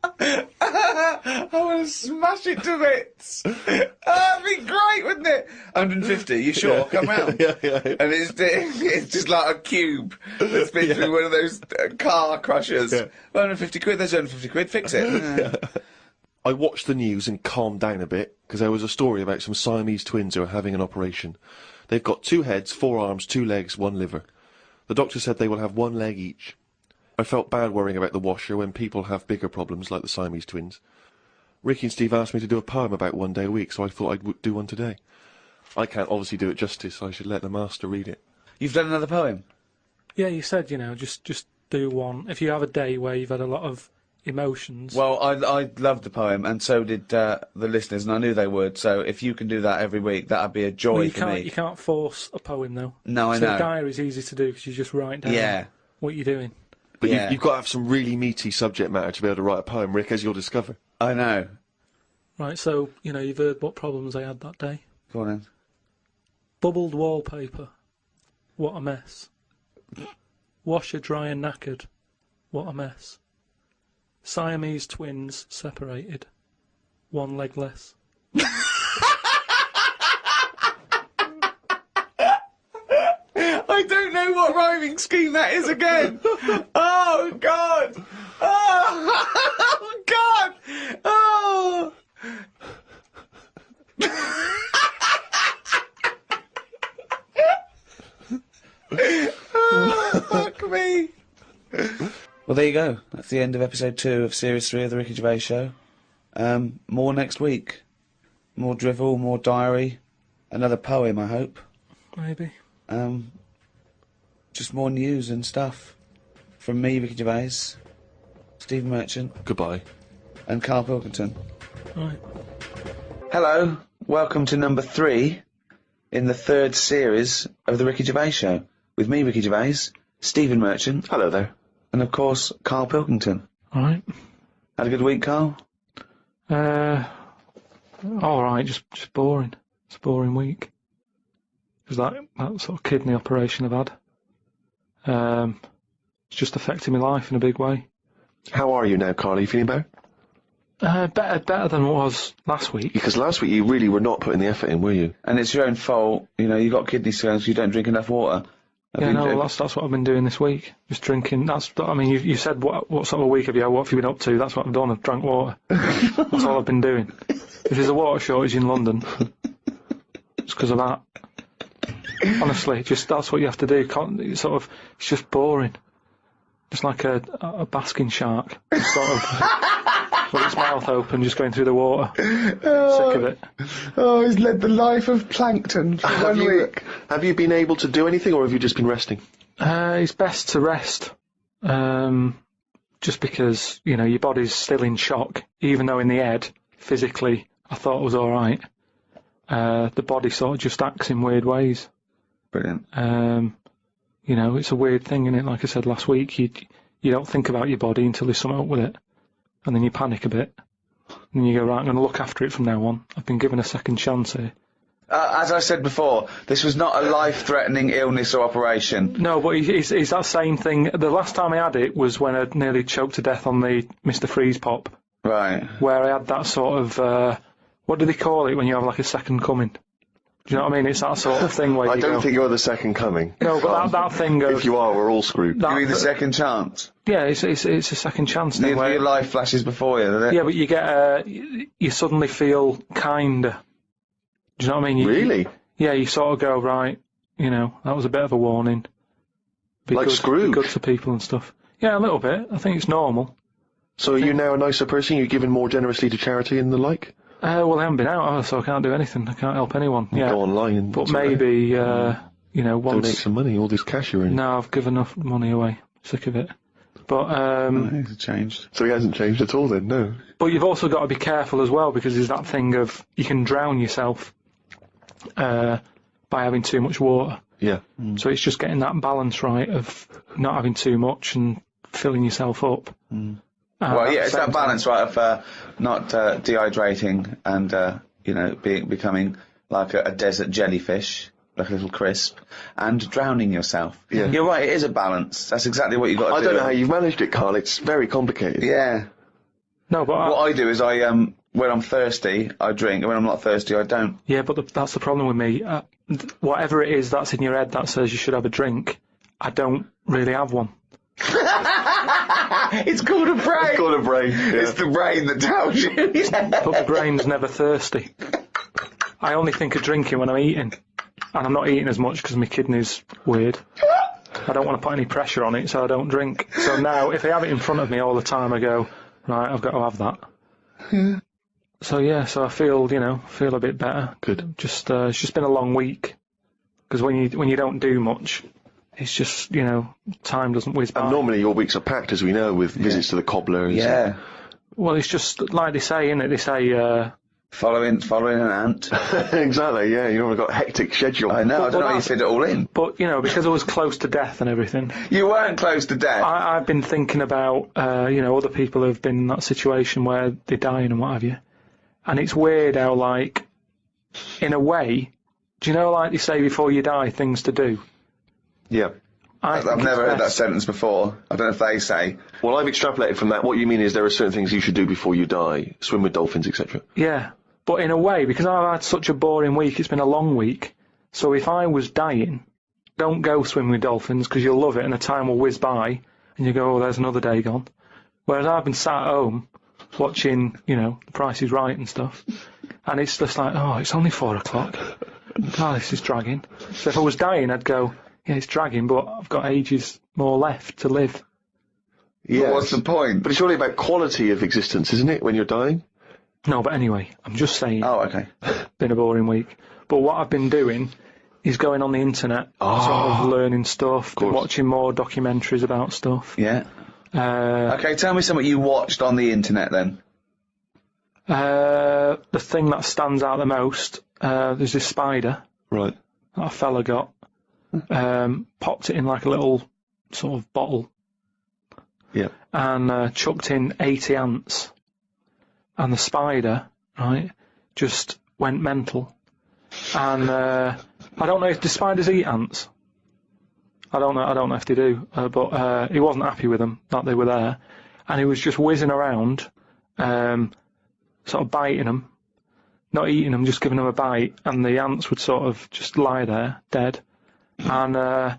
want to smash it to bits. That'd be great, wouldn't it? 150, you sure? Come round.
Yeah.
And it's just like a cube that's been through one of those car crushers.
Yeah.
150 quid, there's 150 quid, fix it.
I watched the news and calmed down a bit, because there was a story about some Siamese twins who are having an operation. They've got 2 heads, 4 arms, 2 legs, 1 liver. The doctor said they will have 1 leg each. I felt bad worrying about the washer when people have bigger problems like the Siamese twins. Ricky and Steve asked me to do a poem about one day a week, so I thought I'd do one today. I can't obviously do it justice, so I should let the master read it.
You've done another poem?
Yeah, you said, just do one. If you have a day where you've had a lot of emotions.
Well, I loved the poem, and so did the listeners, and I knew they would, so if you can do that every week, that'd be a joy for me.
You can't force a poem, though.
No, I know.
So a diary's easy to do, because you just write down what you're doing.
But you've got to have some really meaty subject matter to be able to write a poem, Rick, as you'll discover.
I know.
Right, so, you've heard what problems I had that day.
Go on then.
Bubbled wallpaper. What a mess. Washer dry and knackered. What a mess. Siamese twins separated. 1 leg less.
I don't know what rhyming scheme that is again. Oh, God. Oh, God. Oh. Oh, fuck me. Well, there you go. That's the end of episode 2 of series 3 of the Ricky Gervais Show. More next week. More drivel, more diary. Another poem, I hope.
Maybe.
Just more news and stuff. From me, Ricky Gervais, Steve Merchant.
Goodbye.
And Karl Pilkington.
Right.
Hello, welcome to number 3 in the 3rd series of the Ricky Gervais Show. With me, Ricky Gervais, Stephen Merchant.
Hello there.
And of course, Karl Pilkington.
Alright.
Had a good week, Karl?
Alright, just boring. It's a boring week. Because that sort of kidney operation I've had. It's just affecting my life in a big way.
How are you now, Karl? Are you feeling better?
Better than it was last week.
Because last week you really were not putting the effort in, were you?
And it's your own fault. You got kidney stones, you don't drink enough water.
That's what I've been doing this week. Just drinking. You said what sort of week have you had? What have you been up to? That's what I've done. I've drank water. That's all I've been doing. If there's a water shortage in London, it's because of that. Honestly, that's what you have to do. It's just boring. Just like a basking shark, sort of with its mouth open, just going through the water. Sick of it.
Oh, he's led the life of plankton for 1 week.
Have you been able to do anything, or have you just been resting?
It's best to rest. Just because, your body's still in shock, even though in the head, physically, I thought it was alright. The body sort of just acts in weird ways.
Brilliant.
You know, it's a weird thing, isn't it? Like I said last week, you don't think about your body until there's something up with it, and then you panic a bit, and you go, right, I'm going to look after it from now on. I've been given a second chance here.
As I said before, this was not a life-threatening illness or operation.
No, but it's that same thing. The last time I had it was when I nearly choked to death on the Mr. Freeze Pop.
Right.
Where I had that sort of, what do they call it when you have like a second coming? Do you know what I mean? It's that sort of thing where
I
you
don't
go,
think you're the second coming.
No, but that thing of...
If you are, we're all screwed.
You mean the second chance?
Yeah, it's a second chance thing.
Your life flashes before you, doesn't it?
Yeah, but you get, you suddenly feel kinder. Do you know what I mean?
Really?
Yeah, you sort of go, right, you know, that was a bit of a warning. Be
like
good,
Scrooge?
Be good to people and stuff. Yeah, a little bit. I think it's normal.
So are you now a nicer person? You're giving more generously to charity and the like?
Well, I haven't been out, so I can't do anything. I can't help anyone. Yeah.
Go online and...
But maybe, you know, once...
Donate some money, all this cash you're in.
No, I've given enough money away. Sick of it. But,
He's changed.
So he hasn't changed at all then, no?
But you've also got to be careful as well, because there's that thing of you can drown yourself by having too much water.
Yeah.
So it's just getting that balance right of not having too much and filling yourself up.
Well, yeah, it's that balance, right, of not dehydrating and, you know, becoming like a desert jellyfish, like a little crisp, and drowning yourself.
Yeah.
You're right, it is a balance. That's exactly what you've got to do.
I don't know how you've managed it, Karl. It's very complicated.
Yeah.
No, but
what I do is when I'm thirsty, I drink, and when I'm not thirsty, I don't.
Yeah, but that's the problem with me. Whatever it is that's in your head that says you should have a drink, I don't really have one.
It's called a brain.
It's called a brain. Yeah.
It's the brain that tells you.
But the brain's never thirsty. I only think of drinking when I'm eating. And I'm not eating as much because my kidney's weird. I don't want to put any pressure on it, so I don't drink. So now, if I have it in front of me all the time, I go, right, I've got to have that.
Yeah.
So yeah, so I feel, you know, a bit better.
Good.
Just, it's just been a long week. Because when you don't do much, it's just, you know, time doesn't whiz by.
And normally your weeks are packed, as we know, with visits to the cobbler.
Yeah.
Well, it's just like they say, innit? They say,
following an ant.
Exactly, yeah. You've got a hectic schedule.
I know, I don't know how you fit it all in.
But, you know, because I was close to death and everything.
You weren't close to death.
I've been thinking about, you know, other people who've been in that situation where they're dying and what have you. And it's weird how, like, in a way, do you know, like they say before you die, things to do?
Yeah.
I've never heard that sentence before. I don't know if they say.
Well, I've extrapolated from that. What you mean is there are certain things you should do before you die. Swim with dolphins, etc.
Yeah. But in a way, because I've had such a boring week, it's been a long week. So if I was dying, don't go swim with dolphins because you'll love it and the time will whiz by and you go, oh, there's another day gone. Whereas I've been sat at home watching, you know, The Price is Right and stuff. And it's just like, oh, it's only 4 o'clock. God, this is dragging. So if I was dying, I'd go, yeah, it's dragging, but I've got ages more left to live.
Yeah.
What's the point?
But it's really about quality of existence, isn't it, when you're dying?
No, but anyway, I'm just saying.
Oh, okay.
Been a boring week. But what I've been doing is going on the internet, sort of learning stuff, watching more documentaries about stuff.
Yeah. Okay, tell me something you watched on the internet then.
The thing that stands out the most, there's this spider.
Right.
That a fella got. Popped it in like a little sort of bottle.
Yeah.
And chucked in 80 ants. And the spider, right, just went mental. And I don't know if the spiders eat ants. I don't know if they do. But he wasn't happy with them, that they were there. And he was just whizzing around, sort of biting them. Not eating them, just giving them a bite. And the ants would sort of just lie there, dead. And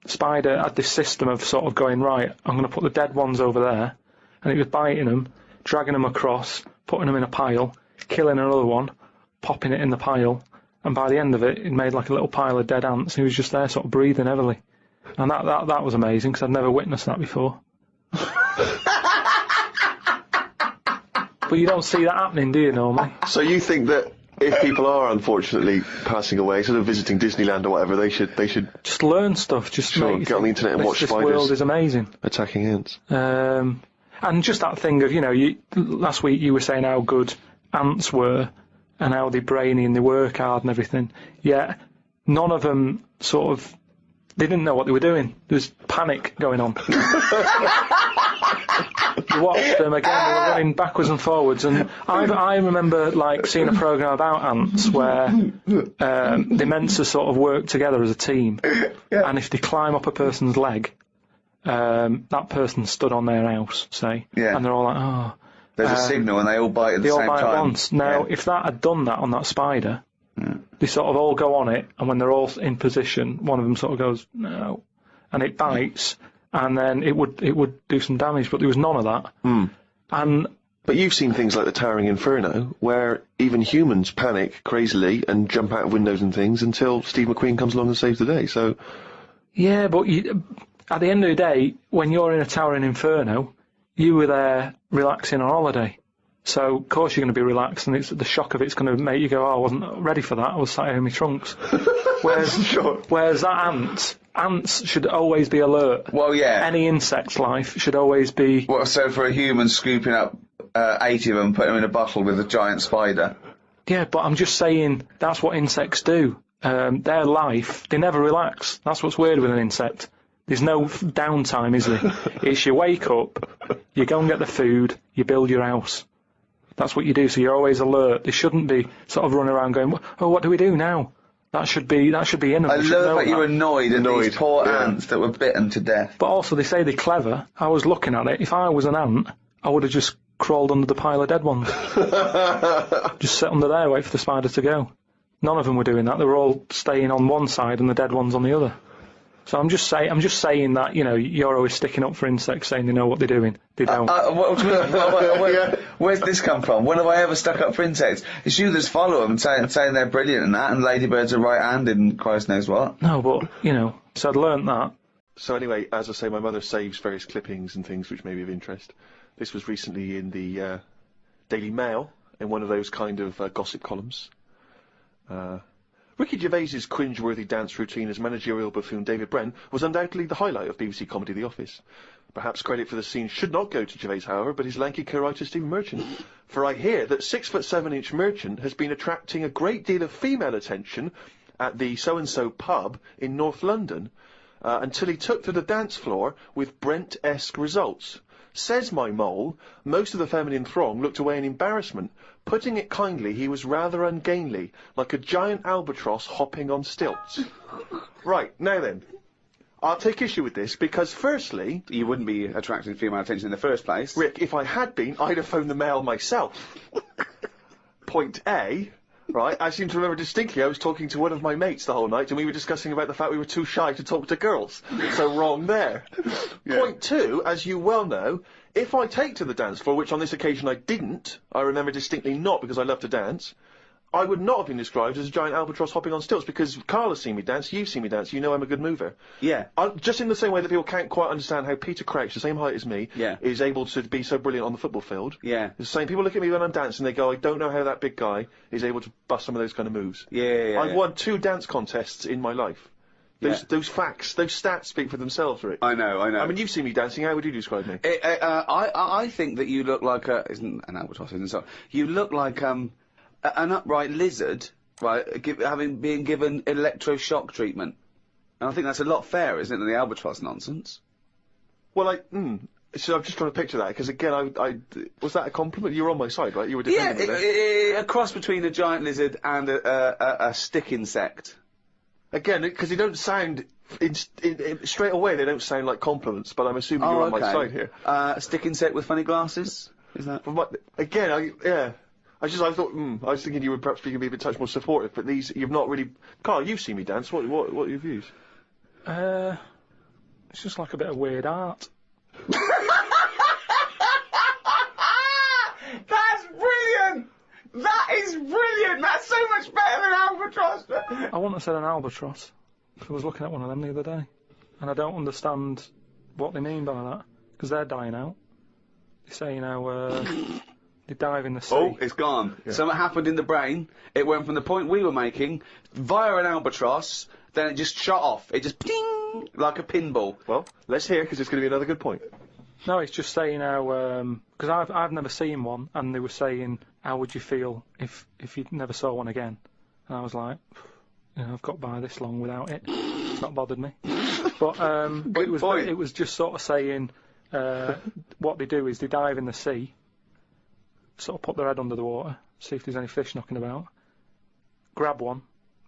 spider had this system of sort of going, right, I'm going to put the dead ones over there. And it was biting them, dragging them across, putting them in a pile, killing another one, popping it in the pile. And by the end of it, it made like a little pile of dead ants. And he was just there sort of breathing heavily. And that was amazing, because I'd never witnessed that before. But you don't see that happening, do you, normally?
So you think that if people are unfortunately passing away, sort of visiting Disneyland or whatever, they should
just learn stuff. Just
sure, get on the internet and watch
this
spiders.
This world is amazing.
Attacking ants.
And just that thing of, you know, last week you were saying how good ants were and how they're brainy and they work hard and everything. Yet
none of them sort of, they didn't know what they were doing. There was panic going on. You watched them again, they were running backwards and forwards, and I remember like seeing a programme about ants where they're meant to sort of work together as a team, and if they climb up a person's leg, that person stood on their house, say, and they're all like, oh.
There's a signal and they all bite at the same time.
They all bite at once. Now, if that had done that on that spider, they sort of all go on it, and when they're all in position, one of them sort of goes, no, and it bites, and then it would do some damage, but there was none of that.
But you've seen things like the Towering Inferno, where even humans panic crazily and jump out of windows and things until Steve McQueen comes along and saves the day, so...
Yeah, but at the end of the day, when you're in a Towering Inferno, you were there relaxing on holiday. So, of course you're going to be relaxed, and the shock of it's going to make you go, oh, I wasn't ready for that, I was sat here in my trunks. Whereas that ants should always be alert.
Well, yeah.
Any insect's life should always be...
Well, so for a human scooping up 80 of them, putting them in a bottle with a giant spider.
Yeah, but I'm just saying, that's what insects do. Their life, they never relax. That's what's weird with an insect. There's no downtime, is there? It's you wake up, you go and get the food, you build your house. That's what you do, so you're always alert. They shouldn't be sort of running around going, oh, what do we do now? That should be in them.
I love that you're annoyed at these poor ants that were bitten to death.
But also, they say they're clever. I was looking at it. If I was an ant, I would have just crawled under the pile of dead ones. Just sit under there, wait for the spider to go. None of them were doing that. They were all staying on one side and the dead ones on the other. So I'm just saying that, you know, you're always sticking up for insects, saying they know what they're doing. They don't.
Where's this come from? When have I ever stuck up for insects? It's you that's follow them saying they're brilliant and that, and ladybirds are right-handed and Christ knows what.
No, but, you know, so I'd learnt that.
So anyway, as I say, my mother saves various clippings and things which may be of interest. This was recently in the Daily Mail, in one of those kind of gossip columns. Ricky Gervais's cringe-worthy dance routine as managerial buffoon David Brent was undoubtedly the highlight of BBC comedy The Office. Perhaps credit for the scene should not go to Gervais, however, but his lanky co-writer Stephen Merchant. For I hear that 6'7" Merchant has been attracting a great deal of female attention at the so-and-so pub in North London, until he took to the dance floor with Brent-esque results. Says my mole, most of the feminine throng looked away in embarrassment. Putting it kindly, he was rather ungainly, like a giant albatross hopping on stilts. Right, now then, I'll take issue with this, because firstly...
You wouldn't be attracting female attention in the first place.
Rick, if I had been, I'd have phoned the Mail myself. Point A... Right, I seem to remember distinctly I was talking to one of my mates the whole night and we were discussing about the fact we were too shy to talk to girls. So wrong there. Yeah. Point two, as you well know, if I take to the dance floor, which on this occasion I didn't, I remember distinctly not because I love to dance, I would not have been described as a giant albatross hopping on stilts because Karl has seen me dance, you've seen me dance, you know I'm a good mover.
Yeah.
Just in the same way that people can't quite understand how Peter Crouch, the same height as me, is able to be so brilliant on the football field.
Yeah.
The same people look at me when I'm dancing, they go, I don't know how that big guy is able to bust some of those kind of moves. I've won 2 dance contests in my life. Those facts, those stats speak for themselves, Rick.
I know.
I mean, you've seen me dancing, how would you describe me?
I think that you look like a... Isn't an albatross, isn't it? So, you look like, an upright lizard, right, being given electroshock treatment. And I think that's a lot fairer, isn't it, than the albatross nonsense?
Well, so I'm just trying to picture that, because again, was that a compliment? You were on my side, right? You were defending me.
A cross between a giant lizard and a stick insect.
Again, because they don't sound, straight away they don't sound like compliments, but I'm assuming you're on my side here.
A stick insect with funny glasses? Is that?
Again, yeah. I thought, I was thinking you would perhaps be a bit touch more supportive, but you've not really... Karl, you've seen me dance, what are your views?
It's just like a bit of weird art.
That's brilliant! That is brilliant! That's so much better than albatross!
I wouldn't have said an albatross. I was looking at one of them the other day, and I don't understand what they mean by that, because they're dying out. They say, you know, they dive in the sea.
Oh, it's gone. Yeah. Something happened in the brain. It went from the point we were making via an albatross, then it just shot off. It just ping like a pinball.
Well, let's hear, because it's going to be another good point.
No, it's just saying how, because I've never seen one, and they were saying, how would you feel if you never saw one again? And I was like, I've got by this long without it. It's not bothered me. But it was just sort of saying what they do is they dive in the sea, sort of put their head under the water, see if there's any fish knocking about, grab one,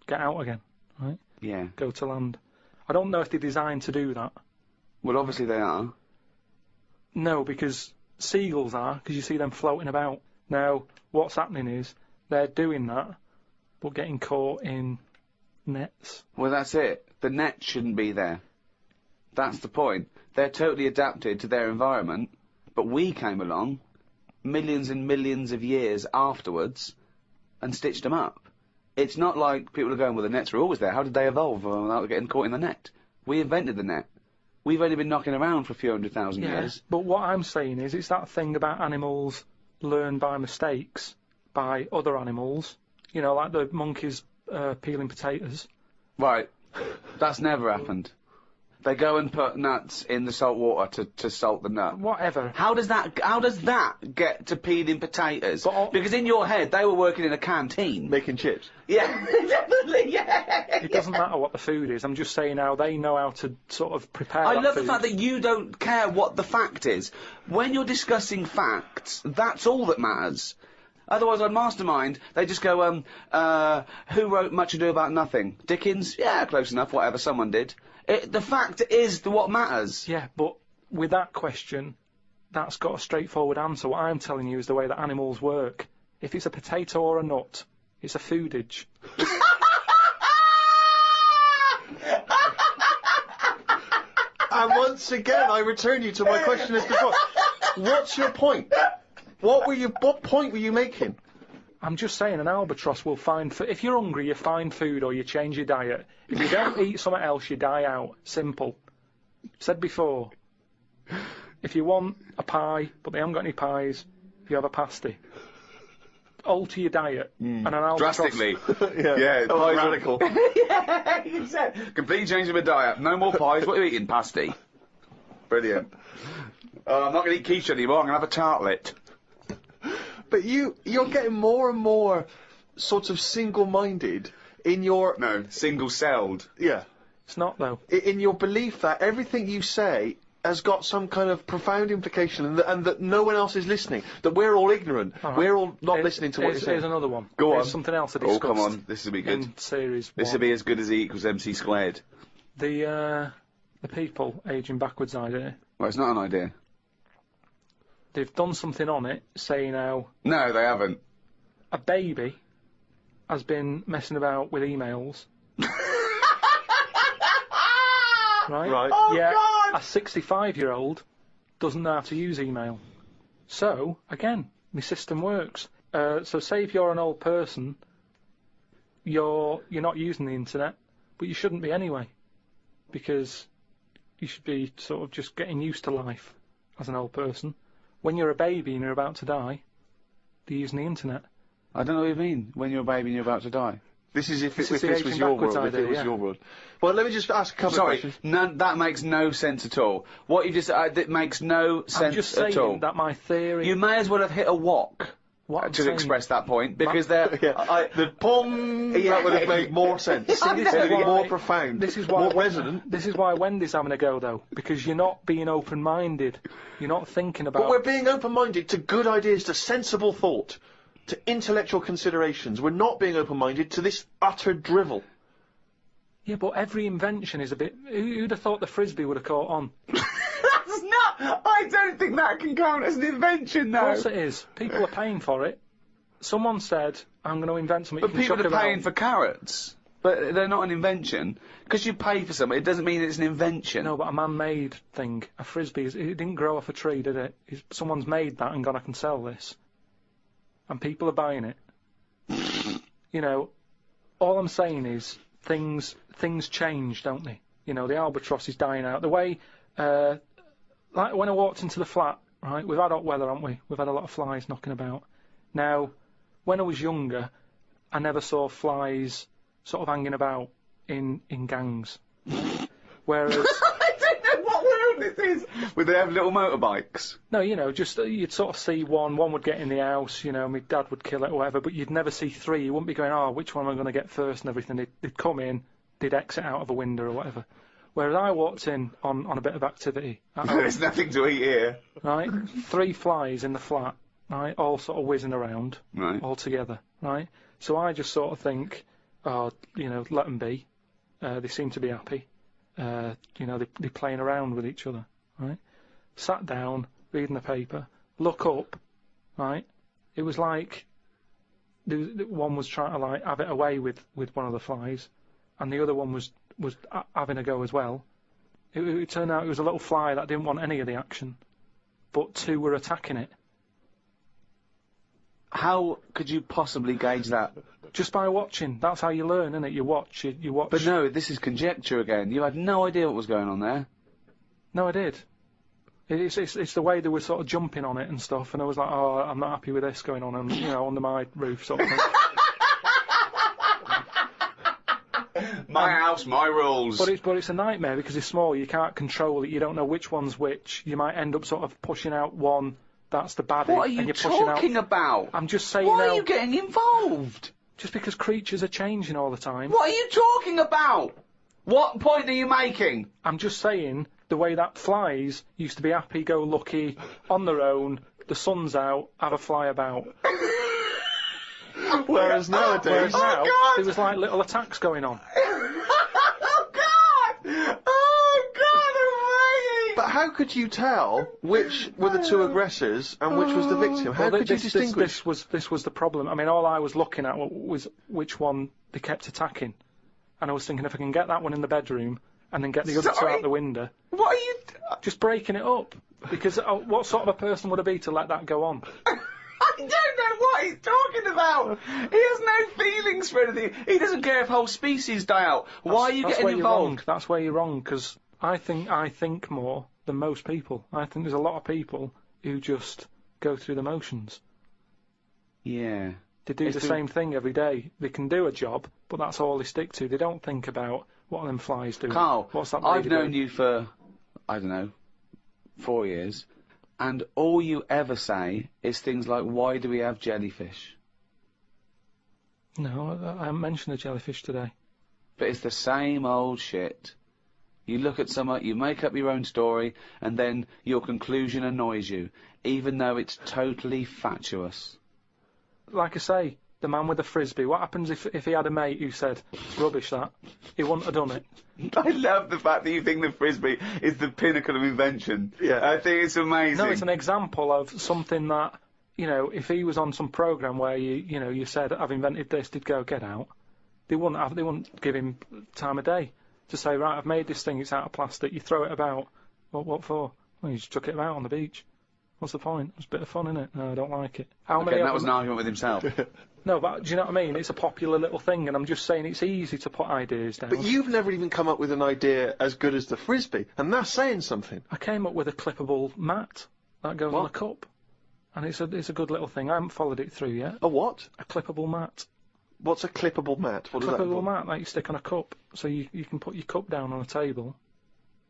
get out again, right?
Yeah.
Go to land. I don't know if they're designed to do that.
Well, obviously they are.
No, because seagulls are, because you see them floating about. Now, what's happening is they're doing that, but getting caught in nets.
Well, that's it. The net shouldn't be there. That's the point. They're totally adapted to their environment, but we came along millions and millions of years afterwards and stitched them up. It's not like people are going, well, the nets were always there. How did they evolve without getting caught in the net? We invented the net. We've only been knocking around for a few 100,000 years.
But what I'm saying is, it's that thing about animals learn by mistakes by other animals. You know, like the monkeys peeling potatoes.
Right. That's never happened. They go and put nuts in the salt water to salt the nut.
Whatever.
How does that get to peeling potatoes? Because in your head, they were working in a canteen.
Making chips.
Yeah, definitely, yeah.
It doesn't matter what the food is. I'm just saying how they know how to sort of prepare
I
that
love
food.
the fact that you don't care what the fact is. When you're discussing facts, that's all that matters. Otherwise, on Mastermind, they just go, who wrote Much Ado About Nothing? Dickens? Yeah, close enough, whatever, someone did. The fact is what matters.
Yeah, but with that question, that's got a straightforward answer. What I'm telling you is the way that animals work. If it's a potato or a nut, it's a foodage.
And once again, I return you to my question as before. What's your point? What point were you making?
I'm just saying an albatross will find if you're hungry, you find food or you change your diet. If you don't eat something else, you die out. Simple. Said before. If you want a pie, but they haven't got any pies, you have a pasty. Alter your diet. And an albatross...
Drastically. Yeah,
pies radical.
Yeah, you said. Completely changing my diet. No more pies. What are you eating? Pasty. Brilliant. I'm not going to eat quiche anymore. I'm going to have a tartlet.
But you're getting more and more sort of single-minded in your...
No, single-celled.
Yeah.
It's not, though.
In your belief that everything you say has got some kind of profound implication and that no one else is listening, that we're all ignorant, we're all not listening to what you're saying.
Here's another one.
Go
Here's
on.
something else I discussed.
Oh, come on. This will be good.
In series
This
one.
will be as good as E equals MC squared.
The people ageing backwards idea.
Well, it's not an idea.
They've done something on it, saying how...
No, they haven't.
A baby has been messing about with emails. Right?
Oh,
yeah,
God!
A 65-year-old doesn't know how to use email. So, again, my system works. So say if you're an old person, you're not using the internet, but you shouldn't be anyway. Because you should be sort of just getting used to life as an old person. When you're a baby and you're about to die, they're using the internet.
I don't know what you mean, when you're a baby and you're about to die.
This is if
This
this
is the
was
aging
your world,
backwards
if it
idea,
was
yeah.
your world. Well, let me just ask a couple of questions.
That makes no sense at all. What you just that makes no sense
I'm just saying
at all.
that my theory...
You may as well have hit a wok to express that point, because they're...
the pong, that would have made more sense.
This is why-
more profound,
This is why
more resonant.
This is why Wendy's having a go, though, because you're not being open-minded. You're not thinking about...
But we're being open-minded to good ideas, to sensible thought, to intellectual considerations. We're not being open-minded to this utter drivel.
Yeah, but every invention is a bit... Who'd have thought the Frisbee would have caught on?
That's not... I don't think that can count as an invention, though.
Of course it is. People are paying for it. Someone said, I'm going to invent something
But
you can
people
chuck
are paying
around.
for carrots. But they're not an invention. Because you pay for something, it doesn't mean it's an invention.
No, but a man-made thing. A Frisbee, it didn't grow off a tree, did it? Someone's made that and gone, I can sell this. And people are buying it. You know, all I'm saying is things change, don't they? You know, the albatross is dying out. The way, like when I walked into the flat, right, we've had hot weather, haven't we? We've had a lot of flies knocking about. Now, when I was younger, I never saw flies sort of hanging about in gangs. Whereas...
I don't know what world
this is? Would they have little motorbikes?
No, you know, just you'd sort of see one would get in the house, you know, my dad would kill it or whatever, but you'd never see three. You wouldn't be going, oh, which one am I going to get first and everything. They'd come in, they'd exit out of a window or whatever. Whereas I walked in on a bit of activity.
There's nothing to eat here.
Right? 3 flies in the flat, right? All sort of whizzing around.
Right.
All together, right? So I just sort of think, oh, you know, let them be. They seem to be happy. You know, they're playing around with each other, right? Sat down, reading the paper, look up, right? It was like one was trying to like have it away with one of the flies, and the other one was having a go as well. It turned out it was a little fly that didn't want any of the action, but 2 were attacking it.
How could you possibly gauge that?
Just by watching. That's how you learn, isn't it? You watch. You watch.
But no, this is conjecture again. You had no idea what was going on there.
No, I did. It's the way they were sort of jumping on it and stuff, and I was like, oh, I'm not happy with this going on, and you know, under my roof sort of thing.
My house, my rules.
But it's a nightmare because it's small. You can't control it. You don't know which one's which. You might end up sort of pushing out one. That's the baddie.
What are you
and you're pushing out...
about?
I'm just saying.
Why are you getting involved?
Just because creatures are changing all the time.
What are you talking about? What point are you making?
I'm just saying the way that flies used to be happy-go-lucky, on their own, the sun's out, have a fly about.
Whereas nowadays...
now, there was like little attacks going on.
But how could you tell which were the 2 aggressors and which was the victim? How could you distinguish?
This was the problem. I mean, all I was looking at was which one they kept attacking. And I was thinking, if I can get that one in the bedroom and then get the other 2 out the window...
What are you...
Just breaking it up. Because what sort of a person would it be to let that go on?
I don't know what he's talking about. He has no feelings for anything. He doesn't care if whole species die out. Why are you getting involved?
That's where you're wrong, because I think more than most people. I think there's a lot of people who just go through the motions.
Yeah.
They do the same thing every day. They can do a job, but that's all they stick to. They don't think about what them flies do.
Carl,
what's that
I've known you for, I don't know, 4 years, and all you ever say is things like, why do we have jellyfish?
No, I haven't mentioned the jellyfish today.
But it's the same old shit. You look at something, you make up your own story, and then your conclusion annoys you, even though it's totally fatuous.
Like I say, the man with the frisbee, what happens if he had a mate who said, rubbish that, he wouldn't have done it?
I love the fact that you think the frisbee is the pinnacle of invention. Yeah. I think it's amazing.
No, it's an example of something that, you know, if he was on some programme where you said, I've invented this, he'd go, get out. They wouldn't give him time of day to say, right, I've made this thing, it's out of plastic, you throw it about. What for? Well, you just chuck it about on the beach. What's the point? It's a bit of fun, isn't it? No, I don't like it.
That was an argument with himself.
No, but do you know what I mean? It's a popular little thing, and I'm just saying it's easy to put ideas down.
But you've never even come up with an idea as good as the frisbee, and that's saying something.
I came up with a clippable mat that goes on a cup, and it's a good little thing. I haven't followed it through yet.
A what?
A clippable mat.
What's a clippable mat? What does that
clippable
involve?
mat that you stick on a cup, so you can put your cup down on a table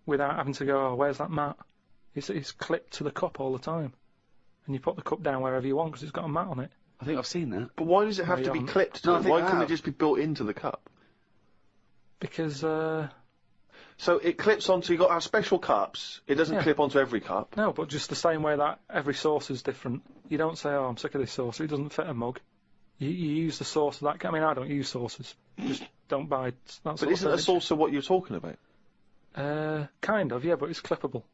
without having to go, oh, where's that mat? It's clipped to the cup all the time. And you put the cup down wherever you want because it's got a mat on it.
I think I've seen that.
But why does it have to be clipped to it? Why couldn't it just be built into the cup?
Because,
So it clips onto, you've got our special cups, it doesn't clip onto every cup.
No, but just the same way that every sauce is different. You don't say, oh, I'm sick of this sauce, it doesn't fit a mug. You use the sauce of that, I mean, I don't use sauces. Just don't buy that sort of
But isn't a saucer what you're talking about?
Kind of, yeah, but it's clippable.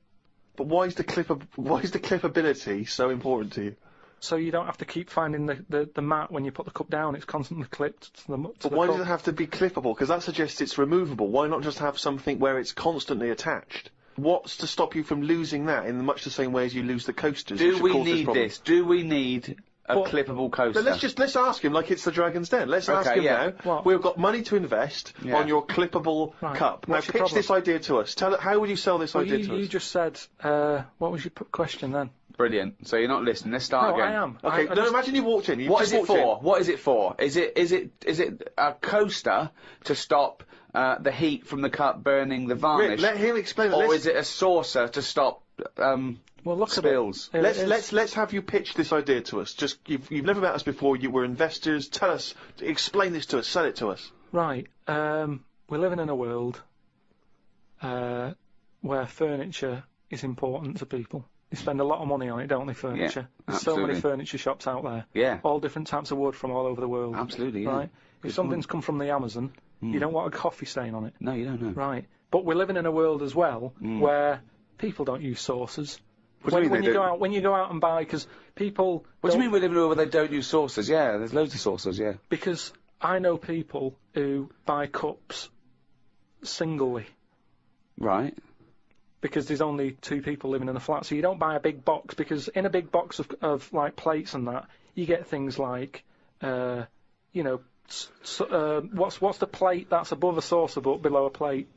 But why is the clippability so important to you?
So you don't have to keep finding the mat when you put the cup down. It's constantly clipped to the
But why does it have to be clippable? Because that suggests it's removable. Why not just have something where it's constantly attached? What's to stop you from losing that in much the same way as you lose the coasters?
Do we need this? Do we need a clippable coaster?
Let's ask him like it's the Dragon's Den. Let's ask him now.
What?
We've got money to invest on your clippable cup. Now pitch this idea to us. How would you sell this idea to us?
You just said, what was your question then?
Brilliant. So you're not listening. Let's start
No,
again.
I am.
Okay, no, imagine you walked in.
What is it for? What is it for? Is it a coaster to stop the heat from the cut burning the varnish?
Rick, let him explain it.
Or is it a saucer to stop
well, look
spills?
Let's have you pitch this idea to us. Just you've never met us before. You were investors. Tell us, explain this to us. Sell it to us.
Right. We're living in a world where furniture is important to people. They spend a lot of money on it, don't they, furniture?
Yeah,
There's so many
absolutely.
furniture shops out there.
Yeah.
All different types of wood from all over the world.
Absolutely, yeah.
Right? If something's come from the Amazon, you don't want a coffee stain on it.
No, you don't know.
Right. But we're living in a world as well where people don't use saucers.
What do you mean
when
they
you
don't?
go out, when you go out and buy, because people.
What do you mean we live in a world where they don't use saucers? Yeah, there's loads of saucers, yeah.
Because I know people who buy cups singly.
Right.
Because there's only 2 people living in a flat, so you don't buy a big box, because in a big box of like plates and that, you get things like, you know, what's the plate that's above a saucer but below a plate?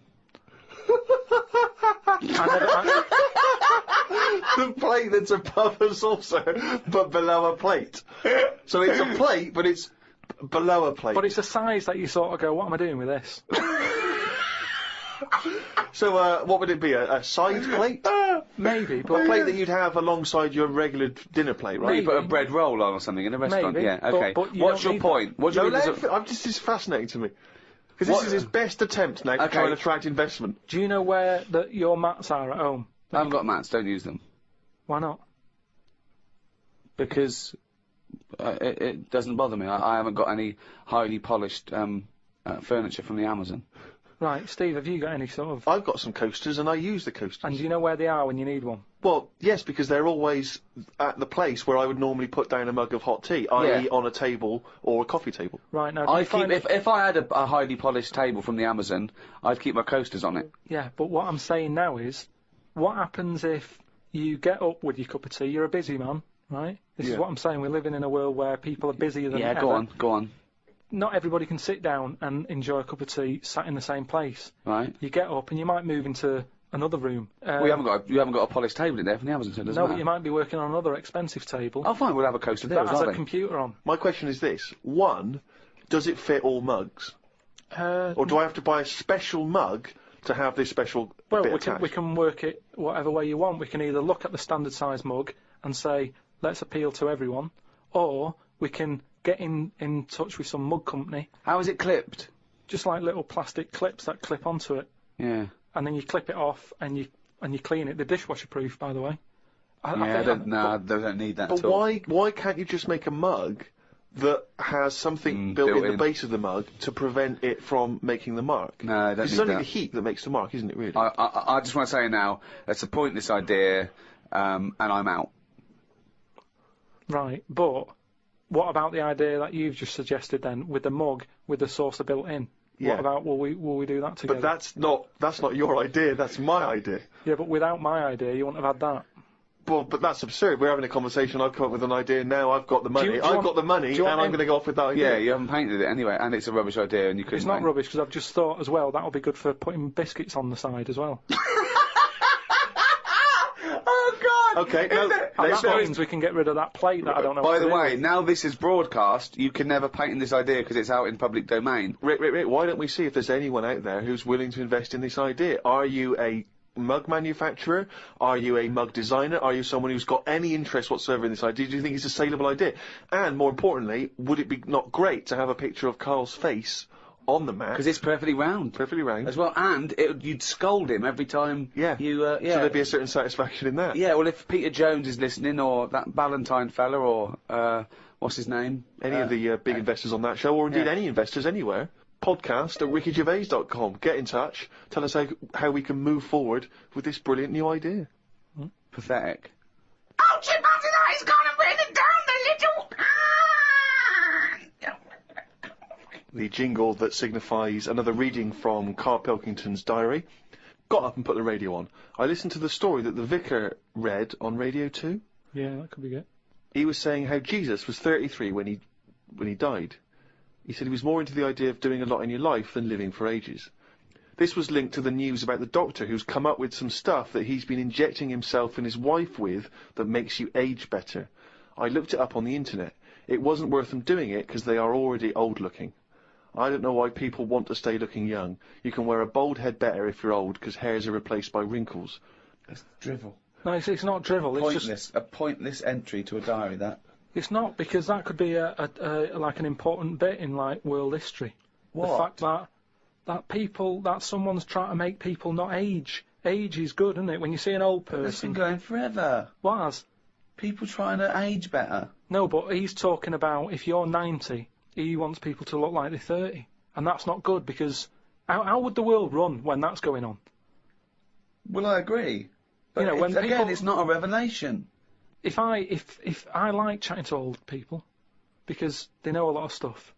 The plate that's above a saucer but below a plate. So it's a plate, but it's below a plate.
But it's a size that you sort of go, what am I doing with this?
So, what would it be? A side plate?
Maybe,
A
but
plate that you'd have alongside your regular dinner plate, right?
You put a bread roll on or something in a restaurant.
Maybe,
Yeah, okay.
but you
What's
don't
your
need
point? What do you
No,
mean? there's a-
this is fascinating to me. Because this is his best attempt now to
Okay.
try and attract investment.
Do you know where your mats are at home?
I haven't got mats. Don't use them
Why not?
because it doesn't bother me. I haven't got any highly polished furniture from the Amazon.
Right, Steve, have you got any sort of...
I've got some coasters and I use the coasters.
And do you know where they are when you need one?
Well, yes, because they're always at the place where I would normally put down a mug of hot tea, i.e. on a table or a coffee table.
Right, now,
If I had a highly polished table from the Amazon, I'd keep my coasters on it.
Yeah, but what I'm saying now is, what happens if you get up with your cup of tea, you're a busy man, right? This is what I'm saying, we're living in a world where people are busier than ever.
Go on.
Not everybody can sit down and enjoy a cup of tea sat in the same place.
Right.
You get up and you might move into another room.
You haven't got a polished table in there from the Amazon, so it doesn't
No,
matter.
but you might be working on another expensive table.
Oh, fine, we'll have a coaster there
that
as
has
well
a
then.
computer on.
My question is this. One, does it fit all mugs? Or do I have to buy a special mug to have this special
Well,
bit
we
attached?
can work it whatever way you want. We can either look at the standard size mug and say, let's appeal to everyone, or we can get in touch with some mug company.
How is it clipped?
Just like little plastic clips that clip onto it.
Yeah.
And then you clip it off and you clean it. They're dishwasher proof, by the way.
They don't need that
But
at all.
why can't you just make a mug that has something built in the base of the mug to prevent it from making the mark?
No, I don't
It's
need
only
that.
the heat that makes the mark, isn't it, really?
I just want to say now, that's a pointless idea, and I'm out.
Right, but what about the idea that you've just suggested then, with the mug, with the saucer built in?
Yeah.
What about, will we do that together?
But that's not your idea, that's my idea.
Yeah, but without my idea, you wouldn't have had that.
Well, but that's absurd. We're having a conversation, I've come up with an idea, now I've got the money. I've got the money, and I'm going to go off with that idea.
Yeah, you haven't painted it anyway, and it's a rubbish idea, and you couldn't.
It's not
paint.
rubbish, because I've just thought as well, that'll be good for putting biscuits on the side as well.
Oh God!
Okay,
And that means we can get rid of that plate that I don't know
By
what
the
to do
way,
with.
now this is broadcast, you can never patent this idea because it's out in public domain.
Rick, why don't we see if there's anyone out there who's willing to invest in this idea? Are you a mug manufacturer? Are you a mug designer? Are you someone who's got any interest whatsoever in this idea? Do you think it's a saleable idea? And more importantly, would it be not great to have a picture of Karl's face on the mat?
Because it's perfectly round.
Perfectly round.
As well, and you'd scold him every time you...
So there'd be a certain satisfaction in that.
Yeah, well, if Peter Jones is listening, or that Ballantyne fella, or, what's his name?
Any of the big investors on that show, or indeed any investors anywhere, podcast at rickygervais.com. Get in touch. Tell us how we can move forward with this brilliant new idea.
Pathetic.
Oh, Chip is gonna bring it down the little...
The jingle that signifies another reading from Karl Pilkington's diary. Got up and put the radio on. I listened to the story that the vicar read on Radio 2.
Yeah, that could be good.
He was saying how Jesus was 33 when he died. He said he was more into the idea of doing a lot in your life than living for ages. This was linked to the news about the doctor who's come up with some stuff that he's been injecting himself and his wife with that makes you age better. I looked it up on the internet. It wasn't worth them doing it because they are already old looking. I don't know why people want to stay looking young. You can wear a bald head better if you're old because hairs are replaced by wrinkles.
That's drivel.
No, it's not drivel. It's
Pointless.
just
A pointless entry to a diary, that.
It's not, because that could be like an important bit in like world history.
What?
The fact that someone's trying to make people not age. Age is good, isn't it? When you see an old person.
That's been going forever.
What has?
People trying to age better.
No, but he's talking about if you're 90, he wants people to look like they're 30, and that's not good because how would the world run when that's going on?
Well, I agree. But
You know, when
again,
people-
it's not a revelation.
If I like chatting to old people because they know a lot of stuff.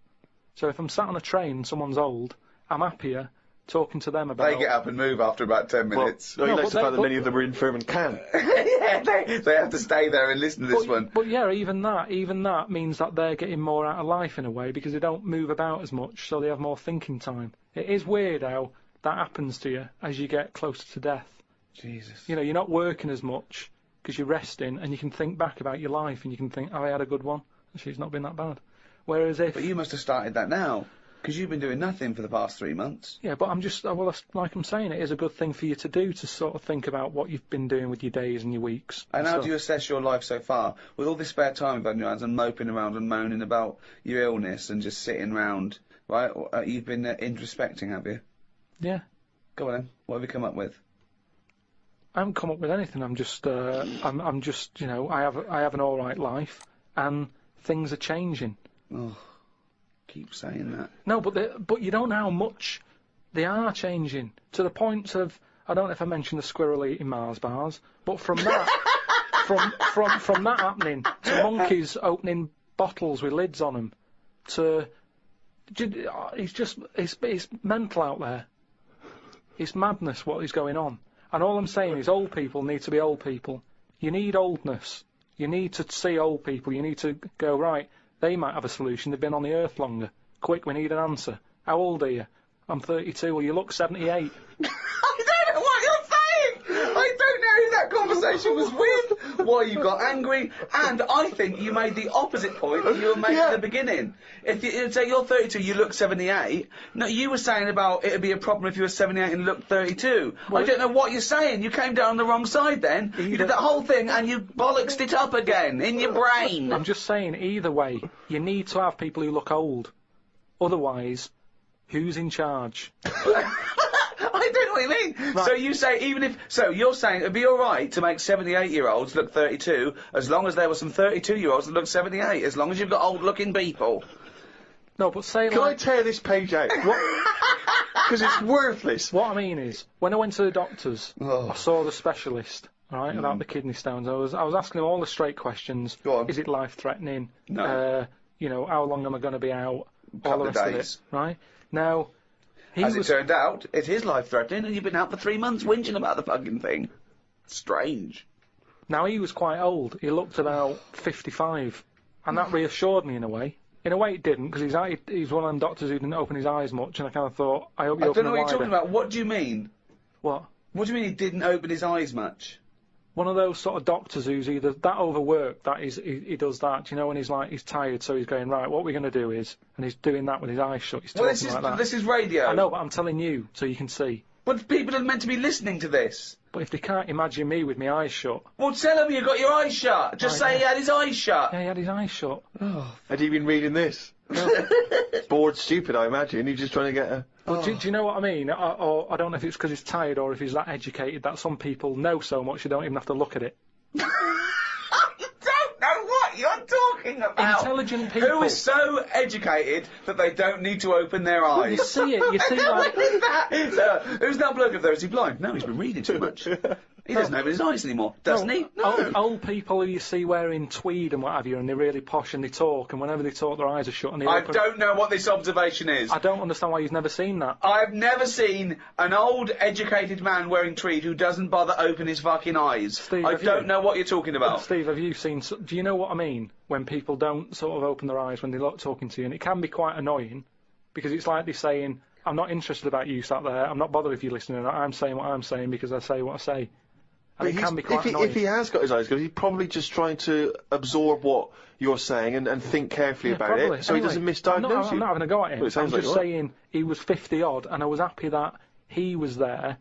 So if I'm sat on a train and someone's old, I'm happier talking to them about.
They get up and move after about 10 minutes.
Well,
No,
you like
but
the fact
they-
that many of them are infirm and can.
Yeah, they have to stay there and listen to this one.
But yeah, even that means that they're getting more out of life in a way because they don't move about as much, so they have more thinking time. It is weird how that happens to you as you get closer to death.
Jesus.
You know, you're not working as much because you're resting, and you can think back about your life, and you can think, oh, I had a good one. Actually, it's not been that bad. Whereas if...
But you must have started that now, because you've been doing nothing for the past 3 months.
Yeah, but I'm just, well, like I'm saying, it is a good thing for you to do, to sort of think about what you've been doing with your days and your weeks.
And how
stuff.
do you assess your life so far? With all this spare time you've had on your hands and moping around and moaning about your illness and just sitting round, right? You've been introspecting, have you?
Yeah.
Go on then. What have you come up with?
I haven't come up with anything. I'm just, I'm just, you know, I have an all right life, and things are changing.
Oh, keep saying that.
No, but you don't know how much they are changing to the point of, I don't know if I mentioned the squirrel eating Mars bars, but from that, from that happening to monkeys opening bottles with lids on them, to it's mental out there. It's madness what is going on. And all I'm saying is old people need to be old people. You need oldness. You need to see old people. You need to go, right, they might have a solution. They've been on the earth longer. Quick, we need an answer. How old are you? I'm 32. Well, you look 78.
I don't know what you're saying! I don't know who that conversation was with, why you got angry, and I think you made the opposite point that you were making at the beginning. If you say you're 32, you look 78. No, you were saying about it would be a problem if you were 78 and looked 32.
Well,
I don't know what you're saying. You came down on the wrong side then. You did that whole thing and you bollocksed it up again in your brain.
I'm just saying, either way, you need to have people who look old. Otherwise, who's in charge?
I don't know what you mean.
Right.
So you say you're saying it'd be all right to make 78-year-olds look 32, as long as there were some 32-year-olds that look 78, as long as you've got old-looking people.
No, but say
Can I tear this page out? Because it's worthless.
What I mean is, when I went to the doctors,
Oh.
I saw the specialist, right, about the kidney stones. I was asking him all the straight questions.
Go on.
Is it life-threatening?
No.
You know, how long am I going to be out?
Couple
all the
of
rest
days.
of it, right? Now,
As it turned out, it is life-threatening, and you've been out for 3 months whinging about the fucking thing. Strange.
Now, he was quite old. He looked about 55, and that reassured me in a way. In a way, it didn't, because he's one of them doctors who didn't open his eyes much, and I kind of thought, I hope you
I
open
don't know
them
what you're talking
wider.
about. What do you mean?
What?
What do you mean he didn't open his eyes much?
One of those sort of doctors who's either that overworked, that is, he does that, you know, when he's tired, so he's going, right, what we're going to do is, and he's doing that with his eyes shut, he's talking like that.
This is radio.
I know, but I'm telling you, so you can see.
But people are meant to be listening to this.
But if they can't imagine me with my eyes shut.
Well, tell him you got your eyes shut. Just say he had his eyes shut.
Yeah, he had his eyes shut.
Had he been reading this? Bored stupid, I imagine. He's just trying to get a...
But do you know what I mean? Or I don't know if it's because he's tired or if he's that educated that some people know so much you don't even have to look at it.
Don't know what you're talking about.
Intelligent people.
Who is so educated that they don't need to open their eyes?
Well, you see it. You see like.
Who's that? Who's that bloke up there? Is he blind? No, he's been reading too much. He doesn't open his eyes anymore, doesn't he? No.
Old people who you see wearing tweed and what have you, and they're really posh and they talk, and whenever they talk, their eyes are shut. And they
I
open...
don't know what this observation is.
I don't understand why you've never seen that.
I've never seen an old, educated man wearing tweed who doesn't bother open his fucking eyes.
Steve,
I don't know what you're talking about.
Steve, have you seen... Do you know what I mean? When people don't sort of open their eyes when they're talking to you, and it can be quite annoying, because it's like they're saying,
I'm not interested about you sat there. I'm not bothered if you're listening or not. I'm saying what I'm saying because I say what I say. And it can be quite annoying.
If he has got his eyes closed, he's probably just trying to absorb what you're saying and think carefully about
probably.
it, so he doesn't misdiagnose you.
I'm not having a go at him.
Well, it
I'm
sounds like
just saying he was 50 odd, and I was happy that he was there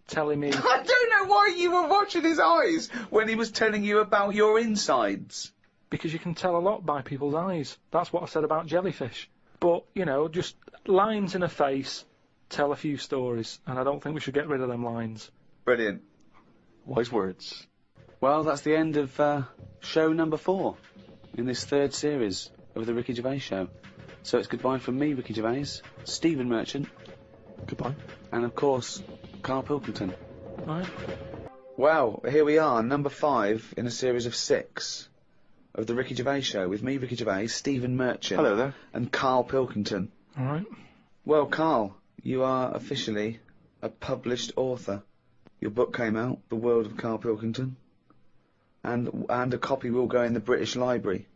telling me.
I don't know why you were watching his eyes when he was telling you about your insides.
Because you can tell a lot by people's eyes. That's what I said about jellyfish. But, you know, just lines in a face tell a few stories, and I don't think we should get rid of them lines.
Brilliant.
Wise words.
Well, that's the end of show number 4 in this 3rd series of the Ricky Gervais Show. So it's goodbye from me, Ricky Gervais, Stephen Merchant.
Goodbye.
And, of course, Karl Pilkington.
Right.
Well, here we are, number 5 in a series of 6 of the Ricky Gervais Show, with me, Ricky Gervais, Stephen Merchant.
Hello there.
And Karl Pilkington.
All right.
Well, Karl, you are officially a published author. Your book came out, The World of Karl Pilkington, and a copy will go in the British Library.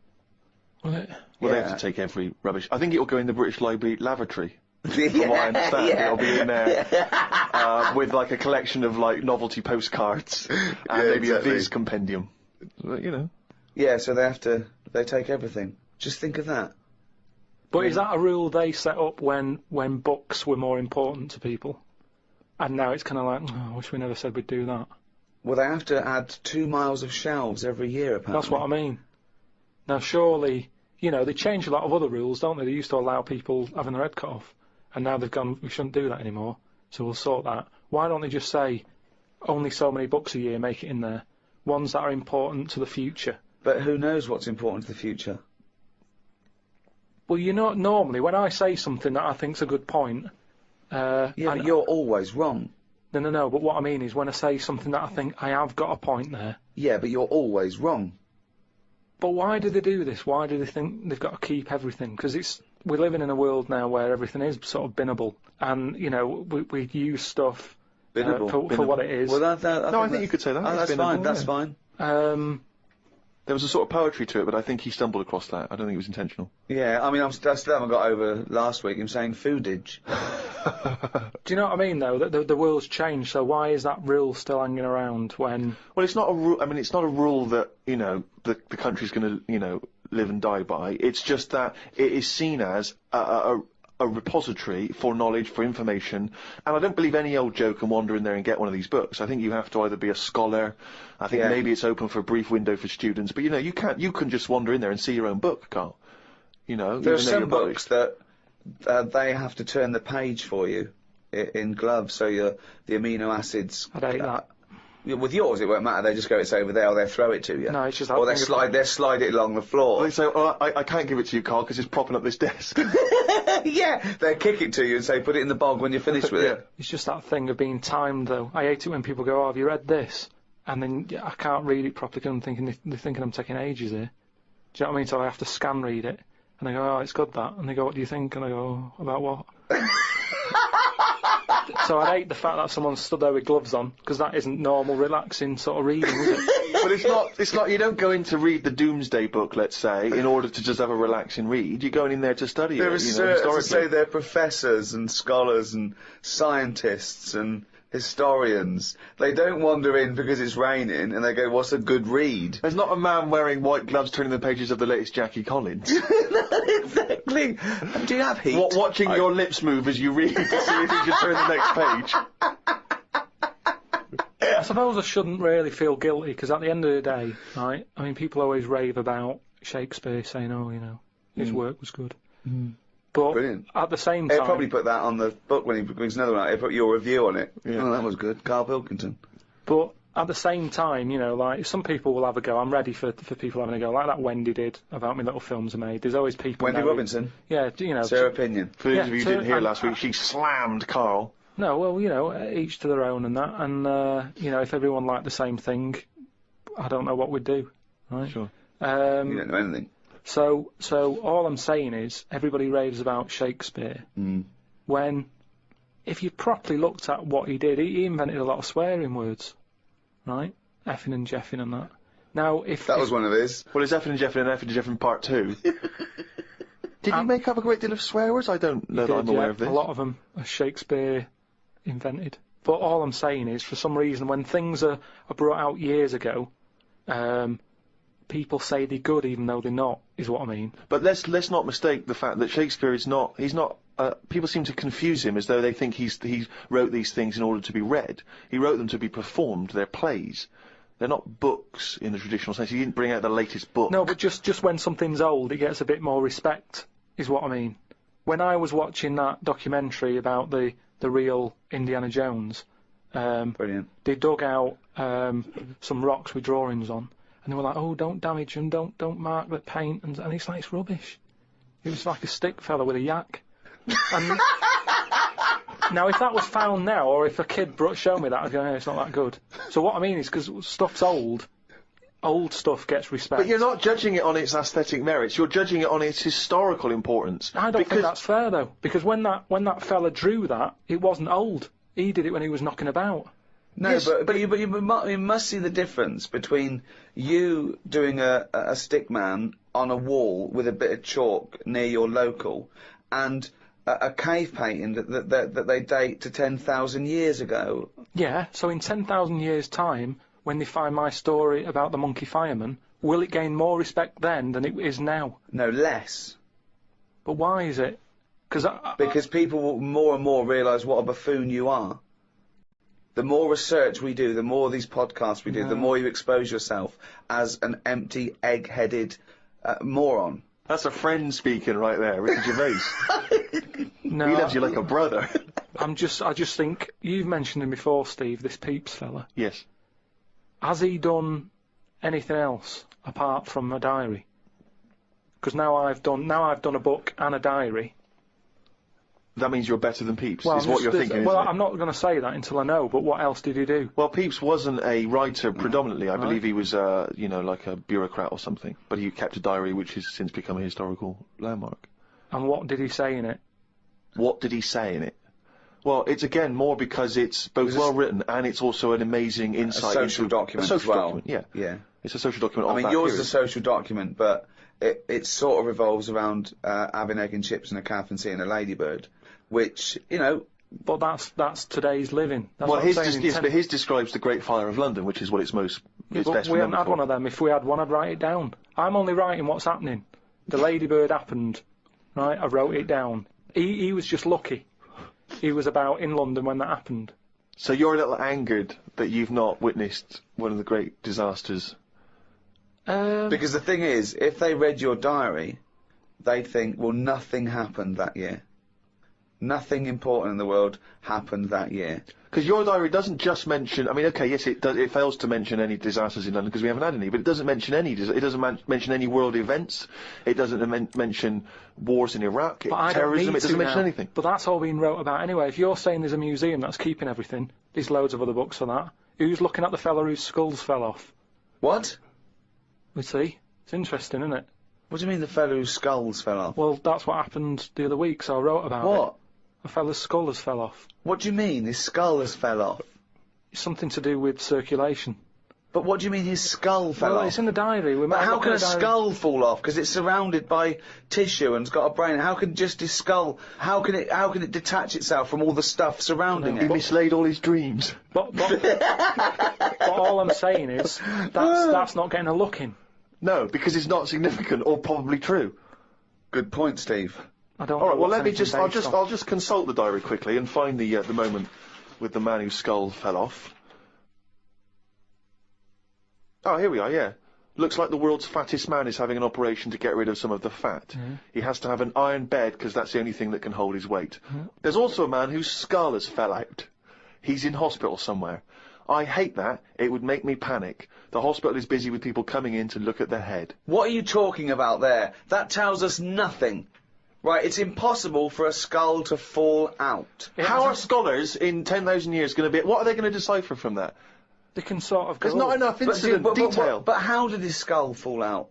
Will it?
Well,
Yeah.
they have to take every rubbish. I think it'll go in the British Library lavatory.
Yeah,
From what I understand,
yeah.
it'll be in there with like a collection of like novelty postcards and maybe
exactly.
a Viz compendium. You know.
Yeah, so they take everything. Just think of that.
But is that a rule they set up when books were more important to people? And now it's kind of like, oh, I wish we never said we'd do that.
Well, they have to add 2 miles of shelves every year, apparently.
That's what I mean. Now, surely, you know, they change a lot of other rules, don't they? They used to allow people having their head cut off. And now they've gone, we shouldn't do that anymore, so we'll sort that. Why don't they just say, only so many books a year, make it in there? Ones that are important to the future.
But who knows what's important to the future?
Well, you know, normally, when I say something that I think's a good point...
yeah, but you're always wrong.
No, but what I mean is when I say something that I think I have got a point there...
Yeah, but you're always wrong.
But why do they do this? Why do they think they've got to keep everything? Because we're living in a world now where everything is sort of binnable. And, you know, we use stuff for what it is.
Well,
I think you could say that.
Oh, that's fine, that's fine.
There was a sort of poetry to it, but I think he stumbled across that. I don't think it was intentional.
Yeah, I mean, I still haven't got over last week him saying foodage.
Do you know what I mean, though? That the world's changed, so why is that rule still hanging around when...
Well, it's not a rule. I mean, it's not a rule that, you know, the country's going to, you know, live and die by. It's just that it is seen as a repository for knowledge, for information, and I don't believe any old Joe can wander in there and get one of these books. I think you have to either be a scholar, I think maybe it's open for a brief window for students, but you know, you can just wander in there and see your own book, Karl. You know,
there are some books that they have to turn the page for you in gloves, so the amino acids...
I'd hate that.
With yours, it won't matter. They just go, it's over there, or they throw it to you.
No, it's just...
Or they slide it along the floor.
They say, oh, I can't give it to you, Karl, because it's propping up this desk.
Yeah, they kick it to you and say, put it in the bog when you're finished with it.
It's just that thing of being timed, though. I hate it when people go, oh, have you read this? And then I can't read it properly because I'm thinking, they're thinking I'm taking ages here. Do you know what I mean? So I have to scan read it. And they go, oh, it's good, that. And they go, what do you think? And I go, oh, about what? So I hate the fact that someone stood there with gloves on, because that isn't normal, relaxing sort of reading, is it?
But it's not, you don't go in to read the Doomsday Book, let's say, in order to just have a relaxing read. You're going in there to study
There
it,
are
you know, historically.
to say they're professors and scholars and scientists and historians. They don't wander in because it's raining and they go, what's a good read?
There's not a man wearing white gloves turning the pages of the latest Jackie Collins.
Exactly. Do you have heat?
Watching your lips move as you read to see if you can turn the next page.
I suppose I shouldn't really feel guilty, because at the end of the day, right, I mean, people always rave about Shakespeare, saying, oh, you know, his work was good. But
Brilliant.
at the same time...
He'll probably put that on the book when he brings another one out. He'll put your review on it. Yeah. Oh, that was good. Karl Pilkington.
But at the same time, you know, like, some people will have a go. I'm ready for people having a go, like that Wendy did about me little films I made. There's always people...
Wendy Robinson?
Yeah, you know...
It's her opinion.
For the interview you didn't hear last week, she slammed Karl.
No, well, you know, each to their own and that, and, you know, if everyone liked the same thing, I don't know what we'd do, right?
Sure.
You don't know anything.
So all I'm saying is, everybody raves about Shakespeare, when, if you properly looked at what he did, he invented a lot of swearing words, right? Effing and jeffing and that. Now, if...
That was one of his.
Well, it's effing and jeffing and effing and jeffing part 2.
Did he make up a great deal of swear words? I don't know that I'm aware of this.
A lot of them are Shakespeare invented. But all I'm saying is, for some reason, when things are brought out years ago, people say they're good even though they're not, is what I mean.
But let's not mistake the fact that Shakespeare is not. He's not. People seem to confuse him as though they think he wrote these things in order to be read. He wrote them to be performed. They're plays. They're not books in the traditional sense. He didn't bring out the latest book.
No, but just when something's old, it gets a bit more respect, is what I mean. When I was watching that documentary about the real Indiana Jones,
brilliant.
They dug out some rocks with drawings on, and they were like, "Oh, don't damage them, don't mark the paint," and it's like, it's rubbish. It was like a stick fella with a yak. And now, if that was found now, or if a kid showed me that, I'd go, "Hey, it's not that good." So what I mean is, because stuff's old stuff gets respect.
But you're not judging it on its aesthetic merits. You're judging it on its historical importance.
I don't think that's fair, though, because when that fella drew that, it wasn't old. He did it when he was knocking about.
No, yes, but you must see the difference between you doing a stick man on a wall with a bit of chalk near your local and a cave painting that they date to 10,000 years ago.
Yeah, so in 10,000 years' time, when they find my story about the monkey fireman, will it gain more respect then than it is now?
No, less.
But why is it?
Because people will more and more realise what a buffoon you are. The more research we do, the more these podcasts we do, the more you expose yourself as an empty, egg-headed moron.
That's a friend speaking right there, Ricky Gervais.
No,
he loves you like a brother.
I just think, you've mentioned him before, Steve, this Peeps fella.
Yes.
Has he done anything else apart from a diary? Because now I've done a book and a diary.
That means you're better than Peeps,
well,
is what you're thinking,
Well,
isn't it?
I'm not going to say that until I know, but what else did he do?
Well, Peeps wasn't a writer predominantly. I believe he was, you know, like a bureaucrat or something. But he kept a diary which has since become a historical landmark.
And what did he say in it?
What did he say in it? Well, it's again more because it's both well written and it's also an amazing insight
into a social document
as well.
Document,
yeah,
yeah.
It's a social document.
I mean, yours is a social document, but it sort of revolves around having egg and chips and a calf and seeing a ladybird, which, you know.
But that's today's living. That's
well,
what
his describes the Great Fire of London, which is what it's most.
Yeah,
it's best
we haven't had
for.
one of them. If we had one, I'd write it down. I'm only writing what's happening. The ladybird happened, right? I wrote it down. He was just lucky. He was about in London when that happened.
So you're a little angered that you've not witnessed one of the great disasters.
Because the thing is, if they read your diary, they'd think, well, nothing happened that year. Nothing important in the world happened that year.
Because your diary doesn't just mention. I mean, okay, yes, it does. It fails to mention any disasters in London because we haven't had any. But it doesn't mention any. It doesn't mention any world events. It doesn't mention wars in Iraq, terrorism. It doesn't mention anything.
But that's all being wrote about anyway. If you're saying there's a museum that's keeping everything, there's loads of other books for that. Who's looking at the fella whose skulls fell off?
What?
We see. It's interesting, isn't it?
What do you mean the fellow whose skulls fell off?
Well, that's what happened the other week, so I wrote about it.
What?
A fella's skull has fell off.
What do you mean his skull has fell off?
It's something to do with circulation.
But what do you mean his skull fell off?
It's in the diary.
But how can a skull fall off? Because it's surrounded by tissue and it's got a brain. How can just his skull? How can it detach itself from all the stuff surrounding it?
He mislaid all his dreams.
But all I'm saying is that's not getting a look in.
No, because it's not significant or probably true.
Good point, Steve.
I don't.
All right. Well, let me just. I'll just consult the diary quickly and find the moment with the man whose skull fell off. Oh, here we are. Yeah. Looks like the world's fattest man is having an operation to get rid of some of the fat.
Mm-hmm.
He has to have an iron bed because that's the only thing that can hold his weight. There's also a man whose skull has fell out. He's in hospital somewhere. I hate that. It would make me panic. The hospital is busy with people coming in to look at their head.
What are you talking about there? That tells us nothing. Right, it's impossible for a skull to fall out.
How are scholars in 10,000 years going to be... What are they going to decipher from that?
They can sort of go...
There's not enough incident detail.
But how did his skull fall out?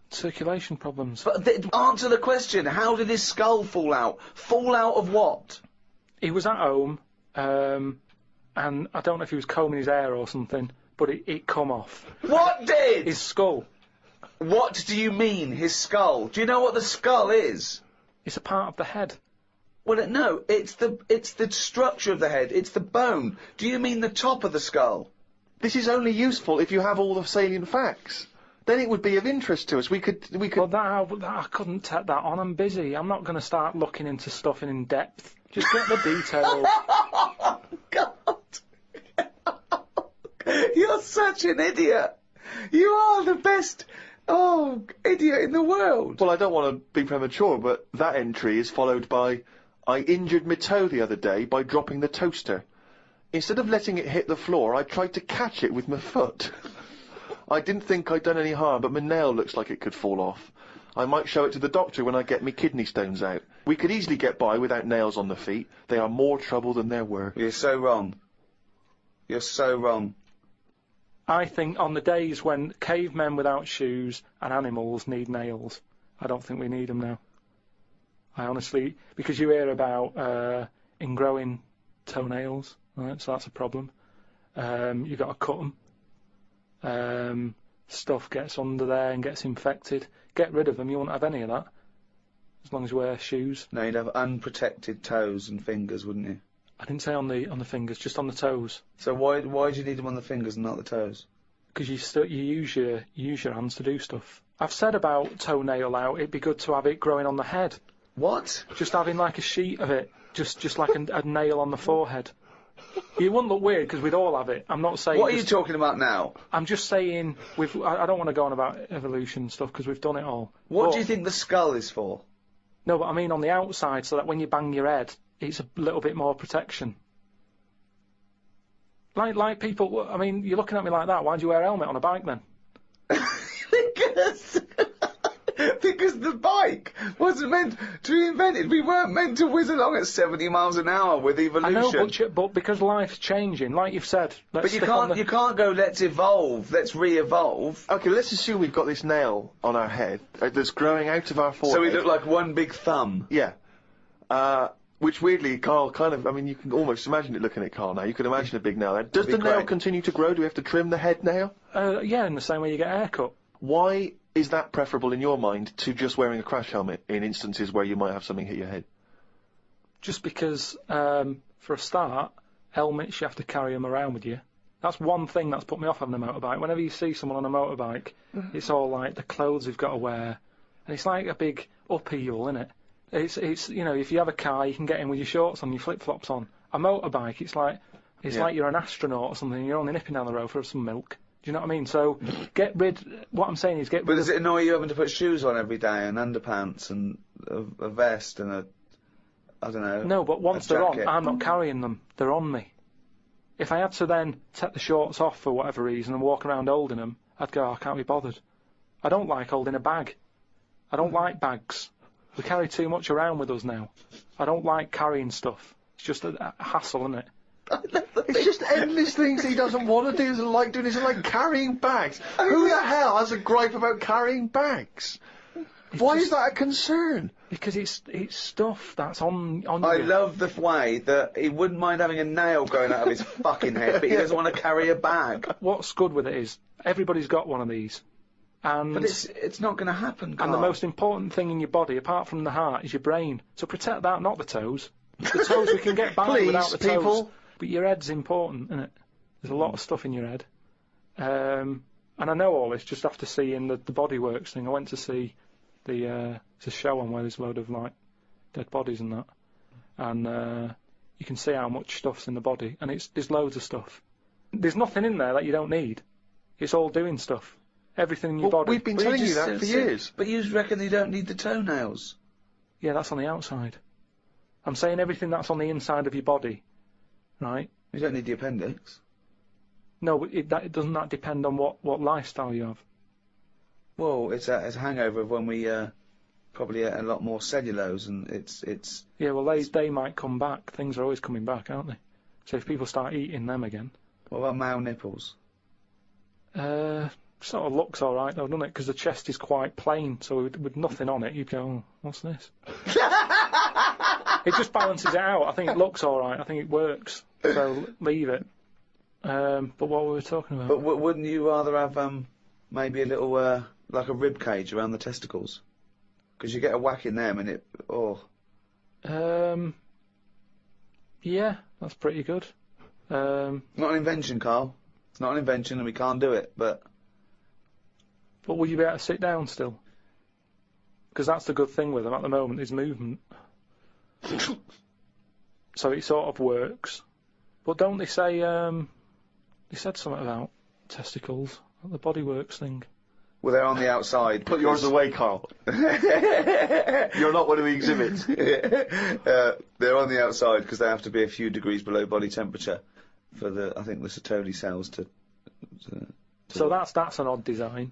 Circulation problems.
But answer the question. How did his skull fall out? Fall out of what?
He was at home, and I don't know if he was combing his hair or something, but it come off.
What did?
His skull.
What do you mean, his skull? Do you know what the skull is?
It's a part of the head.
Well, no, it's the structure of the head. It's the bone. Do you mean the top of the skull?
This is only useful if you have all the salient facts. Then it would be of interest to us. We could.
Well, I couldn't take that on. I'm busy. I'm not going to start looking into stuff in depth. Just get the details.
God. You're such an idiot. You are the best, idiot in the world.
Well, I don't want to be premature, but that entry is followed by, I injured my toe the other day by dropping the toaster. Instead of letting it hit the floor, I tried to catch it with my foot. I didn't think I'd done any harm, but my nail looks like it could fall off. I might show it to the doctor when I get me kidney stones out. We could easily get by without nails on the feet. They are more trouble than there were.
You're so wrong. You're so wrong.
I think on the days when cavemen without shoes and animals need nails, I don't think we need them now. I honestly, because you hear about ingrowing toenails, right? So that's a problem. You've got to cut them. Stuff gets under there and gets infected. Get rid of them. You won't have any of that, as long as you wear shoes.
No, you'd have unprotected toes and fingers, wouldn't you?
I didn't say on the fingers, just on the toes.
So why do you need them on the fingers and not the toes?
Because you use your hands to do stuff. I've said about toenail out. It'd be good to have it growing on the head.
What?
Just having like a sheet of it, just like a nail on the forehead. You wouldn't look weird because we'd all have it. I'm not saying.
What are you talking about now?
I'm just saying I don't want to go on about evolution and stuff because we've done it all.
What do you think the skull is for?
No, but I mean on the outside, so that when you bang your head, it's a little bit more protection. Like people. I mean, you're looking at me like that. Why do you wear a helmet on a bike then?
Because the bike wasn't meant to be invented. We weren't meant to whiz along at 70 miles an hour with evolution.
I know, but because life's changing, like you've said.
But you can't go, let's evolve, let's re-evolve.
Okay, let's assume we've got this nail on our head that's growing out of our forehead.
So we look like one big thumb.
Yeah. Which weirdly, Karl, I mean, you can almost imagine it looking at Karl now. You can imagine a big nail there. Does the nail continue to grow? Do we have to trim the head nail?
Yeah, in the same way you get a haircut.
Why is that preferable in your mind to just wearing a crash helmet in instances where you might have something hit your head?
Just because, for a start, helmets, you have to carry them around with you. That's one thing that's put me off having a motorbike. Whenever you see someone on a motorbike, it's all like the clothes they've got to wear. And it's like a big upheaval, isn't it? It's you know, if you have a car, you can get in with your shorts on, your flip-flops on. A motorbike, it's like you're an astronaut or something, and you're only nipping down the road for some milk. Do you know what I mean? So, what I'm saying is get rid
But does it annoy you having to put shoes on every day, and underpants, and a vest, and I don't know.
No, but once they're on, I'm not carrying them. They're on me. If I had to then take the shorts off for whatever reason and walk around holding them, I'd go, I can't be bothered. I don't like holding a bag. I don't like bags. We carry too much around with us now. I don't like carrying stuff. It's just a hassle, isn't it?
It's just endless things he doesn't want to do, doesn't like doing, isn't like carrying bags. Who the hell has a gripe about carrying bags? Why is that a concern?
Because it's stuff that's on
I love the way that he wouldn't mind having a nail going out of his fucking head, but he doesn't want to carry a bag.
What's good with it is everybody's got one of these.
But it's not going to happen, Karl.
And the most important thing in your body, apart from the heart, is your brain. So protect that, not the toes. The toes we can get by without the toes. People. But your head's important, isn't it? There's a lot of stuff in your head. And I know all this just after seeing the Body Works thing. I went to see it's a show on where there's a load of like dead bodies and that. And you can see how much stuff's in the body. And there's loads of stuff. There's nothing in there that you don't need. It's all doing stuff. Everything in your body.
We've been telling you that for years.
But you reckon you don't need the toenails?
Yeah, that's on the outside. I'm saying everything that's on the inside of your body, right?
You don't need the appendix.
No, but doesn't that depend on what lifestyle you have?
Well, it's a hangover of when we probably ate a lot more cellulose, and it's.
Yeah, well, they might come back. Things are always coming back, aren't they? So if people start eating them again.
What about male nipples?
Sort of looks all right though, doesn't it? Because the chest is quite plain, so with nothing on it, you'd go, oh, what's this? It just balances it out. I think it looks all right. I think it works. So leave it. But what were we talking about?
But wouldn't you rather have maybe a little like a rib cage around the testicles?
Because you get a whack in them and it... Oh.
Yeah, that's pretty good.
Not an invention, Karl. It's not an invention and we can't do it, but...
But would you be able to sit down still? Because that's the good thing with them at the moment, is movement. So it sort of works. But don't they say, they said something about testicles, the Body Works thing.
Well, they're on the outside.
Put yours away, Karl. You're not one of the exhibits.
They're on the outside because they have to be a few degrees below body temperature for I think the Sertoli cells to
So that's an odd design.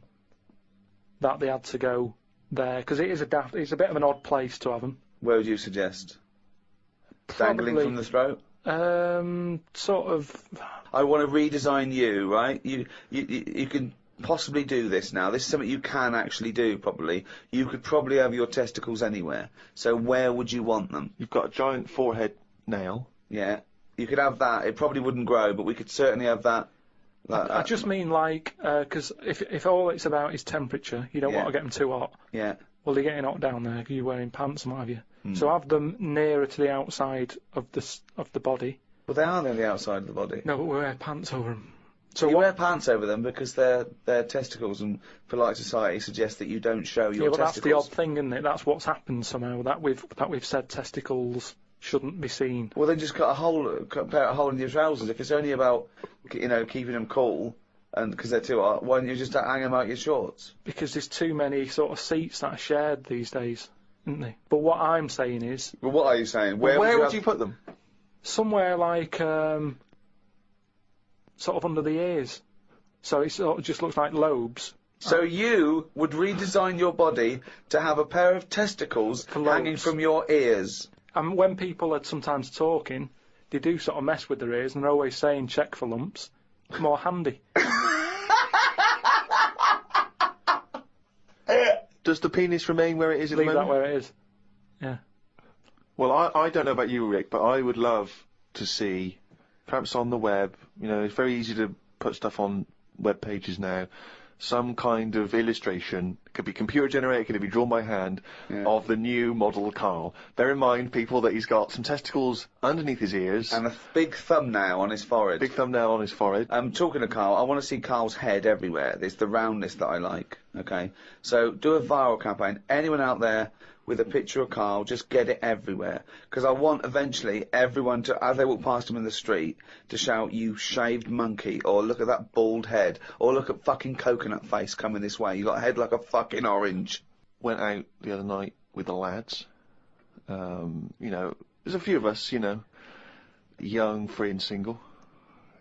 That they had to go there, because it is it's a bit of an odd place to have them.
Where would you suggest? Dangling from the throat?
Sort of...
I want to redesign you, right? You can possibly do this now. This is something you can actually do, probably. You could probably have your testicles anywhere. So where would you want them?
You've got a giant forehead nail.
Yeah. You could have that. It probably wouldn't grow, but we could certainly have that.
I just mean, like, because if all it's about is temperature, you don't want to get them too hot.
Yeah.
Well, they're getting hot down there because you're wearing pants and what have you. So have them nearer to the outside of the body.
Well, they are near the outside of the body.
No, but we wear pants over them. So
you wear pants over them because they're testicles, and polite society suggests that you don't show your testicles.
Yeah, but that's the odd thing, isn't it? That's what's happened somehow. That we've said testicles shouldn't be seen.
Well, then just cut a hole in your trousers. If it's only about, keeping them cool, and because they're too hot, why don't you just hang them out your shorts?
Because there's too many sort of seats that are shared these days, isn't there? But what I'm saying is...
Well, what are you saying?
Where would you put them?
Somewhere like, sort of under the ears. So it sort of just looks like lobes.
So you would redesign your body to have a pair of testicles hanging from your ears?
And when people are sometimes talking, they do sort of mess with their ears, and they're always saying check for lumps. More handy.
Does the penis remain where it is at the moment?
Leave that where it is. Yeah.
Well, I don't know about you, Rick, but I would love to see, perhaps on the web, it's very easy to put stuff on web pages now, some kind of illustration, it could be computer generated, could be drawn by hand, of the new model Karl. Bear in mind, people, that he's got some testicles underneath his ears.
And a big thumbnail on his forehead.
Big thumbnail on his forehead.
Talking to Karl, I want to see Karl's head everywhere. It's the roundness that I like, okay? So do a viral campaign. Anyone out there with a picture of Karl, just get it everywhere. Because I want, eventually, everyone to, as they walk past him in the street, to shout, "You shaved monkey," or "Look at that bald head," or "Look at fucking coconut face coming this way. You got a head like a fucking orange."
Went out the other night with the lads. There's a few of us, young, free and single.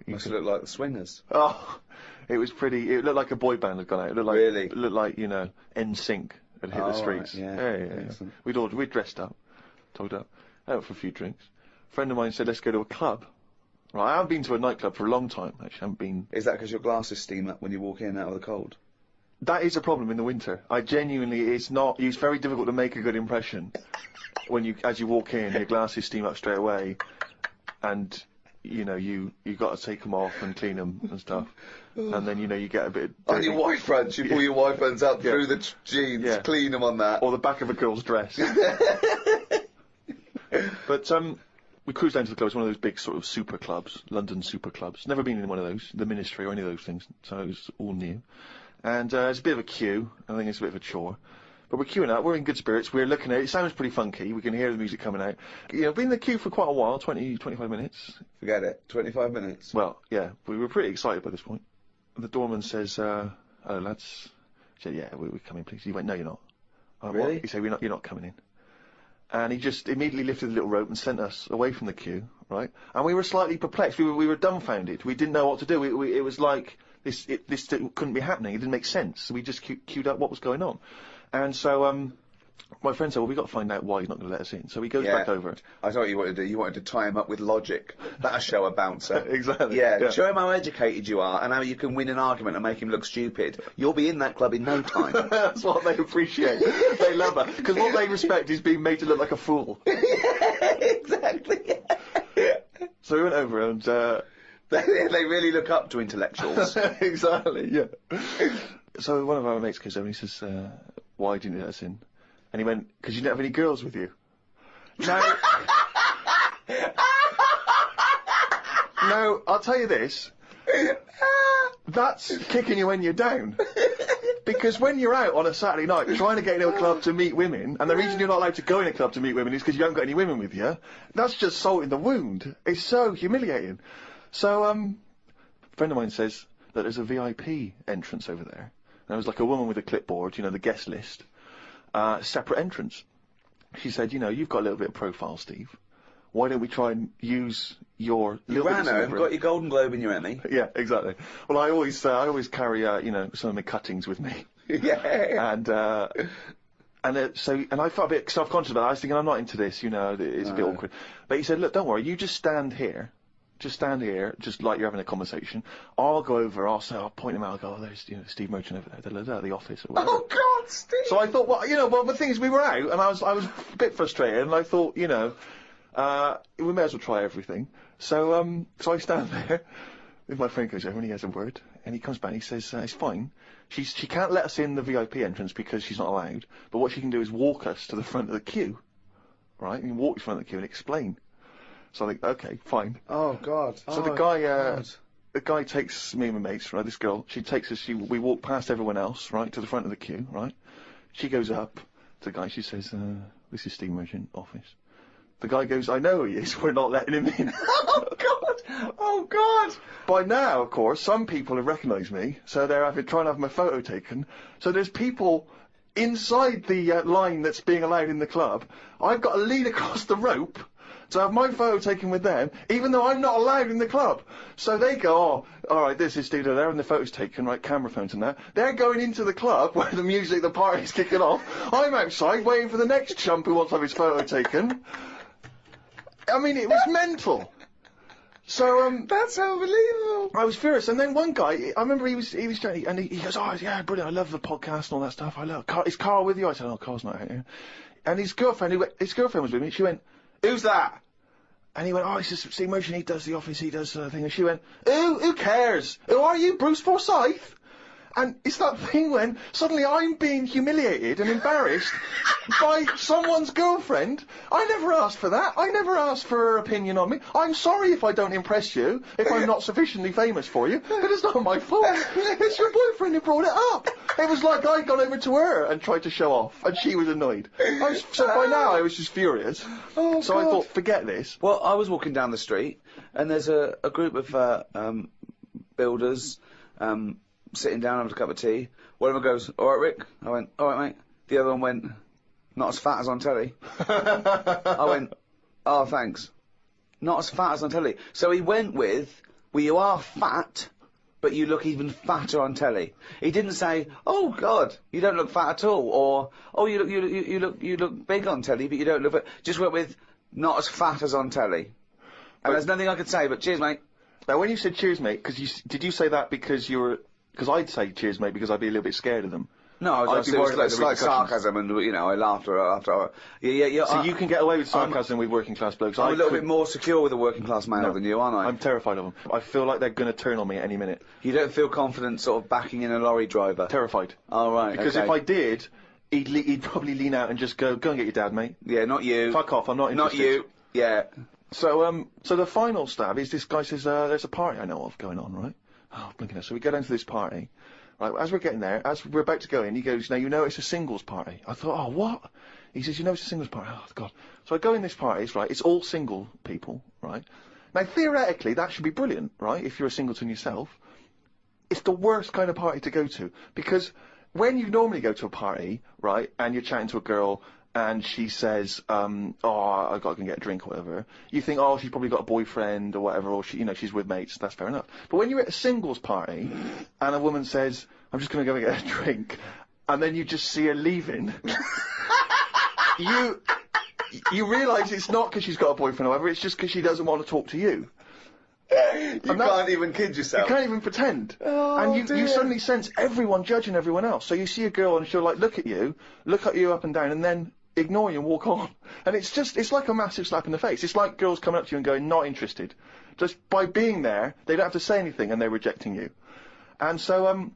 Must look like the Swingers.
Oh, it was pretty, it looked like a boy band had gone out. It looked like,
really?
It looked like, NSYNC had hit the streets.
Right, yeah.
We'd dressed up, togged up, out for a few drinks. A friend of mine said, let's go to a club. Right, I haven't been to a nightclub for a long time, actually. I haven't been...
Is that because your glasses steam up when you walk in and out of the cold?
That is a problem in the winter. It's very difficult to make a good impression when as you walk in, your glasses steam up straight away, and, you got to take them off and clean them and stuff. And then, you get a bit...
On your white fronts, you pull your white fronts out through the jeans, clean them on that.
Or the back of a girl's dress. But, we cruised down to the club. It's one of those big sort of super clubs, London super clubs. Never been in one of those, the Ministry or any of those things, so it was all new. And it's a bit of a queue. I think it's a bit of a chore. But we're queuing up, we're in good spirits, we're looking at it, it sounds pretty funky, we can hear the music coming out. Been in the queue for quite a while, 20, 25 minutes.
Forget it, 25 minutes?
Well, yeah, we were pretty excited by this point. The doorman says, hello lads. I said, yeah, we're coming please. He went, no you're not.
Really?
He said, you're not coming in. And he just immediately lifted the little rope and sent us away from the queue, right? And we were slightly perplexed, we were dumbfounded, we didn't know what to do, it was like, this couldn't be happening, it didn't make sense, so we just queued up what was going on. And so, my friend said, well, we've got to find out why he's not going to let us in. So he goes back over.
I thought you wanted to do. You wanted to tie him up with logic. That'll show a bouncer.
Exactly.
Yeah, show him how educated you are and how you can win an argument and make him look stupid. You'll be in that club in no time.
That's what they appreciate. They love her. Because what they respect is being made to look like a fool.
Yeah, exactly.
So we went over and...
They really look up to intellectuals.
Exactly, yeah. So one of our mates goes over and he says, why didn't you let us in? And he went, because you don't have any girls with you. Now, now, I'll tell you this. That's kicking you when you're down. Because when you're out on a Saturday night trying to get into a club to meet women, and the reason you're not allowed to go in a club to meet women is because you haven't got any women with you, that's just salt in the wound. It's so humiliating. So, a friend of mine says that there's a VIP entrance over there. And there was like a woman with a clipboard, you know, the guest list. Separate entrance. She said, you know, you've got a little bit of profile, Steve. Why don't we try and use your
You ran home, got your Golden Globe and your Emmy.
Yeah, exactly. Well, I always carry, you know, some of my cuttings with me.
Yeah.
And I felt a bit self-conscious about it. I was thinking, I'm not into this, you know, it's a bit awkward. But he said, look, don't worry, you just stand here. Just stand here, just like you're having a conversation. I'll go over, I'll point him out, I'll go, oh, there's, you know, Steve Merchant over there, the office or whatever.
Oh, God, Steve!
So I thought, well, you know, well, the thing is, we were out, and I was a bit frustrated, and I thought, you know, we may as well try everything. So I stand there, if my friend goes over and he has a word, and he comes back and he says, it's fine. She can't let us in the VIP entrance because she's not allowed, but what she can do is walk us to the front of the queue. Right? You can walk to the front of the queue and explain. So I think, okay, fine.
Oh, God.
So the guy takes me and my mates, right, this girl, she takes us, we walk past everyone else, right, to the front of the queue, right? She goes up to the guy, she says, this is Steve Merchant, office. The guy goes, I know who he is, we're not letting him in.
Oh, God! Oh, God!
By now, of course, some people have recognised me, so they're trying to have my photo taken. So there's people inside the line that's being allowed in the club. I've got to lean across the rope to have my photo taken with them, even though I'm not allowed in the club. So they go, oh, alright, this is Steve there, and the photo's taken, right, camera phones and that. They're going into the club where the party's kicking off. I'm outside waiting for the next chump who wants to have his photo taken. I mean, it was mental. So,
that's unbelievable.
I was furious, and then one guy, I remember he was and he goes, oh, yeah, brilliant, I love the podcast and all that stuff, I love Carl. Is Karl with you? I said, oh, Carl's not here. And his girlfriend was with me, she went, who's that? And he went, oh, it's just Steve Merchant, he does the office, he does the thing. And she went, who cares? Who are you, Bruce Forsyth? And it's that thing when suddenly I'm being humiliated and embarrassed by someone's girlfriend. I never asked for that. I never asked for her opinion on me. I'm sorry if I don't impress you, if I'm not sufficiently famous for you, but it's not my fault. It's your boyfriend who brought it up. It was like I'd gone over to her and tried to show off, and she was annoyed. So by now I was just furious.
Oh,
so
God.
I thought, forget this.
Well, I was walking down the street, and there's a group of builders sitting down having a cup of tea. One of them goes, all right, Rick. I went, all right, mate. The other one went, not as fat as on telly. I went, oh, thanks. Not as fat as on telly. So he went with, well, you are fat, but you look even fatter on telly. He didn't say, oh, God, you don't look fat at all, or, oh, you look big on telly, but you don't look fat. Just went with, not as fat as on telly. And there's nothing I could say, but cheers, mate.
Now, when you said cheers, mate, did you say that because you were... Because I'd say cheers, mate, because I'd be a little bit scared of them.
No, it was like sarcasm, and, you know, I laughed after. Yeah.
So you can get away with sarcasm with working class blokes.
I'm a little bit more secure with a working class male than you, aren't I?
I'm terrified of them. I feel like they're going to turn on me at any minute.
You don't feel confident sort of backing in a lorry driver?
Terrified.
Oh, right,
because if I did, he'd probably lean out and just go and get your dad, mate.
Yeah, not you.
Fuck off, I'm not interested.
Not you. Yeah.
So the final stab is this guy says, there's a party I know of going on, right? Oh, blinking it. So we go down to this party. Right, as we're getting there, as we're about to go in, he goes, now you know it's a singles party. I thought, oh, what? He says, you know it's a singles party. Oh, God. So I go in this party, right, it's all single people, right? Now, theoretically, that should be brilliant, right, if you're a singleton yourself. It's the worst kind of party to go to, because when you normally go to a party, right, and you're chatting to a girl, and she says, oh, I've got to go get a drink or whatever, you think, oh, she's probably got a boyfriend or whatever, or she, you know, she's with mates, that's fair enough. But when you're at a singles party, and a woman says, I'm just going to go and get a drink, and then you just see her leaving, you realise it's not because she's got a boyfriend or whatever, it's just because she doesn't want to talk to you.
You can't even kid yourself.
You can't even pretend.
Oh,
and
dear.
you suddenly sense everyone judging everyone else. So you see a girl and she'll, like, look at you up and down, and then ignore you and walk on. And it's like a massive slap in the face. It's like girls coming up to you and going, not interested. Just by being there, they don't have to say anything and they're rejecting you. And so,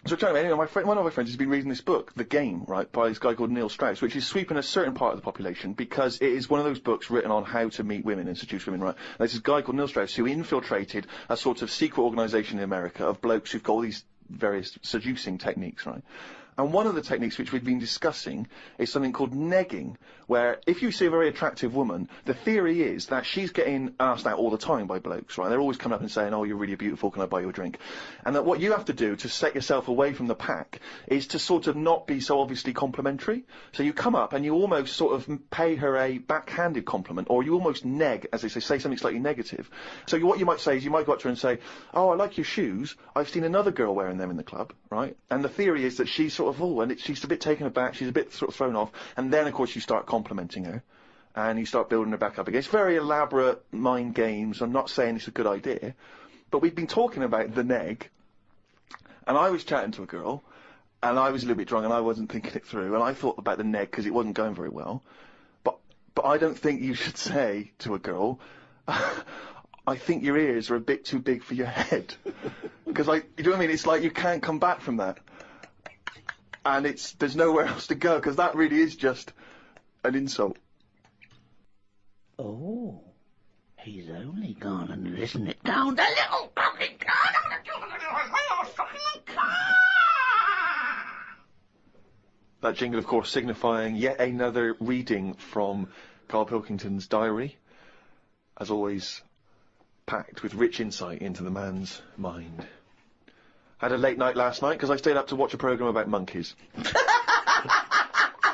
So anyway, one of my friends has been reading this book, The Game, right, by this guy called Neil Strauss, which is sweeping a certain part of the population because it is one of those books written on how to meet women and seduce women, right? And there's this guy called Neil Strauss who infiltrated a sort of secret organisation in America of blokes who've got all these various seducing techniques, right? And one of the techniques which we've been discussing is something called negging, where if you see a very attractive woman, the theory is that she's getting asked out all the time by blokes, right? They're always coming up and saying, oh, you're really beautiful, can I buy you a drink? And that what you have to do to set yourself away from the pack is to sort of not be so obviously complimentary. So you come up and you almost sort of pay her a backhanded compliment, or you almost neg, as they say something slightly negative. So what you might say is you might go up to her and say, oh, I like your shoes, I've seen another girl wearing them in the club, right? And the theory is that she's sort of, oh, and she's a bit taken aback, she's a bit sort of thrown off, and then of course you start complimenting her, and you start building her back up again. It's very elaborate mind games. I'm not saying it's a good idea, but we've been talking about the neg, and I was chatting to a girl, and I was a little bit drunk, and I wasn't thinking it through, and I thought about the neg because it wasn't going very well, but I don't think you should say to a girl, I think your ears are a bit too big for your head, because you know what I mean? It's like you can't come back from that. And there's nowhere else to go, because that really is just an insult.
Oh, he's only gone and listened it down the little fucking car.
That jingle, of course, signifying yet another reading from Karl Pilkington's diary. As always, packed with rich insight into the man's mind. Had a late night last night because I stayed up to watch a programme about monkeys.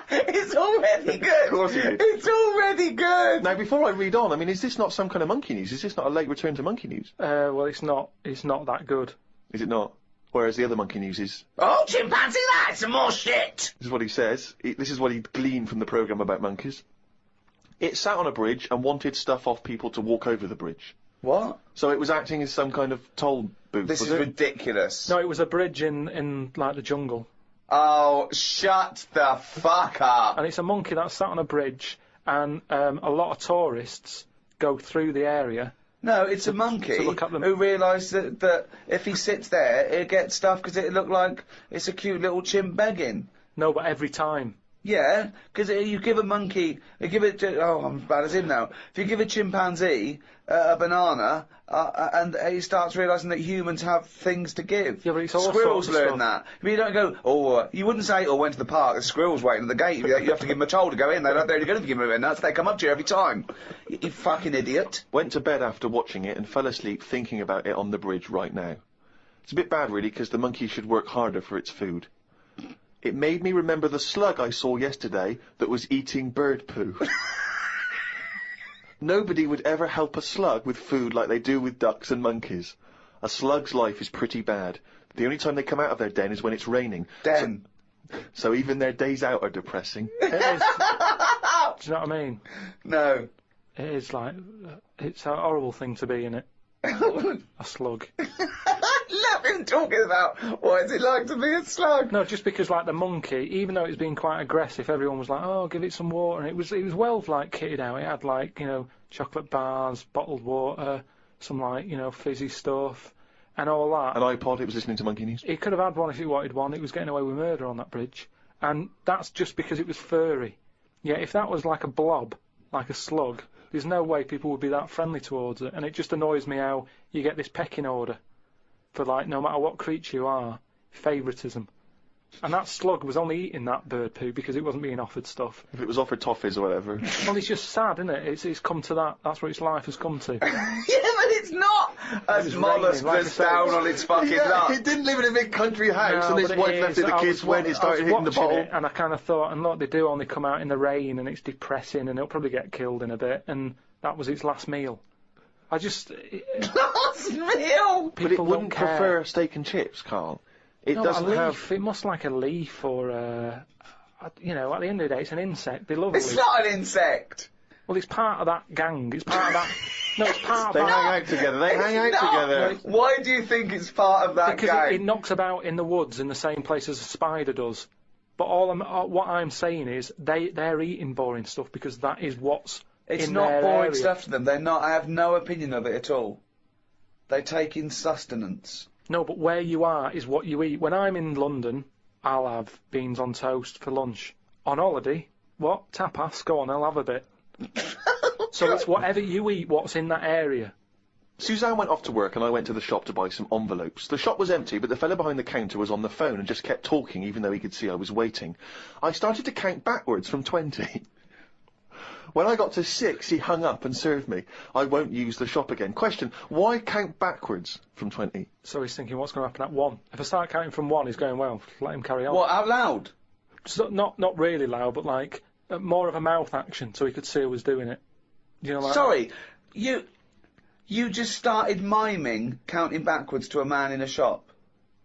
It's already good!
Of course you did.
It's already good!
Now, before I read on, I mean, is this not some kind of monkey news? Is this not a late return to monkey news?
Well, it's not that good.
Is it not? Whereas the other monkey news is...
Oh, chimpanzee, that's some more shit!
This is what he says. This is what he gleaned from the programme about monkeys. It sat on a bridge and wanted stuff off people to walk over the bridge.
What?
So it was acting as some kind of toll booth,
This is ridiculous.
No, it was a bridge in like the jungle.
Oh, shut the fuck up!
And it's a monkey that sat on a bridge, and a lot of tourists go through the area.
No, it's a monkey who realised that if he sits there, he'll get stuff because it look like it's a cute little chimp begging.
No, but every time.
Yeah, because you give a monkey, I'm as bad as him now. If you give a chimpanzee a banana, and he starts realising that humans have things to give.
Yeah, but it's all
Squirrels
sorts of
learn that. I mean, you don't go, you wouldn't say, went to the park, the squirrel's waiting at the gate. You have to give them a toll to go in. They're only going to give them a nuts. They come up to you every time. You fucking idiot.
Went to bed after watching it and fell asleep thinking about it on the bridge right now. It's a bit bad, really, because the monkey should work harder for its food. It made me remember the slug I saw yesterday that was eating bird poo. Nobody would ever help a slug with food like they do with ducks and monkeys. A slug's life is pretty bad. The only time they come out of their den is when it's raining.
Den.
So even their days out are depressing.
It is. Do you know what I mean?
No.
It is like, it's a horrible thing to be in it. A slug.
Love him talking about what is it like to be a slug.
No, just because like the monkey, even though it was being quite aggressive, everyone was like, "Oh, give it some water," and it was well like kitted out. It had like chocolate bars, bottled water, some like fizzy stuff, and all that.
An iPod. It was listening to Monkey News.
It could have had one if it wanted one. It was getting away with murder on that bridge, and that's just because it was furry. Yeah, if that was like a blob, like a slug, there's no way people would be that friendly towards it, and it just annoys me how you get this pecking order. For like, no matter what creature you are, favouritism. And that slug was only eating that bird poo because it wasn't being offered stuff.
If it was offered toffees or whatever.
Well, it's just sad, isn't it? It's come to that. That's what its life has come to.
Yeah, but it's not. As mollusk was down on its fucking luck.
It didn't live in a big country house, and his wife left it. The kids went. It started hitting the bottle.
And I kind of thought, and look, they do only come out in the rain, and it's depressing, and it'll probably get killed in a bit. And that was its last meal. I just...
Last meal!
But it wouldn't prefer steak and chips, Karl. It doesn't have...
It must like a leaf or at the end of the day, it's an insect. They love it.
It's not an insect!
Well, it's part of that gang. It's part of that... No, it's part of
that...
They
hang out together. They hang out together.
Why do you think it's part of that gang?
Because it knocks about in the woods in the same place as a spider does. But what I'm saying is they're eating boring stuff because that is what's...
It's not boring stuff to them. They're not. I have no opinion of it at all. They take in sustenance.
No, but where you are is what you eat. When I'm in London, I'll have beans on toast for lunch. On holiday, what? Tapas? Go on, I'll have a bit. So it's whatever you eat, what's in that area.
Suzanne went off to work and I went to the shop to buy some envelopes. The shop was empty, but the fellow behind the counter was on the phone and just kept talking even though he could see I was waiting. I started to count backwards from 20. When I got to 6, he hung up and served me. I won't use the shop again. Question, why count backwards from 20?
So he's thinking, what's going to happen at 1? If I start counting from 1, he's going, well, let him carry on.
What, out loud?
So not really loud, but like, more of a mouth action, so he could see who was doing it. You know, like
Sorry, you just started miming counting backwards to a man in a shop?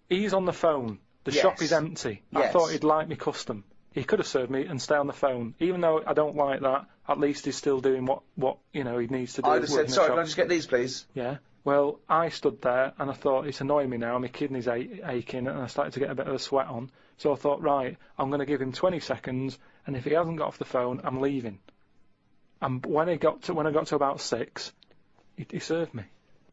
He's on the phone. The
Yes.
shop is empty. I
Yes.
thought he'd like me custom. He could have served me and stay on the phone. Even though I don't like that, at least he's still doing what you know, he needs to do.
I'd have said,
working the
sorry,
shop.
can I just get these, please?
Yeah. Well, I stood there and I thought, it's annoying me now, my kidneys aching, and I started to get a bit of a sweat on. So I thought, right, I'm going to give him 20 seconds, and if he hasn't got off the phone, I'm leaving. And when I got to about 6, he served me.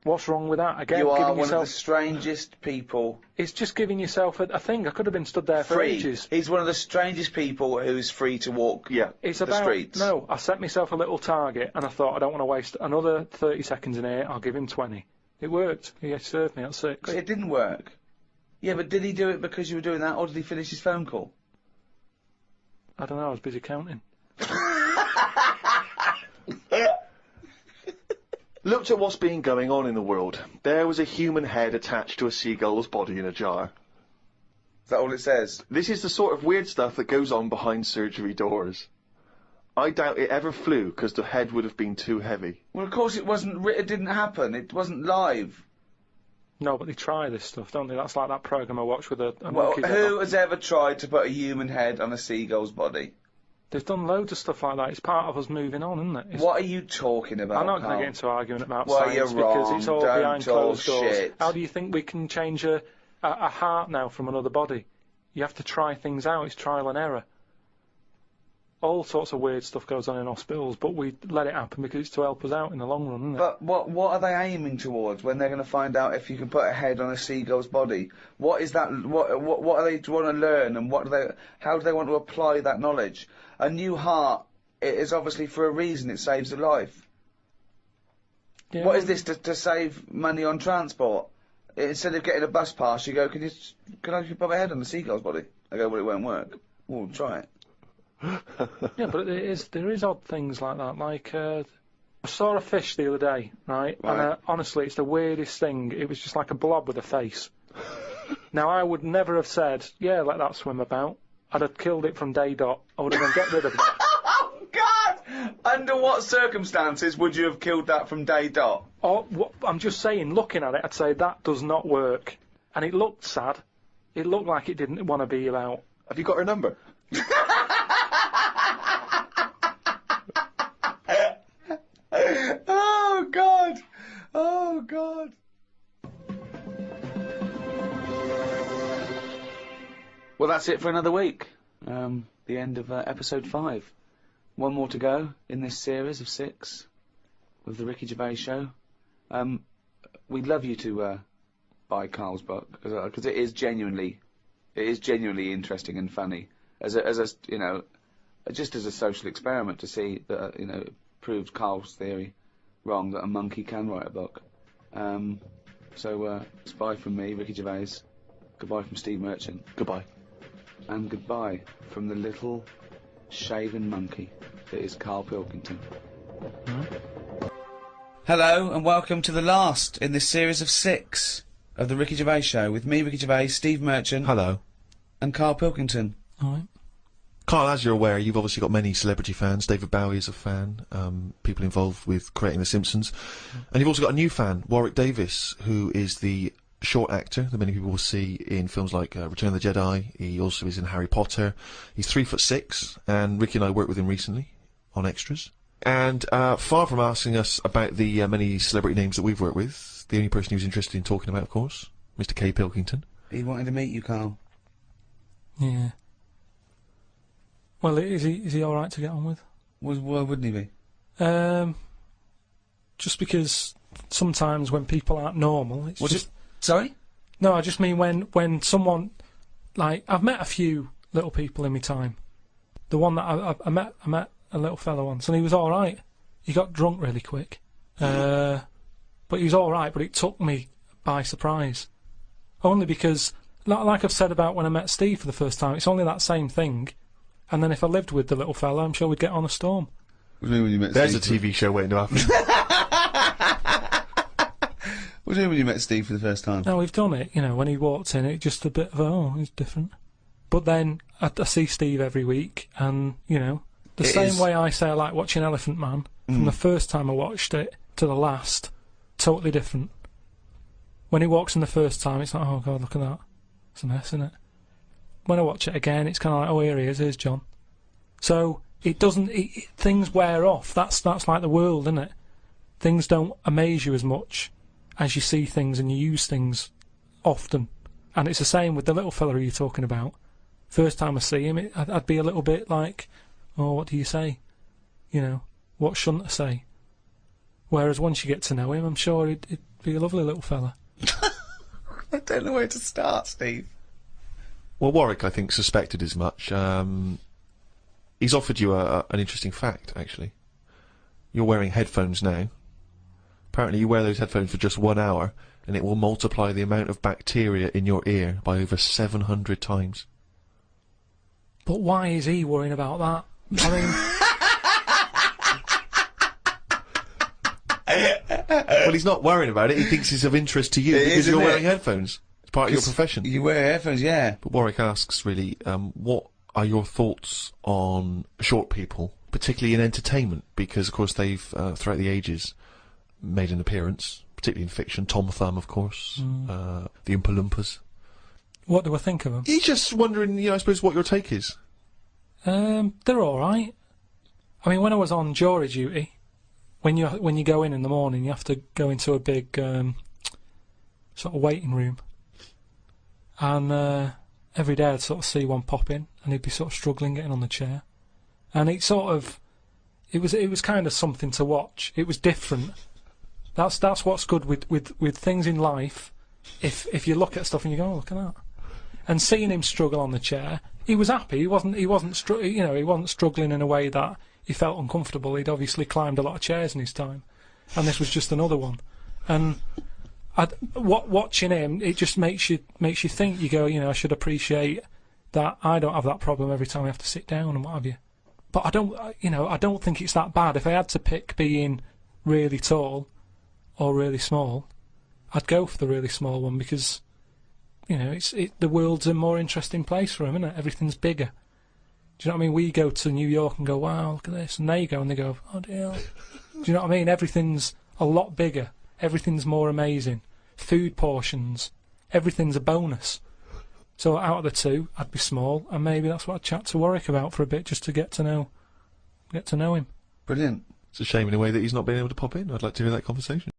What's wrong with that? Again,
You are
giving
one
yourself...
of the strangest people.
It's just giving yourself a thing. I could have been stood there for
Free.
ages.
He's one of the strangest people who's free to walk
It's
the
about,
streets.
No, I set myself a little target, and I thought, I don't want to waste another 30 seconds in here, I'll give him 20. It worked. He served me at 6.
But it didn't work. Yeah, but did he do it because you were doing that, or did he finish his phone call?
I don't know, I was busy counting.
Looked at what's been going on in the world. There was a human head attached to a seagull's body in a jar.
Is that all it says?
This is the sort of weird stuff that goes on behind surgery doors. I doubt it ever flew because the head would have been too heavy.
Well, of course it wasn't. It didn't happen. It wasn't live.
No, but they try this stuff, don't they? That's like that programme I watched with a
Well,
monkey.
who has ever tried to put a human head on a seagull's body?
They've done loads of stuff like that. It's part of us moving on, isn't it?
What are you talking about?
I'm not going to
Carl?
get into an argument about
Well,
science
you're
because
wrong.
it's all
Don't
behind
talk
closed doors.
shit.
How do you think we can change a heart now from another body? You have to try things out. It's trial and error. All sorts of weird stuff goes on in hospitals, but we let it happen because it's to help us out in the long run, isn't it?
But what are they aiming towards when they're going to find out if you can put a head on a seagull's body? What is that? What are they want to learn, and how do they want to apply that knowledge? A new heart is obviously for a reason. It saves a life.
Yeah,
What is this to save money on transport? Instead of getting a bus pass, you go, can I put my head on the seagull's body? I go, well, it won't work. We'll try it.
Yeah, but there is odd things like that. Like I saw a fish the other day, right? And honestly, it's the weirdest thing. It was just like a blob with a face. Now I would never have said, yeah, let that swim about. I'd have killed it from day dot. I would have gone, get rid of that.
Oh God! Under what circumstances would you have killed that from day dot?
Oh, I'm just saying, looking at it, I'd say that does not work. And it looked sad. It looked like it didn't want to be about.
Have you got her number?
Oh God! Oh God! Well, that's it for another week. The end of episode 5. One more to go in this series of 6 with the Ricky Gervais Show. We'd love you to buy Karl's book because it is genuinely interesting and funny as a you know, just as a social experiment to see that you know, it proved Karl's theory wrong that a monkey can write a book. So it's bye from me, Ricky Gervais. Goodbye from Steve Merchant.
Goodbye.
And goodbye from the little shaven monkey that is Karl Pilkington. Hello and welcome to the last in this series of 6 of the Ricky Gervais Show with me, Ricky Gervais, Steve Merchant.
Hello.
And Karl Pilkington.
Alright.
Karl, as you're aware, you've obviously got many celebrity fans. David Bowie is a fan, people involved with creating The Simpsons. And you've also got a new fan, Warwick Davis, who is the short actor that many people will see in films like Return of the Jedi. He also is in Harry Potter. He's 3'6", and Ricky and I worked with him recently on extras. And far from asking us about the many celebrity names that we've worked with, the only person he was interested in talking about, of course, Mr. K. Pilkington.
He wanted to meet you, Karl.
Yeah. Well, is he all right to get on with?
Why wouldn't he be?
Just because sometimes when people aren't normal, it's
Sorry?
No, I just mean when someone, like, I've met a few little people in my time. The one that I met a little fella once, and he was all right. He got drunk really quick, but he was all right. But it took me by surprise, only because, like I've said about when I met Steve for the first time, it's only that same thing. And then if I lived with the little fella, I'm sure we'd get on a storm.
What do you mean when you met
There's
Steve?
a TV show waiting to happen.
What do you mean when you met Steve for the first time?
No, we've done it. You know, when he walked in, it just a bit of he's different. But then I see Steve every week, and you know, the same way I say I like watching Elephant Man, from the first time I watched it to the last, totally different. When he walks in the first time, it's like, oh god, look at that, it's a mess, isn't it? When I watch it again, it's kind of like, oh, here he is, here's John. So it doesn't. Things wear off. That's like the world, isn't it? Things don't amaze you as much as you see things and you use things often. And it's the same with the little fella you're talking about. First time I see him, I'd be a little bit like, oh, what do you say? You know, what shouldn't I say? Whereas once you get to know him, I'm sure he'd be a lovely little fella.
I don't know where to start, Steve.
Well, Warwick, I think, suspected as much. He's offered you an interesting fact, actually. You're wearing headphones now. Apparently you wear those headphones for just 1 hour, and it will multiply the amount of bacteria in your ear by over 700 times.
But why is he worrying about that?
I mean... Well, he's not worrying about it. He thinks it's of interest to you because you're wearing headphones. It's part of your profession.
You wear headphones, yeah.
But Warwick asks, really, what are your thoughts on short people, particularly in entertainment? Because, of course, they've, throughout the ages, made an appearance, particularly in fiction. Tom Thumb, of course, the Oompa Loompas.
What do I think of them?
He's just wondering, you know, I suppose, what your take is.
They're all right. I mean, when I was on jury duty, when you go in the morning, you have to go into a big sort of waiting room, and every day I'd sort of see one pop in, and he'd be sort of struggling getting on the chair, and it was kind of something to watch. It was different. That's what's good with things in life. If you look at stuff and you go, oh, look at that, and seeing him struggle on the chair, he was happy. He wasn't struggling in a way that he felt uncomfortable. He'd obviously climbed a lot of chairs in his time, and this was just another one. And watching him, it just makes you think. You go, you know, I should appreciate that I don't have that problem every time I have to sit down and what have you. But I don't think it's that bad. If I had to pick being really tall or really small, I'd go for the really small one because, you know, the world's a more interesting place for him, isn't it? Everything's bigger. Do you know what I mean? We go to New York and go, wow, look at this. And they go and they go, oh dear. Do you know what I mean? Everything's a lot bigger. Everything's more amazing. Food portions. Everything's a bonus. So out of the two, I'd be small, and maybe that's what I'd chat to Warwick about for a bit, just to get to know him.
Brilliant.
It's a shame in a way that he's not been able to pop in. I'd like to hear that conversation.